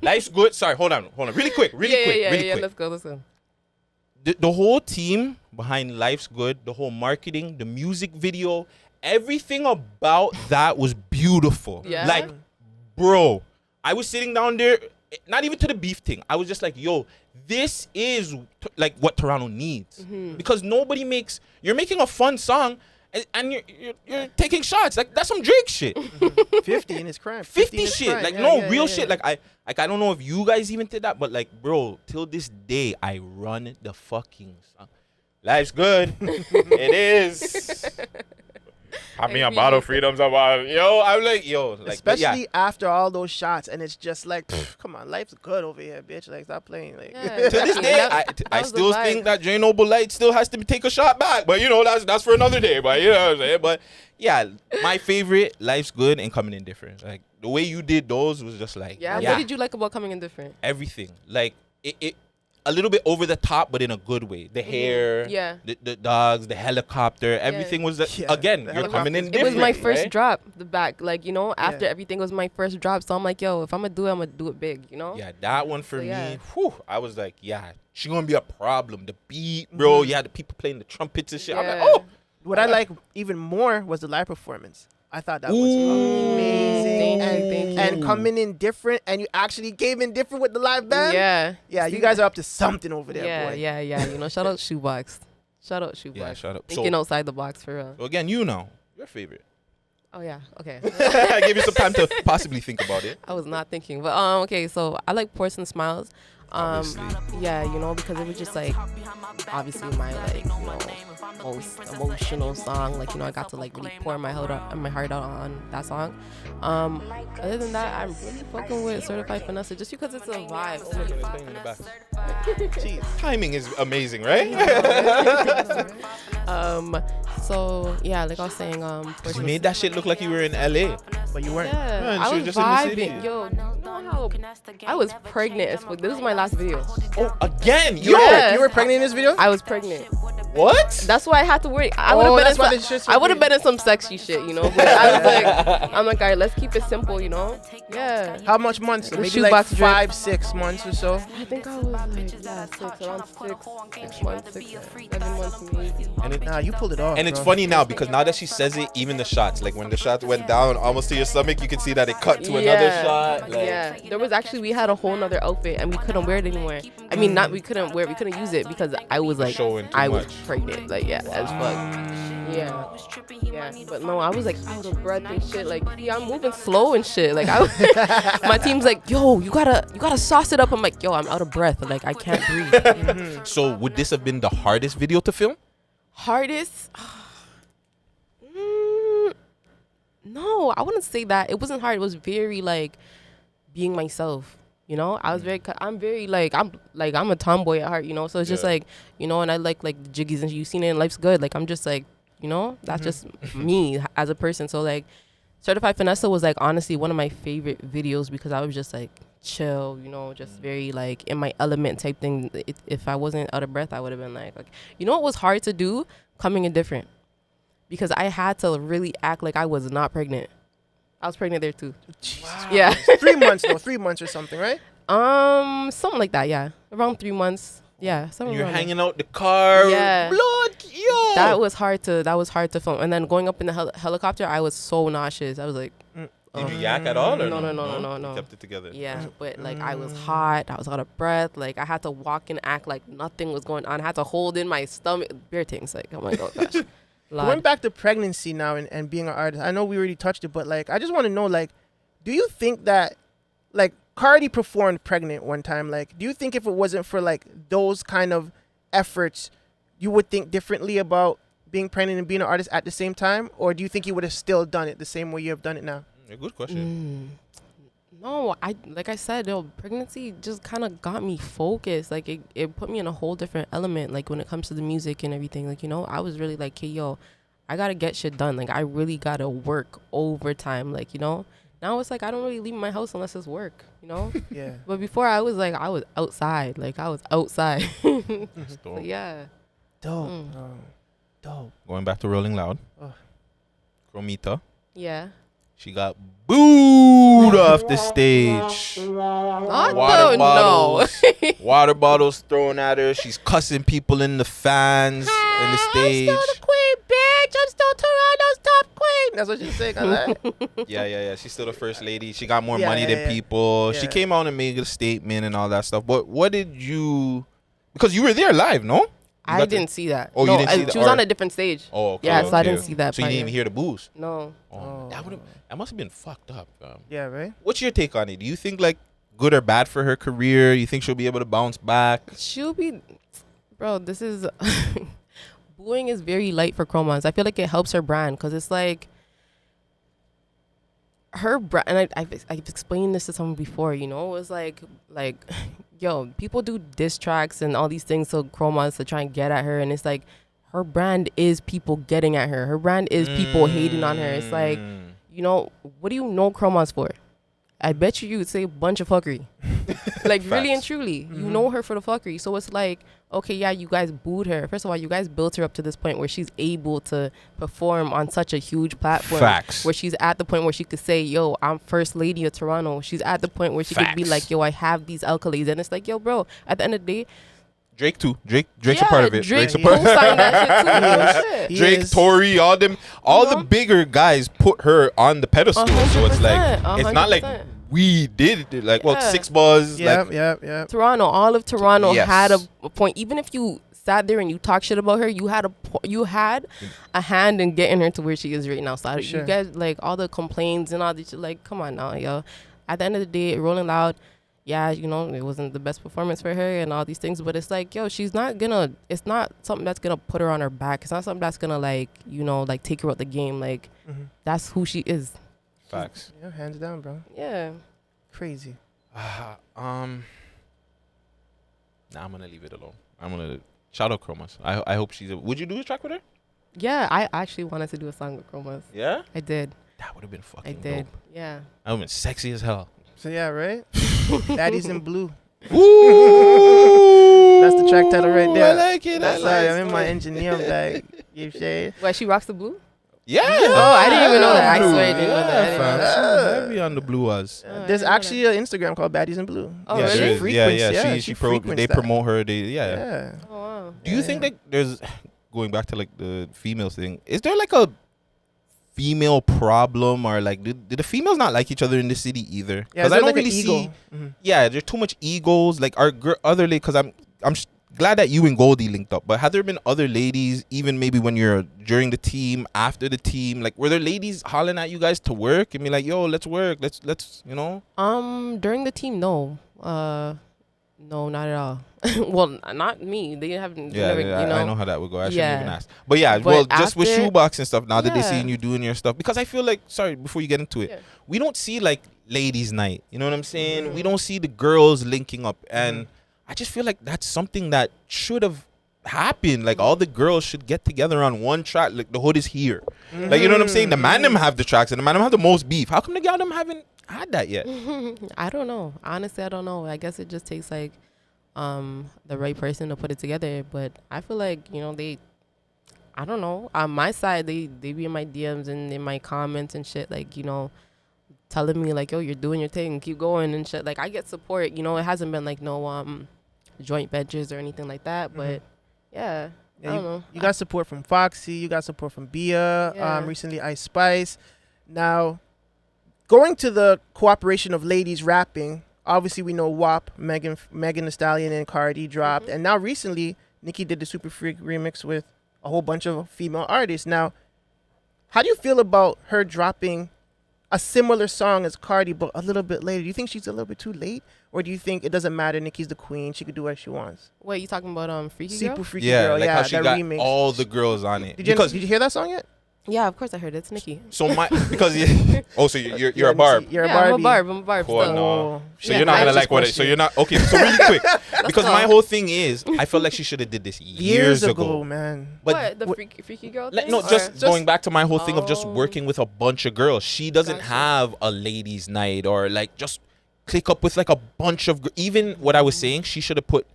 Life's Good. Sorry, hold on. Really quick. Really quick. Let's go. the whole team behind Life's Good, the whole marketing, the music video, everything about that was beautiful. Yeah. Like, bro, I was sitting down there, not even to the beef thing. I was just like, yo, this is like what Toronto needs. Because you're making a fun song and you're taking shots. Like, that's some Drake shit. 50 in his crime. 50 in his shit. crime. Like, Yeah, no, yeah, real yeah, shit. yeah. Like, I don't know if you guys even did that, but like, bro, till this day, I run the fucking song. Life's good. It is. I mean, about freedoms about I'm like, like, especially after all those shots, and it's just like, come on, life's good over here, bitch. Like, stop playing. Like, to this day, I still think that Jay Noble Light still has to take a shot back, but that's for another day. But you know what I'm saying. But yeah, my favorite, Life's Good and Coming in Different. Like, the way you did those was just like, yeah. What did you like about Coming in Different? Everything. Like it a little bit over the top, but in a good way. The hair, yeah, the dogs, the helicopter, everything was again. You're coming in different. It was my first right? drop. The back, like after everything was my first drop. So I'm like, yo, if I'm gonna do it, I'm gonna do it big. Yeah, that one for me. Whew, I was like, yeah, she gonna be a problem. The beat, bro. You had the people playing the trumpets and shit. I'm like, oh. What I like even more was the live performance. I thought that was amazing. And coming in different, and you actually came in different with the live band. Yeah, you guys are up to something over there, boy. Yeah. Shout out Shoebox. Shout out Shoebox. Yeah, shout out. Thinking outside the box for real. So again, your favorite. Oh yeah, okay. I gave you some time to possibly think about it. I was not thinking, but okay. So I like Porcelain Smiles. Yeah, because it was just like obviously my most emotional song. Like I got to like really pour my heart out on that song. Other than that, I'm really fucking with Certified Finesse just because it's a vibe. Jeez, timing is amazing, right? So yeah, like I was saying, you made that shit look like you were in LA, but you weren't. Yeah, I was just vibing. Yo, you know how I was pregnant as fuck. This is my last video. Oh, again? You were pregnant in this video? I was pregnant. What? That's why I had to worry. I would have been in some sexy shit, But I was like, I'm like, all right, let's keep it simple, Yeah. How much months? The Maybe shoebox like drip. 5-6 months or so. I think I was like, around 6 months, 7 months maybe. Nah, you pulled it off. And it's bro. funny now because now that she says it, even the shots, like when the shots went down almost to your stomach, you can see that it cut to another shot. Like. Yeah, there was actually, we had a whole nother outfit and we couldn't wear it anymore. I mean, we couldn't use it because I was like, I was pregnant, like as fuck. Yeah, but no, I was like out of breath and shit. Like, yeah, I'm moving slow and shit. Like, my team's like, yo, you gotta sauce it up. I'm like, yo, I'm out of breath. Like, I can't breathe. So would this have been the hardest video to film? Hardest? No, I wouldn't say that. It wasn't hard. It was very like being myself. I'm very I'm a tomboy at heart. So it's just like, and I like the jiggies and you've seen it in Life's Good. Like, I'm just like, that's just me as a person. So like, Certified Finesse was like honestly one of my favorite videos because I was just like chill, just very like in my element type thing. If I wasn't out of breath, I would have been like, what was hard to do? Coming in different, because I had to really act like I was not pregnant. I was pregnant there too. Wow. Yeah. 3 months though, 3 months or something, right? Something like that. Yeah, around 3 months. Yeah, something. You're hanging out the car. Yeah. Blood, yo. That was hard to film. And then going up in the helicopter, I was so nauseous. I was like, did you yak at all or no? You kept it together. Yeah, but like I was hot. I was out of breath. Like I had to walk and act like nothing was going on. I had to hold in my stomach. Beer things. Like, oh my gosh. Going back to pregnancy now and being an artist, I know we already touched it, but like I just want to know, like, do you think that like Cardi performed pregnant one time? Like, do you think if it wasn't for like those kind of efforts, you would think differently about being pregnant and being an artist at the same time? Or do you think you would have still done it the same way you have done it now? A good question. No, like I said, pregnancy just kind of got me focused. Like it put me in a whole different element. Like when it comes to the music and everything, like, I was really like, hey, yo, I got to get shit done. Like I really got to work overtime. Like, now it's like, I don't really leave my house unless it's work, Yeah. But before I was like, I was outside. Like I was outside. So, yeah. Dope. Dope. Going back to Rolling Loud. Chromita. Yeah. She got booed. booed off the stage. Water bottles, water bottles thrown at her. She's cussing people in the fans in the stage. I'm still the queen, bitch. I'm still Toronto's top queen. That's what she's saying. Yeah. She's still the first lady. She got more Yeah, money than people. She came out and made a statement and all that stuff. But what did you? Because you were there live, no? I didn't see that. Oh, no, you didn't see that? She was on a different stage. Oh, okay. Yeah, so I okay. didn't see that. So you part didn't even yet. hear the boos? No. Oh, that must have been fucked up. Yeah, right? What's your take on it? Do you think like good or bad for her career? You think she'll be able to bounce back? She'll be, bro. This is booing is very light for Chromans. I feel like it helps her brand because it's like her brand. And I've explained this to someone before. You know, it's like yo, people do diss tracks and all these things to Chromans to try and get at her, and it's like her brand is people getting at her. Her brand is people hating on her. It's like, you know, what do you know Chromans for? I bet you would say a bunch of fuckery. Like, really and truly. You know her for the fuckery. So it's like, okay, yeah, you guys booed her. First of all, you guys built her up to this point where she's able to perform on such a huge platform. Facts. Where she's at the point where she could say, yo, I'm first lady of Toronto. She's at the point where she could be like, yo, I have these accolades. And it's like, yo, bro, at the end of the day, Drake too. Drake's a part of it. Drake Drake's a part of co-signed that shit too. Drake, Tory, all them, the bigger guys put her on the pedestal. So it's like, it's not like we did it. Like, well, 6 Buzz. Yeah. Toronto, all of Toronto Yes. had a point. Even if you sat there and you talk shit about her, you had a hand in getting her to where she is right now. So Sure. you guys, like, all the complaints and all this shit, like, come on now, yo. At the end of the day, Rolling Loud, yeah, you know, it wasn't the best performance for her and all these things, but it's like, yo, it's not something that's gonna put her on her back. It's not something that's gonna, like, you know, like, take her out the game. Like, that's who she is. Facts. Yeah, hands down, bro. Yeah. Crazy. Nah, I'm gonna leave it alone. I'm gonna shout out Chromas. I hope she's. Would you do a track with her? Yeah, I actually wanted to do a song with Chromas. Yeah? I did. That would have been fucking I did. dope. Yeah. That would have been sexy as hell. So yeah, right? Daddy's in Blue. Ooh, that's the track title right there. I like it. That's sorry, I'm in my engineer bag. You say? Why she rocks the blue? Yeah. Oh, I didn't even know that. I swear I didn't know that. Fam. Heavy on the blue was. There's actually an Instagram called Baddies in Blue. Oh, yeah, really? She they promote her. Yeah. Oh, wow. Do you think that there's, going back to like the females thing, is there like a female problem, or like did the females not like each other in the city either? Yeah, I don't like really see. Yeah, there's too much egos. Like our other lady, because I'm glad that you and Goldie linked up. But have there been other ladies, even maybe when you're during the team, after the team, like were there ladies hollering at you guys to work and be like, "Yo, let's work, let's you know"? During the team, no, no, not at all. Well, not me. They haven't. Yeah, never, yeah, you know. I know how that would go. I shouldn't even ask. But yeah, just with shoebox and stuff. Now that they seeing you doing your stuff, because I feel like, sorry, before you get into it, we don't see like ladies' night. You know what I'm saying? We don't see the girls linking up, and I just feel like that's something that should have happened. Like all the girls should get together on one track. Like the hood is here. Like, you know what I'm saying? The Man Dem have the tracks, and the Man Dem have the most beef. How come the gal them haven't had that yet? I don't know. Honestly, I don't know. I guess it just takes like the right person to put it together. But I feel like, you know, I don't know. On my side, they be in my DMs and in my comments and shit, like, you know, telling me like, yo, you're doing your thing, keep going and shit. Like, I get support. You know, it hasn't been like no joint ventures or anything like that. But yeah, I don't know. You got support from Foxy. You got support from Bia. Recently, Ice Spice. Now, going to the cooperation of ladies rapping. Obviously, we know WAP, Megan Thee Stallion, and Cardi dropped. And now recently, Nicki did the Super Freak remix with a whole bunch of female artists. Now, how do you feel about her dropping a similar song as Cardi, but a little bit later? Do you think she's a little bit too late? Or do you think it doesn't matter, Nicki's the queen, she could do what she wants? Wait, you talking about Freaky Super Girl? Freaky Girl, like how she got remix. all the girls on it. Did you hear that song yet? Yeah, of course I heard it. It's Nicki. So because so you're a barb. You're a I'm Barbie. a barb. Oh, Still. no. So Yeah, you're not I gonna just like what it. So you're not okay. So really quick, because my whole thing is, I felt like she should have did this years ago, man. But the freaky girl thing? No, just going back to my whole thing of just working with a bunch of girls. She doesn't have a ladies' night or like just click up with like a bunch of. Even what I was saying, she should have put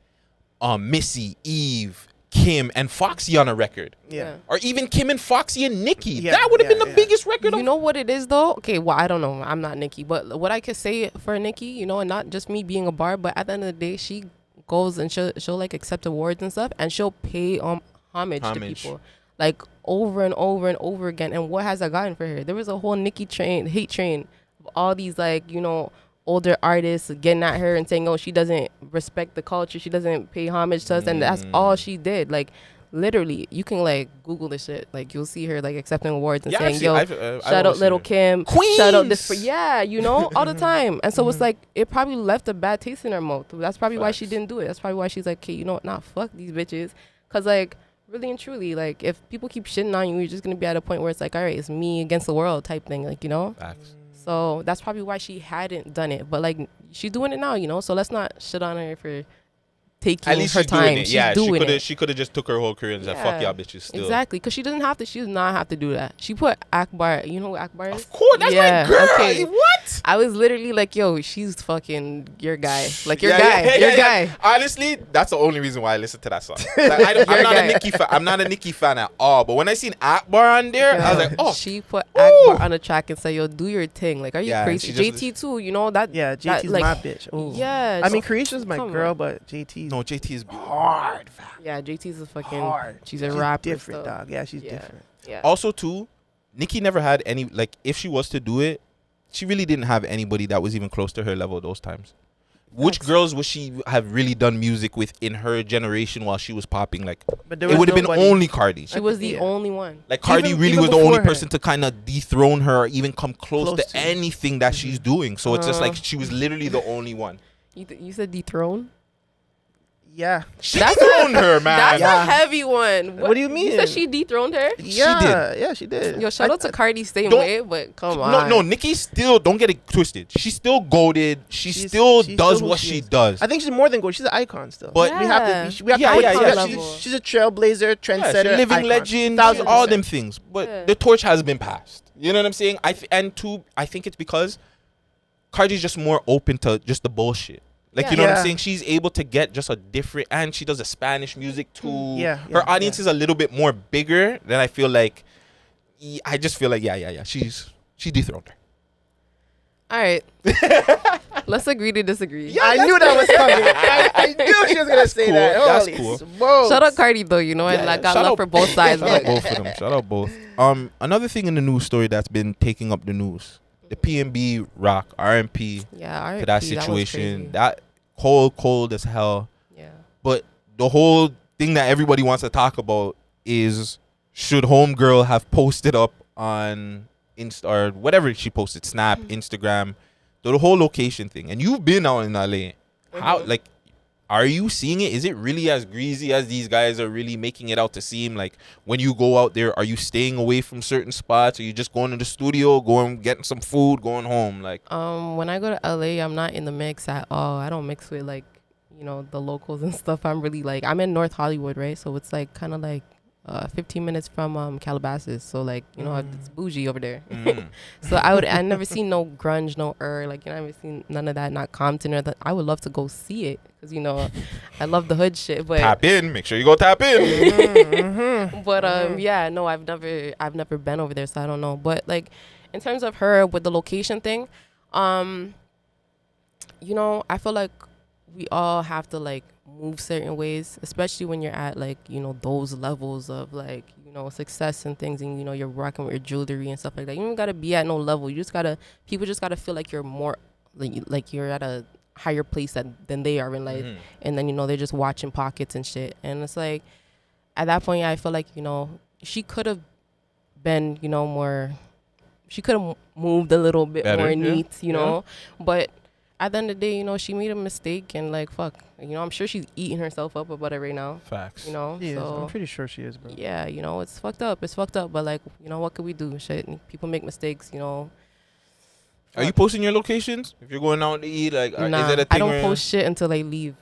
Missy, Eve, Kim and Foxy on a record. Yeah. Or even Kim and Foxy and Nicki. That would have been the biggest record. You know what it is though? Okay, well I don't know. I'm not Nicki, but what I could say for Nicki, you know, and not just me being a bar, but at the end of the day, she goes and she'll like accept awards and stuff, and she'll pay homage to people like over and over and over again. And what has that gotten for her? There was a whole Nicki hate train of all these like, you know, older artists getting at her and saying, oh, she doesn't respect the culture, she doesn't pay homage to us, and that's all she did. Like literally, you can like Google this shit, like you'll see her like accepting awards and saying, yo, shout out Little Kim, Queens. Shout out this for you know, all the time. And so it's like it probably left a bad taste in her mouth. That's probably why she didn't do it. That's probably why she's like, okay, you know what, nah, fuck these bitches. Cause like really and truly, like if people keep shitting on you, you're just gonna be at a point where it's like, all right, it's me against the world type thing, like, you know. So that's probably why she hadn't done it. But like she's doing it now, you know. So let's not shit on her for taking at least her she's time. doing it. She's doing it. She could have just took her whole career and said, "Fuck y'all bitches." Still, exactly, because she doesn't have to. She does not have to do that. She put Akbar. You know who Akbar is? Of course, that's my girl. Okay. What? I was literally like, "Yo, she's fucking your guy. Like your guy. Honestly, that's the only reason why I listen to that song. Like, I'm not a Nicki fan. I'm not a Nicki fan at all. But when I seen Akbar on there, I was like, "Oh." She put Akbar on the track and said, "Yo, do your thing." Like, are you crazy? JT too. You know that. Yeah, JT's that, like, my bitch. Ooh. Yeah. I mean, Carisha's my girl, but JT. No, JT is hard. Fam. Yeah, JT's a fucking hard. She's a rapper. Different dog. Yeah, she's different. Yeah. Also, too, Nicki never had any, like, if she was to do it, she really didn't have anybody that was even close to her level those times. Which girls would she have really done music with in her generation while she was popping? Like, it would have been only Cardi. She was the only one. Like, Cardi really was the only person to kind of dethrone her or even come close to anything that she's doing. So it's just like she was literally the only one. You said dethrone? Yeah. She dethroned her, man. That's a heavy one. What do you mean? You said she dethroned her? Yeah, she did. Yeah, she did. Yo, shout out to Cardi same way, but come on. No, Nicki still, don't get it twisted. She's still goated. She still does what she does. I think she's more than gold. She's an icon still. But we have to. We have to she's a trailblazer, trendsetter, living icon. legend, all them things. But the torch has been passed. You know what I'm saying? I think it's because Cardi's just more open to just the bullshit. Like, you know what I'm saying? She's able to get just a different, and she does a Spanish music too. Her audience is a little bit more bigger than I feel like. I just feel like, she dethroned her. All right. Let's agree to disagree. Yeah, I knew that was coming. I knew she was going to say that. That's Holy cool. smokes. Shout out Cardi though, you know, and I got love for both sides. Shout out both of them. Shout out both. Another thing in the news story that's been taking up the news. The PNB Rock, RMP, to that situation. That cold as hell. Yeah. But the whole thing that everybody wants to talk about is, should Homegirl have posted up on Insta or whatever she posted, Snap, Instagram, the whole location thing. And you've been out in LA. How, like, are you seeing it? Is it really as greasy as these guys are really making it out to seem? Like, when you go out there, are you staying away from certain spots? Are you just going to the studio, getting some food, going home? Like, when I go to LA, I'm not in the mix at all. I don't mix with, like, you know, the locals and stuff. I'm really like, I'm in North Hollywood, right? So it's like kind of like 15 minutes from Calabasas. So like, you know, it's bougie over there. So I never seen no grunge, no like, you know, I never seen none of that, not Compton or that. I would love to go see it because, you know, I love the hood shit. But tap in, make sure you go tap in. But yeah, no, I've never been over there, so I don't know. But like, in terms of her with the location thing, you know, I feel like we all have to like move certain ways, especially when you're at like, you know, those levels of like, you know, success and things, and you know, you're rocking with your jewelry and stuff like that. You don't gotta be at no level. People just gotta feel like you're more like you're at a higher place than they are in life. And then, you know, they're just watching pockets and shit. And it's like, at that point, I feel like, you know, she could have been, you know, she could have moved a little bit more neat, you know, but at the end of the day, you know, she made a mistake, and like, fuck, you know, I'm sure she's eating herself up about it right now. Facts. You know, so I'm pretty sure she is, bro. Yeah, you know, it's fucked up. But like, you know, what could we do? Shit, people make mistakes, you know. Are you posting your locations if you're going out to eat? Like, nah, is that a thing? I don't post shit until I leave.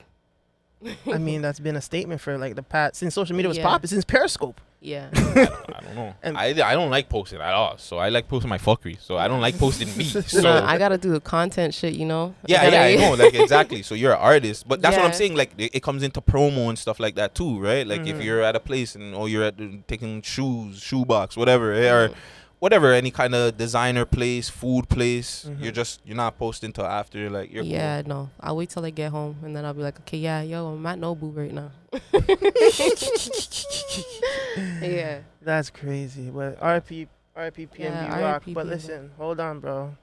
I mean, that's been a statement for like the past, since social media was popping, since Periscope. Yeah. I don't know. I don't like posting at all. So I like posting my fuckery. So I don't like posting me. So Nah, I gotta do the content shit, you know. I know, like exactly. So you're an artist, but that's what I'm Yeah. saying. Like it comes into promo and stuff like that too, right? Like if Mhm. you're at a place and you're at taking shoebox, whatever, or whatever, any kind of designer place, food place, you're not posting till after like you're Yeah, no. I'll wait till I get home and then I'll be like, okay, yeah, yo, I'm at Nobu right now. Yeah. That's crazy. But RP PNB Yeah, Rock. RIP But PNB. listen, hold on, bro.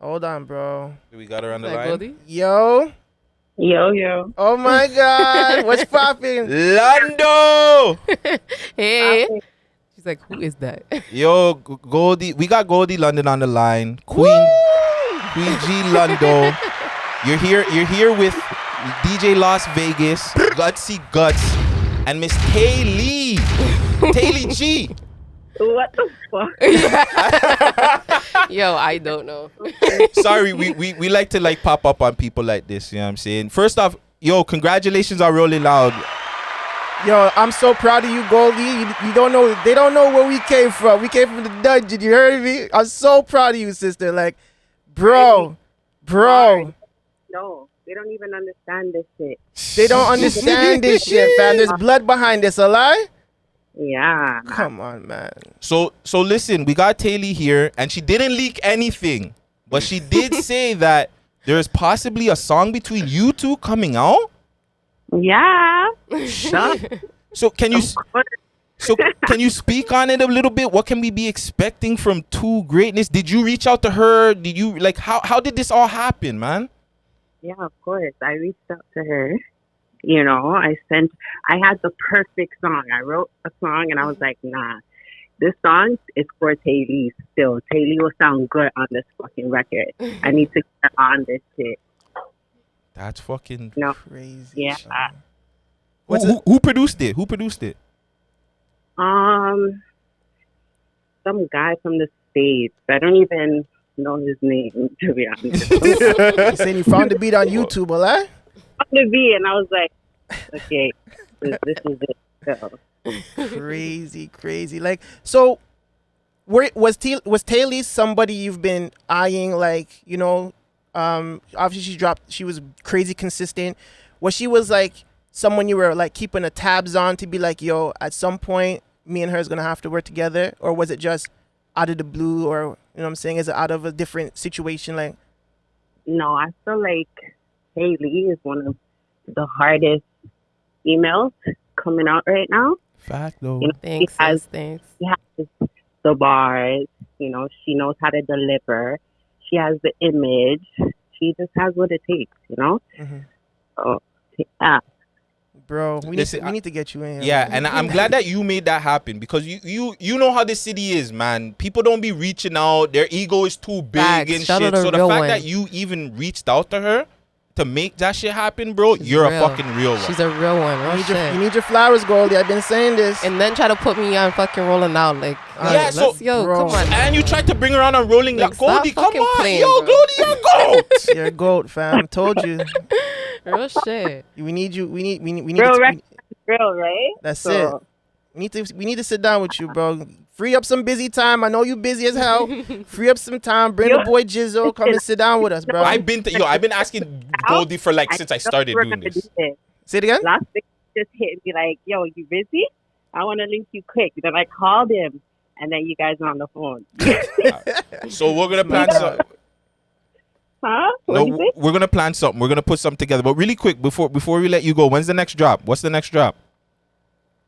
Hold on, bro. We got her on the Is that line. Goldie? Yo. Yo. Oh my God. What's popping? Lando. Hey. She's like, who is that? Yo, Goldie, we got Goldie London on the line. Queen G Lundo. You're here with DJ Las Vegas, Gutsy Guts, and Miss Taylor. Taylor G. What the fuck? Yo, I don't know. Sorry, we like to like pop up on people like this, you know what I'm saying? First off, yo, congratulations on Rolling Loud. Yo, I'm so proud of you, Goldie. You don't know, they don't know where we came from. We came from the dungeon. You heard me? I'm so proud of you, sister. Like, bro. No, they don't even understand this shit. They don't understand this shit, fam. There's blood behind this, a lie? Yeah. Come on, man. So listen, we got Taylor here, and she didn't leak anything, but she did say that there's possibly a song between you two coming out. Yeah. So can you speak on it a little bit? What can we be expecting from Two Greatness? Did you reach out to her? Did you like how did this all happen, man? Yeah, of course. I reached out to her. You know, I had the perfect song. I wrote a song and I was like, nah, this song is for Taylor still. Taylor will sound good on this fucking record. I need to get on this shit. That's fucking crazy. Yeah. Who produced it? Who produced it? Some guy from the States. I don't even know his name, to be honest. You saying you found the beat on YouTube, a lie? Found the beat and I was like, okay, this is it. So. Crazy. Like, so was Taylor somebody you've been eyeing, like, you know, obviously she was crazy consistent. She was like someone you were like keeping the tabs on to be like, yo, at some point me and her is gonna have to work together? Or was it just out of the blue, or you know what I'm saying, is it out of a different situation? Like, no, I feel like Haley is one of the hardest emails coming out right now. Fact though. You know, Thanks. She has the bars, you know, she knows how to deliver. She has the image. She just has what it takes, you know? So, yeah. Bro, we need to get you in. Yeah, and I'm glad that you made that happen, because you know how this city is, man. People don't be reaching out. Their ego is too big and Shout shit. out So a the real fact one. that you even reached out to her to make that shit happen, bro, you're real. a fucking real one. She's a real one. Real shit. You need your flowers, Goldie. I've been saying this. And then try to put me on fucking Rolling Out. Like, Yeah, so come on. And you tried to bring her on a Rolling Loud. stop Goldie, come fucking on. playing, Yo, bro. Goldie, you're a goat. You're a goat, fam. Told you. Real shit. We need you. We need Real, right? That's So- it. We need to sit down with you, bro. Free up some busy time. I know you busy as hell. Free up some time. Bring the boy Jizzo. Come and sit down with us, bro. I've been asking Goldie for like since I started doing this. Say it again. Last week, just hit and be like, yo, you busy? I want to link you quick. Then I called him, and then you guys are on the phone. So we're gonna plan something. Huh? No, we're gonna plan something. We're gonna put something together. But really quick, before we let you go, when's the next drop? What's the next drop?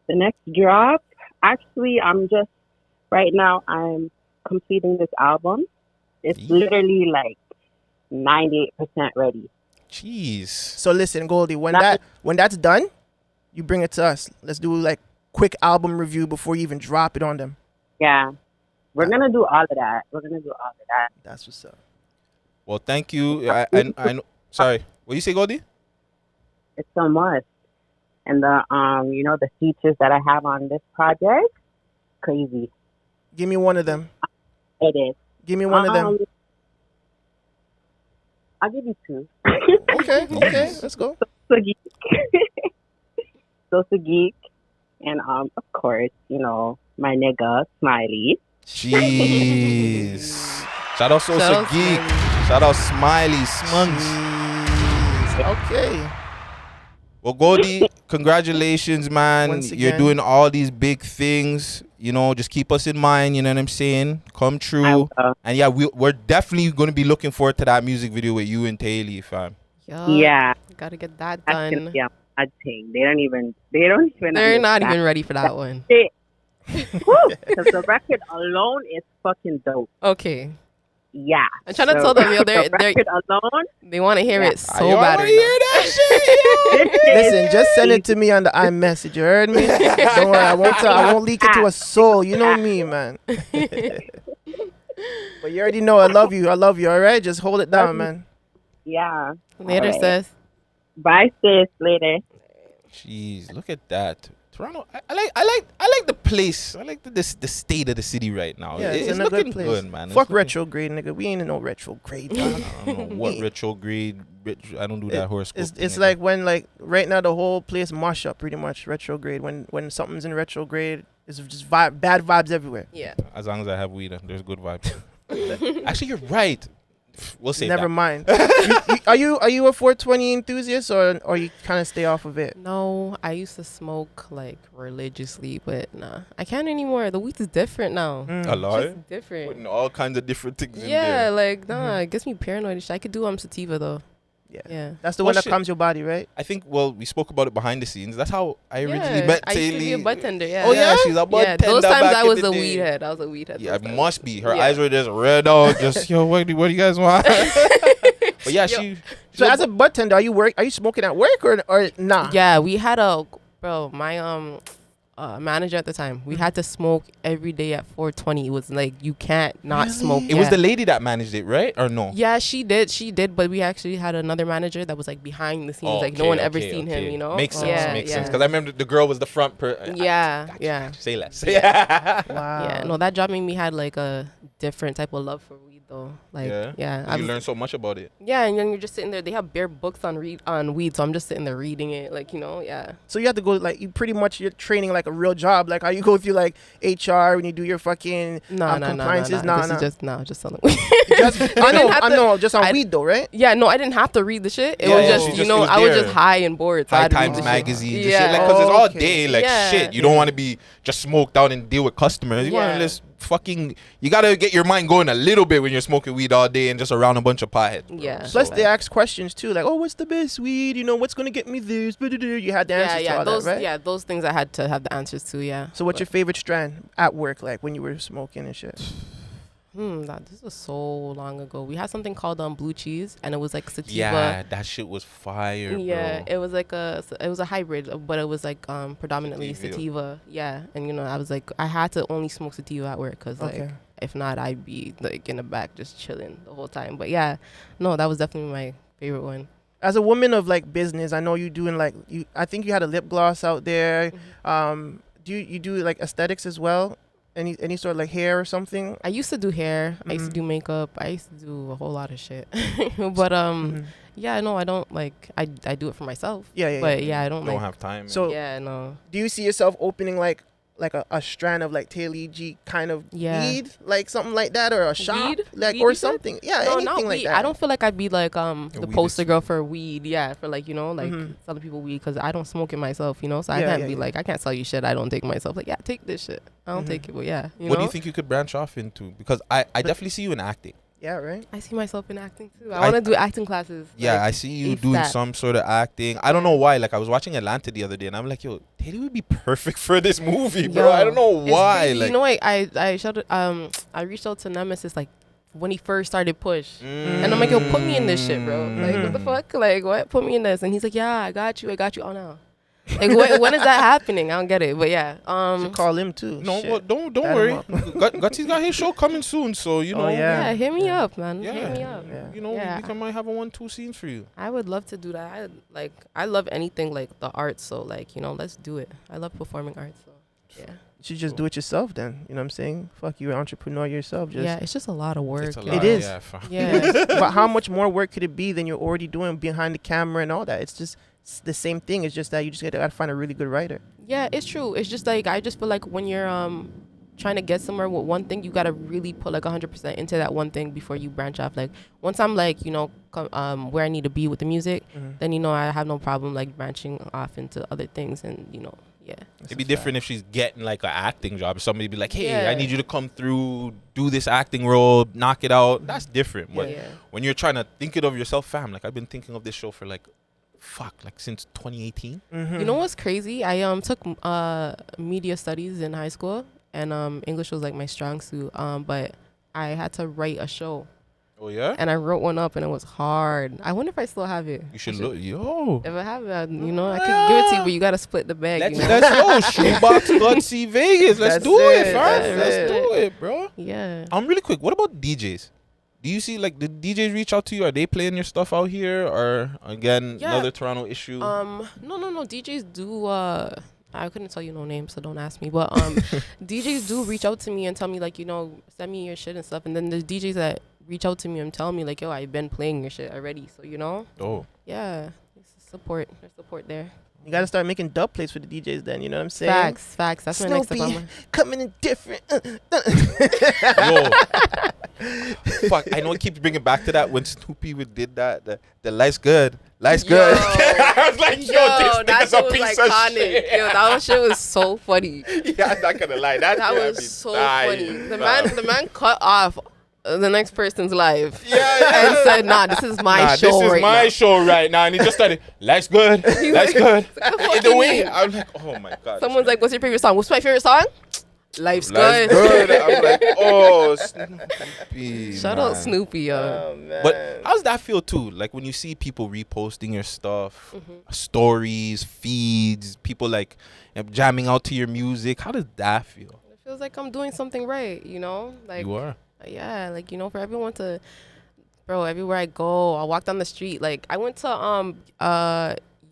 The next drop, actually, right now, I'm completing this album. It's literally like 98% ready. Jeez. So listen, Goldie, when that's done, you bring it to us. Let's do like quick album review before you even drop it on them. Yeah. We're going to do all of that. That's what's up. Well, thank you. I know. Sorry, what you say, Goldie? It's a must. And the the features that I have on this project, crazy. Give me one of them. It is. Give me one of them. I'll give you two. Okay, let's go. So Geek. And of course, my nigga Smiley. Jeez. Shout out Sosa Shout out Geek. Smiley. Shout out Smiley Smunks. Okay. Well, Goldie, congratulations, man. Once You're again. doing all these big things. Just keep us in mind. You know what I'm saying? Come true. And yeah, we're definitely going to be looking forward to that music video with you and Taylor, fam. Yeah. Gotta get that That's done. gonna be a bad thing. They don't even. They're not understand. even ready for that one. Because the record alone is fucking dope. Okay. Yeah. I'm trying to tell them, the record alone. they want to hear it so you bad. wanna right hear now. that Listen, just send it to me on the iMessage. You heard me? Don't worry, I won't leak it to a soul. You know me, man. But you already know I love you. All right? Just hold it down, man. Yeah. Later, All right. sis. Bye, sis. Later. Jeez, look at that. Toronto, I like the place. I like the state of the city right now. Yeah, it's in a looking good place. good, man. Fuck retrograde, nigga. We ain't in no retrograde. I don't know what retrograde. I don't do that horoscope. It's like when right now the whole place mush up pretty much retrograde. When something's in retrograde, it's just bad vibes everywhere. Yeah. As long as I have weed, there's good vibes. Actually, you're right. We'll say Never mind. Are you a 420 enthusiast or you kind of stay off of it? No, I used to smoke religiously, but nah, I can't anymore. The weed is different now. A lot. It's just different. Putting all kinds of different things in Yeah, there. it gets me paranoid and shit. I could do sativa though. Yeah. That's the one that calms your body, right? I think, we spoke about it behind the scenes. That's how I originally Yeah, met I used to be a Taylor. bud tender, yeah. Oh, yeah? She's a bud tender those times back I in was the a day. weed head. I was a weed head. Yeah, it those must be. Her Yeah. eyes were just red out. Just, yo, what do you guys want? But yeah, So as a bud tender, are you smoking at work or nah? Yeah, we had my manager at the time. We had to smoke every day at 4:20. It was like you can't not smoke. It was the lady that managed it, right? Or no? Yeah, she did, but we actually had another manager that was behind the scenes, no one ever seen him, you know. Makes sense. Yeah, Makes yeah. sense. Because I remember the girl was the front. Yeah. Say less. Yeah. Wow. Yeah, no, that job made me had a different type of love for weed though. You learn so much about it. Yeah, and then you're just sitting there. They have bare books on weed, so I'm just sitting there reading it, yeah. So you have to go you're training like a real job, like how you go through HR when you do your fucking compliances. Just selling. I know, just on weed though, right? Yeah, no, I didn't have to read the shit. It was just I was just high and bored. So High I'd read Times the magazine, shit. just shit, because it's all day, Yeah. shit. You don't want to be just smoked out and deal with customers. You want to just you gotta get your mind going a little bit when you're smoking weed all day and just around a bunch of potheads. Yeah. Plus they ask questions too, like, oh, what's the best weed? What's gonna get me this? You had the answers to all those, that, right? Yeah, those things I had to have the answers to. Yeah. So what's your favorite strand at work, like when you were smoking and shit? This was so long ago. We had something called blue cheese, and it was like sativa. Yeah, that shit was fire, Yeah, bro. it was a hybrid, but it was predominantly sativa. Yeah, and I had to only smoke sativa at work because if not, I'd be in the back just chilling the whole time. But yeah, no, that was definitely my favorite one. As a woman of business, I know you doing I think you had a lip gloss out there. Do you do aesthetics as well? Any sort of hair or something? I used to do hair. I used to do makeup. I used to do a whole lot of shit. But yeah, no, I don't I do it for myself. Yeah. But yeah, I don't have time. So yeah, no. Do you see yourself opening a strand of Taylor G kind of weed, something like that, or a shop, Weed, or you said? something? Yeah, no, anything not like weed. that. I don't feel like I'd be the weed poster girl for weed. Yeah, for selling people weed because I don't smoke it myself. So I can't be I can't sell you shit I don't take myself. Take this shit. I don't take it, but yeah. What do you think you could branch off into? Because I definitely see you in acting. Yeah, right. I see myself in acting too. I want to do acting classes. Yeah, I see you doing some sort of acting. I don't know why. I was watching Atlanta the other day, and I'm like, yo, Taylor would be perfect for this movie, bro. Yo, I don't know why. You know, I reached out to Nemesis when he first started Push, and I'm like, yo, put me in this shit, bro. What the fuck? What? Put me in this, and he's like, yeah, I got you. Oh no. When is that happening? I don't get it, but yeah. Should call him too. No, Shit. don't Add worry. him up. Gutsy's got his show coming soon, so Yeah, hit me up, man. Yeah. Hit me up. We can might have a 1-2 scenes for you. I would love to do that. I love anything the arts, so let's do it. I love performing arts, so yeah. You should just do it yourself then. You know what I'm saying? Fuck, you're an entrepreneur yourself. Yeah, it's just a lot of work. It is. Yeah. But how much more work could it be than you're already doing behind the camera and all that? It's just the same thing. It's just that you just gotta find a really good writer. Yeah, it's true. It's just like I just feel like when you're trying to get somewhere with one thing, you gotta really put like 100% into that one thing before you branch off. Like once I'm like, you know, where I need to be with the music, then, you know, I have no problem like branching off into other things, and, you know, yeah. It'd be different if she's getting like an acting job. Somebody be like, hey, Yeah. I need you to come through, do this acting role, knock it out. That's different. But when you're trying to think it of yourself, fam, like I've been thinking of this show for like since 2018. You know what's crazy? I took media studies in high school, and English was like my strong suit. But I had to write a show. Oh yeah? And I wrote one up, and it was hard. I wonder if I still have it. You should look, yo. If I have it, you know, I could give it to you, but you gotta split the bag. Let's, you know? let's go. Shoebox Gutsy Vegas. Let's That's do it, it. fam. That's Let's it. do it, bro. Yeah. Really quick, what about DJs? Do you see, like, the DJs reach out to you? Are they playing your stuff out here? Or, again, another Toronto issue? No. DJs do, I couldn't tell you no names, so don't ask me. But DJs do reach out to me and tell me, like, you know, send me your shit and stuff. And then there's DJs that reach out to me and tell me, like, yo, I've been playing your shit already. So, you know? Oh. Yeah. It's support. There's support there. You gotta start making dub plates for the DJs then, you know what I'm saying? Facts. That's my next step. Snoopy, coming in different. Yo. Fuck, I know it keeps bringing back to that when Snoopy did that. The life's good. Life's good. I was like, yo, this that nigga's a shit was piece of iconic. shit. Yo, that shit was so funny. Yeah, I'm not gonna lie. That was so funny. The man cut off the next person's life. And said, nah, this is my show this is right my now. show right now. And he just started, life's good. Life's good. In the way, I'm like, oh my God. Someone's like, what's your favorite song? What's my favorite song? Life's good. I'm like, oh, Snoopy. Shout out Snoopy, yo. But how's that feel too? Like when you see people reposting your stuff, stories, feeds, people like jamming out to your music. How does that feel? It feels like I'm doing something right, you know? Like, You are. Yeah, like, you know, for everyone to, bro, everywhere I go, I walk down the street. Like, I went to,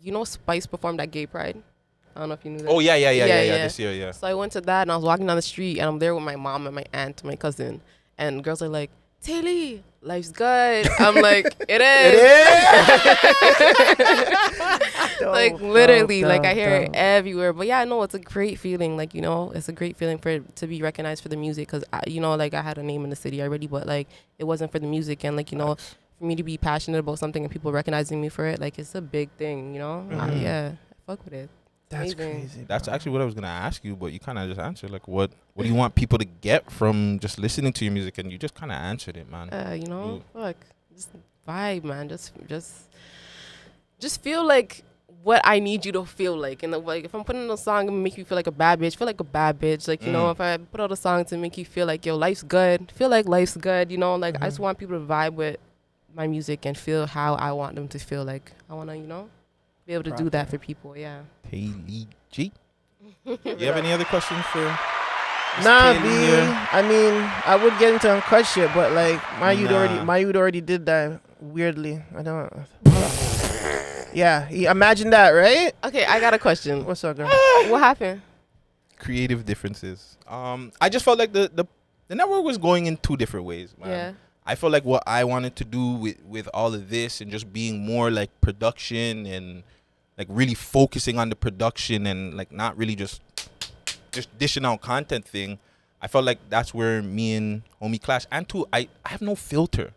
you know, Spice performed at Gay Pride. I don't know if you knew that. Oh, yeah, this year, yeah. So I went to that, and I was walking down the street, and I'm there with my mom and my aunt and my cousin. And girls are like, Taylor, life's good. I'm like, it is. Like, literally, like, I hear it everywhere. But yeah, no, it's a great feeling. Like, you know, it's a great feeling to be recognized for the music. Because, you know, like, I had a name in the city already, but, like, it wasn't for the music. And, like, you know, for me to be passionate about something and people recognizing me for it, like, it's a big thing, you know? Yeah, I fuck with it. That's amazing. crazy. That's actually what I was gonna ask you, but you kind of just answered. Like, what do you want people to get from just listening to your music? And you just kind of answered it, man. You know, fuck, just vibe, man. Just feel like what I need you to feel like. And like, if I'm putting a song to make you feel like a bad bitch, feel like a bad bitch. Like, you know, if I put out a song to make you feel like, yo, life's good, feel like life's good. You know, like I just want people to vibe with my music and feel how I want them to feel. Like, I want to, you know, be able to do that for people. Yeah. Haley G. You have any other questions for? Nah, B. I mean, I would get into uncut shit, but like my youth already did that weirdly. I don't. Yeah, imagine that, right? Okay, I got a question. What's up, girl? What happened? Creative differences. I just felt like the network was going in two different ways, man. Yeah. I felt like what I wanted to do with all of this and just being more like production and like really focusing on the production and like not really just dishing out content thing. I felt like that's where me and homie clash. And two, I have no filter.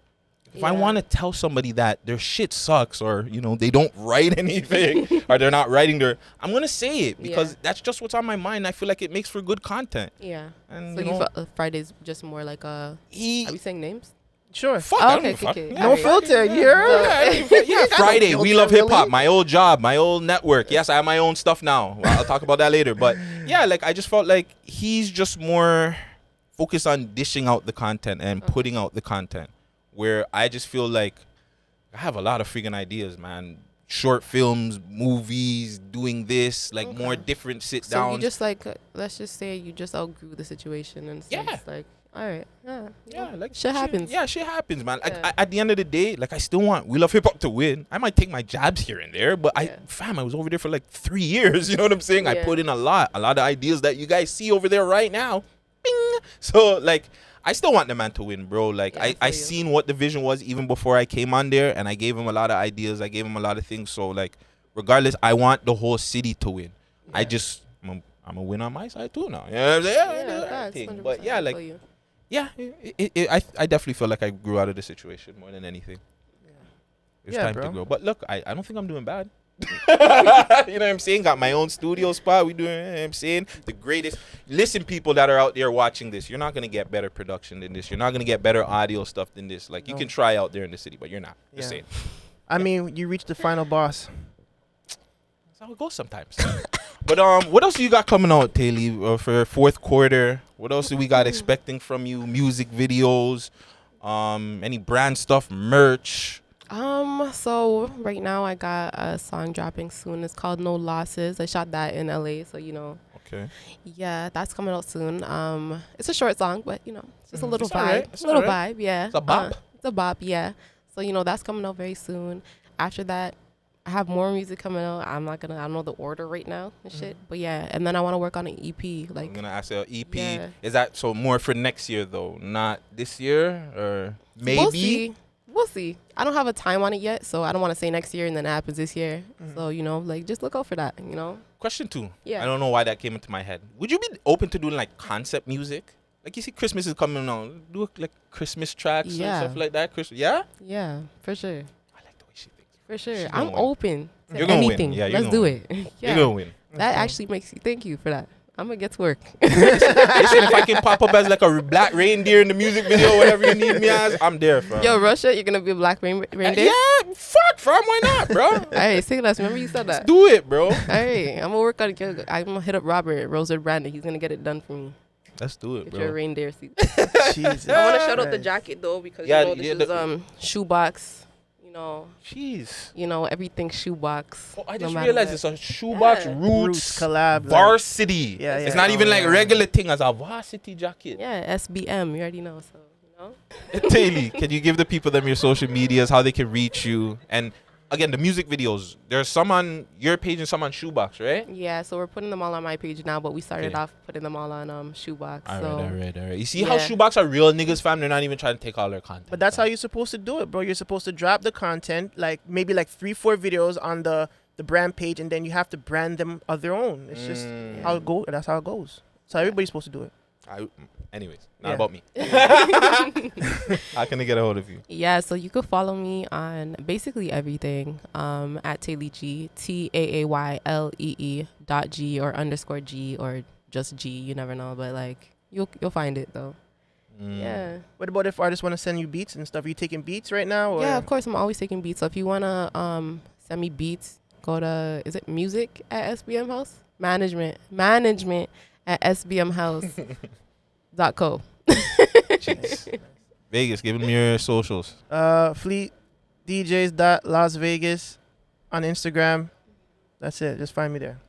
If I want to tell somebody that their shit sucks or, you know, they don't write anything or they're not writing I'm going to say it because that's just what's on my mind. I feel like it makes for good content. Yeah. And, so you felt Friday's just more like a... Are we saying names? Sure. Fuck, oh, I okay, don't fuck. okay. No filter, you heard? Yeah, Friday, We Love Hip Hop, my old job, my old network. Yes, I have my own stuff now. Well, I'll talk about that later. But yeah, like I just felt like he's just more focused on dishing out the content and putting out the content. Where I just feel like I have a lot of freaking ideas, man. Short films, movies, doing this, like more different sit downs. So you just like, let's just say you just outgrew the situation and it's like, all right, like shit happens. Yeah, shit happens, man. Like at the end of the day, like I still want We Love Hip Hop to win. I might take my jabs here and there, but I was over there for like 3 years. You know what I'm saying? I put in a lot of ideas that you guys see over there right now. Bing. So like, I still want the man to win, bro. Like I seen what the vision was even before I came on there, and I gave him a lot of ideas. I gave him a lot of things. So like, regardless, I want the whole city to win. I'm gonna win on my side too now. You know what I'm saying? Everything. But yeah, like, yeah, I definitely feel like I grew out of the situation more than anything. It's time to grow. But look, I don't think I'm doing bad. You know what I'm saying? Got my own studio spot. We doing, you know what I'm saying? The greatest. Listen, people that are out there watching this, you're not going to get better production than this. You're not going to get better audio stuff than this. Like, you can try out there in the city, but you're not. Just saying. I mean, you reached the final boss. That's how it goes sometimes. But what else do you got coming out, Taylor, for fourth quarter? What else do we got expecting from you? Music videos, any brand stuff, merch? So right now I got a song dropping soon. It's called No Losses. I shot that in LA, so you know. Okay. Yeah, that's coming out soon. It's a short song, but you know, it's just a little It's vibe. alright. It's A little alright. vibe, yeah. It's a bop. It's a bop, yeah. So you know, that's coming out very soon. After that, I have more music coming out. I don't know the order right now and shit. But yeah, and then I want to work on an EP. Like, I'm gonna ask you, EP. Yeah. Is that so more for next year though, not this year, or maybe? We'll see. I don't have a time on it yet, so I don't want to say next year and then it happens this year. So, you know, like, just look out for that, you know? Question 2. Yeah. I don't know why that came into my head. Would you be open to doing like concept music? Like, you see Christmas is coming on. Do like Christmas tracks and stuff like that. Yeah? Yeah, for sure. I like the way she thinks. For sure. She gonna I'm win. open to You're gonna win. anything. Yeah, you're Let's gonna do win. it. You're gonna win. That actually makes you, thank you for that. I'm going to get to work. Listen, if I can pop up as like a black reindeer in the music video, whatever you need me as, I'm there, fam. Yo, Russia, you're going to be a black reindeer? Yeah, fuck, fam, why not, bro? All right, say less. Remember you said that. Let's do it, bro. All right, I'm going to work on it. I'm going to hit up Robert, Rosewood Brandon. He's going to get it done for me. Let's do it, If bro. you're a reindeer seat. Jesus. I want to shout out the jacket, though, because, you know, this is shoebox. You know, jeez, you know, everything shoebox. I just realized it's a shoebox roots collab, varsity. Yeah, it's not even like regular thing as a varsity jacket. Yeah, SBM. You already know, so you know. Taylor, can you give the people them your social medias, how they can reach you, and again the music videos? There's some on your page and some on Shoebox, right? Yeah, so we're putting them all on my page now, but we started off putting them all on Shoebox. All so right. You see how Shoebox are real niggas, fam? They're not even trying to take all their content. But that's how you're supposed to do it, bro. You're supposed to drop the content, like maybe like 3-4 videos on the brand page, and then you have to brand them of their own. It's just how it goes. That's how it goes. So everybody's supposed to do it. Anyways, not about me. How can they get a hold of you? Yeah, so you could follow me on basically everything at Taylor G, TAAYLEE.G or _G or just G. You never know, but like you'll find it though. Yeah. What about if artists want to send you beats and stuff? Are you taking beats right now? Or? Yeah, of course. I'm always taking beats. So if you wanna send me beats, go to music at SBM House? Management at SBMHouse.co. Jeez. Vegas, give them your socials. Fleet DJs.Las Vegas on Instagram. That's it. Just find me there.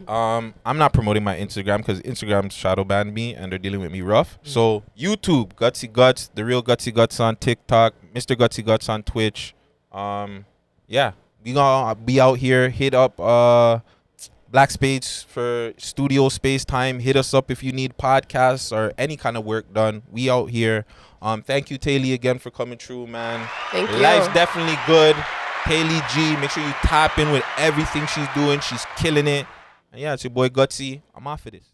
I'm not promoting my Instagram because Instagram shadow banned me and they're dealing with me rough. So YouTube, Gutsy Guts, The Real Gutsy Guts on TikTok, Mr. Gutsy Guts on Twitch. Yeah, we gonna be out here. Hit up Black Space for studio space time. Hit us up if you need podcasts or any kind of work done. We out here. Thank you, Taylor, again for coming through, man. Thank you. Life's definitely good. Taylor G, make sure you tap in with everything she's doing. She's killing it. And yeah, it's your boy Gutsy. I'm off of this.